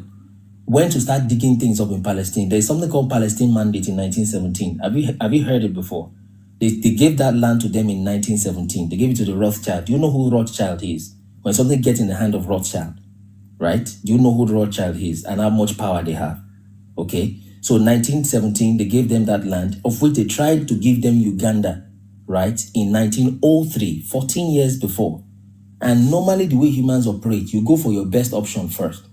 went to start digging things up in Palestine. There is something called Palestine Mandate in 1917. Have you heard it before? They gave that land to them in 1917. They gave it to the Rothschild. Do you know who Rothschild is? When something gets in the hand of Rothschild, right? Do you know who Rothschild is and how much power they have? Okay. So 1917, they gave them that land, of which they tried to give them Uganda, right? In 1903, 14 years before. And normally the way humans operate, you go for your best option first.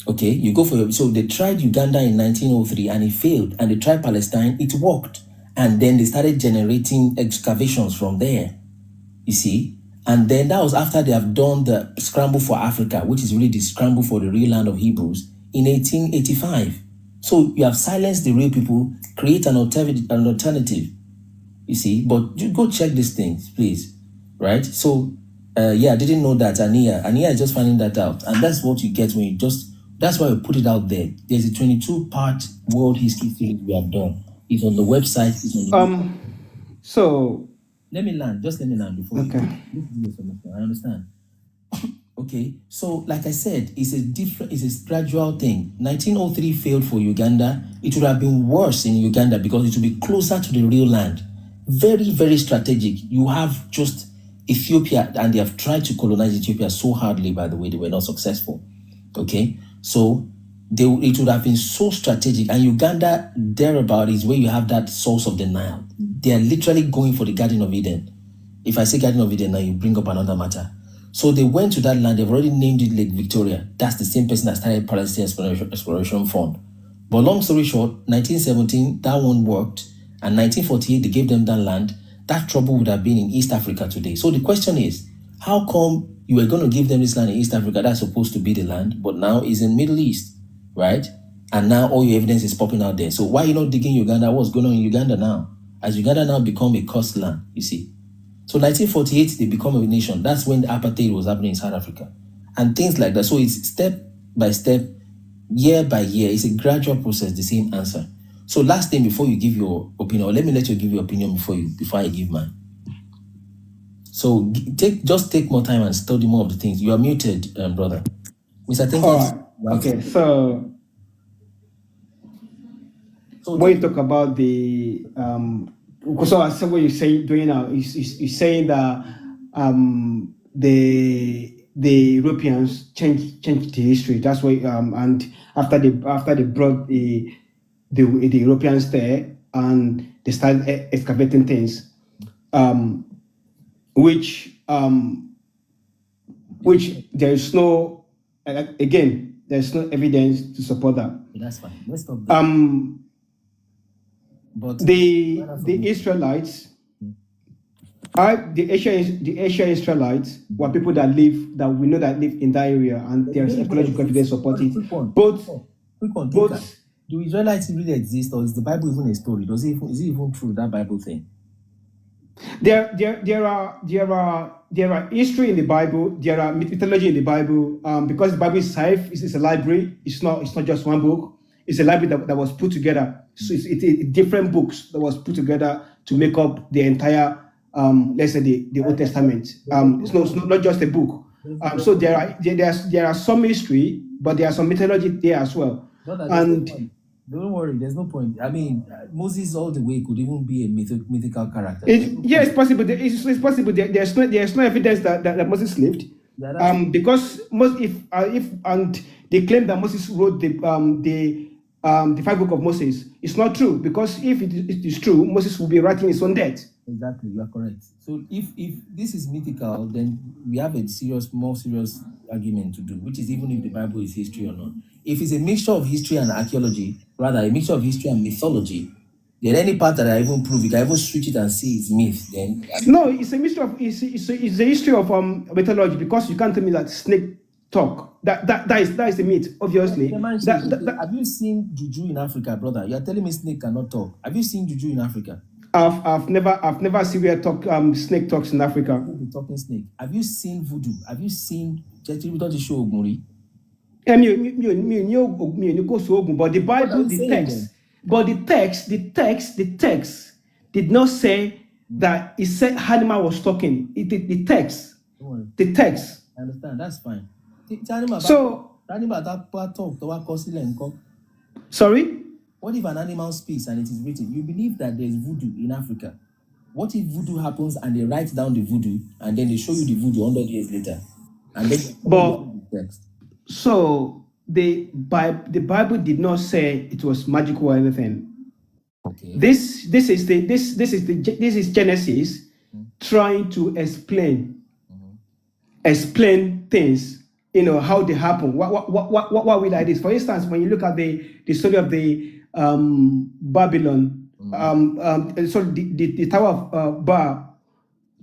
Okay, you go for so they tried Uganda in 1903 and it failed, and they tried Palestine, it worked. And then they started generating excavations from there, you see. And then that was after they have done the scramble for Africa, which is really the scramble for the real land of Hebrews in 1885. So you have silenced the real people, create an alternative, you see. But you go check these things, please, right? So, yeah, I didn't know that, Ania. Ania is just finding that out. And that's what you get when you just, that's why we put it out there. There's a 22-part world history series we have done. It's on the website. It's on the So let me land. Just let me land before okay. I understand. Okay, so like I said, it's a gradual thing. 1903 failed for Uganda. It would have been worse in Uganda because it would be closer to the real land. Very, very strategic. You have just Ethiopia, and they have tried to colonize Ethiopia so hardly, by the way, they were not successful. Okay, so it would have been so strategic. And Uganda, thereabout, is where you have that source of the Nile. They are literally going for the Garden of Eden. If I say Garden of Eden now, you bring up another matter. So they went to that land. They've already named it Lake Victoria. That's the same person that started Palestine Exploration Fund. But long story short, 1917, that one worked. And 1948, they gave them that land. That trouble would have been in East Africa today. So the question is, how come you were going to give them this land in East Africa that's supposed to be the land, but now is in Middle East, right? And now all your evidence is popping out there. So why are you not digging Uganda? What's going on in Uganda now? As Uganda now become a coast land, you see. So 1948, they become a nation. That's when the apartheid was happening in South Africa. And things like that. So it's step by step, year by year. It's a gradual process, the same answer. So last thing before you give your opinion, or let me let you give your opinion before I give mine. So just take more time and study more of the things. You are muted, brother. Mr. Thinking. Right. Okay, so when you talk about the so I said what you say doing now is saying that the Europeans changed the history. That's why and after they brought the Europeans there and they started excavating things, which there is no there's no evidence to support that. That's fine. Let's stop there. But the Israelites, the Asian Israelites were people that we know that live in that area, and there's ecological evidence supporting it. Both do Israelites really exist, or is the Bible even a story? Is it even true, that Bible thing? There are history in the Bible. There are mythology in the Bible. Because the Bible is a library. It's not just one book. It's a library that was put together. So it's different books that was put together to make up the entire, let's say the Old Testament. It's not just a book. So there are some history, but there are some mythology there as well. And don't worry, there's no point. I mean, Moses all the way could even be a mythical character. It's possible. It's possible. There's no evidence that Moses lived. Because if they claim that Moses wrote the 5 books of Moses. It's not true, because if it is true, Moses will be writing his own death. Exactly, you are correct. So if this is mythical, then we have a more serious argument to do, which is even if the Bible is history or not. If it's a mixture of history and archaeology, rather a mixture of history and mythology, then any part that I even prove, you can even switch it and say it's myth. Then no, it's a mixture of it's a history of mythology, because you can't tell me that snake talk. That is the myth, obviously. Have you seen juju in Africa, brother? You are telling me snake cannot talk. Have you seen juju in Africa? I've never seen where snake talks in Africa. Talking snake. Have you seen voodoo? Have you seen show Ogmuri? But the Bible, the text did not say that it said animal was talking. The text. I understand. That's fine. So, sorry? What if an animal speaks and it is written? You believe that there is voodoo in Africa. What if voodoo happens and they write down the voodoo and then they show you the voodoo 100 years later? And then the text. So the Bible did not say it was magical or anything. Okay. This is Genesis trying to explain things, how they happen. Why we like this? For instance, when you look at the story of the Babylon, the Tower of Bar.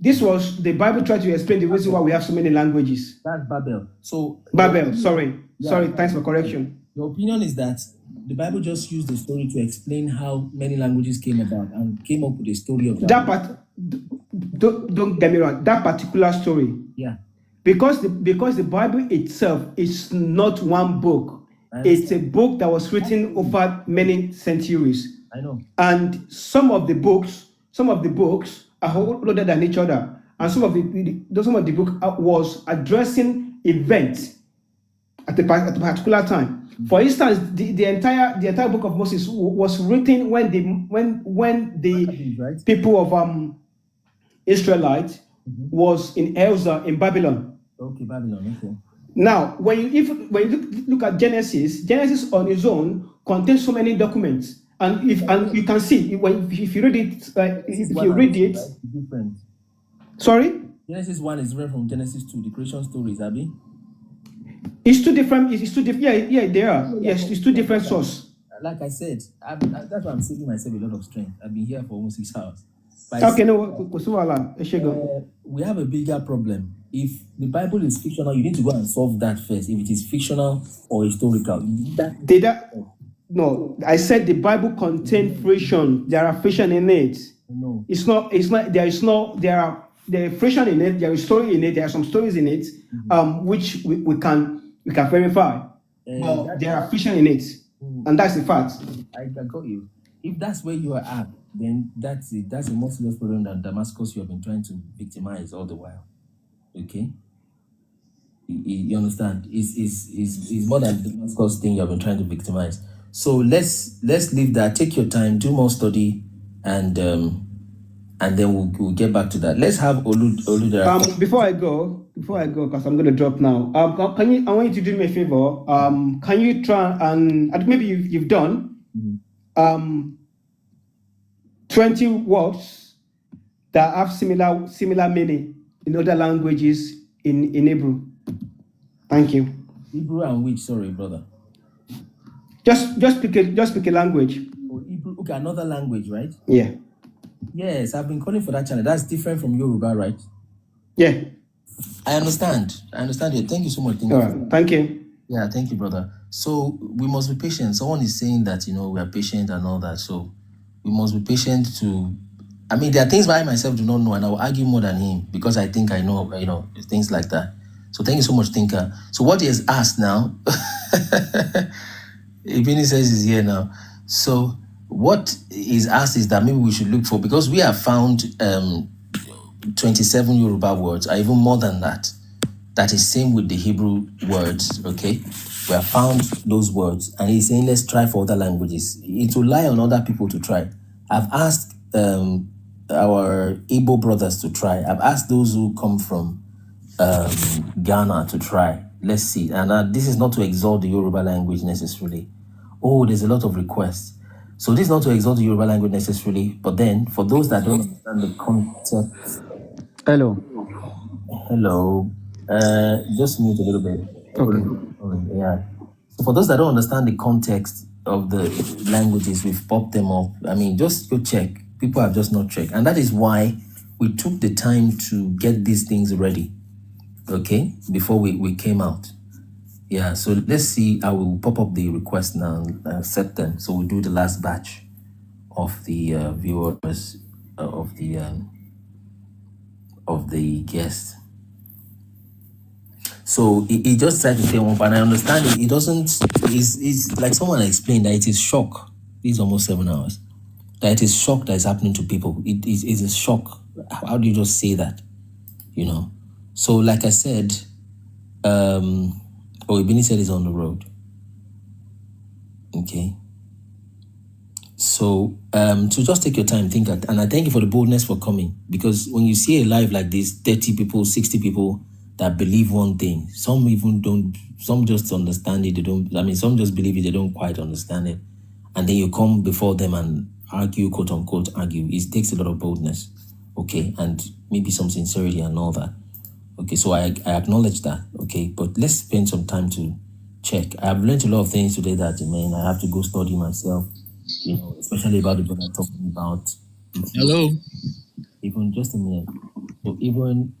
This was the Bible tried to explain the reason why we have so many languages. That's Babel. So Babel. Sorry. Yeah. Sorry. Thanks for correction. Your opinion is that the Bible just used the story to explain how many languages came about and came up with a story of that part. Don't get me wrong. That particular story. Yeah. Because the Bible itself is not one book. It's a book that was written over many centuries. I know. And some of the books are older than each other, and some of the book was addressing events at a particular time. For instance, the entire book of Moses was written when the people of Israelite was in Elza in Babylon. Okay, Babylon. Okay. Now, when you look at Genesis on its own contains so many documents. And you can see if you read it, different. Sorry? Genesis 1 is different from Genesis 2, the creation stories, Abby. It's two different. Yeah, they are. Yes, it's two different sources. Like I said, that's why I'm saving myself a lot of strength. I've been here for almost 6 hours. Okay, we have a bigger problem. If the Bible is fictional, you need to go and solve that first. If it is fictional or historical, No, I said the Bible contains friction. There are friction in it. No. There are friction in it, there is story in it, there are some stories in it, which we can verify. But there are friction in it. And that's the fact. I got you. If that's where you are at, then that's it. That's a more serious problem than Damascus you have been trying to victimize all the while. Okay? You understand? It's more than the Damascus thing you have been trying to victimize. So let's leave that. Take your time, do more study, and then we'll get back to that. Let's have Oludara. Before I go, because I'm gonna drop now. I want you to do me a favor. Can you try and maybe you've done 20 words that have similar meaning in other languages in Hebrew. Thank you. Hebrew and which? Sorry, brother. Just pick a language. Oh, Hebrew. Okay, another language, right? Yeah. Yes, I've been calling for that channel. That's different from Yoruba, right? Yeah. I understand you. Thank you so much. Thank you. Yeah, thank you, brother. So we must be patient. Someone is saying that, we are patient and all that. So we must be patient there are things I myself do not know, and I will argue more than him because I think I know, things like that. So thank you so much, Thinker. So what he has asked now, Ibini says he's here now. So what is asked is that maybe we should look for, because we have found 27 Yoruba words, or even more than that. That is same with the Hebrew words, okay? We have found those words, and he's saying, let's try for other languages. It will lie on other people to try. I've asked our Igbo brothers to try. I've asked those who come from Ghana to try. Let's see. And this is not to exalt the Yoruba language necessarily. Oh, there's a lot of requests. So this is not to exalt the Yoruba language necessarily, but then for those that don't understand the concept. Hello. Just mute a little bit. Okay. Yeah. So for those that don't understand the context of the languages, we've popped them up. Just go check. People have just not checked. And that is why we took the time to get these things ready, okay, before we came out. Yeah, so let's see. I will pop up the request now and set them. So we'll do the last batch of the viewers of the guest. So he just tried to say one, but I understand it doesn't. It's like someone explained that it is shock. It's almost 7 hours. That it is shock that is happening to people. It is a shock. How do you just say that? So like I said, Ibini said he's on the road. Okay. So just take your time, think, and I thank you for the boldness for coming, because when you see a live like this, 30 people, 60 people that believe one thing, some even don't, some just understand it, some just believe it, they don't quite understand it, and then you come before them and argue, quote unquote argue. It takes a lot of boldness, okay, and maybe some sincerity and all that. Okay, so I acknowledge that, okay, but let's spend some time to check. I have learned a lot of things today that, I have to go study myself. especially about the brother talking about. Hello. Even just a minute. So even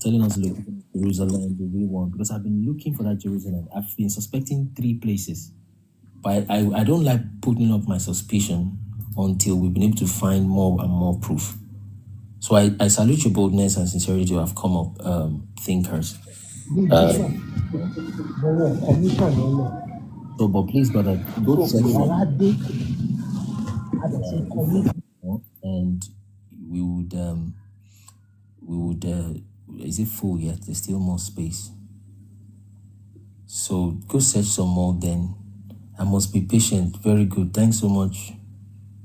telling us look Jerusalem, the real one, because I've been looking for that Jerusalem. I've been suspecting 3 places, but I don't like putting up my suspicion until we've been able to find more and more proof. So I salute your boldness and sincerity to have come up, thinkers. So, but please, brother, go check and we would is it full yet? There's still more space. So go search some more then. I must be patient. Very good. Thanks so much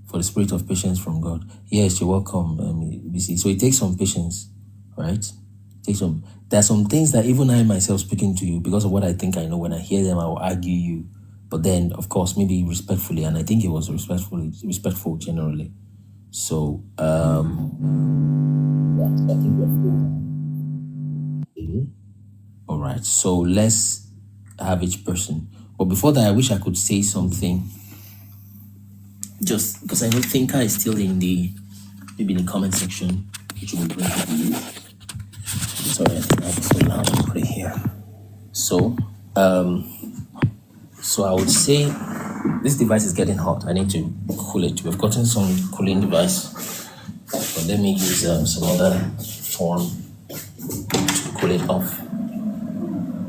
for the spirit of patience from God. Yes, you're welcome. BC. So it takes some patience, right? There are some things that even I myself speaking to you, because of what I think I know, when I hear them, I will argue you. But then, of course, maybe respectfully, and I think it was respectful generally. So, I think we're full. All right. So let's have each person. But before that, I wish I could say something. Just because I know Thinker is still in the comment section, which will bring to you. Sorry, I think I was so loud. I'll put it here. So I would say this device is getting hot. I need to cool it. We've gotten some cooling device, but let me use some other form to cool it off.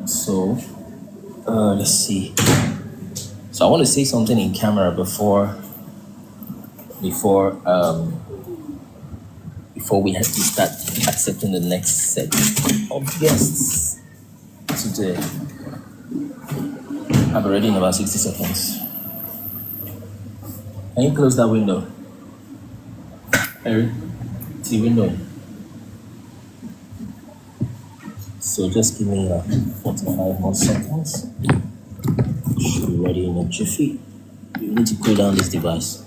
So let's see. So I want to say something in camera before we have to start accepting the next set of guests today. I'll be ready in about 60 seconds. Can you close that window? Harry, the window. So just give me 45 more seconds. Should be ready in a jiffy. You need to cool down this device.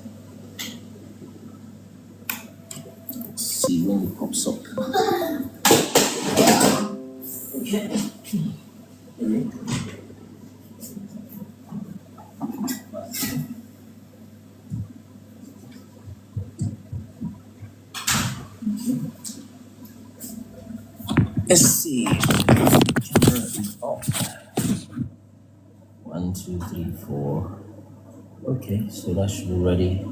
See when it pops up. Okay. Let's see. Camera is off. 1, 2, 3, 4. Okay, so that should be ready.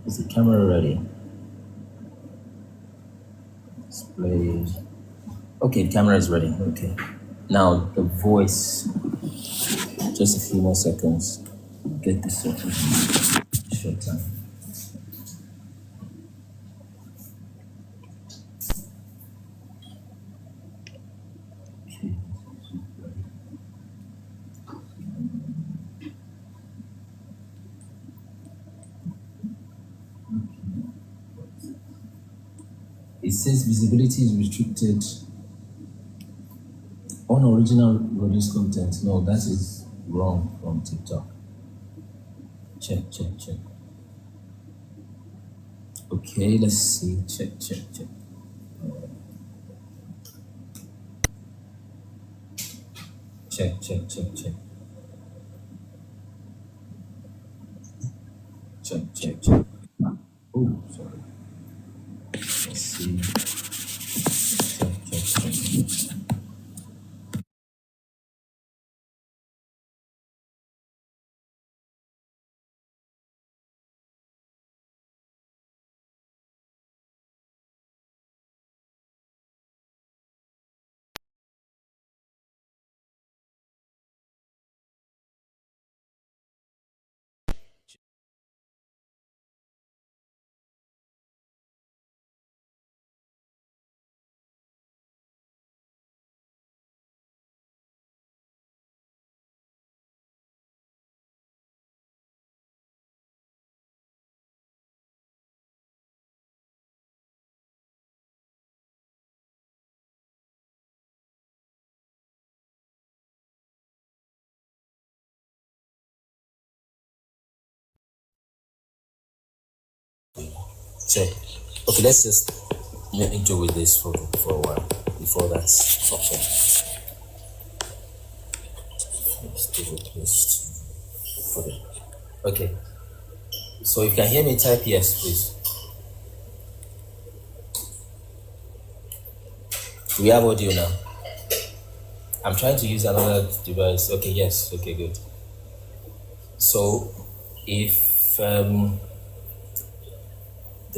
Is the camera ready? Display. Okay, the camera is ready. Okay. Now the voice. Just a few more seconds. Get this set. Short time. It says visibility is restricted on original release content. No, that is wrong from TikTok. Check. Okay, let's see. Check. Check. Check. Oh, sorry. Let's see. Check. Okay, let's just let me do with this for a while before that's okay. Okay. So if you can hear me, type yes, please. We have audio now. I'm trying to use another device. Okay, yes. Okay, good. So if the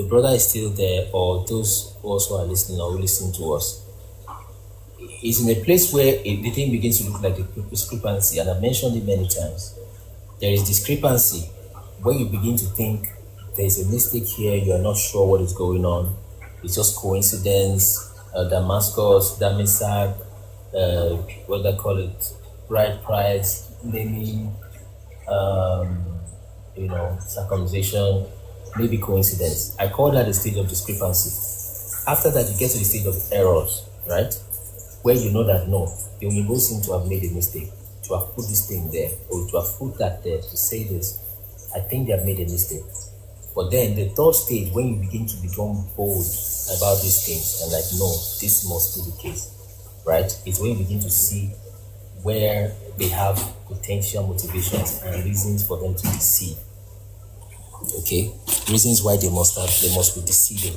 brother is still there, or those also are listening or listening to us, is in a place where the thing begins to look like a discrepancy, and I've mentioned it many times. There is discrepancy when you begin to think there's a mistake here, you are not sure what is going on, it's just coincidence. Damascus, Damisag, what they call it, bride price, naming, circumcision, maybe coincidence. I call that the stage of discrepancy. After that, you get to the stage of errors, right? Where you know that no, the Oyibo seem to have made a mistake, to have put this thing there, or to have put that there, to say this. I think they have made a mistake. But then the third stage, when you begin to become bold about these things, and like, no, this must be the case, right? It's when you begin to see where they have potential motivations and reasons for them to deceive. Okay? Reasons why they must be deceiving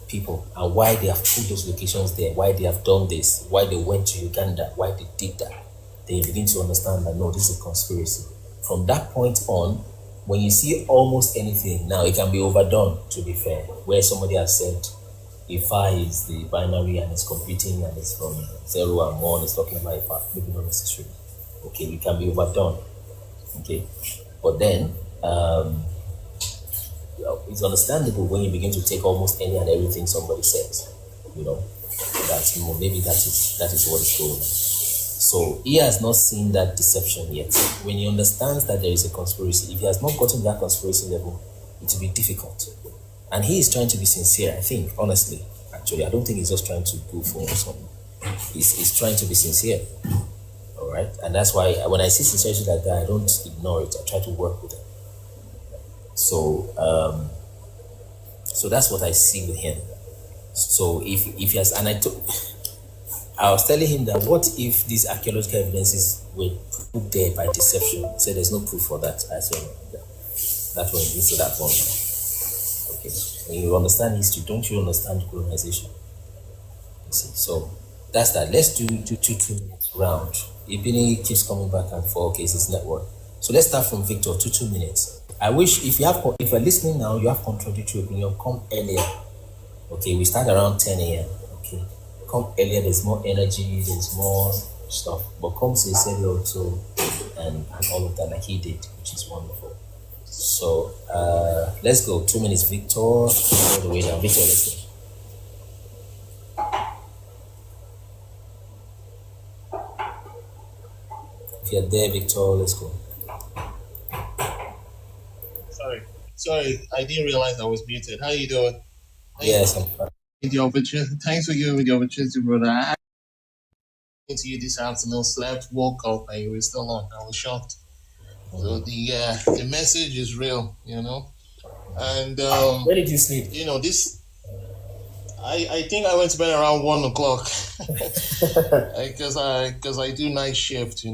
people, and why they have put those locations there, why they have done this, why they went to Uganda, why they did that. Then you begin to understand that no, this is a conspiracy. From that point on, when you see almost anything, now it can be overdone, to be fair, where somebody has said Ifa is the binary and it's computing and it's from 0 and 1, it's talking about Ifa, maybe not necessarily. Okay, it can be overdone. Okay, but then it's understandable when you begin to take almost any and everything somebody says, that maybe that is what is going on. So he has not seen that deception yet. When he understands that there is a conspiracy, if he has not gotten to that conspiracy level, it will be difficult. And he is trying to be sincere, I think, honestly. Actually, I don't think he's just trying to goof or something. He's trying to be sincere. All right? And that's why when I see sincerity like that, I don't ignore it. I try to work with it. So that's what I see with him. So if he has, and I was telling him that what if these archaeological evidences were put there by deception? He said there's no proof for that. I said that one didn't say that one. Okay. When you understand history, don't you understand colonization? You see, so that's that. Let's do 2 minutes round. Ibini keeps coming back and forth. Okay, it's his network. So let's start from Victor. 2 minutes. I wish if you're listening now, you have contradictory opinion, come earlier. Okay, we start around 10 a.m. Okay, come earlier. There's more energy. There's more stuff. But come sincerely also, and all of that like he did, which is wonderful. So let's go. 2 minutes, Victor. All the way down. Victor, let's go. If you're there, Victor, let's go. Sorry, I didn't realize I was muted. How you doing? Yes, I'm fine. Thanks for giving me the opportunity, brother. I to you this afternoon, slept, woke up, and you were still on. I was shocked. So the message is real, And where did you sleep? This. I think I went to bed around 1 o'clock because I do night shift,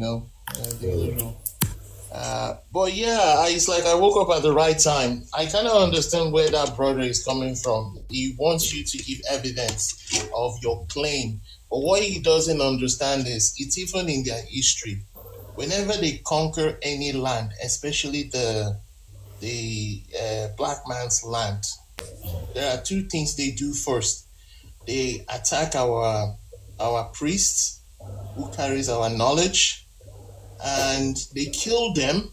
But yeah, it's like I woke up at the right time. I kind of understand where that brother is coming from. He wants you to give evidence of your claim. But what he doesn't understand is it's even in their history. Whenever they conquer any land, especially the black man's land, there are 2 things they do first. They attack our priests who carries our knowledge, and they kill them.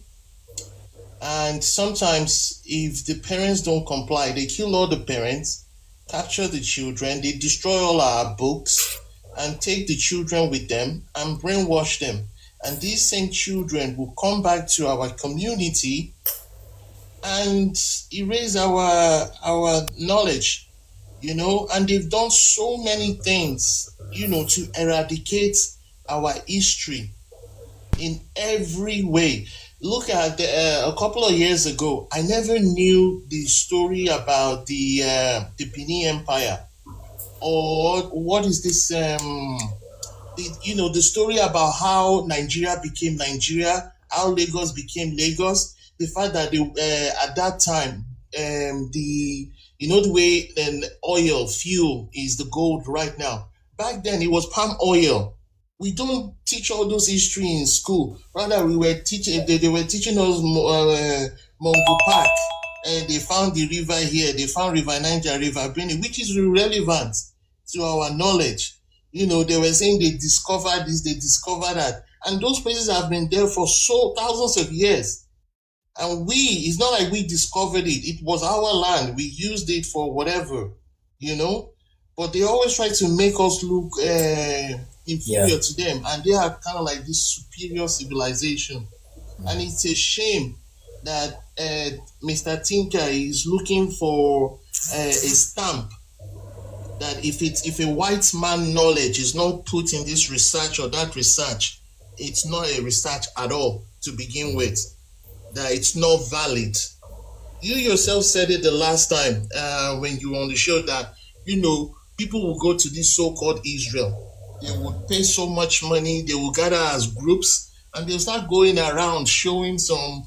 And sometimes if the parents don't comply, they kill all the parents, capture the children, they destroy all our books and take the children with them and brainwash them. And these same children will come back to our community and erase our knowledge, and they've done so many things, to eradicate our history in every way. Look at a couple of years ago, I never knew the story about the Benin Empire, or what is this, the story about how Nigeria became Nigeria, how Lagos became Lagos. the fact that they, at that time, the way oil, fuel is the gold right now. Back then, it was palm oil. We don't teach all those history in school. Rather, we were teaching. They were teaching us Mungo Park, and they found the river here. They found River Niger, River Benue, which is irrelevant to our knowledge. They were saying they discovered this, they discovered that, and those places have been there for thousands of years. And it's not like we discovered it. It was our land. We used it for whatever, But they always try to make us look inferior to them. And they are kind of like this superior civilization. And it's a shame that Mr. Tinker is looking for a stamp that if a white man knowledge is not put in this research or that research, it's not a research at all to begin with. That it's not valid. You yourself said it the last time when you were on the show that, people will go to this so-called Israel. They would pay so much money, they will gather as groups, and they'll start going around showing some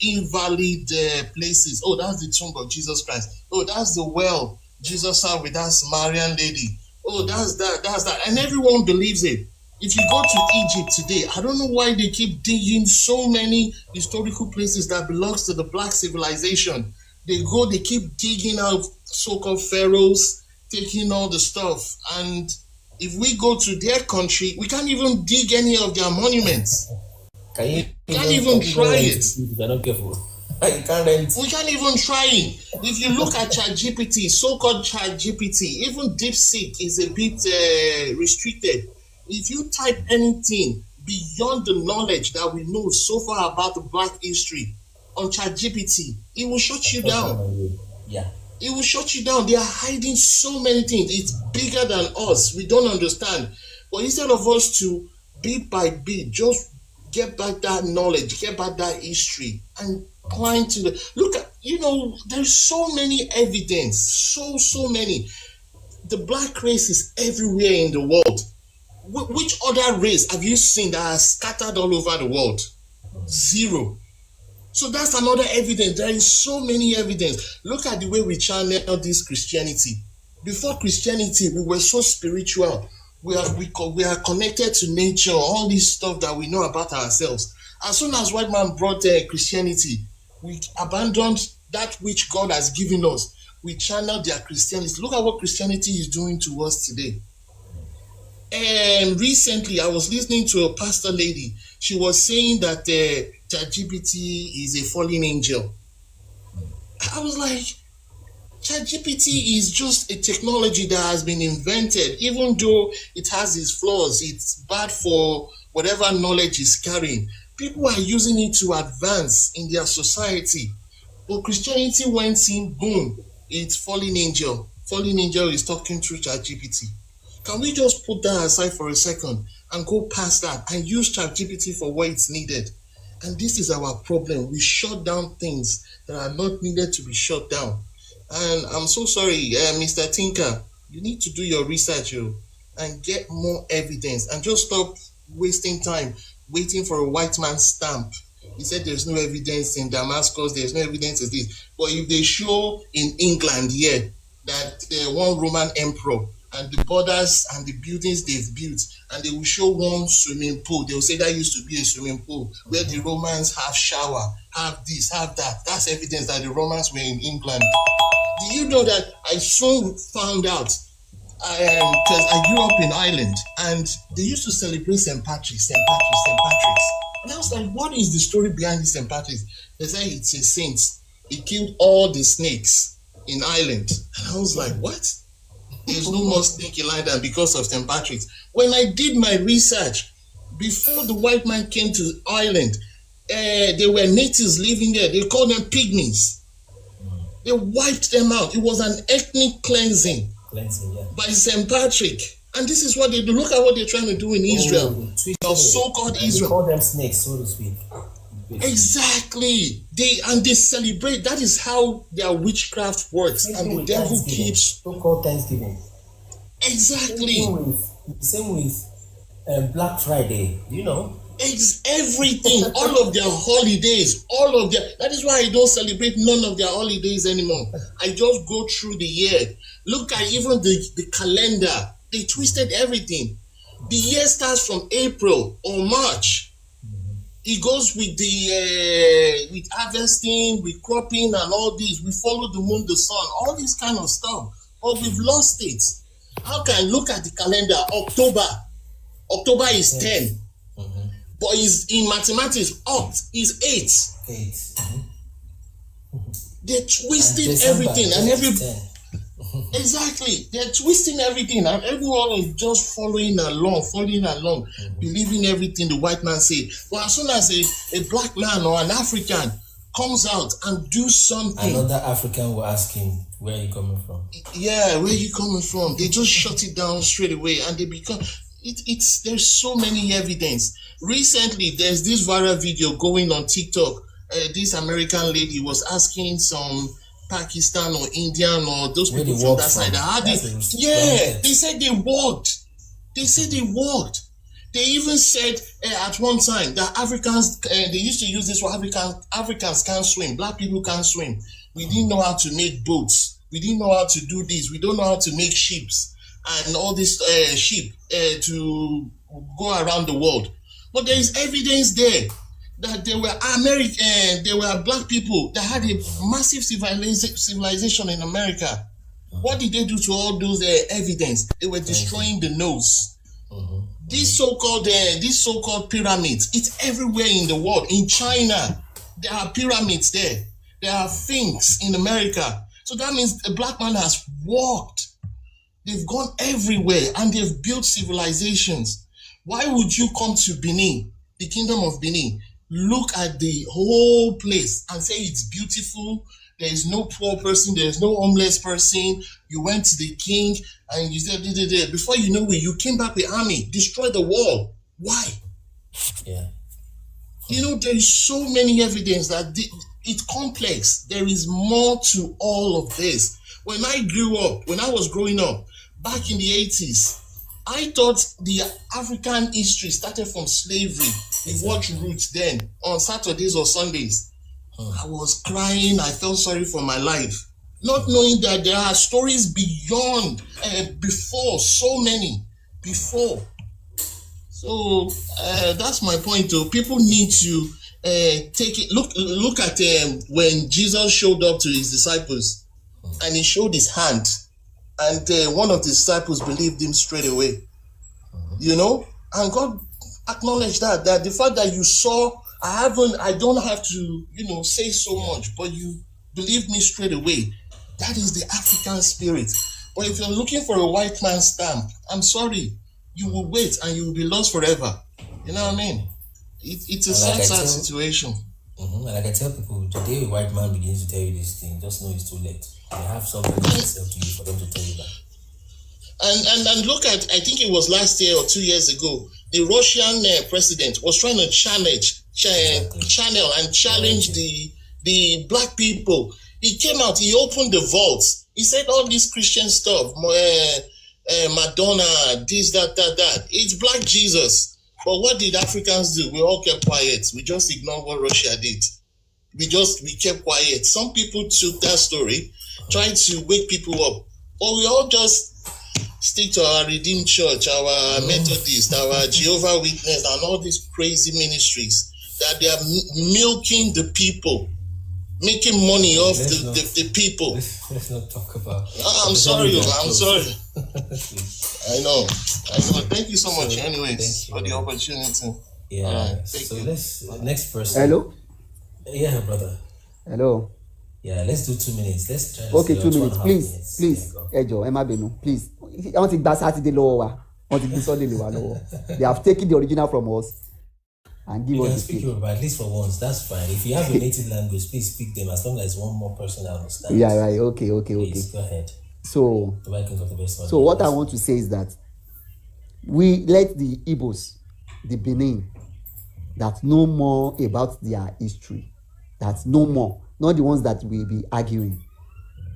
invalid places. Oh, that's the tomb of Jesus Christ. Oh, that's the well Jesus had with that Samaritan lady. Oh, that's that. And everyone believes it. If you go to Egypt today, I don't know why they keep digging so many historical places that belongs to the black civilization. They keep digging out so-called pharaohs, taking all the stuff. And if we go to their country, we can't even dig any of their monuments. Can't even try it. They're not careful. We can't even try it. If you look at ChatGPT, so-called ChatGPT, even DeepSeek is a bit restricted. If you type anything beyond the knowledge that we know so far about the black history on ChatGPT, it will shut you down. Yeah. It will shut you down. They are hiding so many things. It's bigger than us. We don't understand. But instead of us to bit by bit, just get back that knowledge, get back that history, and climb to the look at, there's so many evidence, so many. The black race is everywhere in the world. Which other race have you seen that are scattered all over the world? Zero. So that's another evidence. There is so many evidence. Look at the way we channel this Christianity. Before Christianity, we were so spiritual. We are connected to nature, all this stuff that we know about ourselves. As soon as white man brought Christianity, we abandoned that which God has given us. We channeled their Christianity. Look at what Christianity is doing to us today. And recently, I was listening to a pastor lady. She was saying that ChatGPT is a fallen angel. I was like, ChatGPT is just a technology that has been invented. Even though it has its flaws, it's bad for whatever knowledge it's carrying. People are using it to advance in their society. But Christianity went in, boom, it's fallen angel. Fallen angel is talking through ChatGPT. Can we just put that aside for a second and go past that and use ChatGPT for what it's needed? And this is our problem. We shut down things that are not needed to be shut down. And I'm so sorry, Mr. Tinker, you need to do your research and get more evidence and just stop wasting time waiting for a white man's stamp. He said there's no evidence in Damascus, there's no evidence of this. But if they show in England here that one Roman emperor and the borders and the buildings they've built, and they will show one swimming pool. They will say that used to be a swimming pool where the Romans have shower, have this, have that. That's evidence that the Romans were in England. Do you know that I soon found out, because I grew up in Ireland, and they used to celebrate St. Patrick's. And I was like, what is the story behind this St. Patrick's? They say it's a saint. He killed all the snakes in Ireland. And I was like, what? There's no more snake in London because of St. Patrick's. When I did my research, before the white man came to Ireland, there were natives living there. They called them pygmies. They wiped them out. It was an ethnic cleansing by St. Patrick. And this is what they do. Look at what they're trying to do in Israel. Or so-called Israel. They call them snakes, so to speak. Exactly. They celebrate. That is how their witchcraft works. And the devil keeps so-called Thanksgiving. Exactly. Same with Black Friday. You know, Everything, all of their holidays, that is why I don't celebrate none of their holidays anymore. I just go through the year. Look at even the calendar. They twisted everything. The year starts from April or March. It goes with with harvesting, with cropping and all this. We follow the moon, the sun, all this kind of stuff. But we've lost it. How can I look at the calendar? October is 10. But in mathematics, Oct is 8. They're twisting everything and exactly. They're twisting everything and everyone is just following along, believing everything the white man say. But as soon as a black man or an African comes out and do something, another African will ask him, where are you coming from? Yeah, where are you coming from? They just shut it down straight away and they become there's so many evidence. Recently, there's this viral video going on TikTok. This American lady was asking some Pakistan or Indian or those people from that side. They said they walked. They even said at one time that Africans, they used to use this for Africans can't swim. Black people can't swim. We didn't know how to make boats. We didn't know how to do this. We don't know how to make ships and all this sheep to go around the world. But there is evidence there that there were black people that had a massive civilization in America. What did they do to all those evidence? They were destroying the nose. These so-called pyramids, it's everywhere in the world. In China, there are pyramids there. There are things in America. So that means a black man has walked. They've gone everywhere and they've built civilizations. Why would you come to Benin, the kingdom of Benin, look at the whole place and say it's beautiful, there is no poor person, there is no homeless person, you went to the king and you said, before you know it, you came back with army, destroyed the wall. Why? Yeah. There is so many evidence that it's complex. There is more to all of this. When I was growing up, back in the 80s, I thought the African history started from slavery. We watched Roots then on Saturdays or Sundays. I was crying. I felt sorry for my life, not knowing that there are stories beyond, before, so many before. So that's my point too. People need to take it. Look at when Jesus showed up to his disciples and he showed his hand. And one of the disciples believed him straight away, and God acknowledged that the fact that you saw, I don't have to, say so much, but you believed me straight away. That is the African spirit. But if you're looking for a white man stamp, I'm sorry, you will wait and you will be lost forever. You know what I mean? It's a sad situation. And like I tell people, the day a white man begins to tell you this thing, just know it's too late. They have something to sell to you for them to tell you that. And look at, I think it was last year or 2 years ago, the Russian president was trying to channel and challenge the black people. He came out, he opened the vaults. He said all this Christian stuff, Madonna, this, that. It's black Jesus. But what did Africans do? We all kept quiet. We just ignored what Russia did. We kept quiet. Some people took that story, tried to wake people up. But we all just stick to our Redeemed Church, our Methodist, our Jehovah Witness, and all these crazy ministries that they are milking the people, making money off the people. Let's not talk about. I'm sorry. I know. Thank you so much, anyways, for the opportunity. Yeah. So next person. Hello. Yeah, brother. Hello. Yeah, let's do 2 minutes. Let's try. Okay, 2 minutes, please. Ejo, Emma Benu, please. I want to back Saturday lower. I want to Sunday lower. They have taken the original from us and give us the can speak Yoruba, at least for once. That's fine. If you have a native language, please speak them. As long as one more person understands. Yeah, right. Okay. Please, go ahead. So what I want to say is that we let the Igbos, the Benin, that know more about their history, that know more, not the ones that will be arguing.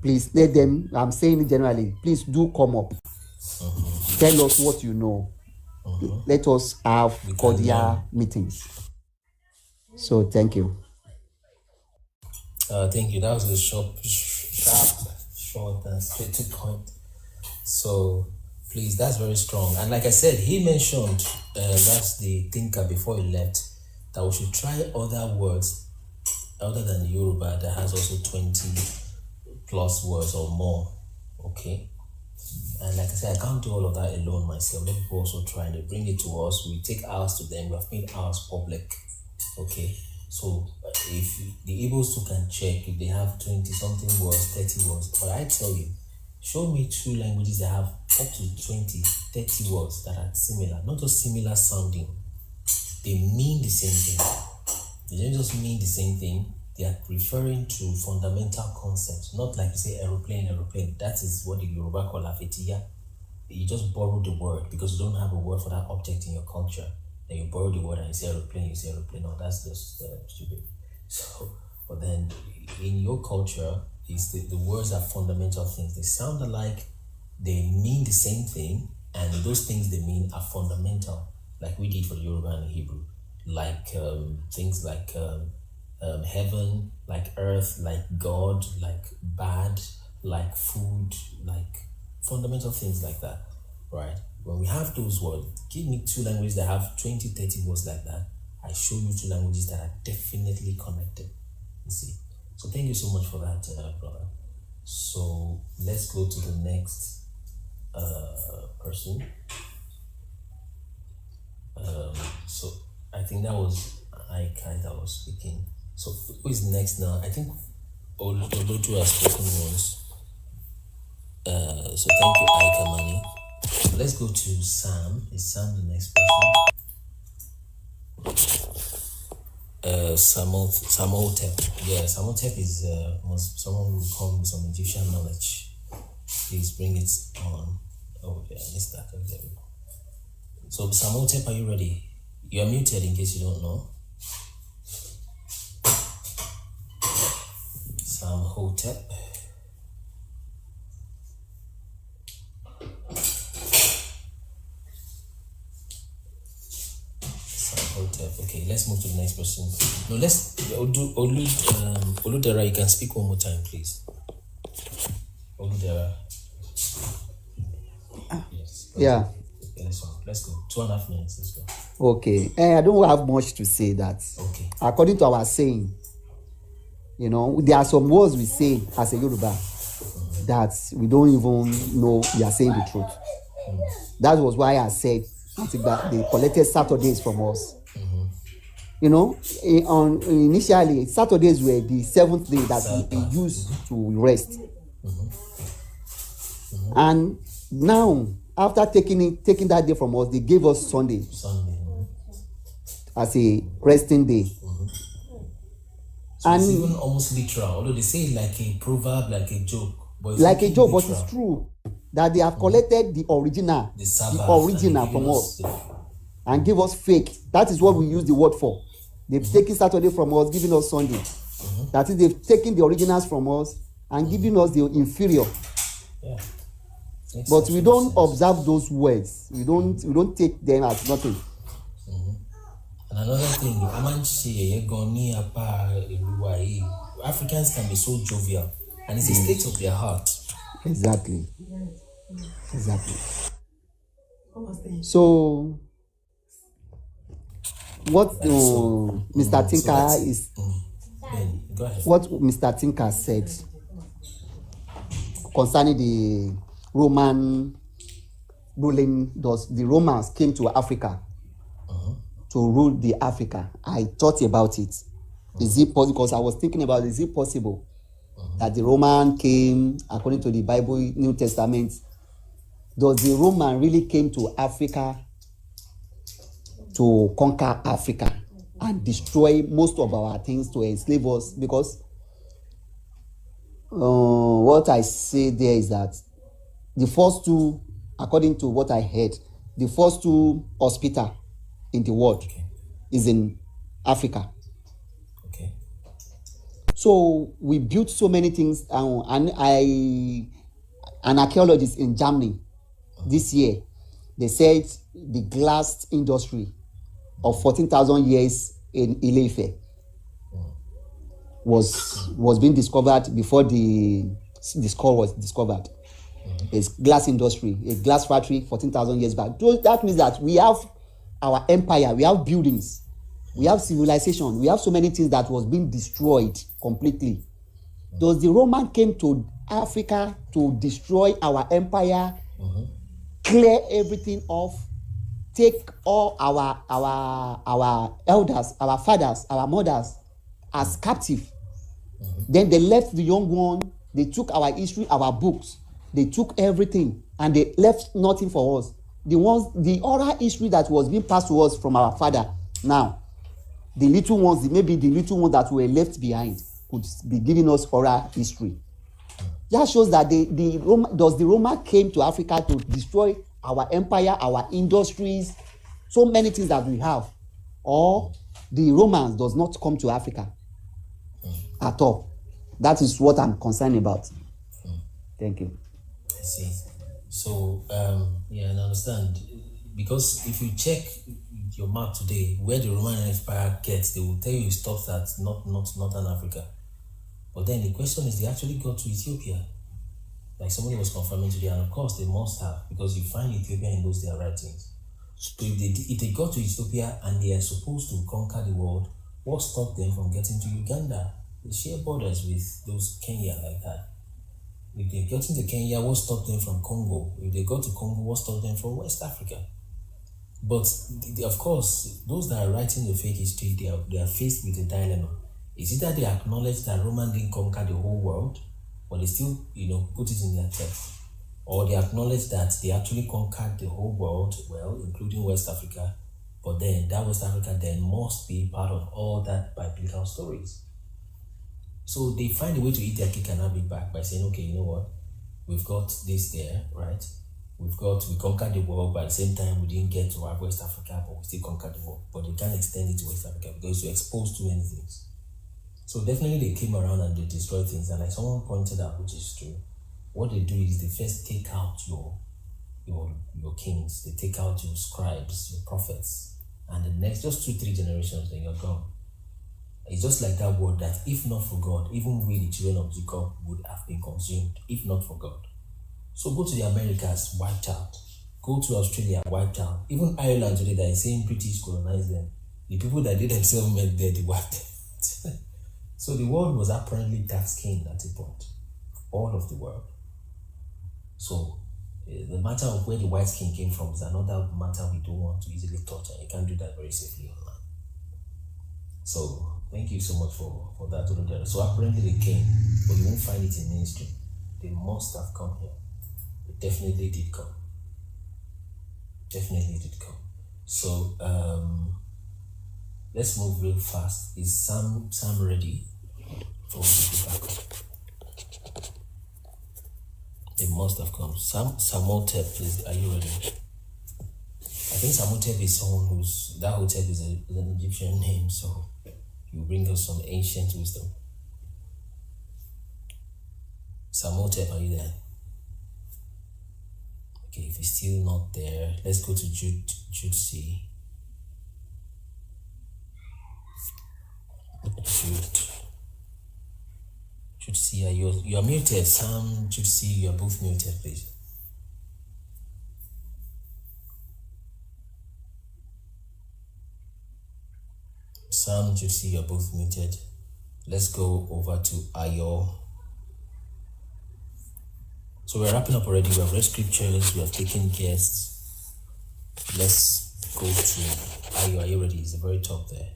Please let them, I'm saying it generally, please do come up. Tell us what you know. let us have cordial meetings. So thank you. Thank you. That was a sharp, short, and straight to point. So please, that's very strong. And like I said, he mentioned that's the thinker before he left, that we should try other words other than Yoruba that has also 20 plus words or more. Okay. And like I said, I can't do all of that alone myself. Let people also try and they bring it to us. We take ours to them. We have made ours public. Okay. So if the Igbos too can check if they have 20 something words, 30 words. But I tell you, show me 2 languages that have up to 20, 30 words that are similar. Not just similar sounding. They mean the same thing. They don't just mean the same thing. They are referring to fundamental concepts. Not like you say aeroplane. That is what the Yoruba call afetiya. You just borrow the word because you don't have a word for that object in your culture. Then you borrow the word and you say aeroplane. No, that's just stupid. So, but then in your culture, is the words are fundamental things. They sound alike. They mean the same thing. And those things they mean are fundamental. Like we did for the Yoruba and the Hebrew. Like things like heaven, like earth, like God, like bad, like food, like fundamental things like that, right? When we have those words, give me 2 languages that have 20, 30 words like that. I show you 2 languages that are definitely connected, you see. So thank you so much for that, brother. So let's go to the next person. So I think that was Aikai that was speaking. So who is next now? I think Olotu has spoken once. So thank you, Aika Mani. Let's go to Sam. Is Sam the next person? Samotep. Yeah, Samotep is someone who will come with some Egyptian knowledge. Please bring it on. Oh, yeah, I missed that. Okay. So Samotep, are you ready? You are muted in case you don't know. Samhotep. Samhotep. Okay, let's move to the next person. No, let's do Oludera. You can speak one more time, please. Oludera. Yes. Yeah. Okay, let's go. 2.5 minutes. Let's go. Okay. I don't have much to say that. Okay. According to our saying, there are some words we say as a Yoruba that we don't even know we are saying the truth. That was why I said they collected Saturdays from us. Initially, Saturdays were the 7th day that we used to rest. And now, after taking that day from us, they gave us Sunday as a resting day. So and it's even almost literal, although they say like a proverb, like a joke. But like a joke, but it's true that they have collected the original from us and give us fake. That is what we use the word for. They've taken Saturday from us, giving us Sunday. That is, they've taken the originals from us and giving us the inferior. Yeah. But we don't observe those words. We don't take them as nothing. And another thing, Africans can be so jovial, and it's a state of their heart. Exactly. So, what Mr. Tinker is, what Mr. Tinker said concerning the Roman ruling, the Romans came to Africa to rule the Africa. I thought about it. Is it possible? Because I was thinking about, is it possible that the Roman came, according to the Bible, New Testament, does the Roman really came to Africa to conquer Africa and destroy most of our things, to enslave us? Because what I say there is that the first 2, according to what I heard, the first 2 hospitals in the world is in Africa. Okay. So we built so many things, and an archaeologist in Germany this year they said the glass industry of 14,000 years in Ile-Ife was being discovered before the skull was discovered. A glass industry, a glass factory 14,000 years back. So that means that we have our empire, we have buildings, we have civilization, we have so many things that was being destroyed completely. Does the Roman came to Africa to destroy our empire, clear everything off, take all our elders, our fathers, our mothers as captive? Then they left the young one, they took our history, our books, they took everything and they left nothing for us. The oral history that was being passed to us from our father, now the little ones, maybe the little ones that were left behind could be giving us oral history. That shows that the Roman came to Africa to destroy our empire, our industries, so many things that we have, or the Romans does not come to Africa at all. That is what I'm concerned about. Thank you. I see. So, yeah, I understand. Because if you check your map today, where the Roman Empire gets, they will tell you it stops at Northern Africa. But then the question is, they actually got to Ethiopia. Like somebody was confirming today, and of course they must have, because you find Ethiopia in those their writings. So if they got to Ethiopia and they are supposed to conquer the world, what stopped them from getting to Uganda? They share borders with those Kenya like that. If they got into Kenya, what stopped them from Congo? If they got to Congo, what stopped them from West Africa? But of course, those that are writing the fake history, they are faced with a dilemma. Is it that they acknowledge that Roman didn't conquer the whole world, but they still, put it in their text? Or they acknowledge that they actually conquered the whole world, well, including West Africa, but then that West Africa then must be part of all that biblical stories. So they find a way to eat their cake and have it back by saying, okay, you know what? We've got this there, right? We conquered the world, but at the same time, we didn't get to our West Africa, but we still conquered the world. But they can't extend it to West Africa because you expose too many things. So definitely they came around and they destroyed things. And like someone pointed out, which is true, what they do is they first take out your kings, they take out your scribes, your prophets, and the next just 2-3 generations, then you're gone. It's just like that word that if not for God, even we, the children of Jacob, would have been consumed, if not for God. So go to the Americas, wiped out. Go to Australia, wiped out. Even Ireland today, that is saying British colonized them. The people that did themselves met there, they wiped them. So the world was apparently dark-skinned at a point. All of the world. So the matter of where the white skin came from is another matter we don't want to easily touch, and you can't do that very safely online. So thank you so much for that. So apparently they came, but you won't find it in mainstream. They must have come here. They definitely did come. Definitely did come. So let's move real fast. Is Sam ready for back? They must have come. Samotep, please. Are you ready? I think Samotep is someone that Hotep is an Egyptian name, so you bring us some ancient wisdom. Samotep, are you there? Okay, if he's still not there, let's go to Jude C. Jude C, you are muted. Sam, Jude C, you are both muted, please. Sam, Jude C, you are both muted. Let's go over to Ayo. So we're wrapping up already. We have read scriptures, we have taken guests. Let's go to Ayo. Are you ready? It's the very top there.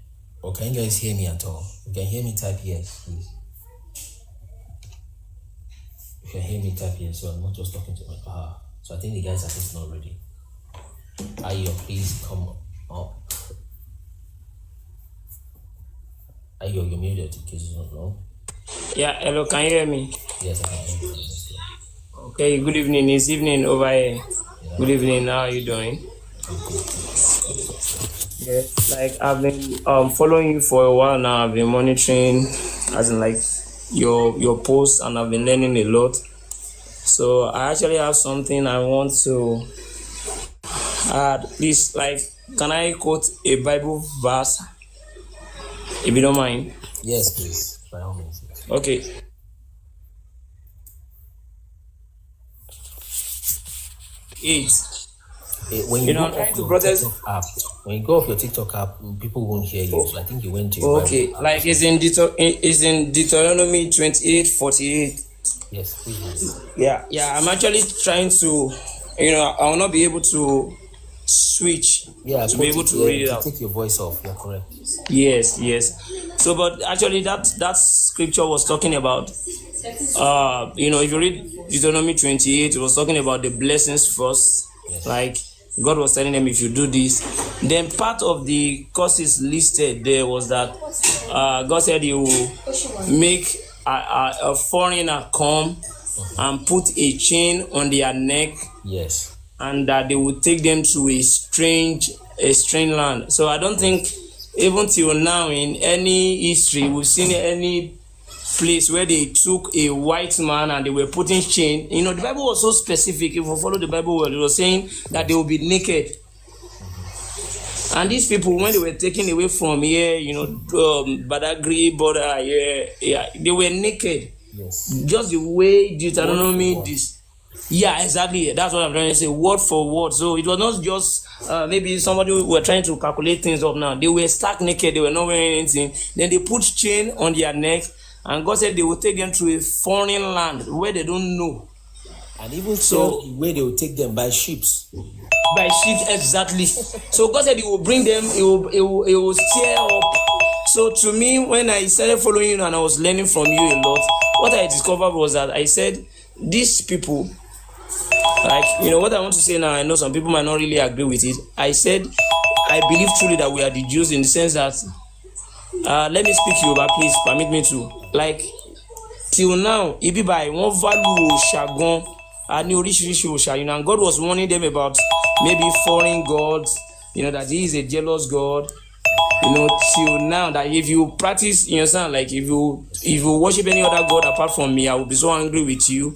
Or can you guys hear me at all? If you can hear me, type yes, please. If you can hear me, type yes, so I'm not just talking to my So I think the guys are just not ready. Ayo, please come up. Ayo, you're muted in case you don't know. Yeah, hello, can you hear me? Yes, I can hear you. Okay, good evening. It's evening over here. Yeah. Good evening, how are you doing? Yes, like I've been following you for a while now. I've been monitoring, as in like your posts, and I've been learning a lot. So I actually have something I want to Please, like, can I quote a Bible verse, if you don't mind? Yes, please. By all means. Okay. When you go off your TikTok app, when you go off your TikTok app, people won't hear you. So I think you went to your Okay, Bible. like it's in Deuteronomy 28:48. Yes, please. Yeah. I'm actually trying to, I will not be able to switch to be able to read it out. Take your voice off. You're correct. Yes. So, but actually, that scripture was talking about, if you read Deuteronomy 28, it was talking about the blessings first. Yes. Like God was telling them, if you do this, then part of the curses listed there was that God said He will make a foreigner come and put a chain on their neck. Yes. And that they would take them to a strange land. So I don't think even till now in any history we've seen any place where they took a white man and they were putting chain. The Bible was so specific. If you follow the Bible well, it was saying that they will be naked. And these people, when they were taken away from here, Badagry border, they were naked. Yes. Just the way Deuteronomy this. Yeah, exactly. That's what I'm trying to say, word for word. So it was not just maybe somebody who were trying to calculate things up now. They were stark naked. They were not wearing anything. Then they put chain on their neck, and God said they will take them to a foreign land where they don't know. And even so, where they will take them by ships. By ships, exactly. So God said He will bring them. He will steer up. So to me, when I started following you and I was learning from you a lot, what I discovered was that I said these people. Like, what I want to say now, I know some people might not really agree with it. I said, I believe truly that we are the Jews in the sense that, let me speak Yoruba, please, permit me to. Like, till now, ibi by one value Shagon, and God was warning them about maybe foreign gods, that He is a jealous God. Till now, that if you practice, like if you worship any other God apart from me, I will be so angry with you.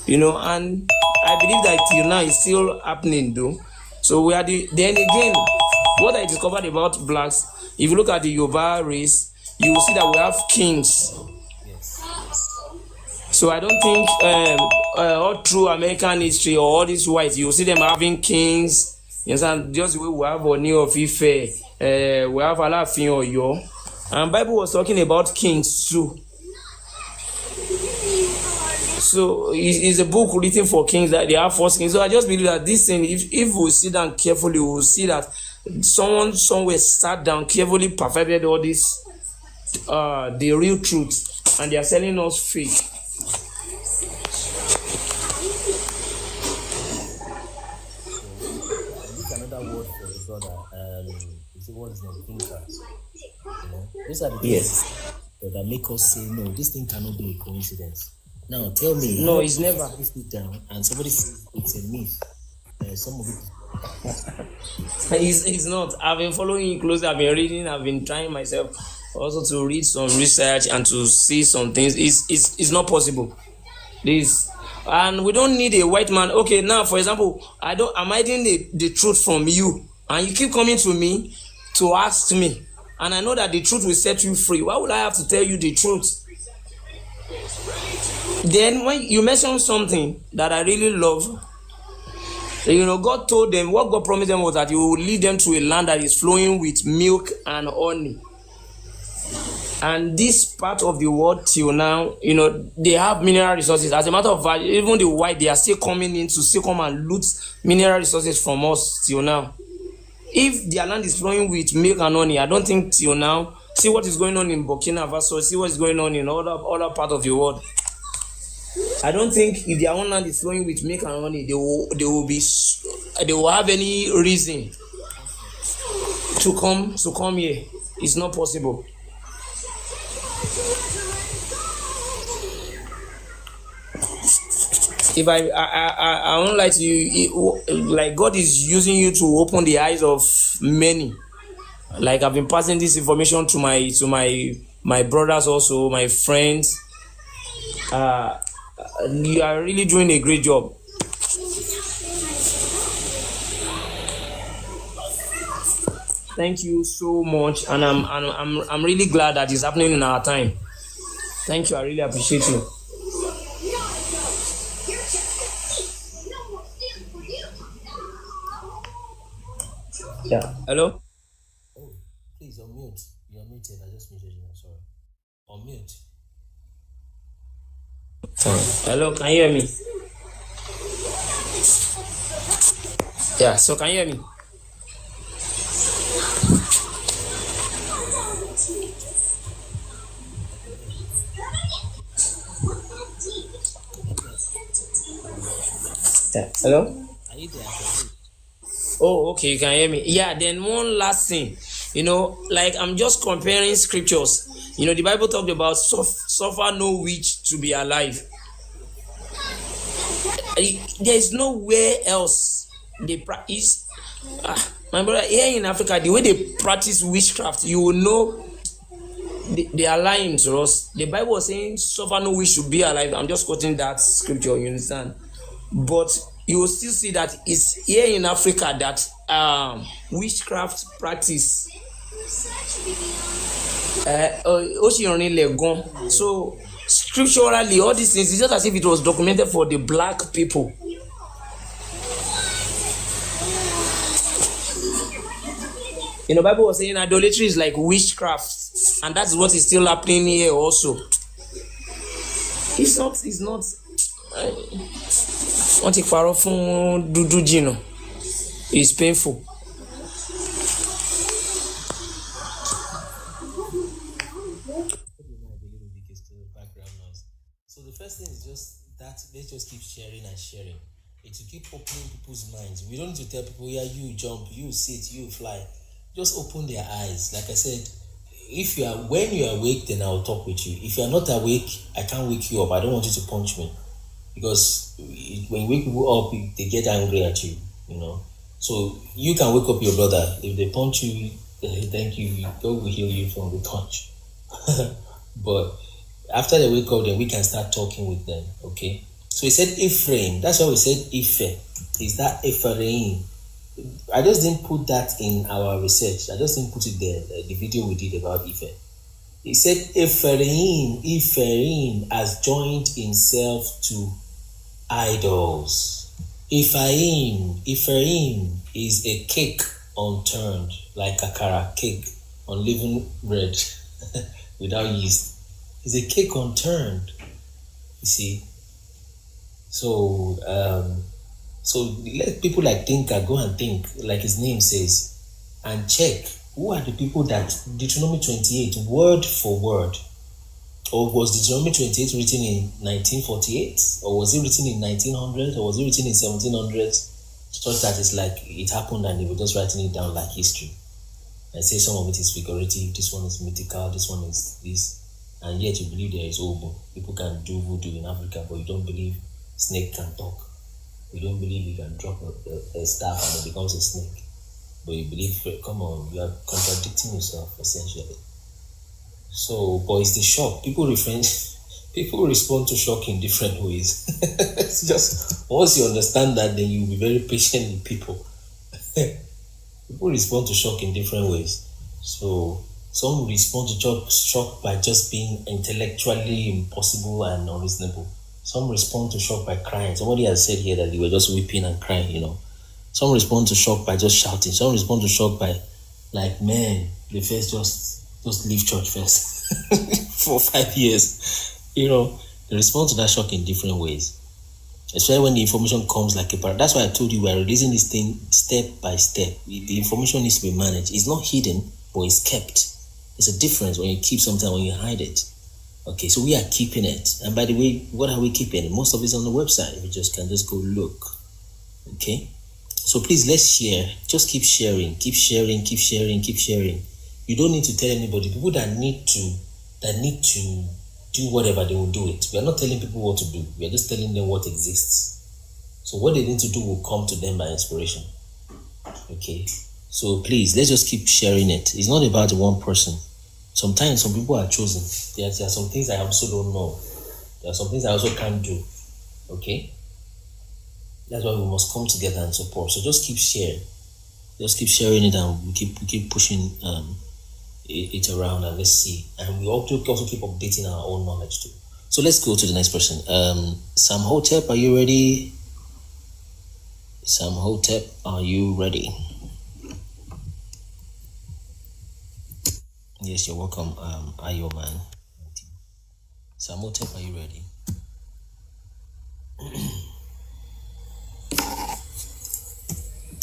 And I believe that till now it's still happening though. So we are then again, what I discovered about blacks, if you look at the Yoruba race, you will see that we have kings. Yes. So I don't think all through American history or all these whites, you will see them having kings. Just the way we have Oni of Ife, we have Alaafin Oyo. And Bible was talking about kings too. So it's a book written for kings that they have first kings. So I just believe that this thing, if we sit down carefully, we will see that someone somewhere sat down carefully, perfected all this, the real truth, and they are selling us fake. Another word for the brother, what is the thinkers? These are the things that make us say, no, this thing cannot be a coincidence. Now tell me. No, it's never. Sit down and somebody says it's a myth. Some of it. It's not. I've been following you closely. I've been reading. I've been trying myself also to read some research and to see some things. It's not possible. And we don't need a white man. Okay, now for example, I'm hiding the truth from you, and you keep coming to me to ask me, and I know that the truth will set you free. Why would I have to tell you the truth? Then when you mention something that I really love, God told them, what God promised them was that He will lead them to a land that is flowing with milk and honey. And this part of the world till now, they have mineral resources. As a matter of fact, even the white, they are still coming in to still come and loot mineral resources from us till now. If their land is flowing with milk and honey, I don't think till now, see what is going on in Burkina Faso, see what is going on in other part of the world. I don't think if their own land is flowing with milk and honey, they will have any reason to come here. It's not possible. If I won't lie to you, like God is using you to open the eyes of many. Like I've been passing this information to my brothers also, my friends. You are really doing a great job. Thank you so much, and I'm really glad that it's happening in our time. Thank you. I really appreciate you. Yeah. Hello. Oh, please unmute. You're muted. I just muted you. I'm sorry. Unmute. Hello. Can you hear me? Yeah. So can you hear me? Yeah. Hello. Are you there? Oh, okay, you can hear me. Yeah, then one last thing, like I'm just comparing scriptures. The Bible talked about suffer no witch to be alive. There's nowhere else they practice. My brother, here in Africa, the way they practice witchcraft, you will know they are lying to us. The Bible was saying suffer no witch to be alive. I'm just quoting that scripture, you understand? But you will still see that it's here in Africa that witchcraft practice. So scripturally, all these things, it's just as if it was documented for the black people. The Bible was saying idolatry is like witchcraft, and that's what is still happening here also. It's not. Wọ́n ti parọ́ fún dúdú jìnnà. It's painful. So the first thing is just that let's just keep sharing and sharing. It will keep opening people's minds. We don't need to tell people, yeah, you jump, you sit, you fly. Just open their eyes. Like I said, when you are awake, then I'll talk with you. If you are not awake, I can't wake you up. I don't want you to punch me. Because when you wake people up, they get angry at you, So you can wake up your brother. If they punch you, thank you, God will heal you from the punch. But after they wake up, then we can start talking with them, okay? So he said Ephraim. That's why we said Ife. Is that Ephraim? I just didn't put that in our research. I just didn't put it there, the video we did about Ife. He said Ephraim has joined himself to idols. Ephraim is a cake unturned, like akara cake, unleavened bread without yeast. It's a cake unturned. You see. So let people like Tinker go and think, like his name says, and check who are the people that Deuteronomy 28 word for word. Or was Deuteronomy 28 written in 1948? Or was it written in 1900? Or was it written in 1700? Such that it's like it happened and they were just writing it down like history. And say some of it is figurative, this one is mythical, this one is this. And yet you believe there is Obo. People can do voodoo in Africa, but you don't believe snake can talk. You don't believe you can drop a staff and it becomes a snake. But you believe, come on, you are contradicting yourself essentially. So, but it's the shock. People respond to shock in different ways. It's just, once you understand that, then you'll be very patient with people. People respond to shock in different ways. So, some respond to shock by just being intellectually impossible and unreasonable. Some respond to shock by crying. Somebody has said here that they were just weeping and crying, Some respond to shock by just shouting. Some respond to shock by, like, man, they first just leave church first for 5 years. They respond to that shock in different ways. Especially when the information comes like a parrot. That's why I told you we are releasing this thing step by step. The information needs to be managed. It's not hidden, but it's kept. There's a difference when you keep something and when you hide it. Okay, so we are keeping it. And by the way, what are we keeping? Most of it's on the website. You can just go look. Okay? So please, let's share. Just keep sharing. Keep sharing, keep sharing, keep sharing. You don't need to tell anybody. People that need to do whatever, they will do it. We are not telling people what to do. We are just telling them what exists. So what they need to do will come to them by inspiration. Okay? So please, let's just keep sharing it. It's not about one person. Sometimes some people are chosen. There are some things I also don't know. There are some things I also can't do. Okay? That's why we must come together and support. So just keep sharing. Just keep sharing it, and we keep pushing it around, and let's see. And we also keep updating our own knowledge too. So let's go to the next person. Sam Hotep, are you ready? Sam Hotep, are you ready? Yes, you're welcome. Ayo man. Sam Hotep, are you ready?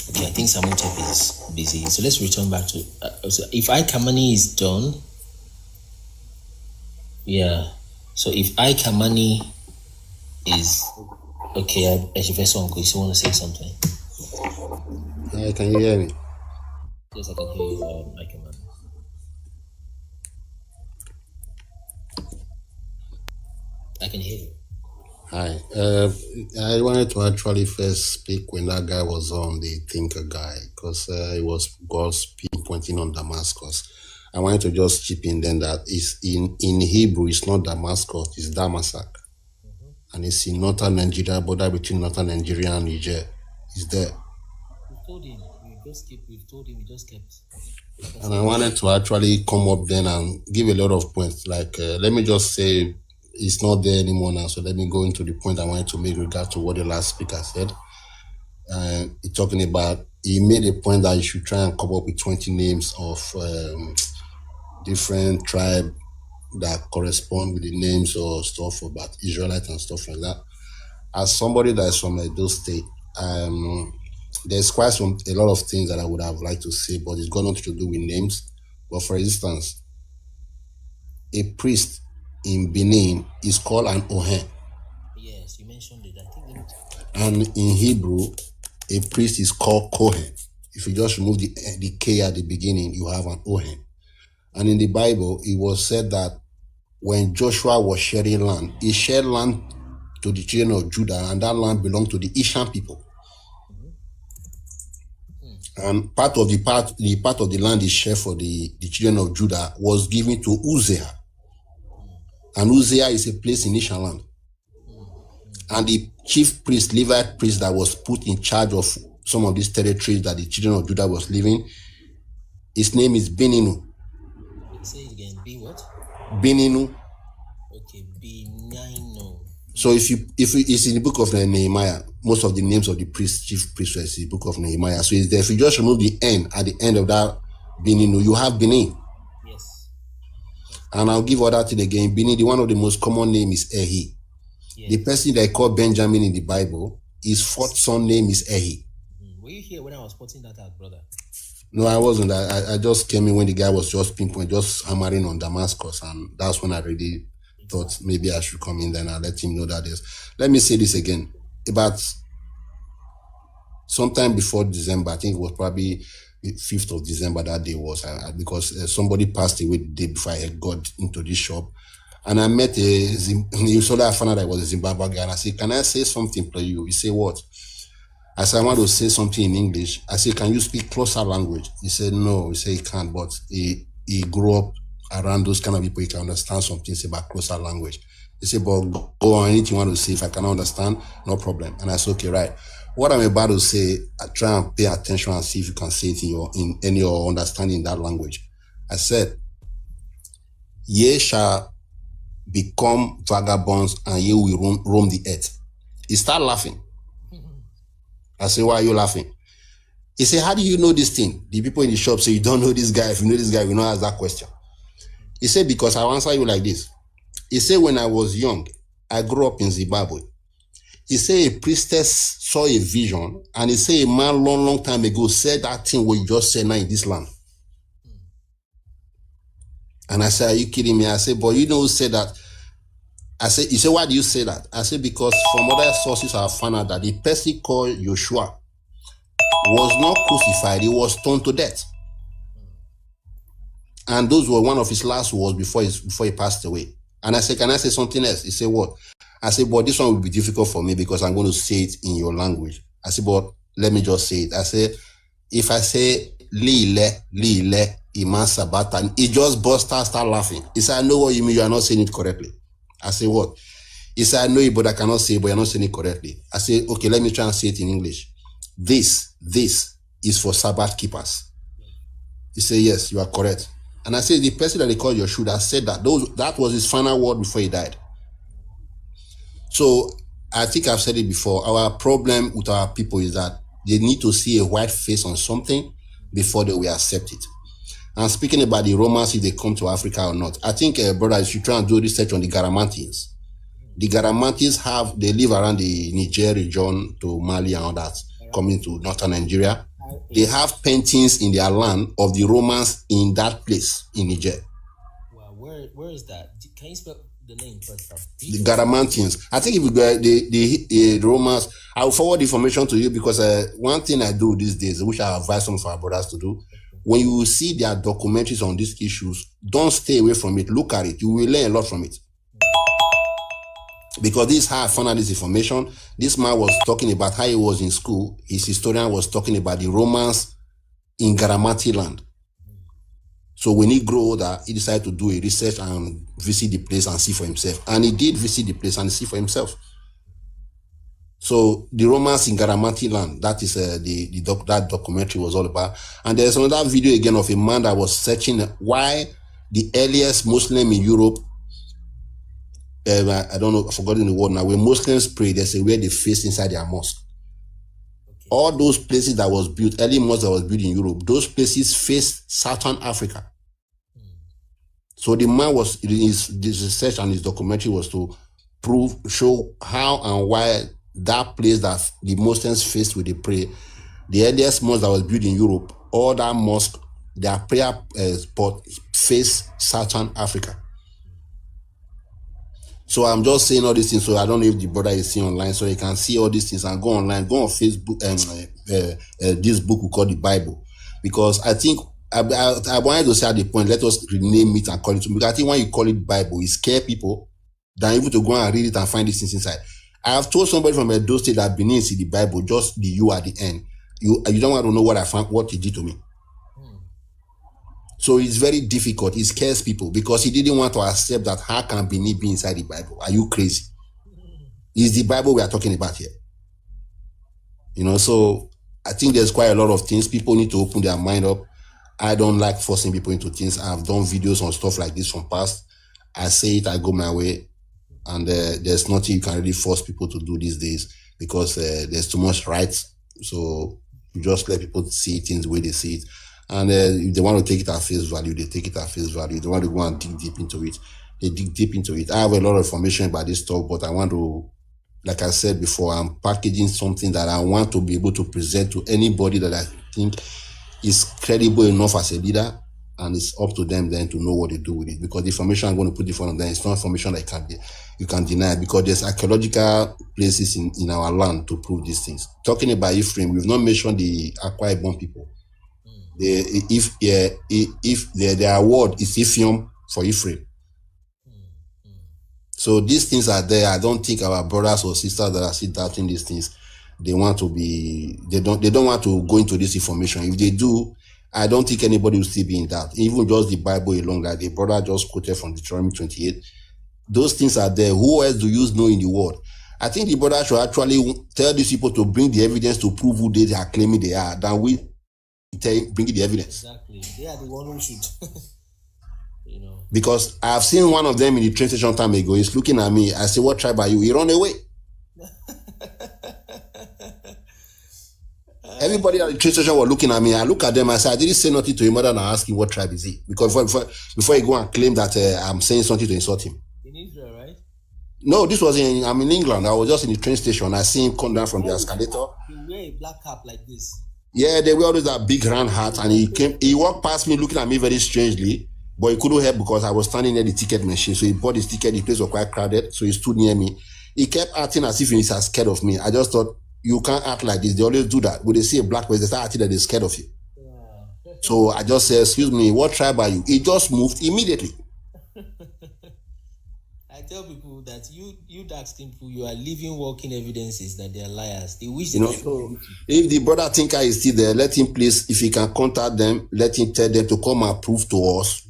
Okay, I think Sam Hotep is busy. So let's return back to. So if Kamani is done, yeah. So if Kamani is okay, I should first one go. You want to say something? Hi, can you hear me? Yes, I can hear you, Kamani. I can hear you. Hi. I wanted to actually first speak when that guy was on, the thinker guy, because it was God's pinpointing on Damascus. I wanted to just chip in then that is in Hebrew, it's not Damascus, it's Damasak. And it's in northern Nigeria, border between northern Nigeria and Niger. It's there. We've told him, we've told him, he just kept. And I wanted to actually come up then and give a lot of points. Like, let me just say, it's not there anymore now. So let me go into the point I wanted to make regard to what the last speaker said. Talking about, he made a point that you should try and come up with 20 names of different tribes that correspond with the names or stuff about Israelites and stuff like that. As somebody that is from Edo State, there's quite a lot of things that I would have liked to say, but it's got nothing to do with names. But for instance, a priest in Benin is called an Ohen. Yes, you mentioned it. I think. And in Hebrew, a priest is called Kohen. If you just remove the K at the beginning, you have an Ohen. And in the Bible, it was said that when Joshua was sharing land, he shared land to the children of Judah, and that land belonged to the Ishan people. And part of the land he shared for the children of Judah was given to Uzziah. And Uzziah is a place in Ishan land. And the chief priest, Levite priest that was put in charge of some of these territories that the children of Judah was living, his name is Beninu. Say it again. Be what? Beninu. Okay, Beninu. So if it's in the book of Nehemiah, most of the names of the chief priests is in the book of Nehemiah. So it's there. If you just remove the N at the end of that Beninu, you have Benin. Yes. And I'll give other thing again. Benin, one of the most common name is Ehi. Yes. The person they call Benjamin in the Bible, his fourth son name is Ehi. Were you here when I was putting that out, brother? No, I wasn't. I just came in when the guy was just hammering on Damascus, and that's when I really thought maybe I should come in then and let him know that this. Let me say this again. About sometime before December, I think it was probably the 5th of December that day was, because somebody passed away the day before I got into this shop. And I met I found out I was a Zimbabwe guy, and I said, can I say something for you? He said, what? I said, I want to say something in English. I said, can you speak closer language? He said, no. He said, he can't, but he grew up around those kind of people. He can understand some things about closer language. He said, but go on, anything you want to say. If I cannot understand, no problem. And I said, okay, right. What I'm about to say, I try and pay attention and see if you can say it in any or understanding in that language. I said, ye shall become vagabonds and ye will roam the earth. He started laughing. I said, why are you laughing? He said, how do you know this thing? The people in the shop say, you don't know this guy. If you know this guy, you not ask that question. He said, because I'll answer you like this. He said, when I was young, I grew up in Zimbabwe. He said a priestess saw a vision, and he said a man long time ago said that thing what you just said now in this land. And I said, are you kidding me? I said, but you know who said that? I said, he said, why do you say that? I said, because from other sources I have found out that the person called Joshua was not crucified, he was stoned to death. And those were one of his last words before he passed away. And I said, can I say something else? He said, what? I said, but this one will be difficult for me because I'm going to say it in your language. I said, but let me just say it. I said, if I say, Lile, Iman Sabata, and he just burst out, start laughing. He said, I know what you mean, you are not saying it correctly. I said, what? He said, I know it, but I cannot say it, but you're not saying it correctly. I said, okay, let me try and say it in English. This is for Sabbath keepers. He said, yes, you are correct. And I said, the person that they called Yeshua said that that was his final word before he died. So I think I've said it before. Our problem with our people is that they need to see a white face on something before they will accept it. And speaking about the Romans, if they come to Africa or not, I think, brother, you should try and do research on the Garamantians. The Garamantians they live around the Niger region to Mali and all that, coming to northern Nigeria. They have paintings in their land of the Romans in that place in Niger. Wow, where is that? Can you spell the name first? The Garamantians. I think if you go the Romans, I will forward the information to you because one thing I do these days, which I advise some of our brothers to do, when you see their documentaries on these issues, don't stay away from it. Look at it. You will learn a lot from it. Because this is how I found out this information. This man was talking about how he was in school. His historian was talking about the Romans in Garamanti land. So when he grew older, he decided to do a research and visit the place and see for himself. And he did visit the place and see for himself. So the Romans in Garamanti land, that is that documentary was all about. And there's another video again of a man that was searching why the earliest Muslim in Europe, I don't know, I've forgotten the word now, when Muslims pray, there's a way they face inside their mosque. Okay. All those places that was built, early mosques that was built in Europe, those places faced Southern Africa. So the man was, his research and his documentary was to show how and why that place that the Muslims faced with the prayer, the earliest mosque that was built in Europe, all that mosque, their prayer spot faced Southern Africa. So I'm just saying all these things, so I don't know if the brother is seeing online, so you can see all these things and go online, go on Facebook, and this book we call the Bible. Because I think, I wanted to say at the point, let us rename it and call it, because I think when you call it Bible, it scare people than even to go and read it and find these things inside. I have told somebody from Edo State that Benin see the Bible, just the you at the end. You don't want to know what I found, what he did to me. So it's very difficult. It scares people because he didn't want to accept that how can Benin be inside the Bible? Are you crazy? It's the Bible we are talking about here. You know, so I think there's quite a lot of things. People need to open their mind up. I don't like forcing people into things. I've done videos on stuff like this from past. I say it, I go my way. And there's nothing you can really force people to do these days because there's too much rights. So you just let people see things the way they see it. And if they want to take it at face value, they take it at face value. If they want to go and dig deep into it, they dig deep into it. I have a lot of information about this stuff, but I want to, like I said before, I'm packaging something that I want to be able to present to anybody that I think is credible enough as a leader, and it's up to them then to know what they do with it. Because the information I'm going to put in front of them, it's not information that you can deny, because there's archaeological places in our land to prove these things. Talking about Ephraim, we've not mentioned the Akwa Ibom people. If their award is Ephraim for Ephraim. So these things are there. I don't think our brothers or sisters that are still doubting these things, they want to be, they don't want to go into this information. If they do, I don't think anybody will still be in doubt. Even just the Bible alone, like the brother just quoted from Deuteronomy 28, those things are there. Who else do you know in the world? I think the brother should actually tell these people to bring the evidence to prove who they are claiming they are, than we bring the evidence. Exactly. They are the one who should. You know. Because I've seen one of them in the train station time ago. He's looking at me. I say, "What tribe are you?" He run away. Everybody at the train station was looking at me. I look at them. I say, I didn't say nothing to him other than ask him what tribe is he. Because before he go and claim that I'm saying something to insult him. In Israel, right? No, this was I'm in England. I was just in the train station. I see him come down from the escalator. He wear a black cap like this. Yeah, they wear always that big round hat, and he walked past me looking at me very strangely, but he couldn't help because I was standing near the ticket machine. So he bought his ticket, the place was quite crowded, so he stood near me. He kept acting as if he was scared of me. I just thought, you can't act like this. They always do that. When they see a black person, they start acting that they're scared of you. Yeah. So I just said, "Excuse me, what tribe are you?" He just moved immediately. I tell people that you dark skin people, you are living walking evidences that they are liars. They wish they so if the brother thinker is still there, let him please, if he can contact them, let him tell them to come and prove to us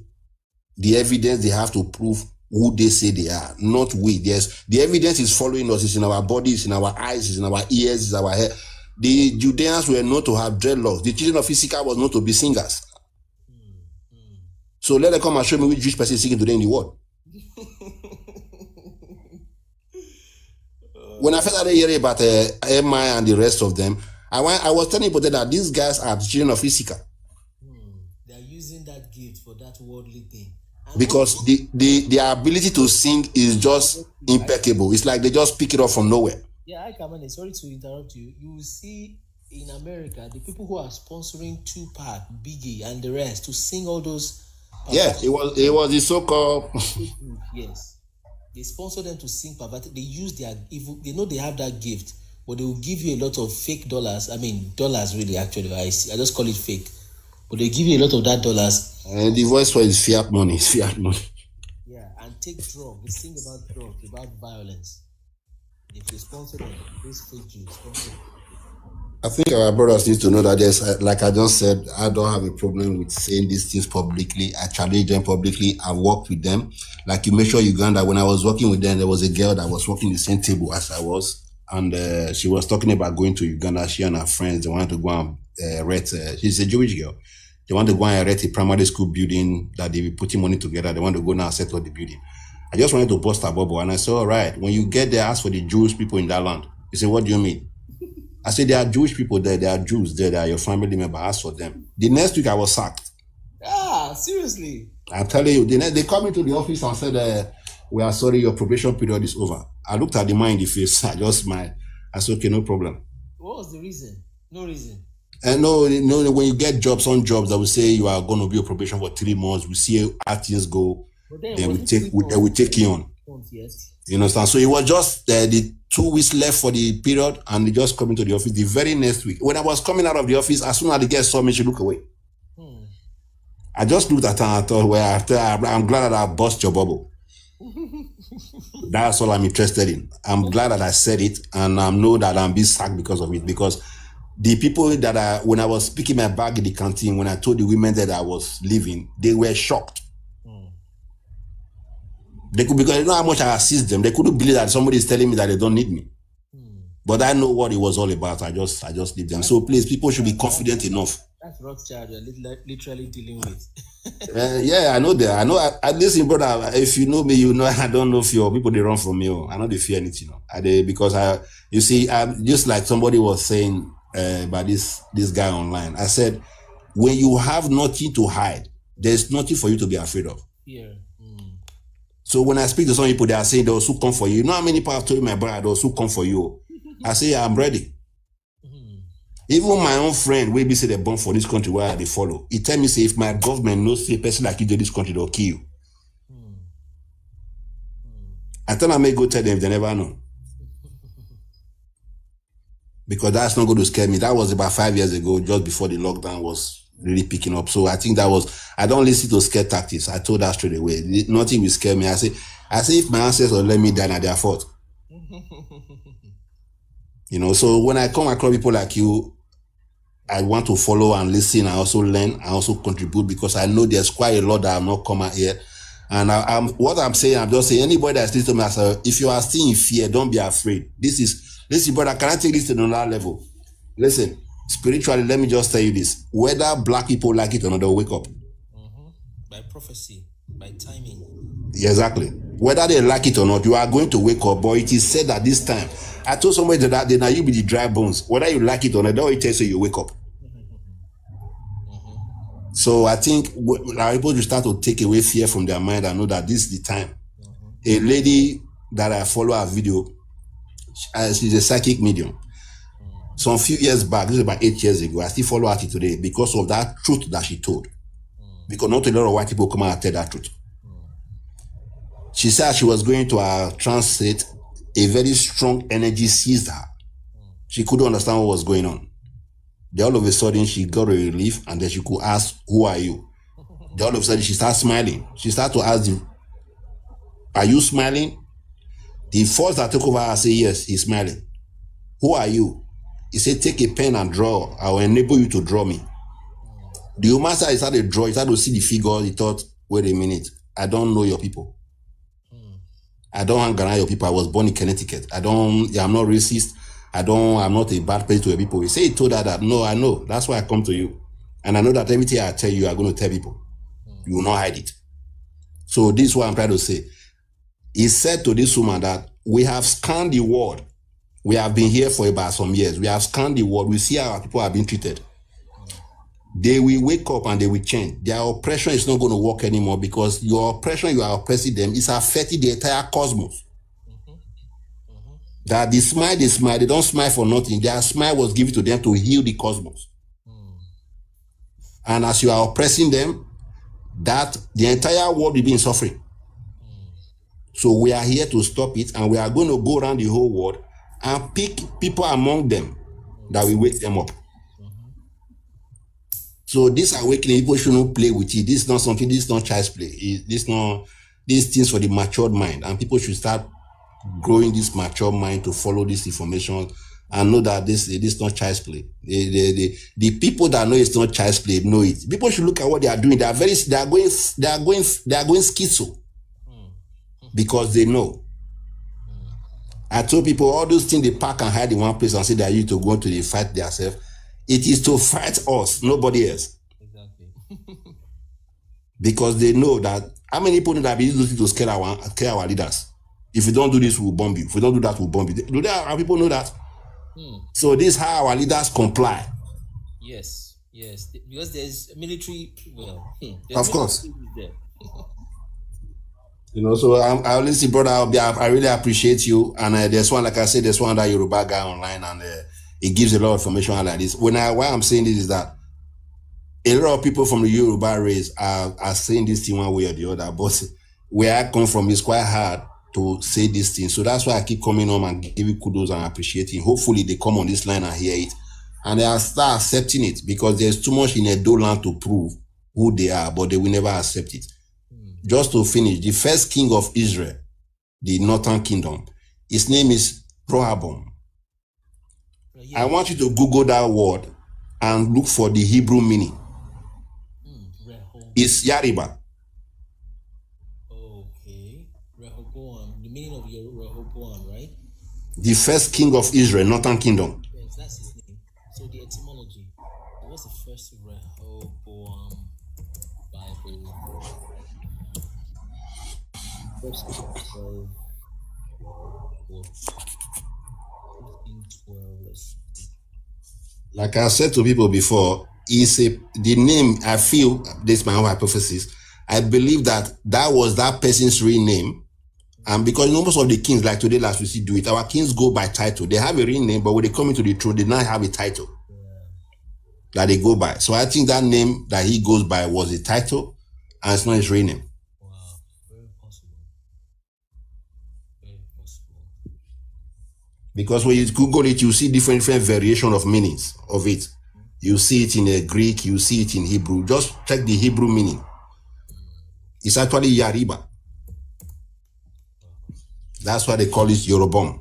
the evidence they have to prove who they say they are, not we. The evidence is following us. It's in our bodies, in our eyes, it's in our ears, it's in our hair. The Judeans were known to have dreadlocks. The children of Issachar was known to be singers. So let them come and show me which Jewish person is singing today in the world. When I first started hearing about Emma and the rest of them, I was telling people that these guys are the children of Issachar. They are using that gift for that worldly thing. Because their ability to sing is just impeccable. It's like they just pick it up from nowhere. Yeah, I come on. Sorry to interrupt you. You will see in America the people who are sponsoring Tupac, Biggie, and the rest to sing all those. Yeah, it was the so-called. Yes, they sponsor them to sing perverted. They use their evil. They know they have that gift, but they will give you a lot of fake dollars. I mean, dollars really. Actually, I just call it fake, but they give you a lot of that dollars. And the voice for is fiat money. It's fiat money. Yeah, and take drugs. They sing about drugs, about violence. If they sponsor them, these fake Jews sponsor them. I think our brothers need to know that there's, like I just said, I don't have a problem with saying these things publicly. I challenge them publicly. I worked with them. Like you mentioned Uganda, when I was working with them, there was a girl that was working the same table as I was. And she was talking about going to Uganda. She and her friends, they wanted to go and rent. She's a Jewish girl. They want to go and rent a primary school building that they be putting money together. They want to go now and settle the building. I just wanted to bust her bubble. And I said, all right, when you get there, ask for the Jewish people in that land. He said, what do you mean? I said, there are Jewish people there. There are Jews there. They are your family member. Ask for them. The next week, I was sacked. Ah, seriously? I'm telling you, they come into the office and said, we are sorry, your probation period is over. I looked at the man in the face. I just smiled. I said, okay, no problem. What was the reason? No reason. And no, when you get jobs on jobs, that will say you are going to be on probation for 3 months. We see how things go. Then we take you on. Yes. You understand? So it was just the 2 weeks left for the period, and they just come into the office the very next week. When I was coming out of the office, as soon as the guest saw me, she looked away. I just looked at her and thought, well, I'm glad that I bust your bubble. That's all I'm interested in. I'm glad that I said it, and I know that I'm being sacked because of it. Because the people that when I was picking my bag in the canteen, when I told the women that I was leaving, they were shocked. They could, because they know how much I assist them. They couldn't believe that somebody is telling me that they don't need me. But I know what it was all about. I just leave them. So please, people should be confident enough. That's Rothschild you're literally dealing with. Yeah, I know that. I know. Listen, brother, if you know me, you know I don't know fear. People, they run from me. I know they fear anything. Because you see, just like somebody was saying about this guy online. I said, when you have nothing to hide, there's nothing for you to be afraid of. Yeah. So when I speak to some people, they are saying those who come for you. You know how many people have told my brother, those who come for you? I say, I'm ready. Even my own friend, we be say they born for this country where they follow. He tell me, say, if my government knows a person like you do this country, they'll kill you. I tell them, I may go tell them if they never know. Because that's not going to scare me. That was about 5 years ago, just before the lockdown was really picking up. So I think I don't listen to scare tactics. I told that straight away. Nothing will scare me. I say if my ancestors let me die, now their fault. So when I come across people like you, I want to follow and listen. I also learn. I also contribute because I know there's quite a lot that I'm not coming here. And what I'm saying, I'm just saying, anybody that's listening to me, I say, if you are still in fear, don't be afraid. Listen, brother, can I take this to another level? Listen, spiritually, let me just tell you this. Whether black people like it or not, they'll wake up. By prophecy, by timing. Yeah, exactly. Whether they like it or not, you are going to wake up. But it is said that this time, I told somebody that now you be the dry bones. Whether you like it or not, it tells you wake up. So I think our people will start to take away fear from their mind and know that this is the time. A lady that I follow her video, she's a psychic medium. Some few years back, this is about 8 years ago, I still follow her today because of that truth that she told. Because not a lot of white people come out and tell that truth. She said she was going to a transit, a very strong energy seized her. She couldn't understand what was going on. Then all of a sudden, she got a relief, and then she could ask, who are you? Then all of a sudden, she started smiling. She started to ask him, are you smiling? The force that took over her said, yes, he's smiling. Who are you? He said, take a pen and draw. I will enable you to draw me. The master started to draw. He started to see the figure. He thought, wait a minute, I don't know your people. I don't hang around your people. I was born in Connecticut. I'm not racist. I'm not a bad person to people. He say he told her that, no, I know. That's why I come to you. And I know that everything I tell you are going to tell people. You will not hide it. So this is what I'm trying to say. He said to this woman that we have scanned the world. We have been here for about some years. We have scanned the world. We see how our people are being treated. They will wake up and they will change. Their oppression is not going to work anymore because your oppression, you are oppressing them, is affecting the entire cosmos. That they smile, they don't smile for nothing. Their smile was given to them to heal the cosmos. And as you are oppressing them, that the entire world will be in suffering. So we are here to stop it, and we are going to go around the whole world and pick people among them that will wake them up. So this awakening, people shouldn't play with it. This is not something, this is not child's play. These things for the matured mind, and people should start growing this mature mind to follow this information and know that this is not child's play. The people that know it's not child's play know it. People should look at what they are doing. They are going schizo because they know. I told people all those things they pack and hide in one place and say they are used to go to the fight themselves. It is to fight us, nobody else. Exactly. Because they know that how many people know that we use to scare our leaders? If you don't do this, we'll bomb you. If we don't do that, we'll bomb you. Do our people know that? So this is how our leaders comply. Yes, because there's military. Well, of course. So I always see, brother, I really appreciate you. And there's one, like I said, there's one that Yoruba guy online, and it gives a lot of information like this. Why I'm saying this is that a lot of people from the Yoruba race are saying this thing one way or the other, but where I come from is quite hard to say this thing. So that's why I keep coming home and give you kudos and appreciating. Hopefully they come on this line and hear it, and they start accepting it, because there's too much in Edo land to prove who they are, but they will never accept it. Just to finish, the first king of Israel, the northern kingdom, his name is Rehoboam. I want you to Google that word and look for the Hebrew meaning. It's Yariba. Okay. Rehoboam. The meaning of your Rehoboam, right? The first king of Israel, northern kingdom. Yes, that's his name. So the etymology. What's the first Rehoboam Bible? First 12. 12. Like I said to people before, the name, I feel, this is my own hypothesis, I believe that was that person's real name. And because most of the kings, like today, last we see do it, our kings go by title. They have a real name, but when they come into the throne, they now have a title that they go by. So I think that name that he goes by was a title, and it's not his real name. Because when you Google it, you see different variation of meanings of it. You see it in Greek, you see it in Hebrew. Just check the Hebrew meaning. It's actually Yariba. That's why they call it Yorobom.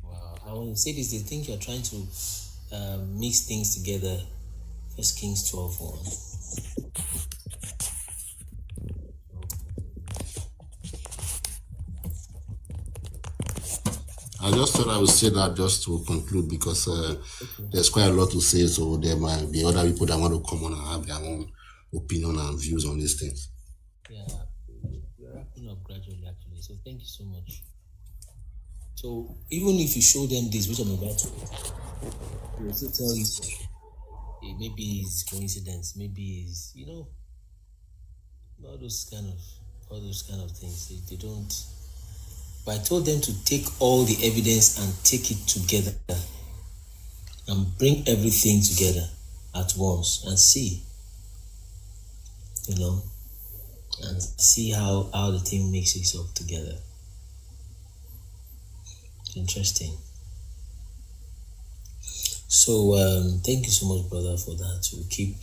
Wow. Now when you say this, they think you're trying to mix things together. 1 Kings 12:1. I just thought I would say that just to conclude, because there's quite a lot to say, so there might be other people that want to come on and have their own opinion and views on these things. Yeah, we're wrapping up gradually actually, so thank you so much. So even if you show them this, which I'm about to, they will still tell you, hey, maybe it's coincidence, maybe it's, all those kind of things. They don't. But I told them to take all the evidence and take it together and bring everything together at once and see, and see how the thing makes itself together. Interesting. So thank you so much, brother, for that. We'll keep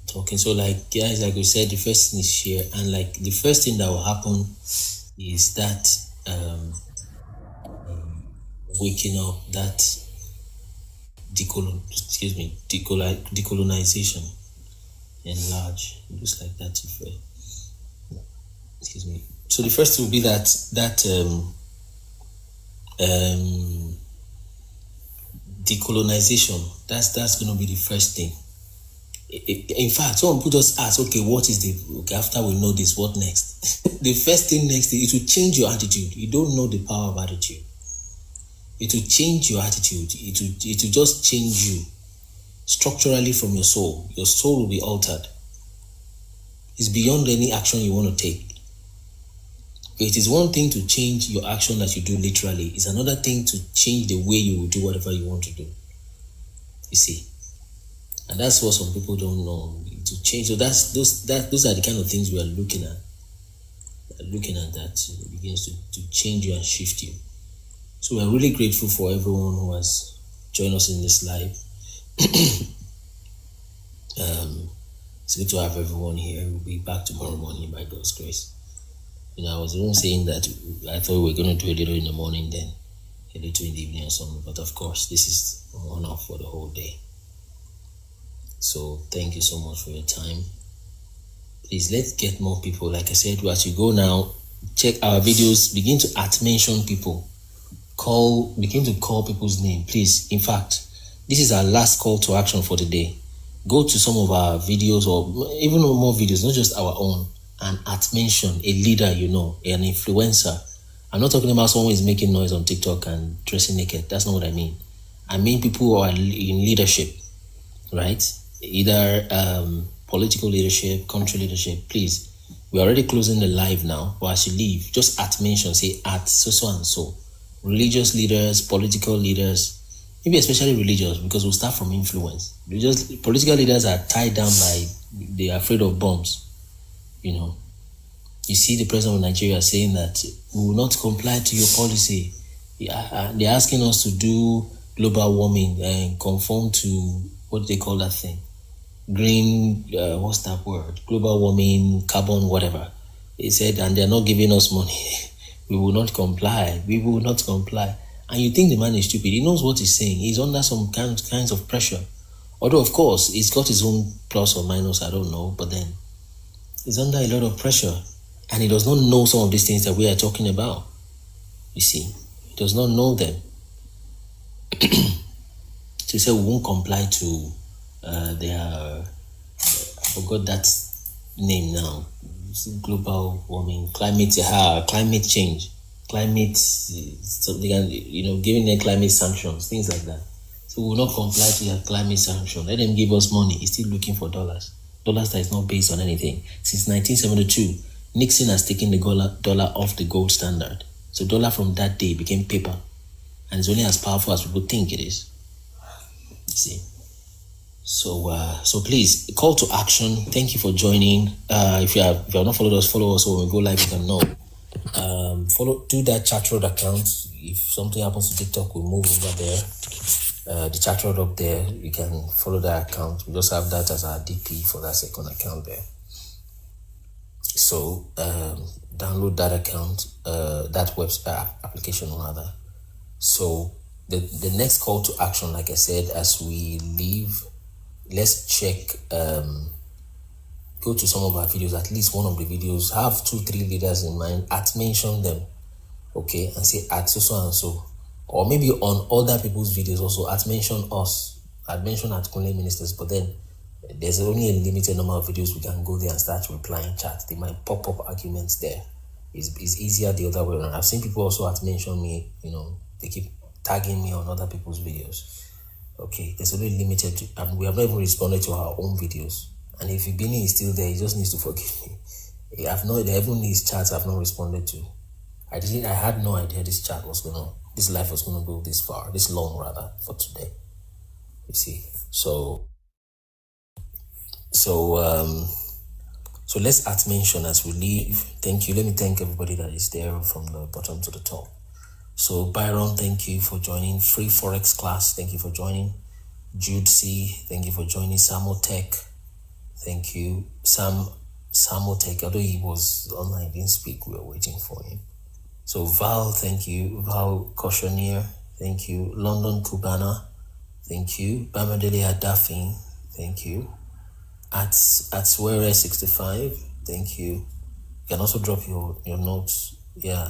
talking. So guys, like we said, the first thing is share, and the first thing that will happen is that waking up, that decolonization enlarge, just like that. So the first will be that decolonization. That's going to be the first thing. In fact, someone could just ask, okay, what is after we know this, what next? The first thing next is it will change your attitude. You don't know the power of attitude. It will change your attitude. It will just change you structurally from your soul. Your soul will be altered. It's beyond any action you want to take. It is one thing to change your action that you do literally. It's another thing to change the way you will do whatever you want to do. You see? And that's what some people don't know. To change. So those are the kind of things we are looking at. That begins to change you and shift you. So we are really grateful for everyone who has joined us in this live. It's good to have everyone here. We'll be back tomorrow morning by God's grace. I was even saying that I thought we were going to do a little in the morning, then a little in the evening or something. But of course, this is on off for the whole day. So thank you so much for your time. Please, let's get more people. Like I said, as you go now, check our videos, begin to mention people. Begin to call people's name, please. In fact, this is our last call to action for the day. Go to some of our videos or even more videos, not just our own, and mention a leader an influencer. I'm not talking about someone who is making noise on TikTok and dressing naked. That's not what I mean. I mean people who are in leadership, right? Either political leadership, country leadership. Please, we're already closing the live now. But as you leave, just mention, say so and so. Religious leaders, political leaders, maybe especially religious, because we'll start from influence. Political leaders are tied down by, they are afraid of bombs. You see the president of Nigeria saying that we will not comply to your policy. They're asking us to do global warming and conform to, what do they call that thing? Green, what's that word? Global warming, carbon, whatever. He said, and they're not giving us money. We will not comply. We will not comply. And you think the man is stupid. He knows what he's saying. He's under some kinds of pressure. Although, of course, he's got his own plus or minus, I don't know. But then, he's under a lot of pressure. And he does not know some of these things that we are talking about. You see, he does not know them. So he said we won't comply to their, I forgot that name now. Global warming, climate change, giving them climate sanctions, things like that. So we will not comply to their climate sanction. Let them give us money. He's still looking for dollars that is not based on anything. Since 1972, Nixon has taken the dollar off the gold standard. So dollar from that day became paper, and it's only as powerful as people think it is. See. So please, call to action. Thank you for joining. If you have not followed us, follow us. So when we go live, you can know. Do that Chatroad account. If something happens to TikTok, we'll move over there. The Chatroad up there, you can follow that account. We just have that as our DP for that second account there. So download that account, that website application rather. So the next call to action, like I said, as we leave, let's check, go to some of our videos, at least one of the videos, have 2-3 leaders in mind, mention them, okay, and say so and so, or maybe on other people's videos also, mention us, mention Kunle ministers, but then there's only a limited number of videos we can go there and start replying chat. They might pop up arguments there. It's easier the other way around. I've seen people also mention me, they keep tagging me on other people's videos. Okay, there's only limited, and we have not even responded to our own videos. And if Ibini is still there, he just needs to forgive me. Even these chats I've not responded to. I had no idea this life was gonna go this far, this long rather, for today. You see, so let's mention as we leave. Thank you. Let me thank everybody that is there from the bottom to the top. So Byron, thank you for joining. Free Forex class, thank you for joining. Jude C, thank you for joining. Samotech, thank you. Samotech, although he was online, he didn't speak, we were waiting for him. So Val, thank you. Val Koshonier, thank you. London Cubana, thank you. Bamadele Adafin, thank you. At Swere 65, thank you. can also drop your notes. Yeah.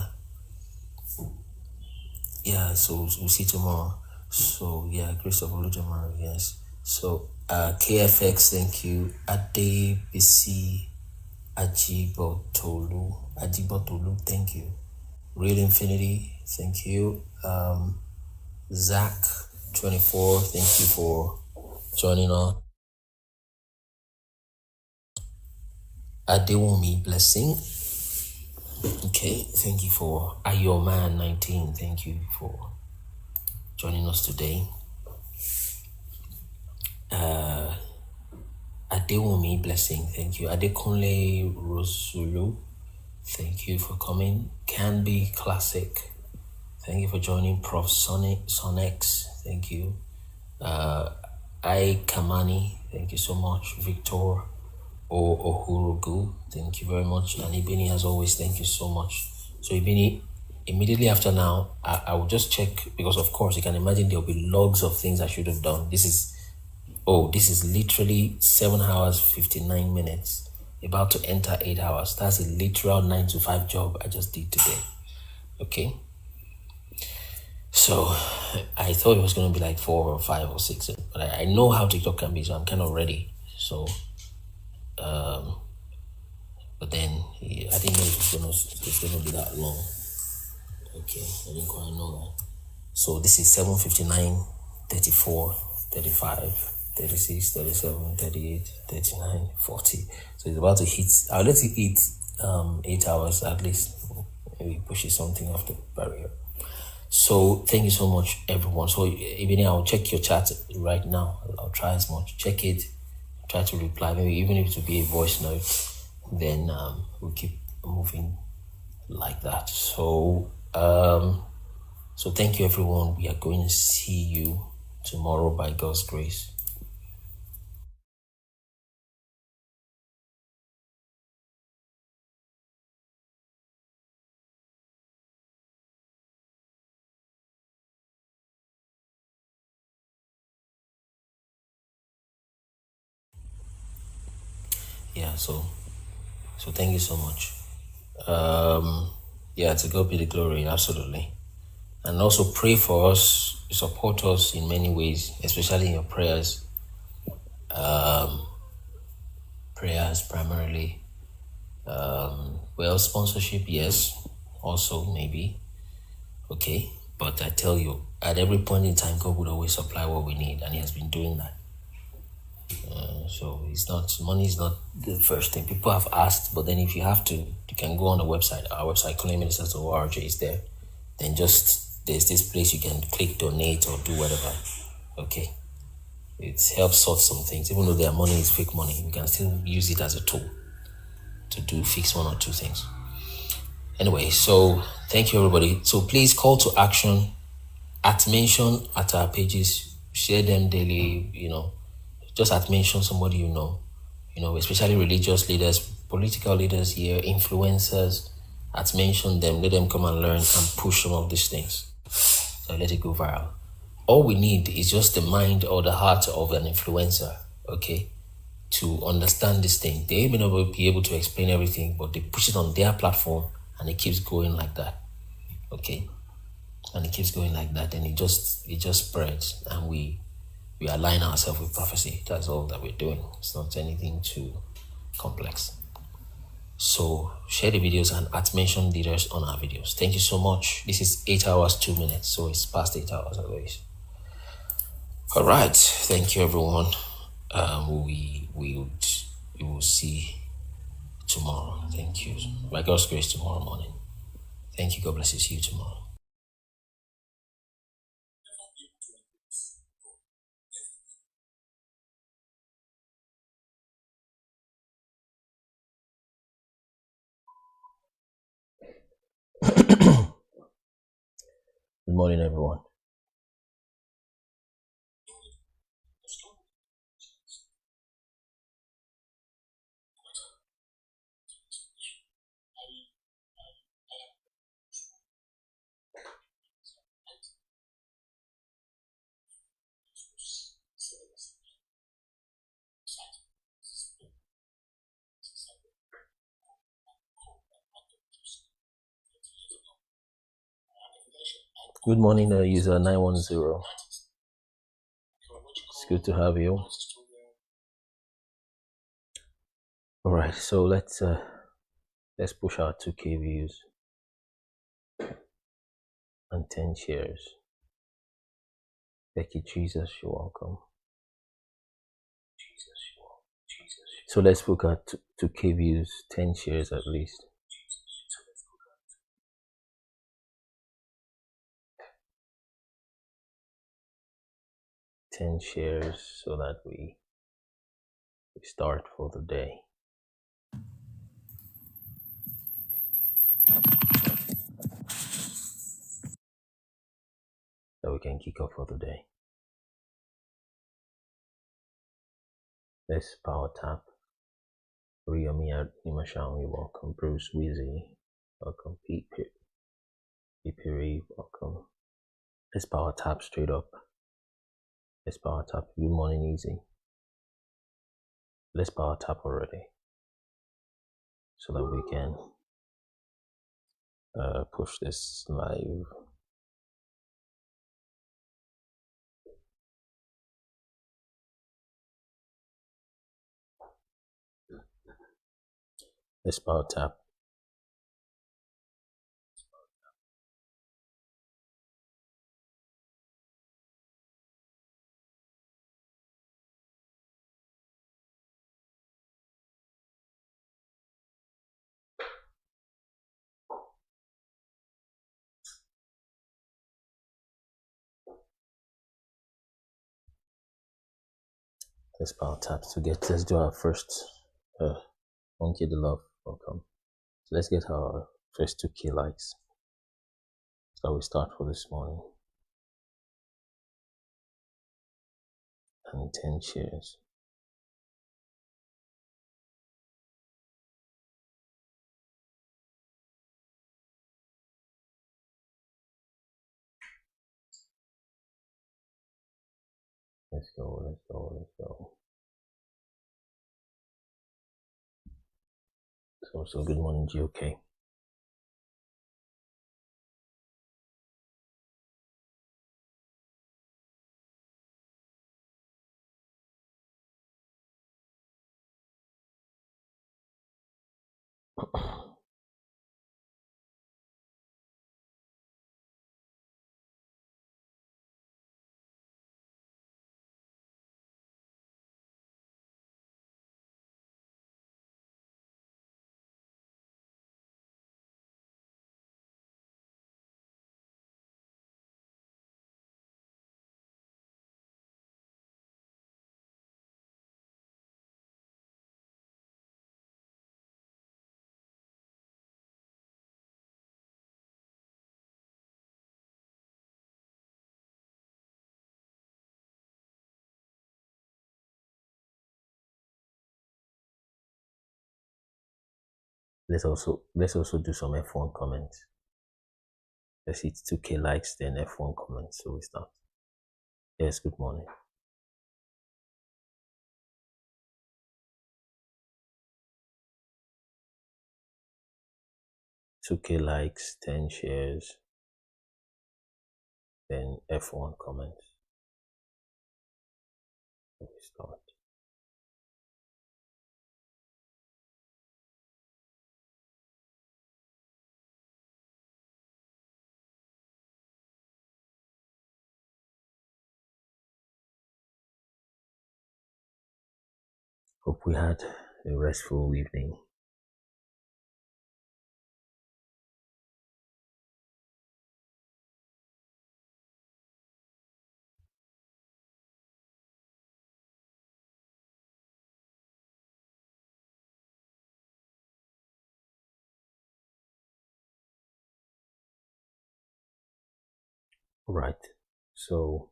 Yeah, so we'll see tomorrow. So yeah, Grace of Olujamaro, yes. So KFX, thank you. Ade BC Ajibotolu, thank you. Real Infinity, thank you. Zach 24, thank you for joining us. Adewumi Blessing, okay, thank you for Ayoman 19, thank you for joining us today. Adewumi Blessing, thank you. Adekunle Rosulu, thank you for coming. Can Be Classic, thank you for joining. Prof Sonex, thank you. I Kamani, thank you so much. Victor Ohurugu, thank you very much. And Ibini, as always, thank you so much. So Ibini, immediately after now, I will just check, because of course you can imagine there'll be logs of things I should have done. This is literally 7 hours 59 minutes, about to enter 8 hours. That's a literal 9 to 5 job I just did today. Okay, so I thought it was going to be like 4 or 5 or 6, but I know how TikTok can be, so I'm kind of ready. So but then I didn't know it's gonna be that long. Okay, I didn't quite know that. So this is 7:59, 34, 35, 36, 37, 38, 39, 40. So it's about to hit. I'll let it hit 8 hours at least. Maybe pushes something off the barrier. So thank you so much, everyone. So even I'll check your chat right now. I'll try as much. Check it. Try to reply. Maybe even if it will be a voice note, then we'll keep moving like that. So so thank you, everyone. We are going to see you tomorrow by God's grace. Yeah, so thank you so much. Yeah, to God be the glory, absolutely. And also pray for us, support us in many ways, especially in your prayers. Prayers primarily. Well, sponsorship, yes, also maybe. Okay, but I tell you, at every point in time, God would always supply what we need, and He has been doing that. So it's not, money is not the first thing. People have asked, but then if you have to, you can go on the website. Our website, colonialministers.org, is there. Then just, there's this place you can click donate or do whatever. Okay. It helps sort some things. Even though their money is fake money, we can still use it as a tool to do fix 1 or 2 things. Anyway, so thank you, everybody. So please call to action mention at our pages, share them daily, just mention somebody especially religious leaders, political leaders here, influencers, mention them, let them come and learn and push some of these things. So let it go viral. All we need is just the mind or the heart of an influencer, okay, to understand this thing. They may not be able to explain everything, but they push it on their platform and it keeps going like that, okay? And it keeps going like that, and it just spreads, and we align ourselves with prophecy. That's all that we're doing. It's not anything too complex. So share the videos and mention leaders on our videos. Thank you so much. This is 8 hours 2 minutes, so it's past 8 hours always. All right, thank you, everyone. We will see tomorrow. Thank you. By God's grace, tomorrow morning. Thank you. God bless you. See you tomorrow. Good morning, everyone. Good morning, user 910. It's good to have you. All right, so let's push our 2K views and 10 shares. Becky, Jesus, you're welcome. So let's look at 2K views, 10 shares at least. Ten shares so that we start for the day. So we can kick off for the day. Let's power tap. Riyomi Nimasham, you're welcome. Bruce Wheezy, welcome. Pete Piri, welcome. Let's power tap straight up. Let's power tap. Good morning, Easy. Let's power tap already so that we can push this live. Let's power tap. Let's power tap to let's do our first Monkey the Love, welcome. So let's get our first 2K likes. So we start for this morning. And 10 shares. Let's go, let's go, let's go. So good morning, GOK. Let's also do some F1 comments. Let's hit 2K likes, then F1 comments. So we start. Yes, good morning. $2K likes, 10 shares, then F1 comments. So we start. Hope we had a restful evening. Right. So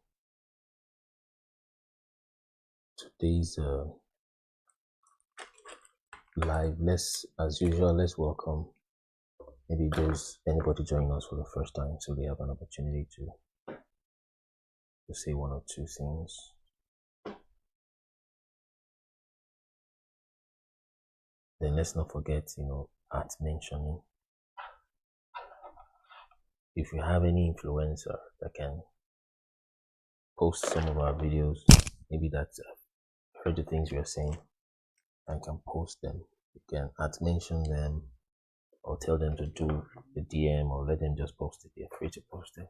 today's live, let's welcome maybe anybody joining us for the first time, so they have an opportunity to say one or two things. Then let's not forget, at mentioning if you have any influencer that can post some of our videos, maybe that's heard the things we are saying and can post them, you can mention them or tell them to do the DM or let them just post it. They're free to post it.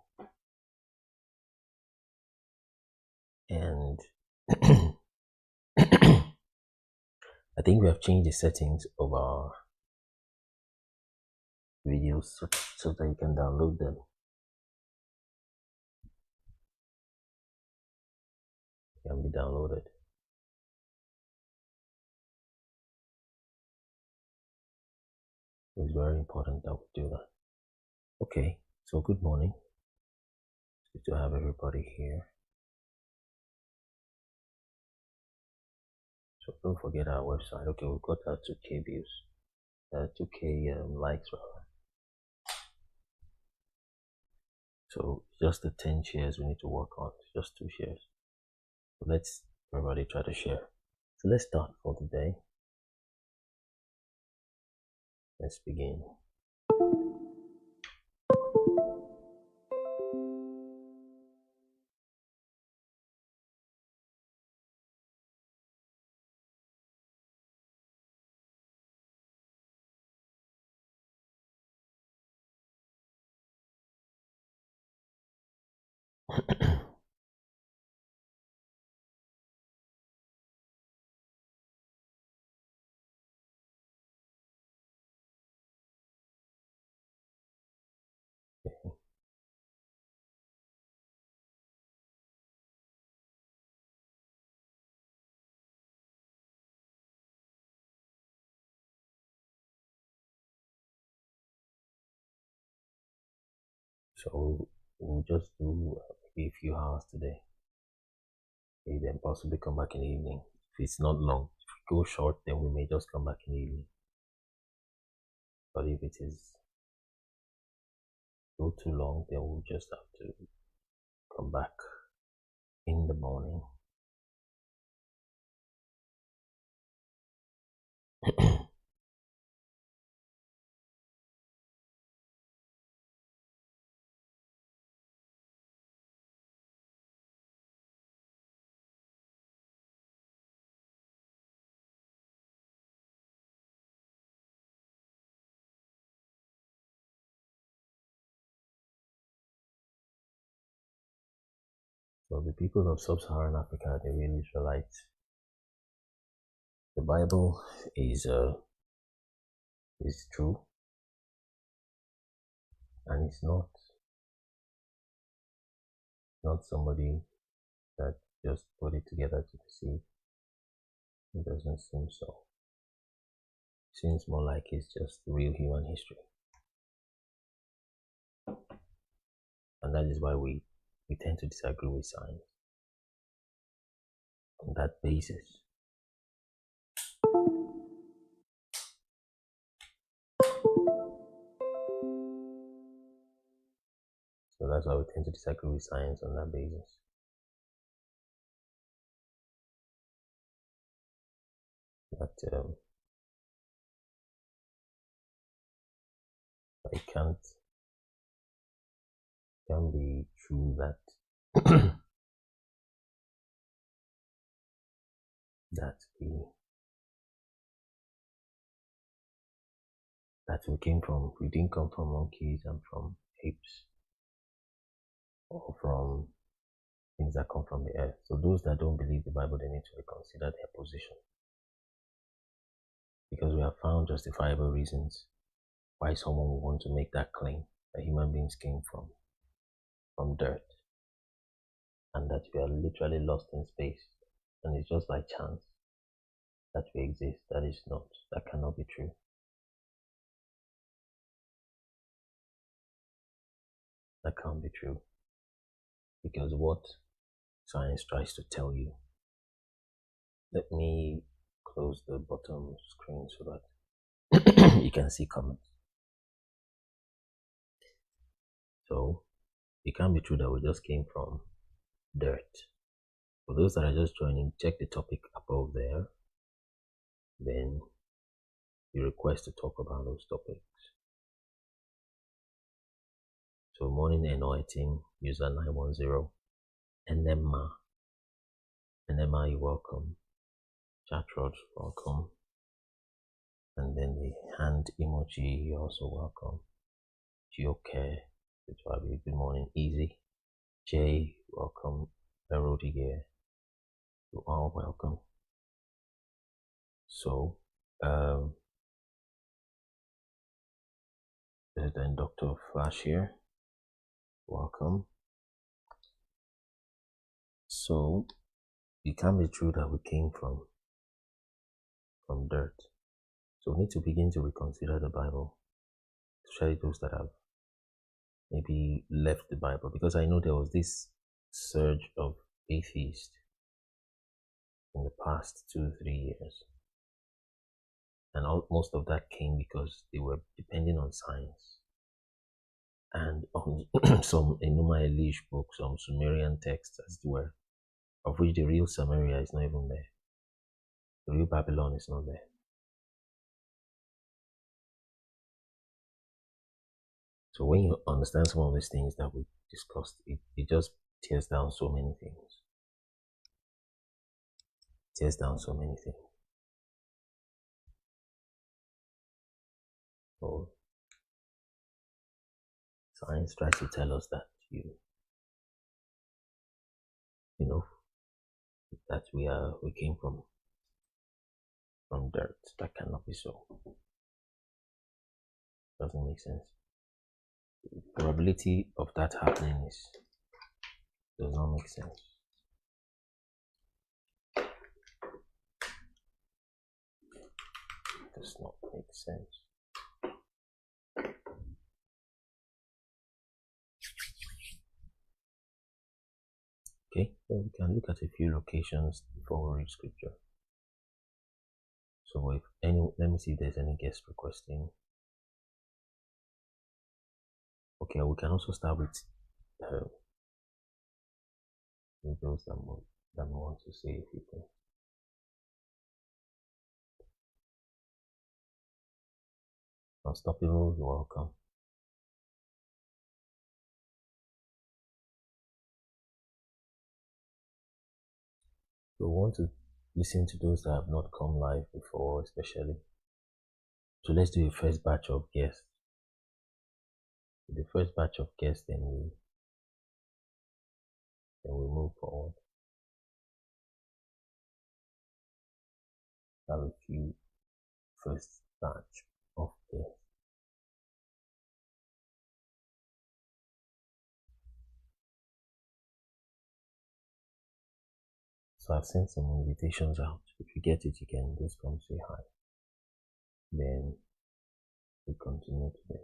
And I think we have changed the settings of our videos so that you can download them. They can be downloaded. It's very important that we do that. Okay, so good morning. It's good to have everybody here. So don't forget our website. Okay, we've got our 2K views, 2K likes rather. So just the 10 shares we need to work on. Just 2 shares. So let's everybody try to share. So let's start for today. Let's begin. So we'll just do maybe a few hours today. Maybe then possibly come back in the evening. If it's not long, if we go short, then we may just come back in the evening. But if it is go too long, then we'll just have to come back in the morning. So the people of sub-Saharan Africa, the real Israelites, the Bible is true, and it's not somebody that just put it together to deceive. It doesn't seem so. It seems more like it's just real human history, and that is why we tend to disagree with science on that basis. So that's why we tend to disagree with science on that basis. But it can't be true that we didn't come from monkeys and from apes or from things that come from the earth. So those that don't believe the Bible, they need to reconsider their position, because we have found justifiable reasons why someone would want to make that claim that human beings came from dirt and that we are literally lost in space and it's just by chance that we exist. That cannot be true. That can't be true, because what science tries to tell you. Let me close the bottom screen so that you can see comments. So it can't be true that we just came from dirt. For those that are just joining, check the topic above there. Then you request to talk about those topics. So morning NOI team, user 910. Enema, you're welcome. Chatrod, welcome. And then the hand emoji, you're also welcome. Geocare, good morning. Easy. Jay, welcome. Erodiger, you are welcome. So, there's then Dr. Flash here. Welcome. So, it can be true that we came from dirt. So we need to begin to reconsider the Bible, especially those that have maybe left the Bible, because I know there was this surge of atheists in the past 2-3 years, and most of that came because they were depending on science and on some Enuma Elish books, some Sumerian texts, as it were, of which the real Samaria is not even there. The real Babylon is not there. So when you understand some of these things that we discussed, it just tears down so many things. Tears down so many things. So science tries to tell us that you know that we came from dirt. That cannot be so. Doesn't make sense. The probability of that happening does not make sense. Does not make sense. Okay, so we can look at a few locations before we read scripture. So let me see if there's any guest requesting. Okay, we can also start with those that want to say a few things. Unstoppable, you're welcome. We want to listen to those that have not come live before, especially. So let's do a first batch of guests. The first batch of guests, then we move forward. Have a few first batch of guests. So I've sent some invitations out. If you get it, you can just come say hi. Then we continue today.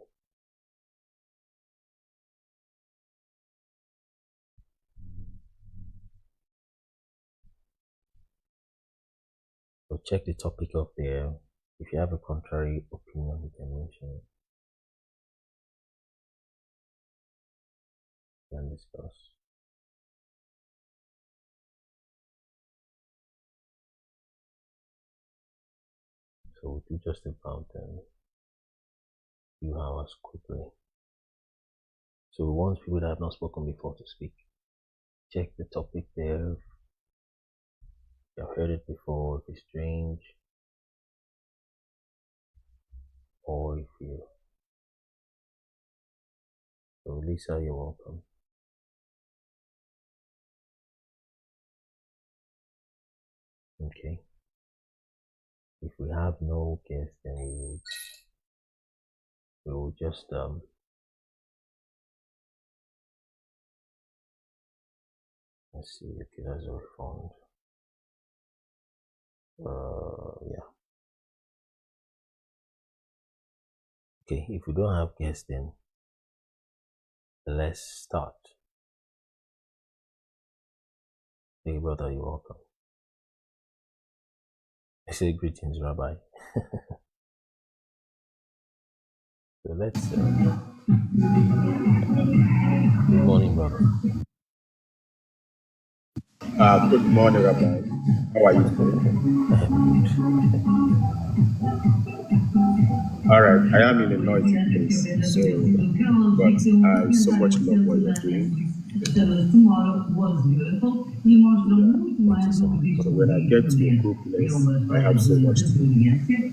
So check the topic up there. If you have a contrary opinion, you can mention it. We can discuss. So we'll do just about a few hours quickly. So we want people that have not spoken before to speak. Check the topic there. If you've heard it before, if it's strange, or if you. So Lisa, you're welcome. Okay. If we have no guests, then we will just let's see. Okay, that's a refund. Yeah. Okay, if we don't have guests, then let's start. Hey brother, you're welcome. I say greetings, Rabbi. So let's good morning, brother. Good morning, Rabbi. How are you today? All right, I am in a noisy place, so but I so much love what you're doing. So when I get to a good place, I have so much to contribute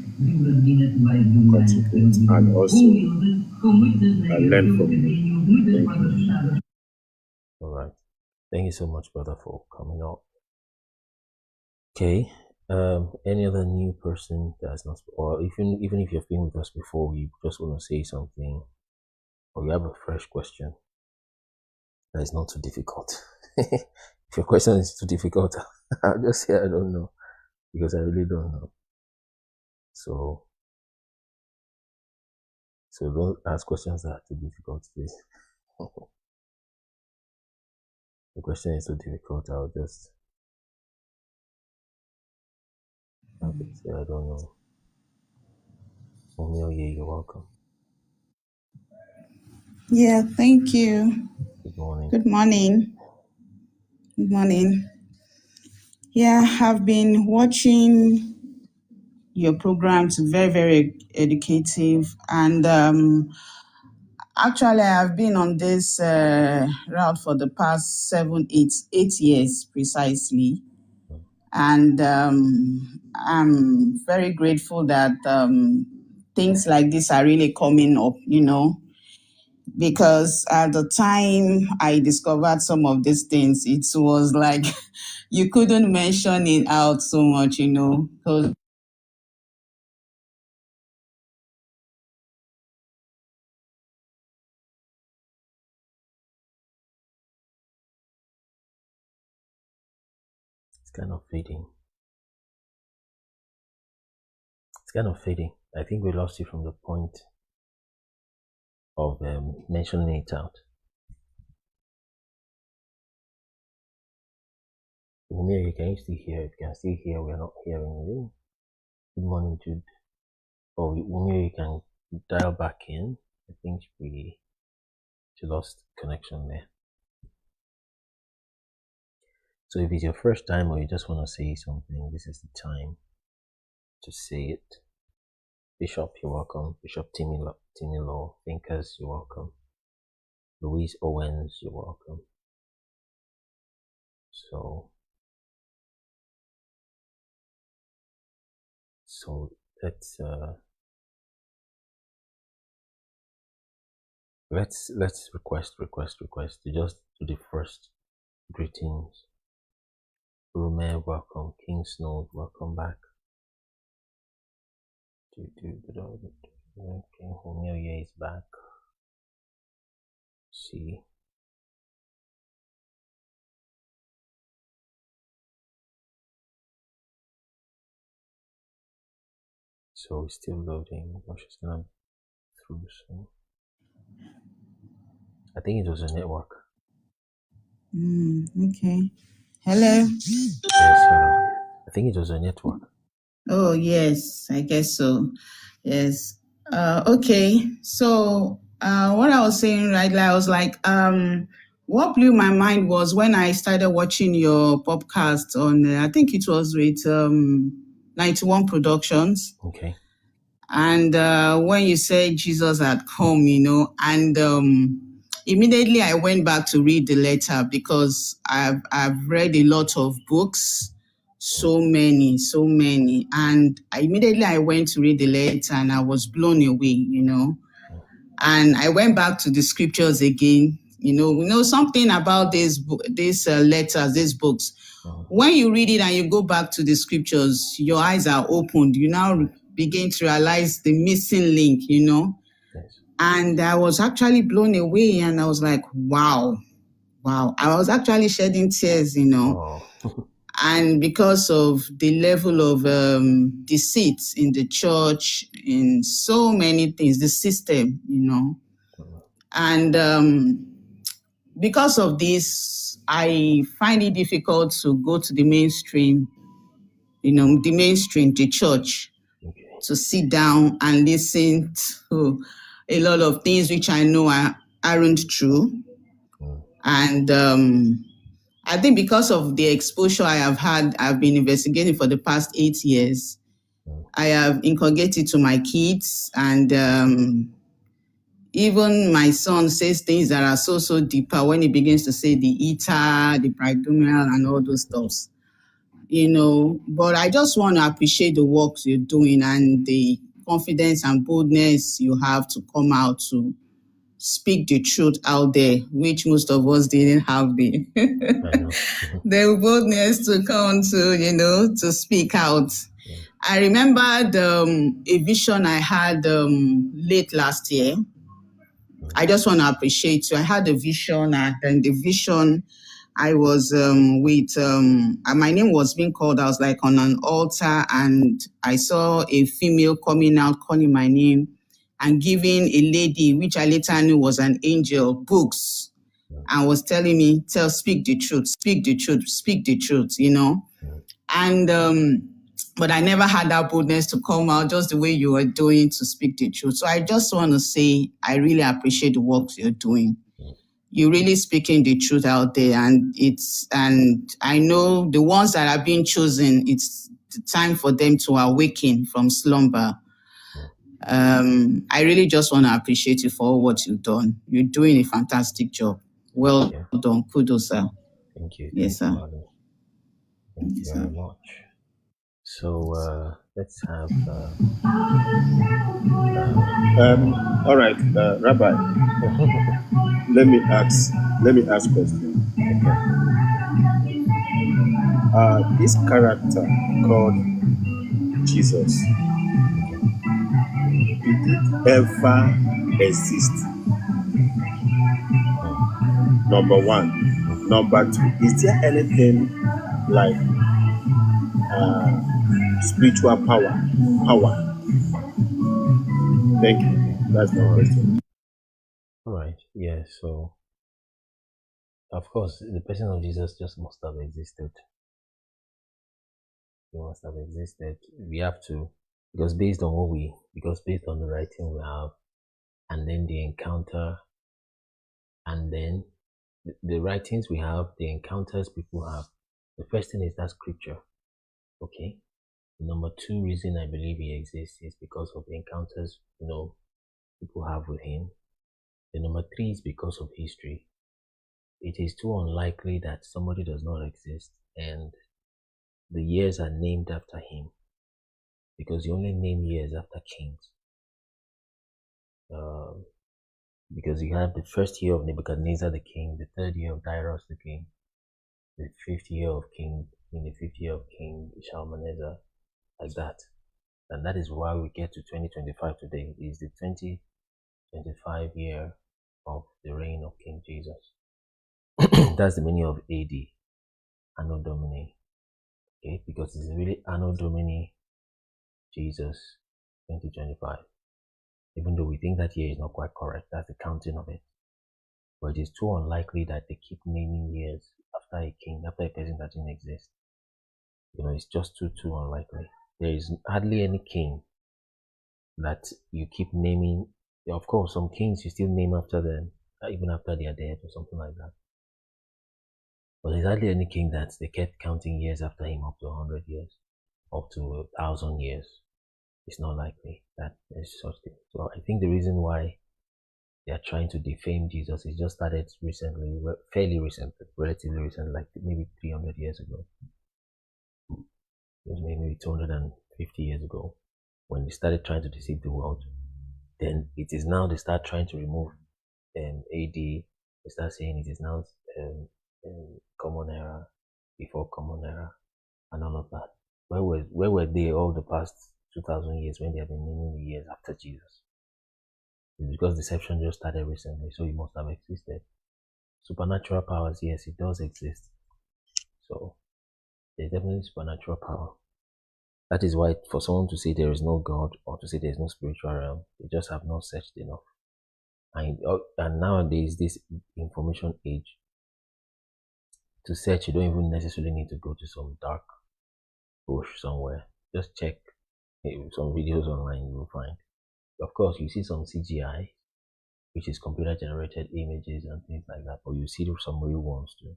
and also learn from you. Thank you. All right. Thank you so much, brother, for coming out. Okay. Any other new person that has not, or even if you've been with us before, you just want to say something, or you have a fresh question that is not too difficult. If your question is too difficult, I'll just say I don't know, because I really don't know. So don't ask questions that are too difficult, please. The question is too difficult, I'll just say I don't know. Omioye, you're welcome. Yeah, thank you. Good morning. Good morning. Good morning. Yeah, I've been watching your programs, very, very educative. And actually, I've been on this route for the past 8 years precisely. And I'm very grateful that things like this are really coming up, because at the time I discovered some of these things, it was like you couldn't mention it out so much, because It's kind of fading. It's kind of fading. I think we lost you from the point of mentioning it out. Umir, can you still hear? If you can still hear, we're not hearing you. Good morning, Jude. Oh, Umir, you can dial back in. I think she lost connection there. So if it's your first time or you just want to say something, this is the time to say it. Bishop, you're welcome. Bishop Timmy Law, Thinkers, you're welcome. Louise Owens, you're welcome. So let's request to just do the first greetings. Rume, welcome. King Snow, welcome back. Okay, Homeo is back. See. So it's still loading. I'm just gonna through soon. I think it was a network. Okay. Hello. Yes, hello. I think it was a network. Oh, yes, I guess so. Yes. Okay. So what I was saying, right, I was like, what blew my mind was when I started watching your podcast on, I think it was with 91 Productions. Okay. And when you said Jesus had come, and immediately I went back to read the letter because I've read a lot of books, so many. And immediately I went to read the letter and I was blown away, And I went back to the scriptures again. We know something about these letters, these books. When you read it and you go back to the scriptures, your eyes are opened. You now begin to realize the missing link, And I was actually blown away and I was like, wow. I was actually shedding tears, And because of the level of deceit in the church, in so many things, the system, And because of this, I find it difficult to go to the mainstream, the church, to sit down and listen to a lot of things which I know aren't true. And I think because of the exposure I have had, I've been investigating for the past 8 years. I have inculcated to my kids, and even my son says things that are so deeper when he begins to say the eater, the bridegroom, and all those stuffs. But I just want to appreciate the work you're doing and the confidence and boldness you have to come out to speak the truth out there, which most of us didn't have the the boldness to come to, to speak out. I remembered a vision I had late last year. I just want to appreciate you. I had a vision, and the vision I was with, my name was being called. I was like on an altar, and I saw a female coming out, calling my name and giving a lady, which I later knew was an angel, books, and was telling me, speak the truth, speak the truth, speak the truth, And, but I never had that boldness to come out just the way you were doing to speak the truth. So I just want to say, I really appreciate the work you're doing. You're really speaking the truth out there, and I know the ones that are being chosen, it's the time for them to awaken from slumber. I really just want to appreciate you for all what you've done. You're doing a fantastic job. Well done. Kudos, sir. Thank you. Yes, sir. Thank you very much. So let's have. All right, Rabbi. let me ask question. This character called Jesus, did it ever exist? Number one. Number two, is there anything like spiritual power? Thank you. That's my question. All right. Yeah. So, of course, the person of Jesus just must have existed. He must have existed. We have to, because based on the writing we have, and then the encounter, and then the writings we have, the encounters people have. The first thing is that scripture. Okay. The number two reason I believe he exists is because of the encounters, people have with him. The number three is because of history. It is too unlikely that somebody does not exist and the years are named after him, because you only name years after kings. Because you have the first year of Nebuchadnezzar the king, the third year of Darius the king, the fifth year of King Shalmaneser, like that. And that is why we get to 2025 today. It is the 2025 year of the reign of King Jesus. That's the meaning of AD, Anno Domini. Okay, because it's really Anno Domini Jesus 2025. Even though we think that year is not quite correct, that's the counting of it. But it is too unlikely that they keep naming years after a king, after a person that didn't exist. It's just too unlikely. There is hardly any king that you keep naming. Of course, some kings you still name after them, even after they are dead or something like that. But there's hardly any king that they kept counting years after him up to 100 years, up to 1,000 years. It's not likely that there's such thing. So I think the reason why they are trying to defame Jesus is just started recently, fairly recent, relatively recent, like maybe 300 years ago. Maybe 250 years ago, when they started trying to deceive the world. Then it is now they start trying to remove AD. They start saying it is now common era, before common era, and all of that. Where were they all the past 2,000 years when they have been naming the years after Jesus? It's because deception just started recently, so it must have existed. Supernatural powers, yes, it does exist. So there's definitely supernatural power. That is why for someone to say there is no God or to say there is no spiritual realm, they just have not searched enough. And nowadays, this information age, to search, you don't even necessarily need to go to some dark bush somewhere. Just check some videos online, you will find. Of course, you see some CGI, which is computer generated images and things like that, but you see some real ones too.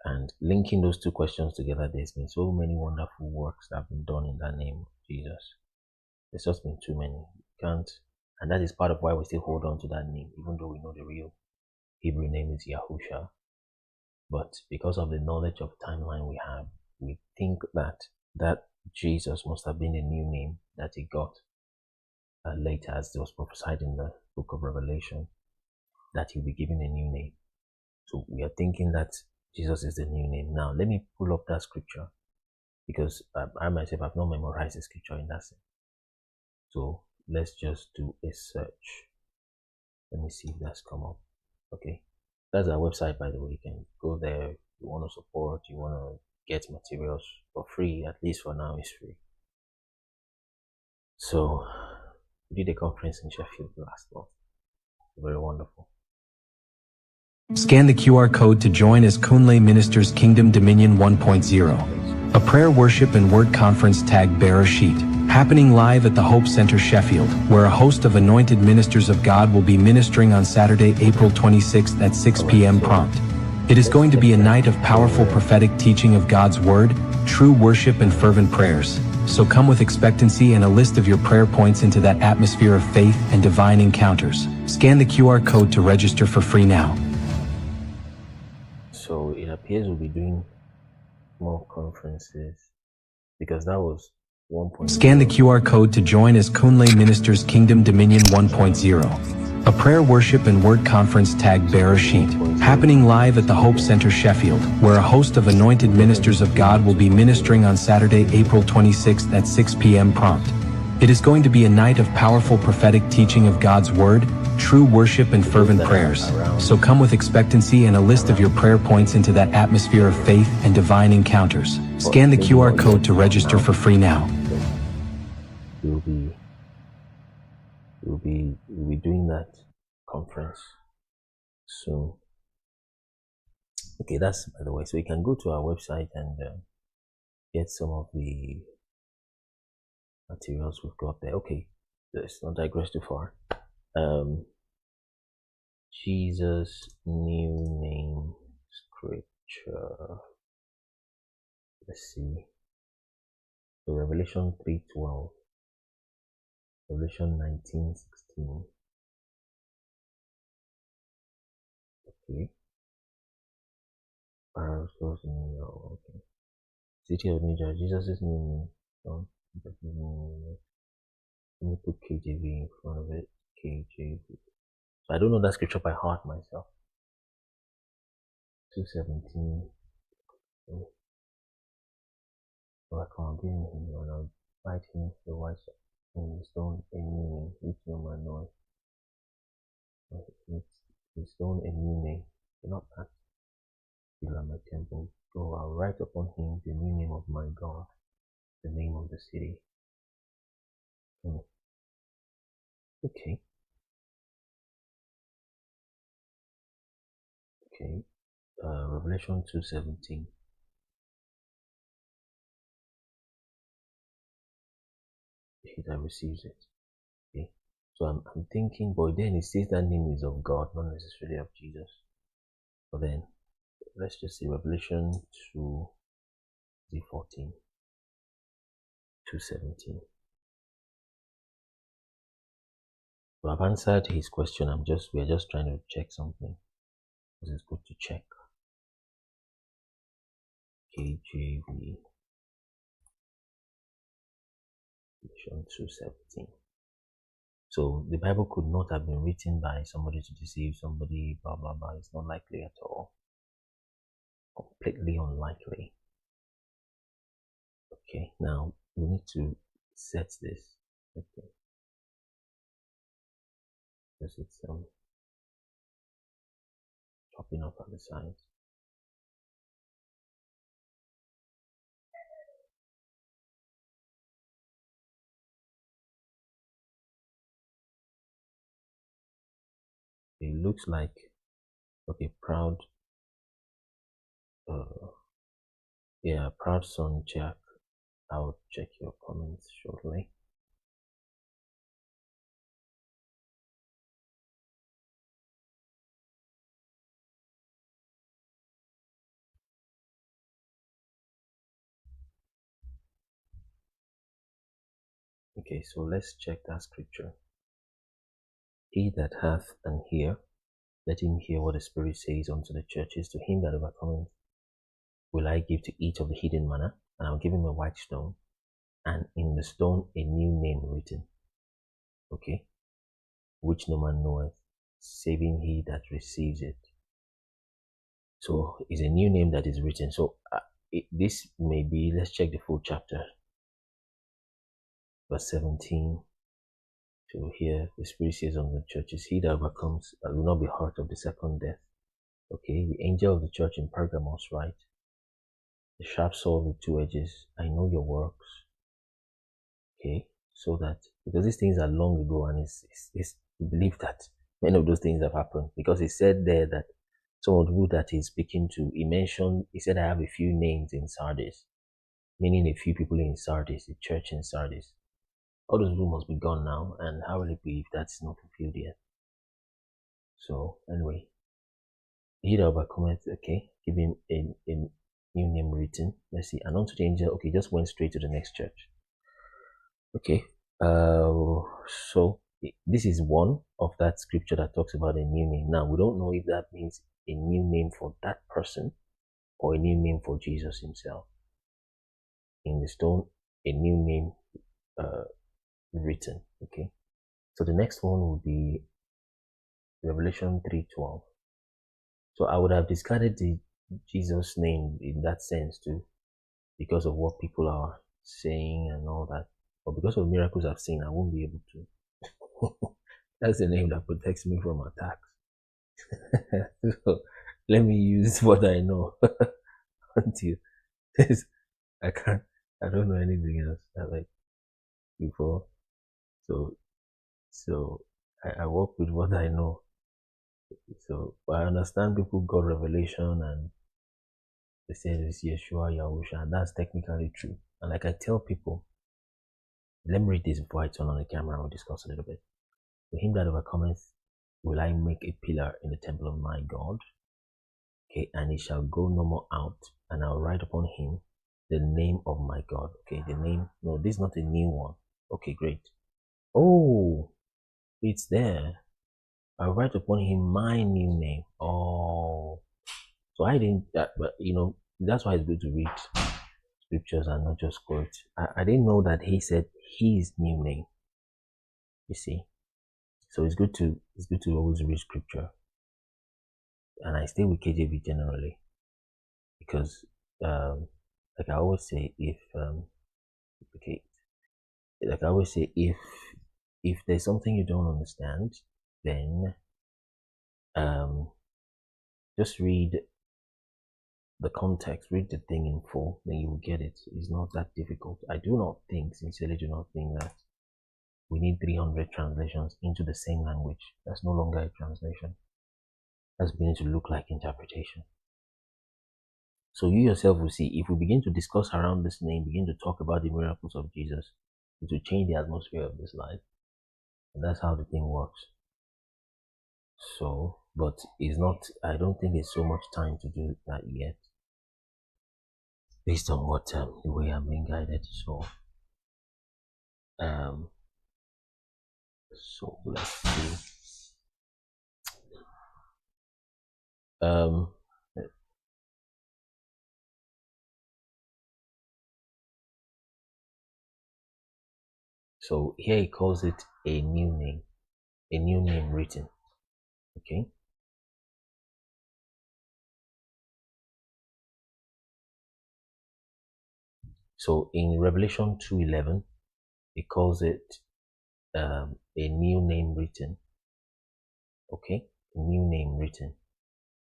And linking those two questions together, there's been so many wonderful works that have been done in that name of Jesus. There's just been too many. You can't, and that is part of why we still hold on to that name, even though we know the real Hebrew name is Yahusha. But because of the knowledge of timeline we have, we think that Jesus must have been a new name that he got later, as it was prophesied in the book of Revelation, that he'll be given a new name. So we are thinking that Jesus is the new name. Now, let me pull up that scripture, because I myself have not memorized the scripture in that sense. So let's just do a search. Let me see if that's come up. Okay. That's our website, by the way. You can go there. You want to support, you want to get materials for free, at least for now, it's free. So, we did a conference in Sheffield last month. Very wonderful. Scan the QR code to join as Kunle Ministers Kingdom Dominion 1.0, a prayer, worship, and word conference tag bearer sheet, happening live at the Hope Center Sheffield, where a host of anointed ministers of God will be ministering on Saturday, April 26th at 6 p.m. prompt. It is going to be a night of powerful prophetic teaching of God's word, true worship, and fervent prayers. So come with expectancy and a list of your prayer points into that atmosphere of faith and divine encounters. Scan the QR code to register for free now. So it appears we'll be doing more conferences, because that was 1.0. Scan the QR code to join as Kunle Ministers Kingdom Dominion 1.0, a prayer, worship, and word conference tag bearer sheet, happening live at the Hope Center Sheffield, where a host of anointed ministers of God will be ministering on Saturday, April 26th at 6 p.m. prompt. It is going to be a night of powerful prophetic teaching of God's word, true worship, and fervent prayers. So come with expectancy and a list of your prayer points into that atmosphere of faith and divine encounters. Scan the QR code to register for free now. We'll be doing that conference soon. Okay, that's by the way. So you can go to our website and get some of the materials we've got there. Okay, let's not digress too far. Jesus' new name scripture. Let's see. So Revelation 3:12, Revelation 19:16. Okay. Okay. City of New Jersey. Jesus' new name. Let me put KJV in front of it. KJV. So I don't know that scripture by heart myself. 2:17. So I can't be in him, and I'll fight him the white in the stone a new name, which no man knows. The stone a new name. Do not pass. Still at my temple. So I'll write upon him the new name of my God, the name of the city. Okay. Okay. Revelation 2:17. He that receives it. Okay. So I'm thinking, but then it says that name is of God, not necessarily of Jesus. But then let's just see Revelation 2:14. 2:17. So I've answered his question. We're just trying to check something. This is good to check. KJV. Revelation 2:17. So the Bible could not have been written by somebody to deceive somebody, blah blah blah. It's not likely at all. Completely unlikely. Okay, now we need to set this. Okay. Because it's chopping up at the sides. It looks like, okay, proud son Jack. I'll check your comments shortly. Okay, so let's check that scripture. He that hath an ear, let him hear what the Spirit says unto the churches. To him that overcometh will I give to eat of the hidden manna, and I'll give him a white stone, and in the stone a new name written. Okay, which no man knoweth, saving he that receives it. So it's a new name that is written. So this may be, let's check the full chapter. Verse 17 to here, the Spirit says unto the churches, he that overcomes will not be hurt of the second death. Okay, the angel of the church in Pergamos write, the sharp sword with two edges, I know your works. Okay, so that, because these things are long ago, and it's believed that many of those things have happened, because he said there that some of the people that he's speaking to, he said, I have a few names in Sardis, meaning a few people in Sardis, the church in Sardis. All those people must be gone now, and how will it be if that's not fulfilled yet? So anyway, he that overcometh, okay, give him a new name written. Let's see, and unto the angel, okay, just went straight to the next church. Okay, so this is one of that scripture that talks about a new name. Now, we don't know if that means a new name for that person or a new name for Jesus himself. In the stone, a new name written. Okay, so the next one would be Revelation 3:12. So I would have discarded the Jesus name in that sense too, because of what people are saying and all that. But because of miracles I've seen, I won't be able to. That's the name that protects me from attacks. So let me use what I know until I don't know anything else. Like before. So I work with what I know. So I understand people got revelation and they say it's Yeshua, Yahusha, and that's technically true. And like I tell people, let me read this before I turn on the camera and we'll discuss a little bit. To him that overcometh will I make a pillar in the temple of my God. Okay, and he shall go no more out, and I'll write upon him the name of my God. Okay, the name, no, this is not a new one. Okay, great. Oh, it's there. I'll write upon him my new name. Oh, so I didn't, but that's why it's good to read scriptures and not just quote. I didn't know that he said his new name. You see, so it's good to always read scripture. And I stay with KJV generally because, like I always say, if if there's something you don't understand, then just read the context, read the thing in full, then you will get it. It's not that difficult. I sincerely do not think that we need 300 translations into the same language. That's no longer a translation. That's beginning to look like interpretation. So you yourself will see, if we begin to discuss around this name, begin to talk about the miracles of Jesus, it will change the atmosphere of this life. And that's how the thing works. So, but it's not, I don't think it's so much time to do that yet, based on what, the way I'm being guided. So let's see. So here he calls it a new name written. Okay. So in Revelation 2:11, he calls it a new name written. Okay, a new name written,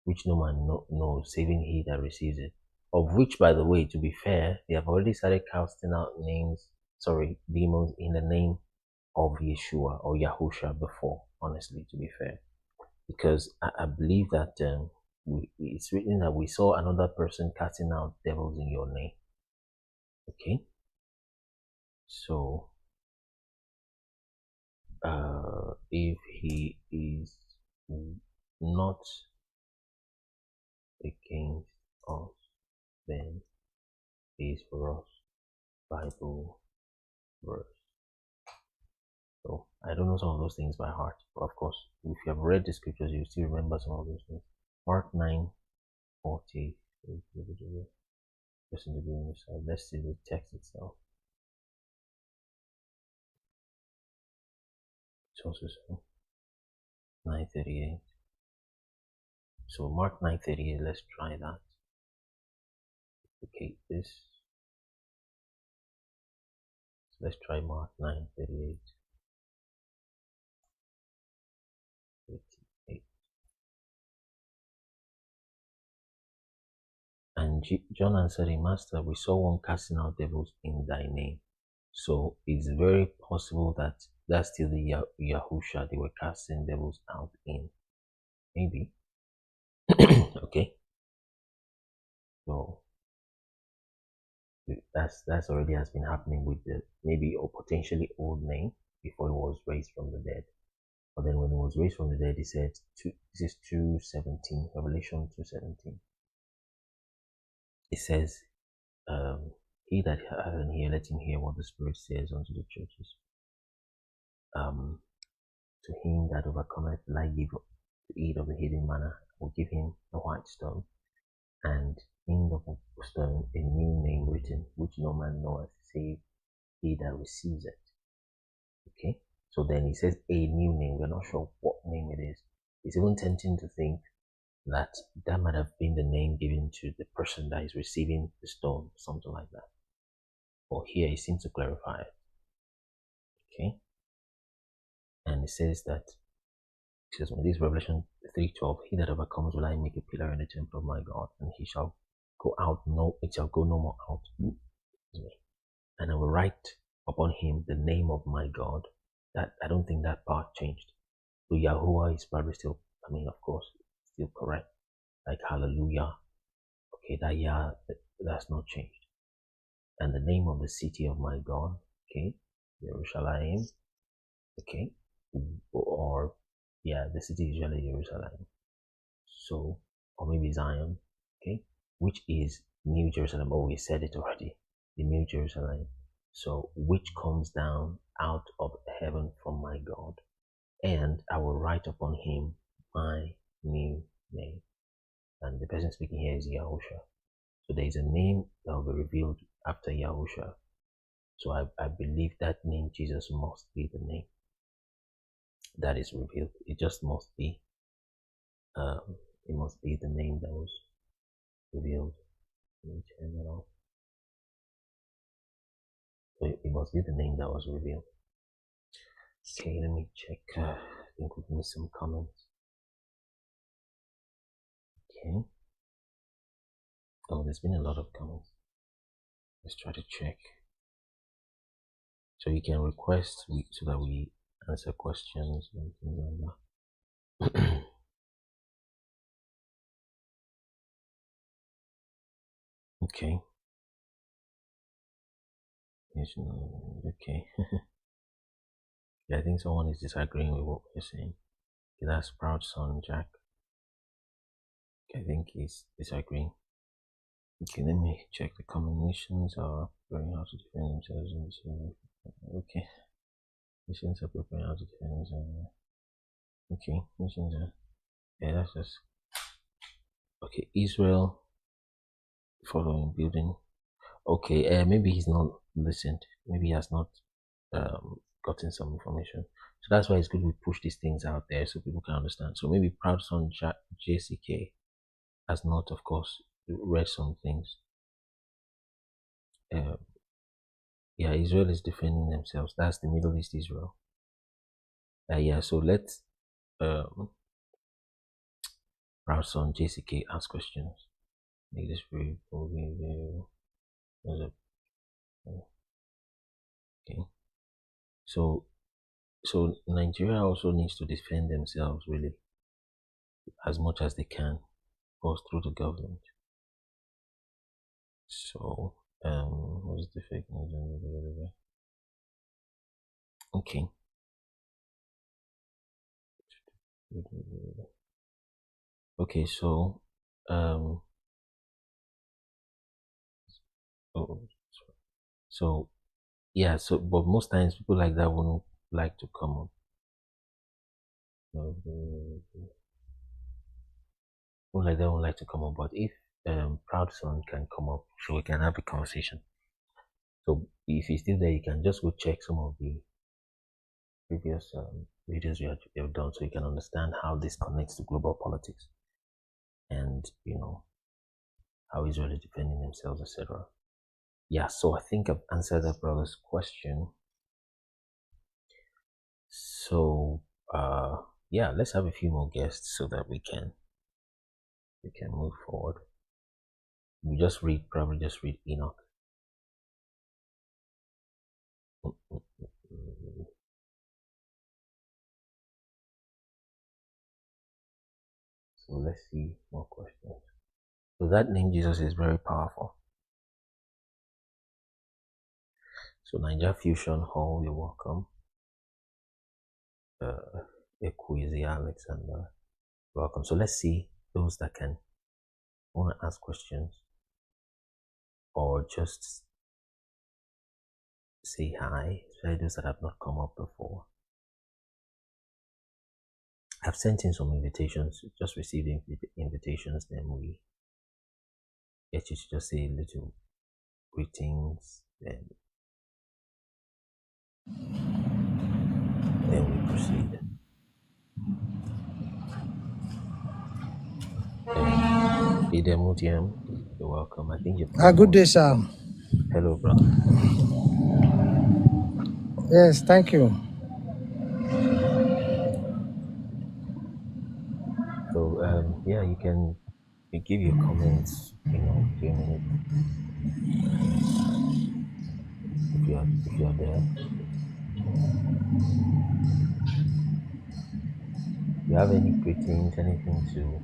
which no man knows, saving he that receives it. Of which, by the way, to be fair, they have already started casting out demons in the name of Yeshua or Yahusha before, honestly, to be fair. Because I believe that it's written that we saw another person casting out devils in your name. Okay? So, if he is not against us, then he is for us. Bible verse. So I don't know some of those things by heart, but of course, if you have read the scriptures, you still remember some of those things. Mark 9:40. Just in the beginning, so let's see the text itself. It's also 9:38. So Mark 9:38. Let's try that. Okay, this. So let's try Mark 9:38. 38. And John answered him, Master, we saw one casting out devils in thy name. So it's very possible that that's still the Yahusha they were casting devils out in. Maybe. Okay. So that's already has been happening with the maybe or potentially old name before he was raised from the dead. But then when he was raised from the dead, he said, this is 2:17, Revelation 2:17. It says, he that has an ear, let him hear what the Spirit says unto the churches. To him that overcometh, will I give to eat of the hidden manna. I will give him a white stone, and in the stone a new name written, which no man knoweth, save he that receives it. Okay? So then he says a new name. We're not sure what name it is. It's even tempting to think that that might have been the name given to the person that is receiving the stone, something like that. But here he seems to clarify it. Okay? And it says that, this Revelation 3:12, he that overcomes will I make a pillar in the temple of my God, and he shall go out, it shall go no more out. And I will write upon him the name of my God. That I don't think that part changed. So Yahuwah is probably still, of course, still correct. Like hallelujah. Okay, that that's not changed. And the name of the city of my God, okay, Jerusalem, okay, or the city is usually Jerusalem. So, or maybe Zion, okay, which is New Jerusalem. Oh, we said it already, the New Jerusalem. So, which comes down out of heaven from my God, and I will write upon him my new name. And the person speaking here is Yahusha. So there is a name that will be revealed after Yahusha. So I believe that name Jesus must be the name that is revealed. It just must be. It must be the name that was revealed. Let me turn that off. So it must be the name that was revealed. Okay, let me check. I think we've missed some comments. Okay. Oh, there's been a lot of comments. Let's try to check. So you can request so that we answer questions and things like that. Okay. Okay. Yeah, I think someone is disagreeing with what we're saying. Okay, that's Proud Son Jack. Okay, I think he's disagreeing. Okay, let me check. The common nations are preparing how to defend themselves in this area. Okay. Nations are preparing how to defend themselves. Okay, nations are. Yeah, that's just. Okay, Israel following building. Okay, maybe he's not listened. Maybe he has not gotten some information. So that's why it's good we push these things out there so people can understand. So maybe Proud Son JCK has not, of course, read some things. Yeah, Israel is defending themselves. That's the Middle East Israel. Yeah, so let's Proud Son JCK ask questions. Make this very okay. So Nigeria also needs to defend themselves really as much as they can, of course, through the government. So what's the fake news? Okay. Okay, so so yeah, so but most times people like that won't like to come up. More like they don't like to come up, but if Proud Son can come up, so we can have a conversation. So if he's still there, you can just go check some of the previous videos we have done, so you can understand how this connects to global politics, and how Israel is defending themselves, etc. Yeah, so I think I've answered that brother's question. So yeah, let's have a few more guests so that we can move forward. We probably just read Enoch. So let's see more questions. So that name Jesus is very powerful. So Niger Fusion Hall, you're welcome. Equezy Alexander, welcome. So let's see those that want to ask questions or just say hi, especially those that have not come up before. I've sent in some invitations, just received invitations, then we get you to just say little greetings, then we proceed. Idemutiam, you're welcome. I think you're good day, sir. Hello, brother. Yes, thank you. So yeah, you can give your comments, a few minutes if you're there. If you have any greetings, anything to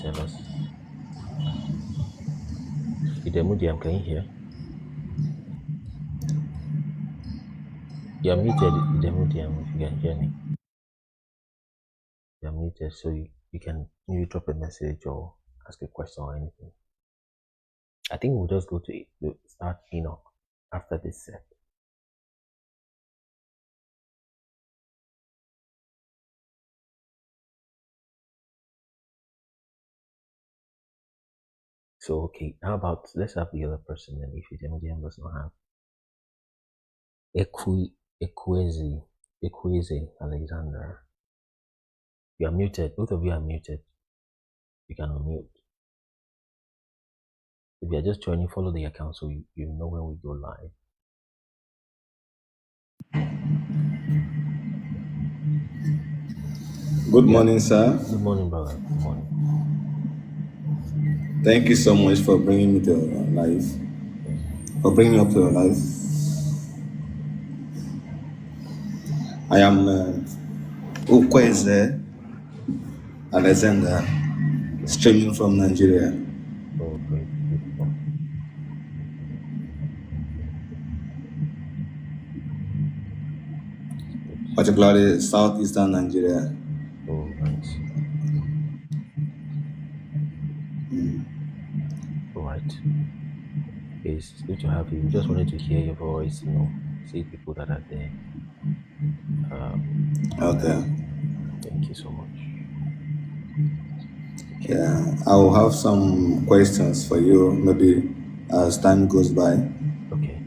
tell us. Idemudiam, can you hear? You're muted, Idemudiam, if you can hear me. You're muted, so you can maybe drop a message or ask a question or anything. I think we'll just go to start Enoch after this set. So okay, how about let's have the other person then if Idemudiam does not have. Equezy Alexander. You are muted. Both of you are muted. You can unmute. If you are just joining, follow the account so you know when we go live. Good morning, sir. Good morning, brother. Good morning. Thank you so much for bringing me to life. For bringing me up to life. I am Ukweze Alexander, streaming from Nigeria. Oh, great. Beautiful. Particularly southeastern Nigeria. Oh, nice. All right. It's good to have you. We just wanted to hear your voice, see people that are there. Okay. Thank you so much. Yeah, I will have some questions for you maybe as time goes by. Okay.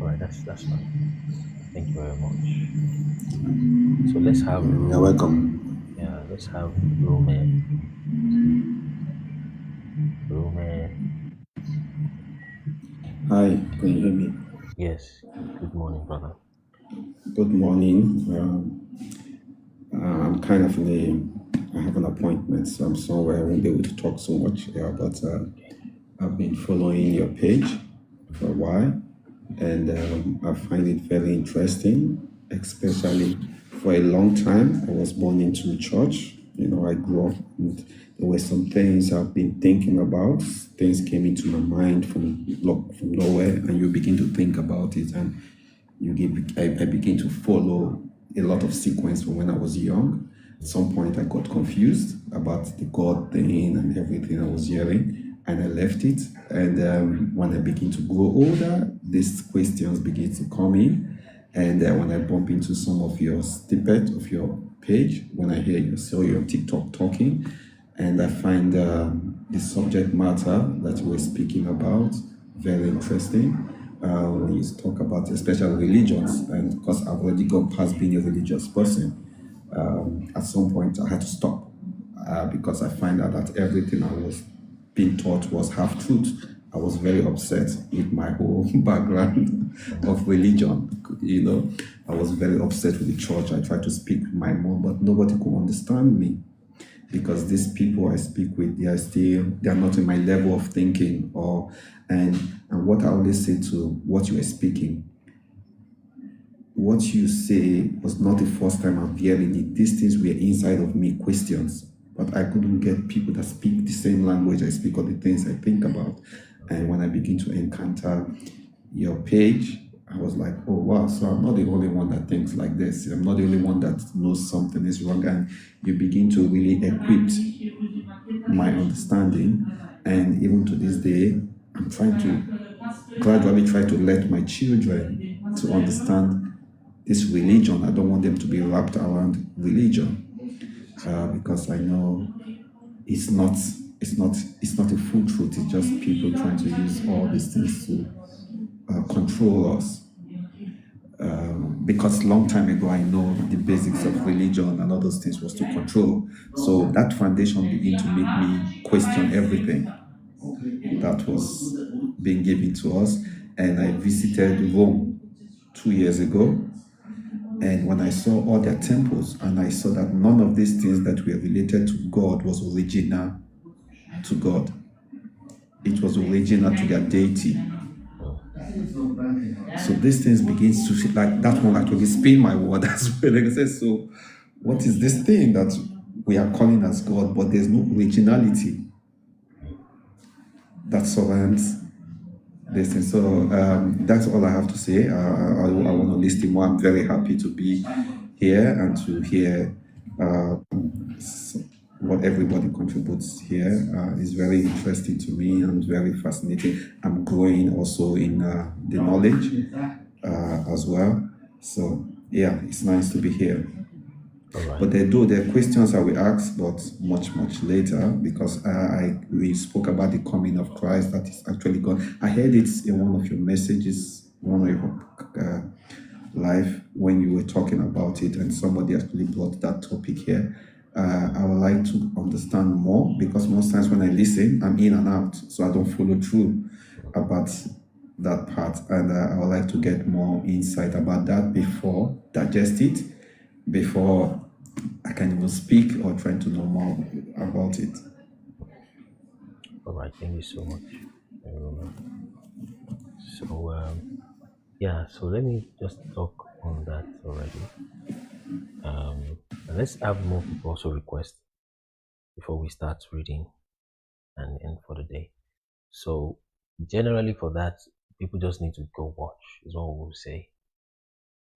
All right, that's fine. Thank you very much. So let's have. You're welcome. Yeah, let's have Rome. Hi, can you hear me? Yes. Good morning, brother. Good morning. I'm kind of I have an appointment, so I'm somewhere I won't be able to talk so much. Yeah, but I've been following your page for a while, and I find it very interesting, especially for a long time. I was born into church. I grew up, and there were some things I've been thinking about. Things came into my mind from nowhere, and you begin to think about it, and I begin to follow a lot of sequence from when I was young. At some point, I got confused about the God thing and everything I was hearing, and I left it. And when I begin to grow older, these questions begin to come in. And when I bump into some of your snippet of your page, when I hear you saw your TikTok talking, and I find the subject matter that you were speaking about very interesting. When you talk about especially religions, and because I've already got past being a religious person, at some point I had to stop because I find out that everything I was being taught was half truth. I was very upset with my whole background of religion. I was very upset with the church. I tried to speak with my mom, but nobody could understand me because these people I speak with, they are not in my level of thinking. And what I always say to what you are speaking, what you say was not the first time I'm hearing it. These things were inside of me, questions, but I couldn't get people that speak the same language I speak or the things I think about. And when I begin to encounter your page, I was like, oh wow, so I'm not the only one that thinks like this. I'm not the only one that knows something is wrong. And you begin to really equip my understanding. And even to this day, I'm trying to gradually try to let my children to understand this religion. I don't want them to be wrapped around religion because I know it's not a full truth. It's just people trying to use all these things to control us. Because long time ago I know the basics of religion and all those things was to control. So that foundation began to make me question everything that was being given to us. And I visited Rome 2 years ago. And when I saw all their temples, and I saw that none of these things that were related to God was original to God. It was original to their deity. So these things begins to feel like that one actually spin my word as well. Like I said, so what is this thing that we are calling as God, but there's no originality that surrounds this thing? So that's all I have to say. I want to listen more. I'm very happy to be here and to hear what everybody contributes here. Is very interesting to me and very fascinating. I'm growing also in the knowledge as well. So yeah, it's nice to be here. But there are questions I will ask, but much later, because we spoke about the coming of Christ that is actually gone. I heard it in one of your messages, one of your live when you were talking about it, and somebody actually brought that topic here. I would like to understand more because most times when I listen, I'm in and out, so I don't follow through about that part, and I would like to get more insight about that before digest it, before I can even speak or try to know more about it. All right, thank you so much. So yeah, so let me just talk on that already. And let's have more people also request before we start reading and end for the day. So generally for that, people just need to go watch is what we will say.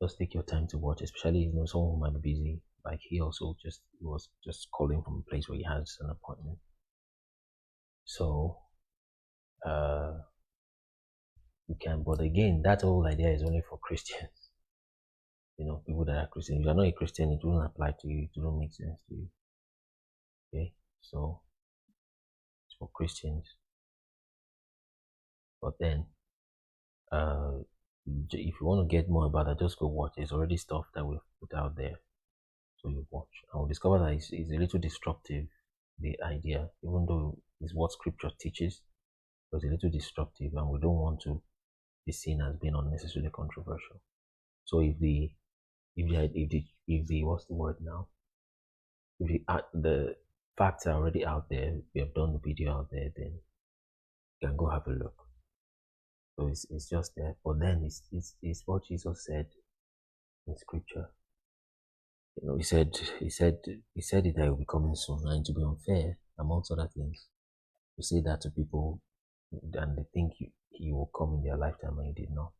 Just take your time to watch, especially someone who might be busy. Like he also was just calling from a place where he has an appointment. So you can, but again, that whole idea is only for Christians. People that are Christian. If you're not a Christian, it won't apply to you. It won't make sense to you. Okay, so it's for Christians. But then, if you want to get more about that, just go watch. There's already stuff that we've put out there, so you watch. And we'll discover that it's a little disruptive, the idea, even though it's what Scripture teaches, but it's a little disruptive, and we don't want to be seen as being unnecessarily controversial. So if the what's the word now? If the facts are already out there, we have done the video out there, then you can go have a look. So it's just there. But then it's what Jesus said in Scripture. He said it that will be coming soon, and to be unfair, amongst other things, to say that to people, and they think he will come in their lifetime, and he did not.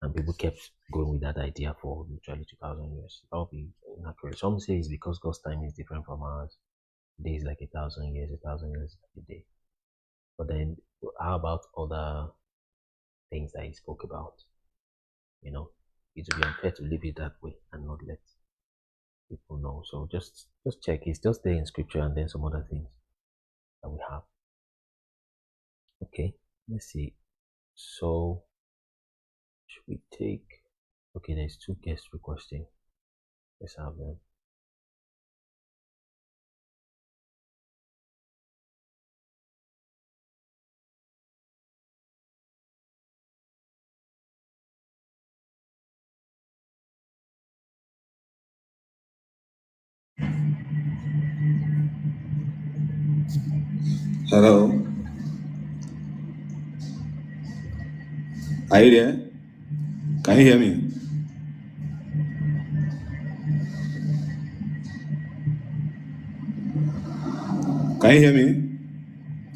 And people kept going with that idea for literally 2,000 years. That would be inaccurate. Some say it's because God's time is different from ours. Days like 1,000 years, 1,000 years like a day. But then, how about other things that he spoke about? it would be unfair to leave it that way and not let people know. So just check. It's just there in scripture and then some other things that we have. Okay, let's see. So should we take? Okay, there's 2 guests requesting. Let's have them. Hello. Are you there? Can you hear me? Can you hear me?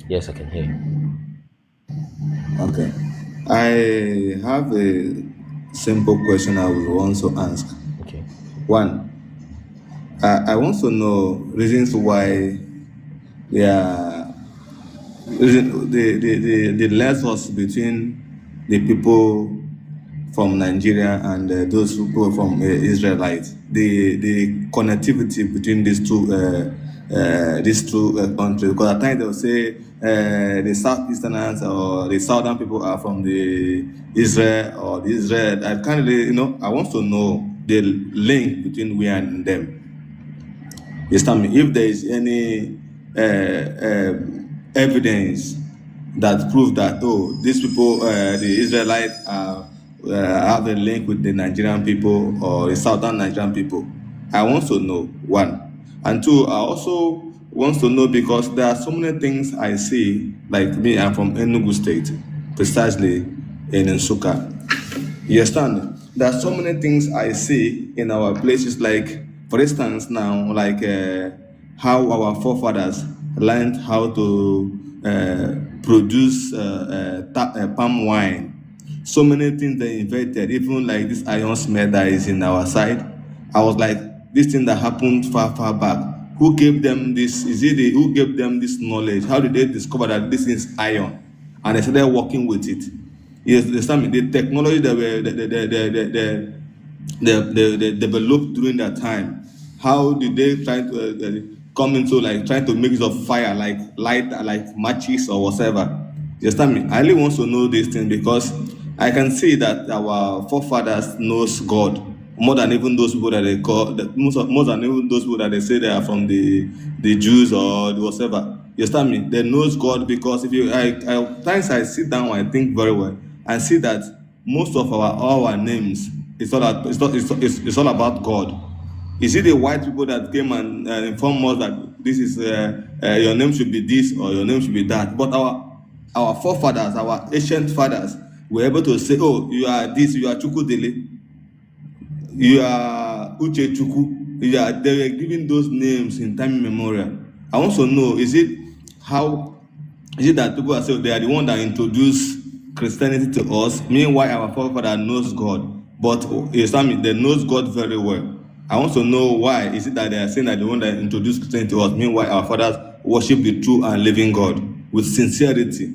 Yes, I can hear you. Okay. I have a simple question I would want to ask. Okay. One, I want to know reasons why the lessons between the people from Nigeria and those people from Israelites, the connectivity between these two countries. Because at times they'll say the Southeasterners or the Southern people are from the Israel or the Israel. I kind of, I want to know the link between we and them. You understand me? If there is any evidence that proves that these people, the Israelites, have a link with the Nigerian people or the Southern Nigerian people, I want to know, one. And two, I also want to know because there are so many things I see. Like me, I'm from Enugu State, precisely in Nsukka. You understand? There are so many things I see in our places, like, for instance, now, like how our forefathers learned how to produce palm wine. So many things they invented, even like this iron smell that is in our side. I was like, this thing that happened far, far back. Who gave them this? Who gave them this knowledge? How did they discover that this is iron? And they started working with it. Yes, the technology that they developed during that time. How did they try to come into like trying to make use of fire, like light, like matches or whatever? You understand me? I really want to know this thing because I can see that our forefathers knows God more than even those people that they call more than even those people that they say they are from the Jews or whatever. You understand me? They knows God because if you times I sit down and I think very well and see that most of all our names it's all about God. You see the white people that came and informed us that this is your name should be this or your name should be that. But our forefathers, our ancient fathers, were able to say, oh, you are this, you are Chukudele, you are Uche Chuku. They were giving those names in time immemorial. I want to know, is it that people are saying they are the one that introduced Christianity to us, meanwhile our forefather knows God, but Islamic, they knows God very well. I want to know why is it that they are saying that the one that introduced Christianity to us, meanwhile our fathers worship the true and living God with sincerity.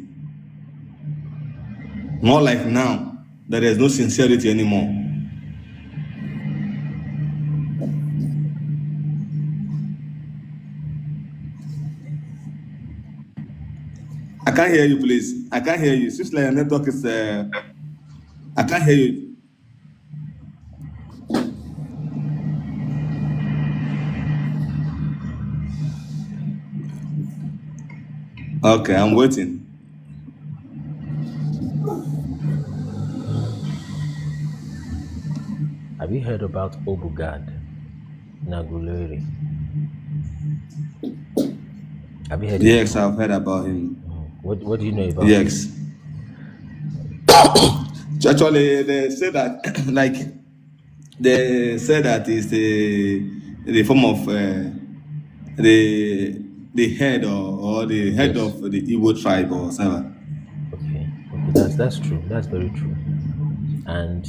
More like now that there is no sincerity anymore. I can't hear you, please. I can't hear you. Seems like your network is. I can't hear you. Okay, I'm waiting. Have you heard about Obugad Naguleri? Have you heard? Yes, I've heard about him. What do you know about? Yes. Actually, they say that like they say that is the form of the head or the head of the Igbo tribe or whatever. Okay, that's true. That's very true. And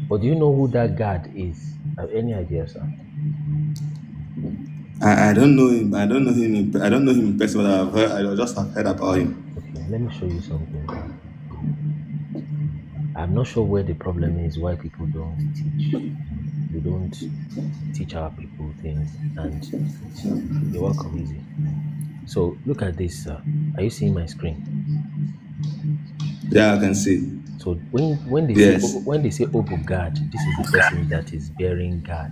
but do you know who that God is? Have any idea, sir? I don't know him. I don't know him in person, but I just have heard about him. Okay, let me show you something. I'm not sure where the problem is, why people don't teach. We don't teach our people things. And you're welcome, Easy. So look at this. Are you seeing my screen? Yeah, I can see. So when they say Yes. Obu God, this is the person that is bearing God.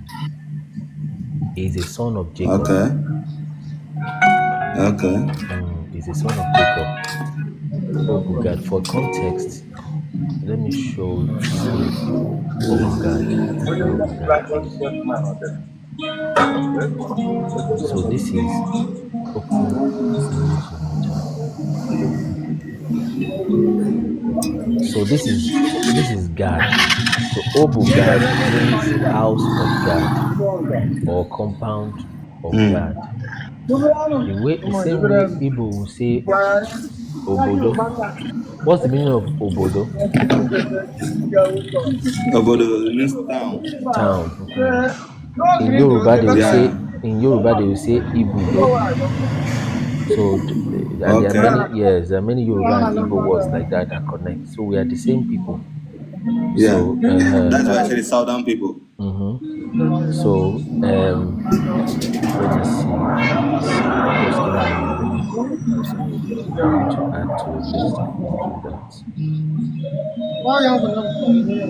He is a son of Jacob. Okay. Okay. He's a son of Jacob. Obu God. For context, let me show you Obu God. Where Obu God is. So this is open image one more time. So this is God. So Obu God means house of God or compound of God. The same way Igbo will say Obodo. What's the meaning of Obodo? Obodo means town. Town. In Yoruba they will say Ibudo. So and there are many Yoruba and Igbo words like that connect. So we are the same people. Yeah. So That's why I say the southern people. So let me see. Just give me a minute. I want to add to a list. I can do that. Just give me a minute.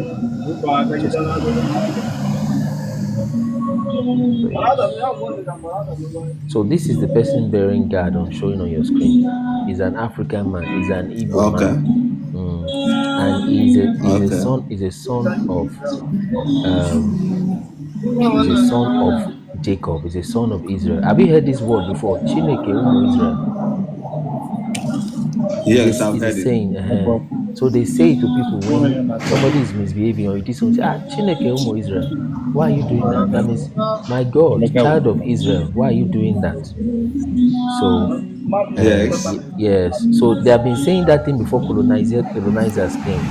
So this is the person bearing God showing on your screen. He's an African man. He's an Igbo man. And he's a son of Jacob. He's a son of Israel. Have you heard this word before? Chineke umu Israel. Yes, I've heard saying, it. So they say to people when somebody is misbehaving or you do something, Chineke umu Israel. Why are you doing that? That means, my God, child of Israel, why are you doing that? So yes. So they have been saying that thing before colonizers came,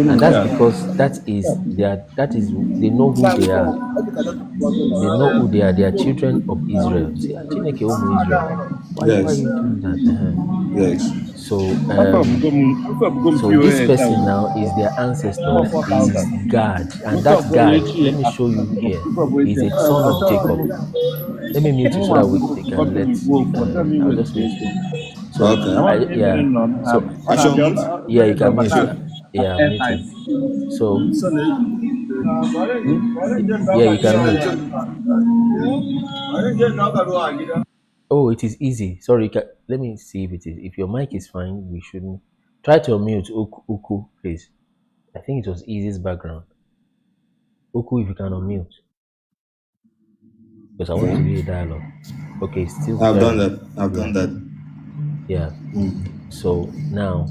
and that's because they know who they are. They know who they are. They are children of Israel. Say, Chineke umu Israel. Why are you doing that? Yes. So this person now is their ancestor, is God, and that God, let me show you here, is a son of Jacob. Let me mute you so that they can I'll just mute you. So you can mute. Yeah, I'm muting. So you can mute. Oh, it is easy. Sorry, let me see if it is. If your mic is fine, we shouldn't. Try to unmute Uku, please. I think it was easiest background. Uku, if you can unmute. Because I want to be a dialogue. Okay, still. I've done that. Yeah. So now,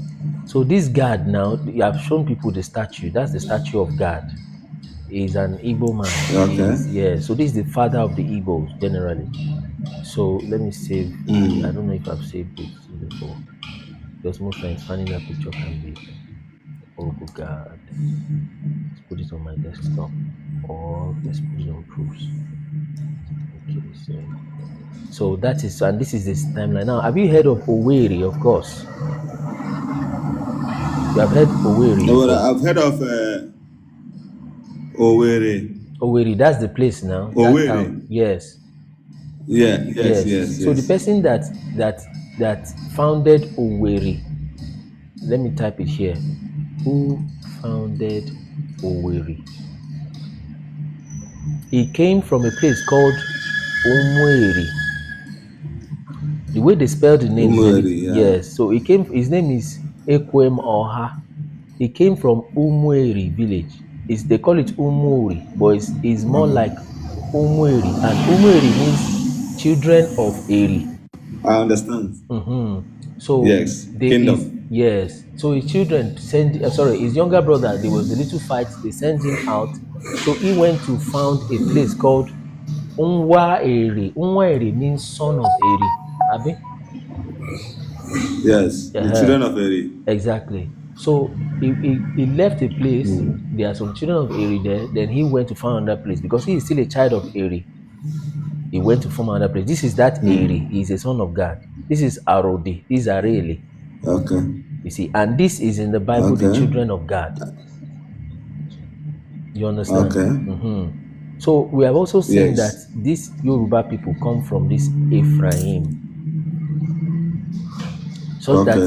this God now, you have shown people the statue. That's the statue of God. He's an Igbo man. Okay. So this is the father of the Igbos generally. So let me save. I don't know if I've saved this before. Because most times finding that picture can be, oh God. Let's put it on my desktop. Or let's put it on proofs. Okay, so that is, and this is this timeline. Now, have you heard of Owerri? Of course. You have heard Owerri? No, I've heard of Owerri. Owerri, that's the place now. Owerri. Yes. Yes. So the person that founded Owerri, let me type it here. Who founded Owerri? He came from a place called Umueri. The way they spell the name, yes. So he came. His name is Ekwem Oha. He came from Umueri village. They call it Umuri, but it's more like Umueri, and Umueri means children of Eri. I understand. So yes, kingdom. Yes. So his children his younger brother. There was a little fight. They sent him out. So he went to found a place called Unwa Eri. Unwa Eri means son of Eri. Abi? Yes, the children of Eri. Exactly. So he left a place. There are some children of Eri there. Then he went to found another place because he is still a child of Eri. He went to form another place. This is that Eri. He is a son of God. This is Arodi. These are really. Okay. You see, and this is in the Bible, the children of God. You understand? Okay. So we have also seen Yes. that these Yoruba people come from this Ephraim. So that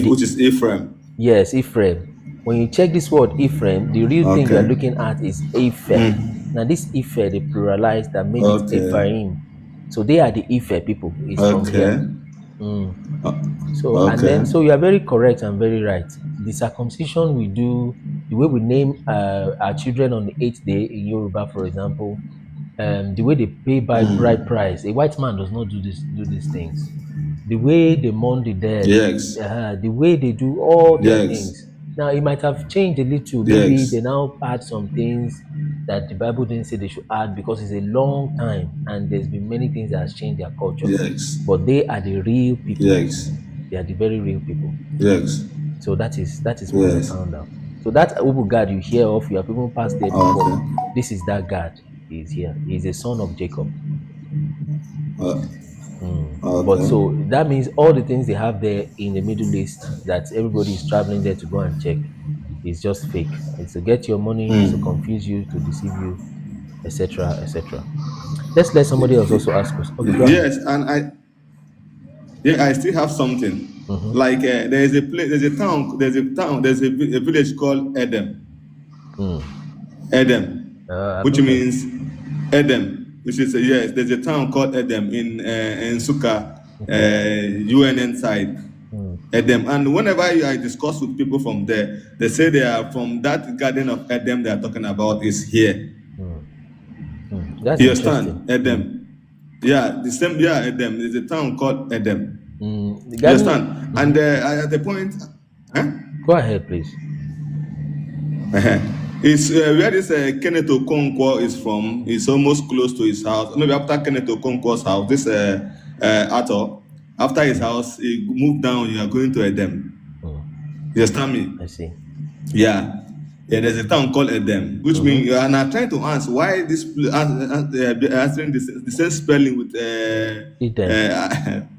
Which is Ephraim. yes, Ephraim. When you check this word Ephraim, the real thing you are Okay. looking at is Epher. Now this Epher they pluralize that made it Okay. Ephraim. So they are the Epher people. It's from here. So and then so you are very correct and very right. The circumcision we do, the way we name our children on the 8th day in Yoruba, for example, the way they pay by bride price. A white man does not do these things. The way they mourn the dead, Yes. the way they do all their Yes. things. Now it might have changed a little. Maybe Yes. they now add some things that the Bible didn't say they should add because it's a long time and there's been many things that has changed their culture. Yes. But they are the real people. Yes. They are the very real people. Yes. So that is what we found out. So that Ubu God you hear of, you have even passed there before. This is that God. He is here. He is a son of Jacob. But so that means all the things they have there in the Middle East that everybody is traveling there to go and check is just fake. It's to get your money, it's to confuse you, to deceive you, etc., etc. Let's let somebody else also ask us. Okay, go ahead. Yes, and I still have something. Like there's a village called Edom. Edom, which means Edom, which is yes, there's a town called Edom in Sukkah, UNN side. Edom, and whenever I discuss with people from there, they say they are from that garden of Edom they are talking about is here. That's you interesting. understand? Edom. Yeah, the same. Yeah, Edom. There's a town called Edom. You understand? And at the point, go ahead, please. It's where this Kenneth Okonkwo is from. It's almost close to his house. Maybe after Kenneth Okonkwo's house, this author, after his house, he moved down. You are going to Edom. You understand me? I see. Yeah. Yeah, there's a town called Edom, which means, and I'm trying to answer why this answering the same spelling with Edom.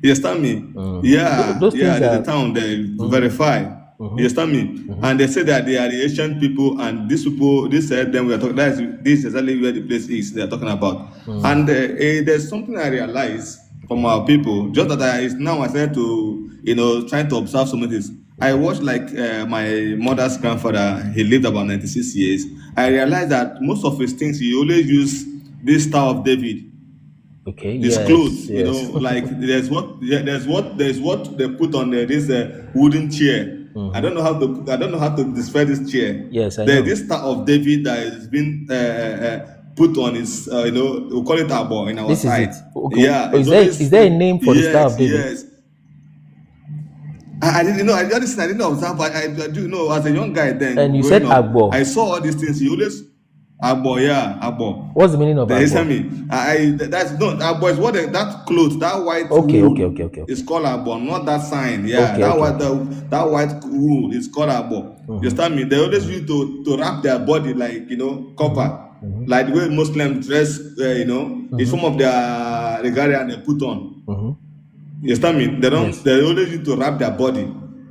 You understand me? Yeah, Those yeah, there's are... a town they verify. You understand me? And they say that they are the ancient people, and these people, this Edom we are talking. This is exactly where the place is they are talking about. And there's something I realized from our people, just that I started to trying to observe some of this. I watched like my mother's grandfather, he lived about 96 years. I realized that most of his things, he always used this Star of David. Okay, his yes, clothes, yes. like there's what they put on this wooden chair. I don't know how to describe this chair. Yes, I know. This Star of David that has been put on his, we call it Kaabo in our This side. is it. Okay. Yeah. Is there a name for the Star of David? Yes. I didn't know. I didn't observe, but I do know as a young guy then. And you said Agbo. I saw all these things. He always Agbo, yeah, Agbo. What's the meaning of Agbo? Agbo is what that cloth, that white okay, wool. Okay. It's called Agbo, not that sign. Yeah, that white wool is called Agbo. You understand me? They always use to wrap their body like copper, like the way Muslims dress. It's some of their regalia and they put on. You understand me? They don't. They only need to wrap their body,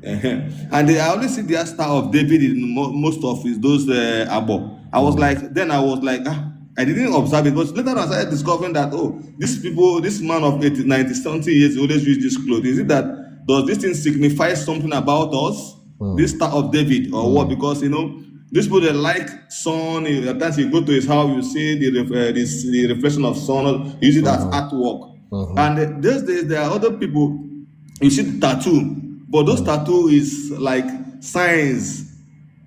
and I always see the Star of David in most of those Abo. I was like, I didn't observe it, but later on I started discovering that this man of 90 something years always use this clothes. Is it that does this thing signify something about us? This Star of David or what? Because these people they like sun. At times you go to his house, you see the reflection of sun. Use it as artwork. And these days there are other people, you see the tattoo, but those tattoo is like signs.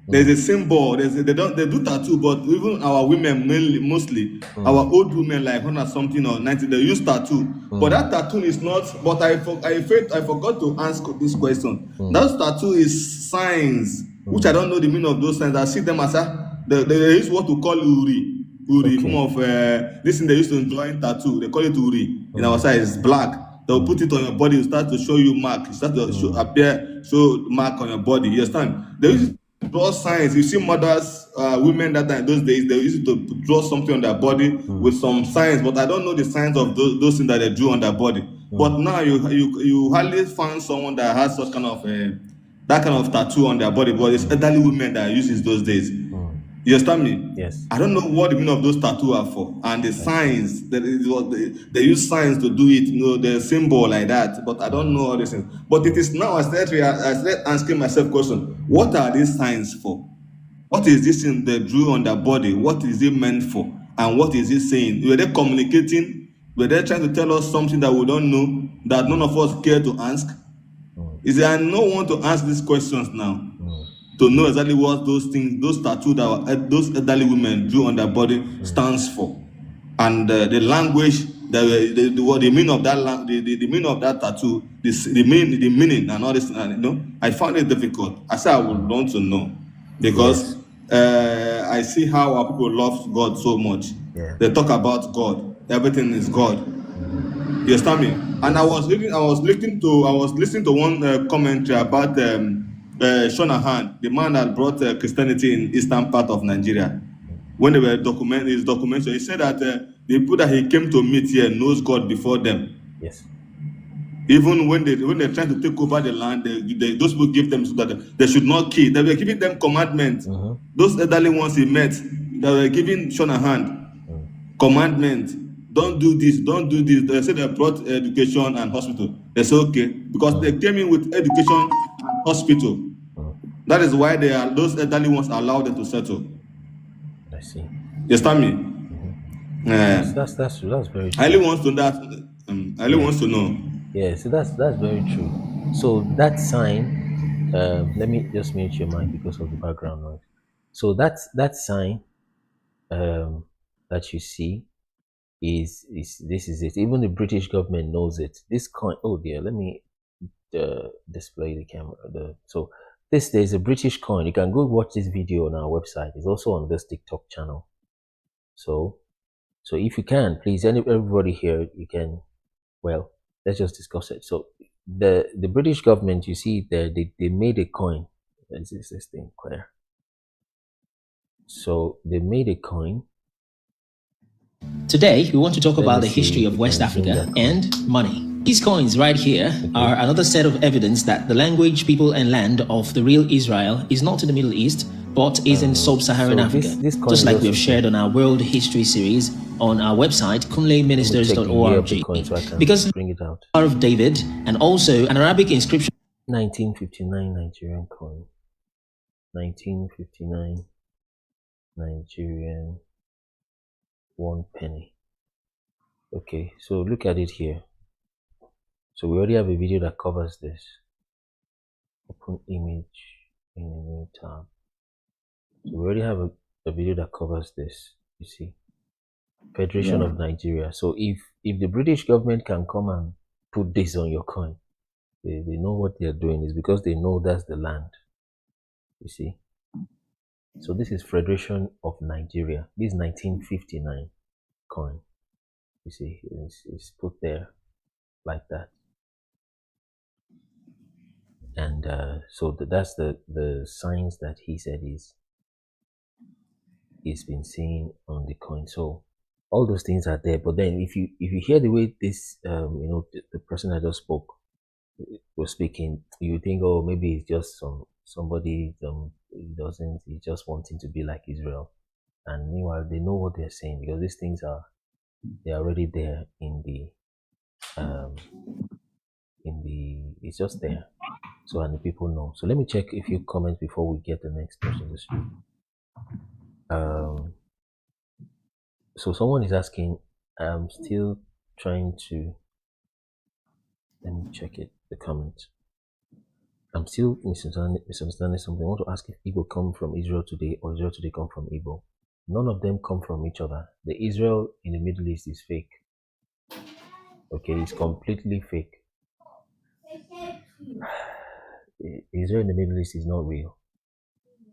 There's a symbol. They do tattoo, but even our women mostly our old women like 100 something or 90, they use tattoo. But that tattoo is not. But I forgot to ask this question. That tattoo is signs, which I don't know the meaning of those signs. I see them as they use what we call uri. Form of this thing they used to enjoy in tattoo. They call it uri. In our side, it's black. They'll put it on your body. You start to show you mark. You start to show mark on your body. You understand? They used to draw signs. You see mothers, women that in those days they used to draw something on their body with some signs. But I don't know the signs of those things that they drew on their body. But now you hardly find someone that has such kind of that kind of tattoo on their body. But it's elderly women that uses those days. You understand me? Yes. I don't know what the meaning of those tattoos are for, and the signs that is what they use signs to do it. You know, the symbol like that. But I don't know all these things. But it is now I started asking myself question: what are these signs for? What is this thing they drew on their body? What is it meant for? And what is it saying? Were they communicating? Were they trying to tell us something that we don't know, that none of us care to ask? Is there no one to ask these questions now? To know exactly what those things, those tattoos that those elderly women drew on their body stands for, and the language, the meaning of that the meaning of that tattoo, the meaning and all this, I found it difficult. I said I would want to know, because I see how our people love God so much. They talk about God, everything is God. You understand me? And I was listening to one commentary about Shanahan, the man that brought Christianity in eastern part of Nigeria. When they were his documentary, he said that the people that he came to meet here knows God before them. Yes. Even when they're trying to take over the land, those people give them so that they should not kill. They were giving them commandments. Those elderly ones he met, they were giving Shanahan commandments. Don't do this, don't do this. They said they brought education and hospital. They said okay, because they came in with education and hospital. That is why those elderly ones allowed them to settle. I see. You understand me? That's very true. I really wants to wants to know. Yeah, so that's very true. So that sign, let me just mute your mic because of the background noise. So that sign that you see is this is it. Even the British government knows it. This coin, oh dear, let me display the camera. So there's a British coin. You can go watch this video on our website. It's also on this TikTok channel. So if you can, please, everybody here, you can, well, let's just discuss it. So the British government, you see there, they made a coin. Is this thing clear? So they made a coin. Today, we want to talk about the history of West Africa and money. These coins right here are another set of evidence that the language, people, and land of the real Israel is not in the Middle East, but is in Sub-Saharan Africa. This just like we have shared on our World History series on our website, kunleministers.org. Because bring it out. Star of David, and also an Arabic inscription. 1959 Nigerian coin. 1959 Nigerian 1 penny. Okay, so look at it here. So we already have a video that covers this. Open image in a new tab. So we already have a video that covers this. You see, Federation of Nigeria. So if the British government can come and put this on your coin, they know what they are doing. Is because they know that's the land. You see. So this is Federation of Nigeria. This is 1959 coin. You see, it's put there like that. And so that's the signs that he said he's been seeing on the coin. So all those things are there. But then if you hear the way this the person I just spoke was speaking, you think, oh, maybe it's just somebody he's just wanting to be like Israel. And meanwhile they know what they're saying, because these things they're already there in the it's just there. So, and the people know. So let me check a few comments before we get the next person to speak. So someone is asking, I'm still trying to, let me check it, the comment. I'm still misunderstanding something. I want to ask if Igbo come from Israel today or Israel today come from Igbo. None of them come from each other. The Israel in the Middle East is fake. Okay, it's completely fake. Israel in the Middle East is not real.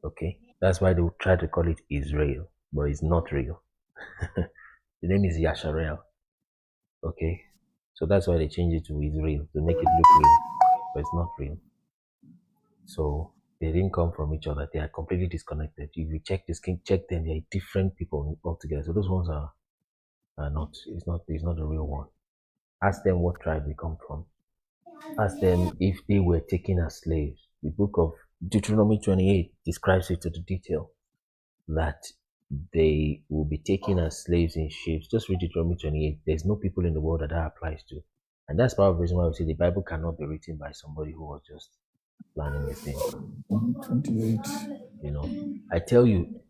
Okay, that's why they would try to call it Israel, but it's not real. The name is Yasharel. Okay, so that's why they changed it to Israel, to make it look real, but it's not real. So they didn't come from each other. They are completely disconnected. If you check them, they are different people altogether. So those ones are not. It's not the real one. Ask them what tribe they come from. Ask them if they were taken as slaves. The book of Deuteronomy 28 describes it to the detail. that they will be taken as slaves in ships. Just read Deuteronomy 28. There's no people in the world that applies to. And that's part of the reason why we say the Bible cannot be written by somebody who was just planning a thing. 28. You know, I tell you,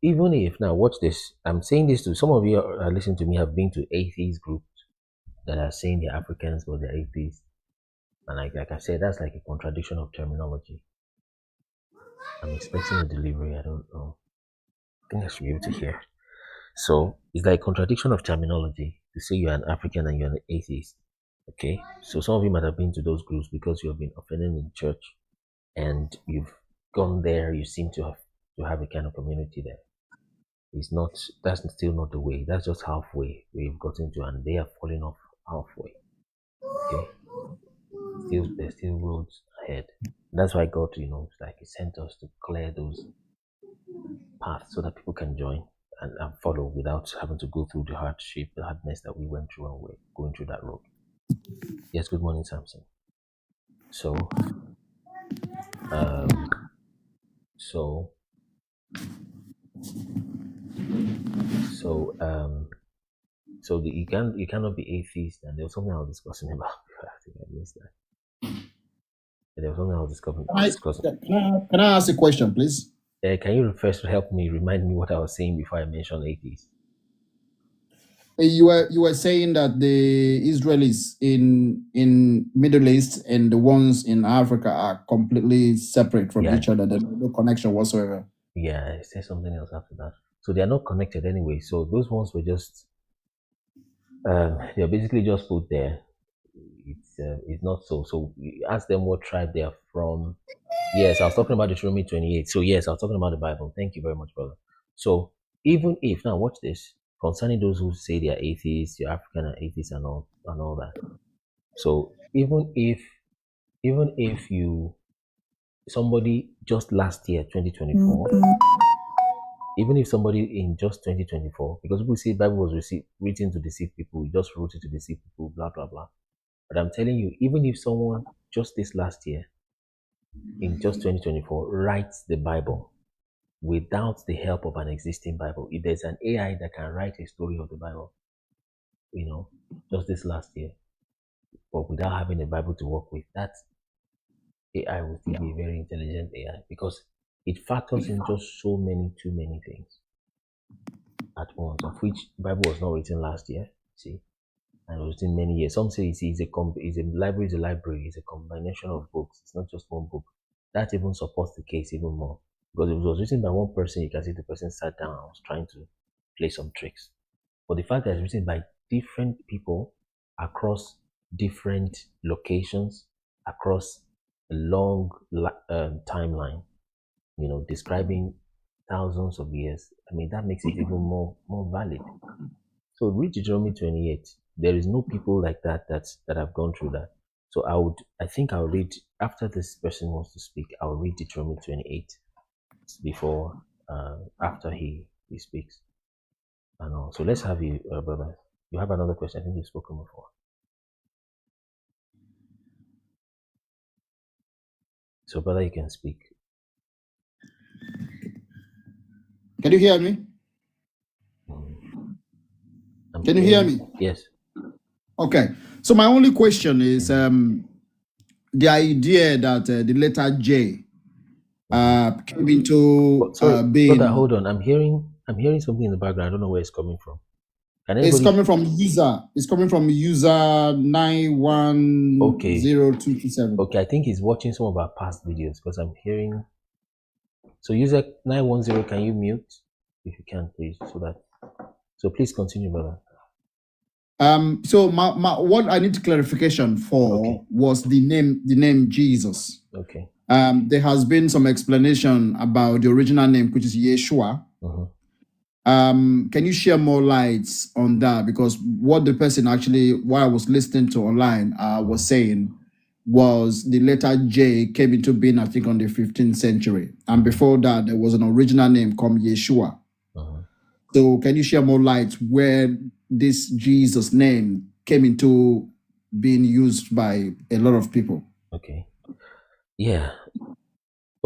even if, now watch this, I'm saying this to some of you are listening to me, have been to atheist groups that are saying they're Africans but they're atheists. And like I said, that's like a contradiction of terminology. I'm expecting a delivery, I don't know. I think I should be able to hear. So it's like contradiction of terminology to say you're an African and you're an atheist. Okay, so some of you might have been to those groups because you have been offended in church and you've gone there, you seem to have a kind of community there. It's not, that's still not the way. That's just halfway where you've gotten to, and they are falling off halfway. Okay, there's still roads ahead. That's why God, it's like He sent us to clear those paths so that people can join and follow without having to go through the hardship, the hardness that we went through when we're going through that road. Yes, good morning, Samson. So you cannot be atheist, and there was something I was discussing about. I think I missed that. There was something I was discussing. Can I ask a question, please? Can you first help me remind me what I was saying before I mentioned atheist? You were saying that the Israelis in Middle East and the ones in Africa are completely separate from each other. There's no connection whatsoever. Yeah, I said something else after that. So they are not connected anyway. So those ones were just they're basically just put there. It's not so. So you ask them what tribe they are from. Yes, I was talking about Deuteronomy 28. So yes, I was talking about the Bible. Thank you very much, brother. So even if, now watch this, concerning those who say they are atheists, you're African and atheists and all that. So even if somebody just last year, 2024, even if somebody in just 2024, because people say the Bible was written to deceive people, you just wrote it to deceive people, blah, blah, blah. But I'm telling you, even if someone just this last year, in just 2024, writes the Bible without the help of an existing Bible, if there's an AI that can write a story of the Bible, just this last year, but without having a Bible to work with, that AI will still be a very intelligent AI because it factors in just too many things at once, of which the Bible was not written last year, see, and it was written many years. Some say it's a library, it's a combination of books, it's not just one book. That even supports the case even more. Because if it was written by one person, you can see the person sat down and was trying to play some tricks. But the fact that it's written by different people across different locations, across a long timeline, describing thousands of years, that makes it even more valid. So read Deuteronomy 28. There is no people like that have gone through that. So I think I'll read, after this person wants to speak, I'll read Deuteronomy 28 before, after he speaks. And all. So let's have you, brother. You have another question? I think you've spoken before. So, brother, you can speak. Can you hear me? Can you hear me? Yes. Okay. So my only question is the idea that the letter J came into being. Brother, hold on. I'm hearing something in the background. I don't know where it's coming from. It's coming from user. It's coming from user 910227. Okay, I think he's watching some of our past videos because I'm hearing. So user 910, can you mute if you can, please? So please continue, brother. So my what I need clarification for was the name Jesus. Okay. There has been some explanation about the original name, which is Yeshua. Can you share more lights on that? Because what the person actually, while I was listening to online, was saying was the letter J came into being, I think, on the 15th century. And before that, there was an original name called Yeshua. So can you share more light where this Jesus name came into being used by a lot of people? Okay. Yeah.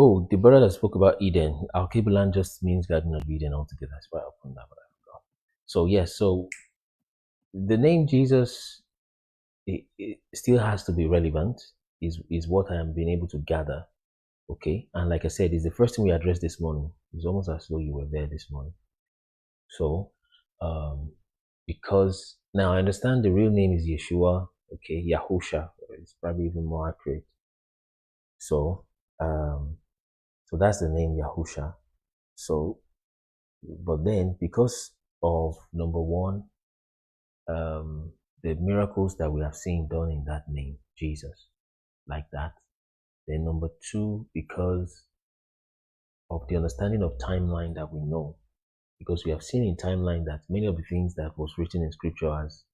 Oh, the brother that spoke about Eden, Al-Kiblan just means Garden of Eden altogether. That's why I opened that, but I forgot. So yes, so the name Jesus, it still has to be relevant. Is what I am being able to gather. Okay, and like I said, it's the first thing we addressed this morning. It's almost as though you were there this morning. So, because now I understand the real name is Yeshua. Okay, Yahusha. It's probably even more accurate. So, so that's the name Yahusha. So, but then because of number one, the miracles that we have seen done in that name, Jesus, like that. Then number two, because of the understanding of timeline that we know, because we have seen in timeline that many of the things that was written in scripture, as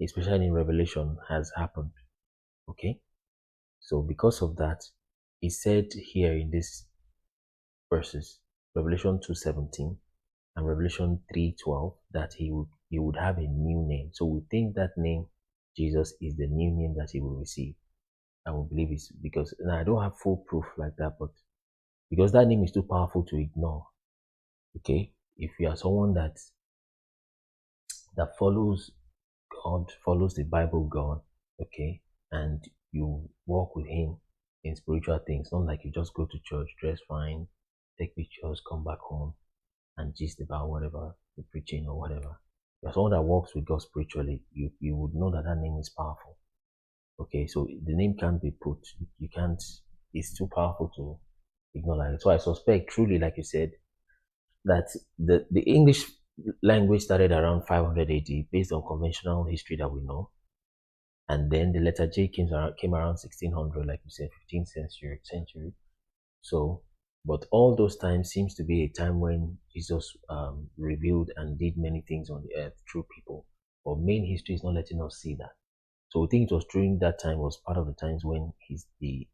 especially in Revelation, has happened. Okay, so because of that, he said here in these verses, Revelation 2:17 and Revelation 3:12, that he would have a new name. So we think that name Jesus is the new name that he will receive, and we believe it's because now I don't have full proof like that, but because that name is too powerful to ignore. Okay, if you are someone that follows God, follows the Bible God, okay, and you walk with him in spiritual things, not like you just go to church, dress fine, take pictures, come back home and gist about whatever the preaching or whatever. You're someone that walks with God spiritually, you would know that that name is powerful. Okay, so the name can't be put, you can't, it's too powerful to ignore like it. So I suspect truly, like you said, that the English language started around 500 AD based on conventional history that we know. And then the letter J came around 1600, like you said, 15th century. So, but all those times seems to be a time when Jesus revealed and did many things on the earth through people. But main history is not letting us see that. So we think it was during that time, was part of the times when the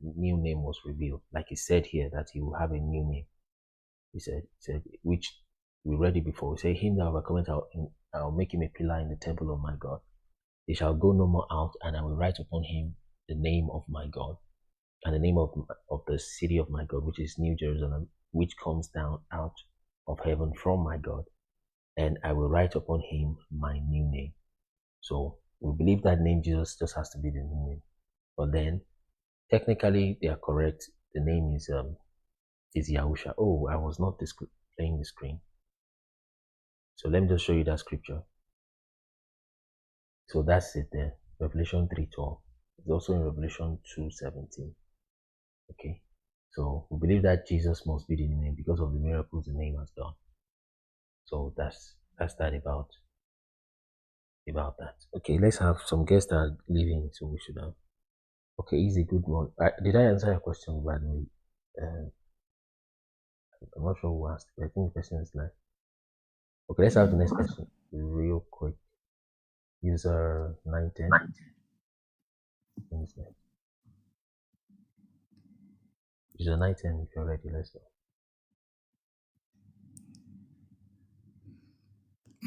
new name was revealed. Like he said here, that he will have a new name. He said, which we read it before. We say, him that overcometh, I'll make him a pillar in the temple of my God. He shall go no more out, and I will write upon him the name of my God, and the name of the city of my God, which is New Jerusalem, which comes down out of heaven from my God, and I will write upon him my new name. So we believe that name Jesus just has to be the new name. But then, technically, they are correct. The name is Yahusha. Oh, I was not displaying the screen. So let me just show you that scripture. So that's it there. Revelation 3:12. It's also in Revelation 2:17. Okay. So we believe that Jesus must be the name because of the miracles the name has done. So that's that about that. Okay, let's have some guests that are leaving, so we should have. Okay, easy, good one. Did I answer your question, by the way? I'm not sure who asked, but I think the question is left. Okay, let's have the next question real quick. User 910. User 910, if you're ready, let's go.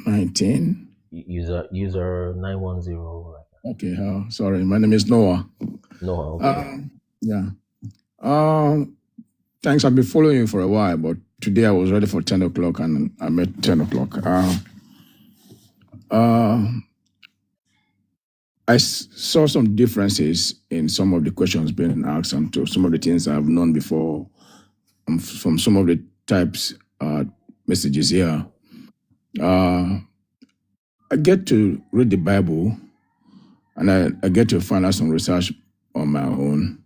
19. User 910. Okay, sorry, my name is Noah. Noah, okay. Thanks, I've been following you for a while, but today I was ready for 10 o'clock and I'm at 10 o'clock. I saw some differences in some of the questions being asked and to some of the things I've known before from some of the types messages here. I get to read the Bible and I get to find out some research on my own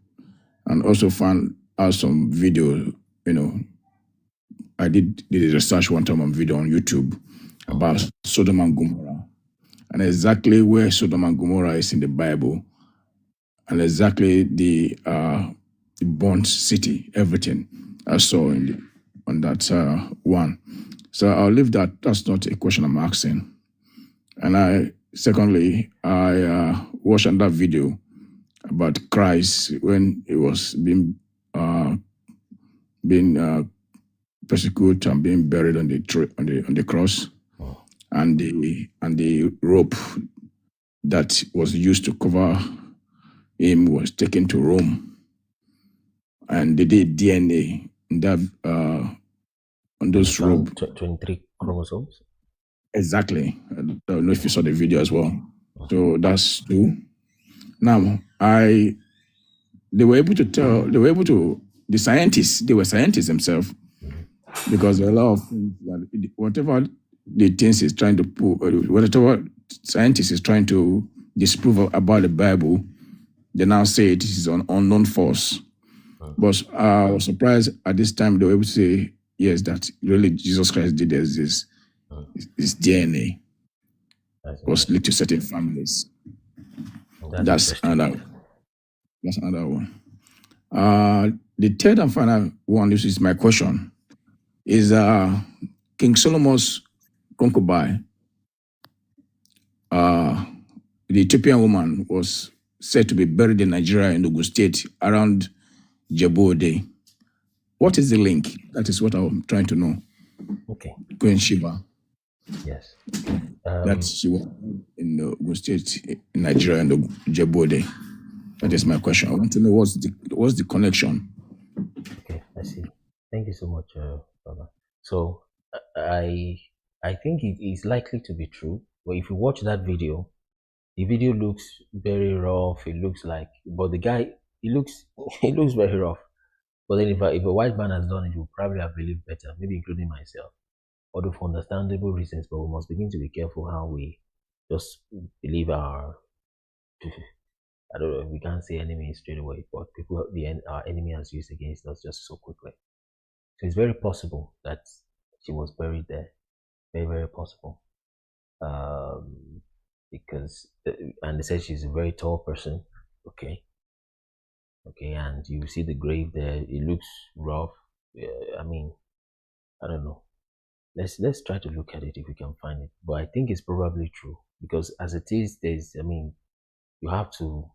and also find out some video, I did a research one time on video on YouTube about Sodom and Gomorrah and exactly where Sodom and Gomorrah is in the Bible and exactly the burnt city, everything I saw on that one. So I'll leave that. That's not a question I'm asking. And I watched another video about Christ when he was being persecuted and being buried on the cross, and the rope that was used to cover him was taken to Rome, and they did DNA in that on those rope. 23 chromosomes. Exactly. I don't know if you saw the video as well. So that's two. Now they were able to the scientists, they were scientists themselves, because a lot of things that whatever the things is trying to put, whatever scientists is trying to disprove about the Bible, they now say it is an unknown force. But I was surprised at this time they were able to say, yes, that really Jesus Christ did exist. His DNA was linked to certain families. That's another one. The third and final one, this is my question, is King Solomon's concubine, the Ethiopian woman, was said to be buried in Nigeria in Ogun State around Jebode. What is the link? That is what I'm trying to know. Okay. Queen Sheba. Yes. That she was in the Ogun State in Nigeria and Jebode. That is my question. I want to know what's the connection. Okay, I see. Thank you so much, Baba. So I think it is likely to be true. But if you watch that video, the video looks very rough. It looks like, but the guy, he looks very rough. But then if a white man has done it, you'll probably have believed better, maybe including myself. Although for understandable reasons, but we must begin to be careful how we just believe our, I don't know, we can't say enemy straight away, but people, our enemy has used against us just so quickly. So it's very possible that she was buried there. Very, very possible. Because, and they said she's a very tall person. Okay, and you see the grave there. It looks rough. I mean, I don't know. Let's try to look at it if we can find it. But I think it's probably true, because as it is, you have to